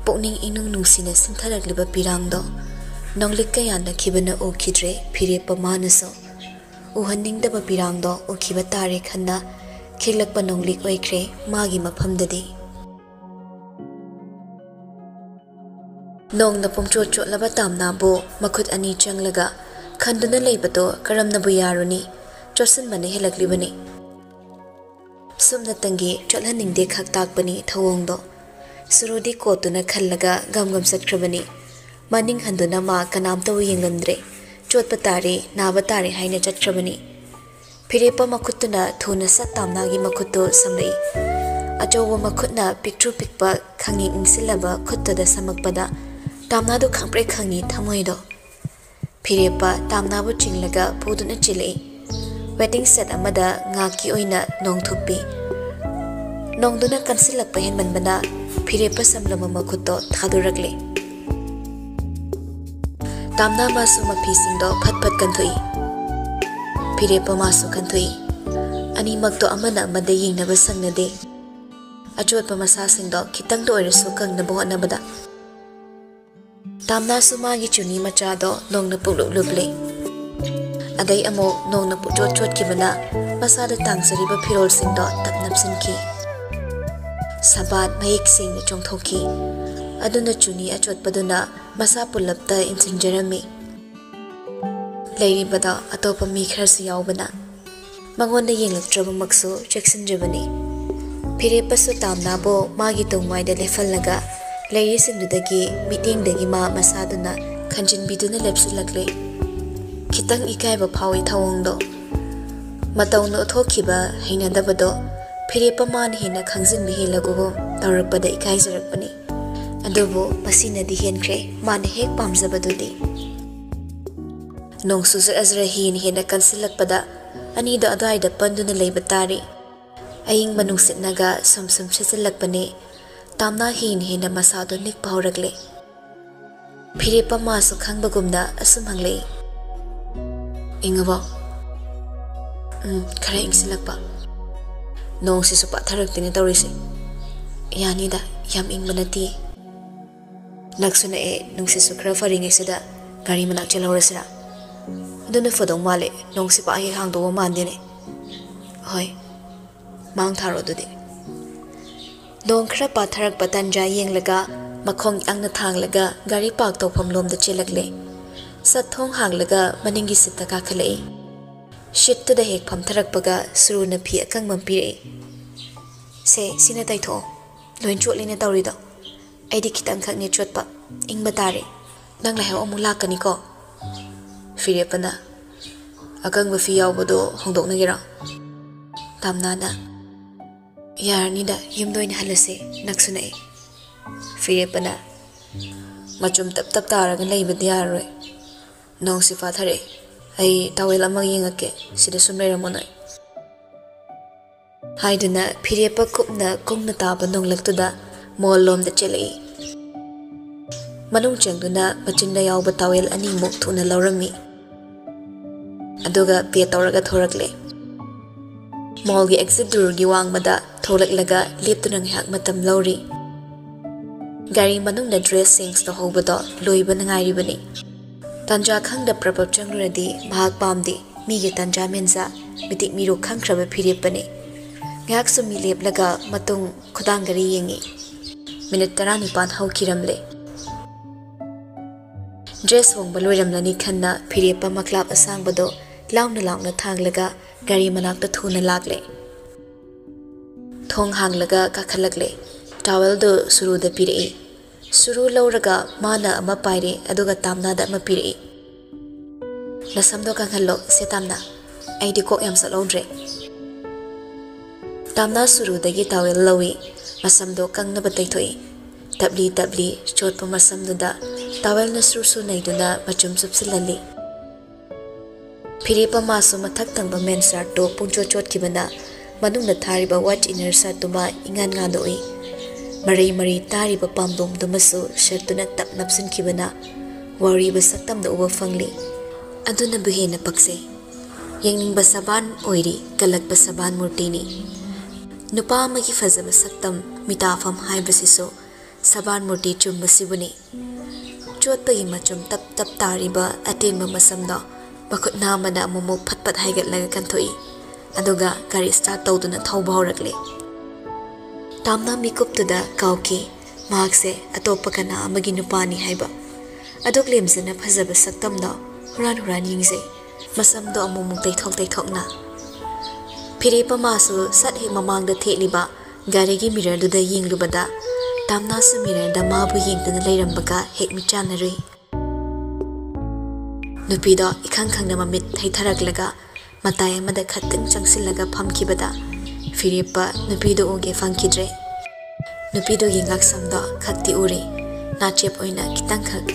पोकनिंग इनुंग नुंसिना सिंथरक्लिबा पिरांगदो नोंगलिक कयाना खिबना ओखिद्रे फिरेपा मानसो उहन्निंगदबा पिरांगदो ओखिबा तारे खन्ना खिलकपा नोंगलिक ओइख्रे मागी मफमददि नोंगना पुंगचोट चोटलबा तामनाबो मखुत अनी चंगलगा खंदुना लेबदो करमनबु यारुनी चोसनबने हेलक्लिबनी सुमना तंगी चोलहनिंगदे खक ताकपनी थवोंगदो सुरुदी कोतुना खल्लगा गमगम सटख्रबनी मनिंग हंदुना मा कनामतबु येंगलमद्रे चोटपा तारे नाबा तारे हाइना चटख्रबनी फिरेपा मखुतुना थुना सत तामनागी मखुतो समलई अचौबा मखुतना पिक्ट्रु पिकपा खंगी इंसिलबा खुत्तदा समकपदा तामनादो खंप्रे खंगी थमोइदो फिरेपा तामनाबु चिंगलगा पुदुना चिले वेटिंग सेट अमदा ngaकी ओइना नोंथुपी नोंदुना कंसिलकपा हेनमनबना फिरेपा समलमा मखुतो थादुरकले तामना मासु मफीसिंदो फटफट कंथुई फिरेपा मासु कंथुई अनीमक्तो अमना अमदा येंगनबा संगनदे अचोटपा मसासिंदो खितंगदो ओइरसु कंगनबो होनबदा तामनासु मागी चुनी मचादो नोंगना पुलुलुबले अदै अमो नोंगना पुचोट चोटखिबना मसादा तांगसरिबा फिरोलसिंदो तपनपसिनखि सबात मयेकसिंग चोंथोखि अदुना चुनी अचोटपदुना मसा पुलपता इंसिंजरमी ꯂꯩꯔꯤꯕꯗ ꯑꯇꯣꯞꯄ ꯃꯤ ꯈꯔꯁꯨ ꯌꯥꯎꯕꯅ ꯃꯉꯣꯟꯗ ꯌꯦꯡꯂꯛꯇ꯭ꯔꯕꯃꯛꯁꯨ ꯆꯦꯛꯁꯤꯟꯖꯕꯅꯤ꯫ ꯐꯤꯔꯦꯞꯄꯁꯨ ꯇꯥꯝꯅꯥꯕꯨ ꯃꯥꯒꯤ ꯇꯨꯡꯃꯥꯏꯗ ꯂꯦꯞꯍꯜꯂꯒ ꯂꯩꯔꯤꯁꯤꯡꯗꯨꯗꯒꯤ ꯃꯤꯠꯌꯦꯡꯗꯒꯤ ꯃꯥ ꯃꯁꯥꯗꯨꯅ ꯈꯟꯖꯤꯟꯕꯤꯗꯨꯅ ꯂꯦꯞꯁꯤꯜꯂꯛꯂꯦ꯫ ꯈꯤꯇꯪ ꯏꯀꯥꯏꯕ ꯐꯥꯎꯏ ꯊꯧꯑꯣꯡꯗꯣ꯫ ꯃꯇꯧꯅ ꯎꯠꯊꯣꯛꯈꯤꯕ ꯍꯩꯅꯗꯕꯗꯣ ꯐꯤꯔꯦꯞꯄ ꯃꯥꯅ ꯍꯦꯟꯅ ꯈꯪꯖꯤꯟꯕ ꯍꯦꯜꯂꯒꯨꯝ ꯇꯧꯔꯛꯄꯗ ꯏꯀꯥꯏꯖꯔꯛꯄꯅꯤ꯫ ꯑꯗꯨꯕꯨ ꯃꯁꯤꯅꯗꯤ ꯍꯦꯟꯈ꯭ꯔꯦ ꯃꯥꯅ ꯍꯦꯛ ꯄꯥꯝꯖꯕꯗꯨꯗꯤ꯫ ꯅꯣꯡꯁꯨ ꯖꯔ ꯍꯦꯟꯅ ꯀꯟꯁꯤꯜꯂꯛꯄꯗ ꯑꯅꯤꯗꯣ ꯑꯗꯨꯋꯥꯏꯗ ꯄꯟꯗꯨꯅ ꯂꯩꯕ ꯇꯥꯔꯤ꯫ ꯑꯏꯪꯕ ꯅꯨꯡꯁꯤꯠꯅꯒ ꯁꯨꯝ ꯁꯤꯠꯆꯤꯜꯂꯛꯄꯅꯤ꯫ ꯇꯥꯝꯅꯥ ꯍꯦꯟꯅ ꯃꯁꯥꯗꯣ ꯅꯤꯛꯄ ꯍꯧꯔꯛꯂꯦ꯫ ꯐꯤꯔꯦꯞꯄ ꯃꯥꯁꯨ ꯈꯪꯕꯒꯨꯝꯅ ꯑꯁꯨꯝ ꯍꯪꯂꯛꯏ, ꯏꯪꯉꯕꯣ? ꯈꯔ ꯏꯪꯁꯤꯜꯂꯛꯄ꯫ ꯅꯣꯡꯁꯤꯁꯨ ꯄꯥꯊꯔꯛꯇꯦꯅꯦ ꯇꯧꯔꯤꯁꯦ꯫ ꯌꯥꯅꯤꯗ, ꯌꯥꯝ ꯏꯪꯕ ꯅꯠꯇꯦ꯫ ꯅꯛꯁꯨ ꯅꯛꯑꯦ, ꯅꯨꯡꯁꯤꯠꯁꯨ ꯈꯔ ꯐꯔꯤꯉꯩꯁꯤꯗ ꯒꯥꯔꯤ ꯃꯅꯥꯛ ꯆꯦꯜꯍꯧꯔꯁꯤꯔꯥ? ꯑꯗꯨꯅ ꯐꯗꯧ ꯃꯥꯜꯂꯦ, ꯅꯣꯡꯁꯤ ꯄꯥꯛ ꯍꯦꯛ ꯍꯥꯡꯗꯧꯕ ꯃꯥꯟꯗꯦꯅꯦ꯫ ꯍꯣꯏ, ꯃꯥꯡ ꯊꯥꯔꯣ ꯑꯗꯨꯗꯤ꯫ ꯅꯣꯡ ꯈꯔ ꯄꯥꯊꯔꯛꯄ ꯇꯟꯖꯥ ꯌꯦꯡꯂꯒ ꯃꯈꯣꯡ ꯌꯥꯡꯅ ꯊꯥꯡꯂꯒ ꯒꯥꯔꯤ ꯄꯥꯔꯛ ꯇꯧꯐꯝ ꯂꯣꯝꯗ ꯆꯦꯜꯂꯛꯂꯦ꯫ ꯁꯠ ꯊꯣꯡ ꯍꯥꯡꯂꯒ ꯃꯅꯤꯡꯒꯤ ꯁꯤꯠꯇ ꯀꯥꯈꯠꯂꯛꯏ꯫ ꯁꯤꯠꯇꯨꯗ ꯍꯦꯛ ꯐꯝꯊꯔꯛꯄꯒ ꯁꯨꯔꯨꯅ ꯐꯤ ꯑꯀꯪꯕ ꯑꯃ ꯄꯤꯔꯛꯏ꯫ ꯁꯦ, ꯁꯤꯅ ꯇꯩꯊꯣꯛꯑꯣ, ꯂꯣꯏ ꯆꯣꯠꯂꯦꯅ ꯇꯧꯔꯤꯗꯣ꯫ ꯑꯩꯗꯤ ꯈꯤꯇꯪꯈꯛꯅꯦ ꯆꯣꯠꯄ, ꯏꯪꯕ ꯇꯥꯔꯦ꯫ ꯅꯪ ꯂꯥꯏꯍꯧ ꯑꯃꯨꯛ ꯂꯥꯛꯀꯅꯤꯀꯣ? ꯐꯤꯔꯦꯞꯄꯅ, ꯑꯀꯪꯕ ꯐꯤ ꯌꯥꯎꯕꯗꯣ ꯍꯣꯡꯗꯣꯛꯅꯒꯦꯔꯣ? ꯇꯥꯝꯅꯥꯅ, ꯌꯥꯔꯅꯤꯗ, ꯌꯨꯝꯗ ꯑꯣꯏꯅ ꯍꯜꯂꯁꯦ, ꯅꯛꯁꯨ ꯅꯛꯑꯦ꯫ ꯐꯤꯔꯦꯞꯄꯅ, ꯃꯆꯨꯝ ꯇꯞ ꯇꯥꯔꯒ ꯂꯩꯕꯗꯤ ꯌꯥꯔꯔꯣꯏ꯫ ꯅꯣꯡꯁꯤ ꯐꯥꯊꯔꯛꯑꯦ, ꯑꯩ ꯇꯥꯋꯦꯜ ꯑꯃ ꯌꯦꯡꯉꯛꯀꯦ, ꯁꯤꯗ ꯁꯨꯝ ꯂꯩꯔꯝꯃꯣ ꯅꯣꯏ꯫ ꯍꯥꯏꯗꯨꯅ ꯐꯤꯔꯦꯞꯄ ꯀꯨꯞꯅ ꯀꯨꯡꯅ ꯇꯥꯕ ꯅꯣꯡꯂꯛꯇꯨꯗ ꯃꯣꯜ ꯂꯣꯝꯗ ꯆꯦꯜꯂꯛꯏ꯫ ꯃꯅꯨꯡ ꯆꯪꯗꯨꯅ ꯃꯆꯤꯟꯗ ꯌꯥꯎꯕ ꯇꯥꯋꯦꯜ ꯑꯅꯤꯃꯨꯛ ꯊꯨꯅ ꯂꯧꯔꯝꯃꯤ꯫ ꯑꯗꯨꯒ ꯄꯦ ꯇꯧꯔꯒ ꯊꯣꯔꯛꯂꯦ꯫ ꯃꯣꯜꯒꯤ ꯑꯦꯛꯖꯤꯠ ꯗꯣꯔꯒꯤ ꯋꯥꯡꯃꯗ ꯊꯣꯛꯂꯛꯂꯒ ꯂꯦꯞꯇꯨꯅ ꯉꯥꯏꯍꯥꯛ ꯃꯇꯝ ꯂꯧꯔꯤ꯫ ꯒꯥꯔꯤ ꯃꯅꯨꯡꯗ ꯗ꯭ꯔꯦꯁ ꯆꯦꯟꯖ ꯇꯧꯍꯧꯕꯗꯣ ꯂꯣꯏꯕꯅ ꯉꯥꯏꯔꯤꯕꯅꯤ꯫ ꯇꯥꯟꯖꯥ ꯈꯪꯗ ꯄ꯭ꯔꯄꯞ ꯆꯪꯂꯨꯔꯗꯤ ꯃꯍꯥꯛ ꯄꯥꯝꯗꯦ ꯃꯤꯒꯤ ꯇꯥꯟꯖꯥ ꯃꯦꯟꯖꯥ ꯃꯤꯇꯤꯛ ꯃꯤꯔꯣꯛ ꯈꯪꯈ꯭ꯔꯕ ꯐꯤꯔꯦꯞꯄꯅꯤ꯫ ꯉꯥꯏꯍꯥꯛ ꯁꯨꯝ ꯃꯤ ꯂꯦꯞꯂꯒ ꯃꯇꯨꯡ ꯈꯨꯗꯥꯡ ꯒꯥꯔꯤ ꯌꯦꯡꯉꯤ꯫ ꯃꯤꯅꯤꯠ 19 ꯍꯧꯈꯤꯔꯝꯂꯦ꯫ ꯗ꯭ꯔꯦꯁ ꯍꯣꯡꯕ ꯂꯣꯏꯔꯝꯂꯅꯤ ꯈꯟꯅ ꯐꯤꯔꯦꯞꯄ ꯃꯀ꯭ꯂꯥꯞ ꯑꯁꯥꯡꯕꯗꯣ ꯂꯥꯎꯅ ꯊꯥꯡꯂꯒ ꯒꯥꯔꯤ ꯃꯅꯥꯛꯇ ꯊꯨꯅ ꯂꯥꯛꯂꯦ꯫ ꯊꯣꯡ ꯍꯥꯡꯂꯒ ꯀꯥꯈꯠꯂꯛꯂꯦ꯫ ꯇꯥꯋꯦꯜꯗꯨ ꯁꯨꯔꯨꯗ ꯄꯤꯔꯛꯏ꯫ ꯁꯨꯔꯨ ꯂꯧꯔꯒ ꯃꯥꯅ ꯑꯃ ꯄꯥꯏꯔꯦ, ꯑꯗꯨꯒ ꯇꯥꯝꯅꯥꯗ ꯑꯃ ꯄꯤꯔꯛꯏ꯫ ꯅꯁꯝꯗꯣ ꯀꯪꯍꯜꯂꯣ ꯁꯦ ꯇꯥꯝꯅꯥ, ꯑꯩꯗꯤ ꯀꯣꯛ ꯌꯥꯝ ꯆꯠꯍꯧꯗ꯭ꯔꯦ꯫ ꯇꯥꯝꯅꯥ ꯁꯨꯔꯨꯗꯒꯤ ꯇꯥꯋꯦꯜ ꯂꯧꯏ, ꯃꯁꯝꯗꯣ ꯀꯪꯅꯕ ꯇꯩꯊꯣꯛꯏ꯫ ꯇꯞꯂꯤ ꯆꯣꯠꯄ ꯃꯁꯝꯗꯨꯗ ꯇꯥꯋꯦꯜꯅ ꯁꯨꯔ ꯅꯩꯗꯨꯅ ꯃꯆꯨꯝ ꯆꯨꯞꯁꯤꯜꯍꯜꯂꯤ꯫ ꯐꯤꯔꯦꯞꯄ ꯃꯥꯁꯨ ꯃꯊꯛ ꯊꯪꯕ ꯃꯦꯟ ꯁꯥꯔꯠꯇꯣ ꯄꯨꯡꯆꯣꯠ ꯆꯣꯠꯈꯤꯕꯅ ꯃꯅꯨꯡꯗ ꯊꯥꯔꯤꯕ ꯋꯥꯏꯠ ꯏꯅꯔ ꯁꯥꯔꯠꯇꯨꯃ ꯏꯉꯥꯟ ꯉꯥꯟꯅ ꯎꯏ꯫ ꯃꯔꯩ ꯇꯥꯔꯤꯕ ꯄꯥꯝꯕꯣꯝꯗꯨꯃꯁꯨ ꯁꯔꯠꯇꯨꯅ ꯇꯞ ꯅꯞꯁꯤꯟꯈꯤꯕꯅ ꯋꯥꯎꯔꯤꯕ ꯁꯛꯇꯝꯗ ꯎꯕ ꯐꯪꯂꯤ꯫ ꯑꯗꯨꯅꯕꯨ ꯍꯦꯟꯅ ꯄꯛꯆꯩ꯫ ꯌꯦꯡꯅꯤꯡꯕ ꯁꯕꯥꯟ ꯑꯣꯏꯔꯤ, ꯀꯜꯂꯛꯄ ꯁꯕꯥꯟ ꯃꯨꯔꯇꯤꯅꯤ꯫ ꯅꯨꯄꯥ ꯑꯃꯒꯤ ꯐꯖꯕ ꯁꯛꯇꯝ ꯃꯤꯇꯥꯐꯝ ꯍꯥꯏꯕꯁꯤꯁꯨ ꯁꯕꯥꯟ ꯃꯨꯔꯇꯤ ꯆꯨꯝꯕꯁꯤꯕꯨꯅꯤ꯫ ꯆꯣꯠꯄꯒꯤ ꯃꯆꯨꯝ ꯇꯞ ꯇꯥꯔꯤꯕ ꯑꯇꯦꯟꯕ ꯃꯁꯝꯗꯣ ꯃꯈꯨꯠ ꯅꯥꯝꯃꯅ ꯑꯃꯨꯛ ꯐꯠ ꯍꯥꯏꯒꯠꯂꯒ ꯀꯟꯊꯣꯛꯏ꯫ ꯑꯗꯨꯒ ꯒꯥꯔꯤ ꯁ꯭ꯇꯥꯔꯠ ꯇꯧꯗꯨꯅ ꯊꯧꯕ ꯍꯧꯔꯛꯂꯦ꯫ ꯇꯥꯝꯅꯥ ꯃꯤꯀꯨꯞꯇꯨꯗ ꯀꯥꯎꯈꯤ ꯃꯍꯥꯛꯁꯦ ꯑꯇꯣꯞꯄ ꯀꯅꯥ ꯑꯃꯒꯤ ꯅꯨꯄꯥꯅꯤ ꯍꯥꯏꯕ꯫ ꯑꯗꯨꯛ ꯂꯦꯝꯖꯅ ꯐꯖꯕ ꯁꯛꯇꯝꯗꯣ ꯍꯨꯔꯥꯟ ꯌꯦꯡꯖꯩ, ꯃꯁꯝꯗꯣ ꯑꯃꯨꯛ ꯇꯩꯊꯣꯛꯅ꯫ ꯐꯤꯔꯦꯞꯄ ꯃꯥꯁꯨ ꯁꯠ ꯍꯦꯛ ꯃꯃꯥꯡꯗ ꯊꯦꯠꯂꯤꯕ ꯒꯥꯔꯤꯒꯤ ꯃꯤꯔꯔꯗꯨꯗ ꯌꯦꯡꯂꯨꯕꯗ ꯇꯥꯝꯅꯥꯁꯨ ꯃꯤꯔꯔꯗ ꯃꯥꯕꯨ ꯌꯦꯡꯗꯨꯅ ꯂꯩꯔꯝꯕꯒ ꯍꯦꯛ ꯃꯤꯠꯆꯥꯟꯅꯔꯨꯏ꯫ ꯅꯨꯄꯤꯗꯣ ꯏꯈꯪ ꯈꯪꯅ ꯃꯃꯤꯠ ꯍꯩꯊꯔꯛꯂꯒ ꯃꯇꯥꯏ ꯑꯃꯗ ꯈꯇꯪ ꯆꯪꯁꯤꯜꯂꯒ ꯐꯝꯈꯤꯕꯗ ꯐꯤꯔꯦꯞꯄ ꯅꯨꯄꯤꯗꯣ ꯎꯒꯦ ꯐꯪꯈꯤꯗ꯭ꯔꯦ꯫ ꯅꯨꯄꯤꯗꯨꯒꯤ ꯉꯛꯁꯝꯗꯣ ꯈꯛꯇꯤ ꯎꯔꯤ, ꯅꯥꯆꯦꯞ ꯑꯣꯏꯅ ꯈꯤꯇꯪꯈꯛ꯫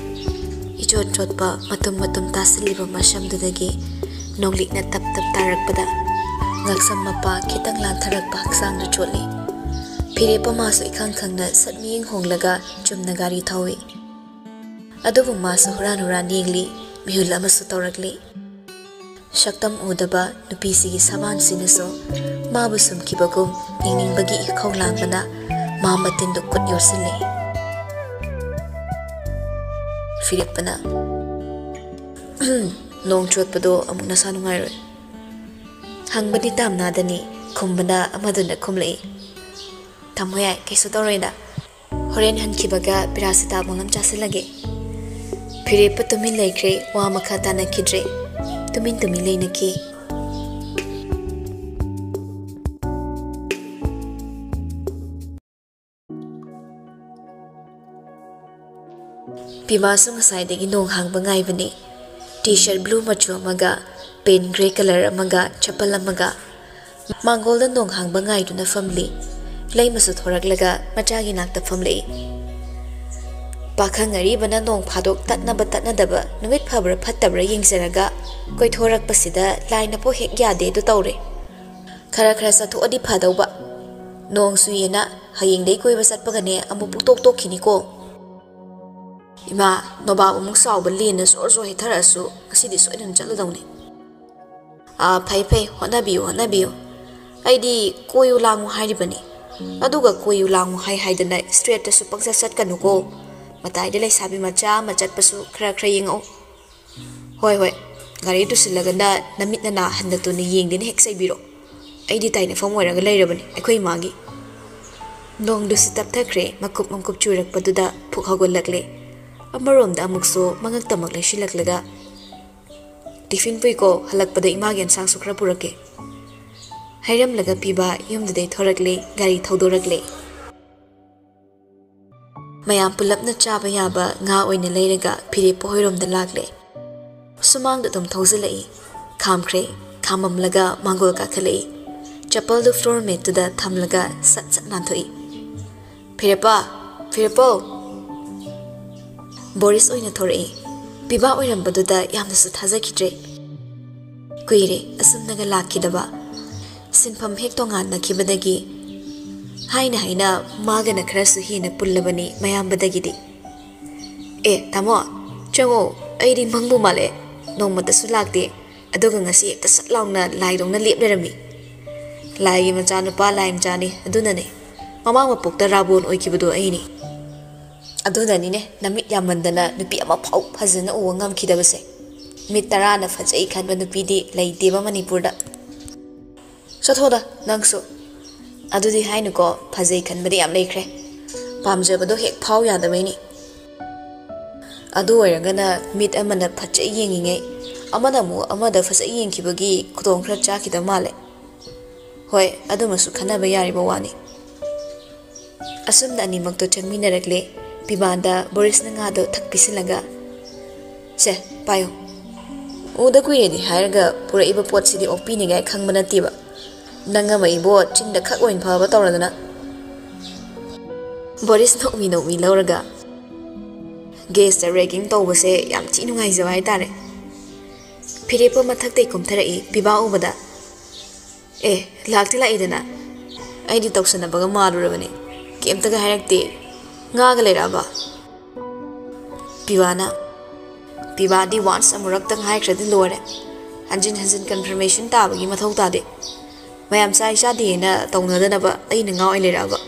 ꯏꯆꯣꯠ ꯆꯣꯠꯄ ꯃꯇꯨꯝ ꯇꯥꯁꯤꯜꯂꯤꯕ ꯃꯁꯝꯗꯨꯗꯒꯤ ꯅꯣꯡꯂꯤꯛꯅ ꯇꯞ ꯇꯥꯔꯛꯄꯗ ꯉꯛꯁꯝ ꯃꯄꯥ ꯈꯤꯇꯪ ꯂꯥꯟꯊꯔꯛꯄ ꯍꯛꯆꯥꯡꯗ ꯆꯣꯠꯂꯤ꯫ ꯐꯤꯔꯦꯞꯄ ꯃꯥꯁꯨ ꯏꯈꯪ ꯈꯪꯅ ꯁꯠ ꯃꯤꯠꯌꯦꯡ ꯍꯣꯡꯂꯒ ꯆꯨꯝꯅ ꯒꯥꯔꯤ ꯊꯧꯏ꯫ ꯑꯗꯨꯕꯨ ꯃꯥꯁꯨ ꯍꯨꯔꯥꯟ ꯌꯦꯡꯂꯤ, ꯃꯤꯍꯨꯜ ꯑꯃꯁꯨ ꯇꯧꯔꯛꯂꯤ꯫ ꯁꯛꯇꯝ ꯎꯗꯕ ꯅꯨꯄꯤꯁꯤꯒꯤ ꯁꯕꯥꯟꯁꯤꯅꯁꯨ ꯃꯥꯕꯨ ꯁꯨꯝꯈꯤꯕꯒꯨꯝ ꯌꯦꯡꯅꯤꯡꯕꯒꯤ ꯏꯈꯧ ꯂꯥꯡꯕꯅ ꯃꯥ ꯃꯇꯤꯟꯗꯨ ꯀꯨꯠ ꯌꯣꯠꯁꯤꯜꯂꯤ꯫ ꯐꯤꯔꯦꯞꯄꯅ, ꯅꯣꯡ ꯆꯣꯠꯄꯗꯣ ꯑꯃꯨꯛ ꯅꯁꯥ ꯅꯨꯡꯉꯥꯏꯔꯣꯏ? ꯍꯪꯕꯗꯤ ꯇꯥꯝꯅꯥꯗꯅꯤ, ꯈꯨꯝꯕꯅ ꯑꯃꯗꯨꯅ ꯈꯨꯝꯂꯛꯏ꯫ ꯊꯝꯃꯣ ꯌꯥꯏ, ꯀꯩꯁꯨ ꯇꯧꯔꯣꯏꯗ, ꯍꯣꯔꯦꯟ ꯍꯟꯈꯤꯕꯒ ꯄꯦꯔꯥꯁꯤꯇꯥꯃꯣꯜ ꯑꯃ ꯆꯥꯁꯤꯜꯂꯒꯦ꯫ ꯐꯤꯔꯦꯞꯄ ꯇꯨꯃꯤꯟ ꯂꯩꯈ꯭ꯔꯦ, ꯋꯥ ꯃꯈꯥ ꯇꯥꯅꯈꯤꯗ꯭ꯔꯦ꯫ tumin leynaki. Pibasu ngasayadagi nong hangba ngaibani. T-shirt blue machu amaga, pen grey color amaga, chapal amaga. Mangolda nong hangba ngaiduna family. Lay masu thoraglaga machagi nakta family. Pakhang aribana nong phadok tatnadaba numit phabra phattabra yingzaraga koi thorak pasida laina po hek yade du tawre. Khara sathu adi phadawba. Nong suyena haying dei koi basat pagane amu putok tok khini ko. Ima noba umuk sauba lina sorso hitarasu asidi soidan chaludawni. Phai honabiyo. Aidi koyu langu hairibani. Aduga koyu langu haidana straight tasu pangsa sat kanuko. Matai de sabi macha machat pasu khra yingau. Hoi gari tu silaganda namit na handatu ni ying din hek saibiro. Aidi taina fam oiraga leirabani aikhoi magi. Nong du sitap thakre makup churak paduda phukhagol lagle. Amarom da amukso mangak tamak lai shilaklaga. Tiffin puiko halak pada imagen sang sukra purake. Hairam laga piba yum de thorakle gari thaudorakle. Mayam pulapna chaba yaba nga oina leiraga phire pohoirom da lagle. Sumang da tum thausilai. Khamam laga mangol ka khalai. Chapal du floor mat to da thamlaga sat nanthoi. Phirepo Boris oina thorai. Piba oiram baduda yamna su thazakidre. Kuire asum naga lakidaba. Sinpham hek tongan nakibadagi. Haina magana kharasu hina pullabani mayambadagidi. Tamo chango aidi mangbu male nongmata su lakde aduga ngasi ekta satlauna laidongna leplerami. Lai macha nupa lai machani adunane mamang mapukta rabon oikibado aini. Adunani ne namit yamandana nupi ama phau phajana uwa ngamkhidabase. Mit tarana phajai khanba nupidi laideba Manipurda. Sathoda nangsu adudi hainuko phajai khanbadi yam leikre. Pamjabado hek phau yadabaini. Adu oiragana mit amana phajai yengingei amada phajai yengkhibagi khudong khra chakhida male. Hoi adumasu khanaba yariba wani. Asumda animakto chanminarakle. Pibanda Boris nangado thakpisilaga. Se payo. Uda kuiredi hairaga pura iba pot sidi opini gai khangmana tiba. Nanga mai bo chingda khak oin phaba tawradana. Boris nokmi lauraga. Guest ragging tawbase yam chi nungai jawa haitare. Phirepo mathaktai kumtharai piba ubada. Lakti laidana. Aidi tawsana baga marurabani. Kemtaga hairakti ngaga leraba. Pibadi once amurak tang haikradi lore. Hanjin confirmation tabagi mathau tade. Mayam sai shadi na tawnadanaba aina ngau leraba.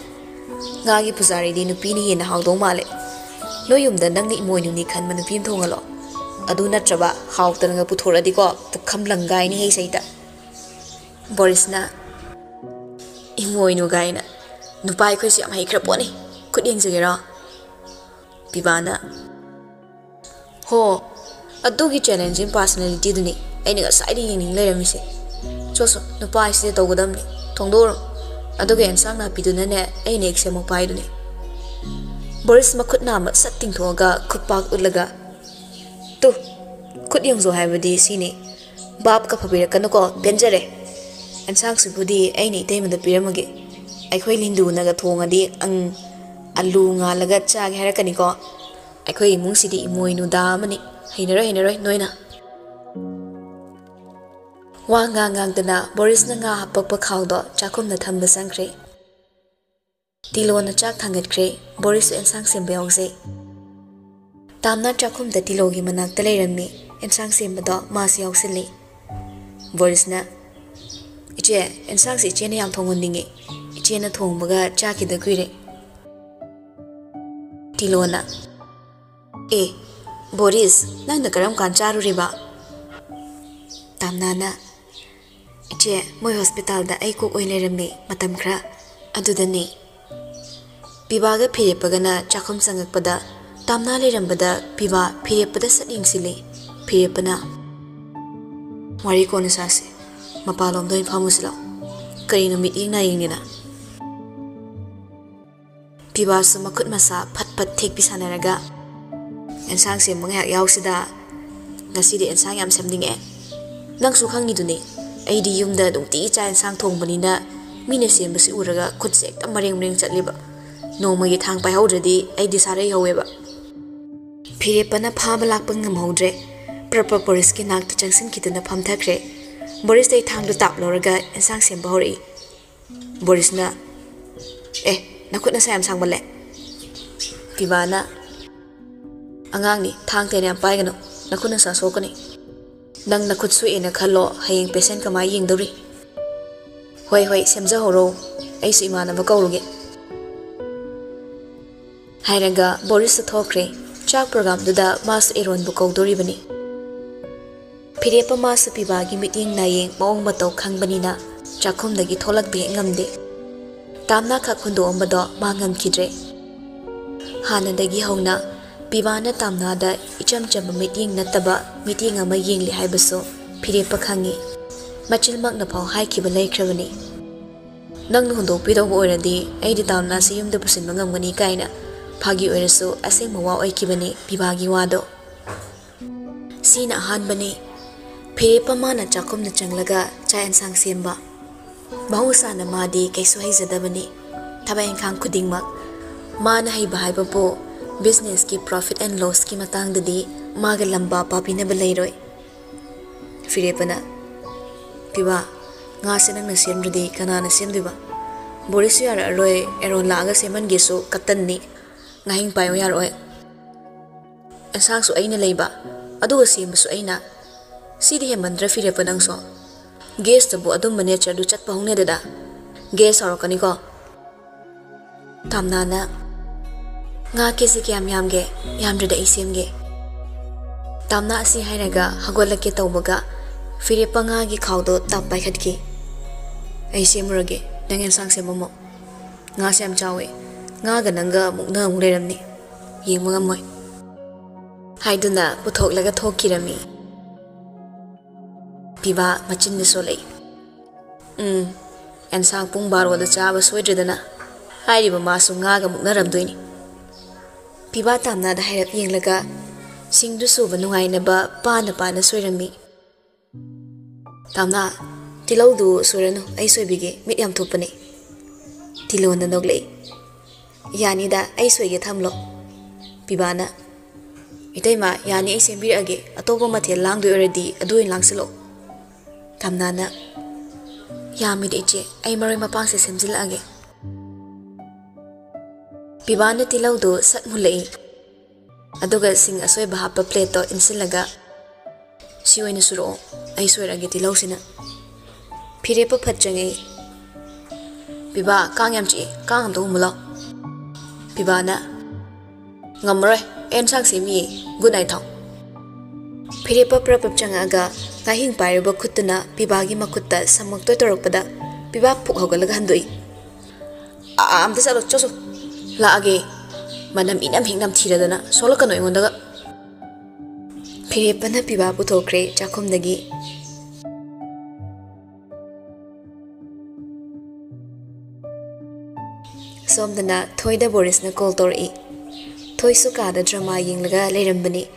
Ngagi puzari di nupini hina hawdong male. No yumda nangni imoinu ni khan manupim thongalo. Adu natraba hawtanga puthoradi ko takhamlangai ni hei saita. Boris na imoinu gaina nupai khoi siam haikra poni. Kut yang jagera. Pibana. Ho, adugi challenging personality duni. Aini ga side yingning leiramise. Choso, nupa isi tawgadamni. Tongdor. Adugi ensang na piduna ne aini eksemo pai duni. Boris makut nama satting thoga khutpak ulaga. Tu, kut yang zo haibadi sini. Bab ka phabira kanuko benjare. Ensang subudi aini taimada piramage. Aikhoi lindu naga thongadi ang alu nga laga chage harakani ko aikhoi imung sidi imoinu da mani heinaroi noina wa ngang dana Boris na nga hapakpa khawdo chakum na thamba sangkre tilo na chak thangat kre Boris ensang sembe ogse tamna chakum da tilo gi manak taleirami ensang semba do masi ogsili Boris na iche ensang si iche na yam thongoningi iche na thongbaga chaki da kuire Tilona. Boris, nang nakaram kancharu riba. Tamnana. Iche, moi hospital da ay ko oilerami matam kra. Adudani. Pibaga pirepagana chakum sangakpada. Tamna lerambada piba pirepada sating sili. Pirepana. wari ko na sasi. Mapalom do impamu sila. Kari no meeting na yung nina. Piba su makut masa pat tek bisa naraga. Ensang sem mga yaw sida. Ngasi di ensang yam sem ding Nang sukhang ni duni. Ay di yung da dung ti cha ensang thong manina. Mina sem basi uraga kut sek tam mareng chatliba. No magi thang pai haudradi ay di saray haweba. Pire pana phaba lakpang ngam haudre. Proper Boris ki nak ta changsin kituna pham thakre. Boris day thang du tap loraga ensang sem bahori. Boris na nakut na sayam sang bale. Pibana angang ni thang te ne pai gano nakut na sa so ko ni. Nang nakut su ina khalo hayeng patient ka mai yeng dori. Hoi semja horo ai su imana ba kauruge. Hairaga Boris thokre chak program duda mas eron bu kaudori bani. Phirepa mas piba gi meeting na yeng maong matau khang bani na chakhum dagi tholak be ngamde. Tamna kha khundo ambado mangam kidre. Hana dagi hongna Pibana tamna da icham cham meeting nataba meeting ama yengli haibaso phirepa khangi. Machil mak na phau hai kiba lai khrabani. Nang nu hondo pido oiradi ai di tamna se yum da pusin mangam gani kaina. Phagi oiraso aseng mawa oi kibani pibagi wado. Sina han bani phirepa mana chakum na changlaga cha ensang semba. Mahusa na madi kaisu haizadabani. Thaba engkhang khudingmak mana haiba haiba po business ki profit and loss ki matang dadi maga lamba papi na balay roy. Phirepa na piba nga sinang na siyam radi kana na siyam diba. Boris yara roy eron laga seman geso katan ni ngahing payo yara roy. Ensang su ay na layba aduga siyam su ay na sidi hemandra Phirepa nang so. Guest tabu adum manager du chat pahong na dada. Guest haro kaniko. Tamna na nga kesi kiyam yamge yamdada isemge. Tamna asi hairaga hagwalake tawbaga Phirepa nga gi khawdo tap paikhatki. Ay semurage nang ensang semamo. Nga sem chawe nga ga nanga mukna mugleramni. Yengma ngamoy. Haiduna puthoklaga thokkirami. Piba machin ni solay. Ensang pung baro da chaba soidredana. Hairiba masu nga ga muknaramdoini. Piba tamna da hairap yenglaga singdu suba nungai na ba pana soirami. Tamna tilaw du soirano ay soibige mit yam thupani. Tilaw na noglay. Yani da ay soige thamlo. Piba na itay ma yani ay sembir age atopa mathil lang du already aduin lang silo. Tamna na yami da iche ay maroy mapang se semzila age. Pibana tilaw do sat mulai. Aduga sing asoy bahapa pleto insilaga. Siyoy na suro ay suwerage tilaw sina. Phirepa phatjangay. Piba kang yam chi kang do mula. Pibana ngamroy ensang semi good night thong. Phirepa prapap changaga ngahing pairuba khutuna pibagi makutta samak to torokpada piba phuk hogalaga handoi. Amta salo choso laage manam inam hingnam thiradana solo kano ingondaga. Phirepa na piba puthokre chakhumdagi. Somdana thoida Boris na call tori. Thoi suka da drama yinglaga leirambani.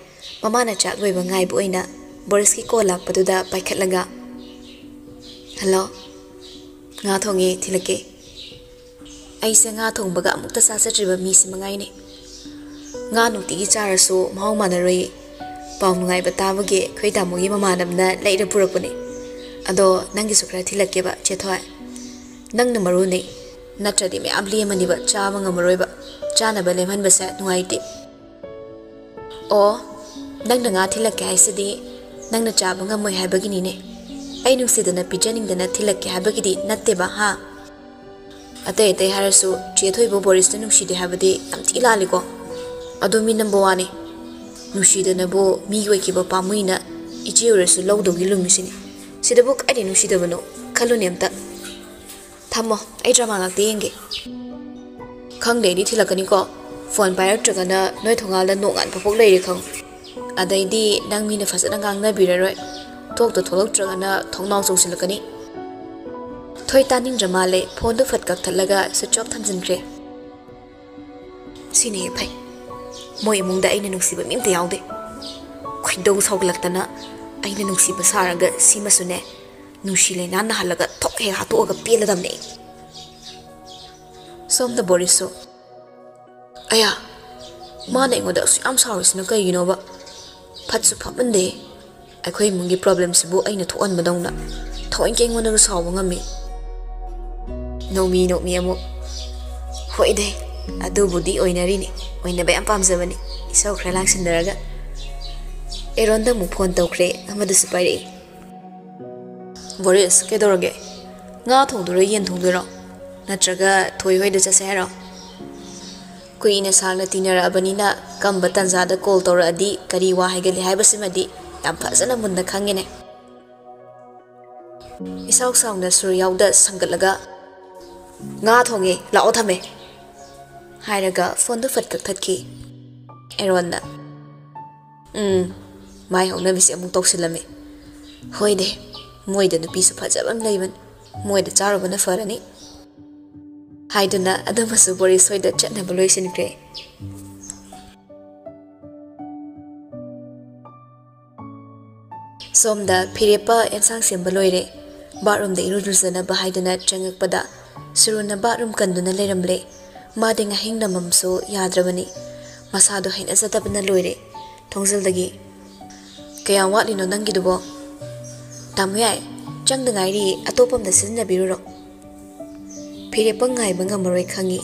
Mama na chak loiba ngai bu oina Boris ki call lakpaduda paikhatlaga. Hello. Nga thongi thilake. Aise nga thongbaga amukta sasatriba mi si mangai ni. Nga nutigi charasu mahong manaroi. Pau nungai batabage khoi tamogi mamanamna leira purapuni. Ado nangi sukra thilake ba chethoy. Nang na maru ni natradi me amli maniba chaba ngamaroiba. Chana ba lemhan basa nungai ti. O nang na nga thilake haisidi nang na chaba ngamoy haibagi ni ne. Ay nungsidana pijaningdana thilake haibagi di natte ba ha. Atay harasu chethoi bo Boris na nungshide habade amti ilaliko. Ado mi number 1 ni. Nungshide na bo mi weki ba pamuina ichi urasu lawdogi lumisini. Sida bo kadi nungshide bano kaluni amta. Thamo ay drama ngakte yenge. Khangde di thilakani ko phone pairak tragana noi thongal da nongan papok leiri khang. Adai di nang mi na fasana ngang na biraroi. ꯊꯣꯛꯇ ꯊꯣꯛꯂꯛꯇ꯭ꯔꯒꯅ ꯊꯣꯡꯅꯥꯎ ꯆꯣꯡꯁꯤꯜꯂꯛꯀꯅꯤ ꯊꯣꯏ ꯇꯥꯅꯤꯡꯗ꯭ꯔ ꯃꯥꯜꯂꯦ ꯐꯣꯟꯗꯨ ꯐꯠ ꯀꯛꯊꯠꯂꯒ switch of ꯊꯝꯖꯤꯟꯈ꯭ꯔꯦ ꯁꯤꯅ ꯍꯦꯛ ꯐꯩ ꯃꯣꯏ ꯏꯃꯨꯡꯗ ꯑꯩꯅ ꯅꯨꯡꯁꯤꯕ ꯃꯤ ꯑꯝꯇ ꯌꯥꯎꯗꯦ ꯈꯣꯏꯗꯧ ꯁꯥꯎꯒꯠꯂꯛꯇꯅ ꯑꯩꯅ ꯅꯨꯡꯁꯤꯕ ꯁꯥꯔꯒ ꯁꯤꯃꯁꯨꯅꯦ ꯅꯨꯡꯁꯤ ꯂꯩꯅꯥ ꯅꯥꯍꯜꯂꯒ ꯊꯣꯛ ꯍꯦꯛ ꯍꯥꯠꯇꯣꯛꯑꯒ ꯄꯦꯜꯂꯗꯝꯅꯦ ꯁꯣꯝꯗ ꯕꯣꯔꯤꯁꯁꯨ ꯑꯌꯥ ꯃꯥꯅ ꯑꯩꯉꯣꯟꯗ ꯑꯁꯨꯛ ꯌꯥꯝ ꯁꯥꯎꯔꯤꯁꯤꯅ ꯀꯩꯒꯤꯅꯣꯕ ꯐꯠꯁꯨ ꯐꯠꯃꯟꯗꯦ ꯑꯩꯈꯣꯏ ꯏꯃꯨꯡꯒꯤ ꯄ꯭ꯔꯣꯕ꯭ꯂꯦꯝꯁꯤꯕꯨ ꯑꯩꯅ ꯊꯣꯛꯍꯟꯕꯗꯧꯅ ꯊꯑꯣꯏꯀꯤ ꯑꯩꯉꯣꯟꯗꯒ ꯁꯥꯎꯕ ꯉꯝꯃꯤ ꯅꯣꯛꯃꯤ ꯑꯃꯨꯛ ꯍꯣꯏꯗꯦ ꯑꯗꯨꯕꯨꯗꯤ ꯑꯣꯏꯅꯔꯤꯅꯤ ꯑꯣꯏꯅꯕ ꯌꯥꯝ ꯄꯥꯝꯖꯕꯅꯤ ꯏꯁꯧ ꯈꯔ ꯂꯥꯡꯁꯤꯟꯅꯔꯒ ꯑꯦꯔꯣꯟꯗ ꯑꯃꯨꯛ ꯐꯣꯟ ꯇꯧꯈ꯭ꯔꯦ ꯑꯃꯗꯁꯨ ꯄꯥꯏꯔꯛꯏ ꯕꯣꯔꯤꯁ ꯀꯩꯗꯧꯔꯒꯦ ꯉꯥ ꯊꯣꯡꯗꯣꯏꯔꯣ ꯌꯦꯟ ꯊꯣꯡꯗꯣꯏꯔꯣ ꯅꯠꯇ꯭ꯔꯒ ꯊꯣꯏ ꯍꯣꯏꯗ ꯆꯠꯁꯦ ꯍꯥꯏꯔꯣ ꯀꯨꯏꯅ ꯁꯥꯡꯅ ꯇꯤꯟꯅꯔꯛꯑꯕꯅꯤꯅ ꯀꯝꯕ ꯇꯟꯖꯥꯗ ꯀꯣꯜ ꯇꯧꯔꯛꯑꯗꯤ ꯀꯔꯤ ꯋꯥ ꯍꯥꯏꯒꯜꯂꯤ ꯍꯥꯏꯕꯁꯤꯃꯗꯤ ꯌꯥꯝ ꯐꯖꯅ ꯃꯨꯟꯅ ꯈꯪꯉꯦꯅꯦ ꯏꯁꯥꯎ ꯁꯥꯎꯅ ꯁꯨꯔ ꯌꯥꯎꯗ ꯁꯪꯒꯠꯂꯒ ꯉꯥ ꯊꯣꯡꯉꯦ ꯂꯥꯛꯑꯣ ꯊꯝꯃꯦ ꯍꯥꯏꯔꯒ ꯐꯣꯟꯗꯨ ꯐꯠ ꯀꯛꯊꯠꯈꯤ ꯑꯦꯔꯣꯟꯗ ꯃꯥꯏ ꯍꯧꯅꯕꯤꯁꯤ ꯑꯃꯨꯛ ꯇꯧꯁꯤꯜꯂꯝꯃꯤ ꯍꯣꯏꯗꯦ ꯃꯣꯏꯗ ꯅꯨꯄꯤꯁꯨ ꯐꯖꯕ ꯑꯃ ꯂꯩꯕꯅꯤ ꯃꯣꯏꯗ ꯆꯥꯔꯨꯕꯅ ꯐꯔꯅꯤ ꯍꯥꯏꯗꯨꯅ ꯑꯗꯨꯃꯁꯨ ꯕꯣꯔꯤꯁ ꯍꯣꯏꯗ ꯆꯠꯅꯕ ꯂꯣꯏꯁꯤꯟꯈ꯭ꯔꯦ ꯁꯣꯝꯗ ꯐꯤꯔꯦꯞꯄ ꯑꯦꯟꯁꯥꯡ ꯁꯦꯝꯕ ꯂꯣꯏꯔꯦ ꯕꯥꯠꯔꯨꯝꯗ ꯏꯔꯨꯖꯅꯕ ꯍꯥꯏꯗꯨꯅ ꯆꯪꯉꯛꯄꯗ ꯁꯨꯔꯨꯅ ꯕꯥꯠꯔꯨꯝ ꯀꯟꯗꯨꯅ ꯂꯩꯔꯝꯂꯦ ꯃꯥꯗꯤ ꯉꯥꯍꯤꯡ ꯅꯝꯃꯝꯁꯨ ꯌꯥꯗ꯭ꯔꯕꯅꯤ ꯃꯁꯥꯗꯣ ꯍꯩꯅꯖꯗꯕꯅ ꯂꯣꯏꯔꯦ ꯊꯣꯡꯖꯤꯜꯗꯒꯤ ꯀꯌꯥꯝ ꯋꯥꯠꯂꯤꯅꯣ ꯅꯪꯒꯤꯗꯨꯕꯣ ꯇꯥꯃꯣ ꯌꯥꯏ ꯆꯪꯗ ꯉꯥꯏꯔꯤ ꯑꯇꯣꯞꯄ ꯑꯃꯗ ꯁꯤꯖꯤꯟꯅꯕꯤꯔꯨꯔꯣ ꯐꯤꯔꯦꯞꯄ ꯉꯥꯏꯕ ꯉꯝꯃꯔꯣꯏ ꯈꯪꯉꯤ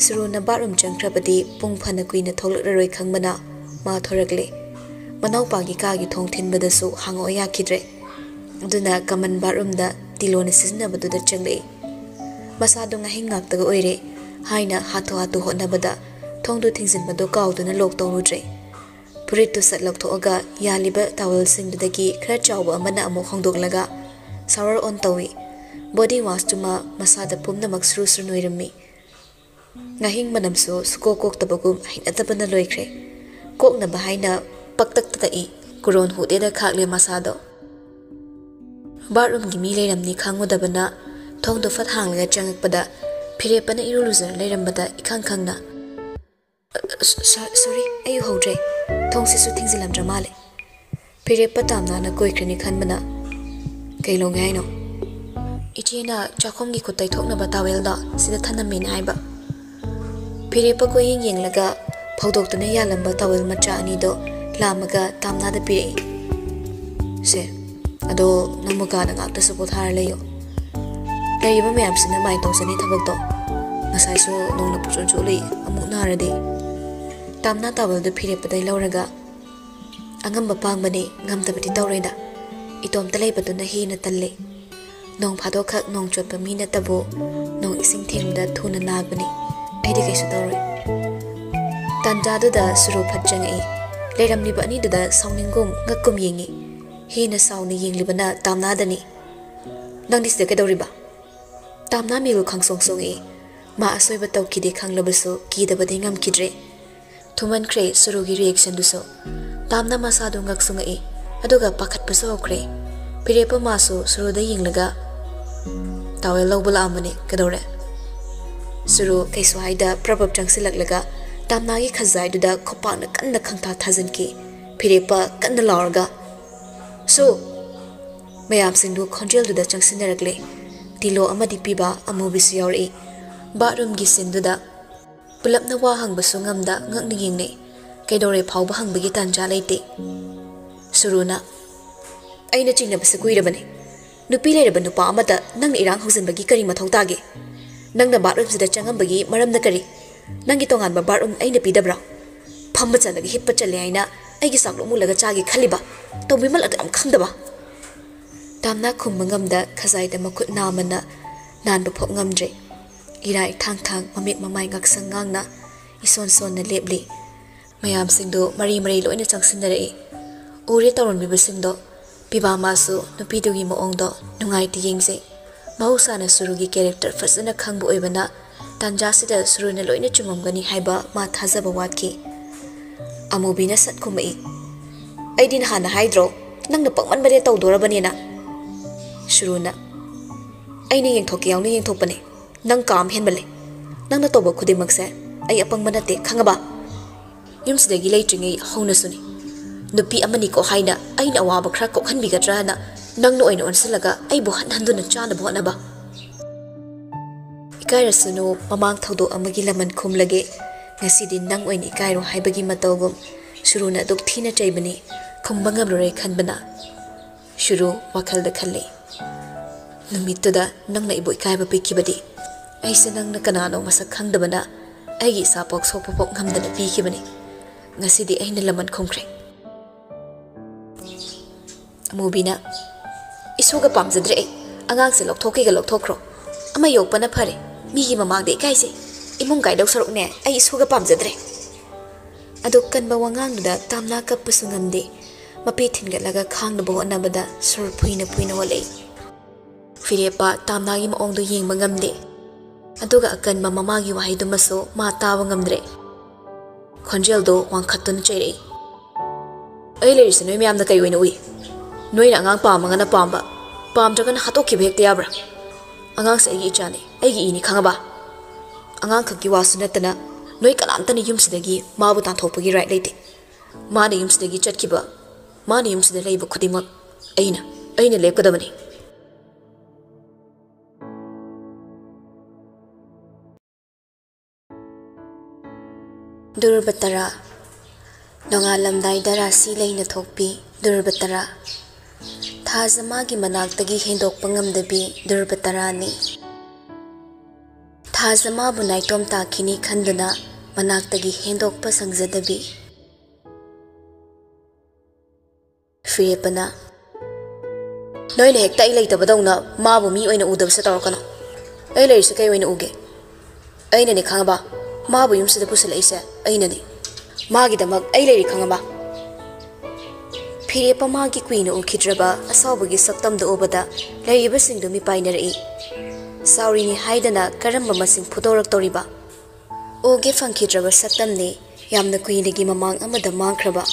ꯁꯨꯔꯨꯅ ꯕꯥꯠꯔꯨꯝ ꯆꯪꯈ꯭ꯔꯕꯗꯤ ꯄꯨꯡ ꯐꯅ ꯀꯨꯏꯅ ꯊꯣꯛꯂꯛꯂꯔꯣꯏ ꯈꯪꯕꯅ ꯃꯥ ꯊꯣꯔꯛꯂꯦ ꯃꯅꯥꯎꯄꯥꯒꯤ ꯀꯥꯒꯤ ꯊꯣꯡ ꯊꯤꯟꯕꯗꯁꯨ ꯍꯥꯡꯉꯛꯑꯣ ꯌꯥꯈꯤꯗ꯭ꯔꯦ ꯑꯗꯨꯅ ꯀꯃꯟ ꯕꯥꯠꯔꯨꯝꯗ ꯇꯤꯂꯣꯅ ꯁꯤꯖꯤꯟꯅꯕꯗꯨꯗ ꯆꯪꯂꯛꯏ ꯃꯁꯥꯗꯣ ꯉꯥꯍꯤꯡ ꯉꯥꯛꯇꯒ ꯑꯣꯏꯔꯦ ꯍꯥꯏꯅ ꯍꯥꯊꯨ ꯍꯥꯊꯨ ꯍꯣꯠꯅꯕꯗ ꯊꯣꯡꯗꯨ ꯊꯤꯡꯖꯤꯟꯕꯗꯣ ꯀꯥꯎꯗꯨꯅ ꯂꯣꯛ ꯇꯧꯔꯨꯗ꯭ꯔꯦ ꯐꯨꯔꯤꯠꯇꯨ ꯁꯠ ꯂꯧꯊꯣꯛꯑꯒ ꯌꯥꯜꯂꯤꯕ ꯇꯥꯋꯦꯜꯁꯤꯡꯗꯨꯗꯒꯤ ꯈꯔ ꯆꯥꯎꯕ ꯑꯃꯅ ꯑꯃꯨꯛ ꯍꯣꯡꯗꯣꯛꯂꯒ ꯁꯥꯋꯔ ꯑꯣꯟ ꯇꯧꯏ ꯕꯣꯗꯤ ꯋꯥꯁꯇꯨꯃ ꯃꯁꯥꯗ ꯄꯨꯝꯅꯃꯛ ꯁꯨꯔꯨ ꯁꯨꯔꯨ ꯅꯣꯏꯔꯝꯃꯤ ꯉꯥꯍꯤꯡ ꯃꯅꯝꯁꯨ ꯁꯨꯀꯣꯛ ꯀꯣꯛꯇꯕꯒꯨꯝ ꯍꯩꯅꯗꯕꯅ ꯂꯣꯏꯈ꯭ꯔꯦ ꯀꯣꯛꯅꯕ ꯍꯥꯏꯅ ꯄꯛꯇꯛꯇ ꯇꯛꯏ ꯀꯨꯔꯣꯟ ꯍꯨꯗꯦꯗ ꯈꯥꯛꯂꯦ ꯃꯁꯥꯗꯣ ꯕꯥꯠꯔꯨꯝꯒꯤ ꯃꯤ ꯂꯩꯔꯝꯅꯤ ꯈꯪꯉꯨꯗꯕꯅ ꯊꯣꯡꯗꯣ ꯐꯠ ꯍꯥꯡꯂꯒ ꯆꯪꯉꯛꯄꯗ ꯐꯤꯔꯦꯞꯄꯅ ꯏꯔꯨ ꯂꯨꯖꯔ ꯂꯩꯔꯝꯕꯗ ꯏꯈꯪ ꯈꯪꯅ ꯁꯣꯔꯤ ꯑꯩ ꯎꯍꯧꯗ꯭ꯔꯦ ꯊꯣꯡꯁꯤꯁꯨ ꯊꯤꯡꯖꯤꯜꯂꯝꯗ꯭ꯔ ꯃꯥꯜꯂꯦ ꯐꯤꯔꯦꯞꯄ ꯇꯥꯝꯅꯥꯅ ꯀꯣꯏꯈ꯭ꯔꯅꯤ ꯈꯟꯕꯅ ꯀꯩ ꯂꯧꯒꯦ ꯍꯥꯏꯅꯣ ꯏꯆꯦꯅ ꯆꯥꯛꯈꯨꯝꯒꯤ ꯈꯨꯠ ꯇꯩꯊꯣꯛꯅꯕ ꯇꯥꯋꯦꯜꯗꯣ ꯁꯤꯗ ꯊꯅꯝꯃꯦꯅ ꯍꯥꯏꯕ ꯐꯤꯔꯦꯞꯄ ꯀꯣꯏꯌꯦꯡ ꯌꯦꯡꯂꯒ ꯐꯧꯗꯣꯛꯇꯨꯅ ꯌꯥꯜꯂꯝꯕ ꯇꯥꯋꯦꯜ ꯃꯆꯥ ꯑꯅꯤꯗꯣ ꯂꯥꯝꯃꯒ ꯇꯥꯝꯅꯥꯗ ꯄꯤꯔꯛꯏ ꯁꯦ ꯑꯗꯣ ꯅꯪ ꯀꯥꯗ ꯉꯥꯛꯇꯁꯨ ꯄꯣꯊꯥꯔ ꯂꯩꯌꯣ ꯂꯩꯔꯤꯕ ꯃꯌꯥꯝꯁꯤꯅ ꯃꯥꯏ ꯇꯧꯖꯅꯤ ꯊꯕꯛꯇꯣ ꯉꯁꯥꯏꯁꯨ ꯅꯣꯡꯅ ꯄꯨꯆꯣꯠ ꯆꯣꯠꯂꯤ ꯑꯃꯨꯛ ꯅꯥꯔꯗꯤ ꯇꯥꯝꯅꯥ ꯇꯥꯋꯦꯜꯗꯨ ꯐꯤꯔꯦꯞꯄꯗꯩ ꯂꯧꯔꯒ ꯑꯉꯝꯕ ꯄꯥꯡꯕꯅꯤ ꯉꯝꯗꯕꯗꯤ ꯇꯧꯔꯣꯏꯗ ꯏꯇꯣꯝꯇ ꯂꯩꯕꯗꯨꯅ ꯍꯦꯟꯅ ꯇꯜꯂꯦ ꯅꯣꯡ ꯐꯥꯗꯣꯛꯈꯛ ꯅꯣꯡ ꯆꯣꯠꯄ ꯃꯤ ꯅꯠꯇꯕꯨ ꯅꯣꯡ ꯏꯁꯤꯡ ꯊꯦꯡꯕꯗ ꯊꯨꯅ ꯅꯥꯒꯅꯤ ꯑꯩꯗꯤ ꯀꯩꯁꯨ ꯇꯧꯔꯣꯏ ꯇꯥꯟꯖꯥꯗꯨꯗ ꯁꯨꯔꯨ ꯐꯠ ꯆꯪꯉꯛꯏ ꯂꯩꯔꯝꯂꯤꯕ ꯑꯅꯤꯗꯨꯗ ꯁꯥꯎꯅꯤꯡꯒꯨꯝ ꯉꯛꯀꯨꯝ ꯌꯦꯡꯉꯤ ꯍꯦꯟꯅ ꯁꯥꯎꯅ ꯌꯦꯡꯂꯤꯕꯅ ꯇꯥꯝꯅꯥꯗꯅꯤ ꯅꯪꯗꯤ ꯁꯤꯗ ꯀꯩꯗꯧꯔꯤꯕ ꯇꯥꯝꯅꯥ ꯃꯤꯔꯨ ꯈꯪꯁꯣꯡ ꯁꯣꯡꯉꯛꯏ ꯃꯥ ꯑꯁꯣꯏꯕ ꯇꯧꯈꯤꯗꯦ ꯈꯪꯂꯕꯁꯨ ꯀꯤꯗꯕꯗꯤ ꯉꯝꯈꯤꯗ꯭ꯔꯦ ꯊꯨꯃꯟꯈ꯭ꯔꯦ ꯁꯨꯔꯨꯒꯤ ꯔꯤꯑꯦꯛꯁꯟꯗꯨꯁꯨ ꯇꯥꯝꯅꯥ ꯃꯁꯥꯗꯨ ꯉꯛꯁꯨꯡꯉꯛꯏ ꯑꯗꯨꯒ ꯄꯥꯈꯠꯄꯁꯨ ꯍꯧꯈ꯭ꯔꯦ ꯐꯤꯔꯦꯞꯄ ꯃꯥꯁꯨ ꯁꯨꯔꯨꯗ ꯌꯦꯡꯂꯒ ꯇꯥꯋꯦꯜ ꯂꯧꯕ ꯂꯥꯛꯑꯝꯕꯅꯤ ꯀꯩꯗꯧꯔꯦ ꯁꯨꯔꯨ ꯀꯩꯁꯨ ꯍꯥꯏꯗ ꯄ꯭ꯔꯕꯞ ꯆꯪꯁꯤꯜꯂꯛꯂꯒ ꯇꯥꯝꯅꯥꯒꯤ ꯈꯖꯥꯏꯗꯨꯗ ꯈꯣꯄꯥꯛꯅ ꯀꯟꯅ ꯈꯪꯊꯥ ꯊꯥꯖꯤꯟꯈꯤ ꯐꯤꯔꯦꯞꯄ ꯀꯟꯅ ꯂꯥꯎꯔꯒ ꯁꯨ ꯃꯌꯥꯝꯁꯤꯡꯗꯨ ꯈꯣꯟꯖꯦꯜꯗꯨꯗ ꯆꯪꯁꯤꯟꯅꯔꯛꯂꯦ ꯇꯤꯂꯣ ꯑꯃꯗꯤ ꯄꯤꯕ ꯑꯃꯨꯕꯤꯁꯨ ꯌꯥꯎꯔꯛꯏ ꯕꯥꯠꯔꯨꯝꯒꯤ ꯁꯤꯟꯗꯨꯗ ꯄꯨꯂꯞꯅ ꯋꯥ ꯍꯪꯕꯁꯨ ꯉꯝꯗ ꯉꯛꯅ ꯌꯦꯡꯅꯩ ꯀꯩꯗꯧꯔꯦ ꯐꯥꯎꯕ ꯍꯪꯕꯒꯤ ꯇꯥꯟꯖꯥ ꯂꯩꯇꯦ ꯁꯨꯔꯨꯅ ꯑꯩꯅ ꯆꯤꯡꯅꯕꯁꯦ ꯀꯨꯏꯔꯕꯅꯤ ꯅꯨꯄꯤ ꯂꯩꯔꯕ ꯅꯨꯄꯥ ꯑꯃꯗ ꯅꯪꯅ ꯏꯔꯥꯡ ꯍꯧꯖꯤꯟꯕꯒꯤ ꯀꯔꯤ ꯃꯊꯧ ꯇꯥꯒꯦ ꯅꯪꯅ ꯕꯥꯠꯔꯨꯝꯁꯤꯗ ꯆꯪꯉꯝꯕꯒꯤ ꯃꯔꯝꯅ ꯀꯔꯤ ꯅꯪꯒꯤ ꯇꯣꯉꯥꯟꯕ ꯕꯥꯠꯔꯨꯝ ꯑꯩꯅ ꯄꯤꯗꯕ꯭ꯔꯥ ꯐꯝꯕ ꯆꯠꯂꯒ ꯍꯤꯞꯄ ꯆꯠꯂꯦ ꯍꯥꯏꯅ ꯑꯩꯒꯤ ꯆꯥꯛꯂꯣꯛ ꯃꯨꯜꯂꯒ ꯆꯥꯒꯦ ꯈꯜꯂꯤꯕ ꯇꯧꯕꯤꯃꯜ ꯑꯗꯨ ꯌꯥꯝ ꯈꯪꯗꯕ ꯇꯥꯝꯅꯥ ꯈꯨꯝꯕ ꯉꯝꯗ ꯈꯖꯥꯏꯗ ꯃꯈꯨꯠ ꯅꯥꯝꯃꯅ ꯅꯥꯟꯕ ꯐꯥꯎ ꯉꯝꯗ꯭ꯔꯦ ꯏꯔꯥꯏ ꯊꯥꯡ ꯊꯥꯡ ꯃꯃꯤꯠ ꯃꯃꯥꯏ ꯉꯥꯛꯁꯪ ꯉꯥꯡꯅ ꯏꯁꯣꯟ ꯁꯣꯟꯅ ꯂꯦꯞꯂꯤ ꯃꯌꯥꯝꯁꯤꯡꯗꯨ ꯃꯔꯤ ꯃꯔꯤ ꯂꯣꯏꯅ ꯆꯪꯁꯤꯟꯅꯔꯛꯏ ꯎꯔꯦ ꯇꯧꯔꯝꯂꯤꯕꯁꯤꯡꯗꯣ ꯄꯤꯕꯥ ꯃꯥꯁꯨ ꯅꯨꯄꯤꯗꯨꯒꯤ ꯃꯑꯣꯡꯗꯣ ꯅꯨꯡꯉꯥꯏꯇꯦ ꯌꯦꯡꯖꯩ ꯃꯍꯧꯁꯥꯅ ꯁꯨꯔꯨꯒꯤ ꯀꯦꯔꯦꯛꯇꯔ ꯐꯖꯅ ꯈꯪꯕ ꯑꯣꯏꯕꯅ ꯇꯥꯟꯖꯥꯁꯤꯗ ꯁꯨꯔꯨꯅ ꯂꯣꯏꯅ ꯆꯨꯝꯃꯝꯒꯅꯤ ꯍꯥꯏꯕ ꯃꯥ ꯊꯥꯖꯕ ꯋꯥꯠꯈꯤ ꯑꯃꯨꯕꯤꯅ ꯁꯠ ꯈꯨꯝꯃꯛꯏ ꯑꯩꯗꯤ ꯅꯍꯥꯟꯅ ꯍꯥꯏꯗ꯭ꯔꯣ nangna pangman bare tawdorabani na Shuruna aina yengthok yaungna yengthokpane nang kam henbale nangna toba khudimakse ai apang manate khangaba yumsidagi leitringai hauna suni nupi amani ko haina aina awaba khra ko khanbigadra na nangna oina onsilaga ai bo handuna chana bonaba ikaira suno mamang thawdo amagi laman khumlage ngasidi nang oina ikairo haibagi matawgum Shuruna duk thina chaibani khumbangam rore khanbana Shuru wakhalda khalle Numituda nangna ibo ikaiba pikibadi aise nangna kanano masak khangdabana aigi sapok sopopok ngamdana pikibani ngasidi aina laman khumkhre Mubina isuga pamjadre angang se lokthokei ga lokthokro ama yokpana phare migi mamangde ikaise imung gaidau sarukne ai isuga pamjadre aduk kanba wangang da tamna kappusungamde mapi thingalaga khangna bo anabada sur puina walei Firepa tamnagi maongdo yengba ngamde aduga akan mamagi wahaidu maso ma tawa ngamdre khonjeldo wangkhatun chairei ai leris noi myamna kai oina ui noi na angang pamanga na pamba pamdragan hatokhi bhekte yabra angang sa igi chane aigi ini khangaba angang khaki wasu natana noi kalamtani yumsidagi mabu tanthopagi right leite mani yumsidagi chatkiba mani yumsida leiba khudimak aina lepkadabani Durbatara Nongalamdai darasi leina thokpi Durbatara Thazamagi manaktagi hendok pangamdabi Durbatara ni Thazama bunaitom takini khanduna manaktagi hendok pasangjadabi Firepana Noina hekta ilai tabadawna mabu mi oina udabsa tawakano ai leirisa kai oina uge aina ni khangaba mabu yumsida pusalaisa aina ni magidamak ai leiri khangaba Firepa magi queen ukhidraba asawbagi saktamda obada leiriba singdu mi painari Sauri ni haidana karamba masing phudorak toriba oge fangkhidraba saktamni yamna queen gi mamang amada mangkhraba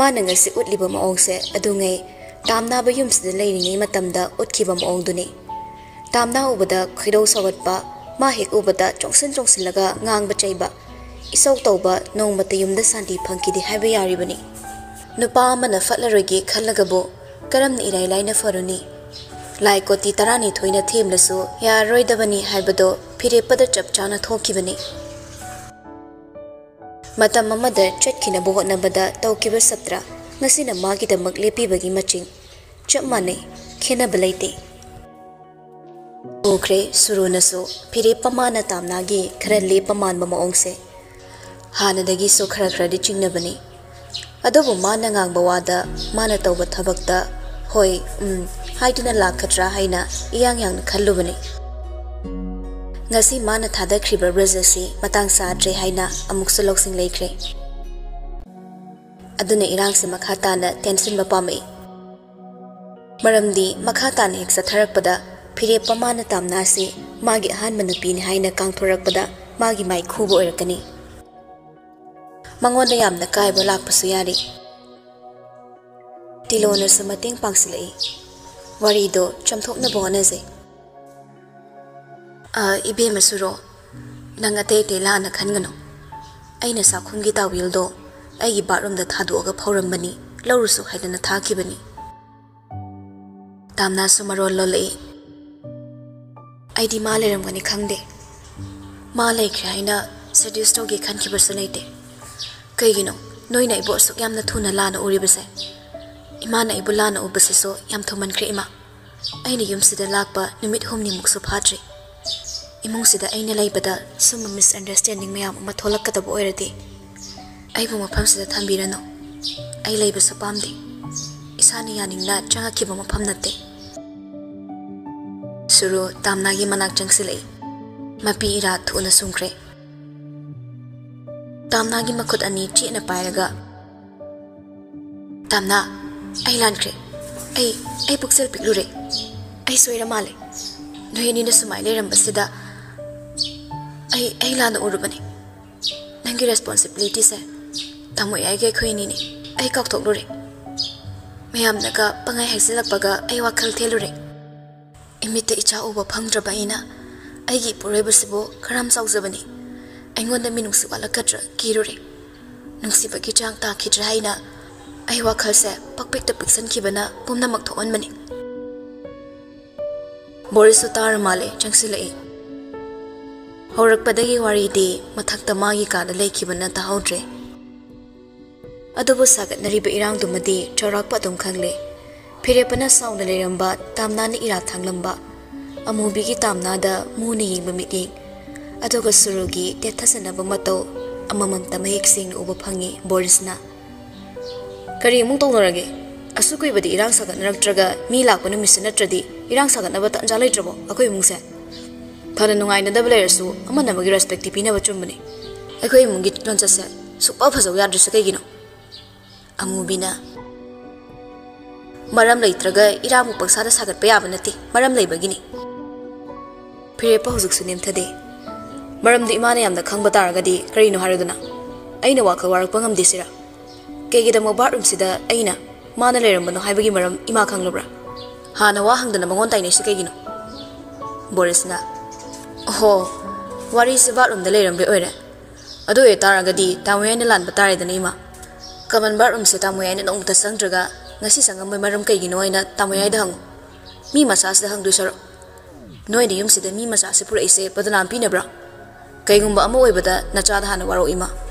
mananga si utliba maongse adungai tamna ba yumsida leiringai matamda utkhiba maongduni tamna ubada khidau sawatpa ma hek ubada chongsin laga ngang ba chaiba isau tauba nongmata yumda santi phangkidi haiba yaribani nupa amana fatlarogi khallagabo karamni irai laina faruni lai koti tarani thoina themlasu ya roidabani haibado Firepada chapchana thokibani matam amada chatkina bohotnabada tawkiba satra ngasina magidamak lepibagi maching chapmane khenaba leite Okre Surunasu Firepa mana tamnagi khara lepa manba maongse hanadagi so khara di chingnabani adobu mana ngangba wada mana tawba thabakta hoi haiduna lakhatra haina iyang khallubani ngasi mana thadakhriba brazasi matang sadre haina amuksu loksing leikre aduna irangse makhatana tension ba pamai maramdi makhatana hek satharakpada Firepa mana tamnasi magi ahan manupini haina kangthorakpada magi mai khubo oirakani mangonda yamna kaiba lakpasu yari tilona samating pangsilai warido chamthokna bonaze ibe masuro nanga te lana khangano aina sakhumgi tawildo aigi bathroom da thadoga phorambani laurusu haidana thakibani tamna sumarol lolei aidi maleram gani khangde malai khraina seduce toge khankibarsa leite kaigino noina ibo sok yamna thuna lana uribase imana ibo lana ubase so yam thoman khre ima aina yumsida lakpa numit humni muksu phatri imungsida aina laibada sum misunderstanding mayam ma tholakada bo oirati aibu maphamsida thambirano ai laiba sapamde isani yaningna changa kiba mafam natte Suru tamnagi manak changsilai mapi ira thuna sungkre tamnagi makut ani china pairaga tamna ai lankre ai puksel piklure ai soira male noheni na sumai leram basida ai lana urubani nangi responsibility se tamu ai ge khoini ni ai kak thok lure ꯃꯌꯥꯝꯅꯒ ꯄꯪꯉꯥꯏ ꯍꯥꯏꯖꯤꯜꯂꯛꯄꯒ ꯑꯩ ꯋꯥꯈꯜ ꯊꯦꯜꯂꯨꯔꯦ ꯏꯃꯤꯠꯇ ꯏꯆꯥ ꯎꯕ ꯐꯪꯗ꯭ꯔꯕ ꯑꯩꯅ ꯑꯩꯒꯤ ꯏꯄꯨꯔꯣꯏꯕꯁꯤꯕꯨ ꯈꯔꯝ ꯆꯥꯎꯖꯕꯅꯤ ꯑꯩꯉꯣꯟꯗ ꯃꯤꯅꯨꯡꯁꯤ ꯋꯥꯠꯂꯛꯀꯗ꯭ꯔꯥ ꯀꯤꯔꯨꯔꯦ ꯅꯨꯡꯁꯤꯕꯒꯤ ꯆꯥꯡ ꯇꯥꯈꯤꯗ꯭ꯔꯥ ꯍꯥꯏꯅ ꯑꯩ ꯋꯥꯈꯜꯁꯦ ꯄꯛꯄꯤꯛꯇ ꯄꯤꯛꯁꯟꯈꯤꯕꯅ ꯄꯨꯝꯅꯃꯛ ꯊꯣꯛꯍꯟꯕꯅꯤ ꯕꯣꯔꯤꯁꯁꯨ ꯇꯥꯔ ꯃꯥꯜꯂꯦ ꯆꯪꯁꯤꯜꯂꯛꯏ ꯍꯧꯔꯛꯄꯗꯒꯤ ꯋꯥꯔꯤꯗꯤ ꯃꯊꯛꯇ ꯃꯥꯒꯤ ꯀꯥꯗ ꯂꯩꯈꯤꯕꯅ ꯇꯥꯍꯧꯗ꯭ꯔꯦ ꯑꯗꯨꯕꯨ ꯁꯥꯒꯠꯅꯔꯤꯕ ꯏꯔꯥꯡꯗꯨꯃꯗꯤ ꯆꯥꯎꯔꯥꯛꯄ ꯑꯗꯨꯝ ꯈꯪꯂꯦ ꯐꯤꯔꯦꯞꯄꯅ ꯁꯥꯎꯅ ꯂꯩꯔꯝꯕ ꯇꯥꯝꯅꯥꯅ ꯏꯔꯥꯠ ꯊꯥꯡꯂꯝꯕ ꯑꯃꯨꯕꯤꯒꯤ ꯇꯥꯝꯅꯥꯗ ꯃꯨꯅ ꯌꯦꯡꯕ ꯃꯤꯠꯌꯦꯡ ꯑꯗꯨꯒ ꯁꯨꯔꯨꯒꯤ ꯇꯦꯊꯁꯟꯅꯕ ꯃꯇꯧ ꯑꯃꯃꯝꯇ ꯃꯌꯦꯛ ꯁꯦꯡꯅ ꯎꯕ ꯐꯪꯉꯤ ꯕꯣꯔꯤꯁꯅ ꯀꯔꯤ ꯑꯃꯨꯛ ꯇꯧꯅꯔꯒꯦ ꯑꯁꯨꯛ ꯀꯨꯏꯕꯗꯤ ꯏꯔꯥꯡ ꯁꯥꯒꯠꯅꯔꯛꯇ꯭ꯔꯒ ꯃꯤ ꯂꯥꯛꯄ ꯅꯨꯃꯤꯠꯁꯤ ꯅꯠꯇ꯭ꯔꯗꯤ ꯏꯔꯥꯡ ꯁꯥꯒꯠꯅꯕ ꯇꯥꯟꯖꯥ ꯂꯩꯇ꯭ꯔꯕꯣ ꯑꯩꯈꯣꯏ ꯏꯃꯨꯡꯁꯦ ꯐꯅ ꯅꯨꯡꯉꯥꯏꯅꯗꯕ ꯂꯩꯔꯁꯨ ꯑꯃꯅ ꯑꯃꯒꯤ ꯔꯦꯁꯄꯦꯛꯇꯤ ꯄꯤꯅꯕ ꯆꯨꯝꯕꯅꯤ ꯑꯩꯈꯣꯏ ꯏꯃꯨꯡꯒꯤ ꯂꯣꯟꯆꯠꯁꯦ ꯁꯨꯛꯐ ꯐꯖꯧ ꯌꯥꯗ꯭ꯔꯤꯁꯦ ꯀꯩꯒꯤꯅꯣ ꯑꯃꯨꯕꯤꯅ ꯃꯔꯝ ꯂꯩꯇ꯭ꯔꯒ ꯏꯔꯥꯡꯕꯨ ꯄꯪꯁꯥꯗ ꯁꯥꯒꯠꯄ ꯌꯥꯕ ꯅꯠꯇꯦ ꯃꯔꯝ ꯂꯩꯕꯒꯤꯅꯤ ꯐꯤꯔꯦꯞꯄ ꯍꯧꯖꯤꯛꯁꯨ ꯅꯦꯝꯊꯗꯦ ꯃꯔꯝꯗꯤ ꯏꯃꯥꯅ ꯌꯥꯝꯅ ꯈꯪꯕ ꯇꯥꯔꯒꯗꯤ ꯀꯔꯤꯅꯣ ꯍꯥꯏꯔꯗꯨꯅ ꯑꯩꯅ ꯋꯥꯈꯜ ꯋꯥꯔꯛꯄ ꯉꯝꯗꯦꯁꯤꯔ ꯀꯩꯒꯤꯗꯃꯛ ꯕꯥꯠꯔꯨꯝꯁꯤꯗ ꯑꯩꯅ ꯃꯥꯅ ꯂꯩꯔꯝꯕꯅꯣ ꯍꯥꯏꯕꯒꯤ ꯃꯔꯝ ꯏꯃꯥ ꯈꯪꯂꯕ꯭ꯔꯥ ꯍꯥꯟꯅ ꯋꯥ ꯍꯪꯗꯅ ꯃꯉꯣꯟ ꯇꯥꯏꯅꯩꯁꯤ ꯀꯩꯒꯤꯅꯣ ꯕꯣꯔꯤꯁꯅ ꯑꯣꯍꯣ ꯋꯥꯔꯤꯁꯦ ꯕꯥꯠꯔꯨꯝꯗ ꯂꯩꯔꯝꯕꯩ ꯑꯣꯏꯔꯦ ꯑꯗꯨ ꯑꯣꯏꯇꯥꯔꯒꯗꯤ ꯇꯥꯃꯣꯌꯥꯏꯅ ꯂꯥꯟꯕ ꯇꯥꯔꯦꯗꯅ ꯏꯃꯥ ꯀꯃꯟ ꯕꯥꯠꯔꯨꯝꯁꯦ ꯇꯥꯃꯣꯌꯥꯏꯅ ꯅꯣꯡꯃꯇ ꯆꯪꯗ꯭ꯔꯒ ꯉꯁꯤ ꯆꯪꯉꯝꯕꯩ ꯃꯔꯝ ꯀꯩꯒꯤꯅꯣ ꯍꯥꯏꯅ ꯇꯥꯃꯣꯌꯥꯏꯗ ꯍꯪꯉꯨ ꯃꯤ ꯃꯆꯥꯁꯤꯗ ꯍꯪꯗꯣꯏ ꯁꯔꯨꯛ ꯅꯣꯏꯅ ꯌꯨꯝꯁꯤꯗ ꯃꯤ ꯃꯆꯥꯁꯦ ꯄꯨꯔꯛꯏꯁꯦ ꯕꯗꯅꯥꯝ ꯄꯤꯅꯕ꯭ꯔꯥ ꯀꯩꯒꯨꯝꯕ ꯑꯃ ꯑꯣꯏꯕꯗ ꯅꯆꯥꯗ ꯍꯥꯟꯅ ꯋꯥꯔꯧ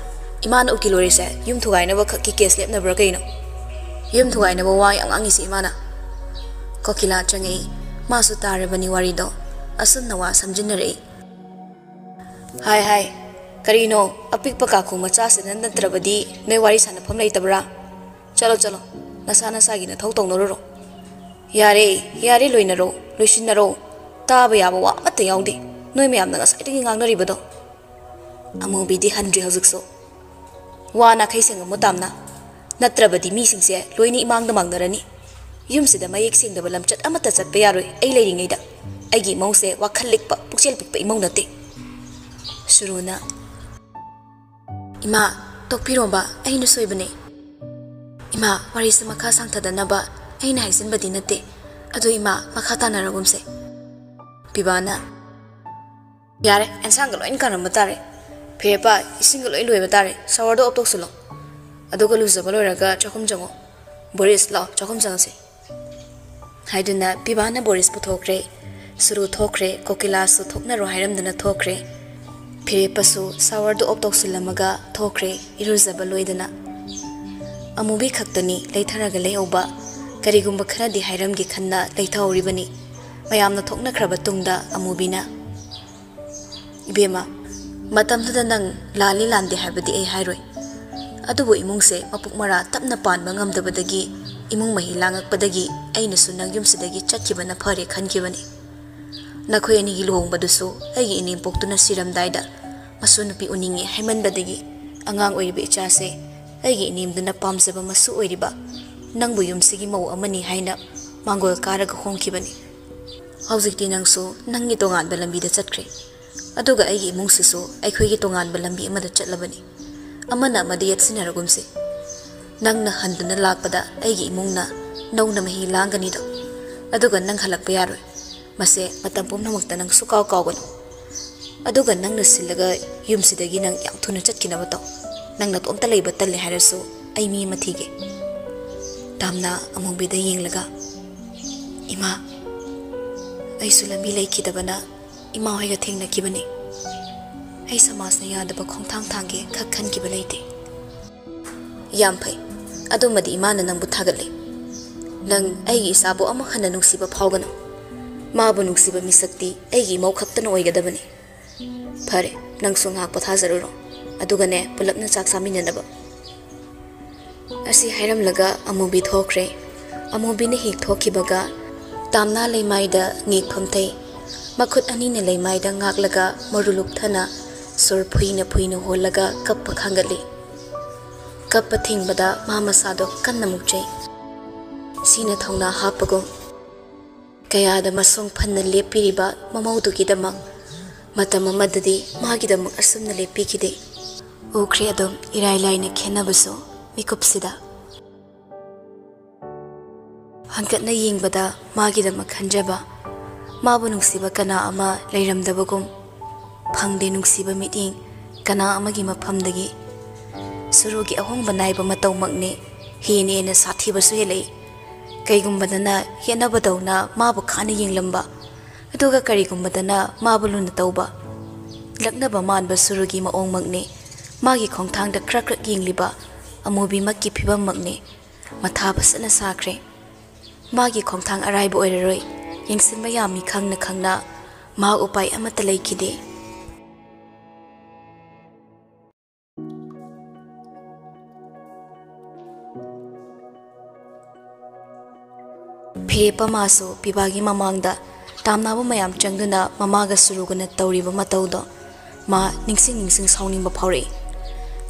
ꯏꯃꯥꯅ ꯎꯀꯤꯜ ꯑꯣꯏꯔꯤꯁꯦ ꯌꯨꯝ ꯊꯨꯒꯥꯏꯅꯕ ꯈꯛꯀꯤ ꯀꯦꯁ ꯂꯦꯞꯅꯕ꯭ꯔꯥ ꯀꯩꯅꯣ ꯌꯨꯝ ꯊꯨꯒꯥꯏꯅꯕ ꯋꯥ ꯌꯥꯝ ꯉꯥꯡꯉꯤꯁꯤ ꯏꯃꯥꯅ ꯀꯣꯀꯤꯂꯥ ꯆꯪꯉꯛꯏ ꯃꯥꯁꯨ ꯇꯥꯔꯕꯅꯤ ꯋꯥꯔꯤꯗꯣ ꯑꯁꯨꯝꯅ ꯋꯥ ꯁꯝꯖꯤꯟꯅꯔꯛꯏ ꯍꯥꯏ ꯍꯥꯏ ꯀꯔꯤꯅꯣ ꯑꯄꯤꯛꯄ ꯀꯥꯈꯨ ꯃꯆꯥꯁꯤꯗ ꯅꯠꯇ꯭ꯔꯕꯗꯤ ꯅꯣꯏ ꯋꯥꯔꯤ ꯁꯥꯟꯅꯐꯝ ꯂꯩꯇꯕ꯭ꯔꯥ ꯆꯠꯂꯣ ꯆꯠꯂꯣ ꯅꯁꯥ ꯅꯁꯥꯒꯤ ꯅꯊꯧ ꯇꯧꯅꯔꯨꯔꯣ ꯌꯥꯔꯦ ꯌꯥꯔꯦ ꯂꯣꯏꯅꯔꯣ ꯂꯣꯏꯁꯤꯟꯅꯔꯣ ꯇꯥꯕ ꯌꯥꯕ ꯋꯥ ꯑꯃꯠꯇ ꯌꯥꯎꯗꯦ ꯅꯣꯏ ꯃꯌꯥꯝꯅ ꯉꯁꯥꯏꯗꯒꯤ ꯉꯥꯡꯅꯔꯤꯕꯗꯣ ꯑꯃꯨꯕꯤꯗꯤ ꯍꯟꯗ꯭ꯔꯤ ꯍꯧꯖꯤꯛꯁꯨ ꯋꯥ ꯅꯥꯈꯩ ꯁꯦꯡꯉꯝꯃꯨ ꯇꯥꯝꯅ ꯅꯠꯇ꯭ꯔꯕꯗꯤ ꯃꯤꯁꯤꯡꯁꯦ ꯂꯣꯏꯅ ꯏꯃꯥꯡꯗ ꯃꯥꯡꯅꯔꯅꯤ ꯌꯨꯝꯁꯤꯗ ꯃꯌꯦꯛ ꯁꯦꯡꯗꯕ ꯂꯝꯆꯠ ꯑꯃꯠꯇ ꯆꯠꯄ ꯌꯥꯔꯣꯏ ꯑꯩ ꯂꯩꯔꯤꯉꯩꯗ ꯑꯩꯒꯤ ꯏꯃꯧꯁꯦ ꯋꯥꯈꯜ ꯂꯤꯛꯄ ꯄꯨꯛꯆꯦꯜ ꯄꯤꯛꯄ ꯏꯃꯧ ꯅꯠꯇꯦ ꯁꯨꯔꯨꯅ ꯏꯃꯥ ꯇꯣꯛꯄꯤꯔꯣꯕ ꯑꯩꯅ ꯁꯣꯏꯕꯅꯦ ꯏꯃꯥ ꯋꯥꯔꯤꯁꯦ ꯃꯈꯥ ꯁꯥꯡꯊꯗꯅꯕ ꯑꯩꯅ ꯍꯥꯏꯖꯤꯟꯕꯗꯤ ꯅꯠꯇꯦ ꯑꯗꯨ ꯏꯃꯥ ꯃꯈꯥ ꯇꯥꯟꯅꯔꯒꯨꯝꯁꯦ ꯄꯤꯕꯥꯅ ꯌꯥꯔꯦ ꯑꯦꯟꯁꯥꯡꯒ ꯂꯣꯏꯅ ꯀꯥꯔꯝꯕ ꯇꯥꯔꯦ ꯐꯤꯔꯦꯞꯄ ꯏꯁꯤꯡꯒ ꯂꯣꯏ ꯂꯣꯏꯕ ꯇꯥꯔꯦ ꯁꯥꯋꯔꯗꯣ ꯑꯣꯐ ꯇꯧꯁꯤꯜꯂꯣ ꯑꯗꯨꯒ ꯂꯨꯖꯕ ꯂꯣꯏꯔꯒ ꯆꯥꯛꯈꯨꯝ ꯆꯪꯉꯣ ꯕꯣꯔꯤꯁ ꯂꯥꯛꯑꯣ ꯆꯥꯛꯈꯨꯝ ꯆꯪꯉꯁꯤ ꯍꯥꯏꯗꯨꯅ ꯄꯤꯕꯥꯅ ꯕꯣꯔꯤꯁ ꯄꯨꯊꯣꯛꯈ꯭ꯔꯦ ꯁꯨꯔꯨ ꯊꯣꯛꯈ꯭ꯔꯦ ꯀꯣꯀꯤꯂꯥꯁꯨ ꯊꯣꯛꯅꯔꯣ ꯍꯥꯏꯔꯝꯗꯅ ꯊꯣꯛꯈ꯭ꯔꯦ ꯐꯤꯔꯦꯞꯄꯁꯨ ꯁꯥꯋꯔꯗꯣ ꯑꯣꯐ ꯇꯧꯁꯤꯜꯂꯝꯃꯒ ꯊꯣꯛꯈ꯭ꯔꯦ ꯏꯔꯨꯖꯕ ꯂꯣꯏꯗꯅ ꯑꯃꯨꯕꯤ ꯈꯛꯇꯅꯤ ꯂꯩꯊꯔꯒ ꯂꯩꯍꯧꯕ ꯀꯔꯤꯒꯨꯝꯕ ꯈꯔꯗꯤ ꯍꯥꯏꯔꯝꯒꯦ ꯈꯟꯅ ꯂꯩꯊꯍꯧꯔꯤꯕꯅꯤ ꯃꯌꯥꯝꯅ ꯊꯣꯛꯅꯈ꯭ꯔꯕ ꯇꯨꯡꯗ ꯑꯃꯨꯕꯤꯅ ꯏꯕꯦꯝꯃ ꯃꯇꯝꯗꯨꯗ ꯅꯪ ꯂꯥꯜꯂꯤ ꯂꯥꯟꯗꯦ ꯍꯥꯏꯕꯗꯤ ꯑꯩ ꯍꯥꯏꯔꯣꯏ ꯑꯗꯨꯕꯨ ꯏꯃꯨꯡꯁꯦ ꯃꯄꯨꯛ ꯃꯔꯥ ꯇꯞꯅ ꯄꯥꯟꯕ ꯉꯝꯗꯕꯗꯒꯤ ꯏꯃꯨꯡ ꯃꯍꯤ ꯂꯥꯡꯉꯛꯄꯗꯒꯤ ꯑꯩꯅꯁꯨ ꯅꯪ ꯌꯨꯝꯁꯤꯗꯒꯤ ꯆꯠꯈꯤꯕꯅ ꯐꯔꯦ ꯈꯟꯈꯤꯕꯅꯤ ꯅꯈꯣꯏ ꯑꯅꯤꯒꯤ ꯂꯨꯍꯣꯡꯕꯗꯨꯁꯨ ꯑꯩꯒꯤ ꯏꯅꯦꯝꯄꯣꯛꯇꯨꯅ ꯁꯤꯔꯝꯗꯥꯏꯗ ꯃꯁꯨ ꯅꯨꯄꯤ ꯎꯅꯤꯡꯉꯦ ꯍꯥꯏꯃꯟꯕꯗꯒꯤ ꯑꯉꯥꯡ ꯑꯣꯏꯔꯤꯕ ꯏꯆꯥꯁꯦ ꯑꯩꯒꯤ ꯏꯅꯦꯝꯗꯨꯅ ꯄꯥꯝꯖꯕ ꯃꯁꯨ ꯑꯣꯏꯔꯤꯕ ꯅꯪꯕꯨ ꯌꯨꯝꯁꯤꯒꯤ ꯃꯧ ꯑꯃꯅꯤ ꯍꯥꯏꯅ ꯃꯥꯡꯒꯣꯜ ꯀꯥꯔꯒ ꯍꯣꯡꯈꯤꯕꯅꯤ ꯍꯧꯖꯤꯛꯇꯤ ꯅꯪꯁꯨ ꯅꯪꯒꯤ ꯇꯣꯉꯥꯟꯕ ꯂꯝꯕꯤꯗ ꯆꯠꯈ꯭ꯔꯦ ꯑꯗꯨꯒ ꯑꯩꯒꯤ ꯏꯃꯨꯡꯁꯤꯁꯨ ꯑꯩꯈꯣꯏꯒꯤ ꯇꯣꯉꯥꯟꯕ ꯂꯝꯕꯤ ꯑꯃꯗ ꯆꯠꯂꯕꯅꯤ ꯑꯃꯅ ꯑꯃꯗ ꯌꯦꯠꯁꯤꯟꯅꯔꯒꯨꯝꯁꯤ ꯅꯪꯅ ꯍꯟꯗꯨꯅ ꯂꯥꯛꯄꯗ ꯑꯩꯒꯤ ꯏꯃꯨꯡꯅ ꯅꯧꯅ ꯃꯍꯤ ꯂꯥꯡꯒꯅꯤꯗꯣ ꯑꯗꯨꯒ ꯅꯪ ꯍꯜꯂꯛꯄ ꯌꯥꯔꯣꯏ ꯃꯁꯦ ꯃꯇꯝ ꯄꯨꯝꯅꯃꯛꯇ ꯅꯪ ꯁꯨꯀꯥꯎ ꯀꯥꯎꯒꯅꯨ ꯑꯗꯨꯒ ꯅꯪꯅ ꯁꯤꯜꯂꯒ ꯌꯨꯝꯁꯤꯗꯒꯤ ꯅꯪ ꯌꯥꯝ ꯊꯨꯅ ꯆꯠꯈꯤꯅꯕ ꯇꯧ ꯅꯪ ꯅꯇꯣꯝꯇ ꯂꯩꯕ ꯇꯜꯂꯦ ꯍꯥꯏꯔꯁꯨ ꯑꯩ ꯃꯤ ꯑꯃ ꯊꯤꯒꯦ ꯇꯥꯝꯅ ꯑꯃꯨꯕꯤꯗ ꯌꯦꯡꯂꯒ ꯏꯃꯥ ꯑꯩꯁꯨ ꯂꯝꯕꯤ ꯂꯩꯈꯤꯗꯕꯅ ꯏꯃꯥ ꯍꯣꯏꯒ ꯊꯦꯡꯅꯈꯤꯕꯅꯤ ꯑꯩ ꯁꯃꯥꯖꯅ ꯌꯥꯗꯕ ꯈꯣꯡꯊꯥꯡ ꯊꯥꯡꯒꯦ ꯈꯛ ꯈꯟꯈꯤꯕ ꯂꯩꯇꯦ ꯌꯥꯝ ꯐꯩ ꯑꯗꯨꯃꯗꯤ ꯏꯃꯥꯅ ꯅꯪꯕꯨ ꯊꯥꯒꯠꯂꯤ ꯅꯪ ꯑꯩꯒꯤ ꯏꯆꯥꯕꯨ ꯑꯃꯨꯛ ꯍꯟꯅ ꯅꯨꯡꯁꯤꯕ ꯐꯥꯎꯒꯅꯨ ꯃꯥꯕꯨ ꯅꯨꯡꯁꯤꯕ ꯃꯤꯁꯛꯇꯤ ꯑꯩꯒꯤ ꯏꯃꯧ ꯈꯛꯇꯅ ꯑꯣꯏꯒꯗꯕꯅꯤ ꯐꯔꯦ ꯅꯪꯁꯨ ꯉꯥꯏꯍꯥꯛ ꯄꯣꯊꯥꯖꯔꯨꯔꯣ ꯑꯗꯨꯒꯅꯦ ꯄꯨꯂꯞꯅ ꯆꯥꯛ ꯆꯥꯃꯤꯟꯅꯅꯕ ꯑꯁꯤ ꯍꯥꯏꯔꯝꯂꯒ ꯑꯃꯨꯕꯤ ꯊꯣꯛꯈ꯭ꯔꯦ ꯑꯃꯨꯕꯤꯅ ꯍꯦꯛ ꯊꯣꯛꯈꯤꯕꯒ ꯇꯥꯝꯅꯥ ꯂꯩꯃꯥꯏꯗ ꯉꯦꯛ ꯐꯝꯊꯩ ꯃꯈꯨꯠ ꯑꯅꯤꯅ ꯂꯩꯃꯥꯏꯗ ꯉꯥꯛꯂꯒ ꯃꯔꯨ ꯂꯨꯛꯊꯅ ꯁꯣꯔ ꯐꯨꯏꯅ ꯐꯨꯏꯅ ꯍꯣꯜꯂꯒ ꯀꯞꯄ ꯈꯥꯡꯒꯠꯂꯤ ꯀꯞꯄ ꯊꯤꯡꯕꯗ ꯃꯥ ꯃꯁꯥꯗꯣ ꯀꯟꯅ ꯃꯨꯛꯆꯩ ꯁꯤꯅ ꯊꯧꯅꯥ ꯍꯥꯞꯄꯒꯨꯝ ꯀꯌꯥꯗ ꯃꯁꯣꯡ ꯐꯟꯅ ꯂꯦꯞꯄꯤꯔꯤꯕ ꯃꯃꯧꯗꯨꯒꯤꯗꯃꯛ ꯃꯇꯝ ꯑꯃꯗꯗꯤ ꯃꯥꯒꯤꯗꯃꯛ ꯑꯁꯨꯝꯅ ꯂꯦꯞꯄꯤꯈꯤꯗꯦ ꯎꯈ꯭ꯔꯦ ꯑꯗꯨꯝ ꯏꯔꯥꯏ ꯂꯥꯏꯅ ꯈꯦꯟꯅꯕꯁꯨ ꯃꯤꯀꯨꯞꯁꯤꯗ hangkatna yengbada magidama khanjaba mabu nungsiba kana ama leiramdabagum phangde nungsiba miting kana amagi maphamdagi surugi ahongba naiba matawmakne hene na sathibasu helei kaigumbadana henabadawna mabu khana yenglamba aduga karigumbadana mabu luna tawba laknaba manba surugi maongmakne magi khongthangda krakrak yengliba amubi makki phibammakne matha basana sakre magi khongthang araiba oiraroi yengsinba yami khangna ma upai amata leikide Phirepa maso pibagi mamangda tamnabu mayam changduna mamaga suruguna tawriba matawdo ma ningsing sawningba phawri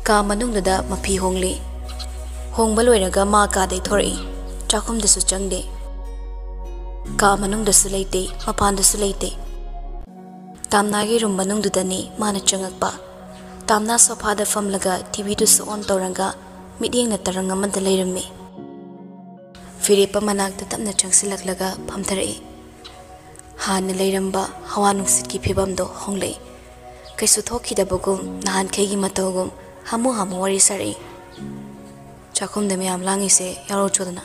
ka manungda mapi hongli hongba loiraga ma ka dei thori chakhumdasu changde ka manungdasu leite mapandasu leite tamnagi room manungdudani mana changakpa tamna sofa famlaga TV dusu on tawranga midyengna taranga amada leirammi Phirepa manakta tapna changsilaklaga phamtharai hana leiramba hawa nungsitki phibamdo honglei kaisu thokhidabagum nahan khaigi matawgum hamu wari sari chakhumda miyam langise yaro chodana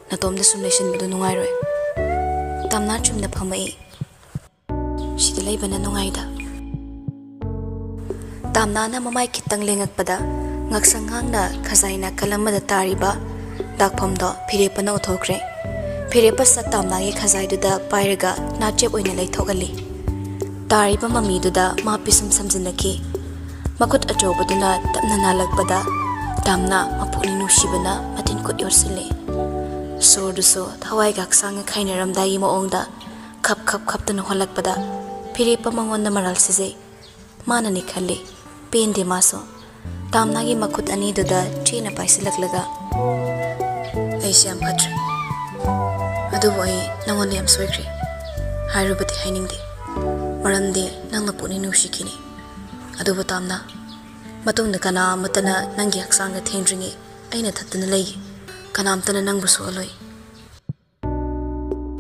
natomda sumlesin budu nungairoi tamna chumna phamai sida leibana nungaida tamna na mamai kitang lengakpada ngaksangangna khazaina kalamada tariba dakphamdo Phirepa na uthokre Phirepa satamna gi khazai duda pairaga nachep oina leithogali tariba mami duda ma pisum samjinaki makut achobaduna tapna nalakpada tamna mapuni nushibana matin kut yorsile sorduso thawai gaksang khainaramdai moongda khap tana holakpada Phirepa mangonna maral sije manani khalle pende maso tamna gi makut ani duda chena paisilaklaga Aisiam Patre Aduboi Nangondiam Swikri Hirubati Hiningdi Marandi Nangapuni Nushikini Adubatamna Matung the Kana Matana Nangi Haksanga Tendringi Aina Tatana Lay Kanamtana Nangbusu Aloi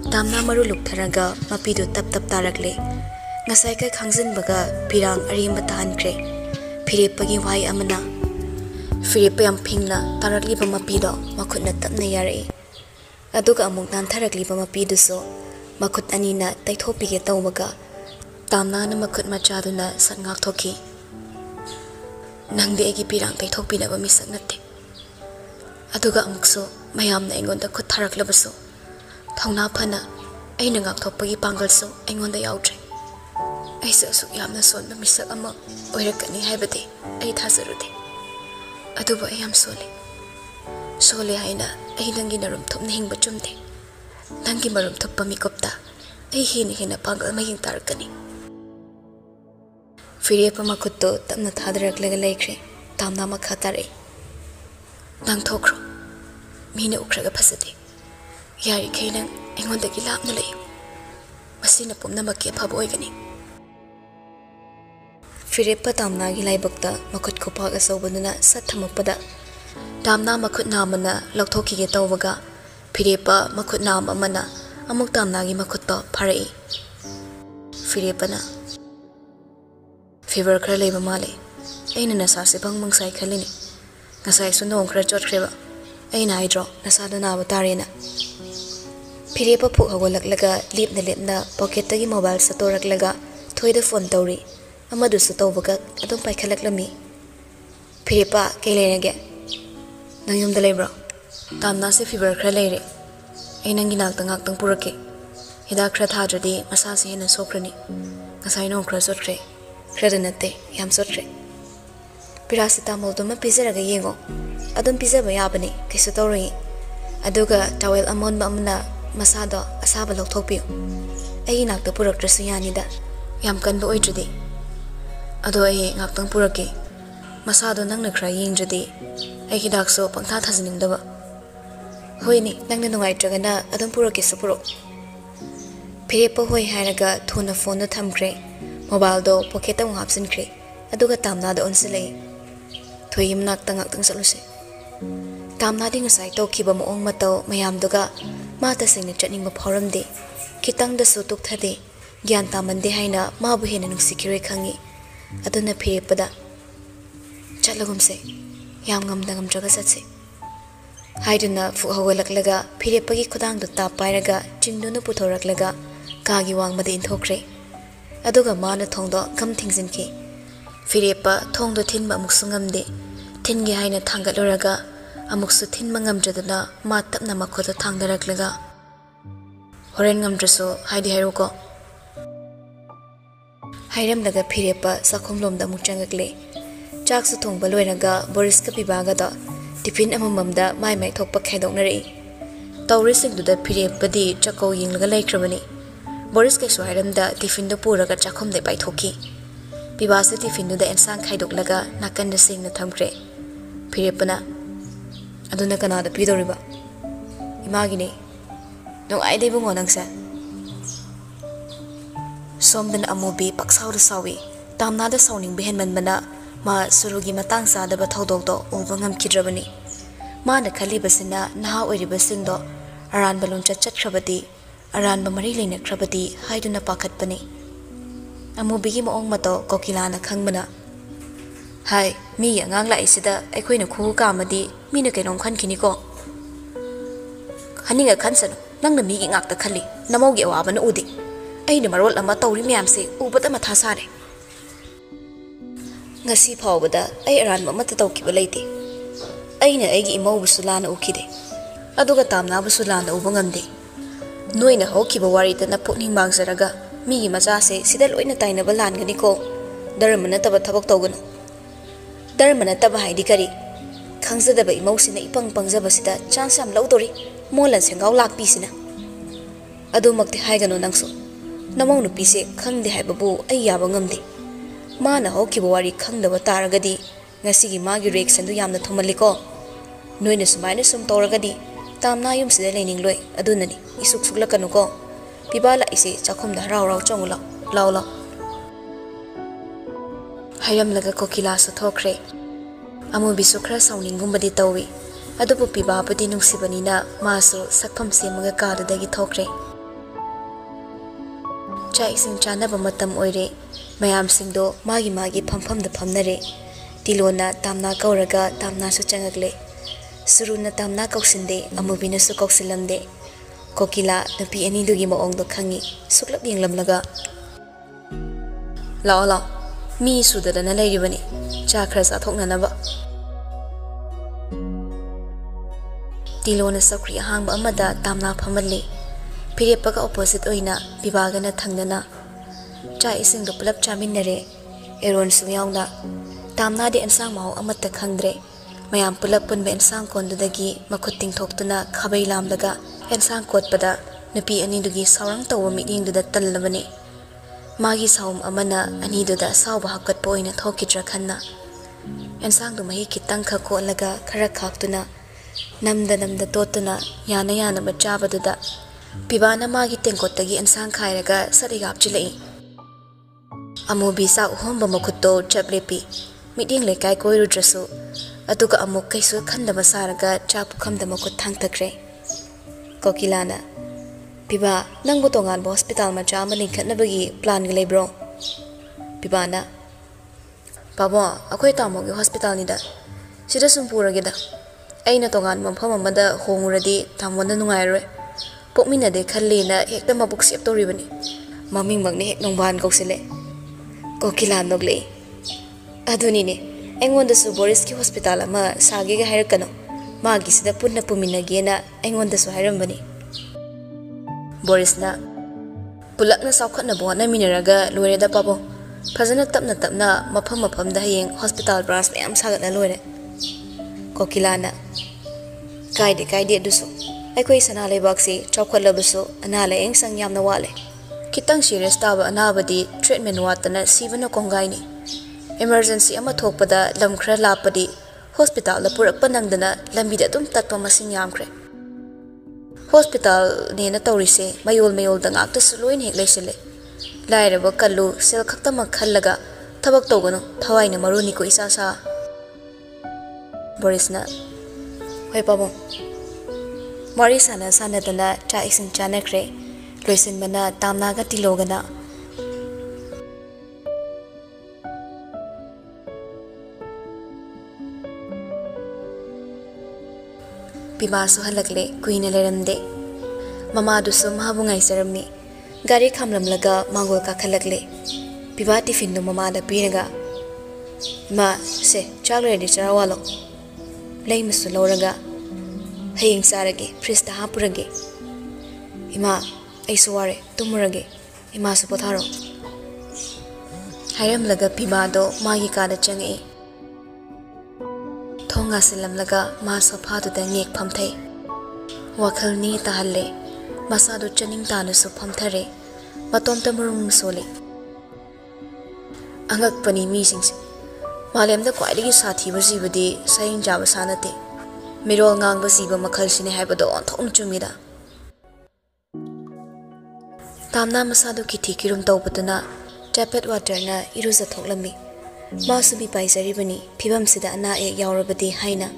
Tamna Maru Luktaraga Mapido Tap Tarakle Nasaika Kangzin Baga Pirang Arimba Tahankre Phirepagi Wai Amana Phirepa yam phingna tarakli ba mapido makutna tapna yare aduga amuk nan tharakli ba mapidu so makut anina taithopi ge tawmaga tamna na makut machaduna sangak thoki nangde egi pirang taithopi na ba misak natte aduga amuk so mayamna engonda khut tharakla baso thongna phana aina ngak thopagi pangal so engonda yaudre aisa su yamna son ba misak ama oirakani haibade ai thasarude Aduba ayam sole haina ay nangi narum thup na hingba chumde nangi marum thup pamikopta ay hina pagal mahing tarakani Phirepa makutto tamna thadaraklaga laikre tamna makhatare nang thokro mina ukraga phasade yari khainang engondagi lapna lay masina pumna makke phabo oigani Phirepa tamna gi laibakta makut khopak asawbaduna sathamakpada tamna makut namana laukthokige tawbaga Phirepa makut nam amana amuk tamna gi makutto pharai Phirepa na fever khra leiba male aina nasa se bangmang sai khalini ngasai su nong khra chot khreba aina hydro nasa dona awatarena Phirepa phuk hagolaklaga lepna pocket tagi mobile satoraklaga thoida phone tawri amadu su tawbaga adum paikhalaklammi Phirepa kailerage nangyumda leibro tamna se fever khra leire ai nangi nakta ngaktang purake hidak khra thadradi masa se hena sokrani ngasai nong khra sotkre khra nate yam sotkre paracetamol duma pizaraga yengo adum pizaba yabani kaisu tawri aduga towel amon ba amna masado asaba lokthokpi ai nakta puraktrasu yanida yam kanba oitradi ado ai ngaktang purake masado nangna khra yengjadi ai hidak so pangtha thajaningdaba hoini nangna nungaitragana adum purake supuro Phirepa hoi hairaga thuna phone do thamkre mobile do pocket ang hapsinkre aduga tamna do onsilei thoyim nakta ngaktang saluse tamna ding sai to khiba moong mataw mayam duga मा तसेंग चटनिंग फाउरमदे खितंगदसु तुक्थदे ज्ञान तामंदे हाइना माबु हेन नुसिखिरे खंगी अदुना फिरेपदा चलगुमसे याम ngam jaga satse haiduna fu hawalaklega phirepagi khudang du ta pairaga chingduna puthoraklaga kagi wangmade inthokre aduga mana thongdo gam thingsinki phirepa thongdo thinba muksungamde thingi haina thangaluraga amuksu thinma ngamjaduna ma tapna makhoda thangdaraklega horen ngamdraso haidi hairoko hairamlaga phirepa sakhomlomda mukchangakle चाकसु थोंबा लोइरगा बोरिसका पिबागादा tiffin अमममदा माइ माइ थोकपा खाइदोकनरई तौरिसिंगदुदा फिरेपदि चकौ यिंगलगा लैख्रबनी बोरिस के स्वाइरमदा टिफिनदो पुरगा चाखोमदे पाइथोकी पिबासे टिफिनदुदा एनसांग खाइदोकलगा नाकनदा सिंगना थमख्रे फिरेपना अदुना कनादा पिदोरिबा इमागिने नुंगाइदे बुंगो नंगसे सोमदन अमोबी पक्साउदा सावी तामनादा साउनिंग बेहेनमनबना मा सुरुगी मतंग सादबा थौदोकदो उबा ngamkidrabani माना खलीबसिना नहा ओइरिबसिंदो अरानबा लोंचा चटख्रबदी अरानबा मरि लेनख्रबदी हाइदुना पाखतपनी अमुबिगी मोंग मतो कोकिलाना खंगबना हाय मी अंगांग लाइसिदा अखोइना खु कामदी मीना कैनोम खनखिनिको खनिंगा खनसनु नंगना मीगी ngakta खली नमौगी अवाबना उदि अइना मरोल अमा तौरि म्यामसे उबदा मथा सारे ngasi phawbada ai aranba mata tawkiba leite aina aigi imawbu sulana ukide aduga tamna bu sulana ubangamde noina hokiba warita na pukning mangsaraga migi macha se sida loina taina balangani ko dharmana taba thabak tawganu dharmana taba haidi kari khangzadaba imawsina ipang pangjaba sida chance am lawdori molan sengaw lakpi sina adu makti haigano nangso namau nu pise khangde haibabu ai yaba ngamde माना होकिबो वारी खंगदबा तारगदी ngasi मागी reaction दु यामना थमलिको नोइना सुमाइना सुम तौरगदी तामना युमसिदा लेनिंगलोय अदुननी इसुक सुकलकनुको पिबाला इसे चाखुमदा राव राव चंगुला लाव लाव हायमलगा कोकिला सथोख्रे अमु बिसुखरा साउनिंगुमबदी तौवी अदुबु पिबाबदी नुंसिबनिना मासु सकफम सेमगा काददगी थोख्रे चा इसिंग चानबा मतम ओइरे मयाम सिंगदो मागी मागी फमफमदा फमनरे तिलोना तामना कौरगा तामना सु चंगकले सुरुना तामना कौसिंदे अमुबिना सु कौसिलमदे कोकिला नपी अनिदुगी मोंगदो खंगी सुक्लप यंगलमलगा लाओ लाओ मी सुददना लैरिबनी चा खरा साथोकननबा तिलोना सख्री हांगबा अमदा तामना फमले फिरेपगा ऑपोजिट ओइना बिबागना थंगना चा इसिंग पुलप चामिनरे एरोन सुयावना तामना दे एनसांग माव अमत्ता खंगद्रे मयाम पुलप पुनबे एनसांग कोंदुदगी मखुत्तिंग थोक्तुना खबै लामलगा एनसांग कोटपदा नुपी अनिदुगी सावरंग तौवा मियेंगदुदा तल्लबने मागी सावम अमना अनिदुदा सावबा हक्कतपो ओइना थोकिद्रा खन्ना एनसांग दु मही खितंग ख कोलगा खरा खाक्तुना नमदा तोतुना याना याना बचाबदुदा पिबाना मागी तेंकोतगी एनसांग खायरगा सरिगापचिलई अमुबी सा उहोंबा मखुत्तो चपलेपी मिटिंग लेकाय कोइरुद्रसु अदुगा अमुक कैसु खंदबा सारगा चापु खमदा मखुत थांगथख्रे कोकिलाना पिबा नंगबु तोंगानबा हॉस्पिटल मचा अमा लिंखतनबगी प्लान ग लेब्रो पिबाना पाबो अखोय तामोगी हॉस्पिटल निदा सिदा सुम पुरगेदा अइना तोंगान मफम अमदा होंगुरदी तामोना नुंगायरोय पोकमिनदे खल्लेना हेक्ता मबुक सेप तोरिबनी ममिंग मंगने हेक नोंबान कौसिले कोकिला नोगले अदुनीने एंगोंदसु बोरिस की हॉस्पिटल अमा सागेगा हायरकनो मागी सिदा पुन्ना पुमिनगेना एंगोंदसु हायरमबनी बोरिसना पुलकना साउखतना बोना मिनरगा लोरेदा पाबो फजना तपना मफम मफमदा हयेंग हॉस्पिटल ब्रांच मैम सागतना लोरे कोकिलाना कायदे दुसु अखोई सना लेबाक्सी चौखलबसु अना लायेंग संग यामना वाले खितंग सीरियस ताबा अनाबदी ट्रीटमेंट वातना सीबना कोंगाइनी इमरजेंसी अमा थोकपदा लम खरा लापदी हॉस्पिटल पुरकपा नंगदना लंबीदा दुम तत्वा मसिंग यामख्रे हॉस्पिटल नेना तौरिसे मयोल दंगाक्ता सुलोइन हेक लेसिले लायरबा कल्लु सेल खक्तमा खल्लगा थबक तौगनो थवाइना मरुनिको इसासा बोरिसना होय पाबो Wari sana sanadana cha ising chanakre, loisinbana tamnaga tilogana. Pimasu halakle kuina leramde. Mama dusu mahabungai sarami. Gari kamlamlaga mangol kakhalakle. Piba tifin no mama da pinaga. Ma se chakle di charawalo. Lay masu lauraga. Haying sarage, prista hapurage. Ima ay suware tumurage. Ima su potharo. Hayamlaga piba do magi kada changi. Thonga silamlaga ma sophadu da ngek phamthai. Wakhal ni tahalle. Masado chaning tanu su phamthare. Matom tamurung sole. Angak pani mi singsi. Malem da kwaidagi sathi basibadi saying jaba sanate. Mirol ngang basiba makhal sine haibado onthong chumida. Tamna masado kiti kirum tawpatuna tapet water na iruza thoklami. Masubi paisaribani phibam sida ana ek yaurabadi haina.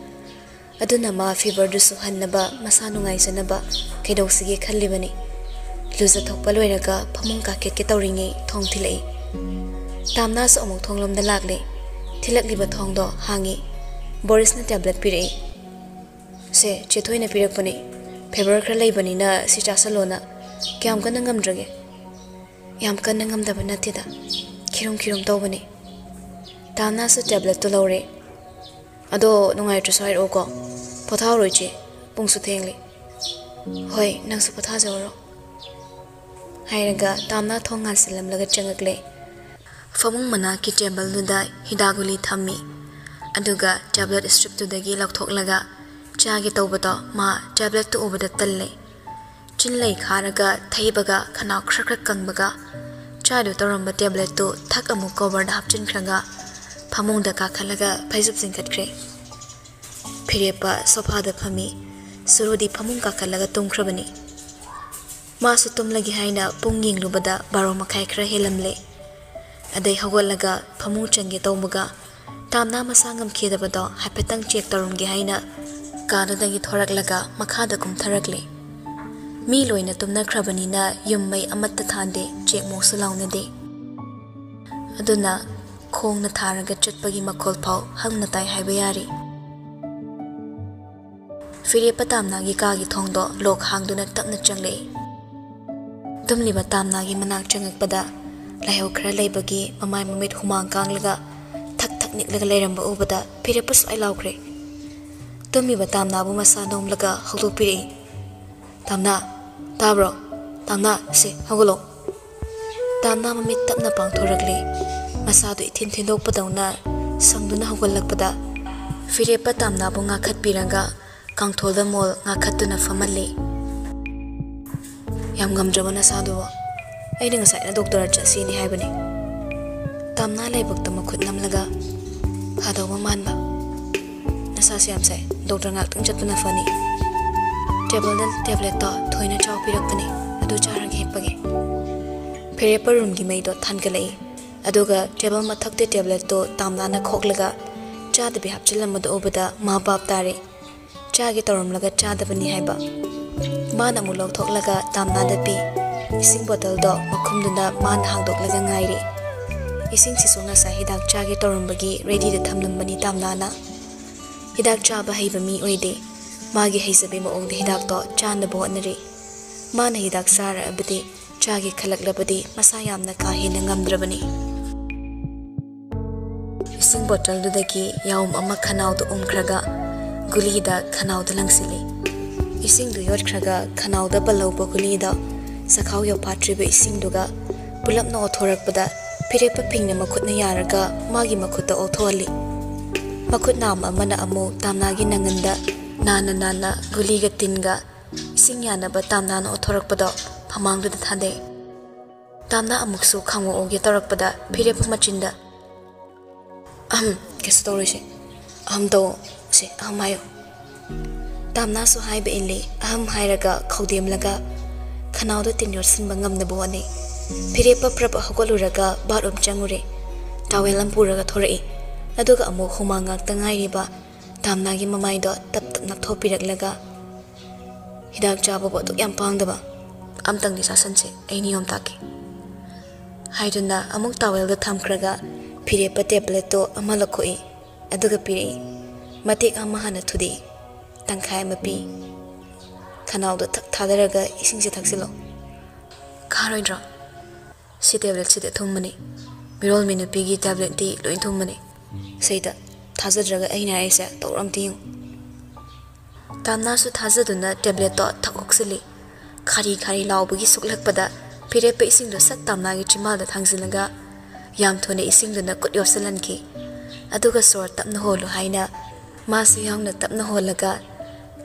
Aduna ma fever dusu hannaba masanu ngaisanaba kedogsige khallibani. Luza thokpa loiraga phamung ka ket ke tawringi thong thilai. Tamna so amuk thonglom da lagle. Thilakliba thong do hangi. Boris na tablet pirei. Se chethoi na pirakpani. Fever khra laibani na si chasalona. Kyam kana ngamdrage. Yam kana ngamdaba natida. Kirum tawbani. Tamna so tablet to lawre. Ado nungai trasai oko. Pothao roiche. Pungsu thengli. Hoi nang su potha jawro. Hairaga tamna thonga silam laga changakle. Famung mana ki table nuda hidaguli thammi. Aduga tablet strip to dagi lakthoklaga chagi tawbata ma tablet to obada talle. Chinlai kharaga thaibaga khana khrakrak kangbaga chadu taramba tablet to thak amu cover da hapchin khraga famung da ka khalaga phaisup singkat khre. Phirepa sofa da phami surodi famung ka khalaga tumkhrabani. Ma su tumlagi haina punging lubada baro makhai khra helamle. Aday hagolaga phamung change tawmuga tamna masangam khedabado hapetang check tarumge haina kanadagi thoraklaga makhada kum tharakle. Mi loina tumna khrabani na yummai amatta thande check mosulawna de. Aduna khong na tharaga chatpagi makhol phau hangna tai haiba yari. Fire patamna gi ka gi thongdo lok hangduna tapna changle. Tumliba tamna gi manak changakpada Layo khra laibagi mamai mamit humang kanglaga thak niklaga lairamba ubada phirepas ai laukre. Tumi batamna bu masa nomlaga hawdu piri. Tamna tabro tamna se hawlo. Tamna mamit tapna pangthorakle. Masadu ithin thindok padawna samduna hawgallakpada phirepa tamna bu ngakhat piranga kangtholda mol ngakhatuna famalle. Yam gamjabana sadu I didn't say a doctor just see any happening. Tamna lay booked the makut namlaga. Had over manba. Nasasiam say, Doctor Acting Japana funny. Table then tablet thought, Toina chow pirapani, a do charang hipagi. Peripa room gimay dot tangalay. Aduga, table matak the tablet to Tamlana coklaga. Chad the behapchilamad obada, ma bab tari. Chagitorum laga chad the haiba. Mana mulo toklaga, Tamna the bee. Ising bottle do makumduna man hangdok laga ngairi. Ising sisuna sa hidak chagi torumbagi ready to thamnambani tamnana. Hidak chaba haiba mi oide. Magi haisabi mo ong hidak to chanda bo nari. Mana hidak sara abadi chagi khalaklabadi masayam na kahina ngamdrabani. Ising bottle do daki yaum amma khanaw do umkraga guli da khanaw da langsili. Ising do yot kraga khanaw da balaw bo guli da Sakhaw yo patriba ising duga pulap na othorakpada phirepa phingna makhut na yaraga magi makhut ta otholi makhut nam amana amu tamnagi nanganda nana guliga tinga ising yana ba tamna na othorakpada phamangdu da thade tamna amuksu khango oge tarakpada phirepa machinda ke story se do se amayo tamna so haiba inle hairaga khawdem laga Kanao do tin yorsin bangam na buwani. Phirepa prapa hagoluraga barum changure. Tawelam puraga thorai. Aduga amu humangak tangay riba. Tamnagi mamay do tap napthopiraglaga. Hidak chaba bo tuk yam pangdaba amtang di sasanse ai niyom taki haiduna amuk tawel da thamkraga phirepa tablet to amala khoi aduga piri matik ama hana thudi tangkhai mapi khanau do thak thadaraga ising se thaksilo kharoidra si tablet si de thumani mirol minu pigi tablet ti loin thumani seida thajadraga aina aisa tawram ti tamna su thajaduna tablet to thak oksili khari khari lawbugi suklakpada phirepa ising do sat tamna gi chimal da thangzilaga yam thone ising do na kut yosalan ki aduga sor tapna holu haina masu yamna tapna holaga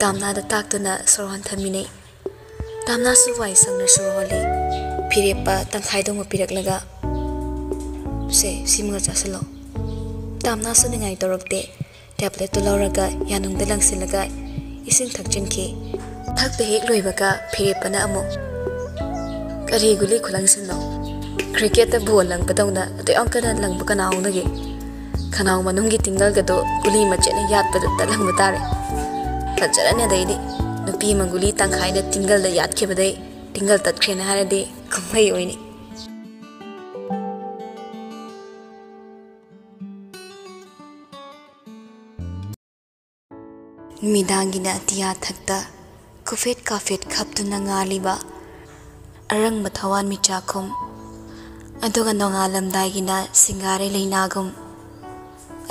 tamna da taktuna sorhan thamine tamna su wai sangna sorholi phirepa tangkhai dong piraklaga se simga chasalo tamna su ningai torokte tablet to lawraga yanung da langsilaga ising thakchin ki thakte hek loibaga phirepa na amo kari guli khulangsinno cricket ta ball lang padawna to angkana lang bukana aunage khanau manungi tingal gado guli machena yat padu talang batare fajarane daidi nupi manguli tangkhai da tingal da yat khebadai tingal tatkrena harade kumai oini midangina atiya thakta kufet kafet khaptuna ngaliba arang mathawan michakum aduga nongalamdaigina singare leinagum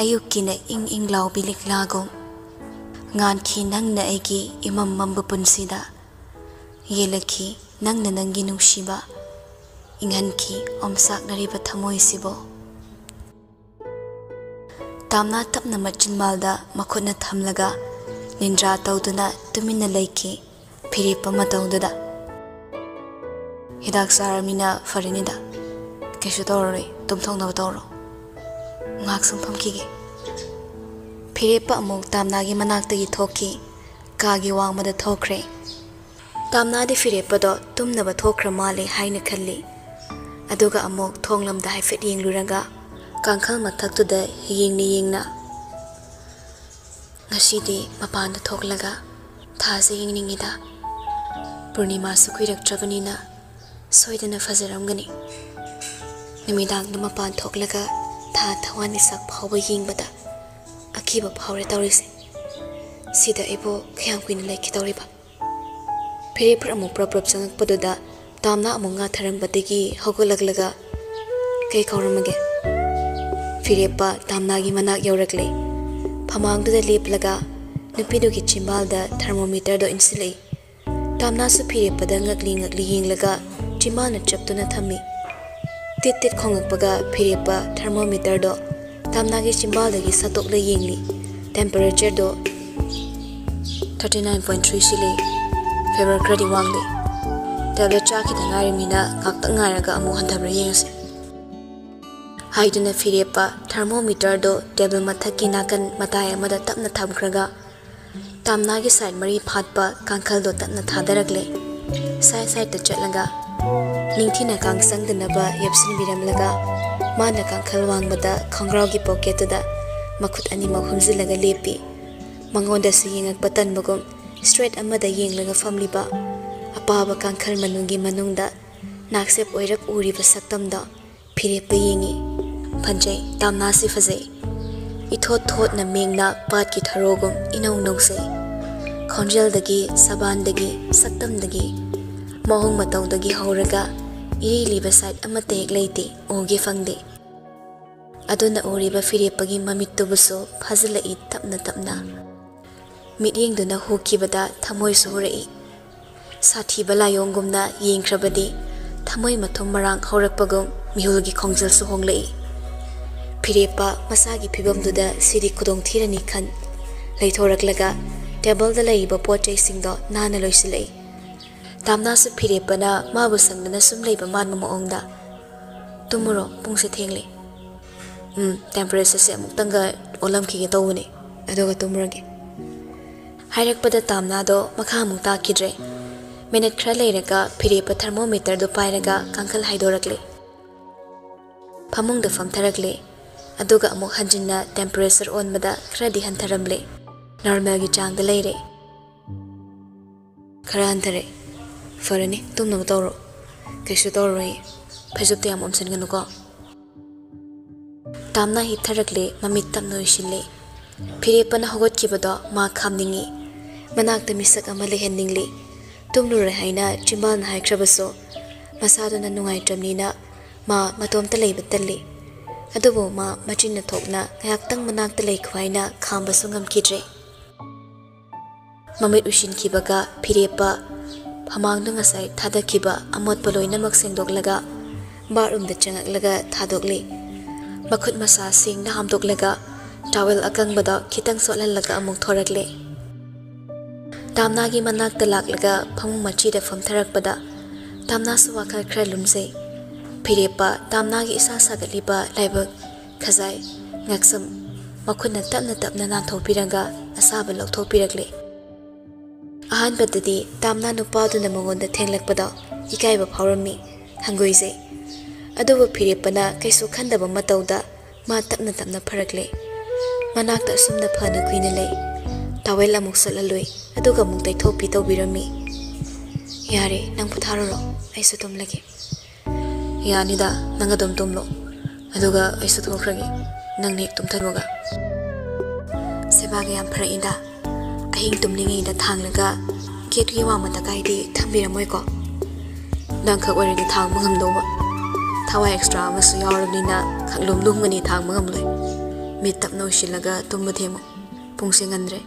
ayukina ing ing laubilik lagum ngan khi nangna aigi imam mambu punsida yelaki nangna nangi nungshiba ingan ki omsak nariba thamoi sibo tamna tapna machin malda makhutna thamlaga nindra tawduna tumina leiki phirepa matawduda hidak saramina farinida keshu toroi tumthongna tawro ngak sumpham kige phirepa amuk tamna gi manakta gi thoki ka gi wangmada thokre tamna di phirepa do tumna ba thokra male haina khalli aduga amuk thonglamda haifet yengluraga kangkhal mathaktu da yengna ngasidi mapanda thoklaga thase yingningida purnima su kuiraktrabanina soidana fajaramgani nimidang na mapan thoklaga tha thawani sak phawba yingbada akiba phawre tawrise sida ebo khyam kuina lekhi tawriba phire phra amu prap changak paduda tamna amunga tharambadegi hogolaglaga kai kauramage phirepa tamna gi manak yaurakle phamang da leplaga nupidu gi chimbal da thermometer do insilei tamna su phirepa da ngakli yenglaga chimana chaptuna thami tit khongakpaga phirepa thermometer do tamna gi chimbal da gi satok la yengli temperature do 39.3 sile fever kradi wangli tablet chaki da ngari mina kakta ngaraga amu handabra yengase haiduna phirepa thermometer do table mathaki nakan matay amada tapna thamkraga tamna gi side mari phatpa kangkhal do tapna thadarakle sai ta chatlaga ningthina kangsang danaba yapsin biramlaga mana kangkhal wangbada khangrau gi pocket da makhut ani mahumzilaga lepi mangonda su yengak patan bagum straight amada yenglaga famliba apaba kangkhal manungi manungda naksep oirak uriba saktamda phirepa yengi panjai tamna si fazai ithot na mengna pat ki tharogum inong nongse khonjal dagi saban dagi saktam dagi mohong matau dagi hauraga iri liba side amate leite oge fangde aduna oriba phirepagi mamittu buso phazla I tapna midyeng duna hokibada thamoi sorai sathi bala yongumna yengkrabadi thamoi mathum marang haurakpagum mihulgi khongjal su honglei phirepa masagi phibam duda siri khudong thirani khan leithoraklaga table da leiba pochai singdo nana loisilei tamna su phirepa na mabu sangna sum leiba manma maongda tumuro pungse thengle temperature se muktanga olam ki ge tawune adoga tumrage hairakpada tamna do makha mukta kidre minute khra leiraga phirepa thermometer do pairaga kangkhal haidorakle phamung da famtharakle aduga amuk hanjinna temperature onmada khradi hantharamle normal gi chang da leire खरा हंथरे फरनी तुमनब तौरो कैसु तौरोई फैजुबते याम ओमसनगनुको तामना हिथरकले ममित तमनो इशिले फिरेपना हगोतकिबदो मा खामनिंगी मनाक्ता मिसक अमा लेहेननिंगले तुमनुरे हाइना चिम्बान हाइख्रबसो मसादुना नुंगाइत्रमनिना मा मतोमता लेबा तल्ले अदुबो मा मचिन्ना थोकना ngayaktang manakta lekhwaina khambasु ngamkidre mamit ushinkibaga phirepa phamangna ngasai thadakiba amotpa loinamak sengdoklaga barumda changaklaga thadokle makhut masa singna hamdoklaga towel akangbada khitang sotlalaga amuk thorakle tamnagi manakta laklaga phamung machida famtharakpada tamna su wakhal khra lumse phirepa tamnagi isa sagatliba laibak khazai ngaksam makhutna tapna tapna nanthopiraga asaba lokthopiragle ahan badadi tamna nupaduna mongonda thenglakpada ikaiba phawrami hangoise adubu phirepana kaisu khandaba matauda ma tapna tapna pharakle manakta sumna phana kuina lei tawel amuk salaloi aduga muk taithopi tawbirami yare nang putharoro aisu tumlage yanida nanga dum tumlo aduga aisu thokragi nang nek tumthanuga sebaga yam phara inda ahing tumlingi da thanglaga get gi wa mata kai di thambiramoy ko nang khak wari di thang mangam doba thawa extra amasu yawrabnina khaklum lumgani thang mangam loi mit tapno shilaga tumba themo pungsing andre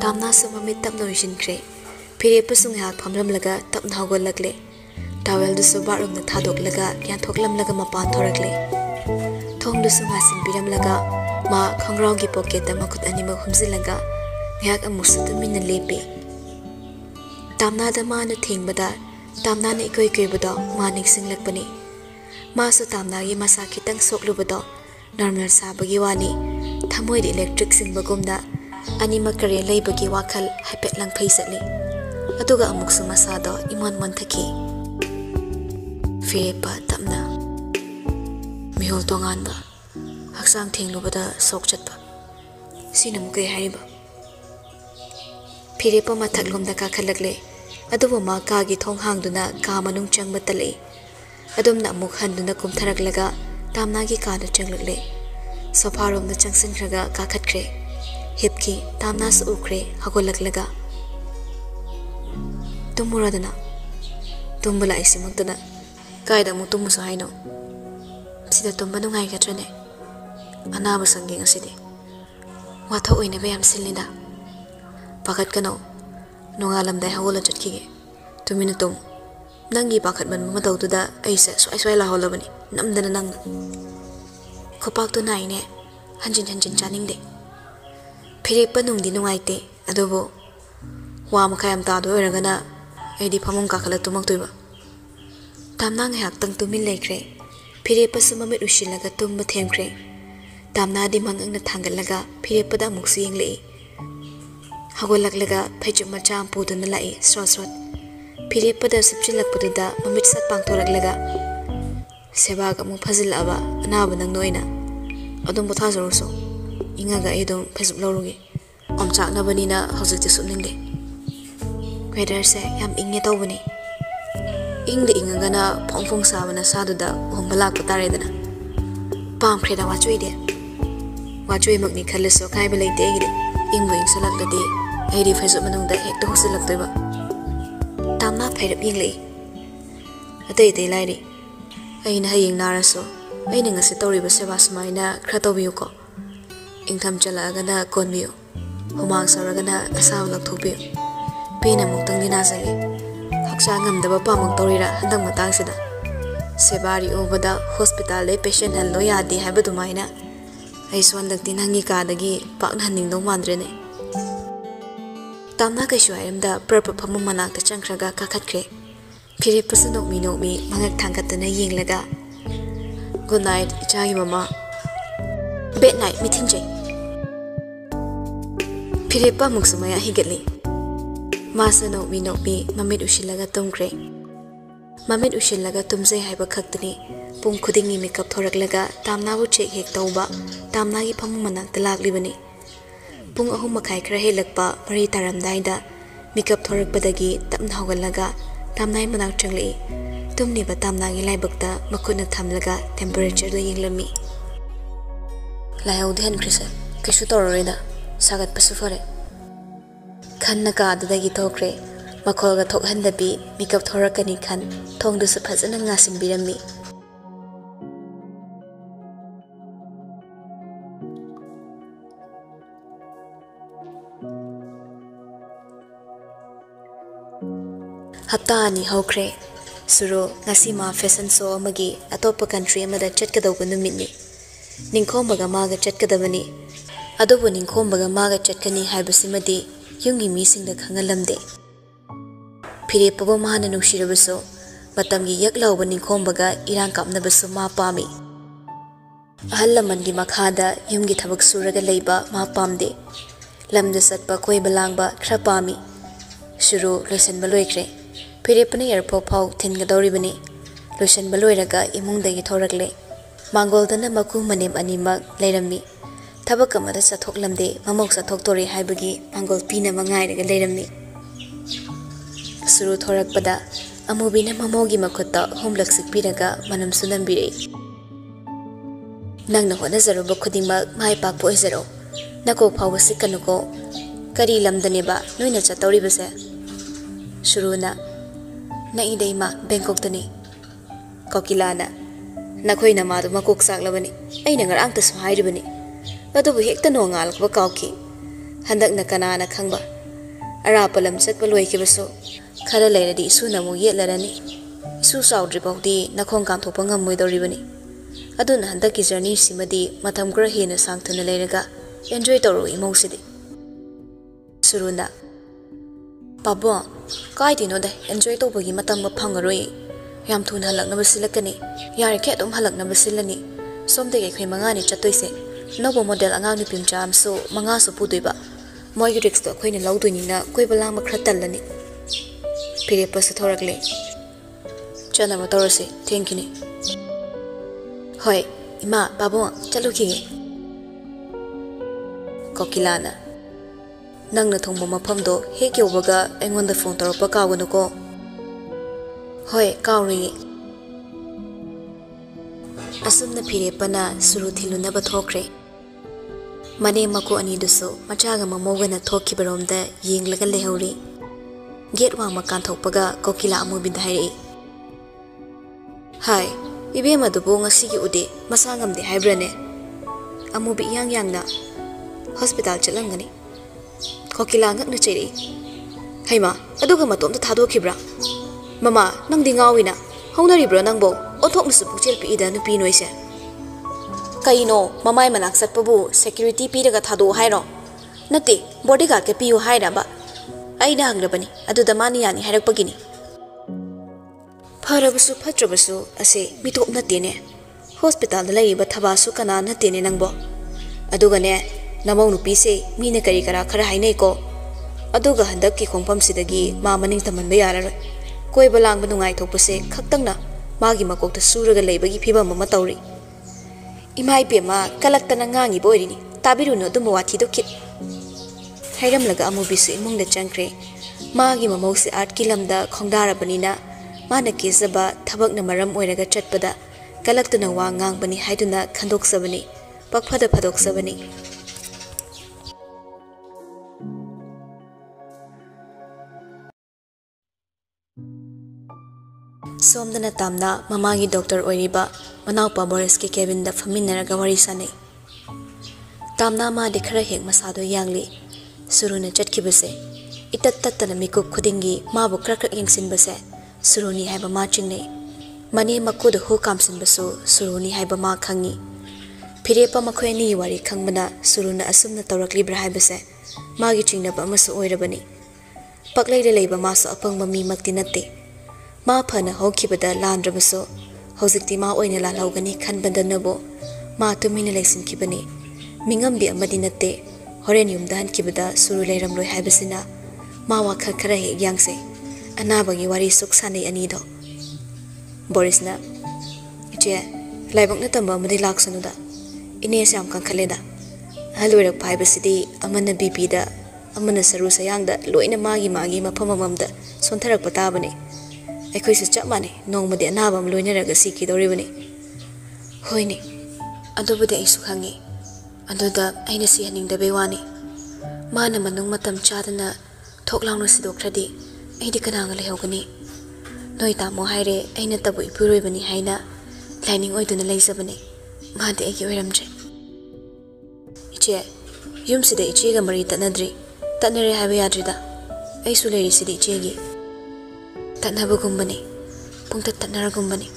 tamna sama mit tapno shin kre phire pasung hak phamlam laga tapna hogol lagle tawel du so barum na thadok laga yan thoklam laga mapan thorakle thong du sunga sin biram laga ma khangrau gi pocket ta makut anima humzilaga ngak amusu tumina lepe tamna da ma na thingbada tamna ne koi koi bada ma nik singlakpani ma su tamna gi masa khitang soklubada normal sabagi wani thamoi de electric singbagumda anima kare leibagi wakhal haipet lang phaisatli aduga amuk su masa do imon mon thaki firepa tamna mihol tongan ba haksang thinglubada sok chatpa sina mukai hariba firepa mathaklomda ka khalagle adubo ma ka gi thong hangduna ka manung changba tale adumna muk handuna kumtharaklaga tamna gi ka da changlakle sofarom da changsinkhraga ka khatkre hipki tamna su ukre hagolaklaga tumuradana tumbula isimakdana kaida mu tumusu haino sida tumba nungai gatrane anaba sangeng asidi watho oina bayam silnida pakat kano nongalam dai hagola chatkige tumina tum nangi pakat ban ma tawtuda aisa swai la holabani namdana nang khopak tu nai ne hanjin chaning de phire panung di nungai te adobo wa makhayam ta do eragana aidi phamung ka khala tumak toiba tamna ngak tang tumin lekre phire pasumamit ushilaga tumba themkre tamna di mangang na thangalaga phire pada muksi yengle hagolaklaga phaichum macha puduna lai srot phire pada subchilak pududa mamit sat pangthoraklaga seba ga mu phazilaba anaba nang noina adum botha zorso ingaga edom phezuk lorugi omchak na banina hojikti sumningde weather se yam inge tawbani ingde ingagana phongphong sabana saduda hombalak pataredana pam khreda wachui magni khaliso kai belai tegide ingbo ingsalak lade aidi phaizu manungda hekta hosilak toiba tamna phairap yinglei atei lairi aina hayeng naraso aina ngase tawriba seba smaina khra tawbiyu ko ingtham chalagana konbiyu humang saragana asaw lakthobiyu pena muktang dina sage haksa ngamdaba pamang tawrira handang matang sida sebari obada hospital le patient hallo yadi habadu maina ai swandak din hangi ka dagi pakna haning dong mandrene tamna ka shwaimda proper phamu manak ta changkhraga ka khatkre phire pasanok mi mangak thangkatna yenglaga good night ichagi mama bad night mithinjai phire pa muksumaya higatli masano mi mamit ushilaga tumkre mamit ushilaga tumjai haiba khaktani pung khudingi makeup thoraklaga tamna bu check hek tawba tamna gi phamu manak talak libani pung ahum makhai khra helakpa mari taram daida mikap thorakpadagi tapna hawgalaga tamnai manak changli tumniba tamnagi laibakta makuna thamlaga temperature do yenglami layau dhen krisa kishu tororeda sagat pasu fare khanna ka adagi thokre makholga thokhandabi mikap thorakani khan thongdu su phajana ngasin birami hapta ani hokre suro ngasima fashion show amagi atopa country amada chatkadawba numitni ningkhombaga maga chatkadabani adobu ningkhombaga maga chatkani haibasimadi yungi misingda khangalamde phire pabo mahana nushirabaso matamgi yaklawba ningkhombaga irang kapnabaso ma pami ahallamangi makhada yumgi thabak suraga leiba ma pamde lamda satpa koiba langba khra pami shuru loisanba loikre phirepna yarpho phau thingadoribani loisanba loiraga imungdagi thorakle mangoldana maku manem animak leirammi thabak amada sathoklamde mamok sathoktori haibagi mangol pina mangairaga leirammi suru thorakpada amubina mamogi makhutta homlak sikpiraga manam sunambire nangna hona zaruba khudingmak mai pakpo izaro nako phawba sikkanuko kari lamdaneba noina chatoribase shuruna na ideima Bangkok tani kokilana nakhoi namadu makok saklabani aina ngarang ta swairibani adubu hekta nongal ko kawki handak na kanana khangba ara palam chatpa loikibaso khara leiradi isu namu yetlarani isu saudri bawdi nakhong kan thopa ngamoi doribani aduna handak ki journey simadi matham gra hena sangthana leiraga enjoy toru imosidi suruna Pabo, kai dino da enjoy to bagi matam ma phangaroi yam thun halak na basilakani yar khe dum halak na basilani somde ge khoi manga ni chatoise nobo model anga ni pimcha am so manga so pudoiba moi gi rex to khoi ni lawdoi na koi bala ma khra tallani pire pas thorakle chana ma torose thank you ni hoi ima babo chalu ki kokilana nangna thongba mafamdo hek yobaga engonda phone toropa kawunuko hoi kawri asumna phire pana suru thiluna ba thokre mane mako ani duso machaga mamogana thokkibaromda yenglaga lehori gate wa makan thokpaga kokila amu bindhairi hai ibe madubo ngasi gi ude masangamde haibrane amu bi yang na hospital chalangani kokila ngak na chiri haima aduga matom ta thado khibra mama nang dingawina honari bro nangbo othok musu puchel pi ida nu pi noise kaino mamai manak satpabu security pi daga thado hairo nati bodyguard ke piu haira ba aina hangrabani aduda mani yani hairakpagini pharabusu phatrabusu ase mitop natene hospital da laiba thabasu kana natene nangbo aduga ne namau nupi se mina kari kara khara hainai ko aduga handak ki khongpam sidagi ma maning taman ba yararoi koi balang banungai thokpase khaktangna magi makokta suraga leibagi phibam ma tawri imai pema kalaktana ngangi boirini tabiruno dum wathi do kit hairam laga amu bisu imungda changkre magi mamausi art kilamda khongdarabanina mana kesaba thabakna maram oiraga chatpada kalaktuna wa ngangbani haiduna khandok sabani pakphada phadok sabani somdana tamna mamagi doctor oiriba manaupa Boris ki cabin da faminaraga wari sanai tamna ma de khara hek masado yangli suruna chatkibase itat tattana mikup khudingi ma bu krak krak yengsin base suruni haiba ma chingnei mani makud hu kamsin basu suruni haiba ma khangi phirepa makhoi ni wari khangmana suruna asumna tawrakli bra haibase magi chingnaba masu oirabani paklai de leiba ma so apang mami makti natte ma phana hokibada landrabaso hojikti ma oina la laugani khanbandanabo ma tumina leksin kibani mingam bi amadi natte horen yumdan kibada suru leiram loi haibasina ma wa khara he yangse anabagi wari suksani ani do Borisna je laibak na tamba amadi laksanuda ine sam kan khaleda halwera phaibasidi amana bibi da amana saru sayangda loina magi mafam amamda sontharak patabani akhoi su chap mane nongmade anabam loinaraga siki doribani hoini adobade aisu khangi aduda aina si haning da bewani mana manung matam chadana thoklangno sidokradi aidi kananga lehogani noi tamo haire aina tabu ipuroibani haina lining oiduna leisabani made agi oiramje iche yumsida ichega mari tanadri tanare haiba yadrida aisu leri sidi ichegi tanhabagumbani pungta tanaragumbani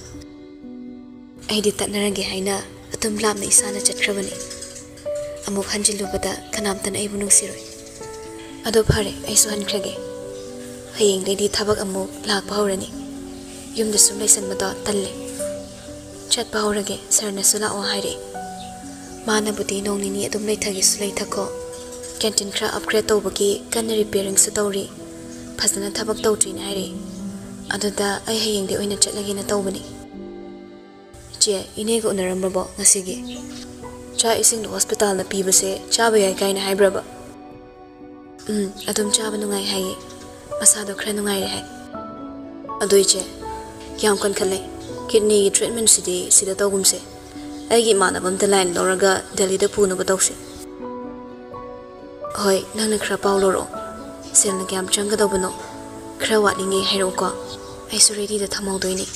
aidi tanarage haina atum lamna isana chatkrabani amuk hanjilubada kanamtana aibu nungsiroi ado phare aisu hankrage hayeng lady thabak amuk lakpa horani yumda sum laisan mada talle chatpa horage sarna sula o haire mana budi nongnini adum leithagi sulai thako canteen khra upgrade tawbagi kan repairing su tawri phasana thabak tawtrin haire aduda ai hayeng de oina chatlagi na tawbani che inega unarambo ngasigi cha ising hospital na pibase chaba yai kaina haibraba adum chaba nungai haye masado khra nungai hai adoi che kyam kan khale kidney treatment sida tawgumse aigi manabam ta line loraga delhi da puna ba tawse hoi nangna khra pauloro selna kyam changa dawbano khra watlinge hairo ko ai su ready da thamau doini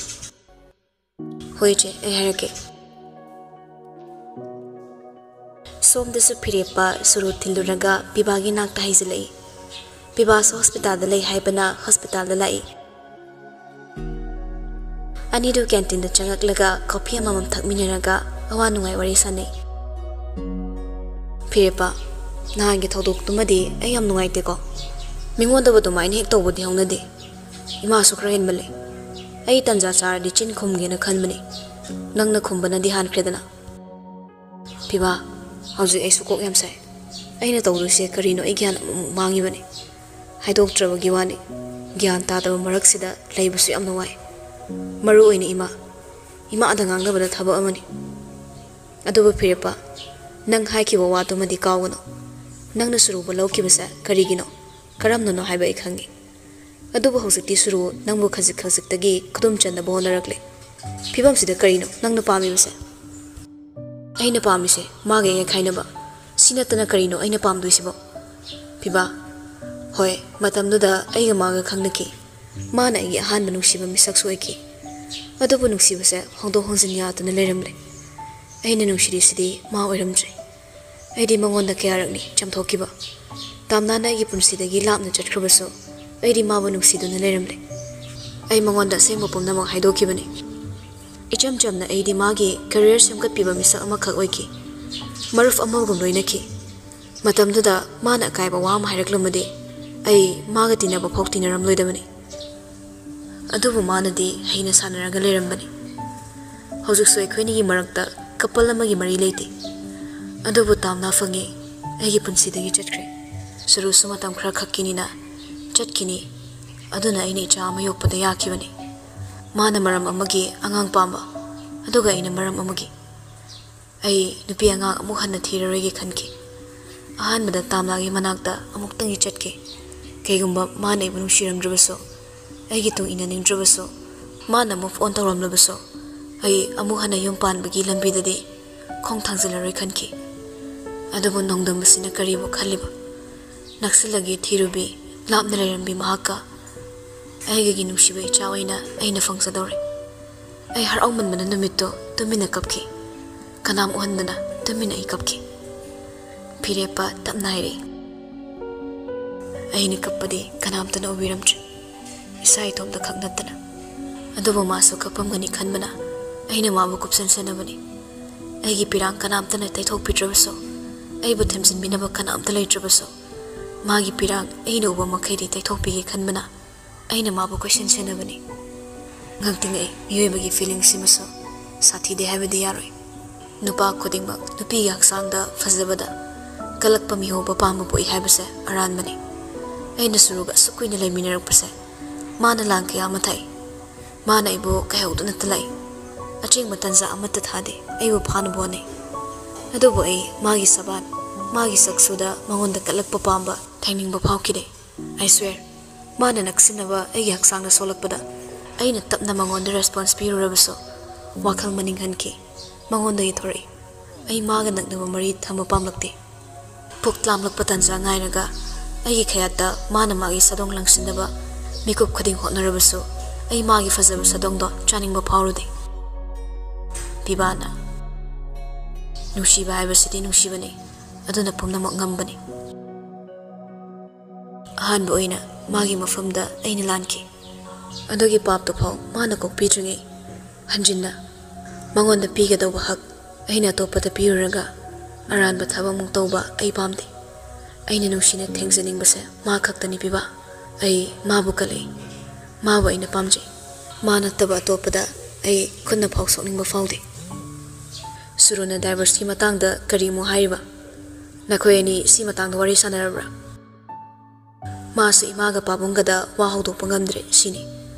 hoi che ai harake som da su phirepa suru thiluraga bibagi nakta haizilai bibas hospital da lei haibana hospital da lai ani do canteen da changaklaga coffee amamam thakminaraga awa nungai wari sanai phirepa nahangi thodok tumadi ai yam nungai te ko mingonda bodu maini hek tawbodi hawnade ima sukra henbale ai tanja char di chin khumge na khanbani nangna khumbana di han kredana piba hauji ai sukok yam sai aina tawdu se karino ai gyan mangi bani haidok trabagi wani gyan ta da marak sida leibusu yam nawai maru oini ima adangang na bada thaba amani aduba phirepa nang haiki wa watu madi kawno nangna suru balaw kibasa karigino karamno no haiba ikhangi aduba hositi suru nangbu khajik tagi kudum chanda bonarakle phibam sida karino nangna pami basa aina pami se mage ye khainaba sinatana karino aina pamduisibo phiba hoi matamduda aiga maga khangnaki mana igi ahan manungsiba misak soiki adubu nungsibase hongdo honjin yatuna leramle aina nungsiri sidi ma oiramjre aidi mangonda kyarakni chamthokiba tamnana igi punsidagi lapna chatkhrubaso aidi mabu nungsiduna leramle ai mangonda sengbo pumnama haidokibani icham chamna aidi magi career semkat piba misak amakhak oiki maruf amagum loinaki matamduda mana kaiba wam hairaklamade ai maga tinaba phoktinam loidamani adubu manadi haina sanaraga lerambani hojik soi khoini gi marakta couple amagi mari leite adubu tamna fangi agi punsidagi chatkre suru sumatam khra khakkini chatkini aduna aini chama yokpada yakibani mana maram amagi angang pamba aduga ina maram amagi ai nupi angang amu hanna thirarege khanki ahan bada tamlagi manakta amuktangi chatke kaigumba mana ibunu shiramdrabaso aigi tung ina ningdrabaso mana move on tawramlabaso ai amu hana yum panbagi lambidadi khong thangzilaroi khanki adubu nongdambasina karibu khaliba naksilagi thirubi lapna lerambi mahaka aigagi nungsiba ichawaina aina fangsadore ai har aungman mana numitto tumina kapki kanam uhandana tumina I kapki phirepa tapnaire aini kappadi kanamtana ubiramtre isai tomda khaknatana adubu masu kapamgani khanbana aina mabu kupsan sanabani aigi pirang kanamtana taithok pitrabaso aibu thamsin binaba kanamta leitrabaso magi pirang aina uba makhaidi taithok pige khanbana aina mabu question sanabani ngangting ai miyoibagi feeling simaso sathi de habedi yaroi nupa khodingmak nupi yaksangda fazabada kalakpa mihoba pambu boi habase aranmani aina suruga sukuina leminarakpase mana lang kaya matai mana ibo kahawduna talai aching matanza amata thade aibu phanubone adubo ai magi saban magi saksuda mangonda kalakpa pamba ꯊꯦꯡꯅꯤꯡꯕ ꯐꯥꯎꯈꯤꯗꯦ I swear ꯃꯥꯅ ꯅꯛꯁꯤꯟꯅꯕ ꯑꯩꯒꯤ ꯍꯛꯆꯥꯡꯗ ꯁꯣꯛꯂꯛꯄꯗ ꯑꯩꯅ ꯇꯞꯅ ꯃꯉꯣꯟꯗ response ꯄꯤꯔꯨꯔꯕꯁꯨ ꯋꯥꯈꯜ ꯃꯅꯤꯡꯍꯟꯈꯤ ꯃꯉꯣꯟꯗꯒꯤ ꯊꯣꯔꯛꯏ ꯑꯩ ꯃꯥꯒ ꯅꯛꯅꯕ ꯃꯔꯤ ꯊꯝꯕ ꯄꯥꯝꯂꯛꯇꯦ ꯄꯨꯛ ꯂꯥꯝꯂꯛꯄ ꯇꯥꯟꯖꯥ ꯉꯥꯏꯔꯒ ꯑꯩꯒꯤ ꯈꯌꯥꯠꯇ ꯃꯥꯅ ꯃꯥꯒꯤ ꯁꯥꯗꯣꯡ ꯂꯪꯁꯤꯟꯅꯕ ꯃꯤꯀꯨꯞ ꯈꯨꯗꯤꯡ ꯍꯣꯠꯅꯔꯕꯁꯨ ꯑꯩ ꯃꯥꯒꯤ ꯐꯖꯕ ꯁꯥꯗꯣꯡꯗꯣ ꯆꯥꯅꯤꯡꯕ ꯐꯥꯎꯔꯨꯗꯦ ꯄꯤꯕꯥꯅ ꯅꯨꯡꯁꯤꯕ ꯍꯥꯏꯕꯁꯤꯗꯤ ꯅꯨꯡꯁꯤꯕꯅꯤ ꯑꯗꯨꯅ ꯄꯨꯝꯅꯃꯛ ꯉꯝꯕꯅꯤ ꯑꯍꯥꯟꯕ ꯑꯣꯏꯅ ꯃꯥꯒꯤ ꯃꯐꯝꯗ ꯑꯩꯅ ꯂꯥꯟꯈꯤ ꯑꯗꯨꯒꯤ ꯄꯥꯞꯇꯨ ꯐꯥꯎ ꯃꯥꯅ ꯀꯣꯛꯄꯤꯗ꯭ꯔꯤꯉꯩ ꯍꯟꯖꯤꯟꯅ ꯃꯉꯣꯟꯗ ꯄꯤꯒꯗꯧꯕ ꯍꯛ ꯑꯩꯅ ꯑꯇꯣꯞꯄꯗ ꯄꯤꯔꯨꯔꯒ ꯑꯔꯥꯟꯕ ꯊꯕꯛꯃꯨꯛ ꯇꯧꯕ ꯑꯩ ꯄꯥꯝꯗꯦ ꯑꯩꯅ ꯅꯨꯡꯁꯤꯅ ꯊꯦꯡꯖꯅꯤꯡꯕꯁꯦ ꯃꯥ ꯈꯛꯇꯅꯤ ꯄꯤꯕꯥ ꯑꯩ ꯃꯥꯕꯨ ꯀꯜꯂꯛꯏ ꯃꯥꯕꯨ ꯑꯩꯅ ꯄꯥꯝꯖꯩ ꯃꯥ ꯅꯠꯇꯕ ꯑꯇꯣꯞꯄꯗ ꯑꯩ ꯈꯨꯠꯅ ꯐꯥꯎ ꯁꯣꯛꯅꯤꯡꯕ ꯐꯥꯎꯗꯦ ꯁꯨꯔꯨꯅ ꯗꯥꯏꯚꯔꯁꯀꯤ ꯃꯇꯥꯡꯗ ꯀꯔꯤꯃꯨꯛ ꯍꯥꯏꯔꯤꯕ ꯅꯈꯣꯏ ꯑꯅꯤ ꯁꯤ ꯃꯇꯥꯡꯗ ꯋꯥꯔꯤ ꯁꯥꯟꯅꯔꯕ꯭ꯔꯥ ꯃꯥꯁꯨ ꯏꯃꯥꯒ ꯄꯥꯕꯨꯡꯒꯗ ꯋꯥ ꯍꯧꯗꯣꯛꯄ ꯉꯝꯗ꯭ꯔꯦ ꯁꯤꯅꯤ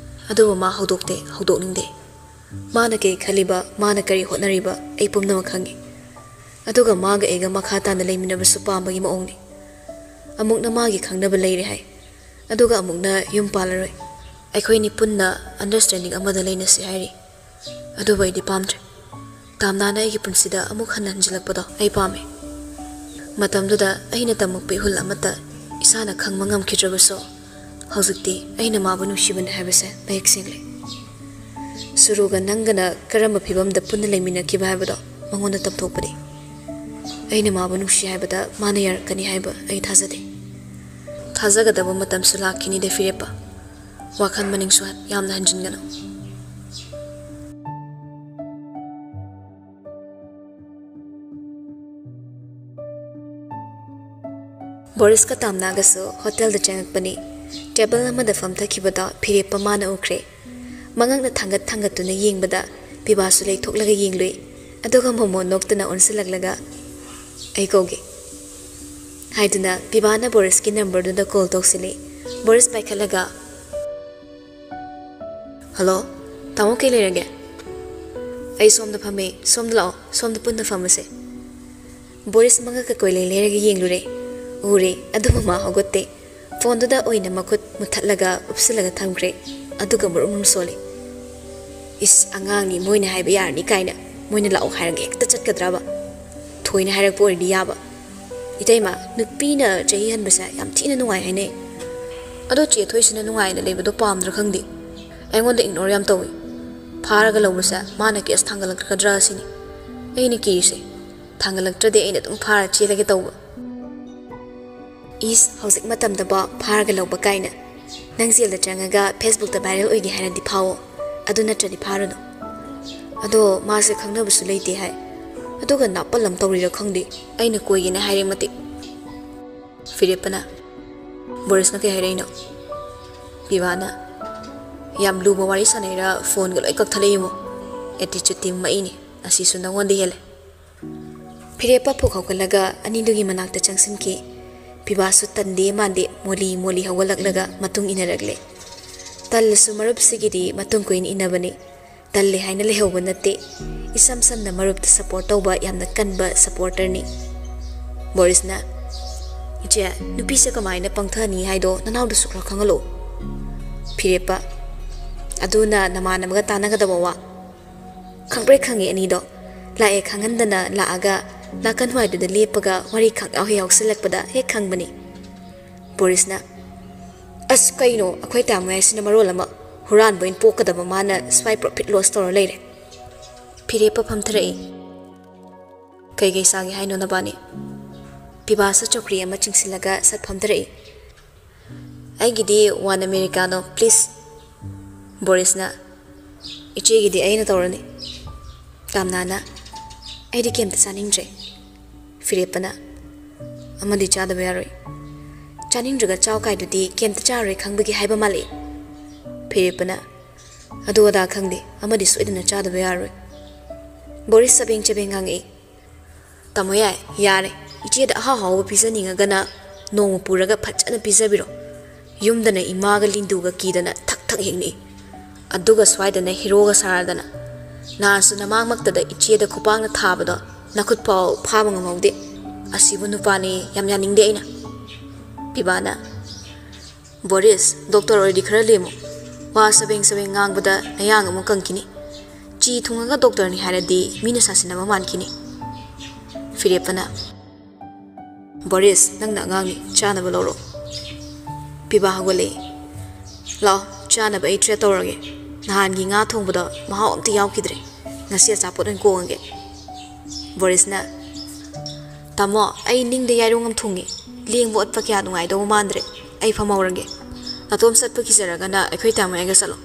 ꯑꯗꯨꯕꯨ ꯃꯥ ꯍꯧꯗꯣꯛꯇꯦ ꯍꯧꯗꯣꯛꯅꯤꯡꯗꯦ ꯃꯥꯅ ꯀꯔꯤ ꯈꯜꯂꯤꯕ ꯃꯥꯅ ꯀꯔꯤ ꯍꯣꯠꯅꯔꯤꯕ ꯑꯩ ꯄꯨꯝꯅꯃꯛ ꯈꯪꯉꯤ ꯑꯗꯨꯒ ꯃꯥꯒ ꯑꯩꯒ ꯃꯈꯥ ꯇꯥꯅ ꯂꯩꯃꯤꯟꯅꯕꯁꯨ ꯄꯥꯝꯕꯒꯤ ꯃꯑꯣꯡꯅꯤ ꯑꯃꯨꯛꯅ ꯃꯥꯒꯤ ꯈꯪꯅꯕ ꯂꯩꯔꯦ ꯍꯥꯏ ꯑꯗꯨꯒ ꯑꯃꯨꯛꯅ ꯌꯨꯝ ꯄꯥꯜꯂꯔꯣꯏ ꯑꯩꯈꯣꯏꯅꯤ ꯄꯨꯟꯅ ꯑꯟꯗꯔꯁꯇꯦꯟꯗꯤꯡ ꯑꯃꯗ ꯂꯩꯅꯁꯤ ꯍꯥꯏꯔꯤ ꯑꯗꯨꯕꯨ ꯑꯩꯗꯤ ꯄꯥꯝꯗ꯭ꯔꯦ ꯇꯥꯝꯅꯥꯅ ꯑꯩꯒꯤ ꯄꯨꯟꯁꯤꯗ ꯑꯃꯨꯛ ꯍꯟꯅ ꯍꯟꯖꯤꯜꯂꯛꯄꯗꯣ ꯑꯩ ꯄꯥꯝꯃꯦ ꯃꯇꯝꯗꯨꯗ ꯑꯩꯅ ꯇꯝꯃꯛꯄ ꯏꯍꯨꯜ ꯑꯃꯠꯇ ꯏꯁꯥꯅ ꯈꯪꯕ ꯉꯝꯈꯤꯗ꯭ꯔꯕꯁꯨ ꯍꯧꯖꯤꯛꯇꯤ ꯑꯩꯅ ꯃꯥꯕꯨ ꯅꯨꯡꯁꯤꯕꯅꯤ ꯍꯥꯏꯕꯁꯦ ꯃꯌꯦꯛ ꯁꯦꯡꯂꯦ ꯁꯨꯔꯨꯒ ꯅꯪꯒꯅ ꯀꯔꯝꯕ ꯐꯤꯕꯝꯗ ꯄꯨꯟꯅ ꯂꯩꯃꯤꯟꯅꯈꯤꯕ ꯍꯥꯏꯕꯗꯣ ꯃꯉꯣꯟꯗ ꯇꯝꯊꯣꯛꯄꯅꯤ ꯑꯩꯅ ꯃꯥꯕꯨ ꯅꯨꯡꯁꯤ ꯍꯥꯏꯕꯗ ꯃꯥꯅ ꯌꯥꯔꯛꯀꯅꯤ ꯍꯥꯏꯕ ꯑꯩ ꯊꯥꯖꯗꯦ ꯊꯥꯖꯒꯗꯕ ꯃꯇꯝꯁꯨ ꯂꯥꯛꯈꯤꯅꯤꯗ ꯐꯤꯔꯦꯞꯄ ꯋꯥꯈꯜ ꯃꯅꯤꯡꯁꯨ ꯌꯥꯝꯅ ꯍꯟꯖꯤꯟꯒꯅꯨ ꯕꯣꯔꯤꯁꯀ ꯇꯥꯝꯅꯥꯒꯁꯨ ꯍꯣꯇꯦꯜꯗ ꯆꯪꯉꯛꯄꯅꯤ ꯇꯦꯕꯜ ꯑꯃꯗ ꯐꯝꯊꯈꯤꯕꯗ ꯐꯤꯔꯦꯞꯄ ꯃꯥꯅ ꯎꯈ꯭ꯔꯦ ꯃꯉꯛꯅ ꯊꯥꯡꯒꯠꯇꯨꯅ ꯌꯦꯡꯕꯗ ꯄꯤꯕꯥꯁꯨ ꯂꯩꯊꯣꯛꯂꯒ ꯌꯦꯡꯂꯨꯏ ꯑꯗꯨꯒ ꯃꯣꯃꯣ ꯅꯣꯛꯇꯨꯅ ꯑꯣꯟꯁꯤꯜꯂꯛꯂꯒ ꯑꯩ ꯀꯧꯒꯦ ꯍꯥꯏꯗꯨꯅ ꯄꯤꯕꯥꯅ ꯕꯣꯔꯤꯁꯀꯤ ꯅꯝꯕꯔꯗꯨꯗ ꯀꯣꯜ ꯇꯧꯁꯤꯜꯂꯤ ꯕꯣꯔꯤꯁ ꯄꯥꯏꯈꯠꯂꯒ ꯍꯜꯂꯣ ꯇꯥꯃꯣ ꯀꯩ ꯂꯩꯔꯒꯦ ꯑꯩ ꯁꯣꯝꯗ ꯐꯝꯃꯦ ꯁꯣꯝꯗ ꯂꯥꯛꯑꯣ ꯁꯣꯝꯗ ꯄꯨꯟꯅ ꯐꯝꯃꯁꯦ ꯕꯣꯔꯤꯁ ꯃꯉꯛꯀ ꯀꯣꯏꯂꯩ ꯂꯩꯔꯒ ꯌꯦꯡꯂꯨꯔꯦ ꯎꯔꯦ ꯑꯗꯨꯕꯨ ꯃꯥ ꯍꯧꯒꯠꯇꯦ ꯐꯣꯟꯗꯨꯗ ꯑꯣꯏꯅ ꯃꯈꯨꯠ ꯃꯨꯠꯊꯠꯂꯒ ꯎꯞꯁꯤꯜꯂꯒ ꯊꯝꯈ꯭ꯔꯦ ꯑꯗꯨꯒ ꯃꯔꯨꯝ ꯁꯣꯜꯂꯤ ꯏꯁ ꯑꯉꯥꯡꯅꯤ ꯃꯣꯏꯅ ꯍꯥꯏꯕ ꯌꯥꯔꯅꯤ ꯀꯥꯏꯅ ꯃꯣꯏꯅ ꯂꯥꯛꯑꯣ ꯍꯥꯏꯔꯒ ꯍꯦꯛꯇ ꯆꯠꯀꯗ꯭ꯔꯕ ꯊꯣꯏꯅ ꯍꯥꯏꯔꯛꯄ ꯑꯣꯏꯔꯗꯤ ꯌꯥꯕ ꯏꯇꯩꯃ ꯅꯨꯄꯤꯅ ꯆꯍꯤ ꯍꯟꯕꯁꯦ ꯌꯥꯝ ꯊꯤꯅ ꯅꯨꯡꯉꯥꯏ ꯍꯥꯏꯅꯩ ꯑꯗꯣ ꯆꯦ ꯊꯣꯏꯁꯤꯅ ꯅꯨꯡꯉꯥꯏꯅ ꯂꯩꯕꯗꯣ ꯄꯥꯝꯗ꯭ꯔꯥ ꯈꯪꯗꯦ ꯑꯩꯉꯣꯟꯗ ꯏꯒꯅꯣꯔ ꯌꯥꯝ ꯇꯧꯏ ꯐꯥꯔꯒ ꯂꯧꯕꯁꯦ ꯃꯥꯅ ꯀꯦꯁ ꯊꯥꯡꯒꯠꯂꯛꯀꯗ꯭ꯔꯥ ꯁꯤꯅꯤ ꯑꯩꯅ ꯀꯤꯔꯤꯁꯦ ꯊꯥꯡꯒꯠꯂꯛꯇ꯭ꯔꯗꯤ ꯑꯩꯅ ꯑꯗꯨꯝ ꯐꯥꯔ ꯆꯦꯜꯂꯒꯦ ꯇꯧꯕ ꯏꯁ ꯍꯧꯖꯤꯛ ꯃꯇꯝꯗꯕ ꯐꯥꯔꯒ ꯂꯧꯕ ꯀꯥꯏꯅ ꯅꯪ ꯖꯦꯜꯗ ꯆꯪꯉꯒ ꯐꯦꯁꯕꯨꯛꯇ ꯚꯥꯏꯔꯦꯜ ꯑꯣꯏꯒꯦ ꯍꯥꯏꯔꯗꯤ ꯐꯥꯎꯑꯣ ꯑꯗꯨ ꯅꯠꯇ꯭ꯔꯗꯤ ꯐꯥꯔꯨꯅꯨ ꯑꯗꯣ ꯃꯥꯁꯦ ꯈꯪꯅꯕꯁꯨ ꯂꯩꯇꯦ ꯍꯥꯏ ꯑꯗꯨꯒ ꯅꯥꯄꯜ ꯑꯃ ꯇꯧꯔꯤꯔꯥ ꯈꯪꯗꯦ ꯑꯩꯅ ꯀꯣꯏꯒꯦꯅ ꯍꯥꯏꯔꯦ ꯃꯇꯤꯛ ꯐꯤꯔꯦꯞꯄꯅ ꯕꯣꯔꯤꯁꯅ ꯀꯩ ꯍꯥꯏꯔꯛꯏꯅꯣ ꯄꯤꯕꯥꯅ ꯌꯥꯝ ꯂꯨꯕ ꯋꯥꯔꯤ ꯁꯥꯟꯅꯩꯔꯥ ꯐꯣꯟꯒ ꯂꯣꯏ ꯀꯛꯊꯠꯂꯛꯏꯃꯣ ꯑꯦꯇꯤꯆꯨꯠꯇꯤ ꯃꯛꯏꯅꯤ ꯑꯁꯤꯁꯨ ꯅꯉꯣꯟꯗ ꯍꯦꯜꯂꯦ ꯐꯤꯔꯦꯞꯄ ꯄꯨꯛ ꯍꯧꯒꯠꯂꯒ ꯑꯅꯤꯗꯨꯒꯤ ꯃꯅꯥꯛꯇ ꯆꯪꯁꯤꯟꯈꯤ ꯄꯤꯕꯥꯁꯨ ꯇꯟꯗꯦ ꯃꯥꯟꯗꯦ ꯃꯣꯂꯤ ꯍꯧꯒꯠꯂꯛꯂꯒ ꯃꯇꯨꯡ ꯏꯟꯅꯔꯛꯂꯦ ꯇꯜꯂꯁꯨ ꯃꯔꯨꯞꯁꯤꯒꯤꯗꯤ ꯃꯇꯨꯡ ꯀꯨꯏꯅ ꯏꯟꯅꯕꯅꯤ ꯇꯜꯂꯦ ꯍꯥꯏꯅ ꯂꯩꯍꯧꯕ ꯅꯠꯇꯦ ꯏꯁꯝ ꯁꯝꯅ ꯃꯔꯨꯞꯇ ꯁꯄꯣꯔꯠ ꯇꯧꯕ ꯌꯥꯝꯅ ꯀꯟꯕ ꯁꯄꯣꯔꯇꯔꯅꯤ ꯕꯣꯔꯤꯁꯅ ꯏꯆꯦ ꯅꯨꯄꯤꯁꯦ ꯀꯃꯥꯏꯅ ꯄꯪꯊꯅꯤ ꯍꯥꯏꯗꯣ ꯅꯅꯥꯎꯗꯁꯨ ꯈꯔ ꯈꯪꯍꯜꯂꯣ ꯐꯤꯔꯦꯞꯄ ꯑꯗꯨꯅ ꯅꯃꯥꯟꯅꯕꯒ ꯇꯥꯟꯅꯒꯗꯕ ꯋꯥ ꯈꯪꯕ꯭ꯔꯦ ꯈꯪꯉꯤ ꯑꯅꯤꯗꯣ ꯂꯥꯛꯑꯦ ꯈꯪꯍꯟꯗꯅ ꯂꯥꯛꯑꯒ ꯅꯥꯀꯟ ꯋꯥꯏꯗꯨꯗ ꯂꯦꯞꯄꯒ ꯋꯥꯔꯤ ꯈꯪꯌꯥꯎ ꯌꯥꯎꯁꯤꯜꯂꯛꯄꯗ ꯍꯦꯛ ꯈꯪꯕꯅꯤ ꯕꯣꯔꯤꯁꯅ ꯑꯁ ꯀꯩꯅꯣ ꯑꯩꯈꯣꯏ ꯇꯥꯃꯣꯌꯥꯏꯁꯤꯅ ꯃꯔꯣꯜ ꯑꯃ ꯍꯨꯔꯥꯟꯕ ꯑꯣꯏꯅ ꯄꯣꯛꯀꯗꯕ ꯃꯥꯅ ꯁ꯭ꯋꯥꯏ ꯄ꯭ꯔꯣꯐꯤꯠ ꯂꯣꯁ ꯇꯧꯔ ꯂꯩꯔꯦ ꯐꯤꯔꯦꯞꯄ ꯐꯝꯊꯔꯛꯏ ꯀꯩꯀꯩ ꯆꯥꯒꯦ ꯍꯥꯏꯅꯣ ꯅꯕꯥꯅꯤ ꯄꯤꯕꯥꯁꯨ ꯆꯧꯀ꯭ꯔꯤ ꯑꯃ ꯆꯤꯡꯁꯤꯜꯂꯒ ꯁꯠ ꯐꯝꯊꯔꯛꯏ ꯑꯩꯒꯤꯗꯤ ꯋꯥꯟ ꯑꯃꯦꯔꯤꯀꯥꯅꯣ ꯄ꯭ꯂꯤꯖ ꯕꯣꯔꯤꯁꯅ ꯏꯆꯦꯒꯤꯗꯤ ꯑꯩꯅ ꯇꯧꯔꯅꯤ ꯇꯥꯝꯅꯥꯅ ꯑꯩꯗꯤ ꯀꯩꯝꯇ ꯆꯥꯅꯤꯡꯗ꯭ꯔꯦ ꯐꯤꯔꯦꯞꯄꯅ ꯑꯃꯗꯤ ꯆꯥꯗꯕ ꯌꯥꯔꯣꯏ ꯆꯥꯅꯤꯡꯗ꯭ꯔꯒ ꯆꯥꯎ ꯀꯥꯏꯗꯨꯗꯤ ꯀꯩꯝꯇ ꯆꯥꯔꯣꯏ ꯈꯪꯕꯒꯤ ꯍꯥꯏꯕ ꯃꯥꯜꯂꯤ ꯐꯤꯔꯦꯞꯄꯅ ꯑꯗꯨ ꯑꯗꯥ ꯈꯪꯗꯦ ꯑꯃꯗꯤ ꯁꯣꯏꯗꯅ ꯆꯥꯗꯕ ꯌꯥꯔꯣꯏ ꯕꯣꯔꯤꯁ ꯆꯕꯦꯡ ꯆꯕꯦꯡ ꯉꯥꯡꯉꯛꯏ ꯇꯥꯃꯣ ꯌꯥꯏ ꯌꯥꯔꯦ ꯏꯆꯦꯗ ꯑꯍꯥꯎ ꯍꯥꯎꯕ ꯄꯤꯖꯅꯤꯡꯉꯒꯅ ꯅꯣꯡꯃ ꯄꯨꯔꯒ ꯐꯖꯅ ꯄꯤꯖꯕꯤꯔꯣ ꯌꯨꯝꯗꯅ ꯏꯃꯥꯒ ꯂꯤꯟꯗꯨꯒ ꯀꯤꯗꯅ ꯊꯛ ꯊꯛ ꯍꯦꯛꯅꯤ ꯑꯗꯨꯒ ꯁ꯭ꯋꯥꯏꯗꯅ ꯍꯤꯔꯣꯒ ꯁꯥꯔꯗꯅ ꯅꯍꯥꯟꯁꯨ ꯅꯃꯥꯡꯃꯛꯇꯗ ꯏꯆꯦꯗ ꯈꯨꯄꯥꯛꯅ ꯊꯥꯕꯗꯣ ꯅꯈꯨꯠ ꯐꯥꯎ ꯐꯥꯕ ꯉꯝꯍꯧꯗꯦ ꯑꯁꯤꯕꯨ ꯅꯨꯄꯥꯅꯤ ꯌꯥꯝ ꯌꯥꯅꯤꯡꯗꯦ ꯑꯩꯅ Pibana Boris doctor already khara lemo wa sabeng ngang ayang mo kangkini chi thunga doctor ni haradi mina sasina man kini Firepana Boris nang na ngang ni chana baloro Piba hagole Lao chana ba tre torage nahan gi nga thongboda mahaw amti yaw kidre ngasi achapot an ko nge Boris na Tamo ai ning de yairong am thungi leng bot pa kya nungai do mandre ai famawrange atom sat pa kisaraga na akhoi tamai ga salo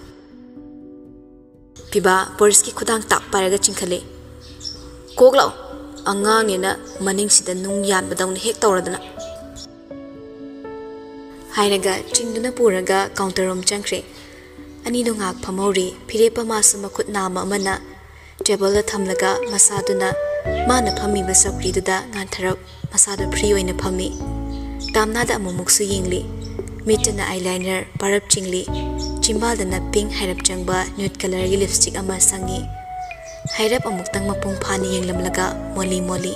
Piba Boris ki khudang tak paraga chingkhale koglao angang ina maning sida nung yan badang hek tawradana hainaga chingduna puraga counter room changkre ani do ngak phamori phirepa masu makhut nama amana table la thamlaga masaduna mana phami ba sakri duda ngan tharap masada free oina phami tamna da amumuksu yingli mitna eyeliner parap chingli chimbal da na pink hairap changba nude color gi lipstick ama sangi hairap amuktang mapung phani yenglamlaga moli moli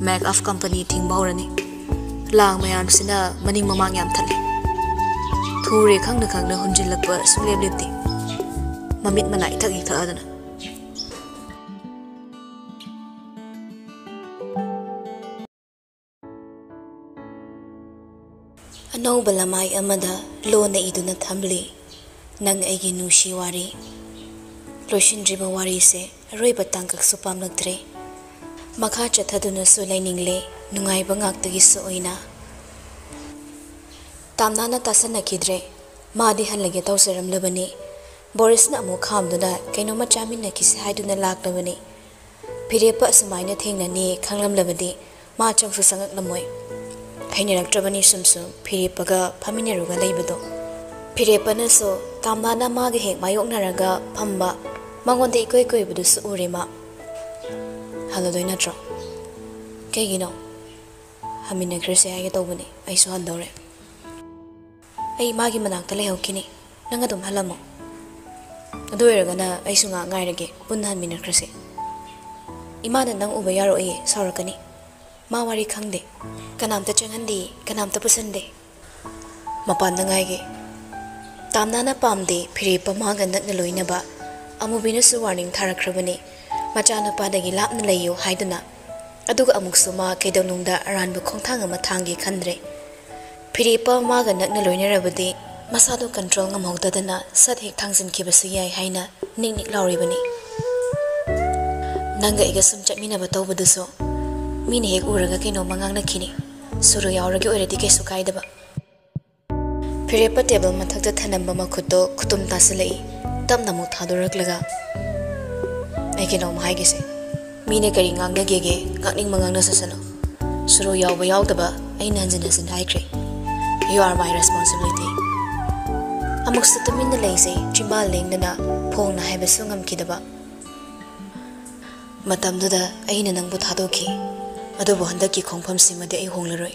make of company thing baurani lang mayam sina maning mamang yam thale thure khangna hunjilakpa suleb lepti mamit manai thagi thadana Anau balamai amada lona iduna thamli nang aigi nushi wari Loshindriba wari se roiba tangkak supam laktre makha chathaduna su lainingle nungai bangak tagi su oina tamnana tasana kidre madi hanlage tawsaram labani Boris na amu khamduna kainoma chamin na kisi haiduna laklabani phirepa sumaina thengna ni khanglam labadi ma changsu sangak lamoi Hainaraktrabani sumsum phirepaga phaminaruga leibado phirepana so tamnana mage hek mayoknaraga phamba mangonde ikoi koi budu su urema halodoi natro kegino hamina krese age tobani ai so handore ai magi manakta lehokini nanga dum halamo adoiraga na ai su nga ngairage punna hamina krese imana nang uba yaro ai saurakani ma wari khangde kanamta changhandi kanamta pusande mapan dangai tamnana pamde phirepa maga nakna loinaba amubina su warning tharakrabani machana padagi lapna layo haiduna aduga amuk suma keidolungda aranbu khongthang ama thangi khandre phirepa maga nakna loinarabadi masado control ngamhawdadana sat hek thangsin khibasu yai haina ning lauribani nanga iga sum chakmina ba tawbaduso Mini hek uraga kino mangang na kini suru yauragi oiradi kesu kaidaba Phirepa table mathakta thanamba makhuto khutum tasilai tamna mu thaduraklaga ai kino mahai gise mine kari ngangna gege ngakning mangang na sasano suru yauba yaudaba ai nanjina sin haikre You are my responsibility amuk sutaminna leise chimbal lengnana phongna haibasu ngamkidaba matamduda aina nangbu thadoki Adobo handaki khongpham simade ai honglaroi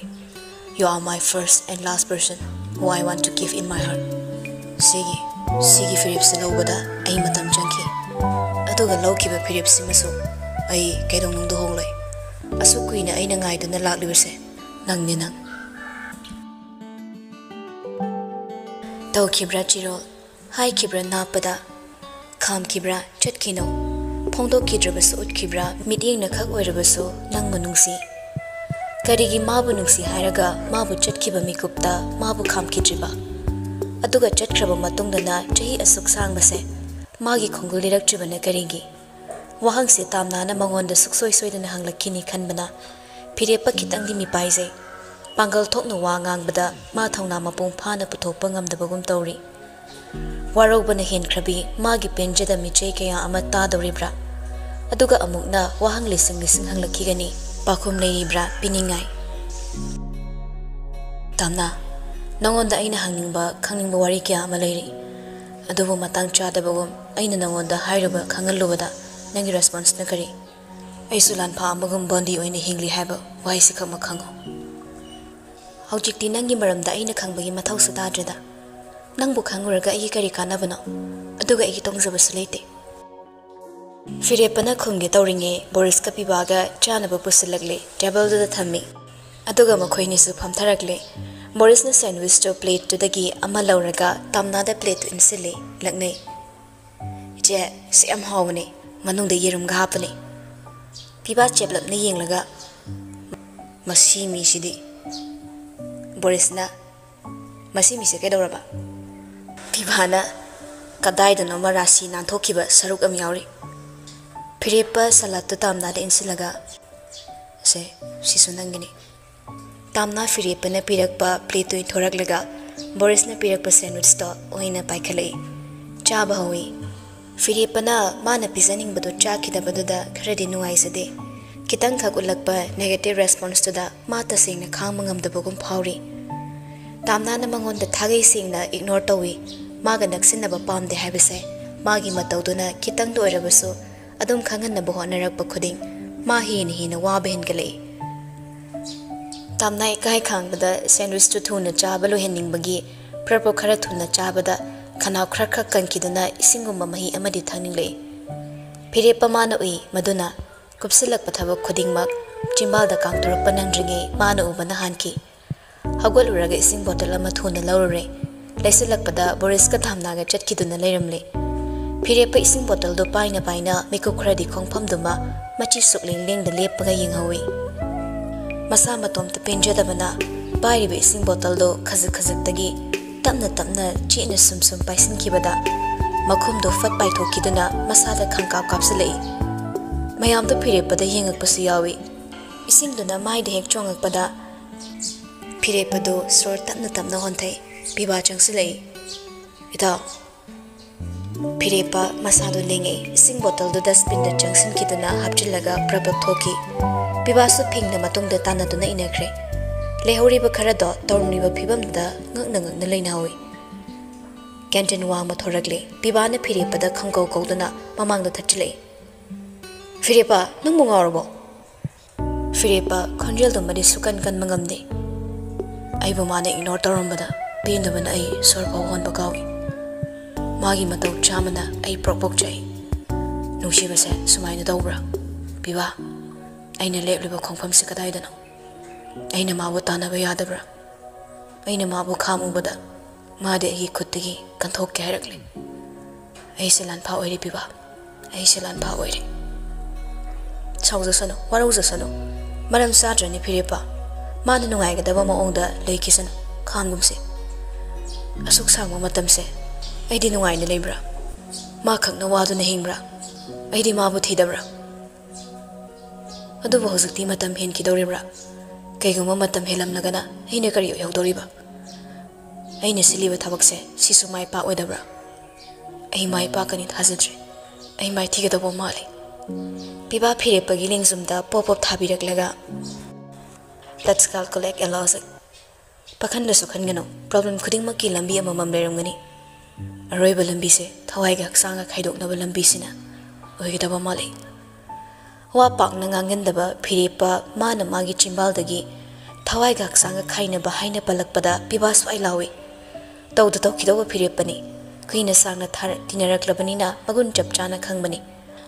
You are my first and last person who I want to give in my heart Sigi Philip silobada ai matam changki adoga lawkiba Philip simasu ai kaidong nungdo hongloi asu kuina aina ngaiduna laklibase nangni nang Taw kibra chirol hai kibra napada kham kibra chatkino Pongdo kidrabasu utkibra midyeng nakhak oirabasu nang manungsi Karigi mabu nungsi hairaga mabu chatkiba mikupta mabu khamkidriba aduga chatkraba matungdana chahi asuk sangbase magi khongul liraktribana karigi wahangse tamnana mangonda suksoi soidana hanglakini khanbana phirepa kitangdi mipaise pangal thokna wa ngangbada ma thongna mapung phana puthokpa ngamdabagum tawri warobana henkrabi magi penjada michei kaya ama tadoribra aduga amukna wahang lising hanglakigani pakhum leibra piningai tamna nangonda aina hangningba khangningba wari kya ama leiri adubu matang chadabagum aina nangonda hairaba khangalubada nangi response na kari aisu lanpha amagum bondi oina hingli haba waisi khama khango haujikti nangi maramda aina khangbagi mathau sudadreda nangbu khanguraga ai kari kanabano aduga ai tongjabasu leite Phirepana khumge tawringe Boris kapibaga chanaba pusilagle table da thammi ꯑꯗꯨꯒ ꯃꯈꯣꯏꯅꯤꯁꯨ ꯐꯝꯊꯔꯛꯂꯦ ꯕꯣꯔꯤꯁꯅ ꯁꯦꯟꯋꯤꯁꯇꯣ ꯄ꯭ꯂꯦꯠꯇꯨꯗꯒꯤ ꯑꯃ ꯂꯧꯔꯒ ꯇꯝꯅꯥꯗ ꯄ꯭ꯂꯦꯠꯇꯨ ꯏꯟꯁꯤꯜꯂꯦ ꯂꯛꯅꯩ ꯏꯆꯦ ꯁꯤ ꯌꯥꯝ ꯍꯥꯎꯕꯅꯤ ꯃꯅꯨꯡꯗ ꯌꯦꯔꯨꯝꯒ ꯍꯥꯞꯄꯅꯤ ꯄꯤꯕꯥ ꯆꯦꯞꯂꯞꯅ ꯌꯦꯡꯂꯒ ꯃꯁꯤ ꯃꯤꯁꯤꯗꯤ ꯕꯣꯔꯤꯁꯅ ꯃꯁꯤ ꯃꯤꯁꯦ ꯀꯩꯗꯧꯔꯕ ꯄꯤꯕꯥꯅ ꯀꯗꯥꯏꯗꯅꯣꯃ ꯔꯥꯁꯤ ꯅꯥꯟꯊꯣꯛꯈꯤꯕ ꯁꯔꯨꯛ ꯑꯃ ꯌꯥꯎꯔꯤ ꯐꯤꯔꯦꯞꯄ ꯁꯂꯥꯠꯇꯨ ꯇꯥꯝꯅꯥꯗ ꯏꯟꯁꯤꯜꯂꯒ ꯁꯦ ꯁꯤꯁꯨ ꯅꯪꯒꯤꯅꯤ ꯇꯥꯝꯅꯥ ꯐꯤꯔꯦꯞꯄꯅ ꯄꯤꯔꯛꯄ ꯄ꯭ꯂꯦꯠꯇꯨ ꯏꯟꯊꯣꯔꯛꯂꯒ ꯕꯣꯔꯤꯁꯅ ꯄꯤꯔꯛꯄ ꯁꯦꯟꯋꯤꯆꯇꯣ ꯑꯣꯏꯅ ꯄꯥꯏꯈꯠꯂꯛꯏ ꯆꯥꯕ ꯍꯧꯏ ꯐꯤꯔꯦꯞꯄꯅ ꯃꯥꯅ ꯄꯤꯖꯅꯤꯡꯕꯗꯨ ꯆꯥꯈꯤꯗꯕꯗꯨꯗ ꯈꯔꯗꯤ ꯅꯨꯡꯉꯥꯏꯖꯗꯦ ꯈꯤꯇꯪꯈꯛ ꯎꯠꯂꯛꯄ ꯅꯦꯒꯦꯇꯤꯚ ꯔꯦꯁꯄꯣꯟꯁꯇꯨꯗ ꯃꯥ ꯇꯁꯦꯡꯅ ꯈꯥꯡꯕ ꯉꯝꯗꯕꯒꯨꯝ ꯐꯥꯎꯔꯤ ꯇꯥꯝꯅꯥꯅ ꯃꯉꯣꯟꯗ ꯊꯥꯒꯩ ꯁꯦꯡꯅ ꯏꯒꯅꯣꯔ ꯇꯧꯏ ꯃꯥꯒ ꯅꯛꯁꯤꯟꯅꯕ ꯄꯥꯝꯗꯦ ꯍꯥꯏꯕꯁꯦ ꯃꯥꯒꯤ ꯃꯇꯧꯗꯨꯅ ꯈꯤꯇꯪꯗ ꯑꯣꯏꯔꯕꯁꯨ ꯑꯗꯨꯝ ꯈꯪꯍꯟꯅꯕ ꯍꯣꯠꯅꯔꯛꯄ ꯈꯨꯗꯤꯡ ꯃꯥ ꯍꯦꯟꯅ ꯋꯥꯕ ꯍꯦꯟꯒꯠꯂꯛꯏ ꯇꯥꯝꯅꯥ ꯏꯀꯥꯏ ꯈꯥꯡꯕꯗ ꯁꯦꯟꯋꯤꯆꯇꯨ ꯊꯨꯅ ꯆꯥꯕ ꯂꯣꯏꯍꯟꯅꯤꯡꯕꯒꯤ ꯄ꯭ꯔꯄ ꯈꯔ ꯊꯨꯅ ꯆꯥꯕꯗ ꯈꯅꯥꯎ ꯈꯔ ꯀꯟꯈꯤꯗꯨꯅ ꯏꯁꯤꯡꯒꯨꯝꯕ ꯃꯍꯤ ꯑꯃꯗꯤ ꯊꯛꯅꯤꯡꯂꯛꯏ ꯐꯤꯔꯦꯞꯄ ꯃꯥꯅ ꯎꯏ ꯃꯗꯨꯅ ꯀꯨꯞꯁꯤꯜꯂꯛꯄ ꯊꯕꯛ ꯈꯨꯗꯤꯡꯃꯛ ꯆꯤꯝꯕꯥꯜꯗ ꯀꯥꯡꯊꯣꯔꯛꯄ ꯅꯪꯗ꯭ꯔꯤꯉꯩ ꯃꯥꯅ ꯎꯕꯅ ꯍꯥꯟꯈꯤ ꯍꯧꯒꯠꯂꯨꯔꯒ ꯏꯁꯤꯡ ꯕꯣꯇꯜ ꯑꯃ ꯊꯨꯅ ꯂꯧꯔꯨꯔꯦ ꯂꯩꯁꯤꯜꯂꯛꯄꯗ ꯕꯣꯔꯤꯁꯀ ꯊꯥꯝꯅꯥꯒ ꯆꯠꯈꯤꯗꯨꯅ ꯂꯩꯔꯝꯂꯦ ꯐꯤꯔꯦꯞꯄ ꯏꯁꯤꯡ ꯕꯣꯇꯜꯗꯨ ꯄꯥꯏꯅ ꯃꯤꯀꯨꯞ ꯈꯔꯗꯤ ꯈꯣꯡꯐꯝꯗꯨꯃ ꯃꯆꯤ ꯁꯨꯛꯂꯦꯡ-ꯂꯦꯡꯗ ꯂꯦꯞꯄꯒ ꯌꯦꯡꯍꯧꯏ ꯃꯁꯥ ꯃꯇꯣꯝꯇ ꯄꯦꯟꯖꯗꯕꯅ ꯄꯥꯏꯔꯤꯕ ꯏꯁꯤꯡ ꯕꯣꯇꯜꯗꯨ ꯈꯖꯤꯛꯇꯒꯤ ꯇꯞꯅ ꯆꯦꯠꯅ ꯁꯨꯝ ꯄꯥꯏꯁꯤꯟꯈꯤꯕꯗ ꯃꯈꯨꯝꯗꯨ ꯐꯠ ꯄꯥꯏꯊꯣꯛꯈꯤꯗꯨꯅ ꯃꯁꯥꯗ ꯈꯪꯀꯥꯞ ꯀꯥꯞꯁꯤꯜꯂꯛꯏ ꯃꯌꯥꯝꯗꯨ ꯐꯤꯔꯦꯞꯄꯗ ꯌꯦꯡꯉꯛꯄꯁꯨ ꯌꯥꯎꯏ ꯏꯁꯤꯡꯗꯨꯅ ꯃꯥꯏꯗ ꯍꯦꯛ ꯆꯣꯡꯉꯛꯄꯗ ꯐꯤꯔꯦꯞꯄꯗꯨ ꯁꯣꯔ ꯇꯞꯅ ꯍꯣꯟꯊꯩ ꯄꯤꯕꯥ ꯆꯪꯁꯤꯜꯂꯛꯏ ꯏꯇꯥꯎ ꯐꯤꯔꯦꯞꯄ ꯃꯁꯥꯗꯨ ꯂꯦꯡꯉꯛꯏ ꯏꯁꯤꯡ ꯕꯣꯇꯜꯗꯨ ꯗꯁꯕꯤꯟꯗ ꯆꯪꯁꯤꯟꯈꯤꯗꯨꯅ ꯍꯥꯞꯆꯤꯜꯂꯒ ꯄ꯭ꯔꯕꯛ ꯊꯣꯛꯈꯤ ꯄꯤꯕꯥꯁꯨ ꯐꯤꯡꯅ ꯃꯇꯨꯡꯗ ꯇꯥꯟꯅꯗꯨꯅ ꯏꯟꯅꯈ꯭ꯔꯦ ꯂꯩꯍꯧꯔꯤꯕ ꯈꯔꯗꯣ ꯇꯧꯔꯝꯂꯤꯕ ꯐꯤꯕꯝꯗꯨꯗ ꯉꯛꯅ ꯂꯩꯅꯍꯧꯏ ꯀꯦꯟꯇꯤꯟ ꯋꯥꯡꯃ ꯊꯣꯔꯛꯂꯦ ꯄꯤꯕꯥꯅ ꯐꯤꯔꯦꯞꯄꯗ ꯈꯪꯀꯧ ꯀꯧꯗꯨꯅ ꯃꯃꯥꯡꯗ ꯊꯠꯆꯤꯜꯂꯛꯏ ꯐꯤꯔꯦꯞꯄ ꯅꯪꯕꯨ ꯉꯥꯎꯔꯕꯣ ꯐꯤꯔꯦꯞꯄ ꯈꯣꯟꯖꯦꯜꯗꯨꯃꯗꯤ ꯁꯨꯀꯟ ꯀꯟꯕ ꯉꯝꯗꯦ ꯑꯩꯕꯨ ꯃꯥꯅ ꯏꯒꯅꯣꯔ ꯇꯧꯔꯝꯕꯗ ꯄꯦꯟꯗꯕꯅ ꯑꯩ ꯁꯣꯔ ꯐꯥꯎ ꯍꯣꯟꯕ ꯀꯥꯎꯏ ꯃꯥꯒꯤ ꯃꯇꯧ ꯆꯥꯃꯅ ꯑꯩ ꯄ꯭ꯔꯣꯛꯆꯩ ꯅꯨꯡꯁꯤꯕꯁꯦ ꯁꯨꯃꯥꯏꯅ ꯇꯧꯕ꯭ꯔꯥ ꯄꯤꯕꯥ ꯑꯩꯅ ꯂꯦꯞꯂꯤꯕ ꯈꯣꯡꯐꯝꯁꯤ ꯀꯗꯥꯏꯗꯅꯣ ꯑꯩꯅ ꯃꯥꯕꯨ ꯇꯥꯟꯅꯕ ꯌꯥꯗꯕ꯭ꯔꯥ ꯑꯩꯅ ꯃꯥꯕꯨ ꯈꯥꯝꯃꯨꯕꯗ ꯃꯥꯗꯤ ꯑꯩꯒꯤ ꯈꯨꯠꯇꯒꯤ ꯀꯟꯊꯣꯛꯀꯦ ꯍꯥꯏꯔꯛꯂꯦ ꯑꯩꯁꯦ ꯂꯥꯟꯐꯥ ꯑꯣꯏꯔꯦ ꯄꯤꯕꯥ ꯑꯩꯁꯦ ꯂꯥꯟꯐꯥ ꯑꯣꯏꯔꯦ ꯁꯥꯎꯖꯁꯅꯨ ꯋꯥꯔꯧꯖꯁꯅꯨ ꯃꯔꯝ ꯆꯥꯗ꯭ꯔꯅꯤ ꯐꯤꯔꯦꯞꯄ ꯃꯥꯅ ꯅꯨꯡꯉꯥꯏꯒꯗꯕ ꯃꯑꯣꯡꯗ ꯂꯩꯈꯤꯁꯅꯨ ꯈꯥꯝꯒꯨꯝꯁꯤ ꯑꯁꯨꯛ ꯁꯥꯡꯕ ꯃꯇꯝꯁꯦ ꯑꯩꯗꯤ ꯅꯨꯡꯉꯥꯏꯅ ꯂꯩꯕ꯭ꯔꯥ ꯃꯥ ꯈꯛꯅ ꯋꯥꯗꯨꯅ ꯍꯤꯡꯕ꯭ꯔꯥ ꯑꯩꯗꯤ ꯃꯥꯕꯨ ꯊꯤꯗꯕ꯭ꯔꯥ ꯑꯗꯨꯕꯨ ꯍꯧꯖꯤꯛꯇꯤ ꯃꯇꯝ ꯍꯦꯟꯈꯤꯗꯧꯔꯤꯕ꯭ꯔꯥ ꯀꯩꯒꯨꯝꯕ ꯃꯇꯝ ꯍꯦꯜꯂꯝꯂꯒꯅ ꯑꯩꯅ ꯀꯔꯤ ꯑꯣꯏꯍꯧꯗꯧꯔꯤꯕ ꯑꯩꯅ ꯁꯤꯜꯂꯤꯕ ꯊꯕꯛꯁꯦ ꯁꯤꯁꯨ ꯃꯥꯏ ꯄꯥꯛꯑꯣꯏꯗꯕ꯭ꯔꯥ ꯑꯩ ꯃꯥꯏ ꯄꯥꯛꯀꯅꯤ ꯊꯥꯖꯗ꯭ꯔꯦ ꯑꯩ ꯃꯥꯏꯊꯤꯒꯗꯧꯕ ꯃꯥꯜꯂꯤ ꯄꯤꯕꯥ ꯐꯤꯔꯦꯞꯄꯒꯤ ꯂꯦꯡꯖꯨꯝꯗ ꯄꯣꯞ ꯊꯥꯕꯤꯔꯛꯂꯒ ꯂꯦꯠꯁ ꯀꯥꯜꯀꯨꯂꯦꯠ ꯑꯦ ꯂꯣꯖꯤꯛ ꯄꯥꯈꯟꯗꯁꯨ ꯈꯟꯒꯅꯨ ꯄ꯭ꯔꯣꯕ꯭ꯂꯦꯝ ꯈꯨꯗꯤꯡꯃꯛꯀꯤ ꯂꯝꯕꯤ ꯑꯃꯃꯝ ꯂꯩꯔꯝꯒꯅꯤ ꯑꯔꯣꯏꯕ ꯂꯝꯕꯤꯁꯦ ꯊꯋꯥꯏꯒ ꯍꯛꯆꯥꯡꯒ ꯈꯥꯏꯗꯣꯛꯅꯕ ꯂꯝꯕꯤꯁꯤꯅ ꯑꯣꯏꯒꯗꯕ ꯃꯥꯜꯂꯤ ꯋꯥ ꯄꯥꯛꯅ ꯉꯥꯡꯒꯟꯗꯕ ꯐꯤꯔꯦꯞꯄ ꯃꯥꯅ ꯃꯥꯒꯤ ꯆꯤꯝꯕꯥꯜꯗꯒꯤ ꯊꯋꯥꯏꯒ ꯍꯛꯆꯥꯡꯒ ꯈꯥꯏꯅꯕ ꯍꯥꯏꯅ ꯄꯜꯂꯛꯄꯗ ꯄꯤꯕꯥ ꯁ꯭ꯋꯥꯏ ꯂꯥꯎꯏ ꯇꯧꯈꯤꯗꯧꯕ ꯐꯤꯔꯦꯞꯄꯅꯤ ꯀꯨꯏꯅ ꯁꯥꯡꯅ ꯇꯤꯟꯅꯔꯛꯂꯕꯅꯤꯅ ꯃꯒꯨꯟ ꯆꯞ ꯆꯥꯅ ꯈꯪꯕꯅꯤ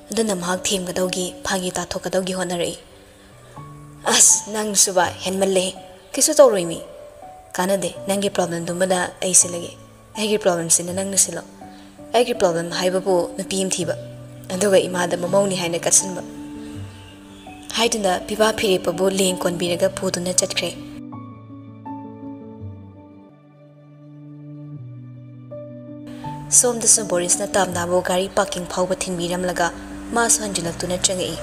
ꯑꯗꯨꯅ ꯃꯍꯥꯛ ꯊꯦꯝꯒꯗꯧꯒꯤ ꯐꯥꯒꯤ ꯇꯥꯊꯣꯛꯀꯗꯧꯒꯤ ꯍꯣꯠꯅꯔꯛꯏ ꯑꯁ ꯅꯪꯁꯨ ꯕꯥꯏ ꯍꯦꯟꯃꯜꯂꯦ ꯀꯩꯁꯨ ꯇꯧꯔꯣꯏ ꯃꯤ ꯀꯥꯟꯅꯗꯦ ꯅꯪꯒꯤ ꯄ꯭ꯔꯣꯕ꯭ꯂꯦꯝꯗꯨꯃꯗ ꯑꯩ ꯁꯤꯜꯂꯒꯦ ꯑꯩꯒꯤ ꯄ꯭ꯔꯣꯕ꯭ꯂꯦꯝꯁꯤꯅ ꯅꯪꯅ ꯁꯤꯜꯂꯣ ꯑꯩꯒꯤ ꯄ꯭ꯔꯣꯕ꯭ꯂꯦꯝ ꯍꯥꯏꯕꯕꯨ ꯅꯨꯄꯤ ꯑꯃ ꯊꯤꯕ ꯑꯗꯨꯒ ꯏꯃꯥꯗ ꯃꯃꯧꯅꯤ ꯍꯥꯏꯅ ꯀꯠꯁꯤꯟꯕ ꯍꯥꯏꯗꯨꯅ ꯄꯤꯕꯥ ꯐꯤꯔꯦꯞꯄꯕꯨ ꯂꯦꯡ ꯀꯣꯟꯕꯤꯔꯒ ꯄꯨꯗꯨꯅ ꯆꯠꯈ꯭ꯔꯦ ꯁꯣꯝꯗꯁꯨ ꯕꯣꯔꯤꯁꯅ ꯇꯥꯝꯅꯥꯕꯨ ꯒꯥꯔꯤ ꯄꯥꯔꯀꯤꯡ ꯐꯥꯎꯕ ꯊꯤꯟꯕꯤꯔꯝꯂꯒ ꯃꯥꯁꯨ ꯍꯟꯖꯤꯜꯂꯛꯇꯨꯅ ꯆꯪꯉꯛꯏ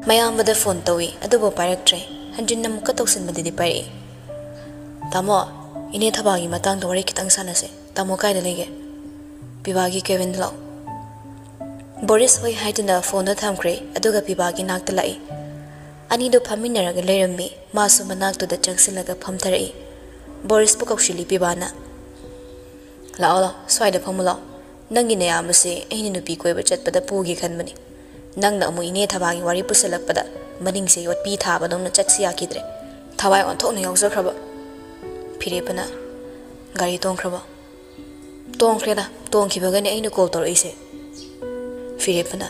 ꯃꯌꯥꯝꯕꯗ ꯐꯣꯟ ꯇꯧꯏ ꯑꯗꯨꯕꯨ ꯄꯥꯏꯔꯛꯇ꯭ꯔꯦ ꯍꯟꯖꯤꯟꯅ ꯑꯃꯨꯛꯀ ꯇꯧꯁꯤꯟꯕꯗꯗꯤ ꯄꯥꯏꯔꯛꯏ ꯇꯥꯃꯣ ꯏꯅꯦ ꯊꯕꯥꯒꯤ ꯃꯇꯥꯡꯗ ꯋꯥꯔꯤ ꯈꯤꯇꯪ ꯁꯥꯟꯅꯁꯦ ꯇꯥꯃꯣ ꯀꯥꯏꯗ ꯂꯩꯒꯦ ꯄꯤꯕꯥꯒꯤ ꯀꯦꯕꯤꯟꯗ ꯂꯥꯛꯑꯣ ꯕꯣꯔꯤꯁ ꯍꯣꯏ ꯍꯥꯏꯗꯨꯅ ꯐꯣꯟꯗꯣ ꯊꯝꯈ꯭ꯔꯦ ꯑꯗꯨꯒ ꯄꯤꯕꯥꯒꯤ ꯅꯥꯛꯇ ꯂꯥꯛꯏ ꯑꯅꯤꯗꯨ ꯐꯝꯃꯤꯟꯅꯔꯒ ꯂꯩꯔꯝꯃꯤ ꯃꯥꯁꯨ ꯃꯅꯥꯛꯇꯨꯗ ꯆꯪꯁꯤꯜꯂꯒ ꯐꯝꯊꯔꯛꯏ ꯕꯣꯔꯤꯁꯄꯨ ꯀꯧꯁꯤꯜꯂꯤ ꯄꯤꯕꯥꯅ ꯂꯥꯛꯑꯣ ꯁ꯭ꯋꯥꯏꯗ ꯐꯝꯃꯨ ꯂꯥꯛꯑꯣ ꯅꯪꯒꯤ ꯅꯌꯥꯝꯕꯁꯦ ꯑꯩꯅ ꯅꯨꯄꯤ ꯀꯣꯏꯕ ꯆꯠꯄꯗ ꯄꯨꯒꯦ ꯈꯟꯕꯅꯤ ꯅꯪꯅ ꯑꯃꯨꯛ ꯏꯅꯦ ꯊꯕꯥꯒꯤ ꯋꯥꯔꯤ ꯄꯨꯁꯤꯜꯂꯛꯄꯗ ꯃꯅꯤꯡꯁꯦ ꯌꯣꯠꯄꯤ ꯊꯥꯕꯗꯧꯅ ꯆꯠꯁꯤ ꯌꯥꯈꯤꯗ꯭ꯔꯦ ꯊꯋꯥꯏ ꯑꯣꯟꯊꯣꯛꯅ ꯌꯥꯎꯖꯈ꯭ꯔꯕ ꯐꯤꯔꯦꯞꯄꯅ ꯒꯥꯔꯤ ꯇꯣꯡꯈ꯭ꯔꯕ ꯇꯣꯡꯈ꯭ꯔꯦꯗ ꯇꯣꯡꯈꯤꯕꯒꯅꯤ ꯑꯩꯅ ꯀꯣꯜ ꯇꯧꯔꯛꯏꯁꯦ ꯐꯤꯔꯦꯞꯄꯅ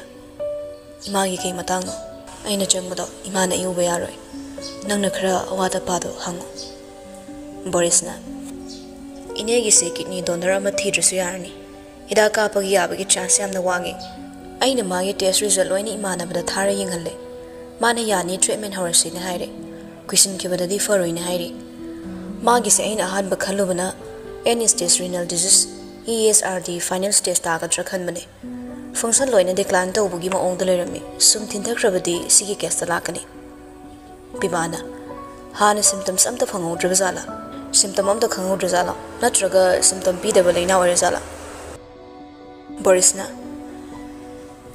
ꯏꯃꯥꯒꯤ ꯀꯩ ꯃꯇꯥꯡꯅꯣ ꯑꯩꯅ ꯆꯪꯕꯗꯣ ꯏꯃꯥꯅ ꯑꯩ ꯎꯕ ꯌꯥꯔꯣꯏ Nangna khara awada pado hango. Borisna. Inegi se kidney donor ama thidrasu yarni. Ida kapagi yabagi chance yamna wangi. Aina magi test result loini imanabada thara yinghalle. Mana yani treatment horasi na haire. Question kibadadi faroina haire. Magi se aina ahanba khalubana end stage renal disease ESRD final stage tagadra khanbane. Function loina decline tawbugi ma ongda lerami. Sum thintakrabadi sigi case lakani. Bibana hana symptoms amta phangudra zala. Symptom amta khangudra zala. Natraga symptom bidaba leina ore zala. Borisna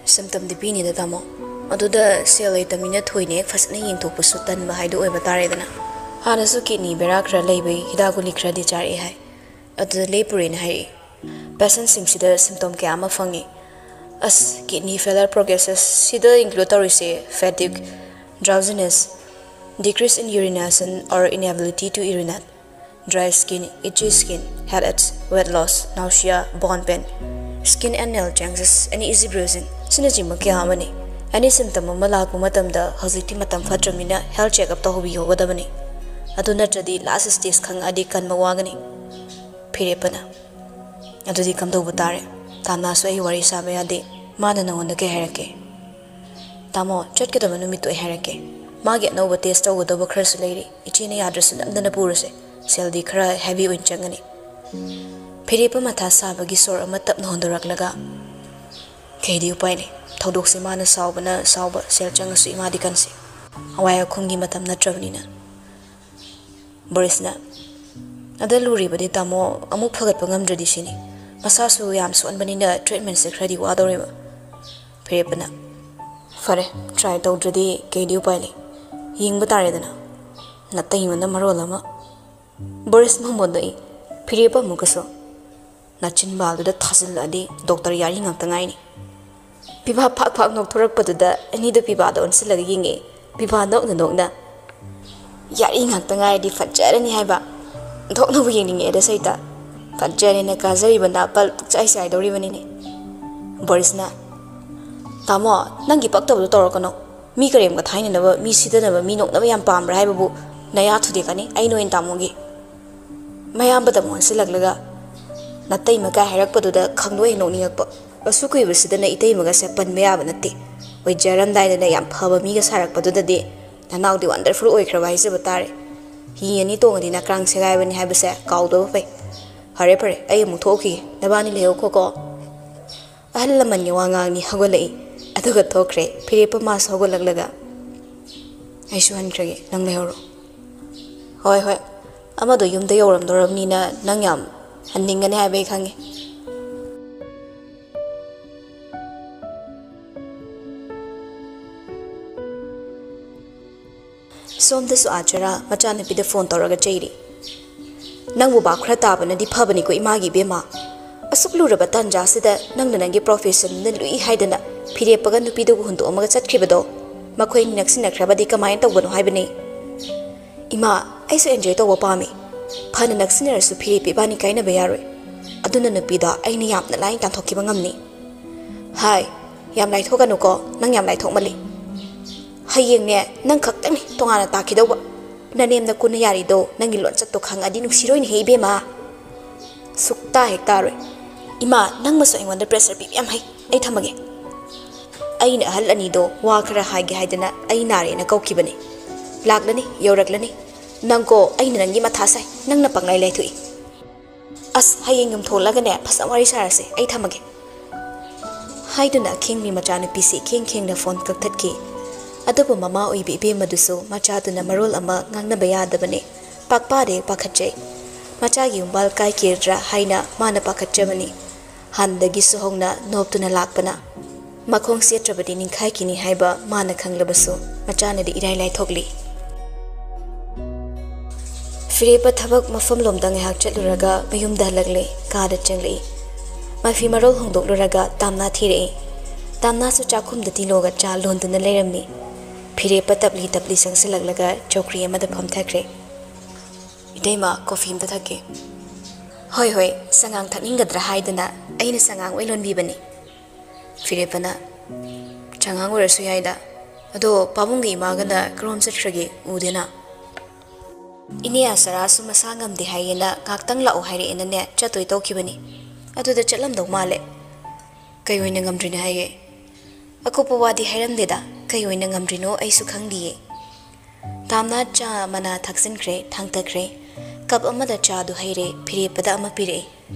symptom di bini da tamo. Aduda cell itamina thoine fasna yingthokpa sutan ba haidu oiba taredana. Hana su kidney berakra leibai hidaguli kradi chari hai. Aduda lepurin hai. Patient singsida symptom kya ama phangi. As kidney failure progresses sida include torise fatigue, drowsiness, decrease in urination or inability to urinate, dry skin, itchy skin, headaches, weight loss, nausea, bone pain, skin and nail changes, and easy bruising. Sinajima kya amani. Any symptom of malakpu matamda hazikti matam fatramina health checkup tohubi hogadabani. Aduna tradi last stage khang adi kan mawagani. Pirepana. Adudi kamdo butare. Tamna so ai wari sabe adi. Mana na wanda ke herake. Tamo chat ke dabanu mitu herake. Magi no ba test to godo khras leiri. Ichine address namdana purase. Cell di khara heavy win changani. Pirepa matha sabagi sor ama tap no hondorak laga. Kedi upai ne. Thodok se mana saubana sauba sel changasu imadi kanse. Awaya khungi matam natrabnina. Borisna adaluri badi tamo amuk phagat pangam dradi sini. Masasu yam sonbanina treatment se khradi wadoreba. Pirepana. Fare try to dradi kedi upai ne. Yingba taredana. Natai manda marolama. Boris mamodai pirepa mukaso. Nachin balu da thasil adi doctor yari ngaktangai ni. Piba pak pak nok thorak paduda ani da piba da onsilaga yinge. Piba nok na yari ngaktangai di fajjarani haiba. Dok no yinge da saita. Fajjari na kazari banda pal chai sai dori bani ni. Borisna. Tamo nangi pak tabu torokono. Mi karem ka thaina na mi sida na mi nok na yam pamra haiba bu naya thude kani ai no en tamogi. Mayam bada mon silaglaga. Natai maga herak paduda khangdoi no ningakpa. Basukui basidana itay maga sa panmayaba nati. Way jaram dai na yam phaba mi ga sarak paduda de. Nanaw di wonderful oy krawai sa batare. Hi ani to ngadi na krang segai bani haiba sa kaudo pai. Hare pare ay mu thoki nabani leo khoko. Ahal laman yawangang ni hagolai. Aduga thokre pirepa mas hagolaglaga. Ay suhan krage nang lehoro. Hoy hoy. Amado yumda yoram dorabni na nang yam handingani haiba khange. Somda su achara machana pida phone toraga chairi. Nangbu ba khra tabana di phabani ko imagi bema. Asuklu raba tanja sida nangna nangi profession na lui haidana phirepaga nupidu hundu amaga chatkribado. Makhoi naksina khrabadi kamai tawbano haibani. Ima aisu enjoy to wapami. Phana naksina su phirepi bani kaina bayaroi. Aduna nupida aini yamna lain tan thokiba ngamni. Hai, yam lai thokanu ko nang yam lai thokmali. Hayeng ne nang khaktang tongana takhidoba nanem na kun yari do nangi lonchak to khang adi nusiroi ni heibe ma sukta hektar ima nang maso ingwanda pressure pi yam hai ai thamage ai na hal ani do wa khara haige haidana ai nare na kaukibani laglani yoraklani nangko ai nangi matha sai nang na pangai lai thui as hayeng ngam tholaga ne phasamari sarase ai thamage haiduna khingmi machana pisi khing na phone kakthaki Adubu mama oi bibi maduso macha tuna marol ama ngangna bayadabane pakpade pakhache macha gi umbal kai kirdra haina mana pakhachamani handagi sohongna noptuna lakpana makhong setrabadi ningkhai kini haiba mana khanglabaso macha na di irai lai thokli Firepa thabak mafam lomdang hak chatluraga mayum dalagle kada changli mafi marol hongdok luraga tamna thire tamna su chakhum dati loga cha londuna leramni Firepa tabli sangsilaglaga chokri amada phamthakre Idema coffee mda thake Hoi sangang thakningadra haidana aina sangang wailon bibani Firepana changang warasu yaida ꯑꯗꯣ ꯄꯥꯕꯨꯡꯒꯤ ꯏꯃꯥꯒꯅ ꯀꯔꯣꯝ ꯆꯠꯈ꯭ꯔꯒꯦ ꯎꯗꯦꯅ ꯏꯅꯦ ꯑꯁꯔꯥꯁꯨ ꯃꯁꯥ ꯉꯝꯗꯦ ꯍꯥꯏꯌꯦꯅ ꯉꯥꯛꯇꯪ ꯂꯥꯛꯑꯣ ꯍꯥꯏꯔꯛꯑꯦꯅꯅꯦ ꯆꯠꯇꯣꯏ ꯇꯧꯈꯤꯕꯅꯤ ꯑꯗꯨꯗ ꯆꯠꯂꯝꯗꯧ ꯃꯥꯜꯂꯦ ꯀꯩ ꯑꯣꯏꯅ ꯉꯝꯗ꯭ꯔꯤꯅꯦ ꯍꯥꯏꯒꯦ ꯑꯀꯨꯞꯄ ꯋꯥꯗꯤ ꯍꯥꯏꯔꯝꯗꯦꯗ ꯀꯩ ꯑꯣꯏꯅ ꯉꯝꯗ꯭ꯔꯤꯅꯣ ꯑꯩꯁꯨ ꯈꯪꯗꯤꯌꯦ ꯇꯥꯝꯅ ꯆꯥ ꯃꯅꯥ ꯊꯛꯆꯤꯟꯈ꯭ꯔꯦ ꯊꯥꯡꯊꯈ꯭ꯔꯦ ꯀꯞ ꯑꯃꯗ ꯆꯥꯗꯨ ꯍꯩꯔꯦ ꯐꯤꯔꯦꯞꯄꯗ ꯑꯃ ꯄꯤꯔꯛꯏ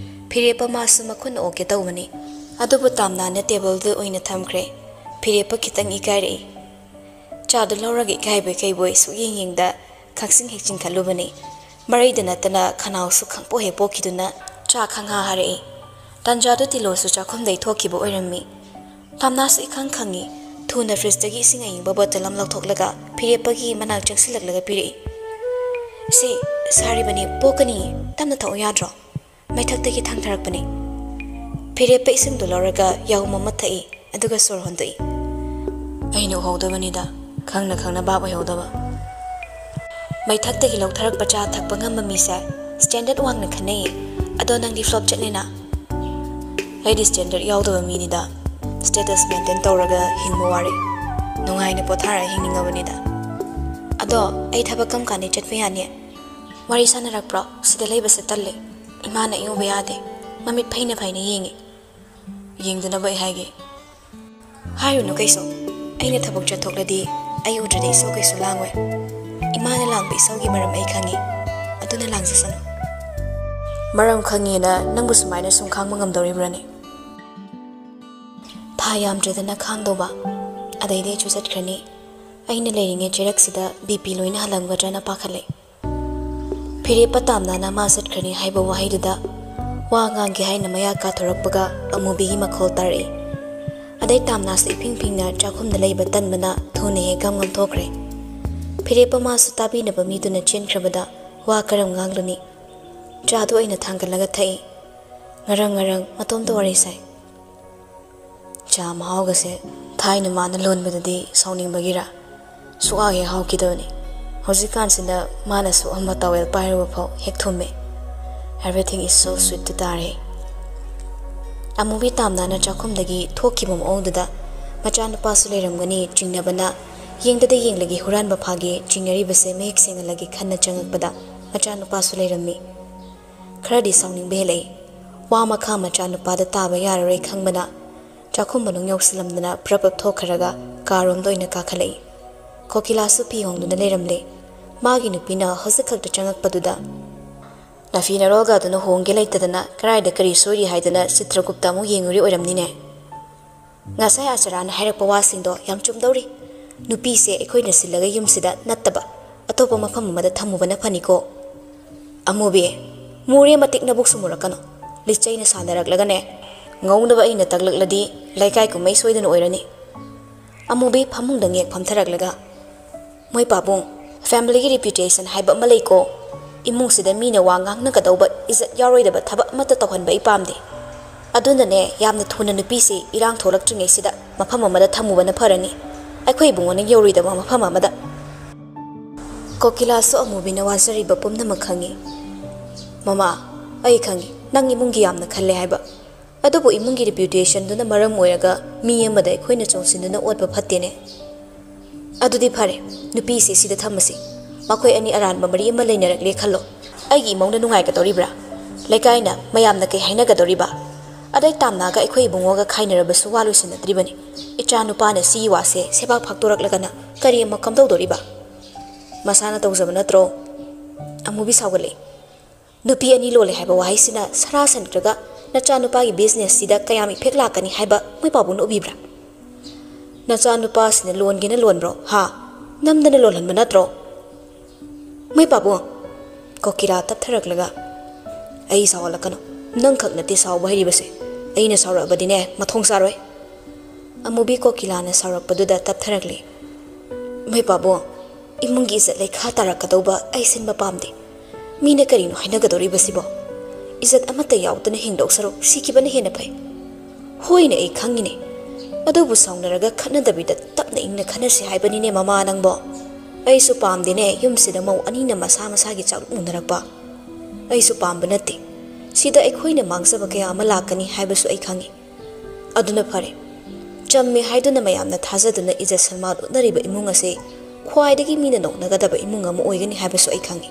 ꯐꯤꯔꯦꯞꯄ ꯃꯥꯁꯨ ꯃꯈꯨꯟ ꯑꯣꯛꯀꯦ ꯇꯧꯕꯅꯤ ꯑꯗꯨꯕꯨ ꯇꯥꯝꯅꯥꯅ ꯇꯦꯕꯜꯗ ꯑꯣꯏꯅ ꯊꯝꯈ꯭ꯔꯦ ꯐꯤꯔꯦꯞꯄ ꯈꯤꯇꯪ ꯏꯀꯥꯏꯔꯛꯏ ꯆꯥꯗꯨ ꯂꯧꯔꯒ ꯏꯀꯥꯏꯕꯣꯏ ꯀꯩꯕꯣꯏ ꯁꯨꯛꯌꯦꯡ ꯌꯦꯡꯗ ꯈꯪꯁꯤꯡ ꯍꯦꯛ ꯆꯤꯡꯈꯠꯂꯨꯕꯅꯤ ꯃꯔꯩꯗ ꯅꯠꯇꯅ ꯈꯅꯥꯎꯁꯨ ꯈꯪꯄꯣ ꯍꯦꯛ ꯄꯣꯛꯈꯤꯗꯨꯅ ꯆꯥ ꯈꯪꯍꯥ ꯍꯥꯔꯛꯏ ꯇꯟꯖꯥꯗꯨ ꯇꯤꯂꯣꯁꯨ ꯆꯥꯛꯈꯨꯝꯗꯩ ꯊꯣꯛꯈꯤꯕ ꯑꯣꯏꯔꯝꯃꯤ ꯇꯥꯝꯅꯥꯁꯨ ꯏꯈꯪ ꯈꯪꯉꯤ ꯊꯨꯅ ꯐ꯭ꯔꯤꯖꯇꯒꯤ ꯏꯁꯤꯡ ꯑꯏꯪꯕ ꯕꯣꯇꯜ ꯑꯃ ꯂꯧꯊꯣꯛꯂꯒ ꯐꯤꯔꯦꯞꯄꯒꯤ ꯃꯅꯥꯛ ꯆꯪꯁꯤꯜꯂꯛꯂꯒ ꯄꯤꯔꯛꯏ ꯁꯤ ꯁꯥꯔꯤꯕꯅꯤ ꯄꯣꯛꯀꯅꯤ ꯇꯞꯅ ꯊꯛꯎ ꯌꯥꯗ꯭ꯔꯣ ꯃꯩꯊꯛꯇꯒꯤ ꯊꯥꯡꯊꯔꯛꯄꯅꯤ ꯐꯤꯔꯦꯞꯄ ꯏꯁꯤꯡꯗꯨ ꯂꯧꯔꯒ ꯌꯥꯍꯨꯝ ꯑꯃ ꯊꯛꯏ ꯑꯗꯨꯒ ꯁꯣꯔ ꯍꯣꯟꯗꯣꯛꯏ ꯑꯩꯅ ꯎꯍꯧꯗꯕꯅꯤꯗ ꯈꯪꯅ ꯈꯪꯅ ꯚꯥꯞ ꯑꯣꯏꯍꯧꯗꯕ ꯃꯩꯊꯛꯇꯒꯤ ꯂꯧꯊꯔꯛꯄ ꯆꯥ ꯊꯛꯄ ꯉꯝꯕ ꯃꯤꯁꯦ ꯁ꯭ꯇꯦꯟꯗꯔꯠ ꯋꯥꯡꯅ ꯈꯟꯅꯩꯌꯦ ꯑꯗꯣ ꯅꯪꯗꯤ ꯐ꯭ꯂꯣꯞ ꯆꯠꯂꯦꯅ ꯑꯩꯗꯤ ꯁ꯭ꯇꯦꯟꯗꯔꯠ ꯌꯥꯎꯗꯕ ꯃꯤꯅꯤꯗ ꯁ꯭ꯇꯦꯇꯁ ꯃꯦꯟꯇꯦꯟ ꯇꯧꯔꯒ ꯍꯤꯡꯕ ꯋꯥꯔꯦ ꯅꯨꯡꯉꯥꯏꯅ ꯄꯣꯊꯥꯔ ꯍꯤꯡꯅꯤꯡꯉꯕꯅꯤꯗ ꯑꯗꯣ ꯑꯩ ꯊꯕꯛ ꯀꯝ ꯀꯥꯟꯗꯩ ꯆꯠꯄ ꯌꯥꯅꯤ ꯋꯥꯔꯤ ꯁꯥꯟꯅꯔꯛꯄ꯭ꯔꯣ ꯁꯤꯗ ꯂꯩꯕꯁꯦ ꯇꯜꯂꯦ ꯏꯃꯥꯅ ꯏꯎꯕ ꯌꯥꯗꯦ ꯃꯃꯤꯠ ꯐꯩꯅ ꯐꯩꯅ ꯌꯦꯡꯉꯤ ꯌꯦꯡꯗꯅꯕ ꯑꯩ ꯍꯥꯏꯒꯦ ꯍꯥꯏꯔꯨꯅꯨ ꯀꯩꯁꯨ ꯑꯩꯅ ꯊꯕꯛ ꯆꯠꯊꯣꯛꯂꯗꯤ ꯑꯩ ꯎꯗ꯭ꯔꯗꯤ ꯏꯁꯧ ꯀꯩꯁꯨ ꯂꯥꯡꯉꯣꯏ ꯏꯃꯥꯅ ꯂꯥꯡꯕ ꯏꯁꯧꯒꯤ ꯃꯔꯝ ꯑꯩ ꯈꯪꯉꯤ ꯑꯗꯨꯅ ꯂꯥꯡꯖꯁꯅꯨ ꯃꯔꯝ ꯈꯪꯉꯦꯅ ꯅꯪꯕꯨ ꯁꯨꯃꯥꯏꯅ ꯁꯨꯝ ꯈꯥꯡꯕ ꯉꯝꯗꯧꯔꯤꯕ꯭ꯔꯅꯦ ꯊꯥ ꯌꯥꯝꯗ꯭ꯔꯦꯗꯅ ꯈꯥꯡꯗꯧꯕ ꯑꯗꯩꯗꯤ ꯑꯩꯁꯨ ꯆꯠꯈ꯭ꯔꯅꯤ ꯑꯩꯅ ꯂꯩꯔꯤꯉꯩ ꯆꯩꯔꯛꯁꯤꯗ ꯕꯤꯄꯤ ꯂꯣꯏꯅ ꯍꯜꯂꯝꯒꯗ꯭ꯔꯅ ꯄꯥꯈꯠꯂꯦ ꯐꯤꯔꯦꯞꯄ ꯇꯥꯝꯅꯥꯅ ꯃꯥ ꯆꯠꯈ꯭ꯔꯅꯤ ꯍꯥꯏꯕ ꯋꯥꯍꯩꯗꯨꯗ ꯋꯥ ꯉꯥꯡꯒꯦ ꯍꯥꯏꯅ ꯃꯌꯥ ꯀꯥꯊꯣꯔꯛꯄꯒ ꯑꯃꯨꯕꯤꯒꯤ ꯃꯈꯣꯜ ꯇꯥꯔꯛꯏ ꯑꯗꯩ ꯇꯥꯝꯅꯥꯁꯨ ꯏꯐꯤꯡ ꯐꯤꯡꯅ ꯆꯥꯛꯈꯨꯝꯗ ꯂꯩꯕ ꯇꯟꯕꯅ ꯊꯨꯅ ꯍꯦꯛ ꯉꯝꯊꯣꯛꯈ꯭ꯔꯦ ꯐꯤꯔꯦꯞꯄ ꯃꯥꯁꯨ ꯇꯥꯕꯤꯅꯕ ꯃꯤꯗꯨꯅ ꯆꯦꯟꯈ꯭ꯔꯕꯗ ꯋꯥ ꯀꯔꯝ ꯉꯥꯡꯂꯨꯅꯤ ꯆꯥꯗꯨ ꯑꯩꯅ ꯊꯥꯡꯒꯠꯂꯒ ꯊꯛꯏ ꯉꯔꯪ ꯉꯔꯪ ꯃꯇꯣꯝꯇ ꯋꯥꯔꯤ ꯁꯥꯏ ꯆꯥ ꯃꯍꯥꯎꯒꯁꯦ ꯊꯥꯏꯅ ꯃꯥꯅ ꯂꯣꯟꯕꯗꯗꯤ ꯁꯥꯎꯅꯤꯡꯕꯒꯤꯔ ꯁꯨꯛꯍꯥꯎ ꯍꯦꯛ ꯍꯥꯎꯈꯤꯗꯕꯅꯤ ꯍꯧꯖꯤꯛꯀꯥꯟꯁꯤꯅ ꯃꯥꯅ ꯁꯨꯛꯑꯝꯕ ꯇꯥꯋꯦꯜ ꯄꯥꯏꯔꯨꯕ ꯐꯥꯎ ꯍꯦꯛ ꯊꯨꯝꯃꯦ everything is so sweet to ꯇꯥꯔꯦ ꯑꯃꯨꯕꯤ ꯇꯥꯝꯅꯥꯅ ꯆꯥꯛꯈꯨꯝꯗꯒꯤ ꯊꯣꯛꯈꯤꯕ ꯃꯑꯣꯡꯗꯨꯗ ꯃꯆꯥꯅꯨꯄꯥꯁꯨ ꯂꯩꯔꯝꯒꯅꯤ ꯆꯤꯡꯅꯕꯅ ꯌꯦꯡꯗꯗ ꯌꯦꯡꯂꯒꯦ ꯍꯨꯔꯥꯟꯕ ꯐꯥꯒꯦ ꯆꯤꯡꯅꯔꯤꯕꯁꯦ ꯃꯌꯦꯛ ꯁꯦꯡꯍꯜꯂꯒꯦ ꯈꯟꯅ ꯆꯪꯉꯛꯄꯗ ꯃꯆꯥꯅꯨꯄꯥꯁꯨ ꯂꯩꯔꯝꯃꯤ ꯈꯔꯗꯤ ꯁꯥꯎꯅꯤꯡꯕ ꯍꯦꯜꯂꯛꯏ ꯋꯥ ꯃꯈꯥ ꯃꯆꯥꯅꯨꯄꯥꯗ ꯇꯥꯕ ꯌꯥꯔꯔꯣꯏ ꯈꯪꯕꯅ ꯆꯥꯛꯈꯨꯝ ꯃꯅꯨꯡ ꯌꯧꯁꯤꯜꯂꯝꯗꯅ ꯄ꯭ꯔꯞ ꯊꯣꯛꯈ꯭ꯔꯒ ꯀꯥꯔꯣꯝꯗ ꯑꯣꯏꯅ ꯀꯥꯈꯠꯂꯛꯏ ꯀꯣꯀꯤꯂꯥꯁꯨ ꯐꯤ ꯍꯣꯡꯗꯨꯅ ꯂꯩꯔꯝꯂꯦ ꯃꯥꯒꯤ ꯅꯨꯄꯤꯅ ꯍꯧꯖꯤꯛ ꯈꯛꯇ ꯆꯪꯉꯛꯄꯗꯨꯗ ꯅꯥꯐꯤ ꯅꯔꯣꯜꯒꯗꯨꯅ ꯍꯣꯡꯒꯦ ꯂꯩꯇꯗꯅ ꯀꯔꯥꯏꯗ ꯀꯔꯤ ꯁꯣꯏꯔꯤ ꯍꯥꯏꯗꯅ ꯆꯤꯇ꯭ꯔꯒꯨꯞꯇ ꯑꯃꯨꯛ ꯌꯦꯡꯉꯨꯔꯤ ꯑꯣꯏꯔꯝꯅꯤꯅꯦ ꯉꯁꯥꯏ ꯑꯆꯔꯥꯅ ꯍꯥꯏꯔꯛꯄ ꯋꯥꯁꯤꯡꯗꯣ ꯌꯥꯝ ꯆꯨꯝꯗꯧꯔꯤ ꯅꯨꯄꯤꯁꯦ ꯑꯩꯈꯣꯏꯅ ꯁꯤꯜꯂꯒ ꯌꯨꯝꯁꯤꯗ ꯅꯠꯇꯕ ꯑꯇꯣꯞꯄ ꯃꯐꯝ ꯑꯃꯗ ꯊꯝꯃꯨꯕꯅ ꯐꯅꯤꯀꯣ ꯑꯃꯨꯕꯤ ꯃꯨꯔꯦ ꯃꯇꯤꯛ ꯅꯕꯨꯛꯁꯨ ꯃꯨꯔꯛꯀꯅꯨ ꯂꯤꯆꯩꯅ ꯁꯥꯟꯅꯔꯛꯂꯒꯅꯦ ꯉꯧꯅꯕ ꯑꯩꯅ ꯇꯛꯂꯛꯂꯗꯤ ꯂꯩꯀꯥꯏ ꯀꯨꯝꯍꯩ ꯁꯣꯏꯗꯅ ꯑꯣꯏꯔꯅꯤ ꯑꯃꯨꯕꯤ ꯐꯃꯨꯡꯗ ꯉꯦꯛ ꯐꯝꯊꯔꯛꯂꯒ ꯃꯣꯏ ꯄꯥꯕꯨꯡ ꯐꯦꯃꯤꯂꯤꯒꯤ ꯔꯤꯄ꯭ꯌꯨꯇꯦꯁꯟ ꯍꯥꯏꯕ ꯑꯃ ꯂꯩꯀꯣ ꯏꯃꯨꯡꯁꯤꯗ ꯃꯤꯅ ꯋꯥ ꯉꯥꯡꯅꯒꯗꯧꯕ ꯏꯖꯠ ꯌꯥꯎꯔꯣꯏꯗꯕ ꯊꯕꯛ ꯑꯃꯠꯇ ꯇꯧꯍꯟꯕ ꯑꯩ ꯄꯥꯝꯗꯦ ꯑꯗꯨꯅꯅꯦ ꯌꯥꯝꯅ ꯊꯨꯅ ꯅꯨꯄꯤꯁꯤ ꯏꯔꯥꯡ ꯊꯣꯛꯂꯛꯇ꯭ꯔꯤꯉꯩꯁꯤꯗ ꯃꯐꯝ ꯑꯃꯗ ꯊꯝꯃꯨꯕꯅ ꯐꯔꯅꯤ ꯑꯩꯈꯣꯏ ꯏꯕꯨꯡꯉꯣꯅ ꯌꯧꯔꯣꯏꯗꯕ ꯃꯐꯝ ꯑꯃꯗ ꯀꯣꯀꯤꯂꯥꯁꯨ ꯑꯃꯨꯕꯤꯅ ꯋꯥꯖꯔꯤꯕ ꯄꯨꯝꯅꯃꯛ ꯈꯪꯉꯤ ꯃꯃꯥ ꯑꯩ ꯈꯪꯉꯤ ꯅꯪ ꯏꯃꯨꯡꯒꯤ ꯌꯥꯝꯅ ꯈꯜꯂꯦ ꯍꯥꯏꯕ ꯑꯗꯨꯕꯨ ꯏꯃꯨꯡꯒꯤ ꯔꯤꯄ꯭ꯌꯨꯇꯦꯁꯟꯗꯨꯅ ꯃꯔꯝ ꯑꯣꯏꯔꯒ ꯃꯤ ꯑꯃꯗ ꯑꯩꯈꯣꯏꯅ ꯆꯣꯡꯁꯤꯟꯗꯨꯅ ꯑꯣꯠꯄ ꯐꯠꯇꯦꯅꯦ ꯑꯗꯨꯗꯤ ꯐꯔꯦ ꯅꯨꯄꯤꯁꯤ ꯁꯤꯗ ꯊꯝꯃꯁꯤ ꯃꯈꯣꯏ ꯑꯅꯤ ꯑꯔꯥꯟꯕ ꯃꯔꯤ ꯑꯃ ꯂꯩꯅꯔꯛꯂꯦ ꯈꯜꯂꯣ ꯑꯩꯒꯤ ꯏꯃꯧꯅ ꯅꯨꯡꯉꯥꯏꯒꯗꯧꯔꯤꯕ꯭ꯔꯥ ꯂꯩꯀꯥꯏꯅ ꯃꯌꯥꯝꯅ ꯀꯩ ꯍꯥꯏꯅꯒꯗꯧꯔꯤꯕ ꯑꯗꯩ ꯇꯥꯝꯅꯥꯒ ꯑꯩꯈꯣꯏ ꯏꯕꯨꯡꯉꯣꯒ ꯈꯥꯏꯅꯔꯕꯁꯨ ꯋꯥ ꯂꯣꯏꯁꯤꯟꯅꯗ꯭ꯔꯤꯕꯅꯤ ꯏꯆꯥ ꯅꯨꯄꯥꯅ ꯁꯤꯒꯤ ꯋꯥꯁꯦ ꯁꯦꯕꯥꯛ ꯐꯥꯛꯇꯣꯔꯛꯂꯒꯅ ꯀꯔꯤ ꯑꯃ ꯀꯝꯗꯧꯗꯣꯔꯤꯕ ꯃꯁꯥꯅ ꯇꯧꯖꯕ ꯅꯠꯇ꯭ꯔꯣ ꯑꯃꯨꯕꯤ ꯁꯥꯎꯒꯠꯂꯤ ꯅꯨꯄꯤ ꯑꯅꯤ ꯂꯣꯜꯂꯦ ꯍꯥꯏꯕ ꯋꯥꯍꯩꯁꯤꯅ ꯁꯔꯥ ꯁꯟꯈ꯭ꯔꯒ ꯅꯆꯥꯅꯨꯄꯥꯒꯤ ꯕꯤꯖꯤꯅꯦꯁꯁꯤꯗ ꯀꯌꯥꯝ ꯏꯐꯦꯛ ꯂꯥꯛꯀꯅꯤ ꯍꯥꯏꯕ ꯃꯣꯏ ꯄꯥꯕꯨꯡꯅ ꯎꯕꯤꯕ꯭ꯔꯥ ꯅꯆꯥꯅꯨꯄꯥꯁꯤꯅ ꯂꯣꯟꯒꯦꯅ ꯂꯣꯟꯕ꯭ꯔꯣ ꯍꯥ ꯅꯝꯗꯅ ꯂꯣꯜꯍꯟꯕ ꯅꯠꯇ꯭ꯔꯣ ꯃꯣꯏ ꯄꯥꯕꯨꯡ ꯀꯣꯀꯤꯂꯥ ꯇꯞꯊꯔꯛꯂꯒ ꯑꯩ ꯁꯥꯎꯍꯜꯂꯛꯀꯅꯨ ꯅꯪꯈꯛ ꯅꯠꯇꯦ ꯁꯥꯎꯕ ꯍꯩꯔꯤꯕꯁꯦ ꯑꯩꯅ ꯁꯥꯎꯔꯛꯑꯕꯗꯤꯅꯦ ꯃꯊꯣꯡ ꯆꯥꯔꯣꯏ ꯑꯃꯨꯕꯤ ꯀꯣꯀꯤꯂꯥꯅ ꯁꯥꯎꯔꯛꯄꯗꯨꯗ ꯇꯞꯊꯔꯛꯂꯤ ꯃꯣꯏ ꯄꯥꯕꯨꯡ ꯏꯃꯨꯡꯒꯤ ꯏꯖꯠ ꯂꯩꯈꯥ ꯇꯥꯔꯛꯀꯗꯧꯕ ꯑꯩ ꯁꯤꯟꯕ ꯄꯥꯝꯗꯦ ꯃꯤꯅ ꯀꯔꯤꯅꯣ ꯍꯥꯏꯅꯒꯗꯧꯔꯤꯕꯁꯤꯕꯣ ꯏꯖꯠ ꯑꯃꯠꯇ ꯌꯥꯎꯗꯅ ꯍꯤꯡꯗꯧ ꯁꯔꯨꯛ ꯁꯤꯈꯤꯕꯅ ꯍꯦꯟꯅ ꯐꯩ ꯍꯣꯏꯅꯦ ꯑꯩ ꯈꯪꯉꯤꯅꯦ ꯑꯗꯨꯕꯨ ꯁꯥꯎꯅꯔꯒ ꯈꯠꯅꯗꯕꯤꯗ ꯇꯞꯅ ꯏꯪꯅ ꯈꯟꯅꯁꯤ ꯍꯥꯏꯕꯅꯤꯅꯦ ꯃꯃꯥ ꯅꯪꯕꯣ ꯑꯩꯁꯨ ꯄꯥꯝꯗꯦꯅꯦ ꯌꯨꯝꯁꯤꯗ ꯃꯧ ꯑꯅꯤꯅ ꯃꯁꯥ ꯃꯁꯥꯒꯤ ꯆꯥꯛꯂꯨꯛꯅꯔꯛꯄ ꯑꯩꯁꯨ ꯄꯥꯝꯕ ꯅꯠꯇꯦ ꯁꯤꯗ ꯑꯩꯈꯣꯏꯅ ꯃꯥꯡꯖꯕ ꯀꯌꯥ ꯑꯃ ꯂꯥꯛꯀꯅꯤ ꯍꯥꯏꯕꯁꯨ ꯑꯩ ꯈꯪꯉꯤ ꯑꯗꯨꯅ ꯐꯔꯦ Chammi haiduna mayamna thajaduna ija salmad unariba imung ase khwaidagi mina noknagadaba imung ama oigani haibasu ai khangi.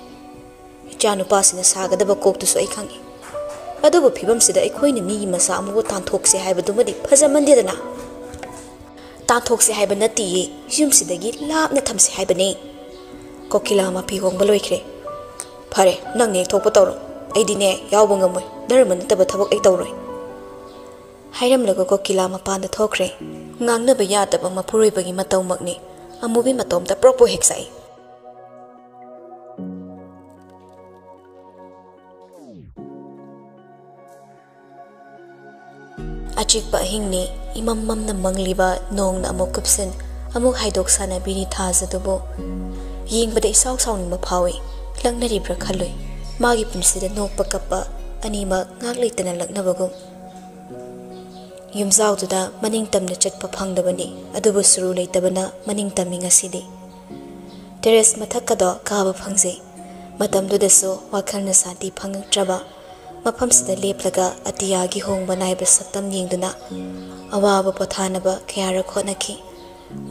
Ichanu pasina sagadaba koktusu ai khangi. Adubu phibam sida aikhoina migi masa amugo tanthokse haibadumadi phajamandedana. Tanthokse haiba nati yumsidagi lapna thamse haibane. Kokila ma phihongba loikre. Phare nang ne thokpa tawro. Aidine yawba ngamoi dharma nataba thabak ai tawroi. Hairamlaga kokila mapanda thokre. Ngangnaba yadaba mapuroibagi matawmakni. Amubi matomta propo heksai. Achikpa hingni imam mamna mangliba nong na amok kupsin amok haidok sana bini thazadubo yingbada isaw sawning phawi langnaribra khaloi magi punsida nokpa kappa anima ngakleitana laknabagum yumzawduda maning tamna chatpa phangdabani adubu suru leitabana maning tammi ngasidi teres mathakado kaba phangje matamdudaso wakhalna santi phangtraba mafamsida leplaga atiyagi hongba naiba saktam yengduna awaba pothanaba khayara khonaki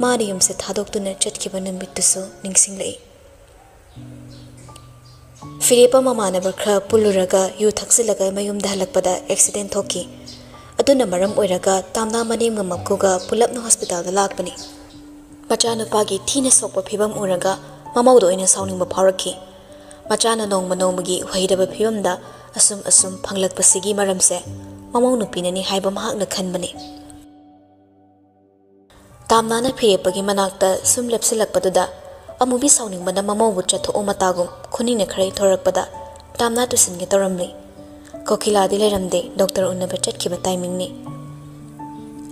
mari yumse thadoktuna chatkiba numittusu ningsinglei firepa mamanaba khra puluraga yu thaksilaga mayumda halakpada accident thoki aduna maram oiraga tamna manemga mapkuga pulapna hospital da lakpani machana pagi thina sokpa phibam uraga mamawdo oina sawningba phawrakhi machana nongmagi hoidaba phibamda asum phanglakpasigi maramse mamaw nupinani haiba mahakna khanbani tamnana phirepagi manakta sum lepsilakpaduda amubi sawningmana mamawbu chatho matagum khunina kharai thorakpada tamna tusinge toramli kokiladi leramde doctor unaba chatkiba timing ni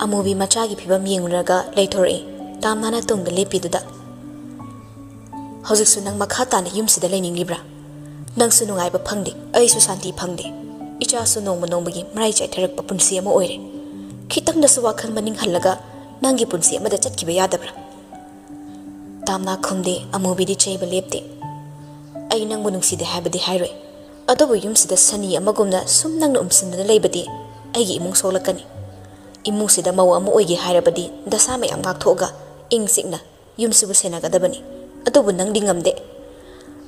amubi machagi phibam yenguraga leithori tamnana tungda lepiduda hojik sunang makhatana yumsida leininglibra nangsu nungaiba phangde aisu santi phangde icha su nongmagi mrai chaitharak punsi ama oire khitang dasu wakhal maning hallaga nangi punsi amada chatkiba yadabra tamna khumde amubidi cheiba lepte ai nangbu nungside habadi hairoi adobu yumsida sani amagumna sum nangna umsindana leibadi aigi imung solakani imung sida maw ama oigi hairabadi dasama yam ngakthooga ingsikna yumsibu senagadabani adobu nangdi ngamde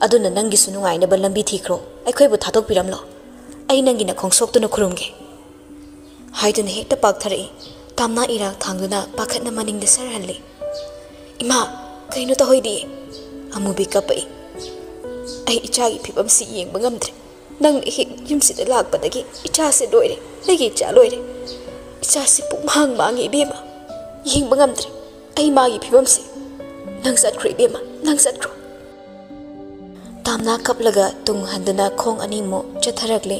aduna nangi sunu ngai na balambi thikro aikoi bu thatok piramlo ai nangi na khongsok tu na khurumge haidun hekta pakthari tamna ira thanguna pakhatna maning de sar halle ima kaino ta hoidi amubi kapai ai ichagi phibam si yeng bangamdre nang hi yumsi da lakpadagi icha se doire legi cha loire icha si pumhang mangi bema yeng bangamdre ai magi phibam si nang sat khri bema nang sat khro tamna kaplaga tung handuna khong animo chatharakle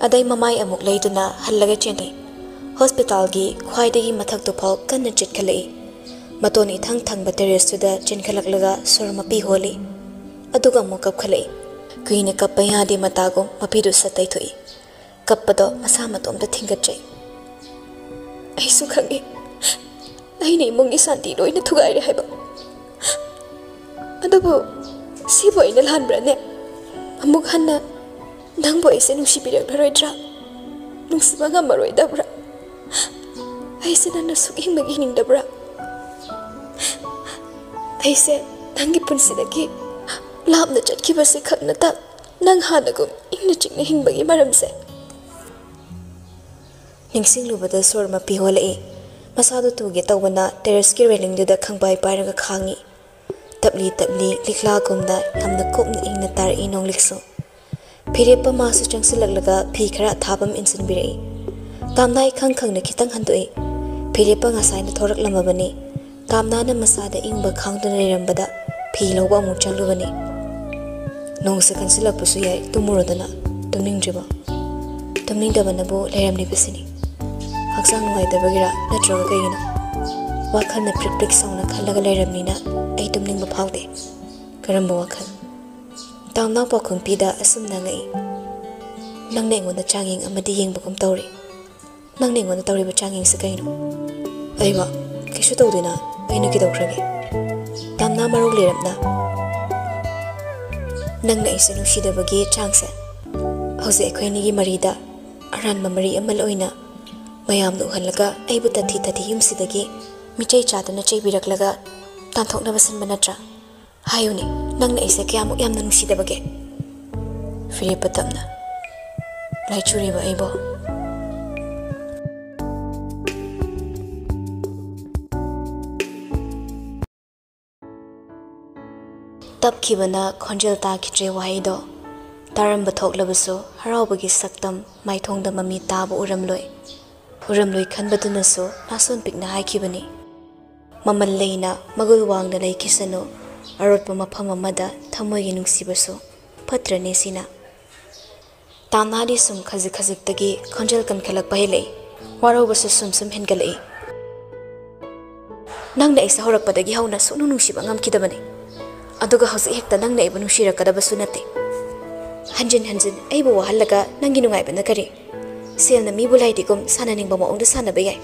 adai mamai amuk leiduna hallaga chene hospital gi khwaidagi mathak to phau kanna chitkhale matoni thang thang terrace tuda chenkhalaklaga sormapi holi aduga mokap khale kuine kapaya de matago mapidu satai thoi kappado masa matom da thingat chai ai su khangi ai nei mungi santi loina thugai re haiba adubu si boy na lan brane amuk hanna nang boy se nungsi birak dharoidra nungsi baga maroi dabra ai se nana suking magining dabra ai se nangi punsi dagi lapna chatkiba se khakna ta nang hanagum ingna chingna hingbagi maramse ningsing lubada sorma pihole masadu tuge tawna terrace ki railing du da khangbai pairaga khangi tabli likla gumda hamna kopna ingna tar inong likso phirepa masu changsilaglaga phi khara thabam insin birei tamnai khangna khitang handoi phirepa ngasai na thorak lamabani tamna na masada ingba khangduna lerambada phi loba mu changlubani nongsa kansilakpusu yai tumurodana tumningdriba tumningdabana bo leramni bisini haksang nungaidabagira natroga kaigina wakhana prikprik sauna khalaga leramnina ai tumningba phaude karamba wakhal tamna pakhung pida asumna ngai nangna engona changing amadi yengbagum tawri nangna engona tawriba changing se kaino aiwa kishu tawdina aina kidawkrage tamna marok leramna nangna isu nungsidabagi changse hause ekhoinigi marida aranba mari amal oina mayamna uhanlaga aibu tathi tathi yumsidagi michai chadana chaibiraklaga tanthoknaba sinba natra hayuni nangna aise kayamuk yamna nungsidabage Firepa tamna laichuriba aibo tapkhibana khonjel takhitre waido taramba thoklabasu harauba saktam maithongda mami tabu uramloi khanbadunasu nason pikna haikibani mamal leina magul wangda laikisanu arotpa mafam amada thamoigi nungsibasu phatrane sina tamnadi sum khazik-khaziktagi khonjel kankhalak bahilei waraubasu sum hengalei nangna isa horakpadagi hauna sunu nungsiba ngamkidabani aduga hausi hekta nangna iba nungsirakadabasu nate hanjin aibu wahallaga nangi nungaibana kari selna mi bulaidigum sananingba maongda sanaba yai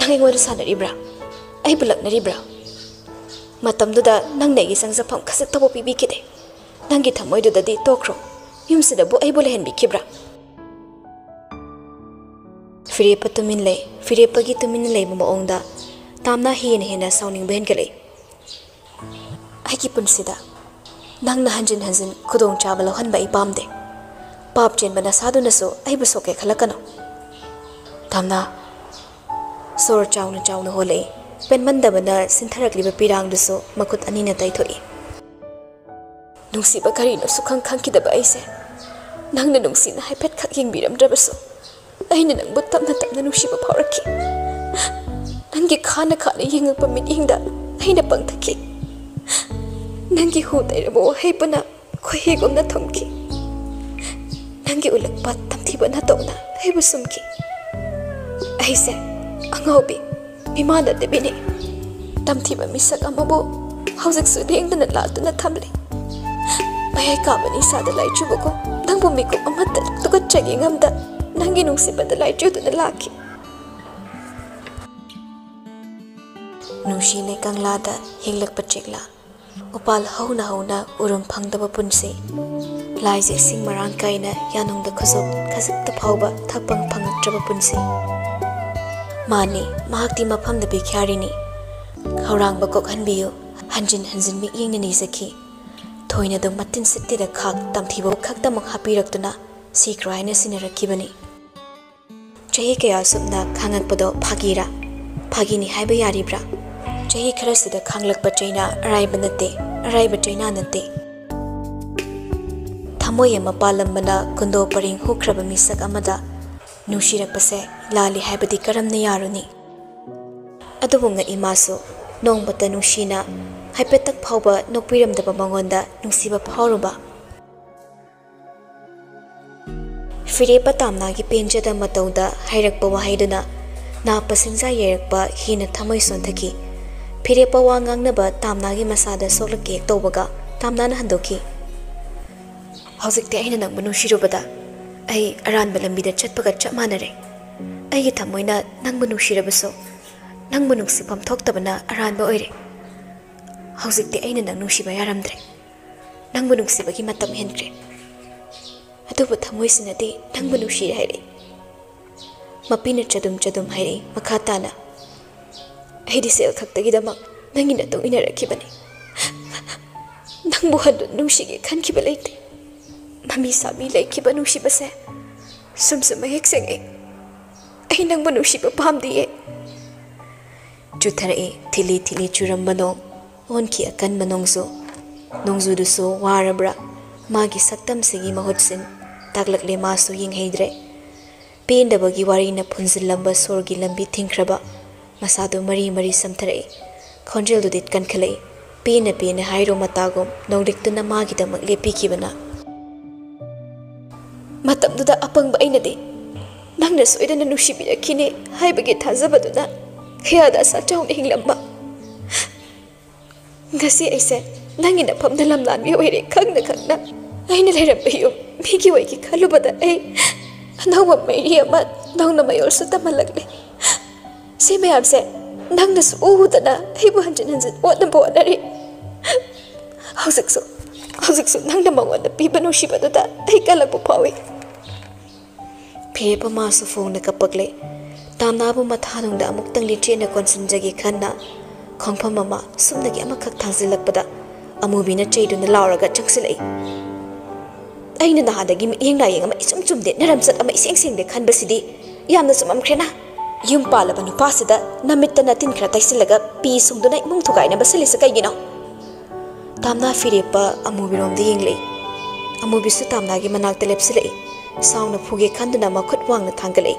nangingoda sanaribra aibu laknaribra matamduda nangna igi sangjapam khazak tabo pibikide nangi thamoidudadi tokro yumsidabu aibu lehenbikibra Firepa tumin lei Firepagi tumin lei maongda tamna hena sauning behengalei aiki punsida nangna hanjin khudong chaba lohanba ipamde pap chenba nasadunasu aibu soke khalakano tamna sor chawna holei penmandabana sintharakliba pirangdusu makut anina taithoi nungsiba karino sukhang khangkidaba aise nangna nungsina haipet khak yengbiramdrabasu aina nangbu tamna nungsiba phaurakki nangi khana yengakpa mitingda aina pangthaki nangi hudairabo haipana khohigomna thamki nangi ulakpa tamthibana tawna haibu sumki aise angaubi mimana debini tamthiba misak amabo hauzik su dengdana latuna thamli mayai kabani sada laichubuko nangbu miku amatta tugatchagi ngamda nangi nungsibada laichuduna laki nushile kanglada hinglakpa chekla upal hauna urum phangdaba punsi laise sing marang kaina yanungda khazak phauba thapang phangaktraba punsi mani mahakti mafamda bikharini khaurangba kokhanbiyu hanjin mi yengni saki thoina do matin sittida khak tamthibo khaktamak hapiraktuna sikraina sinarakibani chahi kaya subna khangakpado phagini haiba yaribra chahi kharasida khanglakpa chaina araiba chaina nate thamoye mapalambana kundo paring hukraba misak amada nushirakpase lali haibadi karamna yaruni adubunga imasu nongbata nushina haipetak phauba nokpiramdaba mangonda nungsiba phauruba Firepa tamnagi penjada matauda hairakpa wahaiduna na pasingza yerakpa hina thamoi sonthaki Firepa wa ngangnaba tamnagi masada soklake tawbaga tamnana handoki hawjikte aina nangbu nushirubada ai aranba lambida chatpaga chapmanare aigi thamoina nangbu nushirabaso nangbu nungsipam thoktabana aranba oire hawjikte aina nang nushiba yaramdre nangbu nungsibagi matam henkre adubu thamoisinadi nangbu nushira haire mapina chadum haire makhatana aidi sel khaktagidamak nangina tong inarakibani nangbu handu nushige khankiba leite mami sabi laikiba nushibase sumsuma heksenge ai nangbu nushiba pamdiye chuthare thili churambano onki akan manongso nongjuduso warabra magi saktam sigi mahutsin taglakle masu yingheidre pendabagi warina phunjilamba sorgi lambi thingkraba masado mari samthare khonjel dudit kankhalei pena hairo matagom nongdiktuna magidamak lepikibana matamduda apangba ainade nangna soidana nushibirakine haibage thajabaduna khayada sa chawna hinglamba ngasi aise nangina phamda lamlanbi oire khangna aina lerabiyum migi waiki khalubada ai anawa mairiama nangna mayolsu tamalagle se mayamse nangna su udana aibu hanjin wadna bodari hawjiksu nangna mawanda piba nushibaduda ai kalakbu phawi Firepa masu phone kapakle Tamnabu mathanungda amuktang lichena konsinjagi khanna khongpham mama sumnagi amakhak thangsilakpada amubina cheiduna lauraga changsilai aina nahadagi yengna yenga isum chumde naramsat ama iseng sengde khanbasidi yamna sumamkhrena yum palaba nupasida namitta natin khra taisilaga pi sungduna imung thugaina basalisa kaigino tamna firepa amubiromde yenglei amubisu tamnagi manakta lepsilai sauna phuge khanduna makhut wangna thangalai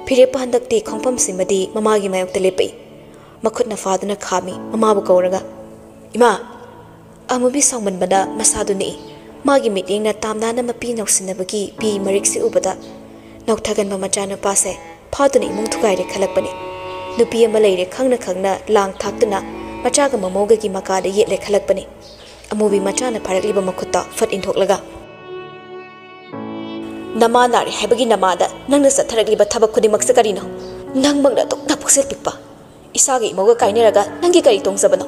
firepa handakti khongpham simadi mamagi mayokta lepai makhutna faduna khami mamabu kauraga ima amubi sangmanbada masaduni magi meeting na tamna na mapi nausinabagi pi mariksi ubada nauthagan mamachana pase phaduni imung thugai re khalakpani nupi ama leire khangna lang thaktuna machaga mamoga gi makade yetle khalakpani amubi machana pharakliba makhutta fat inthoklaga nama nari haibagi namada nangna satharakliba thabak khudimak se karino nangmangna tokna puksel pikpa isagi imoga kaineraga nangi kari tongzabano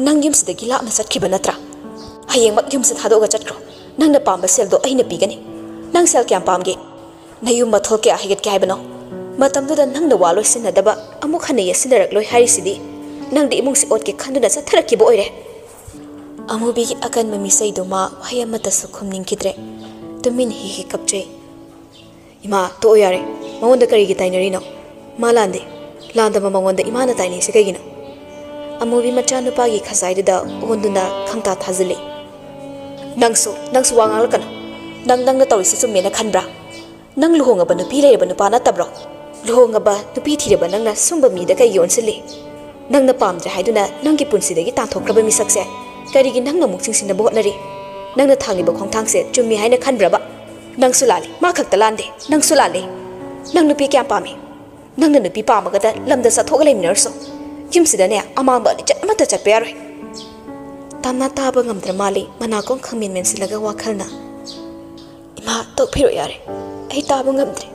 nang yum sidagi lapna satkhiba natra hayeng mak yum se thadoga chatkro nangna pamba sel do aina pigani nang sel kyam pamge nayum mathol ke ahiget ke haibano matamduda nangna waloi sinadaba amuk hanaya sinarak loi harisidi nangdi imung si otke khanduna satharakkiba oire amubi gi akan mami saido ma hayamata sukhum ningkidre tumin hi kapche ima to yare mamonda kari gi tainari no malande landa mamonda imana taini se kaigino amubi machanu pagi khasaidida onduna khangta thazile nangsu wangal kana nangna tawisi sumena khanbra nang luhonga ba nupi leire ba nupa na tabro luhonga ba nupi thire ba nangna sumba mi da kai yonsile nangna pamdre haiduna nangi punsi dagi tanthokraba mi sakse karigi nangna muksing sinna bohnari nangna thangli ba khongthangse chummi haina khanbra ba nangsu lali ma khakta lande nangsu lali nang nupi kya pami nangna nupi pamaga da lamda sa thogalai minarso yimsida ne amamba ni chat mata chat payaroi tamna taba ngamdra mali manakong khangmen mensilaga wakhalna ima to phiro yare ai taba ngamdre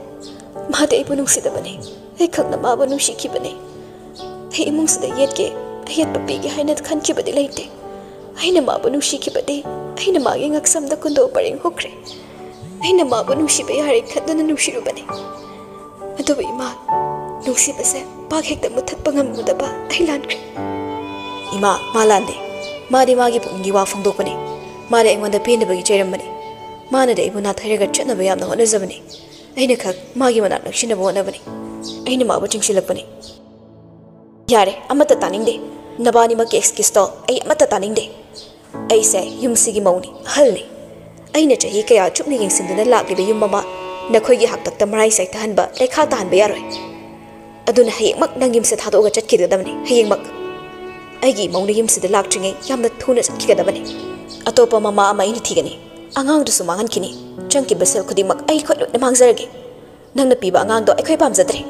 ma de ibu nungsida bane ai khakna ma ba nungshiki bane ai imungsida yetke ayat papi ge hainat khanki bade leite aina ma ba nungshiki bade aina ma ge ngaksam da kundo paring hokre aina ma ba nungshi be yare khadna nungshiru bane adu ima nungsi base pag hekta muthat pangam mudaba ai lankre ima malande madi magi pungi wa phongdokpani mari aingonda pendabagi cheiramani mana de ibuna thairaga chatnaba yamna honajabani aina khak magi mana nakshina bonabani aina ma baching silakpani yare amata taningde nabani ma case kisto ai amata taningde ai se yumsigi mauni halni aina chahi kaya chupni yengsinduna laklibe yummama nakhoi haktak tamrai sai tahanba lekha tahanba yaroi aduna hayengmak nangim se thadoga chatkidadabani hayengmak aigi mauni yimsida lakchringe yamna thuna chatkidadabani atopa mama ama ini thigani angang du sumangan kini changki basel khudimak ai khoi na mangjarage nangna piba angang do ai khoi pamjadre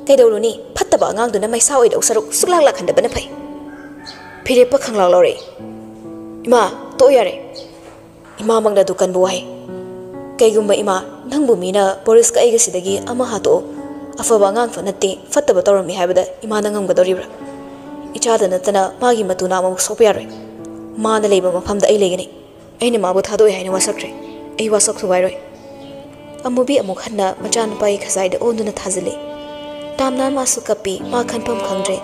kaidawruni phattaba angang du na maisa oi dau saruk suklak lak handabana phai phire pa khanglak lore ima to yare ima mangda dukan buai kaigumba ima nangbu mina boris ka aiga sidagi ama hato afaba angang fa natte fattaba tawrami haibada ima nangam gadoribra ichada natana magi matuna amuk sopyare mana leiba mafamda ai legani aina mabu thadoi haina wasakre ai wasak thuwairoi amubi amuk hanna machan pai khasaida onduna thazile tamna masu kapi ma khanpam khangre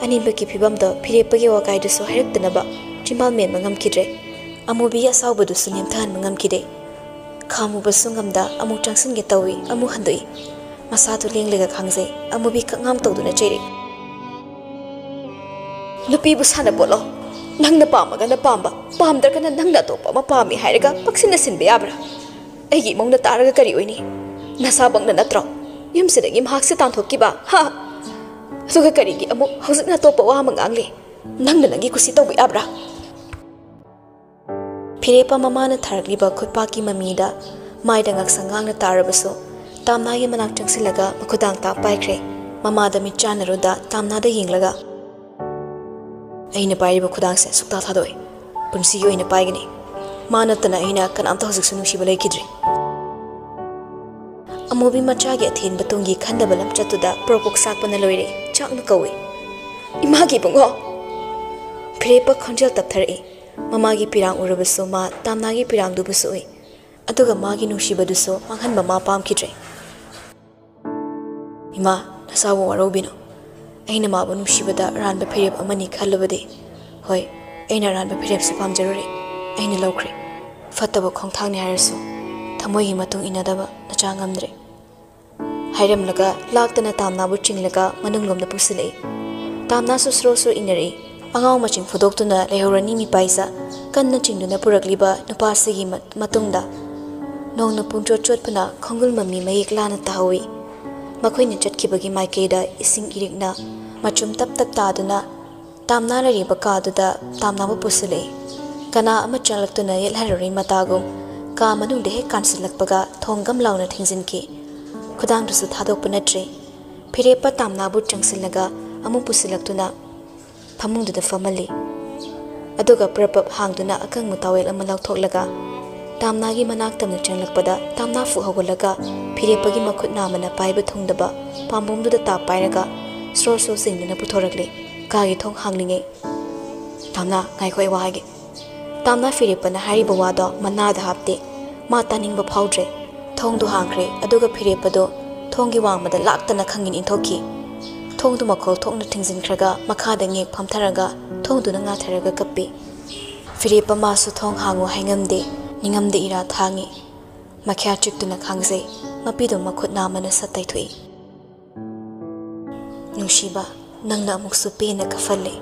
animba ki phibam da phirepagi wakai du so haraktanaba chimbal men mangam kidre amubi ya sawba du sunyam than mangam kide khamu basungam da amu changsin ge tawi amu handoi masa tu lenglega khangse amubi kangam tawduna cheri nupi bu sana bolo nangna pamaga na pamba pamdar kana nangna topa ma pami hairaga paksina sinbe yabra aigi mongna taraga kari oini nasa bangna natro yumsidagi mahakse tanthokki ba ha suga kari gi amu hawzikna topa wa mangangli nangna nangi kusi tawbi yabra phirepa mamana tharakliba khutpaki mamida maida ngaksangang na tarabaso tamna ye manak changsilaga makhudang ta paikre mamada mi chanaruda tamna da yinglaga aina pairiba khudangse sukta thadoi punsi yoina paigani manatana aina kanamta hojik sunungsiba leikidri amubi machagi athin batungi khandaba lamchatuda propok sakpana loire chakna kawi imagi bungo phirepa khonjal tapthari mamagi pirang urabaso ma tamnagi pirang dubuso oi aduga magi nungsiba duso manghan mama pamkidre ima ꯑꯁꯥꯎꯕ ꯋꯥꯔꯧꯕꯤꯅꯣ ꯑꯩꯅ ꯃꯥꯕꯨ ꯅꯨꯡꯁꯤꯕꯗ ꯑꯔꯥꯟꯕ ꯐꯤꯔꯦꯞ ꯑꯃꯅꯤ ꯈꯜꯂꯕꯗꯤ ꯍꯣꯏ ꯑꯩꯅ ꯑꯔꯥꯟꯕ ꯐꯤꯔꯦꯞꯁꯤ ꯄꯥꯝꯖꯔꯨꯔꯦ ꯑꯩꯅ ꯂꯧꯈ꯭ꯔꯦ ꯐꯠꯇꯕ ꯈꯣꯡꯊꯥꯡꯅꯤ ꯍꯥꯏꯔꯁꯨ ꯊꯃꯣꯏꯒꯤ ꯃꯇꯨꯡ ꯏꯟꯅꯗꯕ ꯅꯆꯥ ꯉꯝꯗ꯭ꯔꯦ ꯍꯥꯏꯔꯝꯂꯒ ꯂꯥꯛꯇꯅ ꯇꯥꯝꯅꯥꯕꯨ ꯆꯤꯡꯂꯒ ꯃꯅꯨꯡꯂꯣꯝꯗ ꯄꯨꯁꯤꯜꯂꯛꯏ ꯇꯥꯝꯅꯥꯁꯨ ꯁ꯭ꯔꯣ ꯁ꯭ꯔꯣ ꯏꯟꯅꯔꯛꯏ ꯑꯉꯥꯎ ꯃꯆꯤꯡ ꯐꯨꯗꯣꯛꯇꯨꯅ ꯂꯩꯍꯧꯔꯅꯤ ꯃꯤꯄꯥꯏꯁꯥ ꯀꯟꯅ ꯆꯤꯡꯗꯨꯅ ꯄꯨꯔꯛꯂꯤꯕ ꯅꯨꯄꯥꯁꯤꯒꯤ ꯃꯇꯨꯡꯗ ꯅꯣꯡꯅ ꯄꯨꯡꯆꯣꯠ ꯆꯣꯠꯄꯅ ꯈꯣꯡꯒꯨꯜ ꯃꯃꯤ ꯃꯌꯦꯛ ꯂꯥꯅ ꯇꯥꯍꯧꯏ ꯃꯈꯣꯏꯅ ꯆꯠꯈꯤꯕꯒꯤ ꯃꯥꯏꯀꯩꯗ ꯏꯁꯤꯡ ꯏꯔꯤꯛꯅ ꯃꯆꯨꯝ ꯇꯞ ꯇꯞ ꯇꯥꯗꯨꯅ ꯇꯥꯝꯅꯥ ꯂꯩꯔꯤꯕ ꯀꯥꯗꯨꯗ ꯇꯥꯝꯅꯥꯕꯨ ꯄꯨꯁꯤꯜꯂꯛꯏ ꯀꯅꯥ ꯑꯃ ꯆꯪꯂꯛꯇꯨꯅ ꯌꯦꯠꯍꯜꯂꯔꯣꯏ ꯃꯇꯥꯒꯨꯝ ꯀꯥ ꯃꯅꯨꯡꯗ ꯍꯦꯛ ꯀꯥꯟꯁꯤꯜꯂꯛꯄꯒ ꯊꯣꯡ ꯒꯝ ꯂꯥꯎꯅ ꯊꯤꯡꯖꯤꯟꯈꯤ ꯈꯨꯗꯥꯡꯗꯨꯁꯨ ꯊꯥꯗꯣꯛꯄ ꯅꯠꯇ꯭ꯔꯤ ꯐꯤꯔꯦꯞꯄ ꯇꯥꯝꯅꯥꯕꯨ ꯆꯪꯁꯤꯜꯂꯒ ꯑꯃꯨꯛ ꯄꯨꯁꯤꯜꯂꯛꯇꯨꯅ ꯐꯃꯨꯡꯗꯨꯗ ꯐꯝꯍꯜꯂꯤ ꯑꯗꯨꯒ ꯄ꯭ꯔꯄꯞ ꯍꯥꯡꯗꯨꯅ ꯑꯀꯪꯕ ꯇꯥꯋꯦꯜ ꯑꯃ ꯂꯧꯊꯣꯛꯂꯒ ꯇꯥꯝꯅꯥꯒꯤ ꯃꯅꯥꯛꯇꯝꯅ ꯆꯪꯂꯛꯄꯗ ꯇꯥꯝꯅꯥ ꯐꯨꯛ ꯍꯧꯒꯠꯂꯒ ꯐꯤꯔꯦꯞꯄꯒꯤ ꯃꯈꯨꯠ ꯅꯥꯝꯃꯅ ꯄꯥꯏꯕ ꯊꯨꯡꯗꯕ ꯄꯥꯝꯕꯣꯝꯗꯨꯗ ꯇꯥꯞ ꯄꯥꯏꯔꯒ ꯁ꯭ꯔꯣ ꯁ꯭ꯔꯣ ꯆꯤꯡꯗꯨꯅ ꯄꯨꯊꯣꯔꯛꯂꯤ ꯀꯥꯒꯤ ꯊꯣꯡ ꯍꯥꯡꯂꯤꯉꯩ ꯇꯥꯝꯅꯥ ꯉꯥꯏꯈꯣ ꯑꯩ ꯋꯥ ꯍꯥꯏꯒꯦ ꯇꯥꯝꯅꯥ ꯐꯤꯔꯦꯞꯄꯅ ꯍꯥꯏꯔꯤꯕ ꯋꯥꯗꯣ ꯃꯅꯥꯗ ꯍꯥꯞꯇꯦ ꯃꯥ ꯇꯥꯅꯤꯡꯕ ꯐꯥꯎꯗ꯭ꯔꯦ ꯊꯣꯡꯗꯨ ꯍꯥꯡꯈ꯭ꯔꯦ ꯑꯗꯨꯒ ꯐꯤꯔꯦꯞꯄꯗꯣ ꯊꯣꯡꯒꯤ ꯋꯥꯡꯃꯗ ꯂꯥꯛꯇꯅ ꯈꯪꯏꯟ ꯏꯟꯊꯣꯛꯈꯤ ꯊꯣꯡꯗꯨ ꯃꯈꯣꯜ ꯊꯣꯛꯅ ꯊꯤꯡꯖꯤꯟꯈ꯭ꯔꯒ ꯃꯈꯥꯗ ꯉꯦꯛ ꯐꯝꯊꯔꯒ ꯊꯣꯡꯗꯨꯅ ꯉꯥꯊꯔꯒ ꯀꯞꯄꯤ ꯐꯤꯔꯦꯞꯄ ꯃꯥꯁꯨ ꯊꯣꯡ ꯍꯥꯡꯉꯨ ꯍꯥꯏꯉꯝꯗꯦ ꯅꯤꯡꯉꯝꯗ ꯏꯔꯥ ꯊꯥꯡꯉꯤ ꯃꯈ꯭ꯌꯥ ꯆꯤꯛꯇꯨꯅ ꯈꯥꯡꯖꯩ ꯃꯄꯤꯗꯨ ꯃꯈꯨꯠ ꯅꯥꯝꯃꯅ ꯁꯠ ꯇꯩꯊꯣꯛꯏ ꯅꯨꯡꯁꯤꯕ ꯅꯪꯅ ꯑꯃꯨꯛꯁꯨ ꯄꯦꯟꯅ ꯀꯞꯍꯜꯂꯤ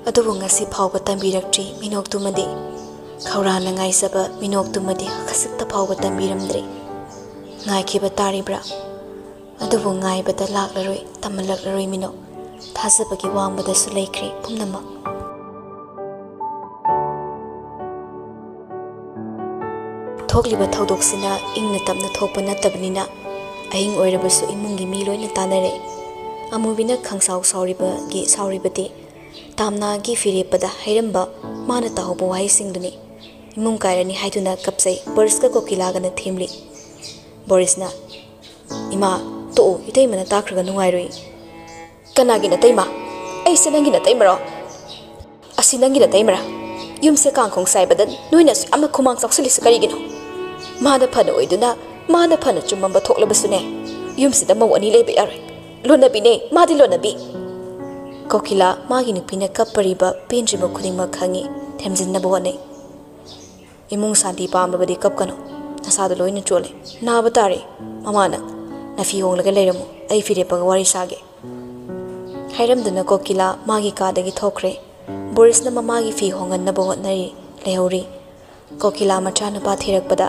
ꯑꯗꯨꯕꯨ ꯉꯁꯤ ꯐꯥꯎꯕ ꯇꯝꯕꯤꯔꯛꯇ꯭ꯔꯤ ꯃꯤꯅꯣꯛꯇꯨꯃꯗꯤ ꯈꯧꯔꯥꯡꯅ ꯉꯥꯏꯖꯕ ꯃꯤꯅꯣꯛꯇꯨꯃꯗꯤ ꯈꯖꯤꯛꯇ ꯐꯥꯎꯕ ꯇꯝꯕꯤꯔꯝꯗ꯭ꯔꯤ ꯉꯥꯏꯈꯤꯕ ꯇꯥꯔꯤꯕ꯭ꯔꯥ ꯑꯗꯨꯕꯨ ꯉꯥꯏꯕꯗ ꯂꯥꯛꯂꯔꯣꯏ ꯇꯝꯍꯜꯂꯛꯂꯔꯣꯏ ꯃꯤꯅꯣꯛ ꯊꯥꯖꯕꯒꯤ ꯋꯥꯡꯃꯗꯁꯨ ꯂꯩꯈ꯭ꯔꯦ ꯄꯨꯝꯅꯃꯛ ꯊꯣꯛꯂꯤꯕ ꯊꯧꯗꯣꯛꯁꯤꯅ ꯏꯪꯅ ꯇꯞꯅ ꯊꯣꯛꯄ ꯅꯠꯇꯕꯅꯤꯅ ꯑꯍꯤꯡ ꯑꯣꯏꯔꯕꯁꯨ ꯏꯃꯨꯡꯒꯤ ꯃꯤ ꯂꯣꯏꯅ ꯇꯥꯟꯅꯔꯦ ꯑꯃꯨꯕꯤꯅ ꯈꯪꯁꯥꯎ ꯁꯥꯎꯔꯤꯕꯗꯤ ꯇꯥꯝꯅꯥꯒꯤ ꯐꯤꯔꯦꯞꯄꯗ ꯍꯩꯔꯝꯕ ꯃꯥꯅ ꯇꯥꯍꯧꯕ ꯋꯥꯍꯩꯁꯤꯡꯗꯨꯅꯤ ꯏꯃꯨꯡ ꯀꯥꯏꯔꯅꯤ ꯍꯥꯏꯗꯨꯅ ꯀꯞꯆꯩ ꯕꯣꯔꯤꯁꯀ ꯀꯣꯀꯤꯂꯥꯒꯅ ꯊꯦꯝꯂꯤ ꯕꯣꯔꯤꯁꯅ ꯏꯃꯥ ꯇꯣꯛꯎ ꯏꯇꯩꯃꯅ ꯇꯥꯈ꯭ꯔꯒ ꯅꯨꯡꯉꯥꯏꯔꯣꯏ ꯀꯅꯥꯒꯤ ꯅꯇꯩꯃ ꯑꯩꯁꯦ ꯅꯪꯒꯤ ꯅꯇꯩꯃꯔꯣ ꯑꯁꯤ ꯅꯪꯒꯤ ꯅꯇꯩꯃꯔꯥ ꯌꯨꯝꯁꯦ ꯀꯥꯡꯈꯣꯡ ꯁꯥꯏꯕꯗ ꯅꯣꯏꯅꯁꯨ ꯌꯥꯝꯅ ꯈꯨꯃꯥꯡ ꯆꯥꯎꯁꯤꯜꯂꯤꯁꯤ ꯀꯔꯤꯒꯤꯅꯣ ꯃꯥꯅ ꯐꯅ ꯑꯣꯏꯗꯨꯅ ꯃꯥꯅ ꯐꯅ ꯆꯨꯝꯃꯝꯕ ꯊꯣꯛꯂꯕꯁꯨꯅꯦ ꯌꯨꯝꯁꯤꯗ ꯃꯧ ꯑꯅꯤ ꯂꯩꯕ ꯌꯥꯔꯣꯏ ꯂꯣꯅꯕꯤꯅꯦ ꯃꯥꯗꯤ ꯂꯣꯅꯕꯤ ꯀꯣꯀꯤꯂꯥ ꯃꯥꯒꯤ ꯅꯨꯄꯤꯅ ꯀꯞꯄꯔꯤꯕ ꯄꯦꯟꯗ꯭ꯔꯤꯕ ꯈꯨꯗꯤꯡꯃꯛ ꯈꯪꯉꯤ ꯊꯦꯝꯖꯤꯟꯅꯕ ꯍꯣꯠꯅꯩ ꯏꯃꯨꯡ ꯁꯥꯟꯇꯤ ꯄꯥꯝꯂꯕꯗꯤ ꯀꯞꯀꯅꯨ ꯅꯁꯥꯗ ꯂꯣꯏꯅ ꯆꯣꯠꯂꯦ ꯅꯥꯕ ꯇꯥꯔꯦ ꯃꯃꯥꯅ ꯅꯐꯤ ꯍꯣꯡꯂꯒ ꯂꯩꯔꯝꯃꯨ ꯑꯩ ꯐꯤꯔꯦꯞꯄꯒ ꯋꯥꯔꯤ ꯁꯥꯒꯦ ꯍꯥꯏꯔꯝꯗꯨꯅ ꯀꯣꯀꯤꯂꯥ ꯃꯥꯒꯤ ꯀꯥꯗꯒꯤ ꯊꯣꯛꯈ꯭ꯔꯦ ꯕꯣꯔꯤꯁꯅ ꯃꯃꯥꯒꯤ ꯐꯤ ꯍꯣꯡꯍꯟꯅꯕ ꯂꯩꯍꯧꯔꯤ ꯀꯣꯀꯤꯂꯥ ꯃꯆꯥꯅꯨꯄꯥ ꯊꯤꯔꯛꯄꯗ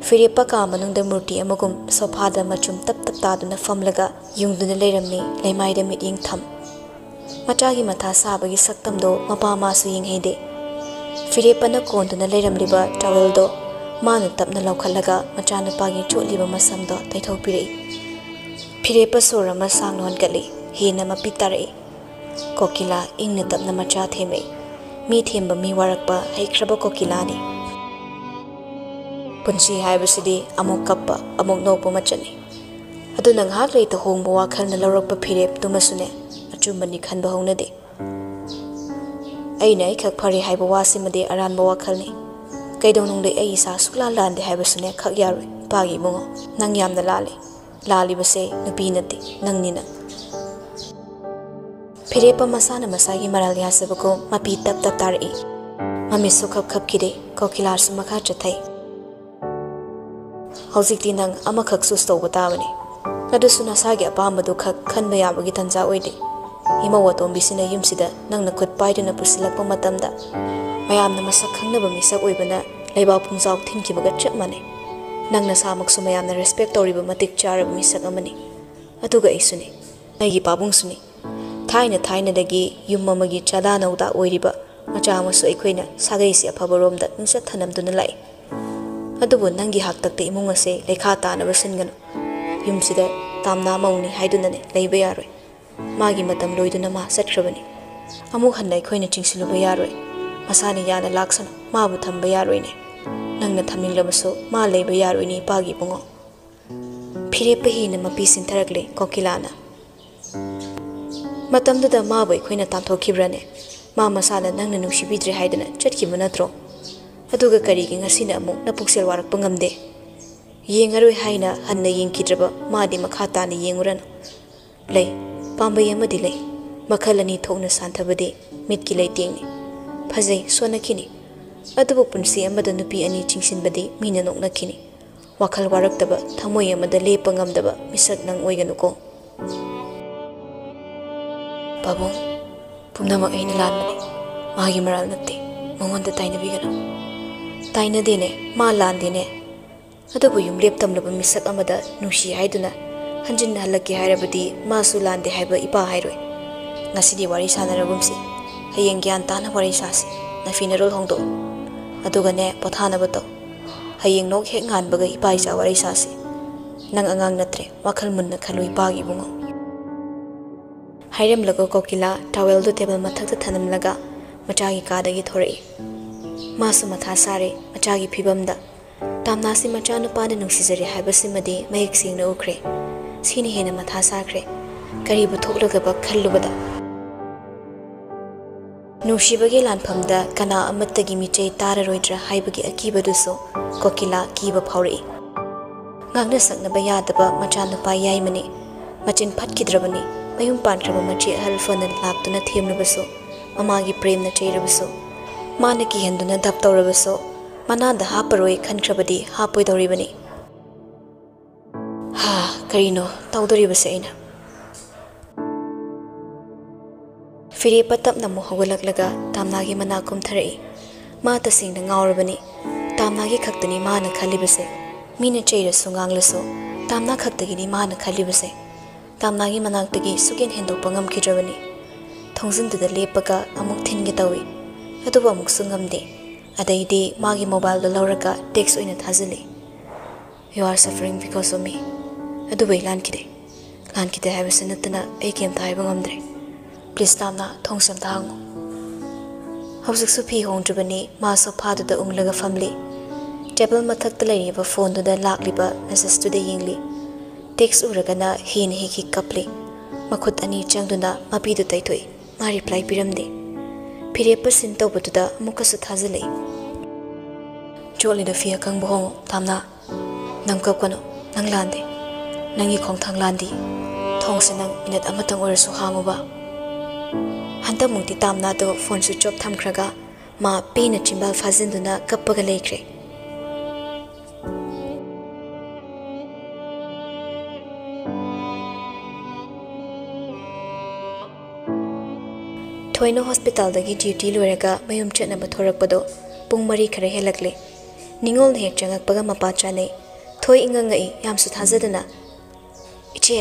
ꯐꯤꯔꯦꯞꯄ ꯀꯥ ꯃꯅꯨꯡꯗ ꯃꯨꯔꯇꯤ ꯑꯃꯒꯨꯝ ꯁꯣꯐꯥꯗ ꯃꯆꯨꯝ ꯇꯞ ꯇꯞ ꯇꯥꯗꯨꯅ ꯐꯝꯂꯒ ꯌꯨꯡꯗꯨꯅ ꯂꯩꯔꯝꯃꯤ ꯂꯩꯃꯥꯏꯗ ꯃꯤꯠꯌꯦꯡ ꯊꯝ ꯃꯆꯥꯒꯤ ꯃꯊꯥ ꯁꯥꯕꯒꯤ ꯁꯛꯇꯝꯗꯣ ꯃꯄꯥ ꯃꯥꯁꯨ ꯌꯦꯡꯍꯩꯗꯦ ꯐꯤꯔꯦꯞꯄꯅ ꯀꯣꯟꯗꯨꯅ ꯂꯩꯔꯝꯂꯤꯕ ꯇꯥꯋꯦꯜꯗꯣ ꯃꯥꯅ ꯇꯞꯅ ꯂꯧꯈꯠꯂꯒ ꯃꯆꯥꯅꯨꯄꯥꯒꯤ ꯆꯣꯠꯂꯤꯕ ꯃꯁꯝꯗꯣ ꯇꯩꯊꯣꯛꯄꯤꯔꯛꯏ ꯐꯤꯔꯦꯞꯄ ꯁꯣꯔ ꯑꯃ ꯁꯥꯡꯅ ꯍꯣꯟꯒꯠꯂꯤ ꯍꯦꯟꯅ ꯃꯄꯤ ꯇꯥꯔꯛꯏ ꯀꯣꯀꯤꯂꯥ ꯏꯪꯅ ꯇꯞꯅ ꯃꯆꯥ ꯊꯦꯝꯃꯛꯏ ꯃꯤ ꯊꯦꯝꯕ ꯃꯤ ꯋꯥꯔꯛꯄ ꯍꯩꯈ꯭ꯔꯕ ꯀꯣꯀꯤꯂꯥꯅꯤ ꯄꯨꯟꯁꯤ ꯍꯥꯏꯕꯁꯤꯗꯤ ꯑꯃꯨꯛ ꯀꯞꯄ ꯑꯃꯨꯛ ꯅꯣꯛꯄ ꯃꯆꯠꯅꯤ ꯑꯗꯨꯅ ꯉꯥꯏꯍꯥꯛ ꯂꯩꯇ ꯍꯣꯡꯕ ꯋꯥꯈꯜꯅ ꯂꯧꯔꯛꯄ ꯐꯤꯔꯦꯞꯇꯨꯃꯁꯨꯅꯦ ꯑꯆꯨꯝꯕꯅꯤ ꯈꯟꯕ ꯍꯧꯅꯗꯦ ꯑꯩꯅ ꯑꯩꯈꯛ ꯐꯔꯦ ꯍꯥꯏꯕ ꯋꯥꯁꯤꯃꯗꯤ ꯑꯔꯥꯟꯕ ꯋꯥꯈꯜꯅꯤ ꯀꯩꯗꯧꯅꯨꯡꯗ ꯑꯩ ꯏꯁꯥ ꯁꯨꯛꯂꯥꯟ ꯂꯥꯟꯗꯦ ꯍꯥꯏꯕꯁꯨꯅꯦ ꯈꯛ ꯌꯥꯔꯣꯏ ꯏꯄꯥꯒꯤ ꯏꯕꯨꯡꯉꯣ ꯅꯪ ꯌꯥꯝꯅ ꯂꯥꯜꯂꯤ ꯂꯥꯜꯂꯤꯕꯁꯦ ꯅꯨꯄꯤ ꯅꯠꯇꯦ ꯅꯪꯅꯤꯅ ꯐꯤꯔꯦꯞꯄ ꯃꯁꯥꯅ ꯃꯁꯥꯒꯤ ꯃꯔꯥꯜ ꯌꯥꯖꯕꯀꯣ ꯃꯄꯤ ꯇꯞ ꯇꯞ ꯇꯥꯔꯛꯏ ꯃꯃꯤꯠꯁꯨ ꯈꯞ ꯈꯞꯈꯤꯗꯦ ꯀꯣꯀꯤꯂꯥꯁꯨ ꯃꯈꯥ ꯆꯠꯊꯩ ꯍꯧꯖꯤꯛꯇꯤ ꯅꯪ ꯑꯃꯈꯛ ꯆꯨꯁ ꯇꯧꯕ ꯇꯥꯕꯅꯤ ꯑꯗꯨꯁꯨ ꯅꯁꯥꯒꯤ ꯑꯄꯥꯝꯕꯗꯨ ꯈꯛ ꯈꯟꯕ ꯌꯥꯕꯒꯤ ꯇꯟꯖꯥ ꯑꯣꯏꯗꯦ ꯏꯃꯧ ꯑꯇꯣꯝꯕꯤꯁꯤꯅ ꯌꯨꯝꯁꯤꯗ ꯅꯪꯅ ꯈꯨꯠ ꯄꯥꯏꯗꯨꯅ ꯄꯨꯁꯤꯜꯂꯛꯄ ꯃꯇꯝꯗ ꯃꯌꯥꯝꯅ ꯃꯁꯛ ꯈꯪꯅꯕ ꯃꯤꯁꯛ ꯑꯣꯏꯕꯅ ꯂꯩꯕꯥꯛ ꯄꯨꯡꯖꯥꯎ ꯊꯤꯟꯈꯤꯕꯒ ꯆꯞ ꯃꯥꯟꯅꯩ ꯅꯪ ꯅꯁꯥꯃꯛꯁꯨ ꯃꯌꯥꯝꯅ ꯔꯦꯁꯄꯦꯛ ꯇꯧꯔꯤꯕ ꯃꯇꯤꯛ ꯆꯥꯔꯕ ꯃꯤꯁꯛ ꯑꯃꯅꯤ ꯑꯗꯨꯒ ꯑꯩꯁꯨꯅꯤ ꯑꯩꯒꯤ ꯄꯥꯕꯨꯡꯁꯨꯅꯤ ꯊꯥꯏꯅꯗꯒꯤ ꯌꯨꯝ ꯑꯃꯒꯤ ꯆꯥꯗꯥ ꯅꯧꯗꯥ ꯑꯣꯏꯔꯤꯕ ꯃꯆꯥ ꯑꯃꯁꯨ ꯑꯩꯈꯣꯏꯅ ꯁꯥꯒꯩꯁꯤ ꯑꯐꯕꯔꯣꯝꯗ ꯅꯤꯡꯆꯠ ꯊꯅꯝꯗꯨꯅ ꯂꯥꯛꯏ ꯑꯗꯨꯕꯨ ꯅꯪꯒꯤ ꯍꯥꯛꯇꯛꯇ ꯏꯃꯨꯡ ꯑꯁꯦ ꯂꯩꯈꯥ ꯇꯥꯅꯕ ꯁꯤꯟꯒꯅꯨ ꯌꯨꯝꯁꯤꯗ ꯇꯥꯝꯅꯥ ꯃꯧꯅꯤ ꯍꯥꯏꯗꯨꯅꯅꯦ ꯂꯩꯕ ꯌꯥꯔꯣꯏ ꯃꯥꯒꯤ ꯃꯇꯝ ꯂꯣꯏꯗꯨꯅ ꯃꯥ ꯆꯠꯈ꯭ꯔꯕꯅꯤ ꯑꯃꯨꯛ ꯍꯟꯅ ꯑꯩꯈꯣꯏꯅ ꯆꯤꯡꯁꯤꯜꯂꯨꯕ ꯌꯥꯔꯣꯏ ꯃꯁꯥꯅ ꯌꯥꯅ ꯂꯥꯛꯁꯅꯨ ꯃꯥꯕꯨ ꯊꯝꯕ ꯌꯥꯔꯣꯏꯅꯦ ꯅꯪꯅ ꯊꯝꯅꯤꯡꯂꯕꯁꯨ ꯃꯥ ꯂꯩꯕ ꯌꯥꯔꯣꯏꯅꯦ ꯏꯄꯥꯒꯤ ꯏꯕꯨꯡꯉꯣ ꯐꯤꯔꯦꯞꯄ ꯍꯤꯅ ꯃꯄꯤ ꯁꯤꯟꯊꯔꯛꯂꯦ ꯀꯣꯀꯤꯂꯥꯅ ꯃꯇꯝꯗꯨꯗ ꯃꯥꯕꯨ ꯑꯩꯈꯣꯏꯅ ꯇꯥꯟꯊꯣꯛꯈꯤꯕ꯭ꯔꯅꯦ ꯃꯥ ꯃꯁꯥꯅ ꯅꯪꯅ ꯅꯨꯡꯁꯤꯕꯤꯗ꯭ꯔꯦ ꯍꯥꯏꯗꯅ ꯆꯠꯈꯤꯕ ꯅꯠꯇ꯭ꯔꯣ ꯑꯗꯨꯒ ꯀꯔꯤꯒꯤ ꯉꯁꯤꯅ ꯑꯃꯨꯛ ꯅꯄꯨꯛꯁꯦꯜ ꯋꯥꯔꯛꯄ ꯉꯝꯗꯦ ꯌꯦꯡꯉꯔꯣꯏ ꯍꯥꯏꯅ ꯍꯟꯅ ꯌꯦꯡꯈꯤꯗ꯭ꯔꯕ ꯃꯥꯗꯤ ꯃꯈꯥ ꯇꯥꯅ ꯌꯦꯡꯉꯨꯔꯅꯨ ꯂꯩ ꯄꯥꯝꯕꯩ ꯑꯃꯗꯤ ꯂꯩ ꯃꯈꯜ ꯑꯅꯤ ꯊꯣꯛꯅ ꯁꯥꯟꯊꯕꯗꯤ ꯃꯤꯠꯀꯤ ꯂꯩꯇꯦꯡꯅꯤ ꯐꯖꯩ ꯁꯣꯟꯅꯈꯤꯅꯤ ꯑꯗꯨꯕꯨ ꯄꯨꯟꯁꯤ ꯑꯃꯗ ꯅꯨꯄꯤ ꯑꯅꯤ ꯆꯤꯡꯁꯤꯟꯕꯗꯤ ꯃꯤꯅ ꯅꯣꯛꯅꯈꯤꯅꯤ ꯋꯥꯈꯜ ꯋꯥꯔꯛꯇꯕ ꯊꯃꯣꯏ ꯑꯃꯗ ꯂꯦꯞꯄ ꯉꯝꯗꯕ ꯃꯤꯁꯛ ꯅꯪ ꯑꯣꯏꯒꯅꯨꯀꯣ ꯄꯥꯕꯨꯡ ꯄꯨꯝꯅꯃꯛ ꯑꯩꯅ ꯂꯥꯟꯕꯅꯤ ꯃꯥꯒꯤ ꯃꯔꯥꯜ ꯅꯠꯇꯦ ꯃꯉꯣꯟꯗ ꯇꯥꯏꯅꯕꯤꯒꯅꯨ ꯇꯥꯏꯅꯗꯦꯅꯦ ꯃꯥ ꯂꯥꯟꯗꯦꯅꯦ ꯑꯗꯨꯕꯨ ꯌꯨꯝꯂꯦꯞ ꯇꯝꯂꯕ ꯃꯤꯁꯛ ꯑꯃꯗ ꯅꯨꯡꯁꯤ ꯍꯥꯏꯗꯨꯅ ꯍꯟꯖꯤꯟꯅ ꯍꯜꯂꯛꯀꯦ ꯍꯥꯏꯔꯕꯗꯤ ꯃꯥꯁꯨ ꯂꯥꯟꯗꯦ ꯍꯥꯏꯕ ꯏꯄꯥ ꯍꯥꯏꯔꯣꯏ ꯉꯁꯤꯗꯤ ꯋꯥꯔꯤ ꯁꯥꯟꯅꯔꯒꯨꯝꯁꯤ ꯍꯌꯦꯡ ꯒ꯭ꯌꯥꯟ ꯇꯥꯅ ꯋꯥꯔꯤ ꯁꯥꯁꯤ ꯅꯐꯤ ꯅꯔꯣꯜ ꯍꯣꯡꯗꯣꯛꯎ ꯑꯗꯨꯒꯅꯦ ꯄꯣꯊꯥꯅꯕ ꯇꯧ ꯍꯌꯦꯡ ꯅꯣꯛ ꯍꯦꯛ ꯉꯥꯟꯕꯒ ꯏꯄꯥ ꯏꯆꯥ ꯋꯥꯔꯤ ꯁꯥꯁꯤ ꯅꯪ ꯑꯉꯥꯡ ꯅꯠꯇ꯭ꯔꯦ ꯋꯥꯈꯜ ꯃꯨꯟꯅ ꯈꯜꯂꯨ ꯏꯄꯥꯒꯤ ꯏꯕꯨꯡꯉꯣ ꯍꯥꯏꯔꯝꯂꯒ ꯀꯣꯀꯤꯂꯥ ꯇꯥꯋꯦꯜꯗꯨ ꯇꯦꯕꯜ ꯃꯊꯛꯇ ꯊꯅꯝꯂꯒ ꯃꯆꯥꯒꯤ ꯀꯥꯗꯒꯤ ꯊꯣꯔꯛꯏ ꯃꯥꯁꯨ ꯃꯊꯥ ꯁꯥꯔꯦ ꯃꯆꯥꯒꯤ ꯐꯤꯕꯝꯗ ꯇꯥꯝꯅꯥꯁꯤ ꯃꯆꯥꯅꯨꯄꯥꯅ ꯅꯨꯡꯁꯤꯖꯔꯦ ꯍꯥꯏꯕꯁꯤꯃꯗꯤ ꯃꯌꯦꯛ ꯁꯦꯡꯅ ꯎꯈ꯭ꯔꯦ ꯁꯤꯅ ꯍꯦꯟꯅ ꯃꯊꯥ ꯁꯥꯈ꯭ꯔꯦ ꯀꯔꯤꯕꯨ ꯊꯣꯛꯂꯒꯕ ꯈꯜꯂꯨꯕꯗ ꯅꯨꯡꯁꯤꯕꯒꯤ ꯂꯥꯟꯐꯝꯗ ꯀꯅꯥ ꯑꯃꯠꯇꯒꯤ ꯃꯤꯆꯩ ꯇꯥꯔꯔꯣꯏꯗ꯭ꯔꯥ ꯍꯥꯏꯕꯒꯤ ꯑꯀꯤꯕꯗꯨꯁꯨ ꯀꯣꯀꯤꯂꯥ ꯀꯤꯕ ꯐꯥꯎꯔꯛꯏ ꯉꯥꯡꯅ ꯁꯛꯅꯕ ꯌꯥꯗꯕ ꯃꯆꯥꯅꯨꯄꯥ ꯌꯥꯏꯃꯅꯤ ꯃꯆꯤꯟ ꯐꯠꯈꯤꯗ꯭ꯔꯕꯅꯤ ꯃꯌꯨꯝ ꯄꯥꯟꯈ꯭ꯔꯕ ꯃꯆꯦ ꯑꯍꯜ ꯐꯅ ꯂꯥꯛꯇꯨꯅ ꯊꯦꯝꯂꯕꯁꯨ ꯃꯃꯥꯒꯤ ꯄ꯭ꯔꯦꯝꯅ ꯆꯩꯔꯕꯁꯨ ꯃꯥꯅ ꯀꯤꯍꯟꯗꯨꯅ ꯗꯞ ꯇꯧꯔꯕꯁꯨ ꯃꯅꯥꯗ ꯍꯥꯞꯄꯔꯣꯏ ꯈꯟꯈ꯭ꯔꯕꯗꯤ ꯍꯥꯞꯄꯣꯏꯗꯧꯔꯤꯕꯅꯤ ꯀꯔꯤꯅꯣ ꯇꯧꯗꯣꯔꯤꯕꯁꯦ ꯑꯩꯅ ꯐꯤꯔꯦꯞꯄ ꯇꯞꯅ ꯑꯃꯨꯛ ꯍꯧꯒꯠꯂꯛꯂꯒ ꯇꯥꯝꯅꯥꯒꯤ ꯃꯅꯥꯛ ꯀꯨꯝꯊꯔꯛꯏ ꯃꯥ ꯇꯁꯦꯡꯅ ꯉꯥꯎꯔꯕꯅꯤ ꯇꯥꯝꯅꯥꯒꯤ ꯈꯛꯇꯅꯤ ꯃꯥꯅ ꯈꯜꯂꯤꯕꯁꯦ ꯃꯤꯅ ꯆꯩꯔꯁꯨ ꯉꯥꯡꯂꯁꯨ ꯇꯥꯝꯅꯥ ꯈꯛꯇꯒꯤꯅꯤ ꯃꯥꯅ ꯈꯜꯂꯤꯕꯁꯦ ꯇꯥꯝꯅꯥꯒꯤ ꯃꯅꯥꯛꯇꯒꯤ ꯁꯨꯛꯍꯦꯟ ꯍꯦꯟꯗꯣꯛꯄ ꯉꯝꯈꯤꯗ꯭ꯔꯕꯅꯤ ꯊꯣꯡꯖꯤꯟꯗꯨꯗ ꯂꯦꯞꯄꯒ ꯑꯃꯨꯛ ꯊꯤꯟꯒꯦ ꯇꯧꯏ ꯑꯗꯨꯕꯨ ꯑꯃꯨꯛꯁꯨ ꯉꯝꯗꯦ ꯑꯗꯩꯗꯤ ꯃꯥꯒꯤ ꯃꯣꯕꯥꯏꯜꯗꯣ ꯂꯧꯔꯒ ꯇꯦꯛꯁ ꯑꯣꯏꯅ ꯊꯥꯖꯤꯜꯂꯤ U R suffering because of ꯃꯤ ꯑꯗꯨꯕꯨ ꯑꯩ ꯂꯥꯟꯈꯤꯗꯦ ꯍꯥꯏꯕꯁꯤ ꯅꯠꯇꯅ ꯑꯩ ꯀꯩꯝꯇ ꯍꯥꯏꯕ ꯉꯝꯗ꯭ꯔꯦ ꯄ꯭ꯂꯤꯁ ꯇꯥꯝꯅꯥ ꯊꯣꯡꯁꯦ ꯑꯝꯇ ꯍꯥꯡꯉꯨ ꯍꯧꯖꯤꯛꯁꯨ ꯐꯤ ꯍꯣꯡꯗ꯭ꯔꯤꯕꯅꯤ ꯃꯥ ꯁꯣꯐꯥꯗꯨꯗ ꯎꯡꯂꯒ ꯐꯝꯂꯤ ꯇꯦꯕꯜ ꯃꯊꯛꯇ ꯂꯩꯔꯤꯕ ꯐꯣꯟꯗꯨꯗ ꯂꯥꯛꯂꯤꯕ ꯃꯦꯁꯦꯖꯇꯨꯗ ꯌꯦꯡꯂꯤ ꯇꯦꯛꯁ ꯎꯔꯒꯅ ꯍꯦꯟꯅ ꯍꯦꯛ ꯀꯞꯂꯤ ꯃꯈꯨꯠ ꯑꯅꯤ ꯆꯪꯗꯨꯅ ꯃꯄꯤꯗꯨ ꯇꯩꯊꯣꯛꯏ ꯃꯥ ꯔꯤꯄ꯭ꯂꯥꯏ ꯄꯤꯔꯝꯗꯦ ꯐꯤꯔꯦꯞꯄ ꯁꯤꯟ ꯇꯧꯕꯗꯨꯗ ꯑꯃꯨꯛꯀꯁꯨ ꯊꯥꯖꯤꯜꯂꯛꯏ ꯆꯣꯠꯂꯤꯗ ꯐꯤ ꯑꯀꯪꯕ ꯍꯣꯡꯉꯨ ꯇꯥꯝꯅꯥ ꯅꯪ ꯀꯞꯀꯅꯨ ꯅꯪ ꯂꯥꯟꯗꯦ ꯅꯪꯒꯤ ꯈꯣꯡꯊꯥꯡ ꯂꯥꯟꯗꯤ ꯊꯣꯡꯁꯦ ꯅꯪ ꯃꯤꯅꯠ ꯑꯃꯇꯪ ꯑꯣꯏꯔꯁꯨ ꯍꯥꯡꯉꯨꯕ ꯍꯟꯗꯛꯃꯨꯛꯇꯤ ꯇꯥꯝꯅꯥꯗꯣ ꯐꯣꯟ ꯁ꯭ꯋꯤꯆ ꯑꯣꯐ ꯊꯝꯈ꯭ꯔꯒ ꯃꯥ ꯄꯦꯅ ꯆꯤꯝꯕꯥꯜ ꯐꯥꯖꯤꯟꯗꯨꯅ ꯀꯞꯄꯒ ꯂꯩꯈ꯭ꯔꯦ ꯊꯣꯏꯅ ꯍꯣꯁꯄꯤꯇꯥꯜꯗꯒꯤ ꯗ꯭ꯌꯨꯇꯤ ꯂꯣꯏꯔꯒ ꯃꯌꯨꯝ ꯆꯠꯅꯕ ꯊꯣꯔꯛꯄꯗꯣ ꯄꯨꯡ 4 ꯈꯔ ꯍꯦꯜꯂꯛꯂꯦ ꯅꯤꯡꯉꯣꯜꯅ ꯍꯦꯛ ꯆꯪꯉꯛꯄꯒ ꯃꯄꯥ ꯆꯥꯅꯩ ꯊꯣꯏ ꯏꯉꯛꯉꯛꯏ ꯌꯥꯝꯁꯨ ꯊꯥꯖꯗꯅ ꯏꯆꯦ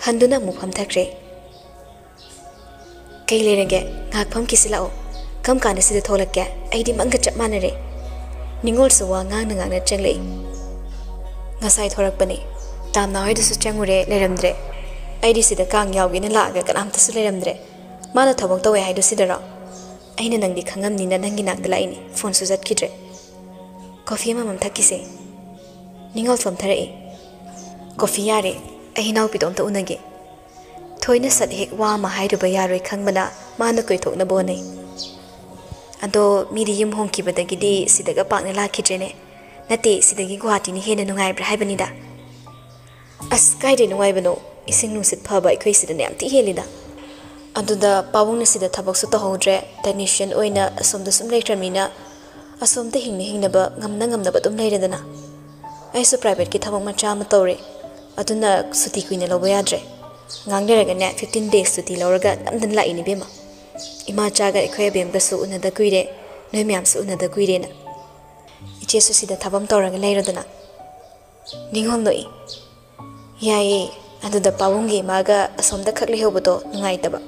ꯍꯟꯗꯨꯅ ꯑꯃꯨꯛ ꯐꯝꯊꯈ꯭ꯔꯦ ꯀꯩ ꯂꯩꯔꯒꯦ ꯉꯥꯏꯍꯥꯛ ꯐꯝꯈꯤꯁꯤ ꯂꯥꯛꯑꯣ ꯀꯔꯝ ꯀꯥꯟꯗ ꯁꯤꯗ ꯊꯣꯛꯂꯛꯀꯦ ꯑꯩꯗꯤ ꯃꯪꯒ ꯆꯞ ꯃꯥꯟꯅꯔꯦ ꯅꯤꯡꯉꯣꯜꯁꯨ ꯋꯥ ꯉꯥꯡꯅ ꯆꯪꯂꯛꯏ ꯉꯁꯥꯏ ꯊꯣꯔꯛꯄꯅꯤ ꯇꯥꯝꯅꯥ ꯍꯣꯏꯗꯁꯨ ꯆꯪꯉꯨꯔꯦ ꯂꯩꯔꯝꯗ꯭ꯔꯦ ꯑꯩꯗꯤ ꯁꯤꯗ ꯀꯥꯡ ꯌꯥꯎꯒꯦꯅ ꯂꯥꯛꯑꯒ ꯀꯅꯥꯝꯇꯁꯨ ꯂꯩꯔꯝꯗ꯭ꯔꯦ ꯃꯥꯅ ꯊꯕꯛ ꯇꯧꯋꯦ ꯍꯥꯏꯗꯣ ꯁꯤꯗꯔꯣ ꯑꯩꯅ ꯅꯪꯗꯤ ꯈꯪꯉꯝꯅꯤꯅ ꯅꯪꯒꯤ ꯅꯥꯛꯇ ꯂꯥꯛꯏꯅꯤ ꯐꯣꯟꯁꯨ ꯆꯠꯈꯤꯗ꯭ꯔꯦ ꯀꯣꯐꯤ ꯑꯃꯃꯝ ꯊꯛꯈꯤꯁꯦ ꯅꯤꯡꯉꯣꯜ ꯐꯝꯊꯔꯛꯏ ꯀꯣꯐꯤ ꯌꯥꯔꯦ ꯑꯩ ꯏꯅꯥꯎꯄꯤꯗꯣ ꯑꯝꯇ ꯎꯅꯒꯦ ꯊꯣꯏꯅ ꯁꯠ ꯍꯦꯛ ꯋꯥ ꯑꯃ ꯍꯥꯏꯔꯨꯕ ꯌꯥꯔꯣꯏ ꯈꯪꯕꯅ ꯃꯥꯅ ꯀꯣꯏꯊꯣꯛꯅꯕ ꯍꯣꯠꯅꯩ ꯑꯗꯣ ꯃꯤꯗꯤ ꯌꯨꯝ ꯍꯣꯡꯈꯤꯕꯗꯒꯤꯗꯤ ꯁꯤꯗꯒ ꯄꯥꯛꯅ ꯂꯥꯛꯈꯤꯗ꯭ꯔꯦꯅꯦ ꯅꯠꯇꯦ ꯁꯤꯗꯒꯤ ꯒꯨꯋꯥꯍꯥꯇꯤꯅ ꯍꯦꯟꯅ ꯅꯨꯡꯉꯥꯏꯕ꯭ꯔꯥ ꯍꯥꯏꯕꯅꯤꯗ ꯑꯁ ꯀꯥꯏꯗꯩ ꯅꯨꯡꯉꯥꯏꯕꯅꯣ ꯏꯁꯤꯡ ꯅꯨꯡꯁꯤꯠ ꯐꯕ ꯑꯩꯈꯣꯏ ꯁꯤꯗꯅ ꯌꯥꯝ ꯊꯤ ꯍꯦꯜꯂꯤꯗ ꯑꯗꯨꯗ ꯄꯥꯕꯨꯡꯅ ꯁꯤꯗ ꯊꯕꯛꯁꯨ ꯇꯧꯍꯧꯗ꯭ꯔꯦ ꯇꯦꯛꯅꯤꯁꯤꯌꯟ ꯑꯣꯏꯅ ꯑꯁꯣꯝꯗ ꯁꯨꯝ ꯂꯩꯈ꯭ꯔꯕꯅꯤꯅ ꯑꯁꯣꯝꯗ ꯍꯤꯡꯅꯕ ꯉꯝꯅꯕ ꯑꯗꯨꯝ ꯂꯩꯔꯦꯗꯅ ꯑꯩꯁꯨ ꯄ꯭ꯔꯥꯏꯚꯦꯠꯀꯤ ꯊꯕꯛ ꯃꯆꯥ ꯑꯃ ꯇꯧꯔꯦ ꯑꯗꯨꯅ ꯁꯨꯇꯤ ꯀꯨꯏꯅ ꯂꯧꯕ ꯌꯥꯗ꯭ꯔꯦ ꯉꯥꯡꯅꯔꯒꯅꯦ 15 days ꯁꯨꯇꯤ ꯂꯧꯔꯒ ꯅꯝꯗꯅ ꯂꯥꯛꯏꯅꯤ ꯕꯦꯝꯃ ꯏꯃꯥꯆꯥꯒ ꯑꯩꯈꯣꯏ ꯑꯕꯦꯝꯒꯁꯨ ꯎꯅꯗ ꯀꯨꯏꯔꯦ ꯅꯣꯏ ꯃꯌꯥꯝꯁꯨ ꯎꯅꯗ ꯀꯨꯏꯔꯦꯅ ꯏꯆꯦꯁꯨ ꯁꯤꯗ ꯊꯕꯛ ꯇꯧꯔꯒ ꯂꯩꯔꯗꯅ ꯅꯤꯡꯉꯣꯜ ꯅꯣꯛꯏ ꯌꯥꯏꯌꯦ ꯑꯗꯨꯗ ꯄꯥꯕꯨꯡꯒꯤ ꯏꯃꯥꯒ ꯑꯁꯣꯝꯗ ꯈꯛ ꯂꯩꯍꯧꯕꯗꯣ ꯅꯨꯡꯉꯥꯏꯇꯕ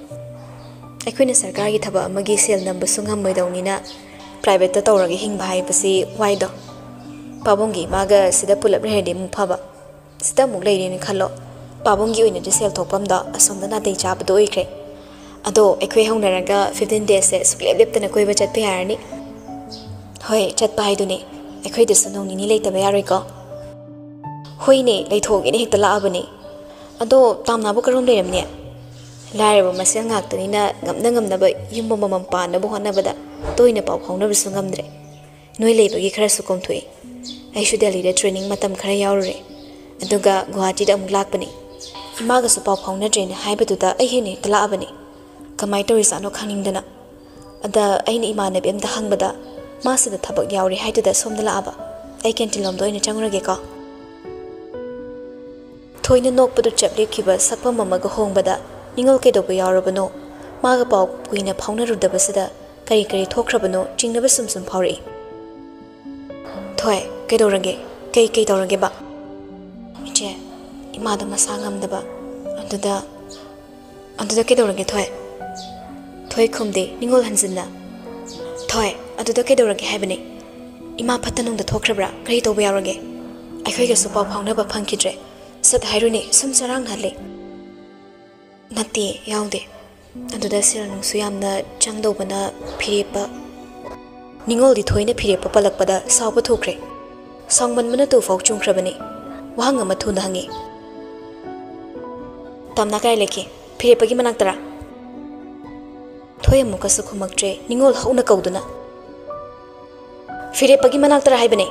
ꯑꯩꯈꯣꯏꯅ ꯁꯔꯀꯥꯔꯒꯤ ꯊꯕꯛ ꯑꯃꯒꯤ ꯁꯦꯜ ꯅꯝꯕꯁꯨ ꯉꯝꯃꯣꯏꯗꯧꯅꯤꯅ ꯄ꯭ꯔꯥꯏꯚꯦꯠꯇ ꯇꯧꯔꯒ ꯍꯤꯡꯕ ꯍꯥꯏꯕꯁꯤ ꯋꯥꯏꯗꯣ ꯄꯥꯕꯨꯡꯒꯤ ꯏꯃꯥꯒ ꯁꯤꯗ ꯄꯨꯂꯞ ꯂꯩꯔꯗꯤ ꯑꯃꯨꯛ ꯐꯕ ꯁꯤꯗ ꯑꯃꯨꯛ ꯂꯩꯔꯦꯅ ꯈꯜꯂꯣ ꯄꯥꯕꯨꯡꯒꯤ ꯑꯣꯏꯅꯗꯤ ꯁꯦꯜ ꯊꯣꯛꯐꯝꯗꯣ ꯑꯁꯣꯝꯗ ꯅꯥꯇꯩ ꯆꯥꯕꯗꯣ ꯑꯣꯏꯈ꯭ꯔꯦ ꯑꯗꯣ ꯑꯩꯈꯣꯏ ꯍꯧꯅꯔꯒ 15 days ꯁꯨꯛꯂꯦꯞ ꯂꯦꯞꯇꯅ ꯀꯣꯏꯕ ꯆꯠꯄ ꯌꯥꯔꯅꯤ ꯍꯣꯏ ꯆꯠꯄ ꯍꯥꯏꯗꯨꯅꯤ ꯑꯩꯈꯣꯏꯗꯁꯨ ꯅꯣꯡ ꯅꯤꯅꯤ ꯂꯩꯇꯕ ꯌꯥꯔꯣꯏꯀꯣ ꯍꯣꯏꯅꯦ ꯂꯩꯊꯣꯛꯒꯦꯅ ꯍꯦꯛꯇ ꯂꯥꯛꯑꯕꯅꯤ ꯑꯗꯣ ꯇꯥꯝꯅꯥꯕꯨ ꯀꯔꯝ ꯂꯩꯔꯝꯅꯤ ꯂꯥꯏꯔꯕ ꯃꯁꯦꯜ ꯉꯥꯛꯇꯅꯤꯅ ꯉꯝꯅꯕ ꯌꯨꯝ ꯑꯃꯃꯝ ꯄꯥꯟꯅꯕ ꯍꯣꯠꯅꯕꯗ ꯇꯣꯏꯅ ꯄꯥꯎ ꯐꯥꯎꯅꯕꯁꯨ ꯉꯝꯗ꯭ꯔꯦ ꯅꯣꯏ ꯂꯩꯕꯒꯤ ꯈꯔꯁꯨ ꯀꯣꯝꯊꯣꯛꯏ ꯑꯩꯁꯨ ꯗꯦꯜꯂꯤꯗ ꯇ꯭ꯔꯦꯅꯤꯡ ꯃꯇꯝ ꯈꯔ ꯌꯥꯎꯔꯨꯔꯦ ꯑꯗꯨꯒ ꯒꯨꯋꯥꯍꯥꯇꯤꯗ ꯑꯃꯨꯛ ꯂꯥꯛꯄꯅꯤ इमागसु पाउ फाउनद्रेने हाइबदुदा अइ हेने तलाबनी कमाइ तौरिसानो खानिंगदना अदा अइने इमानबी अमदा हंगबदा मासिदा थबक यावरि हाइदुदा सोमदा लाबा अइ कैंटीन लोमदो अइने चंगरगे का थोइने नोकपदु चपलेखिबा सकपम अमगा होंगबदा निंगल केदोबो यावरबनो मागा पाउ कुइना फाउनरुदबसदा करी करी थोख्रबनो चिंगनबा सुमसुम फाउरि थोय केदोरगे कई कई तौरगे बा इचे इमादा मसा ngamdaba aduda kedorage thoy thoy khumde ningol hanjinna thoy aduda kedorage haibani ima phatanung da thokrabra kari toba yarage akhoi ga supa phawna ba phangkidre sat hairuni sum sarang halle nati yaude aduda siranung suyamna changdobana phirepa ningol di thoyna phirepa palakpada sawba thokre songman mana tu fok chungkrabani wahang ama thuna hangi tamna kai leki phirepa manak tara thoy amuka su khumaktre ningol hauna kauduna phirepa manak tara haibane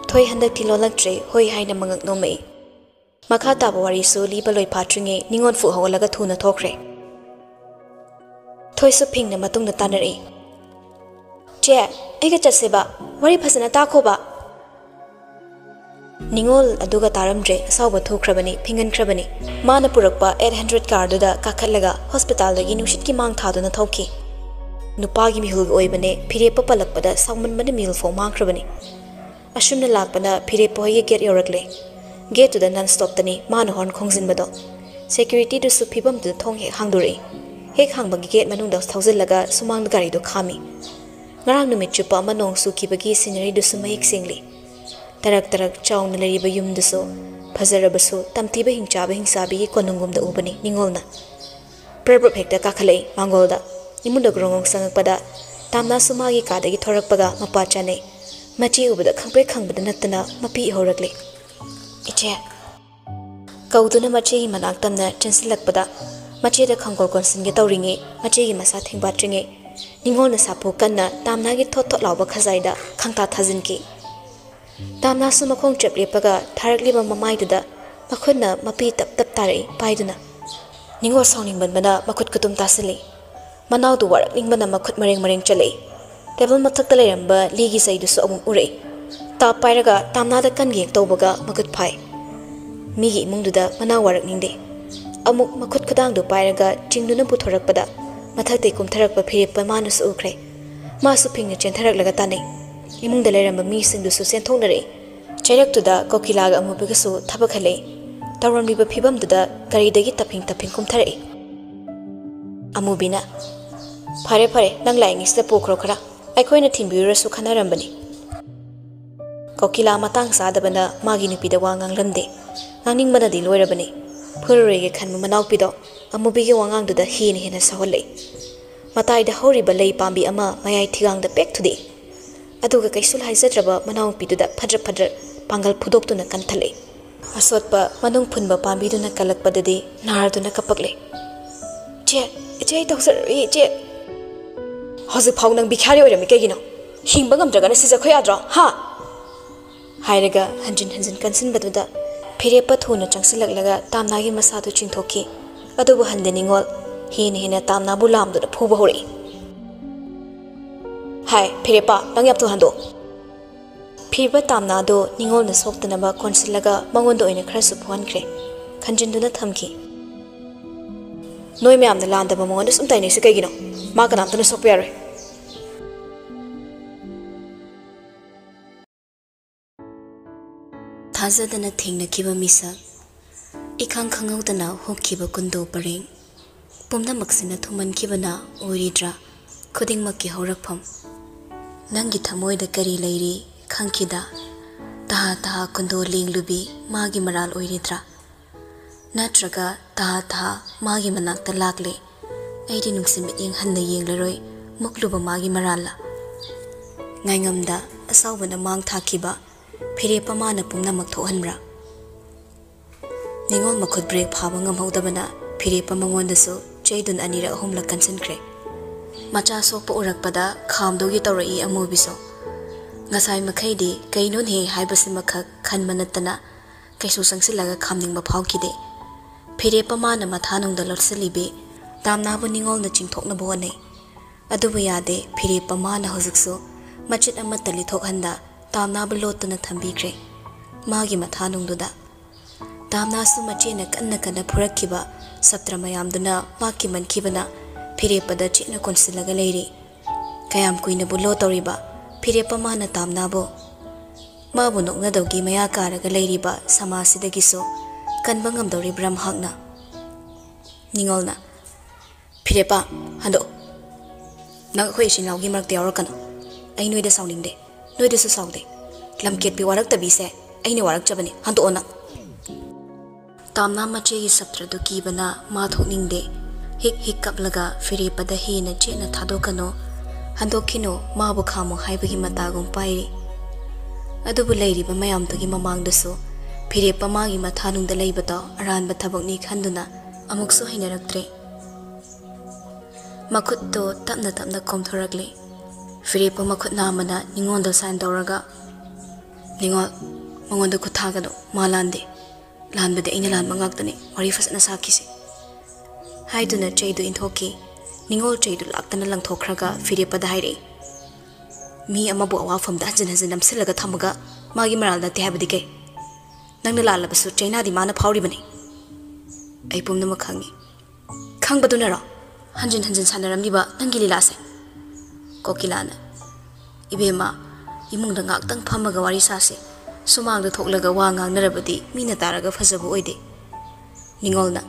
thoy handak tilolaktre hoi haina mangak nomei makha taba wari su liba loi phatringe ningon fu hawalaga thuna thokre thoy su phingna matungna tanare che aiga chatseba wari phasana ta khoba Ningol aduga taramdre asawba thokrabani phingankrabani mana purakpa 800 car duda kakhallaga hospital dagi nushit ki mang thaduna thoki nupa gi mihul oibane phirepa palakpada sawman mane mil fo mangkrabani ashumna lakpana phirepa hoye get yorakle gate to the non stop tani mana horn khongjin bado security du supibam du thong he hangduri hek hangbagi gate manung da thousand laga sumang gari do khami ngarang numit chupa manong su kibagi scenery du sumayik singli tarak tarak chawna lariba yumdaso phazarabaso tamtiba hingchaba hingsabi konungumda ubani ningolna prabra hekta kakhalei mangolda imunda grongong sangakpada tamna sumagi kadagi thorakpaga mapachane machi ubada khangpre khangbada natana mapi horakle iche kauduna machi manak tamna chansilakpada machi da khangkol konsinge tawringe machi gi masa thingbatringe ningolna sapu kanna tamna gi thot thot lawba khazaida khangta thajinki tamna su makhong chaplepaga tharakliba mamaiduda makhunna mapi tap tap tarai paiduna ningol sawning banbana makhut kutum tasili manau du warak ningbana makhut mareng chalei table mathak taleramba ligi saidu su amung urei ta pairaga tamna da kan gek tawbaga makhut phai migi imungduda manau warak ningde amuk makhut khudang du pairaga chingduna puthorakpada mathakte kumtharakpa phirepa manus ukre masu phingna chentharak laga tanei imung da leramba mi singdu su senthonare chairak tuda kokilaga amubiga su thabakhale tawron biba phibam duda gari dagi taping kumthare amubina phare nang lai ngis da pokro khara aikhoina thinbira su khanarambani kokila matang sadabana magi nupi da wangang lamde ngangning mana di loirabani phururege khanmu manau pido amubige wangang duda hina sahole matai da horiba lei pambi ama mayai thigang da pek thudi aduga kaisul haisatraba manau piduda phadra pangal phudokuna kanthale asotpa manung phunba pambiduna kalakpadadi narduna kapakle che doctor che hozu phawnang bikhari oirami kegino hingbangam dragana sija khoyadro ha hairaga hanjin kansin baduda phirepa thuna changsilaklaga tamnagi masadu chingthoki adubu handeningol hina tamna bulamduna phuba hori hai phirepa nang yap to hando phiba tamna do ningol na soktana ba konsilaga mangondo oina khara su phuankre khanjinduna thamki noi myam na landa ba mangondo sum tainai se kaigino ma kanam tana sokpa yare thazadana thingna kiba misa ikhang khangawdana hokkiba kundo pareng pumna maksina thuman kibana oridra khudingmakki haurakpham nangi thamoida kari leiri khangkida taha kundo linglubi magi maral oiridra natraga taha magi manakta lakle aidi nungsimit yeng hanna yenglaroi mukluba magi marala ngaingamda asawbana mang thakiba phirepa mana pumnamak thohanbra ningol makhut break phaba ngamhodabana phirepa mangondasu chaidun anira ahumla kansankre macha sokpa urakpada khamdogi tawrai amubiso ngasai makhaidi kainon he haibasi makhak khanmanatana kaisu sangsilaga khamningba phawkide phire pamana mathanungda lotsalibi tamna bu ningol na chingthokna bone adubu yade phire pamana hojiksu machit amata lithokhanda tamna bu lotuna thambikre magi mathanungduda tamna su machina kanna phurakkiba saptra mayamduna maki mankibana phire pada china konsilaga leiri kayam kuina bu lo toriba phire pamana tamna bu mabu nokna dawgi maya karaga leiriba samasidagiso kanba ngamdori brahmhakna ningolna phirepa hando nang khoi sinawgi marak tewar kana ai noida sawningde noida su sawde lamket bi warak tabi se ai ne warak chabani hando ona tamna mache gi saptra du ki bana ma thokningde hik kaplaga phirepa da he na che na thadokano hando kino ma bu khamo haibagi matagum pai adubu leiriba mayam togi mamangdasu phirepa magi mathanungda leibata aranba thabakni khanduna amukso hinaraktre makutto tapna komthorakle phirepa makut namana ningonda sign dawraga ningol mangonda kuthagado malande lanbade ina lan mangaktani wari fasana sakisi haiduna cheidu inthoki ningol cheidu laktana langthokraga phirepa da haire mi amabu awafam da hanjin namsilaga thamaga magi maral na te habdi ke nangna lalabasu chaina di mana phawri bani ai pumna makhangi khangbaduna ro hanjin sanaramni ba nangi lilase kokilana ibema imungda ngaktang phamaga wari sase sumangda thoklaga wa ngangnarabadi mina taraga fajabu oide ningolna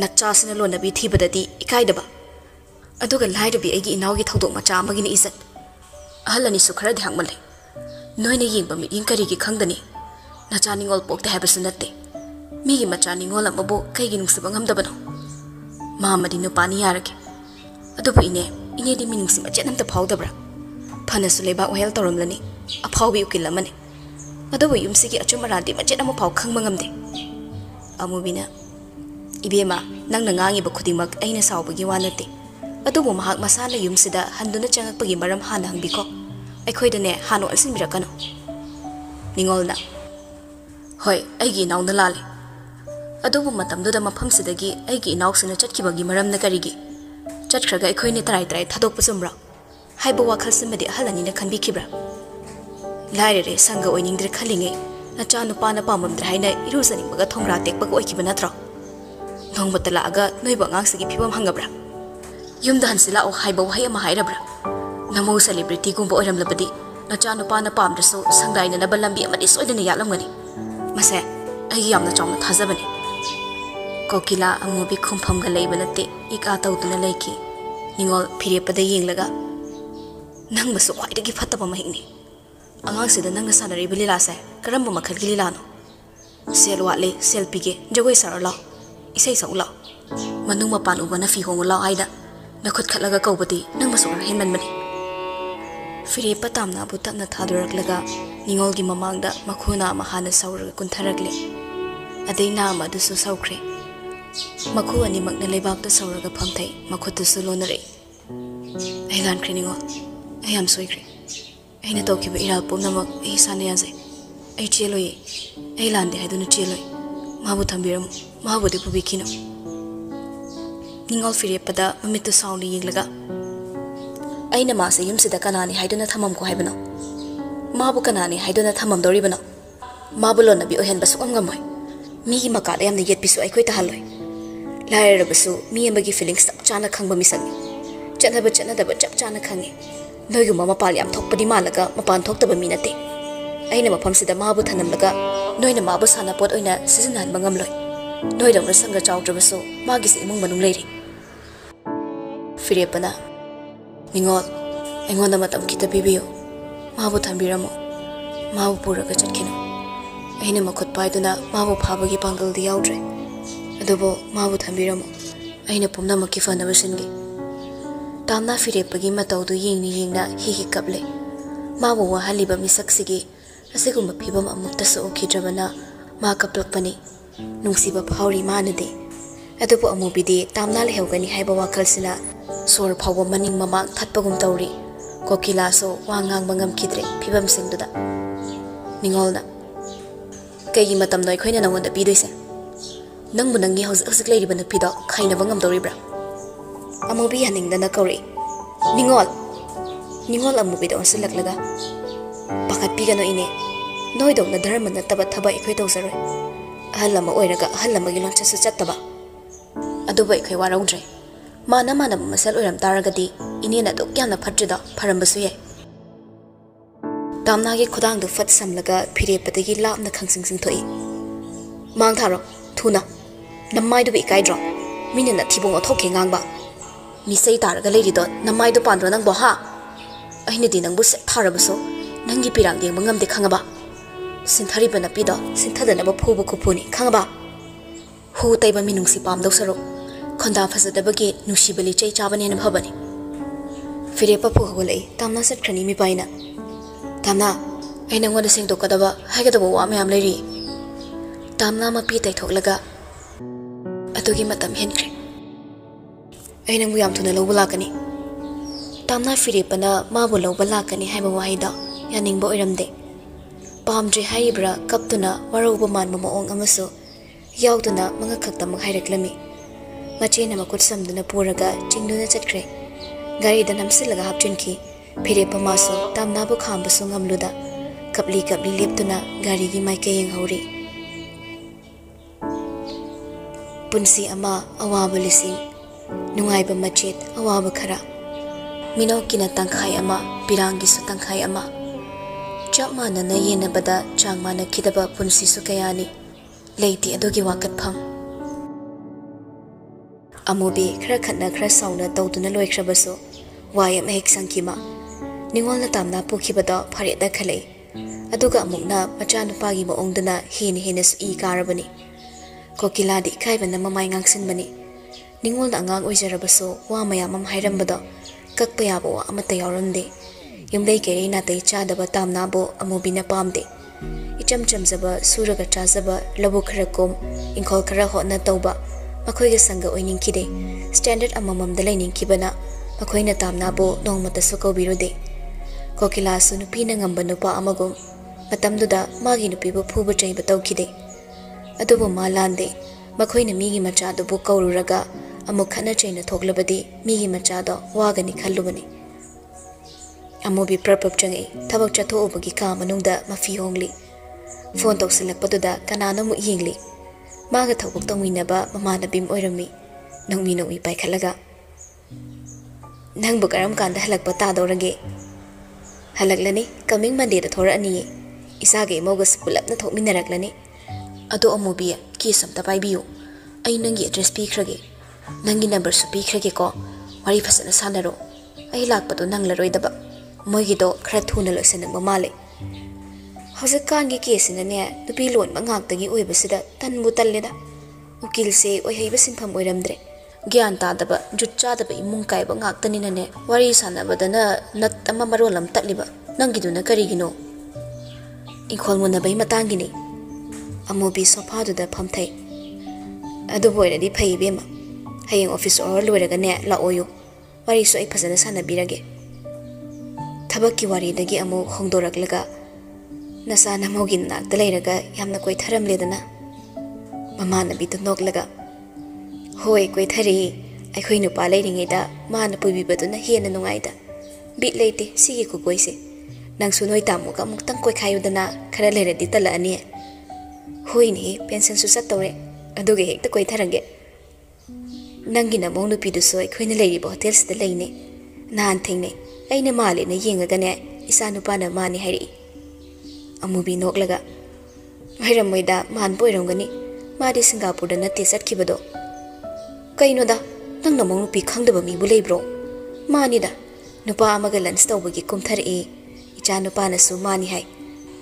nachasina lonabi thibadadi ikaidaba aduga lairabi aigi inawgi thodok macha amagini izat ahalani sukhara dhangmale noina yingba mi inkarigi khangdani nacha ningol pokte habasu natte migi macha ningol amabu kaigi nungsiba ngamdabano mamadi nupani yarake adubu ine di minungsi machenamta phawdabra phanasu leba ohel toramlani aphawbi ukilamane adubu yumsigi achumaradi machenama phaw khangma ngamde amubina ibema nangna ngangiba khudingmak aina sawbagi wanate adubu mahak masala yumsida handuna changakpagi maram hana hangbiko aikhoidane hano alsinbirakano ningolna hoi aigi naungna lale adubu matamduda mafamsidagi aigi inauksina chatkibagi maramna karigi chatkhraga aikhoine tarai thadokpa sumra haiba wakhalsimadi ahalanina khanbikibra lairere sanga oiningdre khalinge nacha nupana pamamdra haina irusaningbaga thongra tekpaga oikiba natra nongmata laaga noiba ngangsigi phibam hangabra yumda hansila o haiba wahai ama hairabra namo celebrity gumba oiramlabadi nacha nupana pamdrasu sangdaina na balambi amadi soidana yalamgani mase ai yamna chawna thajabani kokila amobi khumfamga leibanate ika tawduna leiki ningol phirepada yenglaga nangbasu khwaidagi fataba mahingni angangsida nangna sanari bililase karamba makhal gililano sel wale sel pige jagoi sarala isai saula manung mapan ubana fi hongla aida nakhut khatlaga kawbati nangbasu gar henmanmani phirepa tamna bu tapna thaduraklaga ningolgi mamangda makhuna mahana sauraga kuntharakle adeina amadusu saukhre makhu ani makna leibakta sauraga phamthai makhutusu lonare ailan kriningol ayam soikre aina tokiba iral pomnamak ei sanayase ai cheloi ailande haiduna cheloi mabu thambiram mabu de pubikino ningol phirepada mamitu sauni yenglaga aina mase yumsida kanani haiduna thamam ko haibano mabu kanani haiduna thamam doribano mabu lonabi ohen basu amgamoi migi makada yamna yetpisu aikoi tahaloi lairabasu mi amagi feelings tap chana khangba misani chanaba chap chana khange noiguma mapal yam thokpadi malaga mapan thoktaba minate aina maphamsida mabu thanamlaga noina mabu sana pot oina season bangamloi noidongna sanga chawdrabasu magi se imung manung leiri phirepana ningol engonda matam kita bibiyo mabu thambiramo mabu puraga chatkino aina makhut paiduna mabu phabagi pangal di yaudre adubo mabu thambiramo aina pumna makki fanabasingi tamna phirepagi mataudu yengna hi kaple mabu wahaliba misaksigi asiguma phibam amuktasu okhidrabana ma kaplakpani nungsiba phawri manade adubo amubidi tamna lehogani haiba wakhalsina sor phawba maning mamang thatpagum tawri kokila so wangang bangam kidre phibam singduda ningolna Kay matam noi khoina nangonda pidoise. Nangbu nangi hauzik leiriba nupido khainaba ngamdoribra. Amubi haningdana kauri. Ningol amubi da onsilaklaga. Pakat pigano ine. Noidongna dharma nattaba thaba ikhoi tawsaroi. Ahal lama oiraga ahal lamagi lonchasu chattaba. Aduba ikhoi waraudre. Mana masal oiram taragadi inena dok yamna phatrida pharambasu yai. Tamnagi khudangdu fat samlaga phirepatagi lapna khangsing thoi. Mang tharo thuna namaidu bi kaidro minena thibong othoke ngangba. Misei taraga leirido namaidu pandro nang boha. Aina di nangbu se tharabaso nangi pirang deng mangam de khangaba. Sinthari bana pido sinthadana ba phubu khupuni khangaba. Hu taiba minungsi pamdau saro. Khonda fasadabagi nushibali chai chabane na bhabani. Firepa phu hawalai tamna sat khrani mi paina. Tamna aina ngona sing dokadaba hagadaba wa mayam leiri. Tamna ma pi tai thoklaga atugi matam henkre. Aina ngu yam thuna lawba lakani. Tamna firepana ma bu lawba lakani haiba wahida yaningba oiramde. Pamdre haibra kaptuna waroba manma maong amaso yauduna manga khakta manghaireklami. Machina makut samduna puraga chingduna chatkre. Gari da namsilaga hapchinki Firepa maso tamna bu khambasu ngamluda kapli leptuna gari gi maike yeng hauri. Punsi ama awaba lising nungaiba machit awaba khara. Minokina tangkhai ama pirangi su tangkhai ama. Chapmana na yenabada changmana khidaba punsi su kayani. Leiti adugi wakat pham. Amubi khra khatna khra sauna tawduna loikhrabaso wayam hek sankima. Ningol na tamna pukhibada phareda khalei. Aduga amukna machanupagi maongdana hene su I karabani. Kokiladi kaibana mamai ngangsinbani. Ningol na angang oijarabaso wa mayamam hairambada kakpa yaba wa amata yauramde. Yumdai kere natay chadaba tamna bo amubina pamde. Icham chamzaba suraga chazaba labu kharakom ingkol khara hotna tawba. Makoiga sanga oiningkide standard amamamda lainingkibana makoina tamna bo nongmata su kaubirude. Kokila su nupi na ngamba nupa amagum matamduda magi nupi bu phuba chaiba tawkide. Adubu ma lande makoina migi machado bu kaururaga amuk khana chaina thoklabadi migi machado wagani khallubani. Amubi prapap changi thabak chatho ubagi ka manungda mafi hongli. Phone tawsilakpaduda kanana mu yingli. Maga thawak tawinaba mamana bim oirami nongmi paikhalaga. Nangbu karam kanda halakpa tadorage. Halaglani coming Monday da thorani isage mogas pulapna thokminaraklani. Ado amubi kisam ta paibiyu. Ai nangi address pikhrage. Nangi number su pikhrage ko wari fasana sanaro. Ai lakpado nanglaroidaba. Moigido khra thuna loisanangba male. Hausakangi kesinane nupi lon manghaktagi oibasida tanbu talleda. Ukil se oihaiba sinpham oiramdre. Gyan tadaba jutchadaba imung kaiba ngaktaninane wari sanabadana nat ama marolam tatliba nangiduna karigino. Ingkhol munabai matangini. Amubi sofaduda phamthai. Adu boiradi phai bema. Hayeng office hour loiragane laoyo. Wari so ai phajana sanabirage. Thabakki waridagi amu hongdoraklaga nasa namogin nakta leiraga yamna koi tharamledana. Mamana bitu noklaga. Hoi koi thari aikhoi nupa leiringeda mana puibibaduna hena nungaida. Bit leite sigi ku koise. Nangsu noi tamuga muktang koi khayudana khara leiradi talaani. Hoi ni pension su sattore aduge hekta koi tharange. Nangi namong nupidu so aikhoi na leiriba hotels da leine. Nahan thingne aina male na yengagane isa nupa na mani hairi. Amubi noklaga. Hairammoida man boirongani madi Singapore da natte satkibado. Kainoda nang namong nupi khangdaba mi bu leibro. Manida nupa amaga lunch tawbagi kumthar e icha nupa na su mani hai.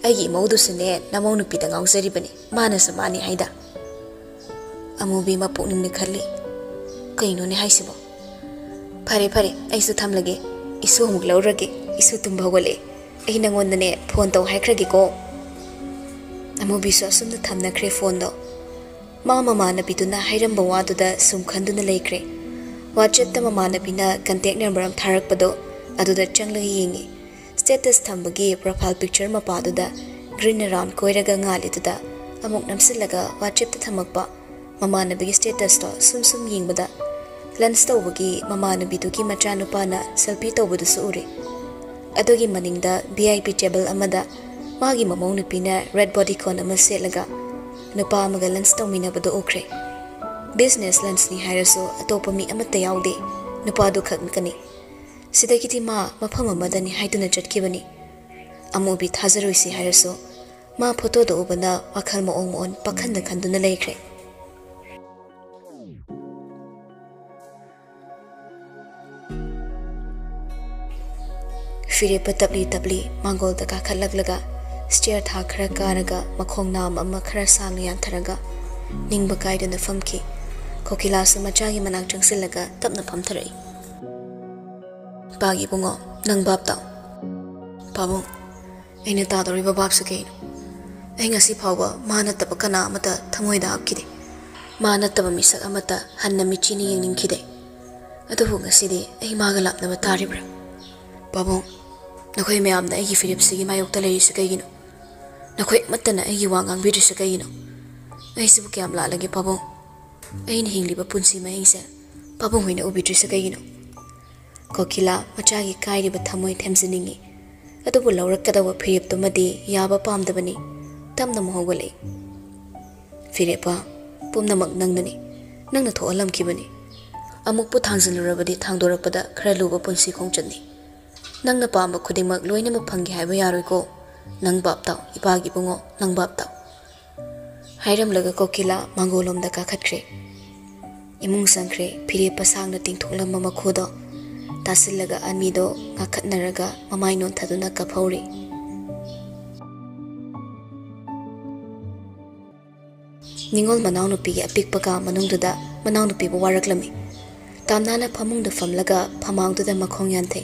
Aigi maudu sune namong nupi da ngawzaribani mana sa mani haida. Amubi mapukning ni khalli. Kaino ni haisibo. Phare aisu thamlage isu muk laurage isu tumba wale. Ai nangondane phone taw haikrage ko. Amubi so asumda thamna khre phone do. Mama na bituna hairamba waduda sumkhanduna leikre. WhatsApp ta mama na bina contact number am tharakpado aduda changlagi yengi. Status thambagi profile picture mapaduda green around koiraga ngalituda amuk namsillaga WhatsApp ta thamakpa mamanabi status to sum yingbada lunch tawbagi mamanabi duki macha nupa na selfie tawbudu su uri adogi maningda VIP table amada magi mamong nupina red body con ama setlaga nupa amaga lunch tawminabadu ukre business lunch ni hairaso atopa mi amata yaude nupa du khakni sidagiti ma mafam amadani haiduna chatkibani amubi thazaroisi hairaso ma photo do ubana wakhal mo on pakhanda khanduna leikre फिरे तबली मांगोल तका खलगलगा stair था खरा कारगा मखोंग नाम अमा खरा सांग यानथरगा निंग बकाइदुना फमकी कोकिलासु मचागी मनाक चंगसिलगा तबना फमथरई बागी बुंगो नंग बाप ताव पाबुंग ऐना तादोरिबा बाप सु केनो ऐ ngasi फावबा माना तब कना अमता थमोइदा आपकिदे माना तब मिसक अमता हन्ना मिचिनी यंगनिंखिदे अदुबु ngasiदे ऐ मागा लापनबा तारिब्रा पाबुंग नखोई मैमना ऐगी फिलिप्सगी मायोक्ता लेरिसे कईगिनो नखोई मत्तना ऐगी वा ngangbiriसे कईगिनो ऐसिबु क्याम लालगे पाबुंग ऐन हिंगलिबा पुंसी महेंगसे पाबुंग होइना उबिद्रिसे कईगिनो कोकिला मचागी काइरिबा थमोइ थेमजनिंगी अदुबु लौरक्कदबा फिरिप्तुमदि याबा पामदबनी तमना मोहगले फिरेपा पुमनमक नंगननी नंगना थोअलमखिबनी अमुकपु थांजनरबदि थांदोरकपदा खरा लुबा पुंसी खोंगचनी नंगना पाम खुदिमक लोइनमक फंगे हाइबा यारोइको नंग बाप ताव इपागी बुंगो नंग बाप ताव हाइरमलगा कोकिला मांगोलोमदा काखत्ख्रे इमुंग संख्रे फिरे पसांगना तिंथोलम मखोदो तासिलगा अनिदो ngakhatnaraga mamaino thaduna kaphori ningol manaunupi gi apikpaka manungduda manaunupi bu waraklami tamnana phamungda famlaga phamangduda makhong yanthe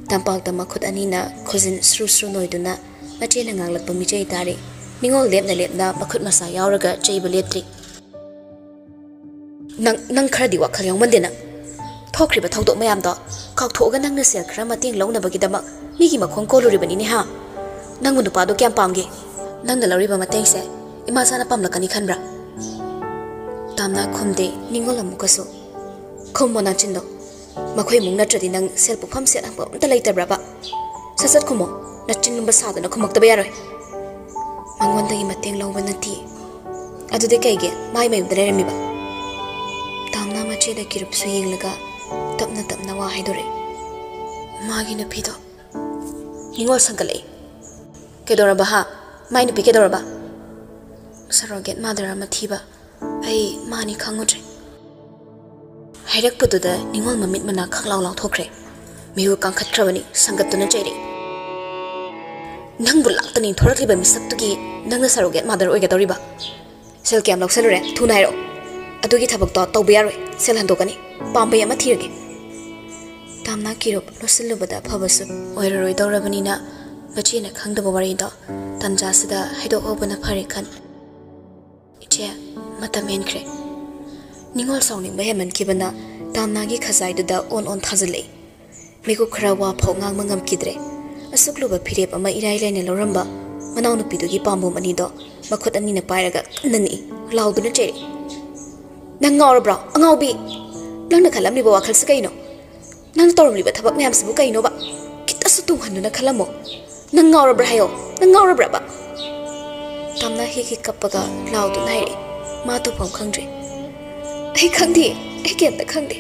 tampakta makhut anina khojin sru noiduna machena nganglakpa michei tari ningol lepna makhut masa yauraga cheiba leptri nang kharadi wakhal yongmandena थोक्रिबा थौदो मयामदो काउथोगा नंगना सेल खरा मतेंग लौनबगिदमक मिगी मखों कोलुरिबनिने हा नंगु नुपादो क्याम पामगे नंगना लौरिबा मतेंगसे इमासाना पामलकनी खनब्रा तामना खुमदे निंगोल अमुकसो खुममो नाचिंदो मखोय मुंग नट्रदि नंग सेल पुफम सेल अमता लैतब्राबा ससत खुमो नचिंगुंबा सादना खुमक्तबा यारोय मंगोंदगी मतेंग लौबा नति अदुदे कइगे माय मयुदा लेरमिबा तामना मचेदा किरुपसु येंगलगा तपना वा हाइदोरे मागी नुपीदो निंगोल संगले केदोरबा हा माय नुपी केदोरबा सरोगेट मादर अमा थीबा ऐ मानी खंगुद्रे हाइरकपदुदा निंगोल ममित मना खंगलाव लावथोख्रे मिहु कांखतख्रबनी संगतुना चैरे नंगबु लाक्तनी थोरक्लिबा मिसक्तुगी नंगना सरोगेट मादर ओइगदोरिबा सेल क्याम लौसलुरे थुना हाइरो अदुगी थबकतो तौबा यारोय सेल हंदोकनी पाम्बे अमा थीरगे तामना किरुप लोसिलुबदा फबसु ओइररोय दौरबनिना मचेना खंगदबा वरिदो तंजासदा हाइदोकबना फरे खन इचे मतमेनख्रे निंगोल साउनिंग हेमन किबना तामनागी खजाइदुदा ओन थाजले मिगु खरा वा फौ ngang mangam kidre asukluba phirep ama irai laina loramba manau nupidugi pambom anido makhut anina pairaga nani lauduna cheri nang ngawrabra angawbi nangna khalamni ba wakhal sakaino nang torumli ba thabak mayam sibu kaino ba kitasu tung hanuna khalamo nang ngawrabra hayo nang ngawrabra ba tamna hi kappaga lauduna hairi ma to phom khangre ai khangdi ai kemta khangde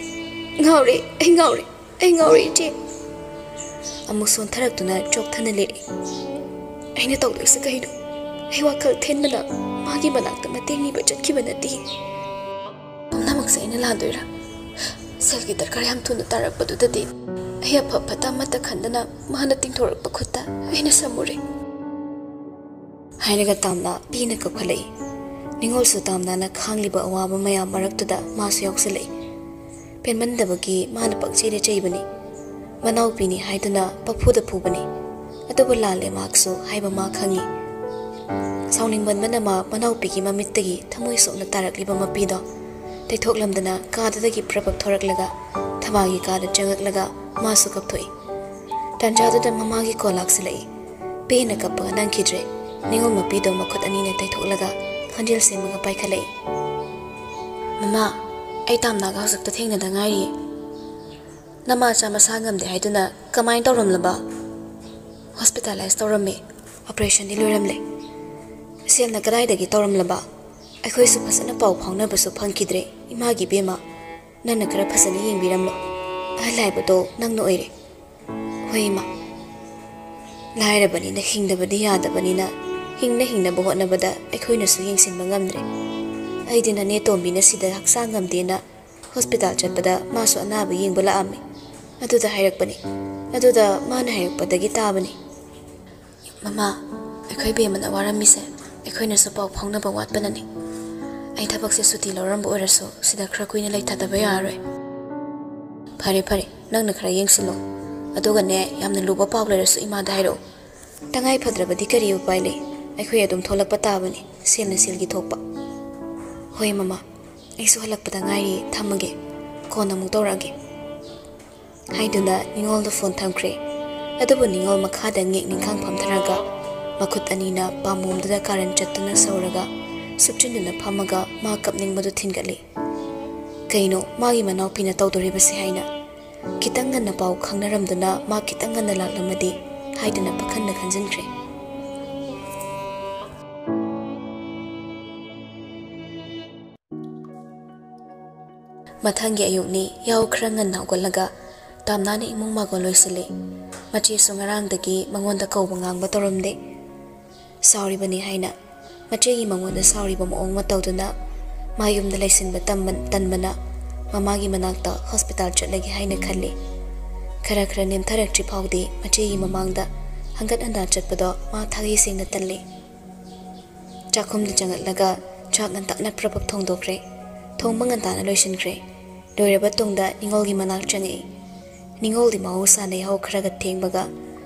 ngawre je amuson tharaktuna chokthana leri aina tawdu sakaino ai wakhal thenmana magi manakta matengni ba chatkibana ti namaks aina ladoira selgi darkar yam thuna tarakpadudadi aya phapata mata khandana mahana tingthorakpa khutta aina samure hairaga tamna pina kapkhalai ningol su tamna na khangliba awaba maya maraktuda masu yoksalai penmandabagi mana pakchire chaibani manau pini haiduna pakphuda phubani adubu lale maksu haiba ma khangi sauning banmana ma manau pigi mamittagi thamoi sokna tarakliba mapido thaithoklamdana kadadagi prabak thoraklaga thabagi kada jangaklaga masu kapthoi tanjadada mamagi kolaksilai pena kappa nangkidre ningol mapido makhut anine thaithoklaga खंजेल सेमगा पाइखलई ममा आई तामनागा हजकता थेंगनादा ngairi nama cha masa ngamde haiduna kamai tawramlaba hospitalize tawrame operation di loiramle selna kadai dagi tawramlaba akhoi su phasana pau phawna basu phangkidre imagi bema nanna kara phasana yengbiramlo alai bado nangno oire hoima laira bani na hingda badi yada bani na hingna bohna bada akhoi na su yengsin bangamdre aidina ne tombi na sida haksa ngamde na hospital chatpada masu anaba yengbala ami aduda hairakpani aduda mana hairakpadagi tabani mama akhoi bemana waramise akhoi na sapau phongna ba watpanani ai thabak se suti loram bo raso sida khra kuina leithadaba yaroi phare nangna khra yengsilo aduga ne yamna luba paw lerasu ima dairo tangai phadrabadi kari upai le akhoi adum tholakpa tabani selna selgi thokpa hoi mama aisu halakpada ngai thamage kona mu torage haiduna ningol da phone thamkre adubu ningol makhada ngek ningkhang phamtharaga makhut anina pamumda karan chattuna sauraga supchinna phamaga ma kapning madu thingali kaino magi manau pina tawdori basi haina kitanga na pau khangnaramduna ma kitanga na laklamadi haiduna pakhanna khanjinkre mathangi ayukni yaw khrangan nawgalaga tamna ni imung magol loisile machi sungarang dagi mangonda kauba ngangba toramde sauri bani haina machi gi mangonda sauri ba maong matawduna mayumda laisinba tanbana mamagi manakta hospital chatlagi haina khalli khara nemtharakchi phawdi machi gi mamangda hangat anda chatpado ma thagi singna tanli chakhumda jangatlaga chaknan takna prapap thongdokre thongba ngantana loisinkre loiraba tungda ningolgi manak changi ningoldi mausa ne hau kharaga thengbaga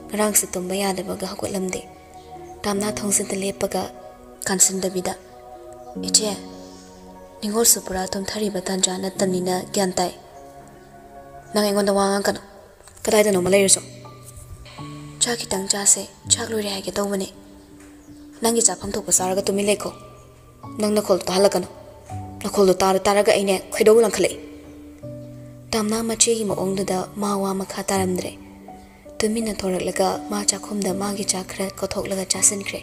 ngarang se tumba yadabaga hakotlamde tamna thongsin te lepaga kansin dabida iche ningol supura tum thari batan jana tanina gyantai nang engonda wanga kana kadai da no malayso chaki tang jase chak lori ha ge tawbane nangi chapam thokpa saraga tumi leko nang na khol ta halakano na khol do taraga aine khidou langkhle tamna machi gi maongda mawa makha taramdre tumina thoraklaga ma chakhumda magi chakhra kothoklaga chasinkhre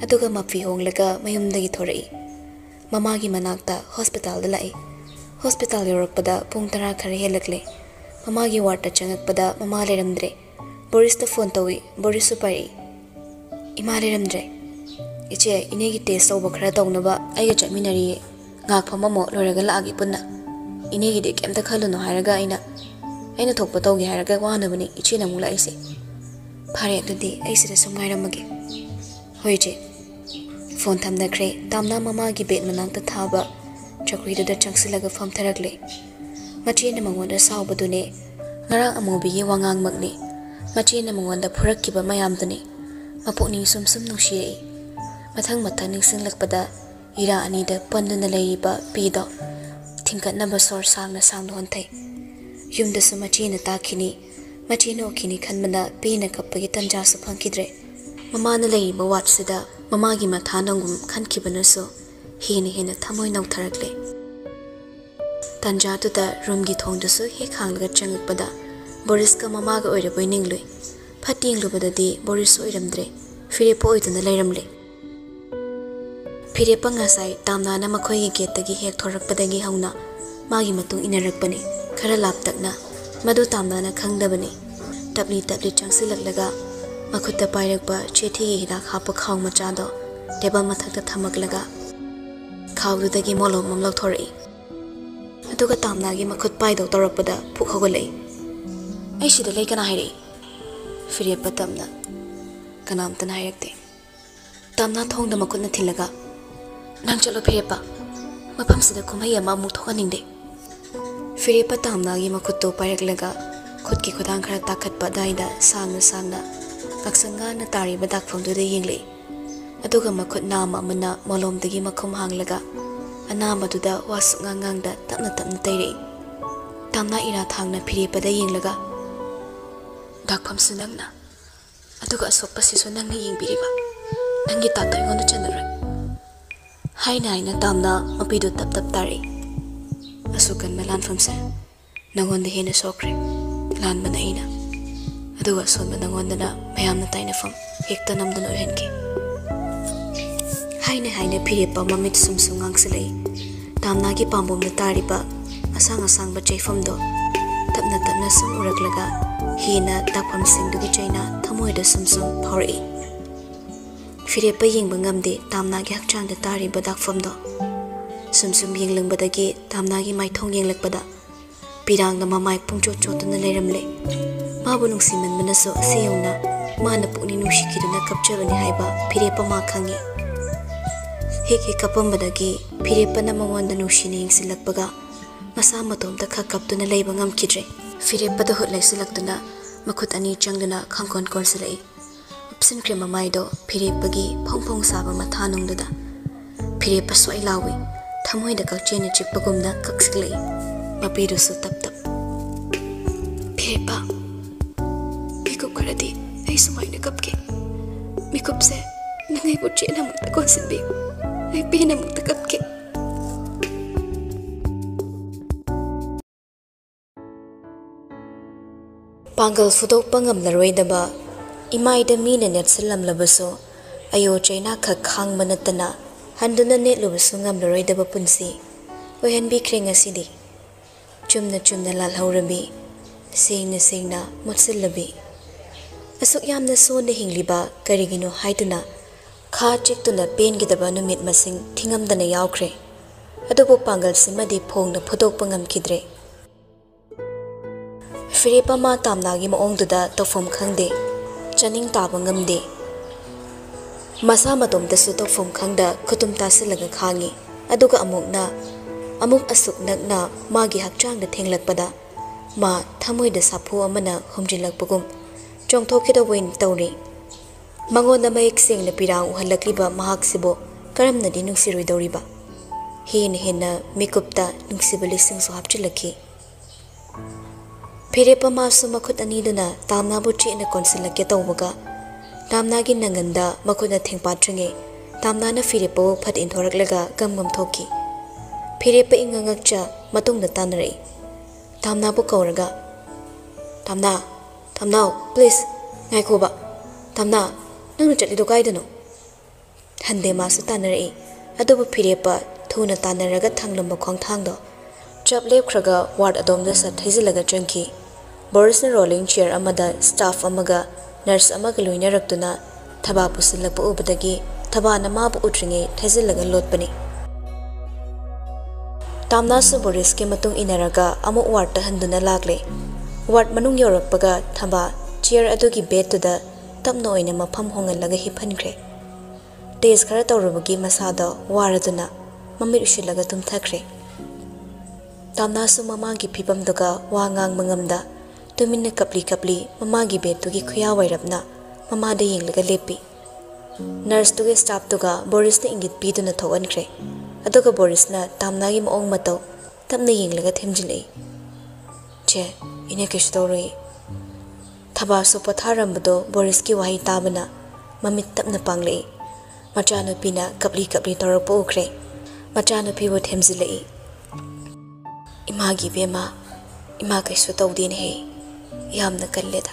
aduga mafi honglaga mayumdagi thorai mamagi manakta hospital da lai hospital yorokpada pung tara khare helakle mamagi warta changakpada mama leramdre boris ta phone tawi boris supari ima leramdre iche inegi test over khara tawnaba aiga chaminari ngak phamamo loraga laagi punna inegi de kemta khaluno haraga aina thokpa tawge haraga wanabani iche na mula ise phare adudi aisira sumairamage hoije phone thamna khre tamna mama gi bed manangta thaba chakri da changsilaga pham tharakle machi na mangonda sawbadune ngarang amobi gi wangang magni machi na mangonda phurakkiba mayamdune mapukning sumsum nushirei mathang ningsinglakpada ira anida panduna leiba pido thingkatnaba sor sangna honthai yumda su machi na takhini machi no khini khanmana pina kappagi tanja su phangkidre mama na leiba watsida mama gi matha nangum khankibana so hena thamoi nau tharakle tanja tu da room gi thongda su he khanglaga changakpada boris ka mama ga oira boiningloi phating lubada di boris oiramdre fire po oiduna leiramle fire pangasai tamna na makhoi gi gate gi hek thorakpadagi hauna magi matung inarakpani khara laptakna madu tamna na khangdabani tabli changsilaklaga makhutta pairakpa chethi gi hidak hapa khaung machado table mathakta thamaklaga khawdudagi molom mamlak thorai aduga tamna gi makhut paido torakpada phuk hogolei ai sida lei kana hairi fire patamna kanamtana hairakte tamna thongda makhutna thilaga nang chalo firepa mapam sida kumhai ama mu thokaningde firepa tamna gi makhutto pairaklaga khutki khudang khara takhatpa daida sangna kaksanga na tari badak phongdu de yengle aduga makhut nama mana molomdagi makhum hanglaga anamaduda wasungangang da tapna tairei tamna ira thangna firepa da yenglaga dakpham sunangna aduga asokpa siso nangna yengbiriba nangi tato ingonda chanaroi Haina haina tamna mapidu tap tap tari. Asukan malan famse. Nangon de hina sokre. Lan mana ina. Aduga son ba nangon na mayam na taina fam. Hekta namdan ohenki. Haina haina piripa mamit sumsungang silay. Tamna ki pambom na tari ba. Asang ba chay fam do. Tapna tapna sum uraglaga. Hina takpam singdugi chay na tamoy da sumsum pawri. Firipa ying bangamdi tamna ki hakchang da tari ba dakfam do. Sumsum ying lang badagi tamna ki may thong ying lakbada. Pirang na mamay pungchot-chot na layramle. Mabunong siman manaso asiyong na manapuk ni nushikido na kapchaba ni haiba piripa makangi. Hiki kapambadagi piripa na mawanda nushini yung silagbaga. Masama tom da kakapto na layba ngamkidre. Piripa da hutlay silagto na makut ani chang na kangkon-kon silay. Upsin kre mamay do piripa gi pong-pong saba matanong da. Piripa sway lawi. Tamoy da kakchen na chikpagum na kaksiklay. Mapido so tap-tap. Piripa. Mikup karadi ay sumay na kapke. Mikup se nangay butsi na mong takonsinbi. Ay pina mong takapke. Panggal fudok pangam laroy da ba, imay da mina net salam labaso, ayo chay na kakhang manatana, hando na net labaso ngam laroy da ba punsi, o hanbi kring asidi. Chum na lalhaw rabi, sing na mutsil labi. Asuk yam na so na hingliba, karigino hay na, ka chik to na pen gidaba numit masing tingam da na yaukre. Adobo panggal simadi pong na fudok pangam kidre. Firipa ma tamnagi maong duda tofom khangde, chaning taba ngamde. Masa matom dasu tofom khangda kutum tasilaga khangi, aduga amuk asuk nagna magi hakchang da thenglakpada, ma thamoy da sapu amana humjilakpagum, chongthokida wain tawri. Mangon na mayik sing na pirang uhalakliba mahak sibo, karam na di nungsiroy dawriba. Hin na mikupta nungsibalising so hapchilaki. Piripa masu makut anido na tamna buchi na konsilakya tawbaga. Tamna gi nanganda makut na thengpatringe. Tamna na Piripa phat inthoraklaga gamgam thoki. Piripa ingangakcha matung na tanrai. Tamna bu kauraga. Tamna, please, ngai ko ba. Tamna, nang chalido kaidano. Hande masu tanrai. Adobo Piripa thuna tanaraga thanglamba khongthangdo. Chap lepkhraga ward adomda sa thaizilaga changki. Boris na rolling chair amada staff amaga nurse amaga luina raktuna thaba pusilakpa ubadagi thaba na mabu utringe thaizilaga lotpani. Tamna su Boris ke matung inaraga amu ward ta handuna lagle. Ward manung yorakpaga thaba chair adugi bed to da tapno oina mafam hongalaga hiphankre. Test khara tawrubagi masada waraduna mamit usilaga tumthakre. Tamna su mamagi phibam daga wangang mangamda tuminna kapli mamagi bed tugi khuya wairapna mamada yenglaga lepi. Nurse tuge staff tuga Boris na ingit piduna thogankre. Aduga Boris na tamna gi maong mataw tapna yenglaga themjilai. Che ine kesh tawroi. Thaba so patharambado Boris ki wahi tabana mamit tapna panglei. Machano pina kapli torakpo ukre. Machano piwo themjilai. Imagi bema ima kaisu tawdin he yamna kalleda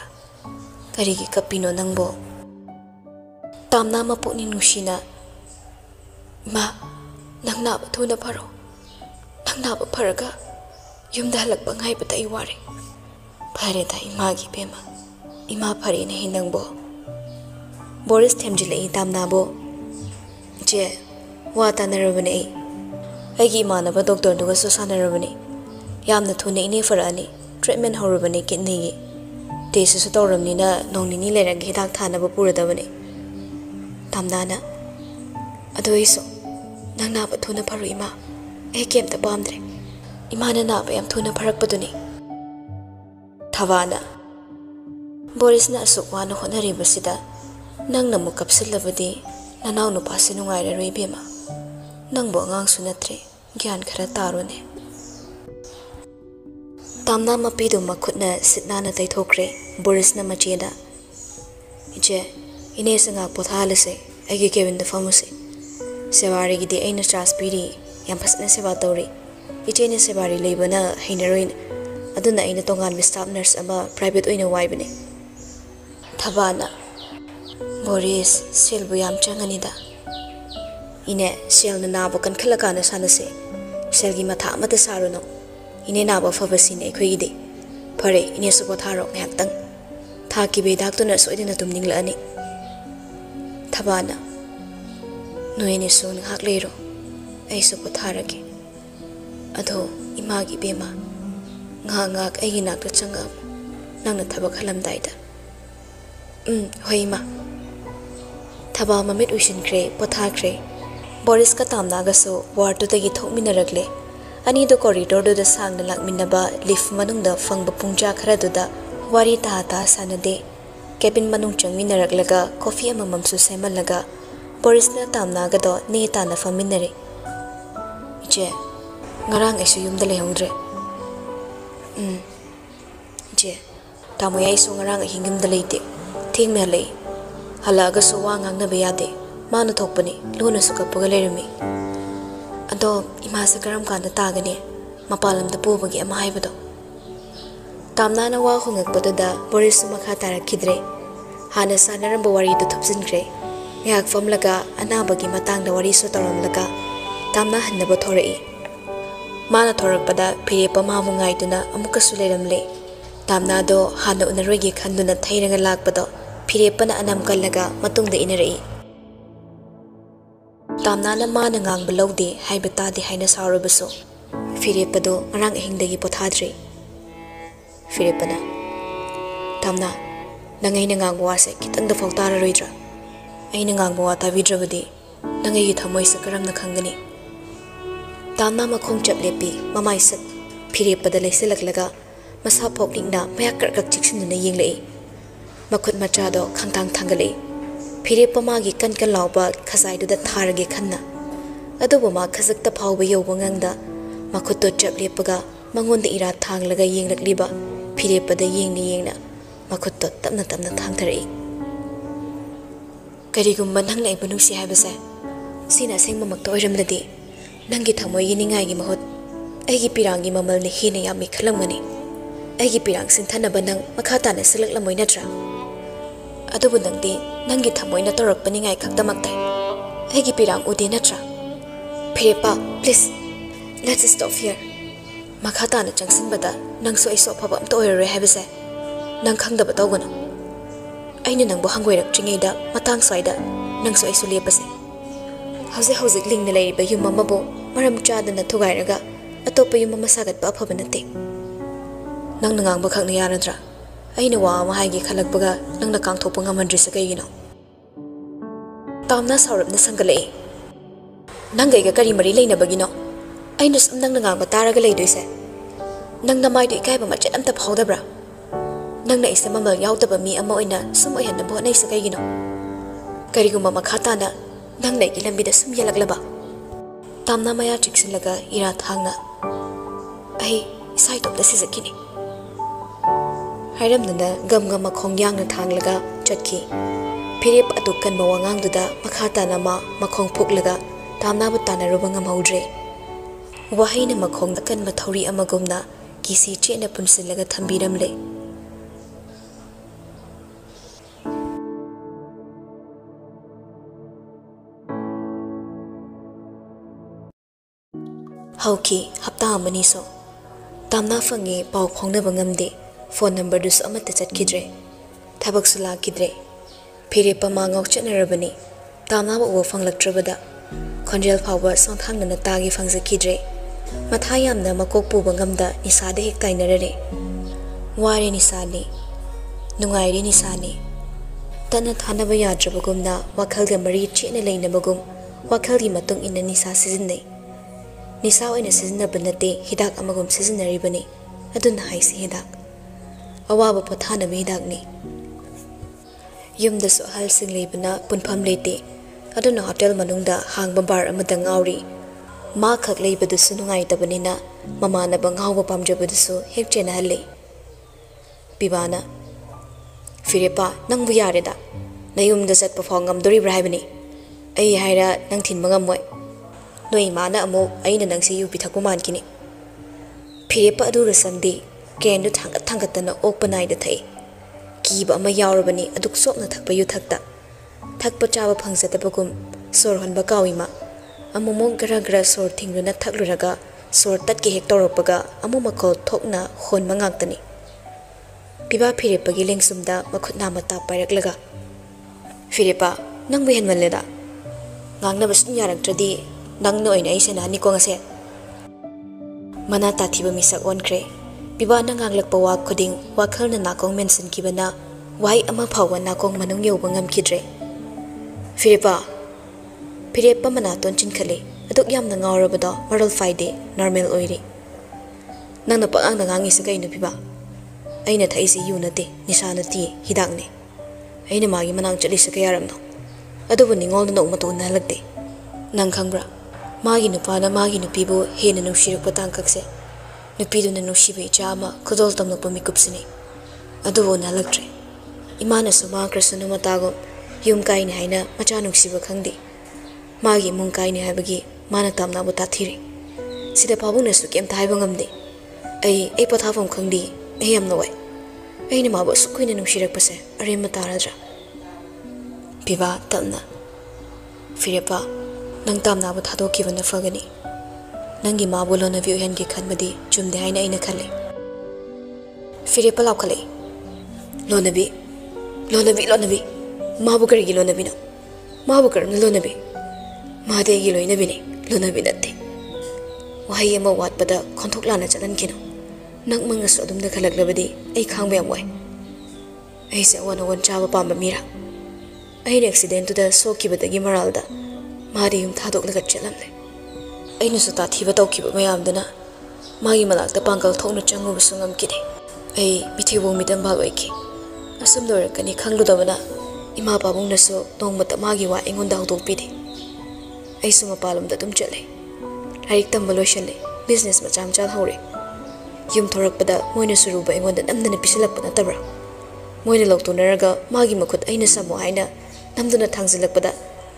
karigi kapino nangbo tamna mapukni nushina ma nangna ba thuna pharo nangna ba pharaga yumda halakba ngai ba tai ware phare da imagi bema ima phare ne hinangbo Boris themjilai tamna bo je wa tanarabane aigi manaba doctor duga so sanarabane yamna thuna ine farani treatment horubane kidney test su tawramni na nongnini lerang hidak thana ba puradabane tamnana adoiso nangna ba thuna pharu ima kem ta pamdre imana na ba yam thuna pharakpaduni thavana Boris na asukwana honari basida nangna mu kapsilabadi nanaw no pasinu ngaira roibema nangbo ngang sunatre gyan khara tarone. Tamna mapido makutna sitnana taithokre Boris na macheda. Iche ine sanga pothalase agi kevin da famuse. Sewarigidi aina charge piri yam phasna sewa tawri ichene sewari leibana heineroin aduna aina tongan staff nurse ama private oina waibane thabana Boris selbu yam changanida ine sel na nabo kan khalakana sanase selgi matha amata saruno ine nabo fabasine khoigidi phare ine supo tharo nghaktang thaki be dakto nurse oidina tumningla ani thabana noine sun hak leiro ai supo tharage adho imagi bema ngak ai nakta changam nangna thabak halam daida hoima thaba mamit ushin kre potha kre Boris ka tamna ga so war to tagi thokmina ragle ani do corridor do da sang na lakmina ba lift manung da fangba pungja khara do da wari ta ta sanade cabin manung changmina raglaga coffee amamam su semalaga Boris na tamna ga do ne ta na faminare je ngarang ai su yum da lehongre je tamoy ai su ngarang hingim da leite thingna lei halaga so wa ngang na bayade manu thokpani lona su kapga lerimi ado ima sa karam kan ta gane mapalam da pobagi ama haibado tamna na wa khongak da Boris makha tara kidre hana sanaram bawari du thupsin kre yak famlaga anabagi matang da wari so taram laga tamna hanna thorai mana thorak pada phire pama mungai tuna amuka suleram le tamna do hana unarogi khanduna thairanga lakpado phire pana anam kallaga matung da inarei tamna na mana ngang belaude haibata de haina sarubaso phire pado ngarang hingdagi pothadri phire pana tamna nangai na ngang wase kitang da fautara roidra aina ngang wa ta vidrabadi nangai gi thamoi sa karam na khangani tamna ma khong chap lepi mamai sat phire pada laiselak masa phokling na maya karkak chiksin na yenglei makhut macha do khangtang thangalei phire pama gi kan lauba khasai do da tharage khanna adubo ma khazak ta phawba yoba ngangda makhut to chap lepaga mangon da ira thanglaga yenglakliba phire pada yengna makhut to tapna thangtharei karigumba nang lai banu si habase sina sengma makto oiramladi nangi thamoi gi ningai gi mahut aigi pirangi mamal ne hine yami khalamgani aigi pirang sinthanaba nang makhata na selaklamoi natra adubu nangdi nangi thamoi na torak paningai khaktamaktai aigi pirang ude natra phirepa please let's stop here makhata na changsinbada nang so iso phaba amto oirare habase nang khangdaba tawgano aina nangbo hangoi tringei da matang swaida nang so iso lepase hauze ling na leiba yum mamabo maram chada na thugairaga atopa yum mama sagat ba phaba nate nang nangang ba khakna yaradra aina wa ma haigi khalakbaga nang na kang thopa ngamadri sa kaigino tamna saurab na sangalei nang gaiga kari mari leina bagino aina sum nang nangang ba taraga leidoise nang na mai de kai ba machet amta phawdabra nang na isa mamal yaudaba mi ama oina sum oihan na bo nai sa kaigino kariguma makhata na nang nei gilambi da sum yalaglaba tamna maya chiksin laga ira thangna ai sai top da sizakini hairam nanda gam makhong yang na thanglaga chatki phirep atukan mawangang duda makhata na makhong phuklaga tamna bu tana rubangam haudre wahaina makhong da kan mathori amagumna kisi chena punsilaga thambiram le hauki hapta amani so tamna fangi pau phongna bangamde phone number dus amata chatkidre thabak sula kidre phire pama ngok chatnarabani tamna ba wo fanglaktrabada khonjel phawba songthang na tagi fangjakidre mathayam na makok pu bangamda nisade hek tainarare ware nisani nungaire nisani tana thana ba yadrabagumna wakhalga mari chena leina bagum wakhalgi matung inna nisa sizinai nisa oina sizinaba nate hidak amagum sizinaribani aduna haisi hidak awaba pothana hidak ni yumda so hal sing leibana punpham leite aduna hotel manungda hangba bar amada ngauri ma khak leibadu sunungai tabanina mamana banghawa pamjabadu so hek chena halle bibana firepa nangbu yareda nayumda sat perform ngam dori brahibani ꯑꯩ ꯍꯥꯏꯔ ꯅꯪ ꯊꯤꯟꯕ ꯉꯝꯃꯣꯏ ꯅꯣꯏ ꯏꯃꯥꯅ ꯑꯃꯨꯛ ꯑꯩꯅ ꯅꯪꯁꯦ ꯌꯨ ꯄꯤꯊꯛꯄ ꯃꯥꯟꯈꯤꯅꯤ ꯐꯤꯔꯦꯞꯄ ꯑꯗꯨꯒ ꯁꯪꯗꯤ ꯀꯦꯟꯗꯨ ꯊꯥꯡꯒꯠꯇꯅ ꯑꯣꯛꯄ ꯅꯥꯏꯗ ꯊꯛꯏ ꯀꯤꯕ ꯑꯃ ꯌꯥꯎꯔꯕꯅꯤ ꯑꯗꯨꯛ ꯁꯣꯛꯅ ꯊꯛꯄ ꯌꯨꯊꯛꯇ ꯊꯛꯄ ꯆꯥꯕ ꯐꯪꯖꯗꯕꯒꯨꯝ ꯁꯣꯔ ꯍꯣꯟꯕ ꯀꯥꯎꯏꯃ ꯑꯃꯨꯛ ꯒꯔ ꯁꯣꯔ ꯊꯤꯡꯗꯨꯅ ꯊꯛꯂꯨꯔꯒ ꯁꯣꯔ ꯇꯠꯀꯦ ꯍꯦꯛ ꯇꯧꯔꯛꯄꯒ ꯑꯃꯨꯛ ꯃꯈꯣꯜ ꯊꯣꯛꯅ ꯍꯣꯟꯕ ꯉꯥꯛꯇꯅꯤ ꯄꯤꯕꯥ ꯐꯤꯔꯦꯞꯄꯒꯤ ꯂꯦꯡꯁꯨꯝꯗ ꯃꯈꯨꯠ ꯅꯥꯝꯃ ꯇꯥꯞ ꯄꯥꯏꯔꯛꯂꯒ ꯐꯤꯔꯦꯞꯄ ꯅꯪꯕꯨ ꯍꯦꯟꯃꯜꯂꯦꯗ ꯉꯥꯡꯅꯕ ꯁꯨꯝ ꯌꯥꯔꯛꯇ꯭ꯔꯗꯤ ꯅꯪꯅ ꯑꯣꯏꯅ ꯑꯩ ꯁꯦꯟꯅꯍꯟꯅꯤꯀꯣ ꯉꯁꯤ ꯃꯅꯥ ꯇꯥꯊꯤꯕ ꯃꯤꯁꯛ ꯑꯣꯟꯈ꯭ꯔꯦ ꯄꯤꯕꯥꯅ ꯉꯥꯡꯂꯛꯄ ꯋꯥ ꯈꯨꯗꯤꯡ ꯋꯥꯈꯜꯅ ꯅꯥꯀꯣꯡ ꯃꯦꯟꯁꯤꯟꯈꯤꯕꯅ ꯋꯥꯍꯩ ꯑꯃ ꯐꯥꯎꯕ ꯅꯥꯀꯣꯡ ꯃꯅꯨꯡ ꯌꯧꯕ ꯉꯝꯈꯤꯗ꯭ꯔꯦ ꯐꯤꯔꯦꯞꯄ ꯃꯅꯥꯇꯣꯟ ꯆꯤꯟꯈꯠꯂꯤ ꯑꯗꯨꯛ ꯌꯥꯝꯅ ꯉꯥꯎꯔꯕꯗꯣ ꯃꯔꯣꯜ ꯐꯥꯏꯗꯦ ꯅꯣꯔꯃꯦꯜ ꯑꯣꯏꯔꯤ ꯅꯪꯅ ꯄꯛꯉꯥꯡꯗ ꯉꯥꯡꯉꯤꯁꯤ ꯀꯩꯅꯣ ꯄꯤꯕꯥ ꯑꯩꯅ ꯊꯛꯏꯁꯤ ꯌꯨ ꯅꯠꯇꯦ ꯅꯤꯁꯥ ꯅꯠꯇꯦ ꯍꯤꯗꯥꯛꯅꯤ ꯑꯩꯅ ꯃꯥꯒꯤ ꯃꯅꯥꯛ ꯆꯠꯂꯤꯁꯤ ꯀꯌꯥꯔꯝꯅꯣ ꯑꯗꯨꯕꯨ ꯅꯤꯡꯉꯣꯜꯗꯨꯅ ꯎꯃꯇ ꯎꯅꯍꯜꯂꯛꯇꯦ ꯅꯪ ꯈꯪꯕ꯭ꯔꯥ ꯃꯥꯒꯤ ꯅꯨꯄꯥꯅ ꯃꯥꯒꯤ ꯅꯨꯄꯤꯕꯨ ꯍꯦꯟꯅ ꯅꯨꯡꯁꯤꯔꯛꯄ ꯇꯥꯡꯀꯛꯁꯦ ꯅꯨꯄꯤꯗꯨꯅ ꯅꯨꯡꯁꯤꯕ ꯏꯆꯥ ꯑꯃ ꯈꯨꯗꯣꯜ ꯇꯝꯂꯛꯄ ꯃꯤꯀꯨꯞꯁꯤꯅꯤ ꯑꯗꯨꯕꯨ ꯎꯅꯍꯜꯂꯛꯇ꯭ꯔꯦ ꯏꯃꯥꯅꯁꯨ ꯃꯥꯡꯈ꯭ꯔꯁꯅꯨ ꯃꯇꯥꯒꯨꯝ ꯌꯨꯝ ꯀꯥꯏꯅꯤ ꯍꯥꯏꯅ ꯃꯆꯥ ꯅꯨꯡꯁꯤꯕ ꯈꯪꯗꯦ ꯃꯥꯒꯤ ꯏꯃꯨꯡ ꯀꯥꯏꯅꯤ ꯍꯥꯏꯕꯒꯤ ꯃꯥꯅ ꯇꯝꯅꯕꯨ ꯇꯥꯊꯤꯔꯤ ꯁꯤꯗ ꯄꯥꯕꯨꯡꯅꯁꯨ ꯀꯩꯝꯇ ꯍꯥꯏꯕ ꯉꯝꯗꯦ ꯑꯩ ꯄꯣꯊꯥꯐꯝ ꯈꯪꯗꯦ ꯑꯩ ꯌꯥꯝꯅ ꯋꯥꯏ ꯑꯩꯅ ꯃꯥꯕꯨ ꯑꯁꯨꯛ ꯀꯨꯏꯅ ꯅꯨꯡꯁꯤꯔꯛꯄꯁꯦ ꯑꯔꯦꯝꯕ ꯇꯥꯔꯗ꯭ꯔꯥ ꯄꯤꯕꯥ ꯇꯞꯅ ꯐꯤꯔꯦꯞꯄ ꯅꯪ ꯇꯥꯝꯅꯥꯕꯨ ꯊꯥꯗꯣꯛꯈꯤꯕꯅ ꯐꯒꯅꯤ ꯅꯪꯒꯤ ꯃꯥꯕꯨ ꯂꯣꯅꯕꯤ ꯑꯣꯏꯍꯟꯒꯦ ꯈꯟꯕꯗꯤ ꯆꯨꯝꯗꯦ ꯍꯥꯏꯅ ꯑꯩꯅ ꯈꯜꯂꯤ ꯐꯤꯔꯦꯞꯄ ꯂꯥꯎꯈꯠꯂꯛꯏ ꯂꯣꯅꯕꯤ ꯃꯥꯕꯨ ꯀꯔꯤꯒꯤ ꯂꯣꯅꯕꯤꯅꯣ ꯃꯥꯕꯨ ꯀꯔꯝꯅ ꯂꯣꯅꯕꯤ ꯃꯥꯗꯤ ꯑꯩꯒꯤ ꯂꯣꯏꯅꯕꯤꯅꯤ ꯂꯣꯅꯕꯤ ꯅꯠꯇꯦ ꯋꯥꯍꯩ ꯑꯃ ꯋꯥꯠꯄꯗ ꯈꯣꯟꯊꯣꯛ ꯂꯥꯟꯅ ꯆꯠꯍꯟꯈꯤꯅꯨ ꯅꯪꯃꯛꯅꯁꯨ ꯑꯗꯨꯝꯅ ꯈꯜꯂꯛꯂꯕꯗꯤ ꯑꯩ ꯈꯥꯡꯕ ꯌꯥꯝ ꯋꯥꯏ ꯑꯩꯁꯦ ꯑꯋꯣꯟ ꯑꯋꯣꯟ ꯆꯥꯕ ꯄꯥꯝꯕ ꯃꯤꯔꯥ ꯑꯩꯅ ꯑꯦꯛꯁꯤꯗꯦꯟꯇꯨꯗ ꯁꯣꯛꯈꯤꯕꯗꯒꯤ ꯃꯔꯥꯜꯗ ꯃꯥꯗꯤ ꯌꯨꯝ ꯊꯥꯗꯣꯛꯂꯒ ꯆꯠꯂꯝꯂꯦ ꯑꯩꯅꯁꯨ ꯇꯥꯊꯤꯕ ꯇꯧꯈꯤꯕ ꯃꯌꯥꯝꯗꯨꯅ ꯃꯥꯒꯤ ꯃꯅꯥꯛꯇ ꯄꯥꯡꯒꯜ ꯊꯣꯛꯅ ꯆꯪꯉꯨꯕꯁꯨ ꯉꯝꯈꯤꯗꯦ ꯑꯩ ꯃꯤꯊꯤꯕꯣꯡ ꯃꯤꯇꯝꯕꯥꯜ ꯑꯣꯏꯈꯤ ꯑꯁꯨꯝꯅ ꯑꯣꯏꯔꯛꯀꯅꯤ ꯈꯪꯂꯨꯗꯕꯅ ꯏꯃꯥ ꯄꯥꯕꯨꯡꯅꯁꯨ ꯅꯣꯡꯃꯇ ꯃꯥꯒꯤ ꯋꯥ ꯑꯩꯉꯣꯟꯗ ꯍꯧꯗꯣꯛꯄꯤꯗꯦ ꯑꯩꯁꯨ ꯃꯄꯥꯟꯂꯣꯝꯗ ꯑꯗꯨꯝ ꯆꯠꯂꯦ ꯂꯥꯏꯔꯤꯛ ꯇꯝꯕ ꯂꯣꯏꯁꯜꯂꯦ ꯕꯤꯖꯤꯅꯦꯁ ꯃꯆꯥ ꯍꯧꯔꯦ ꯌꯨꯝ ꯊꯣꯔꯛꯄꯗ ꯃꯣꯏꯅ ꯁꯨꯔꯨꯕ ꯑꯩꯉꯣꯟꯗ ꯅꯝꯗꯅ ꯄꯤꯁꯤꯜꯂꯛꯄ ꯅꯠꯇꯕ꯭ꯔꯥ ꯃꯣꯏꯅ ꯂꯧꯇꯨꯅꯔꯒ ꯃꯥꯒꯤ ꯃꯈꯨꯠ ꯑꯩꯅ ꯁꯝꯃꯣ ꯍꯥꯏꯅ ꯅꯝꯗꯨꯅ ꯊꯥꯡꯖꯤꯜꯂꯛꯄꯗ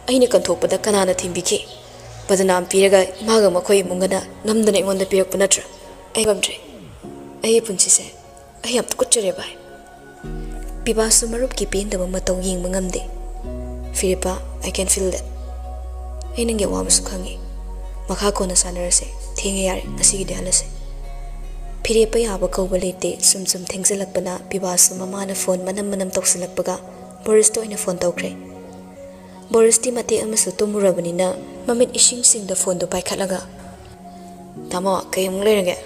ꯑꯩꯅ ꯀꯟꯊꯣꯛꯄꯗ ꯀꯅꯥꯅ ꯊꯤꯡꯕꯤꯈꯤ ꯕꯗꯅꯥꯝ ꯄꯤꯔꯒ ꯏꯃꯥꯒ ꯃꯈꯣꯏ ꯏꯃꯨꯡꯒꯅ ꯅꯝꯗꯅ ꯑꯩꯉꯣꯟꯗ ꯄꯤꯔꯛꯄ ꯅꯠꯇ꯭ꯔꯥ ꯑꯩ ꯉꯝꯗ꯭ꯔꯦ ꯑꯩꯒꯤ ꯄꯨꯟꯁꯤꯁꯦ ꯑꯩ ꯌꯥꯝ ꯇꯨꯀꯠꯆꯔꯦ ꯚꯥꯏ ꯄꯤꯕꯥꯁꯨ ꯃꯔꯨꯞꯀꯤ ꯄꯦꯟꯗꯕ ꯃꯇꯧ ꯌꯦꯡꯕ ꯉꯝꯗꯦ ꯐꯤꯔꯦꯞꯄ ꯑꯥꯏ ꯀꯦꯟ ꯐꯤꯜ ꯗꯦꯠ ꯑꯩ ꯅꯪꯒꯤ ꯑꯋꯥꯕꯁꯨ ꯈꯪꯉꯤ ꯃꯈꯥ ꯀꯣꯟꯅ ꯁꯥꯟꯅꯔꯁꯦ ꯊꯦꯡꯉꯦ ꯌꯥꯔꯦ ꯉꯁꯤꯒꯤꯗꯤ ꯍꯜꯂꯁꯦ ꯐꯤꯔꯦꯞꯄ ꯌꯥꯕ ꯀꯧꯕ ꯂꯩꯇꯦ ꯁꯨꯝ ꯊꯦꯡꯖꯤꯜꯂꯛꯄꯅ ꯄꯤꯕꯥꯁꯨ ꯃꯃꯥꯅ ꯐꯣꯟ ꯃꯅꯝ ꯇꯧꯁꯤꯜꯂꯛꯄꯒ ꯕꯣꯔꯤꯁꯇ ꯑꯣꯏꯅ ꯐꯣꯟ ꯇꯧꯈ꯭ꯔꯦ ꯕꯣꯔꯤꯁꯇꯤ ꯃꯇꯦꯛ ꯑꯃꯁꯨ ꯇꯨꯝꯃꯨꯔꯕꯅꯤꯅ ꯃꯃꯤꯠ ꯏꯁꯤꯡꯗ ꯐꯣꯟꯗꯨ ꯄꯥꯏꯈꯠꯂꯒ ꯇꯥꯃꯣ ꯀꯩꯃꯨꯛ ꯂꯩꯔꯒꯦ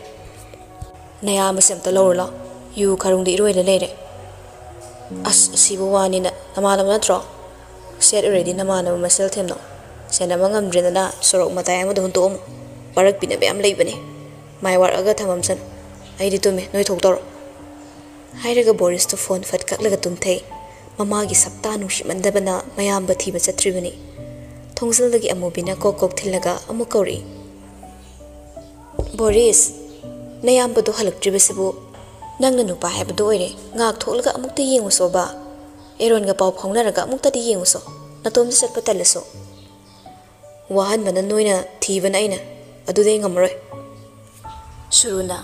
ꯅꯌꯥꯝꯕꯁꯦ ꯑꯝꯇ ꯂꯧꯔꯨ ꯂꯥꯎ ꯌꯨ ꯈꯔꯨꯡꯗ ꯏꯔꯣꯏꯗ ꯂꯩꯔꯦ ꯑꯁ ꯑꯁꯤꯕꯨ ꯋꯥꯅꯤꯅ ꯅꯃꯥꯟꯅꯕ ꯅꯠꯇ꯭ꯔꯣ ꯁꯦꯠ ꯑꯣꯏꯔꯗꯤ ꯅꯃꯥꯟꯅꯕ ꯃꯁꯦꯜ ꯊꯦꯝꯅꯧ ꯁꯦꯟꯅꯕ ꯉꯝꯗ꯭ꯔꯦꯗꯅ ꯁꯣꯔꯣꯛ ꯃꯇꯥꯏ ꯑꯃꯗ ꯍꯨꯟꯇꯣꯛꯑꯝꯃꯨ ꯋꯥꯔꯛꯄꯤꯅꯕ ꯌꯥꯝ ꯂꯩꯕꯅꯤ ꯃꯥꯏ ꯋꯥꯔꯛꯑꯒ ꯊꯝꯃꯝꯁꯅꯨ ꯑꯩꯗꯤ ꯇꯨꯝꯃꯦ ꯅꯣꯏ ꯊꯣꯛꯇꯧꯔꯣ ꯍꯥꯏꯔꯒ ꯕꯣꯔꯤꯁꯇꯨ ꯐꯣꯟ ꯐꯠ ꯀꯛꯂꯒ ꯇꯨꯝꯊꯩ ꯃꯃꯥꯒꯤ ꯁꯛꯇꯥ ꯅꯨꯡꯁꯤꯃꯟꯗꯕꯅ ꯃꯌꯥꯝꯕ ꯊꯤꯕ ꯆꯠꯇ꯭ꯔꯤꯕꯅꯤ ꯊꯣꯡꯖꯜꯗꯒꯤ ꯑꯃꯨꯕꯤꯅ ꯀꯣꯛ ꯊꯤꯜꯂꯒ ꯑꯃꯨꯛ ꯀꯧꯔꯛꯏ ꯕꯣꯔꯤꯁ ꯅꯌꯥꯝꯕꯗꯣ ꯍꯜꯂꯛꯇ꯭ꯔꯤꯕꯁꯤꯕꯨ ꯅꯪꯅ ꯅꯨꯄꯥ ꯍꯥꯏꯕꯗꯣ ꯑꯣꯏꯔꯦ ꯉꯥꯛ ꯊꯣꯛꯂꯒ ꯑꯃꯨꯛꯇ ꯌꯦꯡꯉꯨꯁꯣꯕ ꯑꯦꯔꯣꯟꯒ ꯄꯥꯎ ꯐꯥꯎꯅꯔꯒ ꯑꯃꯨꯛꯇꯗꯤ ꯌꯦꯡꯉꯨꯁꯣ ꯅꯇꯣꯝꯗ ꯆꯠꯄ ꯇꯜꯂꯁꯨ ꯋꯥꯍꯟꯕꯅ ꯅꯣꯏꯅ ꯊꯤꯕꯅ ꯑꯩꯅ ꯑꯗꯨꯗꯤ ꯑꯩ ꯉꯝꯃꯔꯣꯏ ꯁꯨꯔꯨꯅ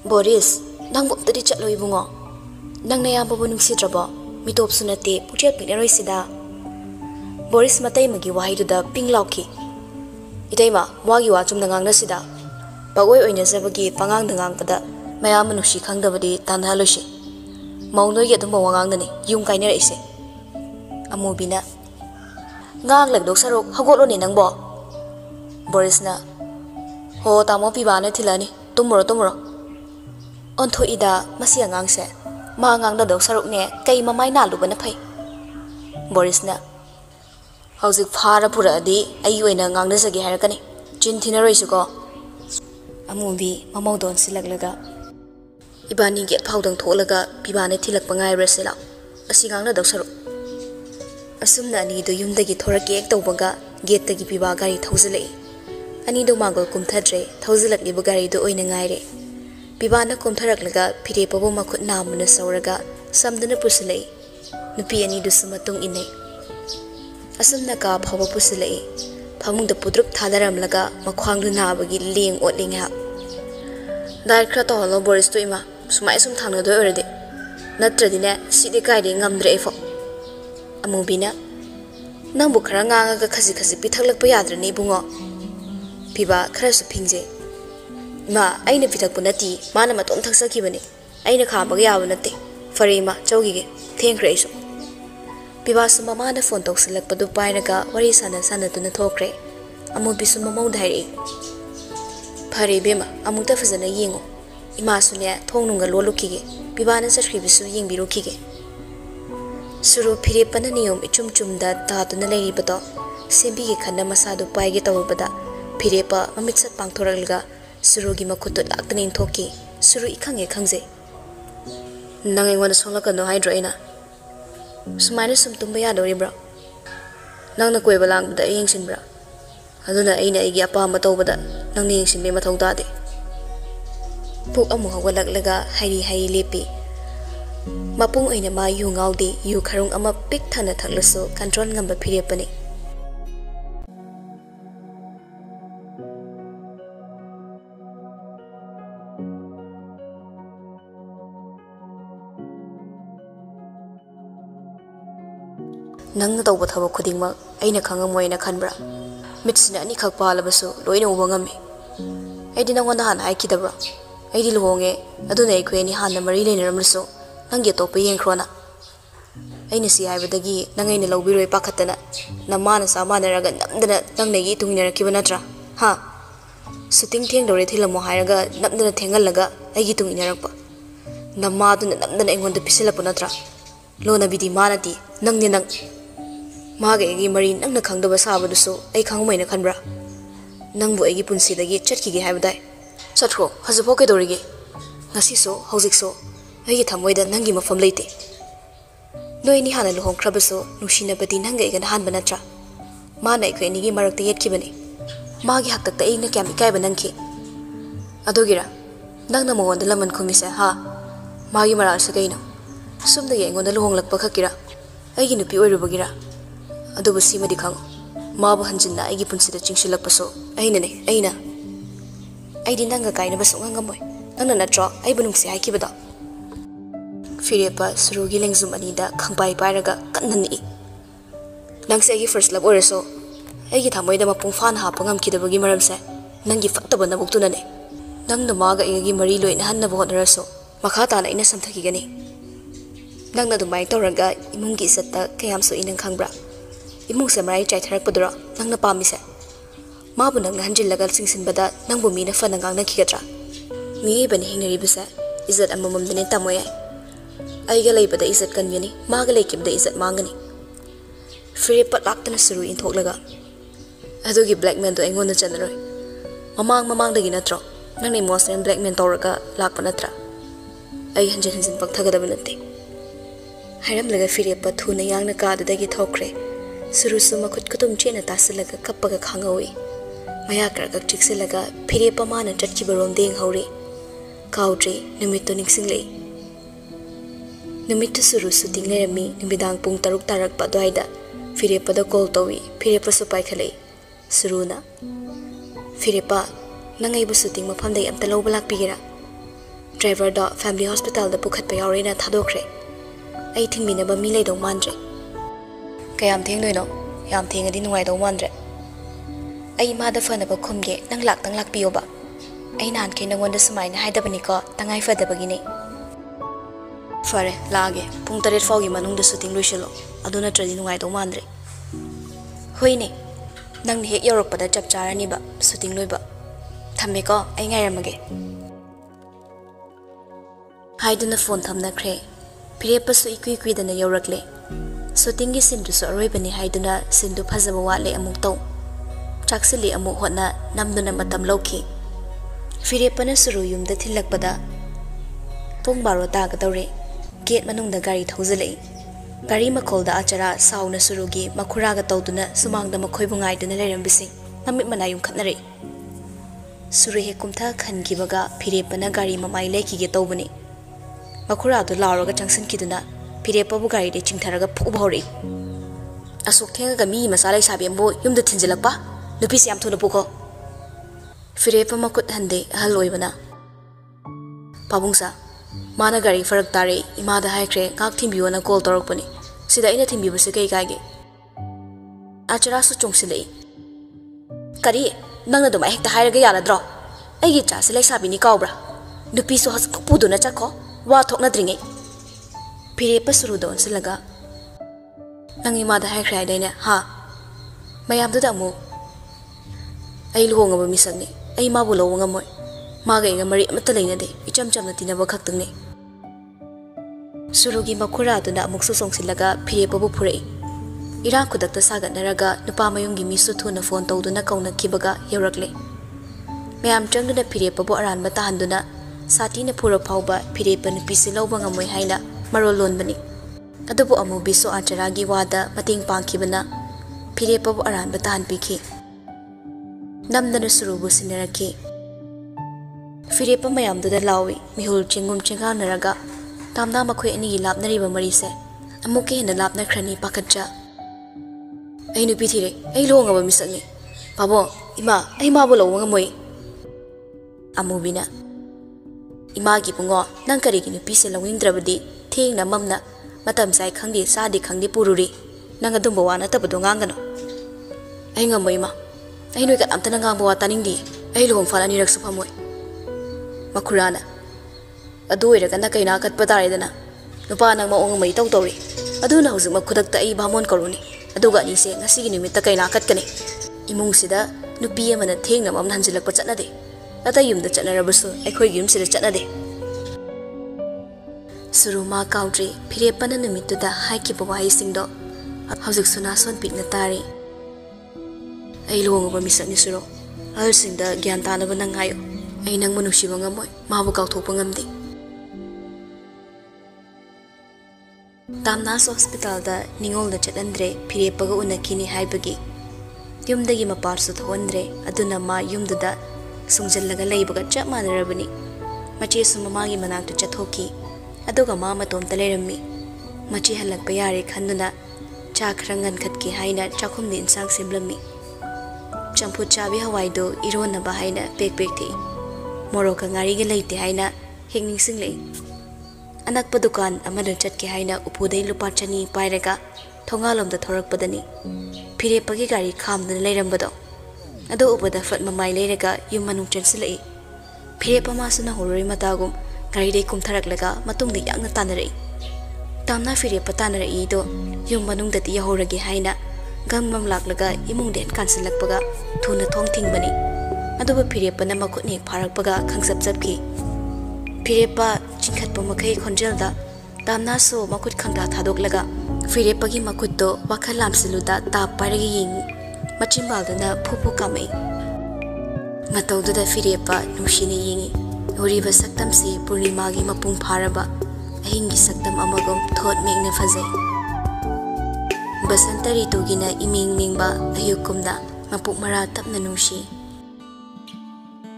ꯕꯣꯔꯤꯁ ꯅꯪꯕꯨ ꯑꯝꯇꯗꯤ ꯆꯠꯂꯣ ꯏꯕꯨꯡꯉꯣ ꯅꯪ ꯅꯌꯥꯝꯕꯕꯨ ꯅꯨꯡꯁꯤꯗ꯭ꯔꯕꯣ ꯃꯤꯇꯣꯞꯁꯨ ꯅꯠꯇꯦ ꯄꯨꯛꯆꯦꯜ ꯄꯤꯛꯅꯔꯣꯏꯁꯤꯗ ꯕꯣꯔꯤꯁ ꯃꯇꯩꯃꯒꯤ ꯋꯥꯍꯩꯗꯨꯗ ꯄꯤꯡ ꯂꯥꯎꯈꯤ ꯏꯇꯩꯃ ꯃꯥꯒꯤ ꯋꯥ ꯆꯨꯝꯅ ꯉꯥꯡꯅꯁꯤꯗ ꯄꯛꯑꯣꯏ ꯑꯣꯏꯅꯖꯕꯒꯤ ꯄꯉꯥꯡꯗ ꯉꯥꯡꯕꯗ ꯃꯌꯥꯝꯕ ꯅꯨꯡꯁꯤ ꯈꯪꯗꯕꯗꯤ ꯇꯥꯟꯅꯍꯜꯂꯣꯏꯁꯤ ꯃꯧ ꯅꯣꯏꯒꯤ ꯑꯗꯨꯝꯕ ꯋꯥꯉꯥꯡꯗꯅꯤ ꯌꯨꯝ ꯀꯥꯏꯅꯔꯛꯏꯁꯦ ꯑꯃꯨꯕꯤꯅ ꯉꯥꯡꯂꯒꯗꯧ ꯁꯔꯨꯛ ꯍꯧꯒꯠꯂꯣꯅꯦ ꯅꯪꯕꯣ ꯕꯣꯔꯤꯁꯅ ꯍꯣ ꯇꯥꯃꯣ ꯄꯤꯕꯥꯅ ꯊꯤꯜꯂꯛꯑꯅꯤ ꯇꯨꯝꯃꯨꯔꯣ ꯑꯣꯟꯊꯣꯛꯏꯗ ꯃꯁꯤ ꯑꯉꯥꯡꯁꯦ ꯃꯥ ꯉꯥꯡꯅꯗꯧ ꯁꯔꯨꯛꯅꯦ ꯀꯩ ꯃꯃꯥꯏ ꯅꯥꯜꯂꯨꯕꯅ ꯐꯩ ꯕꯣꯔꯤꯁꯅ ꯍꯧꯖꯤꯛ ꯐꯥꯔ ꯄꯨꯔꯛꯑꯗꯤ ꯑꯩ ꯑꯣꯏꯅ ꯉꯥꯡꯅꯖꯒꯦ ꯍꯥꯏꯔꯛꯀꯅꯤ ꯆꯤꯟ ꯊꯤꯅꯔꯣꯏꯁꯤꯀꯣ ꯑꯃꯨꯕꯤ ꯃꯃꯧꯗ ꯑꯣꯟꯁꯤꯜꯂꯛꯂꯒ ꯏꯕꯥꯅꯤ ꯒꯦꯠ ꯐꯥꯎꯗꯪ ꯊꯣꯛꯂꯒ ꯄꯤꯕꯥꯅ ꯊꯤꯜꯂꯛꯄ ꯉꯥꯏꯔꯨꯔꯁꯤ ꯂꯥꯎ ꯑꯁꯤ ꯉꯥꯡꯅꯗꯧ ꯁꯔꯨꯛ ꯑꯁꯨꯝꯅ ꯑꯅꯤꯗꯨ ꯌꯨꯝꯗꯒꯤ ꯊꯣꯔꯛꯀꯦ ꯍꯦꯛ ꯇꯧꯕꯒ ꯒꯦꯠꯇꯒꯤ ꯄꯤꯕꯥ ꯒꯥꯔꯤ ꯊꯧꯖꯤꯜꯂꯛꯏ ꯑꯅꯤꯗꯨ ꯃꯥꯡꯒꯣꯜ ꯀꯨꯝꯊꯗ꯭ꯔꯦ ꯊꯧꯖꯤꯜꯂꯛꯂꯤꯕ ꯒꯥꯔꯤꯗꯨ ꯑꯣꯏꯅ ꯉꯥꯏꯔꯦ ꯄꯤꯕꯥꯅ ꯀꯨꯝꯊꯔꯛꯂꯒ ꯐꯤꯔꯦꯞꯄꯕꯨ ꯃꯈꯨꯠ ꯅꯥꯝꯃꯅ ꯁꯧꯔꯒ ꯁꯝꯗꯨꯅ ꯄꯨꯁꯤꯜꯂꯛꯏ ꯅꯨꯄꯤ ꯑꯅꯤꯗꯨꯁꯨ ꯃꯇꯨꯡ ꯏꯟꯅꯩ asumna ka phawa pusilai phamungda pudruk thadaramlaga makhwangdu nabagi leng otling ha dai khra to holo boris to ima sumai sum thangna do orede natradine sidi kaide ngamdre efo amubina nangbu khara nganga ga khasi khasi pithaklakpa yadrani bungo piba khara su phingje ma aina pithakpu nati mana matom thaksakibani aina khabaga yabu nate farima chawgige thengkhre isu piba su mama na phone toksilakpadu painaga wari sana sana tuna thokre amu bisu mamau dhairi phare bema amukta fazana yengo ima sune thongnunga lolukige piba na sathri bisu yengbirukige suru phire pana niyom ichum chumda tatuna leiribato sembi ge khanda masadu paige tawbada phire pa mamit sat pangthoralga suru gi makhutu laktani thoki suru ikhange khangje nangai wana solakano hydroina sumaina sum tumba yadori bra nangna koiba langda yengsin bra aduna aina igi apama tawbada nangni yengsin be mathau dade puk amu hawalaklaga hairi hairi lepi mapung aina ma yu ngaude yu kharung ama pik thana thaklaso control ngamba phirepani nangna tawba thaba khudingma aina khangamoina khanbra mitsina ani khak palabasu loina uba ngami aidi nangonda han haikidabra aidi luhonge aduna ai khweni hanna mari leinaramso nangi topa yengkrona aina si haibadagi nangaina lawbiroi pakhatana namana samanaraga namdana nangnegi tunginarakiba natra ha shooting thengdore thilamo hairaga namdana thengallaga aigi tunginarakpa namaduna namdana engonda piselapu natra Lonabi manati nangni nang maga egi mari nangna khangdaba sabadusu ai khangmaina khanbra nangbu egi punsidagi chatkige haibadai chathro hazupo ke dorige ngasi so hauzik so egi thamoida nangi mafam leite noini hana lohong khrabaso nushina badi nanga ega han banatra mana ikwe nigi marakta yetkibani magi haktakta eigna kyam ikaiba nangki adogira nangna mongonda laman khumisa ha magi maral sa kaino sumda ye ngonda lohong lakpa khakira aigi nupi oirubagira adubu simadi khango mabu hanjinna aigi punsida chingsilakpaso aina aidi nanga kaina basu ngangamoy nangna natro ai bunungsi haikibada firepa surugi lengzum anida khangpai pairaga kannani nangse aigi first love oraso aigi thamoida mapung fan ha pangam kidabagi maramse nangi fattaba nabuktunane nangna maga aigi mari loina hanna bohnaraso makha tana ina samthakigani nangna dumai toraga imungi satta kayamso inang khangbra imung se marai chai tharak padura nangna pamise mabu nangna hanjillaga singsinbada nangbu mina fana ngangna khigatra mi bani hingnari bisa izat amamam dine tamoya aiga leibada izat kanmini maga leikibda izat mangani free pat laktana suru inthoklaga adugi blackman do engon na chanaroi mamang dagi natro nangni emotional blackman toraga lakpa natra ai hanjin pakthagada binate Haram laga fire pa thuna yangna kadadagi thokre suru suma khut kutum chena tasalaga kappaga khangawi maya karga chikselaga fire pa mana chatki barom deng hauri kaudre numitto ningsinglei numitto suru shooting lerami numidang pung taruk tarak pa doida fire pa da call tawi fire pa su pai khalei suruna fire pa nangai bu shooting mafam dai amta lawba lakpigira driver da family hospital da pukhat pa yaurina thadokre ai thingminaba mi leidong mandre kayam thengnoino yam thengadi nungai do mandre ai ma da fanaba khumge nang laktang lakpiyoba ai nan ke nangonda sumaina haidabani ko tangai fadabagini fare lage pung 8 faugi manungda shooting loiselo aduna tradi nungai do mandre hoine nang ni hek yorokpada chap charani ba shooting loiba thamme ko ai ngairamage haiduna phone thamna khre Pirepasu ikui dana yaurakle shooting gi sindu so aroibani haiduna sindu phajaba wale amuk taw chaksili amuk hotna namduna matam lawki firepana suru yumda thilakpada pung 12 ta ga tawre gate manungda gari thaujalei gari makolda achara sauna surugi makhura ga tawduna sumangda makhoibu ngaiduna lerambisi namit manayum khatnare suru he kumtha khangibaga firepana gari mamai leki ge tawbani Makura do laroga changsan kiduna pirepa bu gari de chingtharaga phubhori asuk thenga mi masala isabi ambo yumda thinjilakpa nupi siam thuna pukho firepa makut hande ahal oibana pabungsa mana gari farak tare imada haikre ngak thimbiona call torokpani sida ina thimbibase kai kaige achara su chongsilei kari nangna duma hekta hairaga yaladro aigi cha se laisabi ni kaubra nupi so has puduna chakho wa thokna dringai firepa suru don silaga nangi mada haikre daina ha mayam da mu ai luhonga ba misakni ai ma bu lowanga moy maga inga mari amata leina de icham chamna tinaba khaktangne surugi makura duna amuk su songsilaga firepa bu phurei irang khudakta saga naraga nupa mayungi misu thuna phone tawduna kauna kibaga yorakle mayam changduna firepa bu aran mata handuna sati na phura phauba firepa nupi se lawba ngamoi haina marol lon bani adubu amu biso acharagi wada mating pangkibana firepa bu aran mata han pikhi namdana surubu sinaraki firepa mayam duda lawi mihul chingum chinga naraga tamna makhoi ani lapnari ba mari se amuke hena lapna khrani pakatcha ai nupi thire ai longa ba misakni babo ima ai ma bo lowanga moi amubina ima gi pungo nang kari gi nupi se lawing drabadi thing na mamna matam sai khangdi sadi khangdi pururi nang adum bo wana tabado ngangano ai ngamoi ma ai noi ka amtana ngang bo taning di ai lom falani rak supamoi makurana adu iraga na kaina kat pataridana nupa nang maong mai taw tawri aduna huzuk makhudakta ai bamon karuni aduga ni se ngasi gi nimit ta kaina kat kane imung sida nupi amana theng nam amna hanjilak pa chatna de ata yumda chatna rabasu ai khoi yum sida chatna de suruma kaudri firepana numittuda haiki bawai singdo hauzik suna son pikna tari ai longa ba misakni suro al singda gyan tana ba nang hayo ai nang manushi ba ngamoy mabu kauthokpa ngamdi tamnas hospital da ningol da chatandre firepa ga unakini haibagi yumdagi mapar su thondre aduna ma yumduda sungjallaga leibaga chap manarabani mache sumamagi manakta chathoki aduga ma matom talerami machi halak bayare khanduna chakrangan khatki haina chakhumni insang simlami champut chabi hawai do irona ba haina pek pek thi moroka ngari ge leite haina hengning singlei anak pa dukan amada chatke haina upudai lupa chani pairaga thongalom da thorak padani firepa gi gari khamduna leirambado ado upada fat mamai leiraga yum manung chansilai firepa ma suna horoi matagum gari dei kumtharaklaga matung di yangna tanarei tamna firepa tanarei do yum manung da ti horage haina gangmam laklaga imung den kansilakpaga thuna thong thingbani aduba firepa na makutni pharakpaga khangsap japki firepa chingkhatpa makai khonjelda tamna so makut khangda thadoklaga firepa gi makutto wakhalam siluda ta paragi ying machimbalda phupu kamai matawduda firepa nushini yingi uriba saktam si purnima gi mapung pharaba ahingi saktam amagom thot mengna phajai basantari tugina iming mingba ayukumda mapuk mara tapna nushi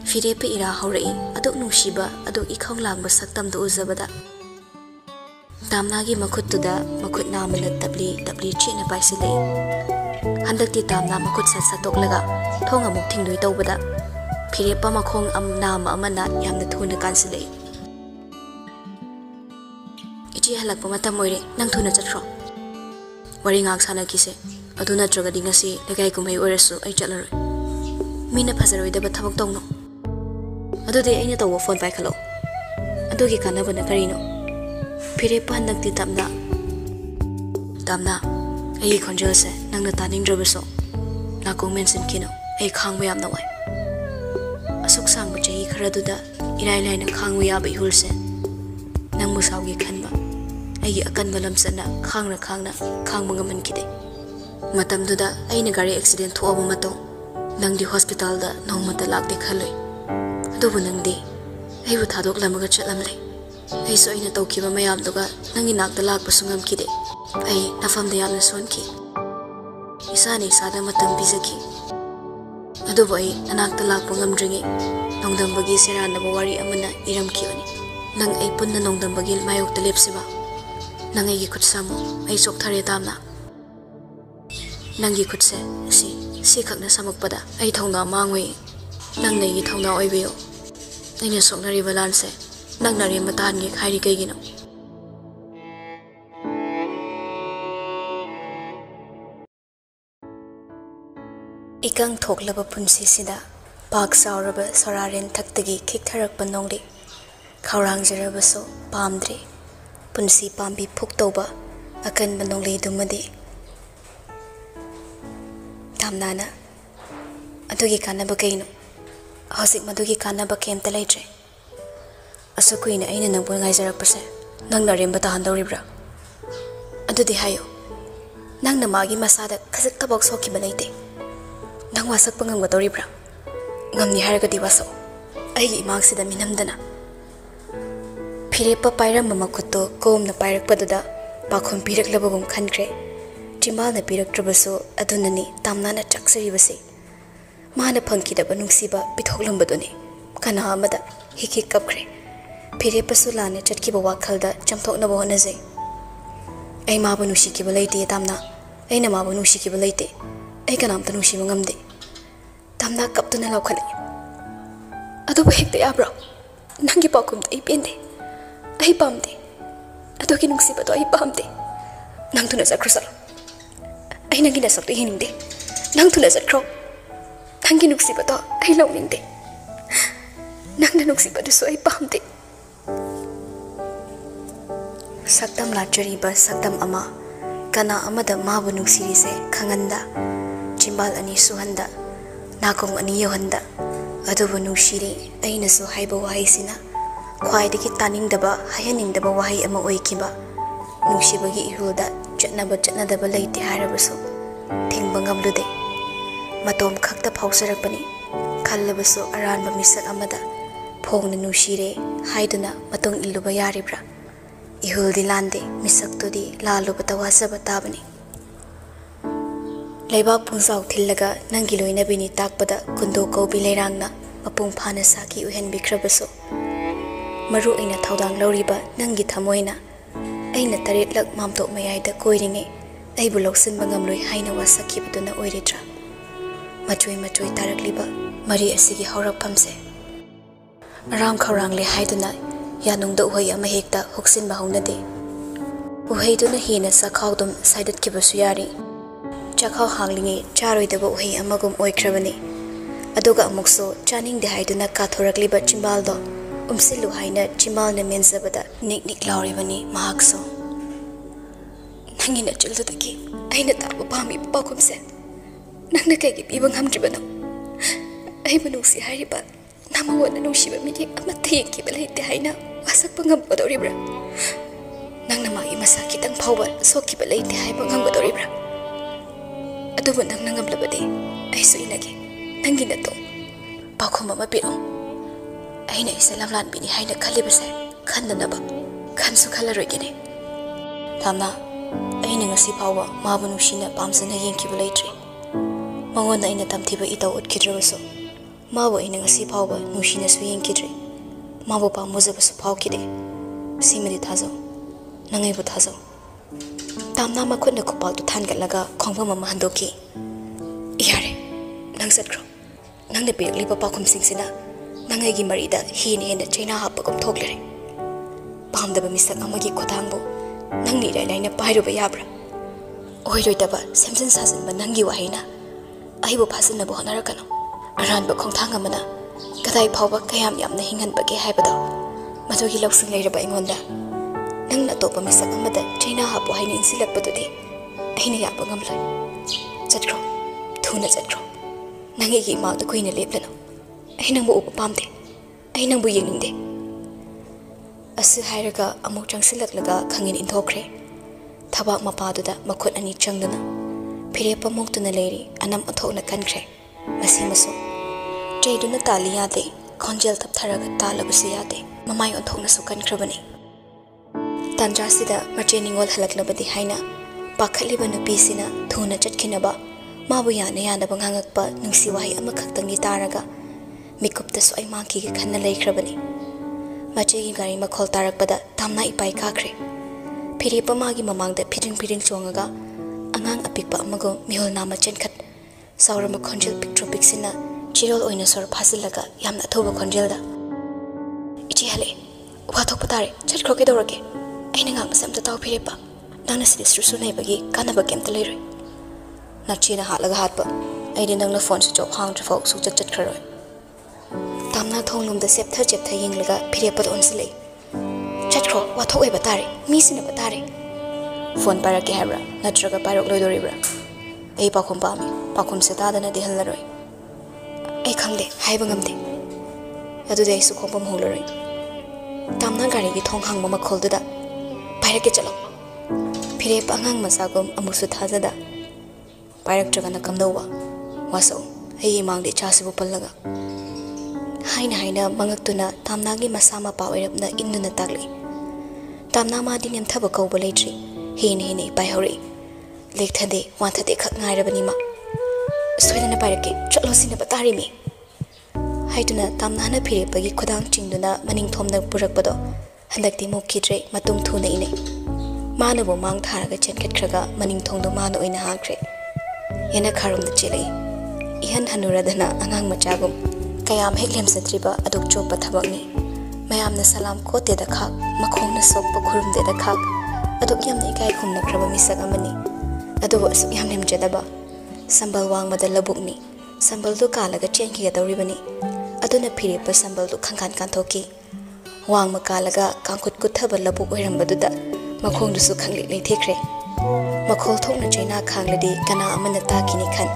firepa ira haurai aduk nushiba aduk ikhong langba saktam do uzabada tamnagi makuttuda makut namana tabli chena paisilei handakti tamna makut sat satoklaga thonga muk thingdoi tawbada firepa makhong am nama amana yamna thuna kansilei ichi halakpa matam oire nang thuna chatro wari ngak sana kise aduna tragadi ngasi legai kumai oresu ai chatlaroi mina phazaroi deba thabak tongno adude aina tawo phone pai khalo adugi kanaba na karino firepa handakti tamna ai khonjel se nangna taning drobeso na ko mention kino ai khangba yam nawai asuk sangba chei kharaduda irai laina khangwa ya bai hulse nang musawgi khanba ai akan balam sana khangna khangba ngaman kide matamduda aina gari accident thoaba matong nangdi hospital da nongmata lakte khaloi adubu nangdi ai bu thadok lamaga chatlamle ai so aina tawkiba mayam duga nangi nakta lakpa sungam kide ai nafam da yamna sonki isani sada matam bizaki adubu ai anakta lakpa ngamdringi nongdambagi serana bawari amana iram kiwani nang ai punna nongdambagi mayok ta lepsiba nang ai gi khutsamo ai chok thare tamna Nangi khutse si khakna samakpada ai thongna mangwi nang nei thongna oibiyo aina soknari balanse nang nari matan gi khairi kaigino ikang thoklaba punsi sida pak sauraba soraren thaktagi khiktharak panongri khaurang jaraba so pamdri punsi pambi phuktoba akan banongli dumadi tamnana adugi kanaba kaino hosik madugi kanaba kemta leitre asakuina aina nang pun ngaijarapase nang naremba tahandoribra adudi hayo nang namagi masada khazak tabak sokiba leite nang wasak pangangwadoribra ngamni haragadi waso aigi imangsida minamdana phirepa pairam makutto komna pairakpaduda pakhom piraklabagum khankre Chimal na piraktrabaso adunani tamnana chaksaribase mana phangkidaba nungsiba pithoklambaduni kana amada hiki kapkre phire pasulane chatkiba wakhalda chamthoknaba honajai ai mabu nusikiba leite tamna aina mabu nusikiba leite ai kanamta nusiba ngamde tamna kaptuna lawkhale aduba hekte abra nangi pakumta ai pende ai pamde adoki nungsiba to ai pamde nang tuna sakrusal ai nangi na sakto hiningde nang tuna sakro nangi nuksiba to ai lawningde nang na nuksiba du so ai pamde saktam lachariba saktam ama kana amada mabu nuksiri se khanganda chimbal ani suhanda nakong ani yohanda adubu nuksiri aina so haiba wahai sina khwaidagi taningdaba hayaningdaba wahai ama oikiba nuksibagi ihulda chatnadaba leite harabaso thingba ngamlude matom khakta phausarakpani khallabaso aranba misak amada phongna nushire haiduna matong illuba yaribra ihuldi lande misaktudi laluba tawasaba tabani leibak pungsaw thillaga nangi loinabini takpada kundo kobi leirangna mapung phana saki uhenbikhrabaso maru aina thaudang loriba nangi thamoina aina taretlak mamtok mayaida koiringe aibu loksinba ngamloi haina wasakibaduna oiridra machui tarakliba mari asigi haurakphamse aram khaurang le haiduna yanungda uhai ama hekta hoksinba haunade uhaiduna hina sakhaudum saidat kibasu yari chakhaw hanglinge charoidaba uhai amagum oikrabani aduga amukso chaningde haiduna kathorakliba chimbaldo umsilu haina chimalna menzabada nik lauribani mahakso nangina childudaki aina taba pami pakumse nangna kaygi piba ngamdribano aiba nungsi hariba namawona nungsiba mini amata yengkiba leite haina wasakpa ngamgadoribra nangna magi masa kitang phawba sokiba leite haiba ngamgadoribra adubu nangna ngamlabadi aisu inagi nangina to pakhom ama piro aina isa lamlan bini haina khalibase khandanaba khansu khalaroigene tamna aina ngasi phawba mabu nushina pamsana yengkiba leitri mangona aina tamthiba itaw utkidrabaso mabu aina ngasi phawba nushina su yengkidri mabu pamuzabasu phawkide simadi thazo nangai bu thazo tamna makhutna khupal tu thangalaga khongba mama handoki yare nang satkro nangna pekliba pakhum singsina nangai gi marida hina chaina hapagum thoklere pamdaba misak amagi khotangbo nangni laina pairuba yabra oiroitaba semsen sasanba nangi wahina aibu phasana bo honarakano aranba khongthang amana kadai phawba kayam yamna hinghanbage haibado madugi loksing leiraba ingonda nangna topa misak amada chaina hapo haina insilakpadudi aina yaba ngamlai chatkro thuna chatkro nangi gi malda koina leplano ainang bu pamde ainang bu yenginde asu hairaga amuk changsilaklaga khangin inthokre thabak mapaduda makhut ani changduna phirepa moktuna leri anam athokna kankhre masimaso chaiduna taliyade khonjel thaptharaga talabasi yade mamai onthokna su kankrabani tanjasida macheningol halaklabadi haina pakhaliba nupisina thuna chatkhinaba mabu yana bangangakpa nungsi wahi amakhaktanggi taraga mikupta so ai mangki ge khanna leikrabani mache gi gari makhol tarakpada tamna ipai kakre phirepa magi mamangda phiring chongaga angang apikpa amago mihol nama chenkhat saurama khonjel pictro pixina chirol oina sor phasilaga yamna thoba khonjelda ichi hale wathok patare chatkro ke dorake aina ngam samta taw phirepa nangna sidis rusu nei bagi kanaba kemta leiroi nachina halaga hatpa aidi nangna phone se job hang trafo su chat khroi tamna thonglum da sep thar chep tha yenglaga phirepa onsilei chatkro wathok oi batare mi sina batare phone para ke habra natraga parok loidoribra ei pakhum pami pakhum se tadana dihallaroi ei khangde haiba ngamde adu dei su khompam holoroi tamna gari gi thong hangma makhol da paira ke chalo phire pangang masagom amusu thajada pairak tragana kamdowa waso ei mangde chasibu pallaga haina mangaktuna tamna gi masama pawerapna induna takli tamna ma dinem thaba kawba leitri hene pai hori lekthade wathade khak ngairabani ma soidana pairake chalo sina batari mi haituna tamna na phire pagi khudang chingduna maning thomna purakpado handakti mukidre matung thuna ine manabo mang tharaga chenkhet khraga maning thongdo mano oina hakre yena kharum da chele ihan hanuradana angang machagum kayam heklem satriba aduk chopa thabakni mayamna salam kote da khak makhongna sokpa khurum de da khak aduk yamna ikai khumna khraba misak amani adubu asuk yamnem jedaba sambal wangmada labukni sambal du kalaga chenki ga dawribani aduna phire pa sambal du khangkan kanthoki wangma kalaga kangkut kuthaba labuk oirambaduda makhong du su khangli leithekre makhol thokna chaina khangladi kana amana takini khan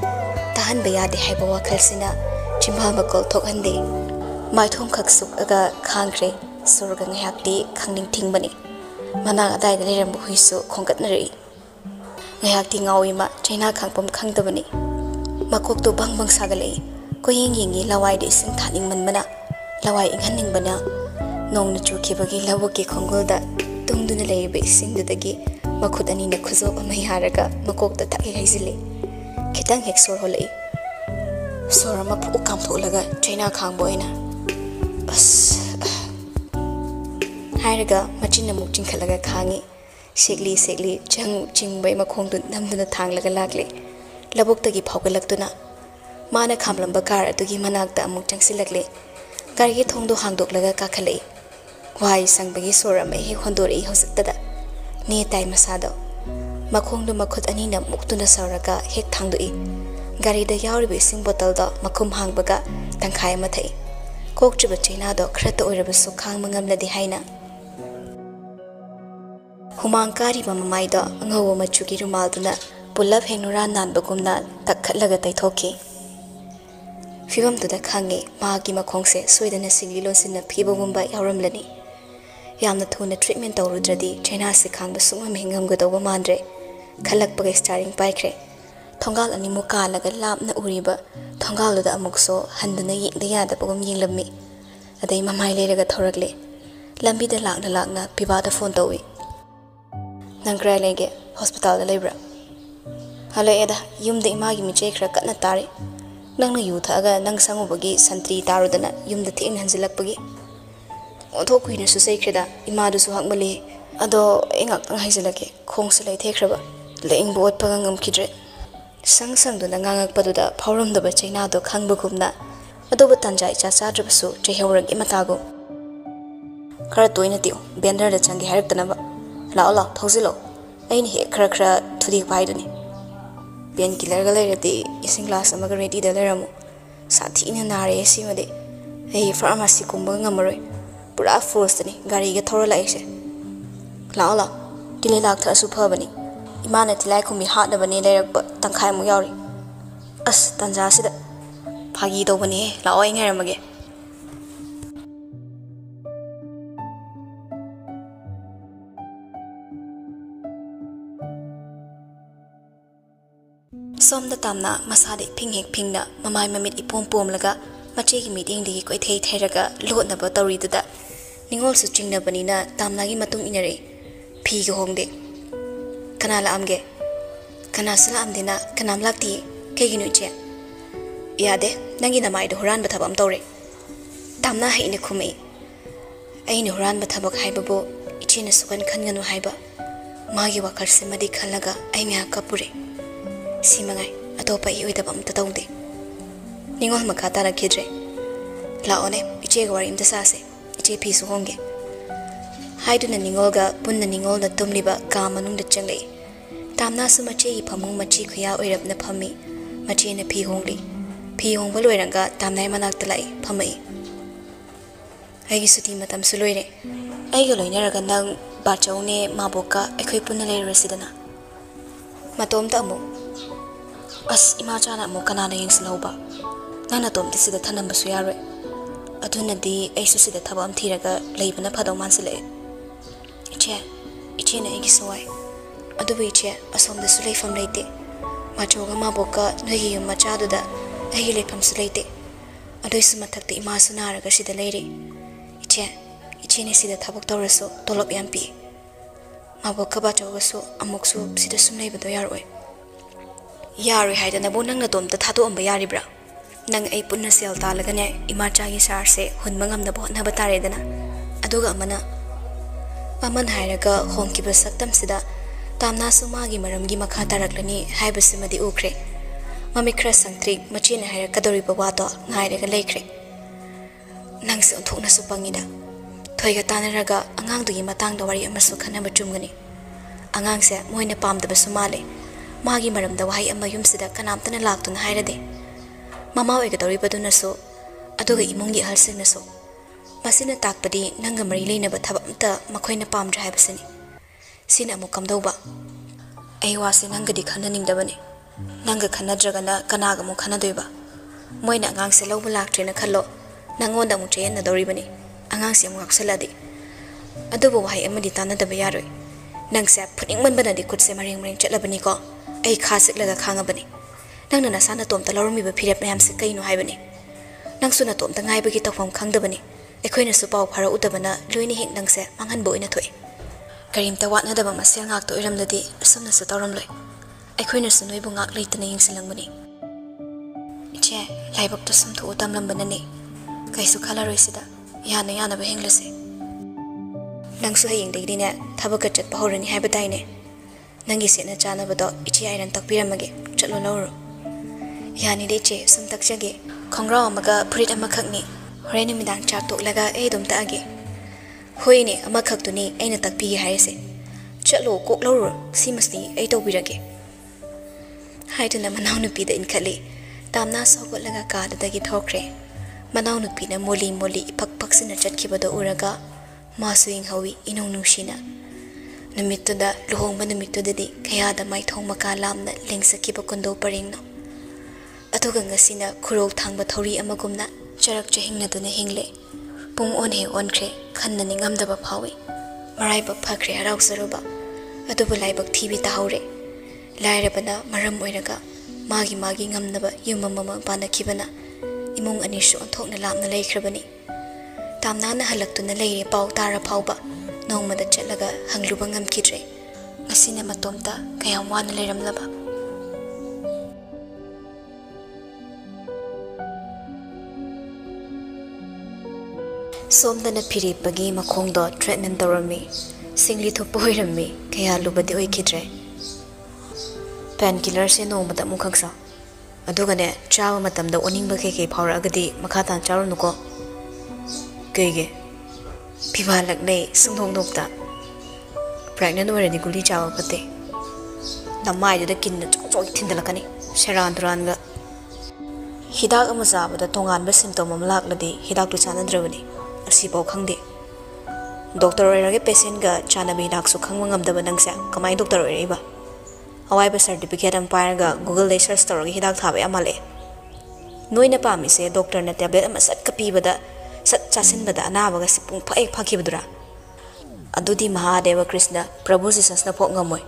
tahan bayade haiba wakhalsina chimha makol thokhande maithong khak suk aga khangre surga ngayakti khangning thingbani manang adai da lerambu huisu khongkatnari ngayakti ngawima chaina khangpam khangdabani makok to bang sagalei ko yengi lawai de sing thaning manmana lawai inghaning bana nong na chukhibagi lawuki khongolda tungduna leibe singdudagi makhut ani na khuzo amai haraga makok ta thaki haizile khitang hek sor holei sorama phu kam tholaga chaina khangboina bas hairaga machina mukching khalaga khangi segli chingbai makhong dun namduna thanglaga lagle labuk tagi phaugalakduna mana khamlamba kar atugi manakta amuk changsilakle kargi thongdo hangdoklaga kakhalei wai sangbagi soramai he hondori hosaktada ne tai masado makhongdo makhut ani na muktuna sauraga hek thangdoi gari da yauribe sing bottle do makhum hangbaga tangkhai mathai kokchiba chaina do khrata oirabasu khang mangamladi haina humangkari mamai do ngawo machugi rumalduna pulab henura nanbagumna takhatlaga taithoki fibam tuda khange magi makhongse soidana singli lonsinna phibagumba yauramlani yamna thuna treatment tawrudradi chaina se khangba sungma mengam godoba mandre khalakpaga starring paikre thongal ani mukalaga lapna uriba thongal da amukso handana yingda yada bagum yinglammi adai mamai leraga thorakle lambi da lakna pibada phone tawi nangrai lege hospital da lebra halo eda yumda imagi miche khra katna tare nangna yu thaga nang sangubagi santri tarudana yumda thing hanjilakpagi othok kuina su seikreda imadu su hakmali ado engak tang haijilake khongse lai thekhraba leing bot pagangam kidre sang duna ngangak paduda phauram da chaina do khangbugumna ado batanjai cha chadrabsu chehorag imatago khara toina tiu bender da changi haraktanaba la thozilo aini he khara thudi paiduni pen killer ga lerati ising glass amaga ready da leramu sathi na nare simade ei pharmacy kumba ngamaroi pura force ni gari ga thora laise la tile lak tha su phabani imana tilai khumi hat na bani lerak tangkhai mu yauri as tanja sida phagi do bani la oi ngairamage somda tamna masade phingna mamai mamit ipom laga mache gi meeting digi koi theiraga lotna ba tawri duda ningol su chingna banina tamna gi matung inare phi gi hongde kana la amge kana sala amdina kanam lakti ke gi nu che yade nangi na mai do horan ba thabam tawre tamna hai ne khumei ai ne horan ba thabak haibabo ichina sukan khanganu haiba magi wakar se madi khalaga ai mya kapure si mangai atopa I oidaba amta tawde ningol makha tarakidre laone iche ga wari imta sase iche phi su honge haiduna ningol ga punna ningol na tumliba ka manung da changlei tamna su mache I phamung machi khuya oirapna phammi machi na phi hongba loiranga tamnai manak talai phamai ai gi suti matam su loire ai ga loinaraga nang bachone maboka ekhoi punna leirasidana matom ta amu as ima chana amu kanana yengslauba nana tom ti sida thanam basu yarwe aduna di ai su sida thabam thiraga leibana phadau mansile iche na igi sawai adubu iche asom da sulai fam leite machoga maboka nogi yum machadu da ai leifam su leite adoi su mathakti ima sunaraga sida leire iche ne sida thabak tawraso tolop yampi maboka bachoga su amuksu sida sum leibado yarwe yarwe haidana bo nang na tom ta thado amba yaribra nang ai punna sel talagane ima chagi sarse hunmangam na bo na batare dana aduga amana aman hairaga hongkiba saktam sida tamna sumagi maramgi makha taraklani haibasimadi ukre mamikra sangtri machina haira kadori bawato ngairaga leikre nang se onthokna su pangida thoiga tanaraga angang dugi matang da wari amasu khana bachumgani angang se moina pamdaba sumale magi maramda wahai ama yumsida kanamtana laktuna hairade mama oiga dori baduna so aduga imungi halsina so masina takpadi nanga mari leinaba thabamta makoina pamdra haibasani sina amu kamdauba ai wase nanga di khana ningdabani nanga khana dragana kanaga mu khana doiba moina angang se lawba laktrena khallo nangonda mu train na dori bani angang se mu aksaladi adubu wahai amadi tanadaba yaroi nang se phuning manbana di kutse maring chatlabani ko ai khasik laga khangabani nangna nasana tomta lawrumi ba phirep mayam se kaino haibani nang suna tomta ngai bagi tawfam khangdabani ekhoina su paw phara utabana loini hek nang se mangan bo ina thoi karimta watna daba masel ngak to iramdadi asumna su tawram loi ekhoina su noibu ngak leitana yingsilangmani iche laibak to sumthu utamlambana ne kaisu khalaroi yana ba henglase nang su hayeng degdine thabaka chat bahorani haibadaine nangi sena chana bado ichi airan takpiramage chatlo lawro yani de che sum takjage khongra amaga phurit amakhakni horeni midang chak toklaga ei dom taage hoine amakhak tuni aina takpi haise chatlo kok lawro simasti ei tobirage haiduna manawnu pida inkhali tamna sogolaga kadadagi thokre manawnu pina moli ipak paksina chatkibado uraga masuing hawi inong nushina Namituda luhongba namitudadi kayada mai thong maka lamna lengsakiba kondo paringno atuga ngasina khurol thangba thori amagumna charak chahingna duna hingle pung onhe onkhre khanna ningamdaba phawi maraiba phakre harau saruba adubu laibak thibi tahore lairabana maram oiraga magi ngamnaba yumamama panakibana imung anishu onthokna lamna leikrabani tamnana halaktuna leire paw tara phawba nongmada chatlaga hangluba ngamkidre ngasina matomta kayam wana leiramlaba somdana phiripagi makhongdo treatment dorami singli thopo hoirami kaya lubadi oikidre painkiller se nongmada mukhangsa adugane chawa matamda oningba keke phawragadi makhatan charunuko kege Pibalak ne sungthong dokta pregnant already guli chawa pate namai da kinna chok thindalakani seran duran ga hidak ama zabada tongan ba symptom am lakladi hidak tu chanadrawani asi pau khangde doctor oirage patient ga chanabi hidak su khangwa ngamdaba nangsa kamai doctor oiriba awai ba certificate am pairga google le search tawragi hidak thabe amale noina pami se doctor na tablet ama sat kapi bada sat chasin bada anabaga sipung phaek phakibadura adudi mahadeva krishna prabhu jesus na phok ngamoi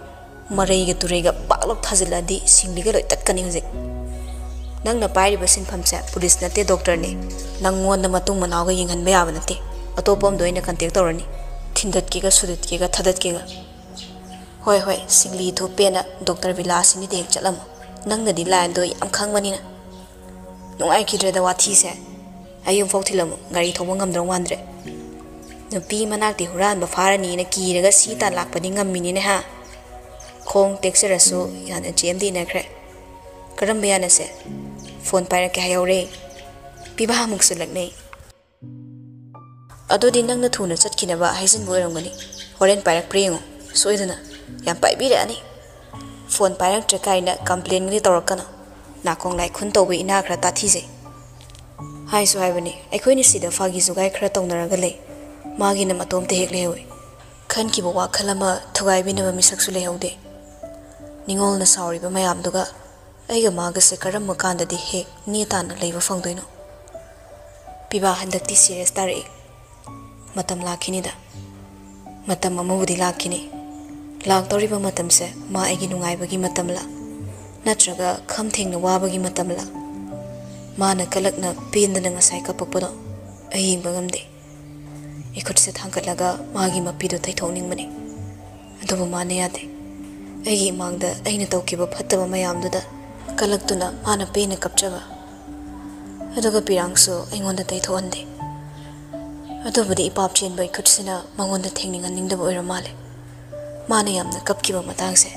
marai ga turega baklok thaziladi singliga loi tatkani hujik nangna pairiba sinpham se police na te doctor ne nangon na matung manaw ga yinghan ba yaba nate atopom doina contact tawrani thindat ki ga sudat ki ga thadat ki ga hoi singli thu pena doctor vilasini dek chalam nangna di line do yam khangmani na nungai kidre da wathi se ayum fawthilam gari thoba ngamdrong wandre nupi manakti huran ba farani na kiraga sita lakpani ngammini ne ha khong texerasu yana jmd na kre Karam bayana se. Phone paira ke hayore. Piba muk sulaknei. Ado din nang na thuna chatkinaba haizin boirongani. Horen paira prengo. Soiduna. Yam paibire ani. Phone paira trekaina complain ni torakana. Nakong lai khun tobe ina khra ta thije. Hai so haibani. Aikhoi ni sida fagi zugai khra tongnaraga le. Magi na matom te hek lehoi. Khan ki bo wakhalama thugai binaba misak su lehaude. Ningol na sauri ba mayam duga. Aiga maga se karam makanda di hek ni tan leiba phangdoino. Piba handakti serious tari. Matam lakini da. Matam amabudi lakini. Laktori ba matam se ma aigi nungai bagi matam la. Natraga kham theng na wabagi matam la. Ma na kalak na pinda na ngasai kapakpado. Aying bagamde. Ikut se thangkatlaga magi mapido taithongning mani. Adobo mane yade. Aigi mangda aina tawkiba phattaba mayamduda kalaktuna mana pena kapchaba. Adoga pirangso aingonda taithonde. Adobadi ipap chenba ikutsina mangonda thengninga ningdaba oira male. Mana yamna kapkiba matangse.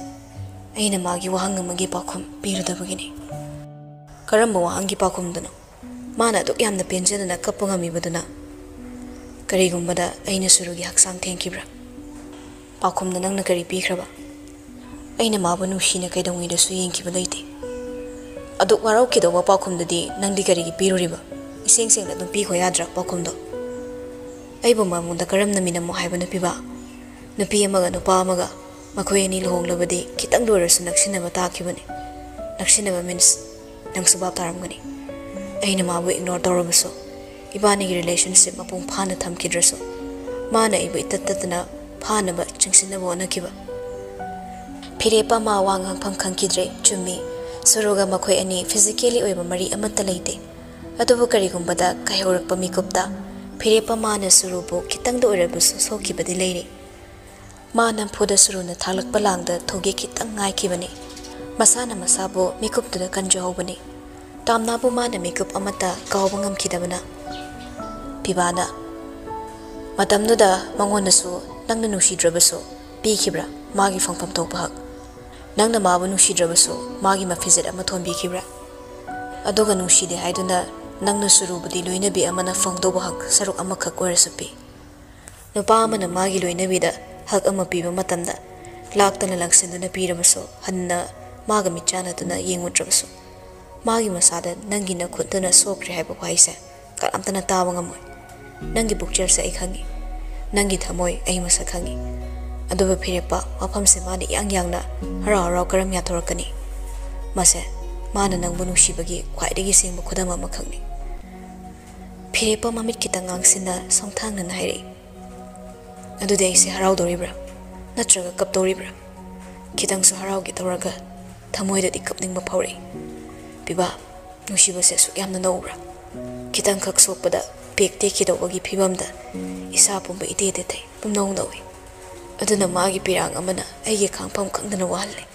Aina magi wahang amagi pakhum piradabagini. Karamba wahangi pakhumdano. Mana aduk yamna penjadana kappangamibaduna. Karigumbada aina surugi haksang thengkibra. Pakhumda nangna kari pikraba. Aina mabu nushina kaidongi su yengkiba leite. Aduk warau kidoba pakhumdadi nangdi karigi piruriba. Iseng sengna dum pi khoyadra pakhumdo. Aibu mamunda karamna minamo haiba nupiba. Nupi amaga nupa amaga makhoi ani luhonglabadi kitang dorasu naksinaba takibani. Naksinaba means nang subab taramgani. Aina mabu ignore tawrabaso. Ibani ki relationship mapung phana thamkidraso. Mana ibu itattatna phanaba chingsinaba onakiba. Phirepa ma wangang pham khangkidre chummi suruga makhoi ani physically oiba mari amatta leite. Adubu karigumbada kahaurakpa mikupta Phirepa mana surubu kitangda oirabusu sokibadi leire. Mana phuda suruna thalakpa langda thoge kitang ngaikibani. Masana masabu mikuptuda kanjohobani. Tamnabu mana mikup amata kauba ngamkidabana. Pibana matamduda mangonasu nangna nusidrabasu pikibra magi phangpham thokpa hak. Nangna mabu nusidrabasu magi mafizet ama thonbikibra. Aduga nuside haiduna nangna surubudi loinabi amana phangdoba hak saruk amakhak oirasapi. Nupa amana magi loinabida hak ama piba matamda laktana langsinduna pirabasu hanna maga michana tuna yengudrabasu. Magi masada nangina khutana sokre haiba waise karamtana tawa ngamoy. Nangi bukcher sa ikhangi. Nangi thamoy ay masakhangi. Aduba Phirepa wafam se mani yang na haraw karam yathorakani. Mase mana nang bunushibagi khwaidagi singba khudama makhangni. Phirepa mamit kitang angsinda somthangna nairi. Adude aise haraw doribra. Natraga kap doribra. Kitang su haraw gi toraga thamoy dadi kapningba phawri. Piba nushiba se su yamna nobra. Kitang khak sokpada pekte kidawagi phibamda isa pumba ite te pumnong nawi. Aduna magi pirang amana aigi khangpham khangdana walle.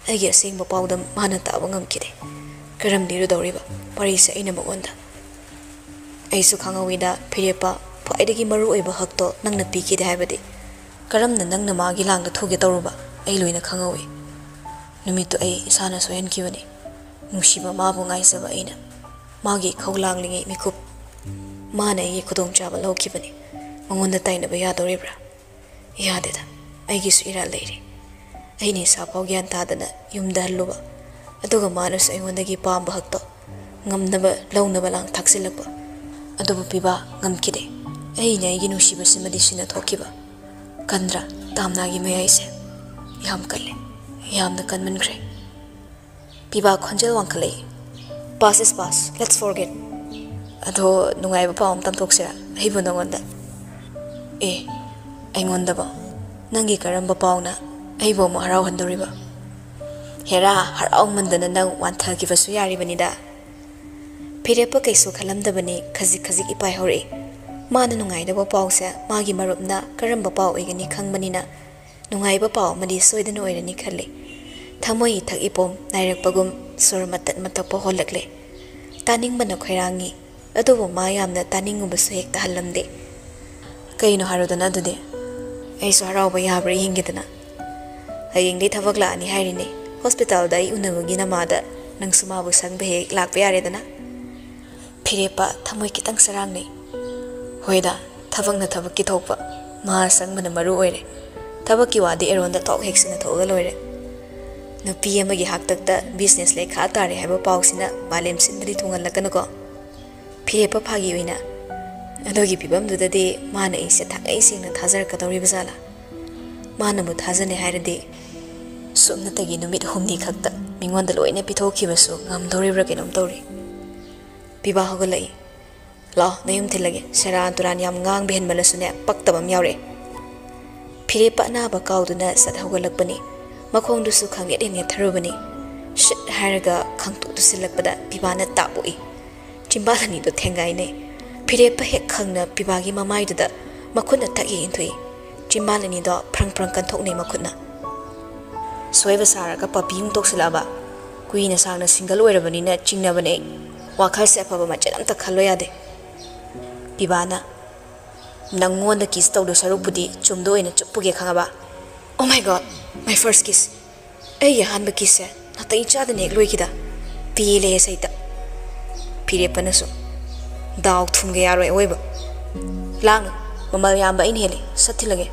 Aigi asengba pawda mana tawa ngamkide. Karam diru dawriba parisa ina magonda. Aisu khangawida Phirepa phaidagi maru oiba hakto nangna pikide haibadi. Karamna nangna magi langda thoge tawruba ai loina khangawi. Numitu ai isana soyankibani. Nushiba mabu ngaisaba aina. Magi khawlanglingi mikup Mana ay kudong chaba lokibani. Mangonda tayo na ba yadoribra? Iyadida. Ay gisu ira leiri. Ay ni sapaw gyan tada na yumdahal luba. Aduga manos ay wandagi paamba hakto. Ngam na ba, law na ba lang taksilak ba? Aduba piba ngam kide. Ay na ay ginushiba si madisina tokiba. Kandra, tam nagi mayay se. Yam kali. Yam na kanman kre. Piba konjel wang kalay. Pass is pass. Let's forget. Ado nungay ba pa tamtok sira hibo nangonda aingonda ba nangi karamba pauna aibo mo haraw handoriba hera haraw mandana nang wantha ki basu yari banida Phirepa kaisu khalamda bani khazik ipai hore mana nungay da ba pause magi marupna karamba pau igani khangbanina nungay ba pau madi soidana oirani khalle thamoi thak ipom nairak pagum sur matat matap holakle taning bana khairangi Adubo mayamna taningubasu hekta halamde. Kaino harudana adude. Aisu harawba yabra yingidana. Hayingdi thabak laani hairine. Hospital da unabagi namada nang sumabu sang behek lak pe are dana phirepa thamoi kitang sarang nei hoida thabang na thabak ki thokpa ma sang mana maru oire thabak ki wadi eron da tok heksina thoga loire no pm gi hak tak ta business le kha tare haba pausina malem sindri thungal lakana ko phirepa phagi oina adogi pibam dudade mana ise thakai singna thajar ka dori bazala mana mu thajane hairade sumna tagi numit humni khakta mingonda loina pithoki basu ngam dori bra kenom tori piba hogalai la nayum thilage seran turan yam ngang behen malasune paktabam yaure phirepa na ba kauduna sat hogalakpani makhong du su khang yet ne tharubani shit haraga khangtu tu silakpada pibana tabui chimbalani do thengai ne phirepa hek khangna pibagi mamai du da makhuna thagi inthui chimbalani do phrang phrang kan thok nei makhuna soiba saraga papim toksilaba kuina sangna single oirabani na chingnabane wakhal se phaba machanam ta khalo yade pibana nangonda kiss tawdo sarupudi chumdo ina chupuge khangaba oh my god my first kiss ay hanba kiss natai chada nek loikida pile saita phirepa naso daw thumge yaroi oiba lang mamal yamba in hele sathilage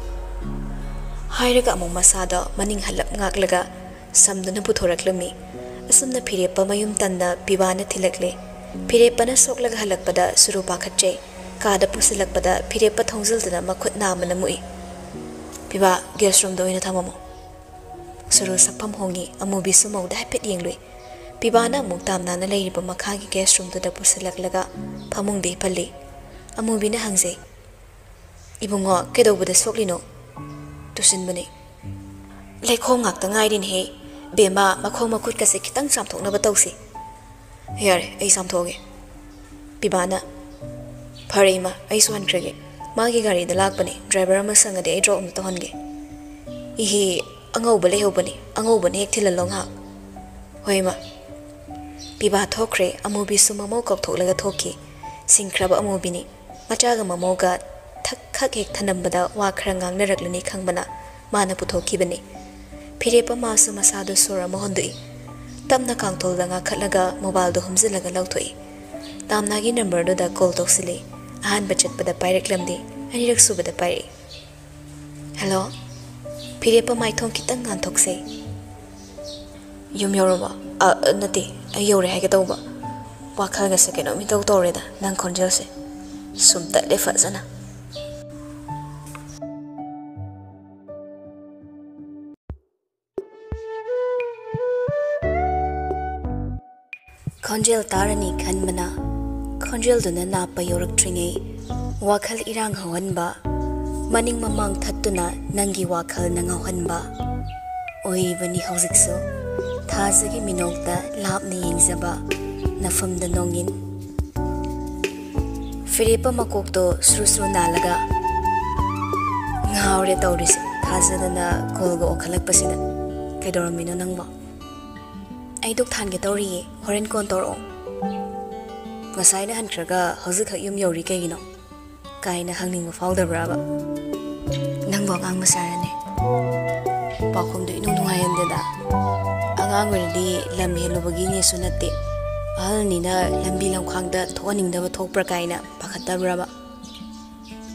hairaga among masada maning halap ngaklaga samduna puthoraklami asumna phirepa mayum tanda pibana thilakle phirepa na soklaga halakpada surupa khatche kada pusilakpada phirepa thongzildana makhut namana mui piba guest room doina thamamo suru sapam hongi amubi sumo da hapet yenglui pibana muktam nana leiriba makhagi guest room da pusilaklaga phamung de phalli amubi na hangje ibungo kedobuda soklino tusin bani lekhong ngak ta ngai din he bema makhong makut ka se kitang samthok na batausi yare ai samthoge pibana pharima ai swan krege magi gari da lak bani driver ma sanga de drop to honge ihi angau bale ho bani angau bani ek thilalong ha hoima piba thokre amubi sumamo kok tholaga thoki singkraba amubi ni machaga mamoga thak khak hek thanambada wa khrangang na raklani khangbana mana puthoki bani phirepa masu masado sora mohondui tamna kangthol danga khatlaga mobile do humzilaga lauthoi tamnagi number do da call toksili ahan bachat pada paireklamdi anirak subada pai hello phirepa maithong kitang ngan thokse yum yoroma nati ayore ha ga tawba wakhal ga sekeno mi taw toreda nang khonjel se sumta le fazana khonjel tarani khanbana khonjel duna na payorak tringe wakhal irang hawanba maning mamang thattuna nangi wakhal nanga hanba oi bani hojikso thazagi minokta lapni yingzaba nafamda nongin phirepa makokto srusru nalaga ngawre tawris thazadana kolgo okhalak pasina kaidormino nangba ai dok than ge tori horen kon toro ngasai na han khraga hojik ha yum yori ke gino kaina hangning fawda braba nang bok ang masarane pakhom du inu nungayan da angang werdi lam helu bagi ni sunate al ni na lambi lamkhang da thoning da thok pra kaina pakhatta braba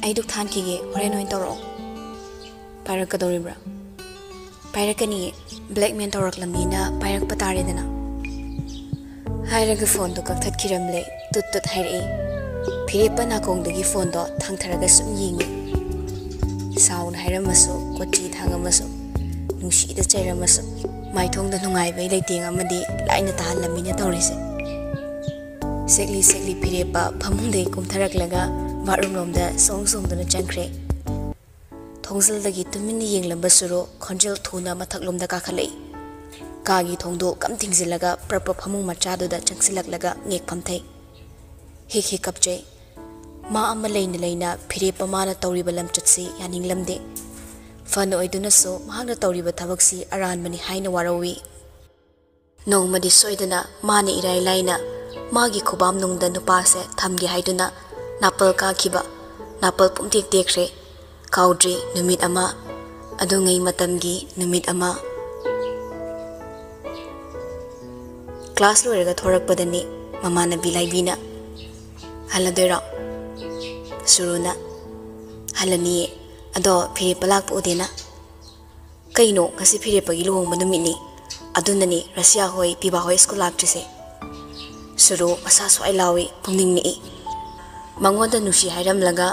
ai dok than ki ge horen oin toro parak ka dori bra parakani blackmail torak lamina parak patare dana hairaga phone do kaktat kiramle tut tut hairi phirepa na kong dagi phone do thangtharaga sum yingi sound hairamasu kochi thangamasu nushi da chairamasu maithong da nungai bai leiting amadi laina ta lamina torise sekli phirepa phamung dei kumtharak laga bathroom rom da song dana changkre thongzal dagi tumini yenglamba suro khonjel thuna mathaklom da kakhalei kagi thongdo kam tingzilaga prapa phamung machado da changsilaklaga ngek phamthai hek hek kapche ma amma leina phirepa mana tawriba lamchatsi yaninglamde fan oiduna so mahangna tawriba thabaksi aran mani haina warawi nongmadi soidana mane irai laina magi khubam nungda nupa se thamgi haiduna napal ka khiba napal pumtek tekre kaudri numit ama adungai matamgi numit ama class loiraga thorakpadani mamanabi laibina haladoira suruna halani ado phire palak podena kaino ngasi phire pagi luhong manumini adunani Russia hoi piba hoi school actress suru masa swai lawi pungning ni mangonda nusi hairam laga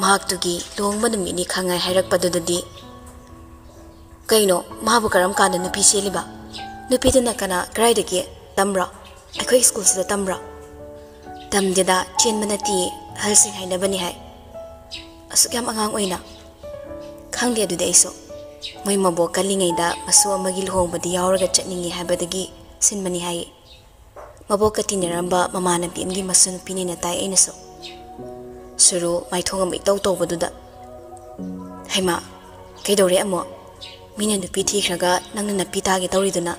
mahaktugi luhong manumini khangai hairak padudadi kaino mahabu karam kana nupi seliba nupi duna kana graidagi tamra akhoi school sida tamra tamdeda chen manati halsing haina bani hai asukam angang oina khangde adu deiso moi mabo kalingai da masu amagi luhong badi yauraga chatningi habadagi sinmani hai mabo katinaramba mamana bimgi masun pinina tai ainaso suru maithonga mai taw baduda haima kaidore amo mina nupi thikhraga nangna napi tage tawriduna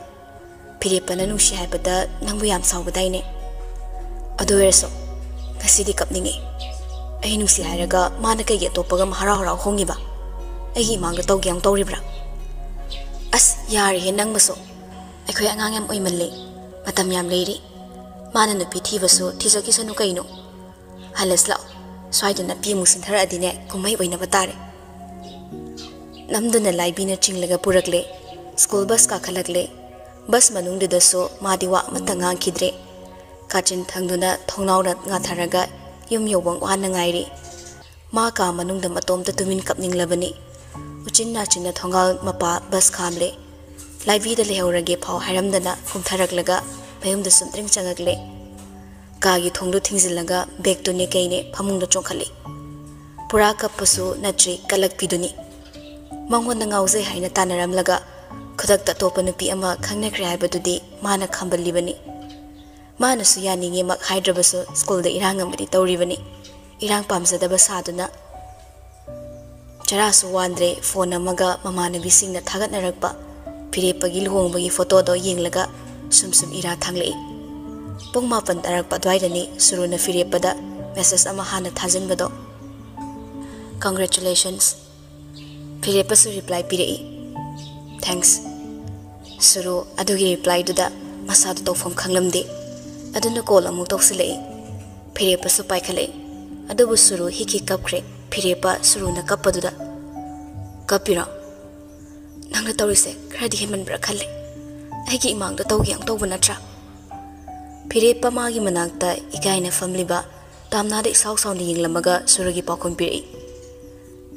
phire pana nusi haibada nangbu yam sawbadaine adoerso kasidi kapningi ai nusi hairaga mana kai ge topaga mahara hara hongiba ai mangga tawgyang tawribra as yari he nangmaso akhoi angang yam oimalle matam yam leiri mana nupi thibaso thijaki sanu kaino halasla swaidana pi musin thara adine kumai oina batare namduna laibina chinglaga purakle school bus ka khalakle bus manung de so madiwa matanga khidre kachin thangduna thongnawra nga tharaga yum yobang wana ngairi ma ka manung da matom ta tumin kapning labani uchinna chinna thongal mapa bus khamle laibi da lehorage phau hairamdana kumtharaklaga bayum da sumtring changakle kagi thongdu thingzilaga bag to ne kaine phamung da chongkhali pura kapasu natri kalak piduni mangon ngauze haina tanaramlaga khudak ta topa nupi ama khangna khre haibadudi mana khamballibani mana su yaninge mak haidrabasu school da irang amadi tawribani irang pamjadaba saduna charasu wandre phone amaga mamanabi singna thagat narakpa phire pagi luhongbagi photo do yenglaga sumsum ira thanglei pongma pan tarakpa dwaidani suruna phire pada message ama hana thajanbado congratulations phire pasu reply pirei thanks suru adugi reply duda masadu tofam khanglamde aduna call amu toksilei phire pasu paikhale adubu suru hiki kapkre phire pa suru na kapaduda kapira nangna tawrise khradi heman bra khalle aigi imang da tawgyang tawbana tra phire pa magi manakta igaina famliba tamna de saw saw ni yinglamaga surugi pakhom pirei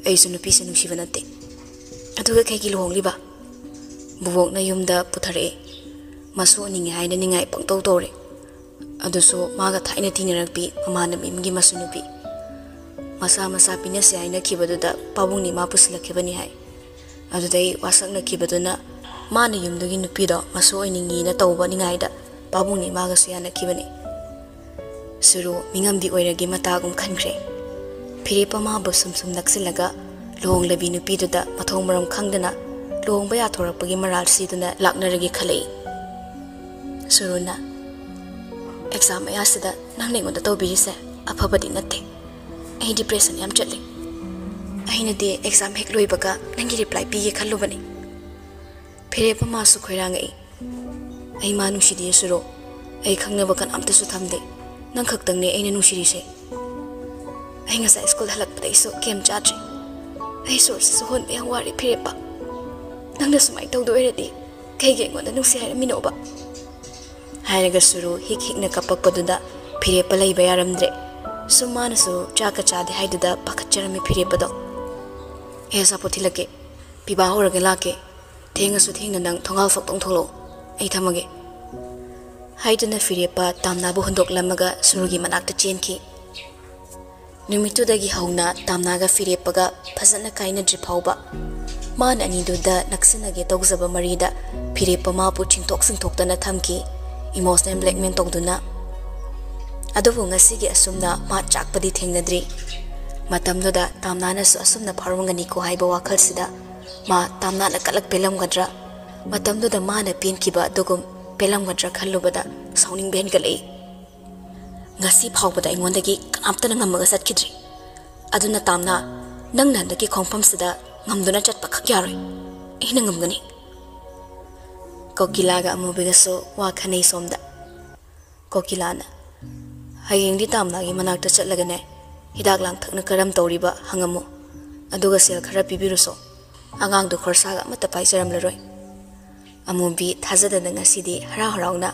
aisu nupi se nusiba nate aduga kai kilong liba bubok na yumda puthare masu ningi haina ningai pangtaw tore aduso maga thaina tinarakpi mamana mimgi masu nupi masa masa pina se haina khibaduda pabung ni ma puslakibani hai adudai wasakna khibaduna mana yumdugi nupi do masu oiningi na tawba ningai da pabung ni maga suyana khibani suru mingambi oiragi matagum khankhre phire pama busum sum naksilaga long labi nupi duda mathong maram khangdana long baya thorakpagi maral siduna laknaragi khalei suruna exam ayasida nang nengonda tawbirise afabadi natte ai depression yam chatle aina de exam hek loibaga nangi reply pige khallubani phire pama su khoirangai ai manu shidi suro ai khangnaba kan amta su thamde nang khaktang ne aina nu shirise ai ngasa school halak pada iso kem chache ai source so hon yang wari phire pa nang da sumai taw do eredi kai ge ngonda nusi haira minoba hairaga suru hik hik na kapak paduda phire pa lai bayaramdre sumana su chaka chade haiduda pakacharami phire pado esa pothilake piba horaga lake thenga su thengna nang thongal fak tong tholo ai thamage haiduna phire pa tamna bu hondok lamaga surugi manakta chenki numitudagi hauna tamnaga phire paga phasana kaina dripauba man ani duda naksinage tawzaba marida phire pama pu chingtok singthoktana thamki emotional blackmail tokduna adubu ngasigi asumna ma chakpadi thengnadri matamnoda tamnana su asumna pharwangani ko haiba wakhalsida ma tamnana kalak pelamgadra matamnoda mana penkiba dugum pelamgadra khallubada sauning ben galei ngasi phawbada ingondagi kanaptana ngamaga satkidri aduna tamna nangnandagi khongpham sida ngamduna chatpa khak yaroi ina ngamgani kokilaga amubiga so wa khanei somda Kokilana hayengdi tamnagi manakta chatlagane hidak lang thakna karam tawriba hangamu aduga sel khara pibiruso angang du khorsaga mata paisaram laroi amubi thajadana ngasidi hara harauna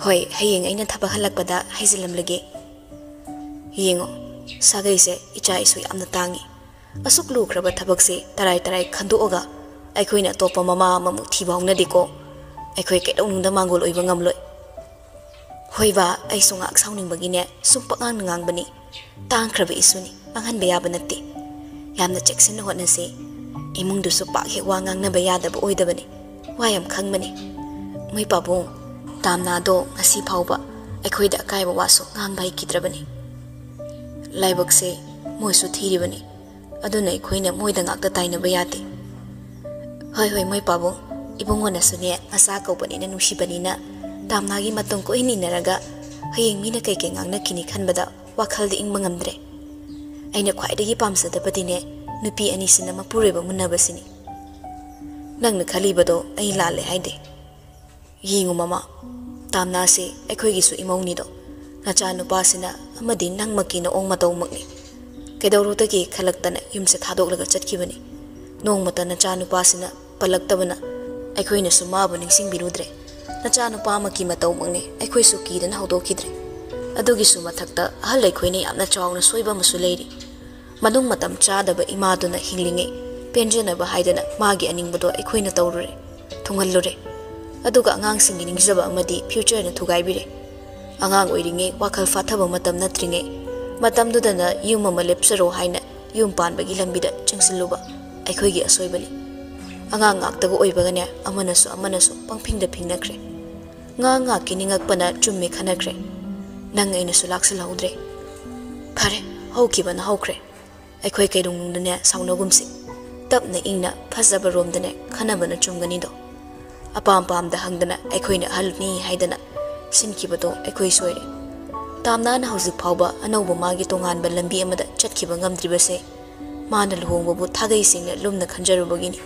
hoi hayeng aina thaba halakpada haizilam lage yengo sagaise icha isu yamna tangi asuk lukraba thabakse tarai tarai khanduoga aikoina topa mama mamu thibawna diko aikoi kedawnungda mangol oiba ngamloi hoiba ai sungak sauning bagine sumpangang ngang bani tangkraba isuni anghan bayaba natte yamna checksin hotna se imung du su pak he wangang na bayada ba oidabani wayam khangmani moi pabu tamna do ngasi phauba aikoi da kaiba waso ngang bai kitrabani laibak se moi su thiribani aduna aikoi na moi da ngakta taina bayate hoi hoi moi pabu ibungona sune asa kaubani na nushibani na tamnagi matong ko hininaraga hayeng mina kai kai ngangna kini khanbada wakhaldi ingma ngamdre aina khwaidagi pamsadabadine nupi ani sina mapureba munabasini nangna khalibado ai lale haide yingu mama tamna se aikoi gisu imongni do nacha nupa sina amadi nangmaki na ong mataw makni kedawrutagi khalaktana yumse thadoglaga chatkibani nongmata nacha nupa sina palaktabana aikoi na sumabu ningsingbirudre nacha nupa maki mataw makni aikoi su kidana hawdokidre adugi su mathakta ahal aikoi ni amna chawna soiba masu leiri madung matam chadaba imaduna hinglinge penjana ba haidana magi aningbado aikoi na tawrure thungalure aduga angang singi ningzaba amadi future na thugaibire angang oiringe wakhal fathaba matam natringe matam dudana yum ama lepsaro haina yum panbagi lambida chingsiluba aikoi gi asoibani angang ngaktago oibagane amanasu pangphingda phingnakre nga kiningakpana chumme khanakre nang aina su laksal haudre phare haukibana haukre aikoi kaidungdane saunagumsi tapna ingna phajaba romdane khanabana chumgani do apam pamda hangdana aikoina halni haidana sinkibado aikoi soire tamna na hauzik phauba anauba magi tonganba lambi amada chatkiba ngamdribase mana luhongbabu thagai singna lumna khanjarubagini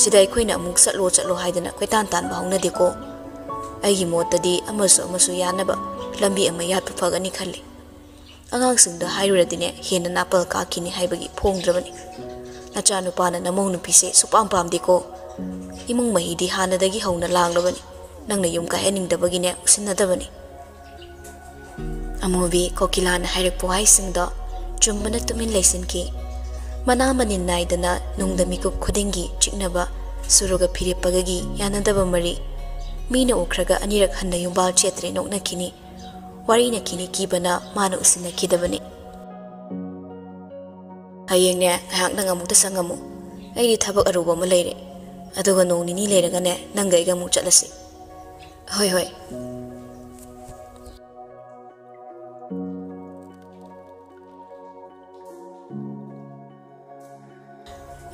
sida aikoina amuk chatlo haidana koitan tan bahungna deko aigi motadi amasu yanaba lambi ama yatpu phagani khalli angang singda hairuradine hena napal ka kini haibagi phongdrabani nacha nupana namong nupise supam pam deko imung mahidi hanadagi hauna langlabani nangna yum ka heningdabagine usinnadabani amobi kokilana hairakpo haisingda chumbana tumin laisinki mana manin naidana nungda mikup khudingi chiknaba suruga phiripagagi yanadaba mari mina ukraga anirak hanna yumbal chetre nokna kini warina kini kibana mana usina kidabani hayengne hak nang amukta sangamu aidi thabak aruba ma leire aduga nong nini leiraga ne nanga iga mu chatlasi hoi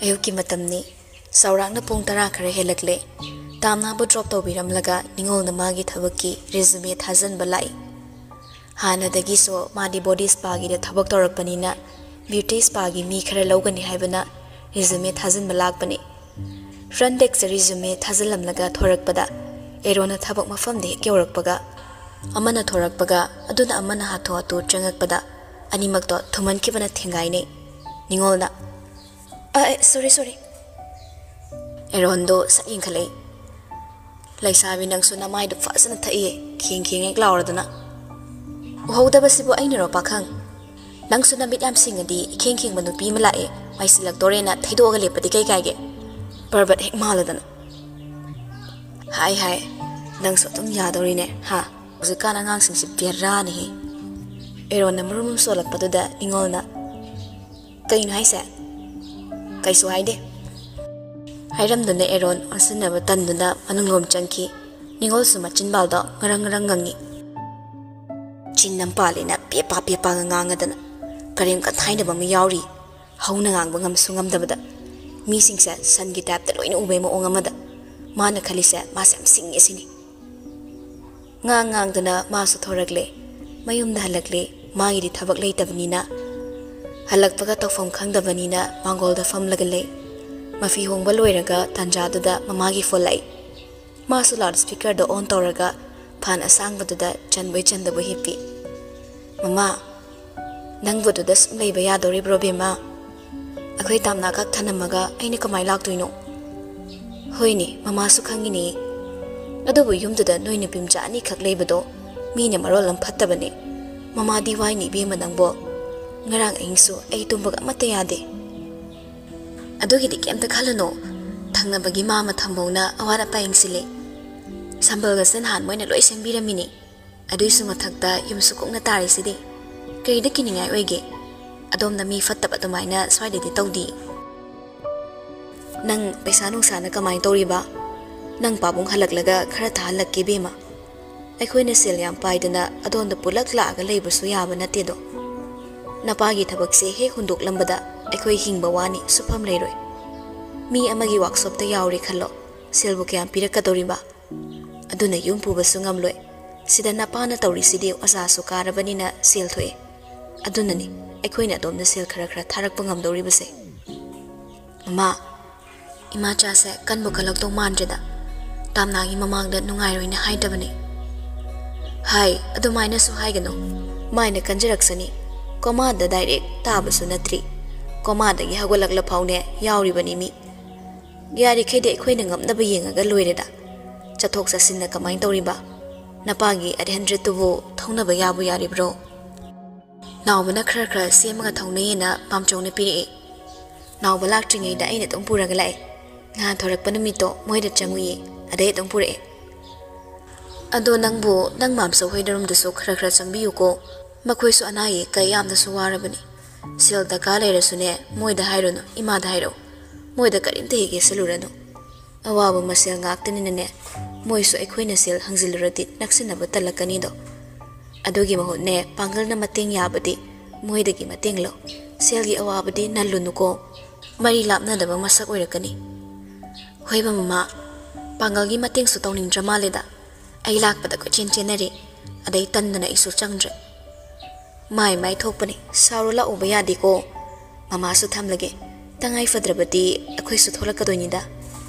ayuki matamni saurangna pung 10 khare helakle tamna bu drop tawbiramlaga ningol na magi thabaki resume thajan balai hana dagi so madi body spa gi da thabak torakpanina beauty spa gi mi khara lawgani haibana resume thajan balak pani front deck resume thajalamlaga thorakpada erona thabak mafam de kyorakpaga amana thorakpaga aduna amana hatho atu changakpada animak to thuman kibana thengai ne ningolna sorry erondo saying khalai laisabi nang suna mai du fasana thaiye king ek lawradana uhauda basibu aina ro pakhang nang suna mit yam singadi king manu pi malae mai silak dorena thaidoga lepadi kai ge barbat hek maladana hai nang so tum yadori ne ha uzikana ngang sing si perra ni eron namrum solak paduda ingolna kain haisa kaisu haide hairam dune eron asinaba tanduna manunglom changki ningol suma chinbalda ngarang ngangi chinnam palina pepa ngangadana karim ka thaina bam yauri hauna ngang ngam sungam dabada mi singsa sangi tap ta loina ube mo ongamada mana khalisa masam sing esini ngang dana masu thoragle mayumda halakle magi di thabak leitabnina halakpaga tawfam khangdabanina mangolda famlagale mafi hongba loiraga tanjadada mamagi folai masu loudspeaker do on toraga ꯐꯥꯟ ꯑꯁꯥꯡꯕꯗꯨꯗ ꯆꯟꯕꯣꯏ ꯆꯟꯗꯕꯣꯏ ꯍꯤꯞꯄꯤ꯫ ꯃꯃꯥ, ꯅꯪꯕꯨꯗꯨꯗ ꯁꯨꯝ ꯂꯩꯕ ꯌꯥꯗꯧꯔꯤꯕ꯭ꯔꯣ ꯕꯦꯝꯃ? ꯑꯩꯈꯣꯏ ꯇꯥꯝꯅꯥ ꯈꯛ ꯊꯅꯝꯃꯒ ꯑꯩꯅ ꯀꯃꯥꯏ ꯂꯥꯛꯇꯣꯏꯅꯣ? ꯍꯣꯏꯅꯦ, ꯃꯃꯥꯁꯨ ꯈꯪꯉꯤꯅꯦ꯫ ꯑꯗꯨꯕꯨ ꯌꯨꯝꯗꯨꯗ ꯅꯣꯏ ꯅꯨꯄꯤꯃꯆꯥ ꯑꯅꯤꯈꯛ ꯂꯩꯕꯗꯣ ꯃꯤꯅ ꯃꯔꯣꯜ ꯑꯃ ꯐꯠꯇꯕꯅꯦ꯫ ꯃꯃꯥꯗꯤ ꯋꯥꯏꯅꯤ ꯏꯕꯦꯝꯃ ꯅꯪꯕꯣ꯫ ꯉꯔꯥꯡ ꯑꯍꯤꯡꯁꯨ ꯑꯩ ꯇꯨꯝꯕꯒ ꯑꯃꯠꯇ ꯌꯥꯗꯦ꯫ ꯑꯗꯨꯒꯤꯗꯤ ꯀꯩꯝꯇ ꯈꯜꯂꯨꯅꯣ, ꯊꯪꯅꯕꯒꯤ ꯃꯥꯃ ꯊꯝꯕꯧꯅ ꯑꯋꯥꯠ ꯑꯄꯥ ꯌꯦꯡꯁꯤꯜꯂꯦ꯫ ꯁꯝꯕꯜꯒꯁꯦ ꯅꯍꯥꯟ ꯃꯣꯏꯅ ꯂꯣꯏ ꯁꯦꯝꯕꯤꯔꯝꯃꯤꯅꯤ꯫ ꯑꯗꯨꯏꯁꯨ ꯃꯊꯛꯇ ꯌꯨꯝꯁꯨ ꯀꯨꯡꯅ ꯇꯥꯔꯤꯁꯤꯗꯤ ꯀꯔꯤꯗ ꯀꯤꯅꯤꯡꯉꯥꯏ ꯑꯣꯏꯒꯦ? ꯑꯗꯣꯝꯅ ꯃꯤ ꯐꯠꯇꯕ ꯑꯗꯨꯃꯥꯏꯅ ꯁ꯭ꯋꯥꯏꯗꯗꯤ ꯇꯧꯗꯤ꯫ ꯅꯪ ꯄꯩꯁꯥ ꯅꯨꯡꯁꯥꯅ ꯀꯃꯥꯏ ꯇꯧꯔꯤꯕ? ꯅꯪ ꯄꯥꯕꯨꯡ ꯍꯜꯂꯛꯂꯒ ꯈꯔ ꯊꯥꯍꯜꯂꯛꯀꯦ ꯕꯦꯝꯃ꯫ ꯑꯩꯈꯣꯏꯅ ꯁꯦꯜ ꯌꯥꯝ ꯄꯥꯏꯗꯅ ꯑꯗꯣꯝꯗ ꯄꯨꯂꯛ ꯂꯥꯛꯑꯒ ꯂꯩꯕꯁꯨ ꯌꯥꯕ ꯅꯠꯇꯦꯗꯣ꯫ ꯅꯄꯥꯒꯤ ꯊꯕꯛꯁꯦ ꯍꯦꯛ ꯍꯨꯟꯗꯣꯛꯂꯝꯕꯗ ꯑꯩꯈꯣꯏ ꯍꯤꯡꯕ ꯋꯥꯅꯤ, ꯁꯨꯐꯝ ꯂꯩꯔꯣꯏ꯫ ꯃꯤ ꯑꯃꯒꯤ ꯋꯥꯛꯁꯣꯞꯇ ꯌꯥꯎꯔꯦ ꯈꯜꯂꯣ, ꯁꯦꯜꯕꯨ ꯀꯌꯥꯝ ꯄꯤꯔꯛꯀꯗꯧꯔꯤꯕ? ꯑꯗꯨꯅ ꯌꯨꯝ ꯄꯨꯕꯁꯨ ꯉꯝꯂꯣꯏ꯫ ꯁꯤꯗ ꯅꯄꯥꯅ ꯇꯧꯔꯤꯁꯤꯗꯤ ꯑꯣꯖꯥꯁꯨ ꯀꯥꯔꯕꯅꯤꯅ ꯁꯦꯜ ꯊꯣꯛꯑꯦ꯫ ꯑꯗꯨꯅꯅꯤ ꯑꯩꯈꯣꯏꯅ ꯑꯗꯣꯝꯗ ꯁꯦꯜ ꯈꯔ ꯈꯔ ꯊꯥꯔꯛꯄ ꯉꯝꯗꯧꯔꯤꯕꯁꯦ꯫ ꯃꯃꯥ, ꯏꯃꯥꯆꯥꯁꯦ ꯀꯟꯕꯨ ꯀꯜꯂꯛꯇꯧ ꯃꯥꯟꯗ꯭ꯔꯦꯗ꯫ ꯇꯥꯝꯅꯥꯒꯤ ꯃꯃꯥꯡꯗ ꯅꯨꯡꯉꯥꯏꯔꯣꯏꯅ ꯍꯥꯏꯗꯕꯅꯤ꯫ ꯍꯥꯏ, ꯑꯗꯨꯃꯥꯏꯅꯁꯨ ꯍꯥꯏꯒꯅꯨ꯫ ꯃꯥꯏꯅ ꯀꯟꯖꯔꯛꯁꯅꯤ꯫ ꯀꯣꯃꯥꯗ ꯗꯥꯏꯔꯦꯛ ꯇꯥꯕꯁꯨ ꯅꯠꯇ꯭ꯔꯤ꯫ ꯀꯣꯃꯥꯗꯒꯤ ꯍꯧꯒꯠꯂꯛꯂꯐꯥꯎꯅꯦ ꯌꯥꯎꯔꯤꯕꯅꯤ ꯃꯤ꯫ ꯌꯥꯔꯤꯈꯩꯗꯤ ꯑꯩꯈꯣꯏꯅ ꯉꯝꯅꯕ ꯌꯦꯡꯉꯒ ꯂꯣꯏꯔꯦꯗ꯫ ꯆꯠꯊꯣꯛ ꯆꯠꯁꯤꯟꯅ ꯀꯃꯥꯏ ꯇꯧꯔꯤꯕ? ꯅꯄꯥꯒꯤ 800ꯇꯨꯕꯨ ꯊꯧꯅꯕ ꯌꯥꯕꯨ ꯌꯥꯔꯤꯕ꯭ꯔꯣ? ꯅꯥꯎꯕꯅ ꯈꯔ ꯈꯔ ꯁꯦꯝꯃꯒ ꯊꯧꯅꯩꯌꯦꯅ ꯄꯥꯝꯆꯧꯅ ꯄꯤꯔꯛꯑꯦ꯫ ꯅꯥꯎꯕ ꯂꯥꯛꯇ꯭ꯔꯤꯉꯩꯗ ꯑꯩꯅ ꯑꯗꯨꯝ ꯄꯨꯔꯒ ꯂꯥꯛꯑꯦ꯫ ꯅꯍꯥꯟ ꯊꯣꯔꯛꯄ ꯅꯨꯃꯤꯠꯇꯣ ꯃꯣꯏꯗ ꯆꯪꯉꯨꯏꯌꯦ, ꯑꯗꯩ ꯑꯗꯨꯝ ꯄꯨꯔꯛꯑꯦ꯫ ꯑꯗꯣ ꯅꯪꯕꯨ ꯅꯪ ꯃꯥꯝꯆꯧ ꯍꯣꯏꯗꯔꯣꯝꯗꯁꯨ ꯈꯔ ꯈꯔ ꯆꯪꯕꯤꯌꯨꯀꯣ꯫ ꯃꯈꯣꯏꯁꯨ ꯑꯅꯥ ꯑꯌꯦꯛ ꯀꯩ ꯌꯥꯝꯅꯁꯨ ꯋꯥꯔꯕꯅꯤ꯫ ꯁꯦꯜ ꯗꯔꯀꯥꯔ ꯂꯩꯔꯁꯨꯅꯦ ꯃꯣꯏꯗ ꯍꯥꯏꯔꯨꯅꯨ, ꯏꯃꯥꯗ ꯍꯥꯏꯔꯛꯎ꯫ ꯃꯣꯏꯗ ꯀꯔꯤꯝꯇ ꯍꯦꯛ ꯌꯦꯠꯁꯜꯂꯨꯔꯅꯨ꯫ ꯑꯋꯥꯕ ꯃꯁꯦꯜ ꯉꯥꯛꯇꯅꯤꯅꯅꯦ, ꯃꯣꯏꯁꯨ ꯑꯩꯈꯣꯏꯅ ꯁꯦꯜ ꯍꯪꯖꯤꯜꯂꯨꯔꯗꯤ ꯅꯛꯁꯤꯟꯅꯕ ꯇꯜꯂꯛꯀꯅꯤꯗꯣ꯫ ꯑꯗꯨꯒꯤ ꯃꯍꯨꯠꯅꯦ, ꯄꯥꯡꯒꯜꯅ ꯃꯇꯦꯡ ꯌꯥꯕꯗꯤ ꯃꯣꯏꯗꯒꯤ ꯃꯇꯦꯡ ꯂꯧ꯫ ꯁꯦꯜꯒꯤ ꯑꯋꯥꯕꯗꯤ ꯅꯜꯂꯨꯅꯨꯀꯣ, ꯃꯔꯤ ꯂꯥꯞꯅꯗꯕ ꯃꯁꯛ ꯑꯣꯏꯔꯛꯀꯅꯤ꯫ ꯍꯣꯏꯕ ꯃꯃꯥ, ꯄꯥꯡꯒꯜꯒꯤ ꯃꯇꯦꯡꯁꯨ ꯇꯧꯅꯤꯡꯗ꯭ꯔ ꯃꯥꯜꯂꯦꯗ꯫ ꯑꯩ ꯂꯥꯛꯄꯗ ꯀꯣꯏꯆꯦꯟ ꯆꯦꯟꯅꯔꯦ, ꯑꯗꯩ ꯇꯟꯗꯅ ꯑꯩꯁꯨ ꯆꯪꯗ꯭ꯔꯦ꯫ ꯃꯥꯏ ꯊꯣꯛꯄꯅꯤ, ꯁꯥꯎꯔ ꯂꯥꯛꯎꯕ ꯌꯥꯗꯦꯀꯣ꯫ ꯃꯃꯥꯁꯨ ꯊꯝꯂꯒꯦ, ꯇꯉꯥꯏ ꯐꯗ꯭ꯔꯕꯗꯤ ꯑꯩꯈꯣꯏꯁꯨ ꯊꯣꯛꯂꯛꯀꯗꯣꯏꯅꯤꯗ꯫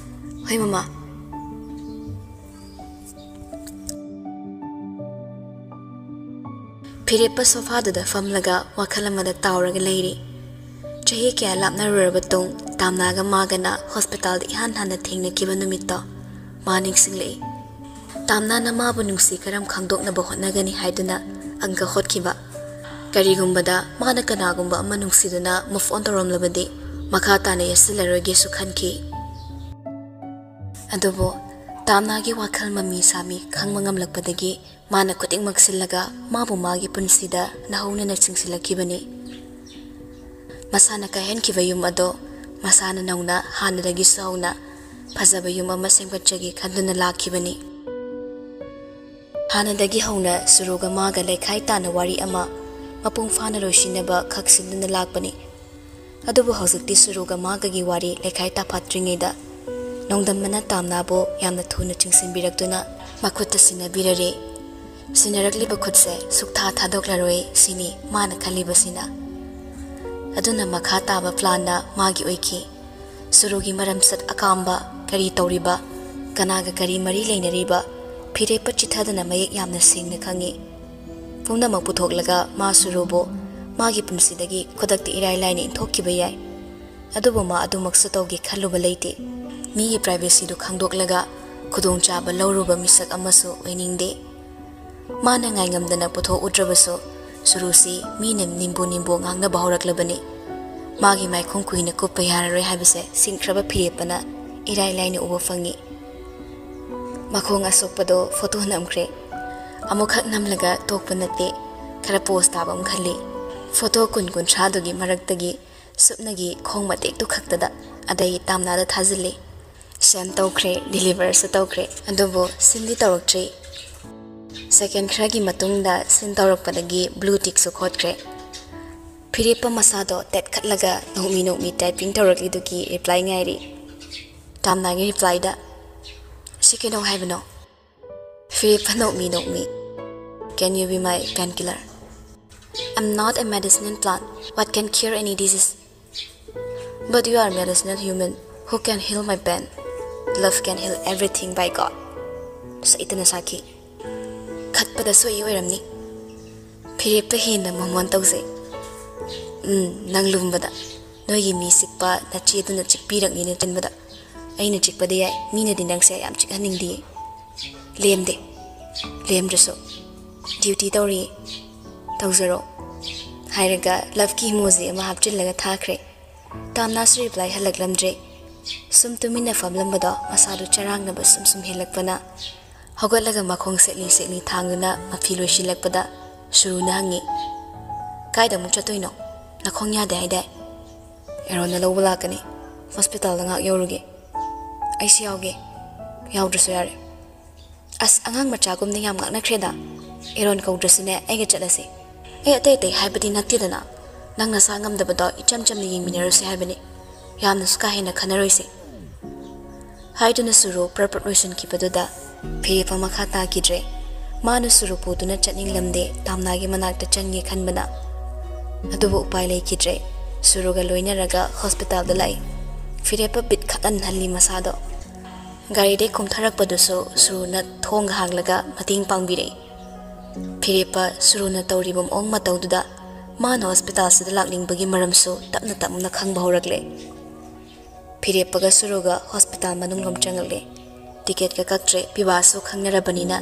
ꯍꯣꯏ ꯃꯃꯥ꯫ ꯐꯤꯔꯦꯞꯄ ꯁꯣꯐꯥꯗꯨꯗ ꯐꯝꯂꯒ ꯋꯥꯈꯜ ꯑꯃꯗ ꯇꯥꯎꯔꯒ ꯂꯩꯔꯤ꯫ ꯆꯍꯤ ꯀꯌꯥ ꯂꯥꯞꯅꯔꯨꯔꯕ ꯇꯨꯡ ꯇꯥꯝꯅꯥꯒ ꯃꯥꯒꯅ ꯍꯣꯁꯄꯤꯇꯥꯜꯗ ꯏꯍꯥꯟ ꯍꯥꯟꯅ ꯊꯦꯡꯅꯈꯤꯕ ꯅꯨꯃꯤꯠꯇꯣ ꯃꯥ ꯅꯤꯡꯁꯤꯡꯂꯛꯏ꯫ ꯇꯥꯝꯅꯥꯅ ꯃꯥꯕꯨ ꯅꯨꯡꯁꯤ ꯀꯔꯝ ꯈꯪꯗꯣꯛꯅꯕ ꯍꯣꯠꯅꯒꯅꯤ ꯍꯥꯏꯗꯨꯅ ꯑꯪꯀ ꯍꯣꯠꯈꯤꯕ꯫ ꯀꯔꯤꯒꯨꯝꯕꯗ ꯃꯥꯅ ꯀꯅꯥꯒꯨꯝꯕ ꯑꯃ ꯅꯨꯡꯁꯤꯗꯨꯅ ꯃꯨꯚ ꯑꯣꯟ ꯇꯧꯔꯝꯂꯕꯗꯤ ꯃꯈꯥ ꯇꯥꯅ ꯌꯦꯠꯁꯤꯜꯂꯔꯣꯏꯒꯦꯁꯨ ꯈꯟꯈꯤ꯫ ꯑꯗꯨꯕꯨ ꯇꯥꯝꯅꯥꯒꯤ ꯋꯥꯈꯜ ꯃꯃꯤ ꯁꯥꯃꯤ ꯈꯪꯕ ꯉꯝꯂꯛꯄꯗꯒꯤ ꯃꯥꯅ ꯈꯨꯗꯤꯡꯃꯛ ꯁꯤꯜꯂꯒ ꯃꯥꯕꯨ ꯃꯥꯒꯤ ꯄꯨꯟꯁꯤꯗ ꯅꯧꯍꯧꯅꯅ ꯆꯤꯡꯁꯤꯜꯂꯛꯈꯤꯕꯅꯤ꯫ ꯃꯁꯥꯅ ꯀꯥꯏꯍꯟꯈꯤꯕ ꯌꯨꯝ ꯑꯗꯣ ꯃꯁꯥꯅ ꯅꯧꯅ ꯍꯥꯟꯅꯗꯒꯤꯁꯨ ꯍꯧꯅ ꯐꯖꯕ ꯌꯨꯝ ꯑꯃ ꯁꯦꯝꯒꯠꯆꯒꯦ ꯈꯟꯗꯨꯅ ꯂꯥꯛꯈꯤꯕꯅꯤ꯫ ꯍꯥꯟꯅꯗꯒꯤ ꯍꯧꯅ ꯁꯨꯔꯨꯒ ꯃꯥꯒ ꯂꯩꯈꯥꯏ ꯇꯥꯅ ꯋꯥꯔꯤ ꯑꯃ ꯃꯄꯨꯡ ꯐꯥꯅ ꯂꯣꯏꯁꯤꯟꯅꯕ ꯈꯛꯁꯤꯟꯗꯨꯅ ꯂꯥꯛꯄꯅꯤ꯫ ꯑꯗꯨꯕꯨ ꯍꯧꯖꯤꯛꯇꯤ ꯁꯨꯔꯨꯒ ꯃꯥꯒꯒꯤ ꯋꯥꯔꯤ ꯂꯩꯈꯥꯏ ꯇꯥꯐꯠꯇ꯭ꯔꯤꯉꯩꯗ ꯅꯣꯡꯗꯝꯕꯅ ꯇꯥꯝꯅꯥꯕꯨ ꯌꯥꯝꯅ ꯊꯨꯅ ꯆꯤꯡꯁꯤꯟꯕꯤꯔꯛꯇꯨꯅ ꯃꯈꯨꯠꯇ ꯁꯤꯟꯅꯕꯤꯔꯔꯦ꯫ ꯁꯤꯟꯅꯔꯛꯂꯤꯕ ꯈꯨꯠꯁꯦ ꯁꯨꯛꯊꯥ ꯊꯥꯗꯣꯛꯂꯔꯣꯏ ꯁꯤꯅꯤ ꯃꯥꯅ ꯈꯜꯂꯤꯕꯁꯤꯅ꯫ ꯑꯗꯨꯅ ꯃꯈꯥ ꯇꯥꯕ ꯄ꯭ꯂꯥꯟꯅ ꯃꯥꯒꯤ ꯑꯣꯏꯈꯤ꯫ ꯁꯨꯔꯨꯒꯤ ꯃꯔꯝꯆꯠ ꯑꯀꯥꯝꯕ, ꯀꯔꯤ ꯇꯧꯔꯤꯕ, ꯀꯅꯥꯒ ꯀꯔꯤ ꯃꯔꯤ ꯂꯩꯅꯔꯤꯕ, ꯐꯤꯔꯦꯞꯄ ꯆꯤꯊꯗꯅ ꯃꯌꯦꯛ ꯌꯥꯝꯅ ꯁꯦꯡꯅ ꯈꯪꯉꯤ꯫ ꯄꯨꯝꯅꯃꯛ ꯄꯨꯊꯣꯛꯂꯒ ꯃꯥ ꯁꯨꯔꯨꯕꯨ ꯃꯥꯒꯤ ꯄꯨꯟꯁꯤꯗꯒꯤ ꯈꯨꯗꯛꯇ ꯏꯔꯥꯏ ꯂꯥꯏꯅ ꯏꯟꯊꯣꯛꯈꯤꯕ ꯌꯥꯏ꯫ ꯑꯗꯨꯕꯨ ꯃꯥ ꯑꯗꯨꯃꯛꯁꯨ ꯇꯧꯒꯦ ꯈꯜꯂꯨꯕ ꯂꯩꯇꯦ꯫ ꯃꯤꯒꯤ ꯄ꯭ꯔꯥꯏꯚꯦꯁꯤꯗꯨ ꯈꯪꯗꯣꯛꯂꯒ ꯈꯨꯗꯣꯡꯆꯥꯕ ꯂꯧꯔꯨꯕ ꯃꯤꯁꯛ ꯑꯃꯁꯨ ꯑꯣꯏꯅꯤꯡꯗꯦ꯫ ꯃꯥꯅ ꯉꯥꯏꯉꯝꯗꯅ ꯄꯨꯊꯣꯛꯎꯗ꯭ꯔꯕꯁꯨ ꯁꯨꯔꯨꯁꯤ ꯃꯤꯅ ꯅꯤꯝꯕꯨ ꯉꯥꯡꯅꯕ ꯍꯧꯔꯛꯂꯕꯅꯤ꯫ ꯃꯥꯒꯤ ꯃꯥꯏꯈꯣꯡ ꯀꯨꯏꯅ ꯀꯨꯞꯄ ꯌꯥꯔꯔꯣꯏ ꯍꯥꯏꯕꯁꯦ ꯁꯤꯡꯈ꯭ꯔꯕ ꯐꯤꯔꯦꯞꯄꯅ ꯏꯔꯥꯏ ꯂꯥꯏꯅ ꯎꯕ ꯐꯪꯉꯤ꯫ ꯃꯈꯣꯡ ꯑꯁꯣꯛꯄꯗꯣ ꯐꯣꯇꯣ ꯅꯝꯈ꯭ꯔꯦ꯫ ꯑꯃꯨꯛꯈꯛ ꯅꯝꯂꯒ ꯇꯣꯛꯄ ꯅꯠꯇꯦ, ꯈꯔ ꯄꯣꯁ ꯇꯥꯕ ꯑꯃ ꯈꯜꯂꯤ꯫ ꯐꯣꯇꯣ 20-30ꯗꯨꯒꯤ ꯃꯔꯛꯇꯒꯤ ꯁꯨꯞꯅꯒꯤ ꯈꯣꯡ ꯃꯇꯦꯛꯇꯨ ꯈꯛꯇꯗ ꯑꯗꯩ ꯇꯥꯝꯅꯥꯗ ꯊꯥꯖꯤꯜꯂꯤ꯫ ꯁꯦꯟ ꯇꯧꯈ꯭ꯔꯦ, ꯗꯤꯂꯤꯚꯔꯁꯨ ꯇꯧꯈ꯭ꯔꯦ, ꯑꯗꯨꯕꯨ ꯁꯤꯟꯗꯤ ꯇꯧꯔꯛꯇ꯭ꯔꯤ꯫ ꯁꯦꯀꯦꯟ ꯈꯔꯒꯤ ꯃꯇꯨꯡꯗ ꯁꯤꯟ ꯇꯧꯔꯛꯄꯗꯒꯤ ꯕ꯭ꯂꯨ ꯇꯤꯛꯁꯨ ꯈꯣꯠꯈ꯭ꯔꯦ꯫ ꯐꯤꯔꯦꯞꯄ ꯃꯁꯥꯗꯣ ꯇꯦꯠꯈꯠꯂꯒ ꯅꯣꯛꯃꯤ ꯇꯥꯏꯄꯤꯡ ꯇꯧꯔꯛꯂꯤꯗꯨꯒꯤ ꯔꯤꯄ꯭ꯂꯥꯏ ꯉꯥꯏꯔꯤ꯫ ꯇꯥꯝꯅꯥꯒꯤ ꯔꯤꯄ꯭ꯂꯥꯏꯗ, ꯁꯤ ꯀꯩꯅꯣ ꯍꯥꯏꯕꯅꯣ? ꯐꯤꯔꯦꯞꯄ ꯅꯣꯛꯃꯤ, Can you be my painkiller? I'm not a medicinal plant. What can cure any disease? But you are a medicinal human who can heal my pain. Love can heal everything by God. Saitana Saki. खतपदा सोई ओइरमनी फिरेप हेन ममोन तौसे नंग लुम्बदा नोगी मी सिकपा नचेदुना चिकपीरकनी चनबदा अइना चिकपदे याय मीनदि नंगसे याम चिकहनिंगदि लेमदे लेमद्रसो duty तौरी तौजरो हायरगा love की emoji अमा हापचिलगा थाखरे तामनासु reply हलकलमद्रे सुम तुमिना फमलंबदा मसादु चरांगनब सुम हेलकपना हगलगा मखोंग सेली थांगना मफी लोइसिलकपदा सुरुना हंगी कायदा मु चतोइनो नखोंग यादे हाइदे एरोना लौबा लाकनी हॉस्पिटल दा यौरुगे ऐसी यावगे यावद्रसु यारे अस अंगांग मचागुमने याम गानख्रेदा एरोन कौद्रसुने ऐगे चलसे ए अते अते हाइबदि नत्तेदना नंग नसा ngamdabado icham chamni yingminarose haibani yamna suka hena khanarose haiduna suru preparation kipaduda phepa makha ta kidre manu suru poduna chatning lamde tamna gi manakta change khanbana adubu upai lei kidre suru ga loinaraga hospital da lai firepa bit khatan halli masado gari de kumtharak paduso suru na thong hanglaga mating pangbire firepa suru na tawribum ong matawduda मान hospital से लाकनिंगबगी मरमसो तपना तपना खंगबा होरगले फिरेपगा सुरुगा hospital मनुंगम चंगले ticket का कक्ट्रे पिवासो खंगनरबनिना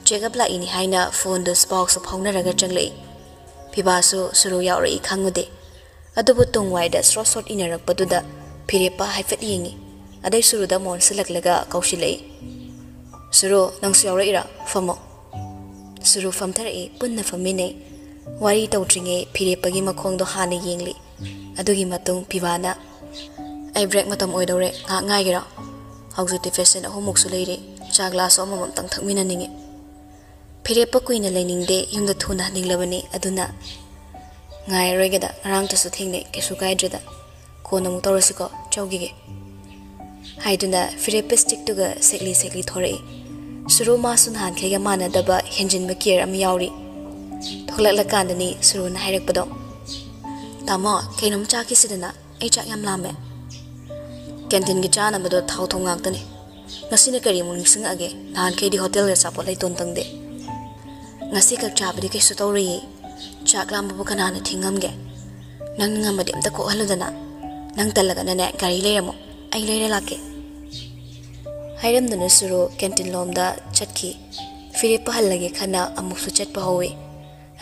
checkup लाइनि हाइना phone दो स्पॉक्स फाउनरगा चंगले पिवासो सुरु यावरई खंगुदे अदुबु तोंगवाइदा स्रोसोट इनरकपदुदा फिरेपा हाइफेट यिंगी अदै सुरुदा मोन सिलकलगा कौशिलै सुरु नंसु यावरईरा फमो सुरु फमथरई पुन्ना फमिने वारी तौद्रिंगे फिरेपगी मखोंदो हाने येंगली अदुगी मतुंग पिवाना आई ब्रेक मतम ओइदौरे ngaigera हौजुति फेसन अहोमुकसु लेरे चा ग्लास अममम तंग थकमिननिंगे फिरेप कुइना लेनिंगदे युमदा थुना निंगलबनी अदुना ngairogeda ngarang तसु थिंगने केसु गाइद्रेदा कोनमु तौरसिको चौगिगे हाइदुना फिरेपिस्टिक तुगा सेकली थोरे सुरु मासुन हानखेगा मानदबा हेंजिनबा केयर अम यावरी थोलकलकांदनी सुरुना हाइरकपदो तामो कैनम चाकी सिदना ए चाक याम लामे कैंटीन की चानबदो थाव थोंग गाक्तने ngasi kari mu ningsing age nan khedi hotel ga sapot lai ton tangde ngasi ka chabri ke su tawri chak lam bu kana na thingam ge nang ngam ma dem ta ko haludana nang talaga na ne gari leiramo ai leire lake hairam dana suru canteen lomda chatki fire pahal lage khana amuk su chat pa howe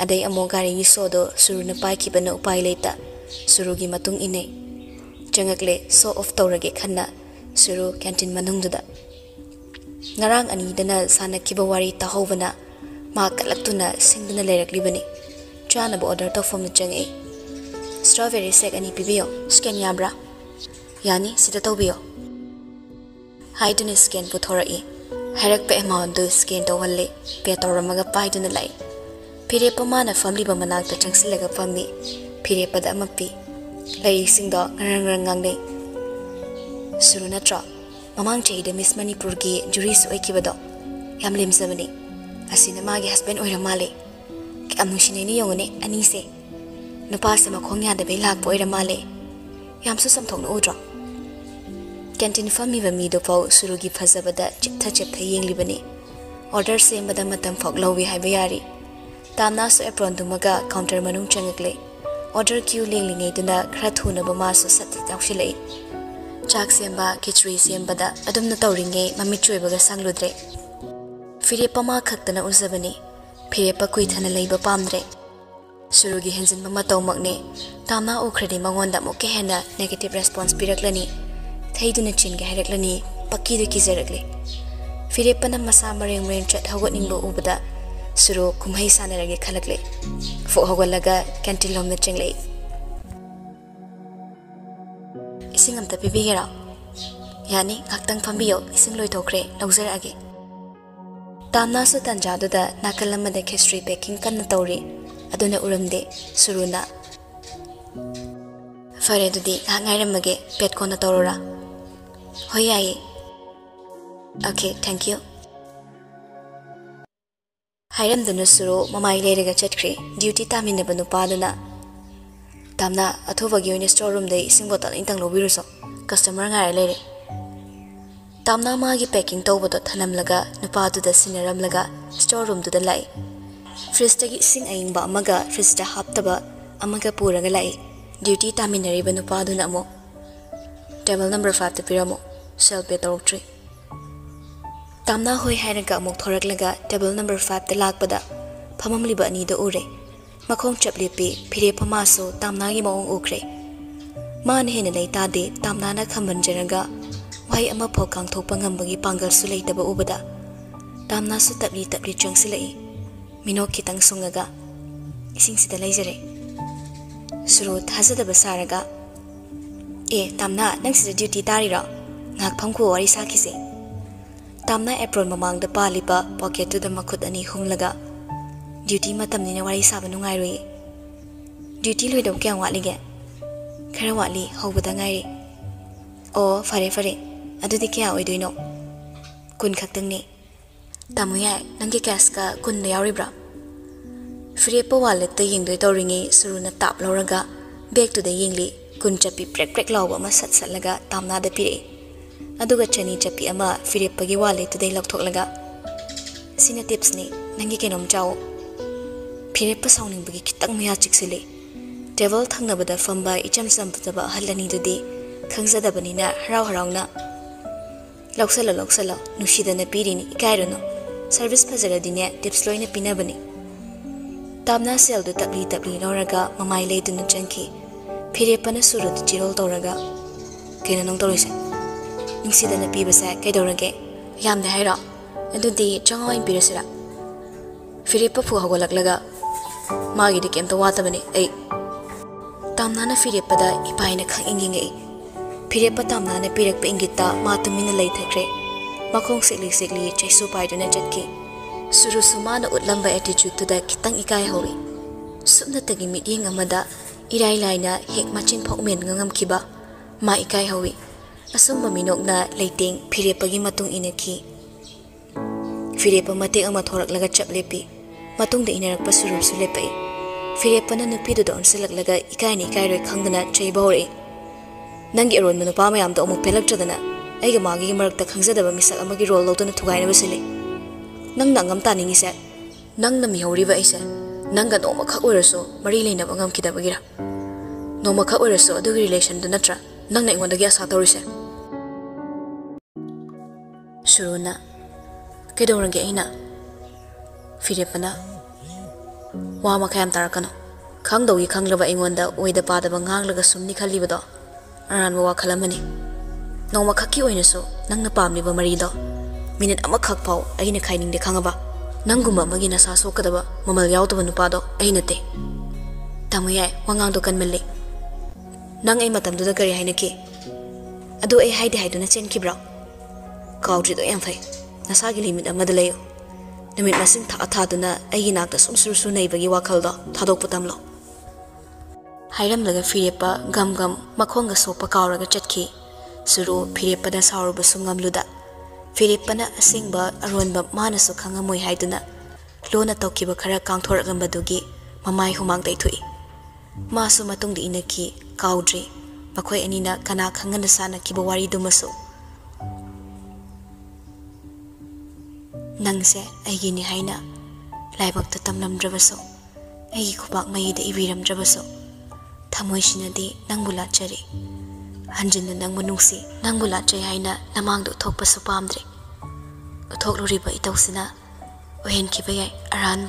adai amo gari ni sodo suru na pai ki bana upai leita suru gi matung ine changakle so off tawrage khana suru canteen manung duda ngarang ani dana sana kiba wari ta hobana ma kalaktuna singdana leiraklibani chana bo order to form change strawberry sek ani pibiyo scan yabra yani sita tawbiyo haiduna scan puthora e harak pe amount do scan to walle pe tawramaga paiduna lai phire pamana family ba manakta changsilaga pami phire pada amapi lai singdo ngarang ngangne surunatra mamang chayda Miss Manipur ki jury su aikibado yam limsabani asina magi husband oiramale ki amushine ni yongone ani se nupa se makhong ya de be lak oiramale yam su samthong no odra canteen family ba mi do pau surugi phazabada chiptha yenglibani order se mada matam phok lowi haiba yari tamna su apron dumaga counter manung changakle order queue lenglingei duna khra thuna ba ma su sat tawshilei chak semba khichri sembada adumna tawringe mami choibaga sangludre fire pama khaktana uzabani fire pa kui thana leiba pamdre surugi henjin mama tawmakne tamna ukhradi mangonda moke hena negative response piraklani thaiduna chinge haraklani pakki de kizarakle fire pana masa mareng ren chat hawatningbo ubada suru kumhai sanarage khalakle fo hawalaga canteen lomna chengle ising amta pibigera yani ngaktang phambiyo ising loi thokre lawzarage tamna su tanjadu da nakalama da history packing kan tawri aduna uramde suruna fare dudi ngairamage pet kona tawrora hoyai okay thank you hairam dunu suru mamai lerega chatkre duty tamine banu paduna tamna athobagi oine store room dei ising bottle intang lobiruso customer ngai lere Tamna magi packing tawbado thalamlaga nupaduda sinaramlaga store room duda lai. Fridge tagi sing ayingba amaga fridge da haptaba amaga puraga lai. Duty taminariba nupaduna mo. Table number 5 ta piramo. Cell pe taroktre. Tamna hoi hairaga amok thoraklaga table number 5 ta lakpada phamamliba ani da ure. Makhong chaplipi phire phamaso tamna gi maong ukre. Man hena lei tade tamna na khambanjaraga wai ama phokang thokpa ngambagi pangal su leitaba ubada tamna su tabli tabli changsilai mino kitang sungaga ising sida leijare suru thazadaba saraga tamna nang sida duty tarira ngak phamko wari sakise tamna apron mamang da paliba pocket to da makhut ani humlaga duty matamni na wari saba nungai roi duty loidom kyang walige khara wali hobada ngai o fare adudi kya oidoino kun khaktangni tamuya nangi kaska kun na yauribra fripa wallet ta yingdoi toringi suruna tap loraga bag to the yingli kun chapi prek lawa ma sat salaga tamna da pire aduga chani chapi ama fripa gi wallet to dei lakthoklaga sina tips ni nangi kenom chao fripa sawning bagi kitang mya chiksile devil thangnabada famba icham sampataba halani dudi khangzadabani na haraw Loksala, Nushida na pirini, Kairono, service pazaradine, tips loina pinabani. Tamna sel do tabli noraga, mamai lay to Nuchanki, Pirepana Suru to Chirol Toraga, Kenanong Torisa. Nushida na pibasa, Kaidorage, Yam the Hera, and do the Chango in Pirasira. Firipa Fuhagolaga, Magi de came to Watabani, Tamna na Firipada, Ipaina Kanging. Pirepa tamna na pirak pa ingita matumina lay thakre makong sikli chaisu paiduna jatki suru sumana utlamba attitude to da kitang ikai howi sumna tagi midyeng amada irai laina hek machin phokmen ngangam kiba ma ikai howi asumba minok na leiting pirepa gi matung inaki pirepa mate ama thorak laga chaplepi matung de inarak pa suru sulepai pirepa na nupi do don selak laga ikai ni kai roi khangdana chaibore Nangi aron manupa mayam to amuk pelak chadana aiga magi marakta khangzadaba misak amagi role lawdana thugaina basile nang nangam taningi se nang nami horiba aise nanga noma khak oiraso mari leina bangam kidabagira noma khak oiraso adugi relation du natra nang na ingondagi asa torise suruna kedawrange aina firepana wa makhayam tarakano khangdogi khanglaba ingonda oida padaba nganglaga sumni khalibado Aranwa wakalamani. Noma khaki oinaso nangna pamliba marido. Minute ama khak pau aina khaining de khangaba. Nanguma magina sa sokadaba mamal yaudaba nupado aina te. Tamuyai wangang do kanmeli. Nang ai matam duda kari hainaki. Adu ai haide haiduna chen kibra. Kaudri do yam fai. Nasagi limit amada leyo. Namit masing tha athaduna ai nakta sumsuru naibagi wakaldo thadok putamlo. Hairam laga Firepa gam makhonga sopa kauraga chatki suru Firepa da sauruba sungam luda Firepa na asingba aronba manasu khangamoi haiduna lona tawkiba khara kangthoragamba dugi mamai humang dai thui masu matungdi inaki kaudri makhoi anina kana khangana sana kiba wari dumasu nangse aigi ni haina laibak ta tamnamdrabaso aigi khubak mai da ibiramdrabaso Tamoishinadi Nangula Chari Hanjin Nang Manungsi Nangula Chay Haina Namang do Tok Pasupamdre Tok Luriba Itausina Ohen Kibay Aran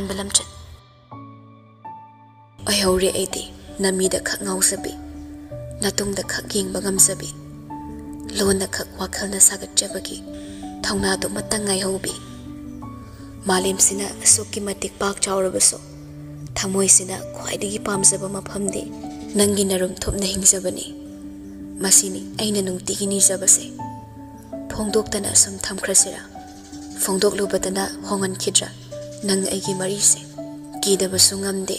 Balamchat Oyhori Adi Namida Kak Ngausabi Natung the Kak Ging Bagam Sabi Lona Kak Wakal na Sagat Jabagi Taunado Matangai Hobi Malim Sina Suki Matik Pak Chaurabaso Tamoisina khwaidagi pamzaba maphamdi nangi narum thopna hingzabani masini aina nungtigi nijabase phongdoktana asum thamkhrasira phongdok lubatana hongan khidra nang aigi marise kidaba sungamde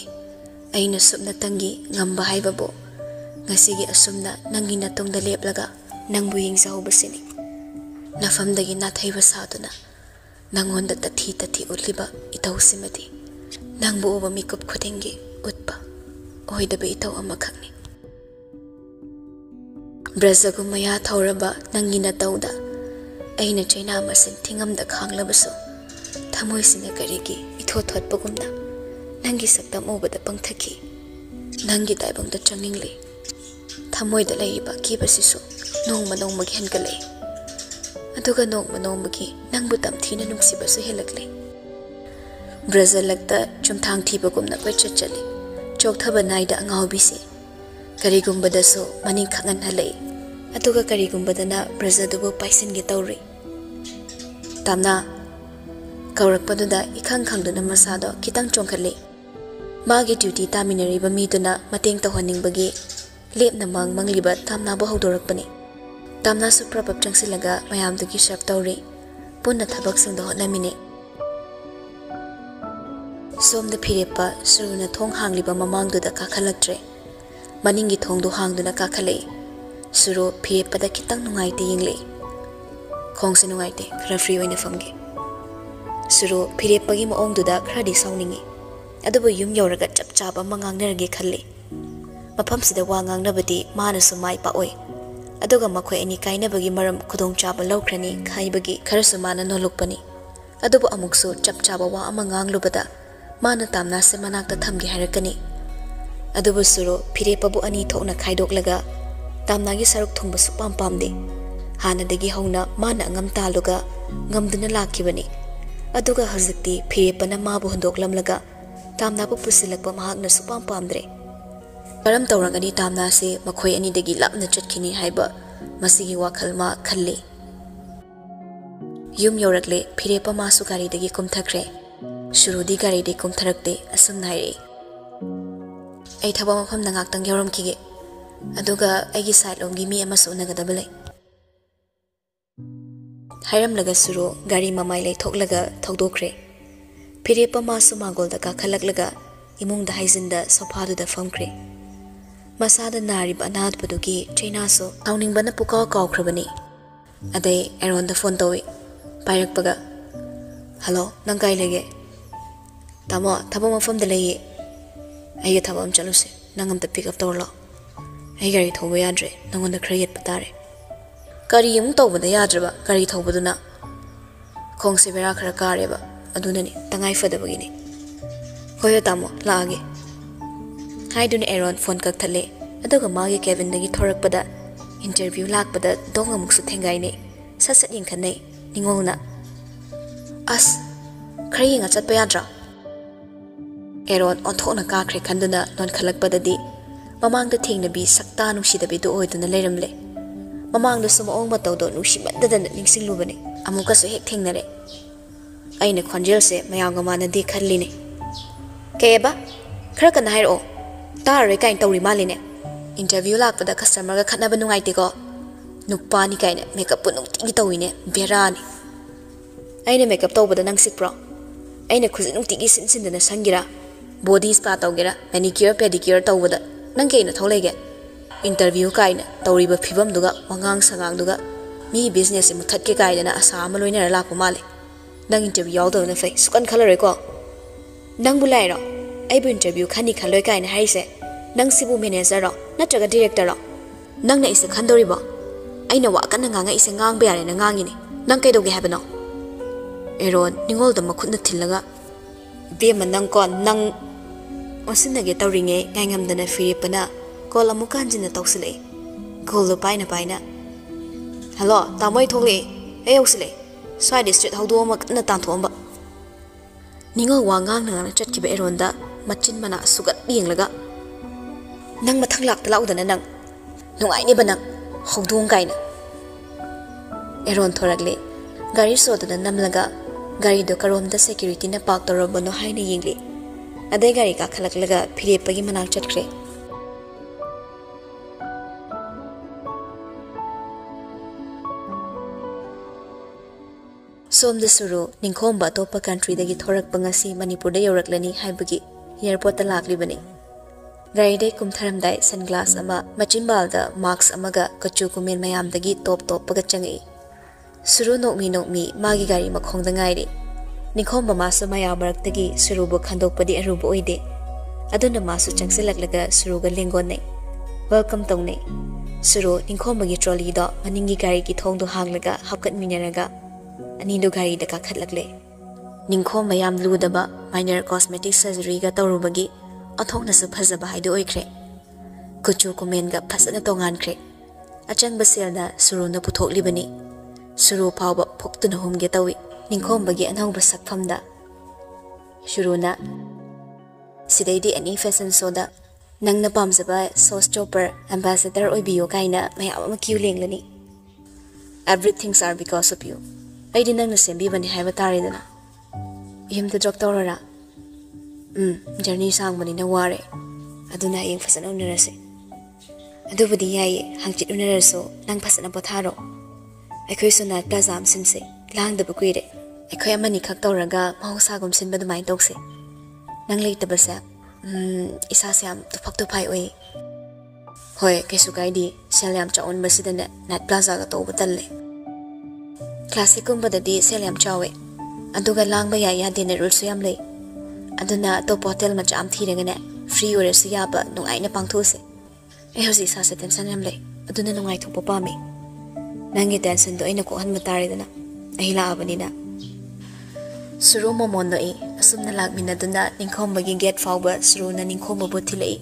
aina subna tangi ngamba haibabo ngasigi asumna nangi natongda leplaga nangbu yingzahubasini nafamdagi nathaiba saduna nangonda tathi utliba itausimati Nangbu uba mikup kudingi utpa oidaba itaw amakhakni Brazagu maya thauraba nangi na tawda ꯑꯩꯅ ꯆꯩꯅꯥ ꯃꯁꯤꯡ ꯊꯤꯡꯉꯝꯗ ꯈꯥꯡꯂꯕꯁꯨ ꯊꯃꯣꯏꯁꯤꯅ ꯀꯔꯤꯒꯤ ꯏꯊꯣꯠ ꯊꯣꯠꯄꯒꯨꯝꯅ ꯅꯪꯒꯤ ꯁꯛꯇꯝ ꯎꯕꯗ ꯄꯪꯊꯈꯤ ꯅꯪꯒꯤ ꯇꯥꯏꯕꯪꯗ ꯆꯪꯅꯤꯡꯂꯤ ꯊꯃꯣꯏꯗ ꯂꯩꯔꯤꯕ ꯑꯀꯤꯕꯁꯤꯁꯨ ꯅꯣꯡꯃ ꯅꯣꯡꯃꯒꯤ ꯍꯦꯟꯒꯠꯂꯛꯏ ꯑꯗꯨꯒ ꯅꯣꯡꯃ ꯅꯣꯡꯃꯒꯤ ꯅꯪꯕꯨ ꯇꯝꯊꯤꯅ ꯅꯨꯡꯁꯤꯕꯁꯨ ꯍꯦꯜꯂꯛꯂꯤ ꯕ꯭ꯔꯖꯂꯛꯇ ꯆꯨꯝꯊꯥꯡ ꯊꯤꯕꯒꯨꯝꯅ ꯀꯣꯏꯆꯠ ꯆꯠꯂꯤ ꯆꯣꯛꯊꯕ ꯅꯥꯏꯗ ꯑꯉꯥꯎꯕꯤꯁꯤ ꯀꯔꯤꯒꯨꯝꯕꯗꯁꯨ ꯃꯅꯤꯡ ꯈꯪꯍꯟꯍꯜꯂꯛꯏ ꯑꯗꯨꯒ ꯀꯔꯤꯒꯨꯝꯕꯗꯅ ꯕ꯭ꯔꯖꯗꯨꯕꯨ ꯄꯥꯏꯁꯤꯟꯒꯦ ꯇꯧꯔꯤ ꯇꯥꯝꯅꯥ ꯀꯧꯔꯛꯄꯗꯨꯗ ꯏꯈꯪ ꯈꯪꯗꯨꯅ ꯃꯁꯥꯗꯣ ꯈꯤꯇꯪ ꯆꯣꯡꯈꯠꯂꯤ ꯃꯥꯒꯤ ꯗ꯭ꯌꯨꯇꯤ ꯇꯥꯃꯤꯟꯅꯔꯤꯕ ꯃꯤꯗꯨꯅ ꯃꯇꯦꯡ ꯇꯧꯍꯟꯅꯤꯡꯕꯒꯤ ꯂꯦꯞꯅ ꯃꯪꯂꯤꯕ ꯇꯥꯝꯅꯥꯕꯨ ꯍꯧꯗꯣꯔꯛꯄꯅꯤ ꯇꯥꯝꯅꯥꯁꯨ ꯄ꯭ꯔꯄꯞ ꯆꯪꯁꯤꯜꯂꯒ ꯃꯌꯥꯝꯗꯨꯒꯤ ꯁꯔꯞ ꯇꯧꯔꯤ ꯄꯨꯟꯅ ꯊꯕꯛꯁꯤꯡꯗꯣ ꯍꯣꯠꯅꯃꯤꯟꯅꯩ ꯁꯣꯝꯗ ꯐꯤꯔꯦꯞꯄ ꯁꯨꯔꯨꯅ ꯊꯣꯡ ꯍꯥꯡꯂꯤꯕ ꯃꯃꯥꯡꯗꯨꯗ ꯀꯥꯈꯠꯂꯛꯇ꯭ꯔꯦ ꯃꯅꯤꯡꯒꯤ ꯊꯣꯡꯗꯨ ꯍꯥꯡꯗꯨꯅ ꯀꯥꯈꯠꯂꯛꯏ ꯁꯨꯔꯨ ꯐꯤꯔꯦꯞꯄꯗ ꯈꯤꯇꯪ ꯅꯨꯡꯉꯥꯏꯇꯦ ꯌꯦꯡꯂꯛꯏ ꯈꯣꯡꯁꯦ ꯅꯨꯡꯉꯥꯏꯇꯦ ꯈꯔ ꯐ꯭ꯔꯤ ꯑꯣꯏꯅ ꯐꯝꯒꯦ ꯁꯨꯔꯨ ꯐꯤꯔꯦꯞꯄꯒꯤ ꯃꯑꯣꯡꯗꯨꯗ ꯈꯔꯗꯤ ꯁꯥꯎꯅꯤꯡꯉꯤ ꯑꯗꯨꯕꯨ ꯌꯨꯝ ꯌꯧꯔꯒ ꯆꯞ ꯆꯥꯕ ꯑꯃ ꯉꯥꯡꯅꯔꯒꯦ ꯈꯜꯂꯤ ꯃꯐꯝꯁꯤꯗ ꯋꯥ ꯉꯥꯡꯅꯕꯗꯤ ꯃꯥꯅꯁꯨ ꯃꯥꯏ ꯄꯥꯛꯑꯣꯏ ꯑꯗꯨꯒ ꯃꯈꯣꯏ ꯑꯅꯤ ꯀꯥꯏꯅꯕꯒꯤ ꯃꯔꯝ ꯈꯨꯗꯣꯡꯆꯥꯕ ꯂꯧꯈ꯭ꯔꯅꯤ ꯈꯥꯏꯕꯒꯤ ꯈꯔꯁꯨ ꯃꯥꯅ ꯅꯣꯜꯂꯨꯛꯄꯅꯤ ꯑꯗꯨꯕꯨ ꯑꯃꯨꯛꯁꯨ ꯆꯞ ꯆꯥꯕ ꯋꯥ ꯑꯃ ꯉꯥꯡꯂꯨꯕꯗ ꯃꯥꯅ ꯇꯥꯝꯅꯥꯁꯦ ꯃꯅꯥꯛꯇ ꯊꯝꯒꯦ ꯍꯥꯏꯔꯛꯀꯅꯤ ꯑꯗꯨꯕꯨ ꯁꯨꯔꯨ ꯐꯤꯔꯦꯞꯄꯕꯨ ꯑꯅꯤ ꯊꯣꯛꯅ ꯈꯥꯏꯗꯣꯛꯂꯒ ꯇꯥꯝꯅꯥꯒꯤ ꯁꯔꯨꯛ ꯊꯨꯡꯕ ꯁꯨꯛꯄꯥꯝ ꯄꯥꯝꯗꯦ ꯍꯥꯟꯅꯗꯒꯤ ꯍꯧꯅ ꯃꯥꯅ ꯑꯉꯝ ꯇꯥꯜꯂꯨꯒ ꯉꯝꯗꯨꯅ ꯂꯥꯛꯈꯤꯕꯅꯤ ꯑꯗꯨꯒ ꯍꯧꯖꯤꯛꯇꯤ ꯐꯤꯔꯦꯞꯄꯅ ꯃꯥꯕꯨ ꯍꯨꯟꯗꯣꯛꯂꯝꯂꯒ ꯇꯥꯝꯅꯥꯕꯨ ꯄꯨꯁꯤꯜꯂꯛꯄ ꯃꯍꯥꯛꯅ ꯁꯨꯛꯄꯥꯝ ꯄꯥꯝꯗ꯭ꯔꯦ ꯀꯔꯝ ꯇꯧꯔꯒꯗꯤ ꯇꯥꯝꯅꯥꯁꯤ ꯃꯈꯣꯏ ꯑꯅꯤꯗꯒꯤ ꯂꯥꯞꯅ ꯆꯠꯈꯤꯅꯤ ꯍꯥꯏꯕ ꯃꯁꯤꯒꯤ ꯋꯥꯈꯜ ꯃꯥ ꯈꯜꯂꯤ ꯌꯨꯝ ꯌꯧꯔꯛꯂꯦ ꯐꯤꯔꯦꯞꯄ ꯃꯥꯁꯨ ꯒꯥꯔꯤꯗꯒꯤ ꯀꯨꯝꯊꯈ꯭ꯔꯦ ꯁꯨꯔꯨꯗꯤ ꯒꯥꯔꯤꯗꯒꯤ ꯀꯨꯝꯊꯔꯛꯇꯦ ꯑꯁꯨꯝꯅ ꯍꯥꯏꯔꯛꯏ ꯑꯩ ꯊꯕꯛ ꯃꯐꯝꯗ ꯉꯥꯛꯇꯪ ꯌꯧꯔꯝꯈꯤꯒꯦ ꯑꯗꯨꯒ ꯑꯩꯒꯤ ꯁꯥꯏꯠꯂꯣꯝꯒꯤ ꯃꯤ ꯑꯃꯁꯨ ꯎꯅꯒꯗꯕ ꯂꯩ ꯍꯥꯏꯔꯝꯂꯒ ꯁꯨꯔꯨ ꯒꯥꯔꯤ ꯃꯃꯥꯏ ꯂꯩꯊꯣꯛꯂꯒ ꯊꯧꯗꯣꯛꯈ꯭ꯔꯦ ꯐꯤꯔꯦꯞꯄ ꯃꯥꯁꯨ ꯃꯥꯡꯒꯣꯜꯗ ꯀꯥꯈꯠꯂꯛꯂꯒ ꯏꯃꯨꯡꯗ ꯍꯥꯏꯖꯤꯟꯗ ꯁꯣꯐꯥꯗꯨꯗ ꯐꯝꯈ꯭ꯔꯦ ꯃꯁꯥꯗ ꯅꯥꯔꯤꯕ ꯑꯅꯥꯕꯗꯨꯒꯤ ꯆꯩꯅꯥꯁꯨ ꯁꯥꯎꯅꯤꯡꯕꯅ ꯄꯨꯀꯥꯎ ꯀꯥꯎꯈ꯭ꯔꯕꯅꯤ ꯑꯗꯩ ꯑꯦꯔꯣꯟꯗ ꯐꯣꯟ ꯇꯧꯏ ꯄꯥꯏꯔꯛꯄꯒ ꯍꯜꯂꯣ ꯅꯪ ꯀꯥꯏ ꯂꯩꯒꯦ ꯇꯥꯃꯣ ꯊꯕꯛ ꯃꯐꯝꯗ ꯂꯩꯌꯦ ꯑꯩꯒ ꯊꯕꯛ ꯑꯃ ꯆꯠꯂꯨꯁꯦ ꯅꯪ ꯑꯝꯇ ꯄꯤꯛ ꯑꯞ ꯇꯧꯔ ꯂꯥꯛꯑꯣ ꯑꯩ ꯒꯥꯔꯤ ꯊꯧꯕ ꯌꯥꯗ꯭ꯔꯦ ꯅꯪꯉꯣꯟꯗ ꯈꯔ ꯌꯦꯠꯄ ꯇꯥꯔꯦ ꯀꯔꯤ ꯑꯃꯨꯛ ꯇꯧꯕꯗ ꯌꯥꯗ꯭ꯔꯕ ꯒꯥꯔꯤ ꯊꯧꯕꯗꯨꯅ ꯈꯣꯡꯁꯦ ꯕꯦꯔꯥ ꯈꯔ ꯀꯥꯔꯦꯕ ꯑꯗꯨꯅꯅꯤ ꯇꯉꯥꯏ ꯐꯗꯕꯒꯤꯅꯤ ꯍꯣꯏ ꯍꯣꯏ ꯇꯥꯃꯣ ꯂꯥꯛꯑꯒꯦ ꯍꯥꯏꯗꯨꯅ ꯑꯦꯔꯣꯟ ꯐꯣꯟ ꯀꯛꯊꯠꯂꯦ ꯑꯗꯨꯒ ꯃꯥꯒꯤ ꯀꯦꯕꯤꯟꯗꯒꯤ ꯊꯣꯔꯛꯄꯗ ꯏꯟꯇꯔꯚ꯭ꯌꯨ ꯂꯥꯛꯄꯗ ꯗꯣꯡ ꯑꯃꯨꯛꯁꯨ ꯊꯦꯡꯒꯥꯏꯅꯩ ꯁꯠ ꯁꯠ ꯌꯦꯡꯈꯠꯅꯩ ꯅꯤꯡꯉꯣꯜꯅ ꯑꯁ ꯈꯔ ꯌꯦꯡꯉ ꯆꯠꯄ ꯌꯥꯗ꯭ꯔꯥ ꯑꯦꯔꯣꯟ ꯑꯣꯟꯊꯣꯛꯅ ꯀꯥꯈ꯭ꯔꯦ ꯈꯟꯗꯨꯅ ꯅꯣꯟꯈꯠꯂꯛꯄꯗꯗꯤ ꯃꯃꯥꯡꯗ ꯊꯦꯡꯅꯕꯤ ꯁꯛꯇꯥ ꯅꯨꯡꯁꯤꯗꯕꯤꯗꯨ ꯑꯣꯏꯗꯨꯅ ꯂꯩꯔꯝꯂꯦ ꯃꯃꯥꯡꯗꯁꯨ ꯃꯑꯣꯡ ꯃꯇꯧꯗꯣ ꯅꯨꯡꯁꯤꯃꯟꯗꯗꯅ ꯅꯤꯡꯁꯤꯡꯂꯨꯕꯅꯤ ꯑꯃꯨꯛꯀꯁꯨ ꯍꯦꯛ ꯊꯦꯡꯅꯔꯦ ꯑꯩꯅ ꯈꯣꯟꯖꯦꯜꯁꯦ ꯃꯌꯥꯝꯒ ꯃꯥꯟꯅꯗꯦ ꯈꯜꯂꯤꯅꯦ ꯀꯩꯑꯕ ꯈꯔ ꯀꯟꯅ ꯍꯥꯏꯔꯛꯑꯣ ꯇꯥꯔꯔꯣꯏ ꯀꯥꯏꯅ ꯇꯧꯔꯤ ꯃꯥꯜꯂꯤꯅꯦ ꯏꯟꯇꯔꯚ꯭ꯌꯨ ꯂꯥꯛꯄꯗ ꯀꯁꯇꯃꯔꯒ ꯈꯠꯅꯕ ꯅꯨꯡꯉꯥꯏꯇꯦꯀꯣ ꯅꯨꯄꯥꯅꯤ ꯀꯥꯏꯅ ꯃꯦꯀꯞꯄꯨ ꯅꯨꯡꯇꯤꯒꯤ ꯇꯧꯏꯅꯦ ꯕꯦꯔꯥꯅꯤ ꯑꯩꯅ ꯃꯦꯀꯞ ꯇꯧꯕꯗ ꯅꯪ ꯁꯤꯛꯄ꯭ꯔꯣ ꯑꯩꯅ ꯈꯨꯖꯤꯟ ꯅꯨꯡꯇꯤꯒꯤ ꯁꯤꯟꯗꯅ ꯁꯪꯒꯤꯔꯥ ꯕꯣꯗꯤ ꯁ꯭ꯄꯥ ꯇꯧꯒꯦꯔꯥ ꯃꯦꯅꯤꯀ꯭ꯌꯣꯔ ꯄꯦꯗꯤꯀ꯭ꯌꯣꯔ ꯇꯧꯕꯗ ꯅꯪ ꯀꯩꯅ ꯊꯧ ꯂꯩꯒꯦ इंटरव्यू कायना तौरीबा फिबमदुगा वंगांग संगांगदुगा मी बिजनेस मुथत्के कायदना आशा अमा लोइनरा लाकपा माले नंग इंटरव्यू यावदबना फै सुकन खलरोइको नंगबु लाइरो अइबु इंटरव्यू खनि खलोइ कायना हाइसे नंग सिबु मैनेजर रो नत्रगा डायरेक्टर रो नंगना इसे खंदोरिबो अइना वा कन्ना ngang इसे ngang बे यारेना nganगिने नंग कैदोगे हाबनो एरोन निंगोलद मखुतना थिल्लगा बेमा नंग को नंग ओसिनगे तौरिङे गाइङमदना फिरेपना कॉल अमुक हंजिना तौसले कॉल पाइना पाइना हेलो तामोय थोले ए औसले स्वाइड स्ट्रीट हौदो अमक न तांथोंबा निंगो वांगांग नंगना चटकिबे एरोंदा मचिन मना सुगत येंगलगा नंग मथंग लाक्ता लाउदना नंग नुंगाइने बनंग हौदोंग काइना एरोन थोरगले गाड़ी सोदना नमलगा गाड़ी दो करोमदा सिक्योरिटी ना पार्क तौरबनो हाइना येंगले अदे गाड़ी का खलकलगा फिरेपगी मनाक चटख्रे सोमद सुरु निंखोंबा अतोप्पा कंट्री दगी थोरकपा ngasi मणिपुर यौरक्लनी हाइबगी एयरपोर्ट लाक्लिबनी गाड़ी कुमथरमदाय सनग्लास अमा मचिनबालदा मास्क अमगा कचु कुमेन मयामदगी टॉप टॉपगा चंगई सुरु नोकमी मागी गाड़ी मखोंदा ngairi निंखोंबा मासु मयाम मरक्तगी सुरुबु खंदोकपदी अरुबु ओइदे अदुना मासु चंगसिलक्लगा सुरुगा लेंगोनै welcome तौनै Suru ninkhomagi trolley do maningi gari ki thong do hanglaga hapkat minaraga ani do gari da kakhatlakle ninkhom mayam ludaba minor cosmetic surgery ga tawrubagi athong na su phajaba haidu oikhre kuchu komen ga phasana tongan khre achang basel da suru na puthokli bani suru phawba phoktuna humge tawi ninkhom bagi anau basak phamda shuruna sidaidi ani fashion soda nangna pamjaba sauce chopper ambassador oibiyo kaina mayam ama queue lenglani everything's are because of you aidi nangna sembi bani haiba taridana yimda drop tawrara journey sang bani na ware aduna yeng fashion unarase adubudi yayi hangchit unaraso nang fashion potharo aikhoi suna plazam simse langda bukuire aikhoi amani khak tawraga mahausa gum sinba dumai tokse nang leitabasa isa siam tupak tupai oi hoi kesu gaidi selyam chaun basidana nat plaza ga to batalle classic kum badadi selyam chawe aduga langba ya ya dinner rule suyam lei aduna to hotel ma cham thirega ne free ore siya ba nungai na pangthose e hosi sa se tension yam lei aduna nungai thok pa me nangi tension do ina ko han matari dana ahila abanina suru momondo e asumna lagmina duna ninkhom bagi get fawba suru na ninkhom bo thilei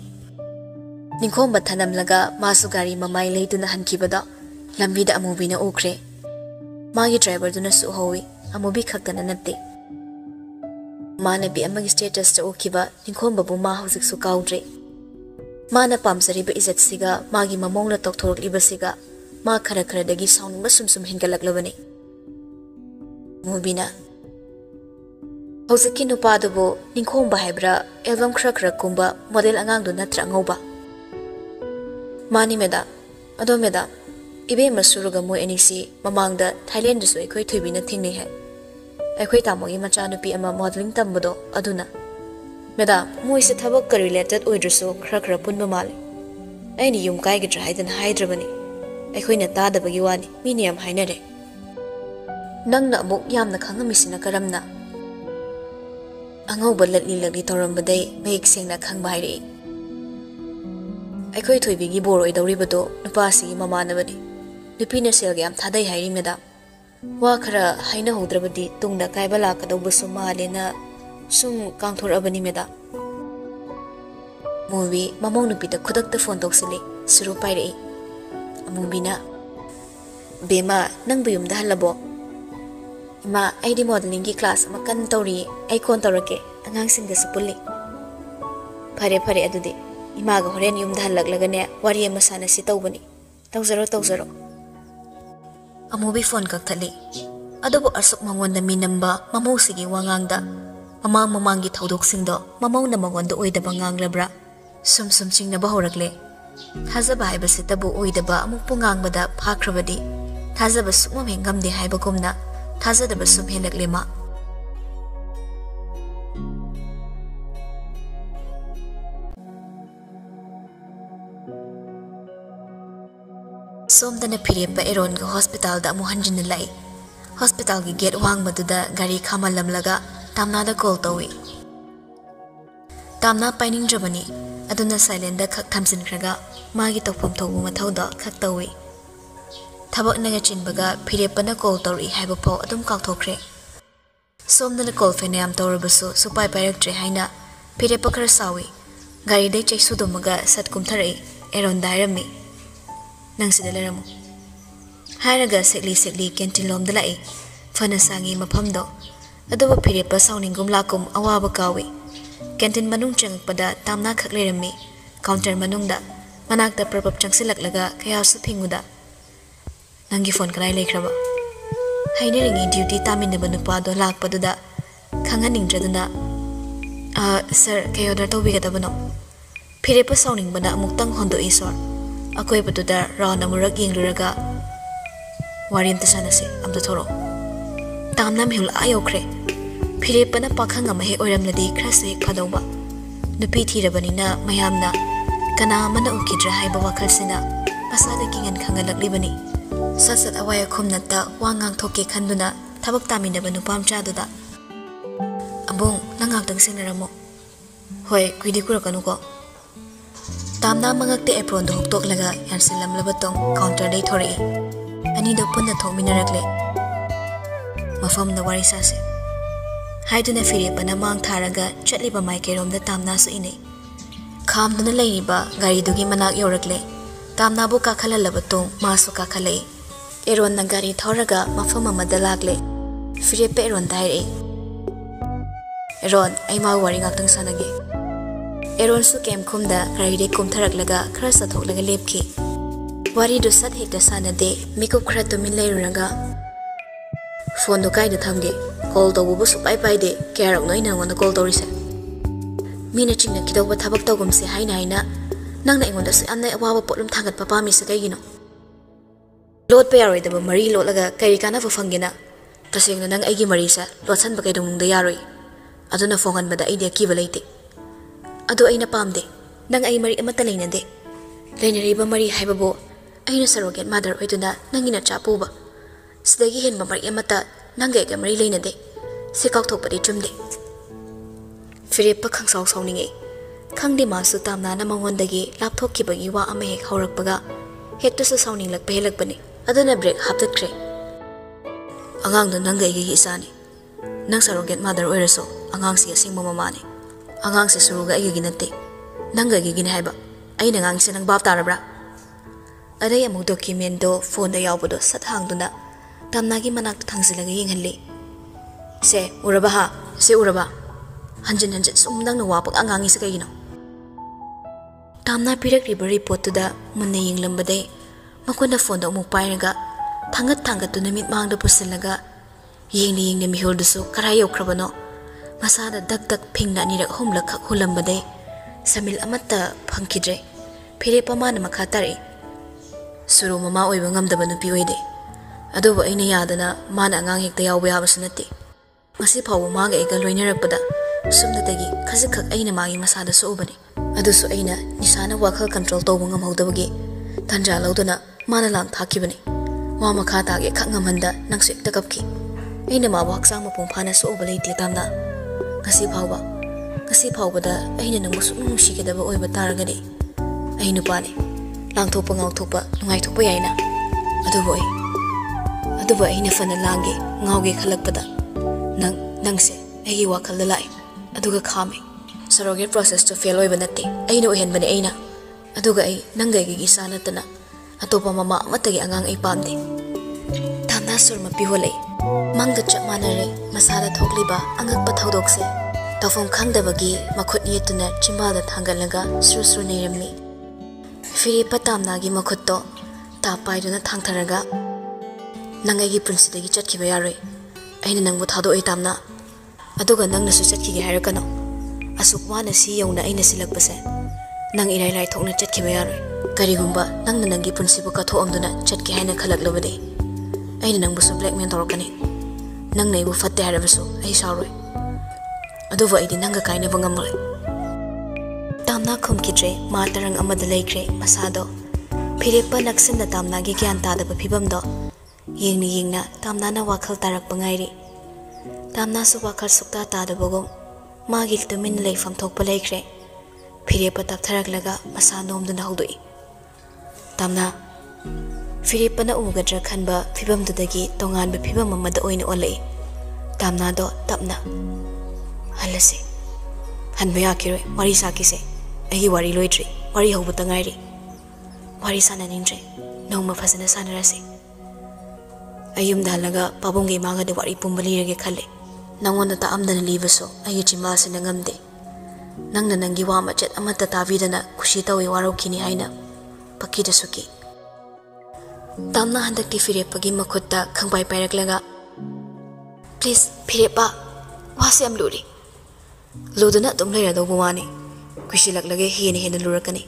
ninkhom ba thanam laga masu gari mamai lei duna hankibada lambi da amubi na ukre magi driver duna su howi amubi khakana natte mana bi amagi status ta okiba ninkhom babu ma hosik su kaudre mana pamsari ba izat siga magi mamong la tokthorok libasiga ma khara khara dagi sound ma sum hingalak labani mubina hosiki nupa dubo ninkhom ba hebra album khra kumba model angang du natra ngoba mani meda ado meda ibe masuruga mo enisi mamangda Thailand du soi khoi thuibina thingni hai aikhoi tamogi macha nupi ama modeling tambado aduna meda moi se thabak ka related oidruso khra punba male aini yum kai gi draidan haidrabani aikhoi na ta dabagi wani miniam hainare nangna amuk yamna khangamisina karamna angau balatli lagli tawrambadai mayik sengna khangba hairi aikhoi thoibigi boroi dawribado nupasi mamanabani nupina selga yam thadai hairi meda wa khara haina hodrabadi tungda kaibala kadawbusu malena sum kangthor abani meda movie mamong nupita khudakta phone toksili suru pairei amubina bema nang buyum da halabo ma aidi modeling ki class ma kan tawri ai kon tawrake angang singa supulli phare adudi ima ga horen yum da laglagane wari masana si tawbani tawzaro amubi phone kak thali adobo asuk mangonda minamba mamau sigi wangangda mamang gi thodok singdo mamau na mangonda oidaba nganglabra sum chingna ba horakle thajaba haiba sitabu oidaba amuk pungangbada phakhrabadi thajaba sukmam hengamde haiba komna thajadaba sum helakle ma somdana phirepa eron ga hospital da muhanjin lai hospital gi gate wang maduda gari khamalam laga tamna da call tawi tamna pining jabani aduna silent da khak thamsin khraga magi tokpom thobu mathau da khak tawi thabak naga chinbaga phirepa na call tawi haiba pho adum kak thokre somdana call fenam tawrabasu supai pairak tre haina phirepa khar sawi gari dai chaisu domaga sat kumtharai eron dairami nang sidalaramu hairaga sekli canteen lom dalai fana sangi maphamdo adoba phirepa sauningum lakum awaba kawi canteen manung changpada tamna khaklerami counter manungda manakta prapap changsilaklaga khayasu thinguda nangi phone kanai lekhraba haineringi duty taminaba nupa do lakpaduda khanganingdraduna sir kay order tawbigadabano phirepa sauningbana amuktang hondo isor akoi batuda round amurak yengluraga warim tasanase amda thoro tamnam hil ayokre phirepana pakhang ama he oiramladi khrasu hek phadawba nupi thirabanina mayamna kana mana ukidra haiba wakhalsina pasada kingan khangalakli sasat awaya khumnatta wangang thoke khanduna thabak taminaba nupam chaduda abong nangak tang senaramo hoi kuidi kurakanu ko Tamna mangakte apron do huktok laga yansilam labatong counter day thori ani do punna thominarakle mafam na wari sase haiduna fire pana mang tharaga chatliba maikerom da tamna su ine khamduna leiba gari dugi manak yorakle tamna bu ka khala labatong masu ka khalai eron na gari thoraga mafam amada lagle fire pe eron daire eron ai ma wari ngaktang sanage Eron su kem kumda gari de kum tharak laga khara sathok laga lepki wari du sat hekta sana de mikup khara to min leiruraga phone do kai da thamge call to bu su pai pai de kyarak noi na wona call to rise mina chingna kidaw ba thabak to gum se haina haina nang na ingon da su amna awa potlum thagat papa mi se kai gino lot pe yaroi da ba mari lot laga kai kana fa fangena taseng nang ai gi mari sa lot san ba kai dong da yaroi aduna fongan ba da idea ki ba leite Ado ay napamde, nang ay mari amata lay na de. Lay na riba mari hay babo, ay na surrogate mother o ito na nangina chapo ba. Sidagihin ba mari amata, nang gaya mari lay na de. Si kaktok pa di chumde. Fire pa kang saw ningay. Kang di masu tamna na mangondagi laptop ki bagi wa amahik haurak baga. Hekto sa saw ning lagpahilag pa ni. Ado na break haptat kre. Angang do nang gaya isa ni. Nang surrogate mother o raso, angang siya sing mamama ni. Angang sa suruga ay ginante. Nangga giginahay ba? Ay nangang siya ng bap tarabra. Aday among dokumento phone da yaw do sat hang do na. Tamnagi manak thang sila gaying hanli. Se uraba ha, se uraba. Hanjan sumnang nawapag angangi sa kayo no. Tamna pirak riba report to da muna yung lambaday. Makuna phone da umupay naga. Tangat do na mitmang da pusilaga. Ying na mihol do so karayaw krabano. Masada dag ping na nirak humlak kak hulam baday samil amata pangkidre pire pamana makatari suru mama oiba ngamdaba nupi oide adoba aina yadana mana angang hekta yaw yabasu nate ngasi phaw maga ega loinarakpada sumnatagi khazikak aina magi masada so ubani adusu aina nisana wakal control tawba ngamhaudabagi tanja laudana mana lang thakibani wa makha tage khak ngamhanda nangsu ekta kapki aina ma waksang mapung phana so ubalai ti tamna Kasi pauba da ay na nang musunong sikidaba oy bataragani ay nupani lang topa ngaw topa nungay topa yay na adubo ay na fana langi ngawgi khalagpada nang se ay wakal lalay aduga kami surrogate process to fail oy banati ay na uhen bani ay na aduga ay nanggay gigisa na tana atopa mama matagi angang ay pamdi tamna sur mapiwalay Mangga chak manare masala thokliba angak pathaudokse tafong khangdabagi makhut niyetuna chimbada thangalaga sru neirami firi patamnagi makhutto tapaiduna thangtharaga nangai gi prinsidagi chatkiba yaroi aina nangbu thado ai tamna aduga nangna su chatkige hairakano asuk wana si yongna aina silakpase nang irai lai thokna chatkiba yaroi karigumba nangna nangi prinsibu ka thoamduna chatki haina khalaklobade aina nangbu su blackmail torokani nang naibu fatte harabasu ai sauroi aduwa aidi nanga kaina bangamre tamna khumkidre ma tarang amada leikre masado phirepa naksinna tamna gi gyan tada ba phibam do yengna tamna na wakhal tarak bangairi tamna su wakhal sukta tada bogom ma gi tumin leifam thokpa leikre phirepa taptharak laga masa nomduna hawdoi tamna Filipa na ugadra khanba phibam dudagi tongan ba phibam amada oina olai tamna do tapna halase hanba yakire wari sakise ahi wari loitri wari hobata ngairi wari sana ningre nongma phasana sanarase ayum dalaga pabongi maga de wari pumbali rege khale nangonda ta amdana libaso ayi chima sina ngamde nangna nangi wa machet amata tavidana khushi tawi warokini haina pakida suki Tamna handakti Firepa gi makhutta khangbai pairak Please Firepa wase am luri Luduna dum leira do buwani kushilak lage hena lurakani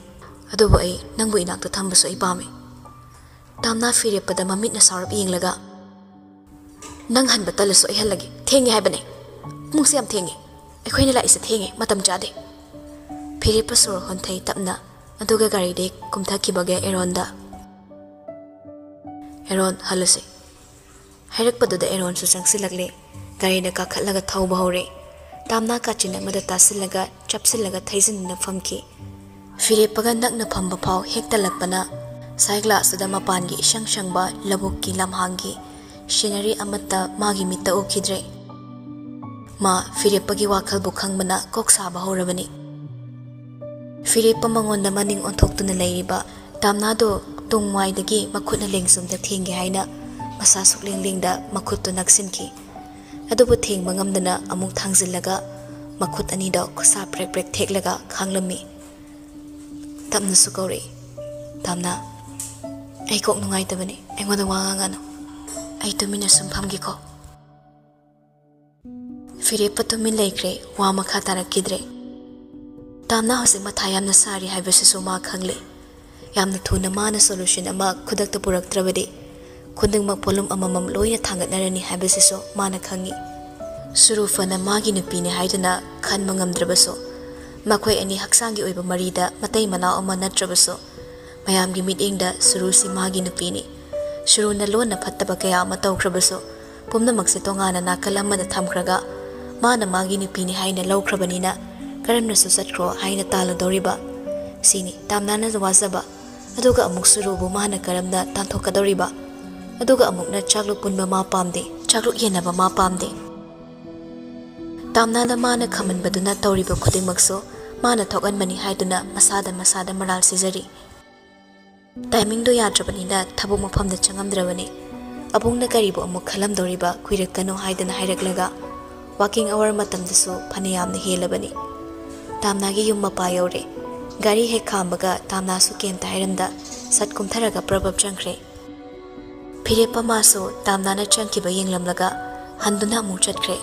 adubo ai nangbu inakta thambaso ai pame Tamna Firepa da mamit na sarap yenglaga nang han batalaso ai halagi thengi haibane mungsi am thengi ekhoina la isa thengi matam jade Firepa sur honthai tapna aduga gari de kumthaki bage eronda Eron halase Harak paduda Eron su sangsilagle gari na kakhatlaga thawba hore tamna kachina mada tasilaga chapsilaga thaizin na famki Firepaga nakna phamba phau hektalakpana saiglasada mapangi ishang shangba labukki lamhangi scenery amatta magi mitta ukidre ma firepagi wakhal bu khangbana koksaba horabani firepa mangonda maning onthoktuna leiriba tamnado tungwaidagi makhutna lengsumda thengge haina masa suklingda makhutto naksinki adubu thengba ngamdana amuk thangzillaga makhut ani da khosa prek prek theklaga khanglami tamna sukori tamna ai kok nungai tabani engoda wanganga ai tumina sumphamgi ko firepa tumin leikre wa makha tarakidre tamna hose matha yamna sari haibasisu ma khangle yamna thuna mana solution ama khudakta puraktrabadi khundingmak polum amamam loina thangatnarani haibasisu mana khangi surufana magi nupine haiduna khanma ngamdrabaso makhoi ani haksangi oiba marida matai mana ama natrabaso mayamgi mitengda surusi magi nupini suruna lona phattaba kaya ama tawkhrabaso pumnamakse tongana nakalamada thamkhraga mana magi nupini haina lawkhrabanina karamna su satkro haina taladoriba sini tamnana wazaba aduga amuk surubu mana karamna tanthokadoriba aduga amukna chaklu punba ma pamde chaklu yenaba ma pamde tamnana mana khaman baduna tawriba khudingmakso mana thokan mani haiduna masada maral sijari timing do yadrabanina thabu mafamda changamdrabani abungna karibo amuk khalamdoriba kuirakano haidana hairaklaga walking hour matamdasu phaniyamna helabani tamnagi yum mapa yore gari he khambaga tamnasu kemta hairamda sat kumtharaga prabab changre phirepa maso tamnana changkiba yenglamlaga handuna mu chatkre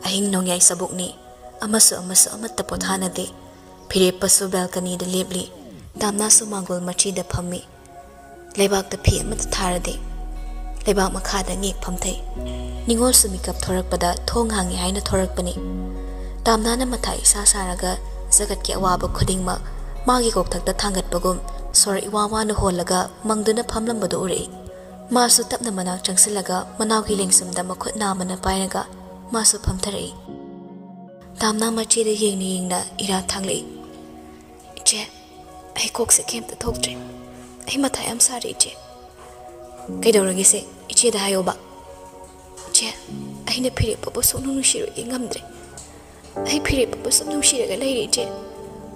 ahing nongyai sabukni amasu amatta pothanade phirepa su balcony da lebli tamna su mangol machi da phammi leibak da phi amata tharade leibak makha da ngek phamthai ningol su mikap thorakpada thong hangi haina thorakpani tamna na mathai sa saraga jagat ki awaba khudingma magi kokthak da thangat bagum sor iwawa na holaga mangduna phamlambadu ure masu tapna manak changsilaga manaw ki lengsumda makhut namana pairaga masu phamtharei tamna machi da yengna ira thanglei che ai kokse kemta thoktre ai mathai am sari che kaidoragi se iche da hayoba che ai na phire pabo sonu shiru ingamdre ai phire pabo sonu shiraga leiri che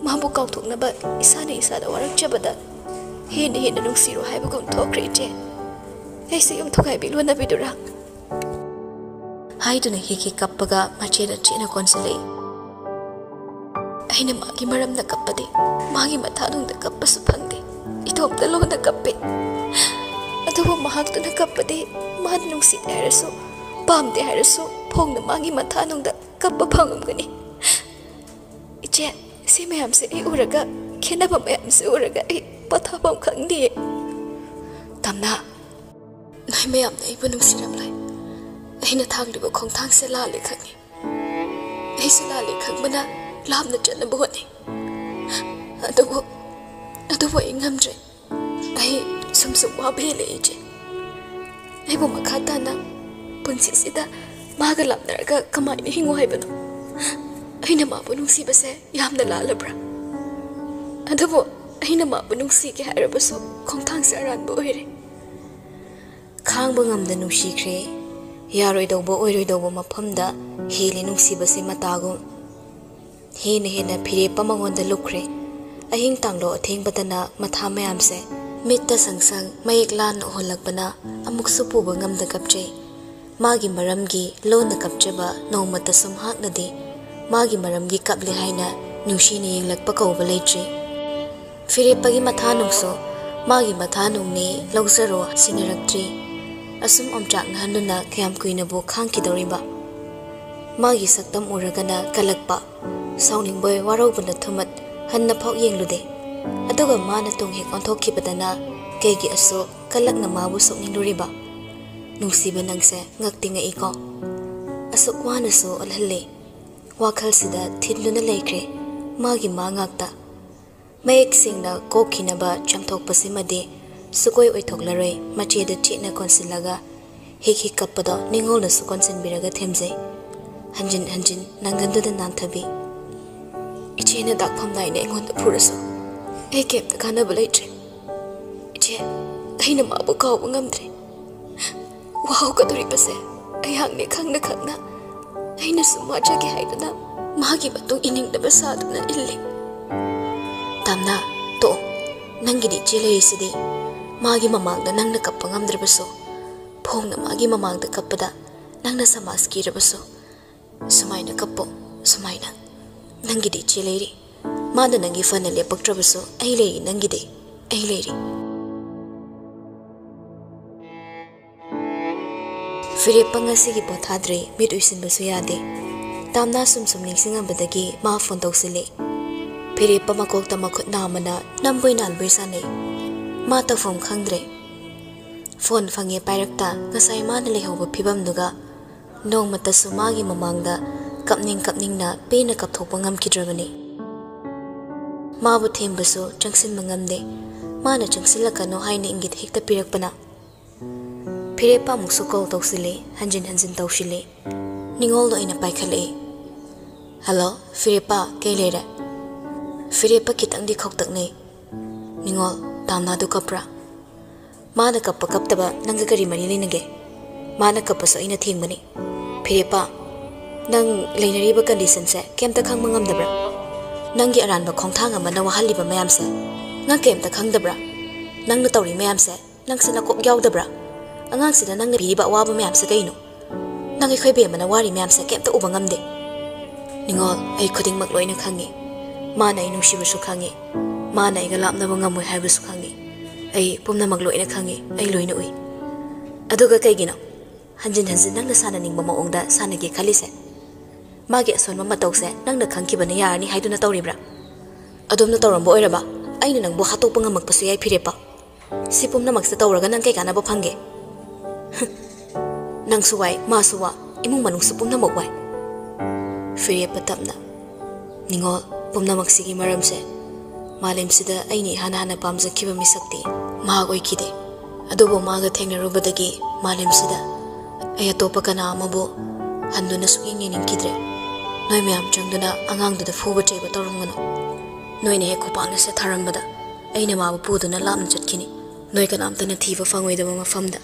mabu kauthokna ba isa da warak chabada he ne nung siru haibugum thokre che ai se yum thokai bi Lonabi dura haiduna hiki kappaga macheda chena konselei aina magi maramna kappade magi mathadungda kappasu phangde itopda lona kappe adubu mahaktuna kappade mad nungsi harasu pamde harasu phongna magi mathadungda kappa phangumgani iche se mayam se ai uraga khenaba mayam se uraga ai pathabam khangdi tamna nai mayam nei bunungsiram lai aina thangriba khongthang se la le khani ai se la le khangbana lamna chana boni adubo ingamdre ai sumsum wa bele je ai bo makhata na punsi sida maga lamnaraga kamai ni hingo haibano aina ma bunungsi base yamna lalabra adubo aina ma bunungsi ke harabaso khongthang se aran bo oire khangba ngamda nushikre yaroi dobo oiroi dobo mafamda heli nungsibase matagum hena phirepa mangonda lukre ahing tanglo athengbadana matha mayamse mitta sangsang mayek lan holakbana amuksu puba ngamda kapche magi maramgi lona kapcheba nomata sumhaknade magi maramgi kaple haina nushine yenglakpa kawba leitre phirepa gi matha nungso magi matha nungni lawzaro sinaraktre asum omchak handuna kayam kuina bo khangki doriba magi saktam uragana kalakpa sauning boy warobuna thumat hanna phau yenglude aduga mana tung hek onthokibadana kegi aso kalakna mabu sokning luriba nungsiba nangse ngaktinga iko asuk wana so alhalle wakhal sida thidluna leikre magi mangakta mayek singna kokhinaba chamthok pasimade sukoi oithoklaroi macheda china konsilaga Hik kapado ningol na sukonsin biraga themze. Hanjin nangandu da nantabi. Iche na dakpham dai ne ngon da phuraso. Ai kep ta kana balaitre. Iche ai na mabu kaw ngamdre. Wow ka dori pase. Ai hang ne khangna. Ai na suma jage haidana. Magi batung ining da basad na illi. Tamna to nangidi chele isidi. Magi mamang da nang na kappa ngamdre baso. Phong na magi mamang da kappada nang na samas ki rabaso. Sumaina kappo sumaina. Nangidi chileri mada nangi fana lepaktrabaso ai leri nangide ai leri fire pangasi gi pothadre mit uisin basu yade tamna sum ningsingambadagi ma phone tawsile fire pamakok tamakut namana namboi nalboi sane ma ta phom khangdre phone phange pairakta ngasai mana lehoba phibam duga nongmata sumagi mamangda kapning na pena kapthokpa ngamkidrabani mabu thembasu changsin mangamde mana changsilakano haina ingit hekta pirakpana phirepa muksu call tawsile hanjin tawsile ningol do ina paikhale hello phirepa kelera phirepa kitang di khoktakne ningol tamna du kapra mana kaptaba nanga kari mani linage mana kapaso ina thengmani phirepa nang lainariba condition se kemta khang mangam dabra nangi aranba khongthang amana wahaliba mayam se nga kemta khang dabra nang na tawri mayam se nang sina kok yaw dabra angang sida nang biba waba mayam se kaino nang khoi be mana wari mayam se kemta uba ngamde ningol ai khuding mak loina khangi mana inu shibusu khangi mana iga lapna bangamoi haibusu khangi ai pumna mak loina khangi ai loina ui aduga kaigino hanjin nang na sana ningba maongda sana ge khalise magi asonma matawse nangna khangkibana yarani haiduna tawribra adumna tawrambo oiraba aina nangbo hatokpa ngamakpasu yai phirepa sipumna maksa tawraga nang kai kana ba phange nang suwai masuwa imung manung supumna mokwai phirepa tapna ningol pumna maksigi maramse malemsida aini hana pamjakhiba misakti ma oikide adubo maga thengnarubadagi malemsida aya topa kana amabo handuna suging ningkidre noi mayam changduna angangduda fuba cheba torungano noine he khupana se tharambada aina ma puduna lamna chatkini noi kanamtana thiba fangoidaba mafamda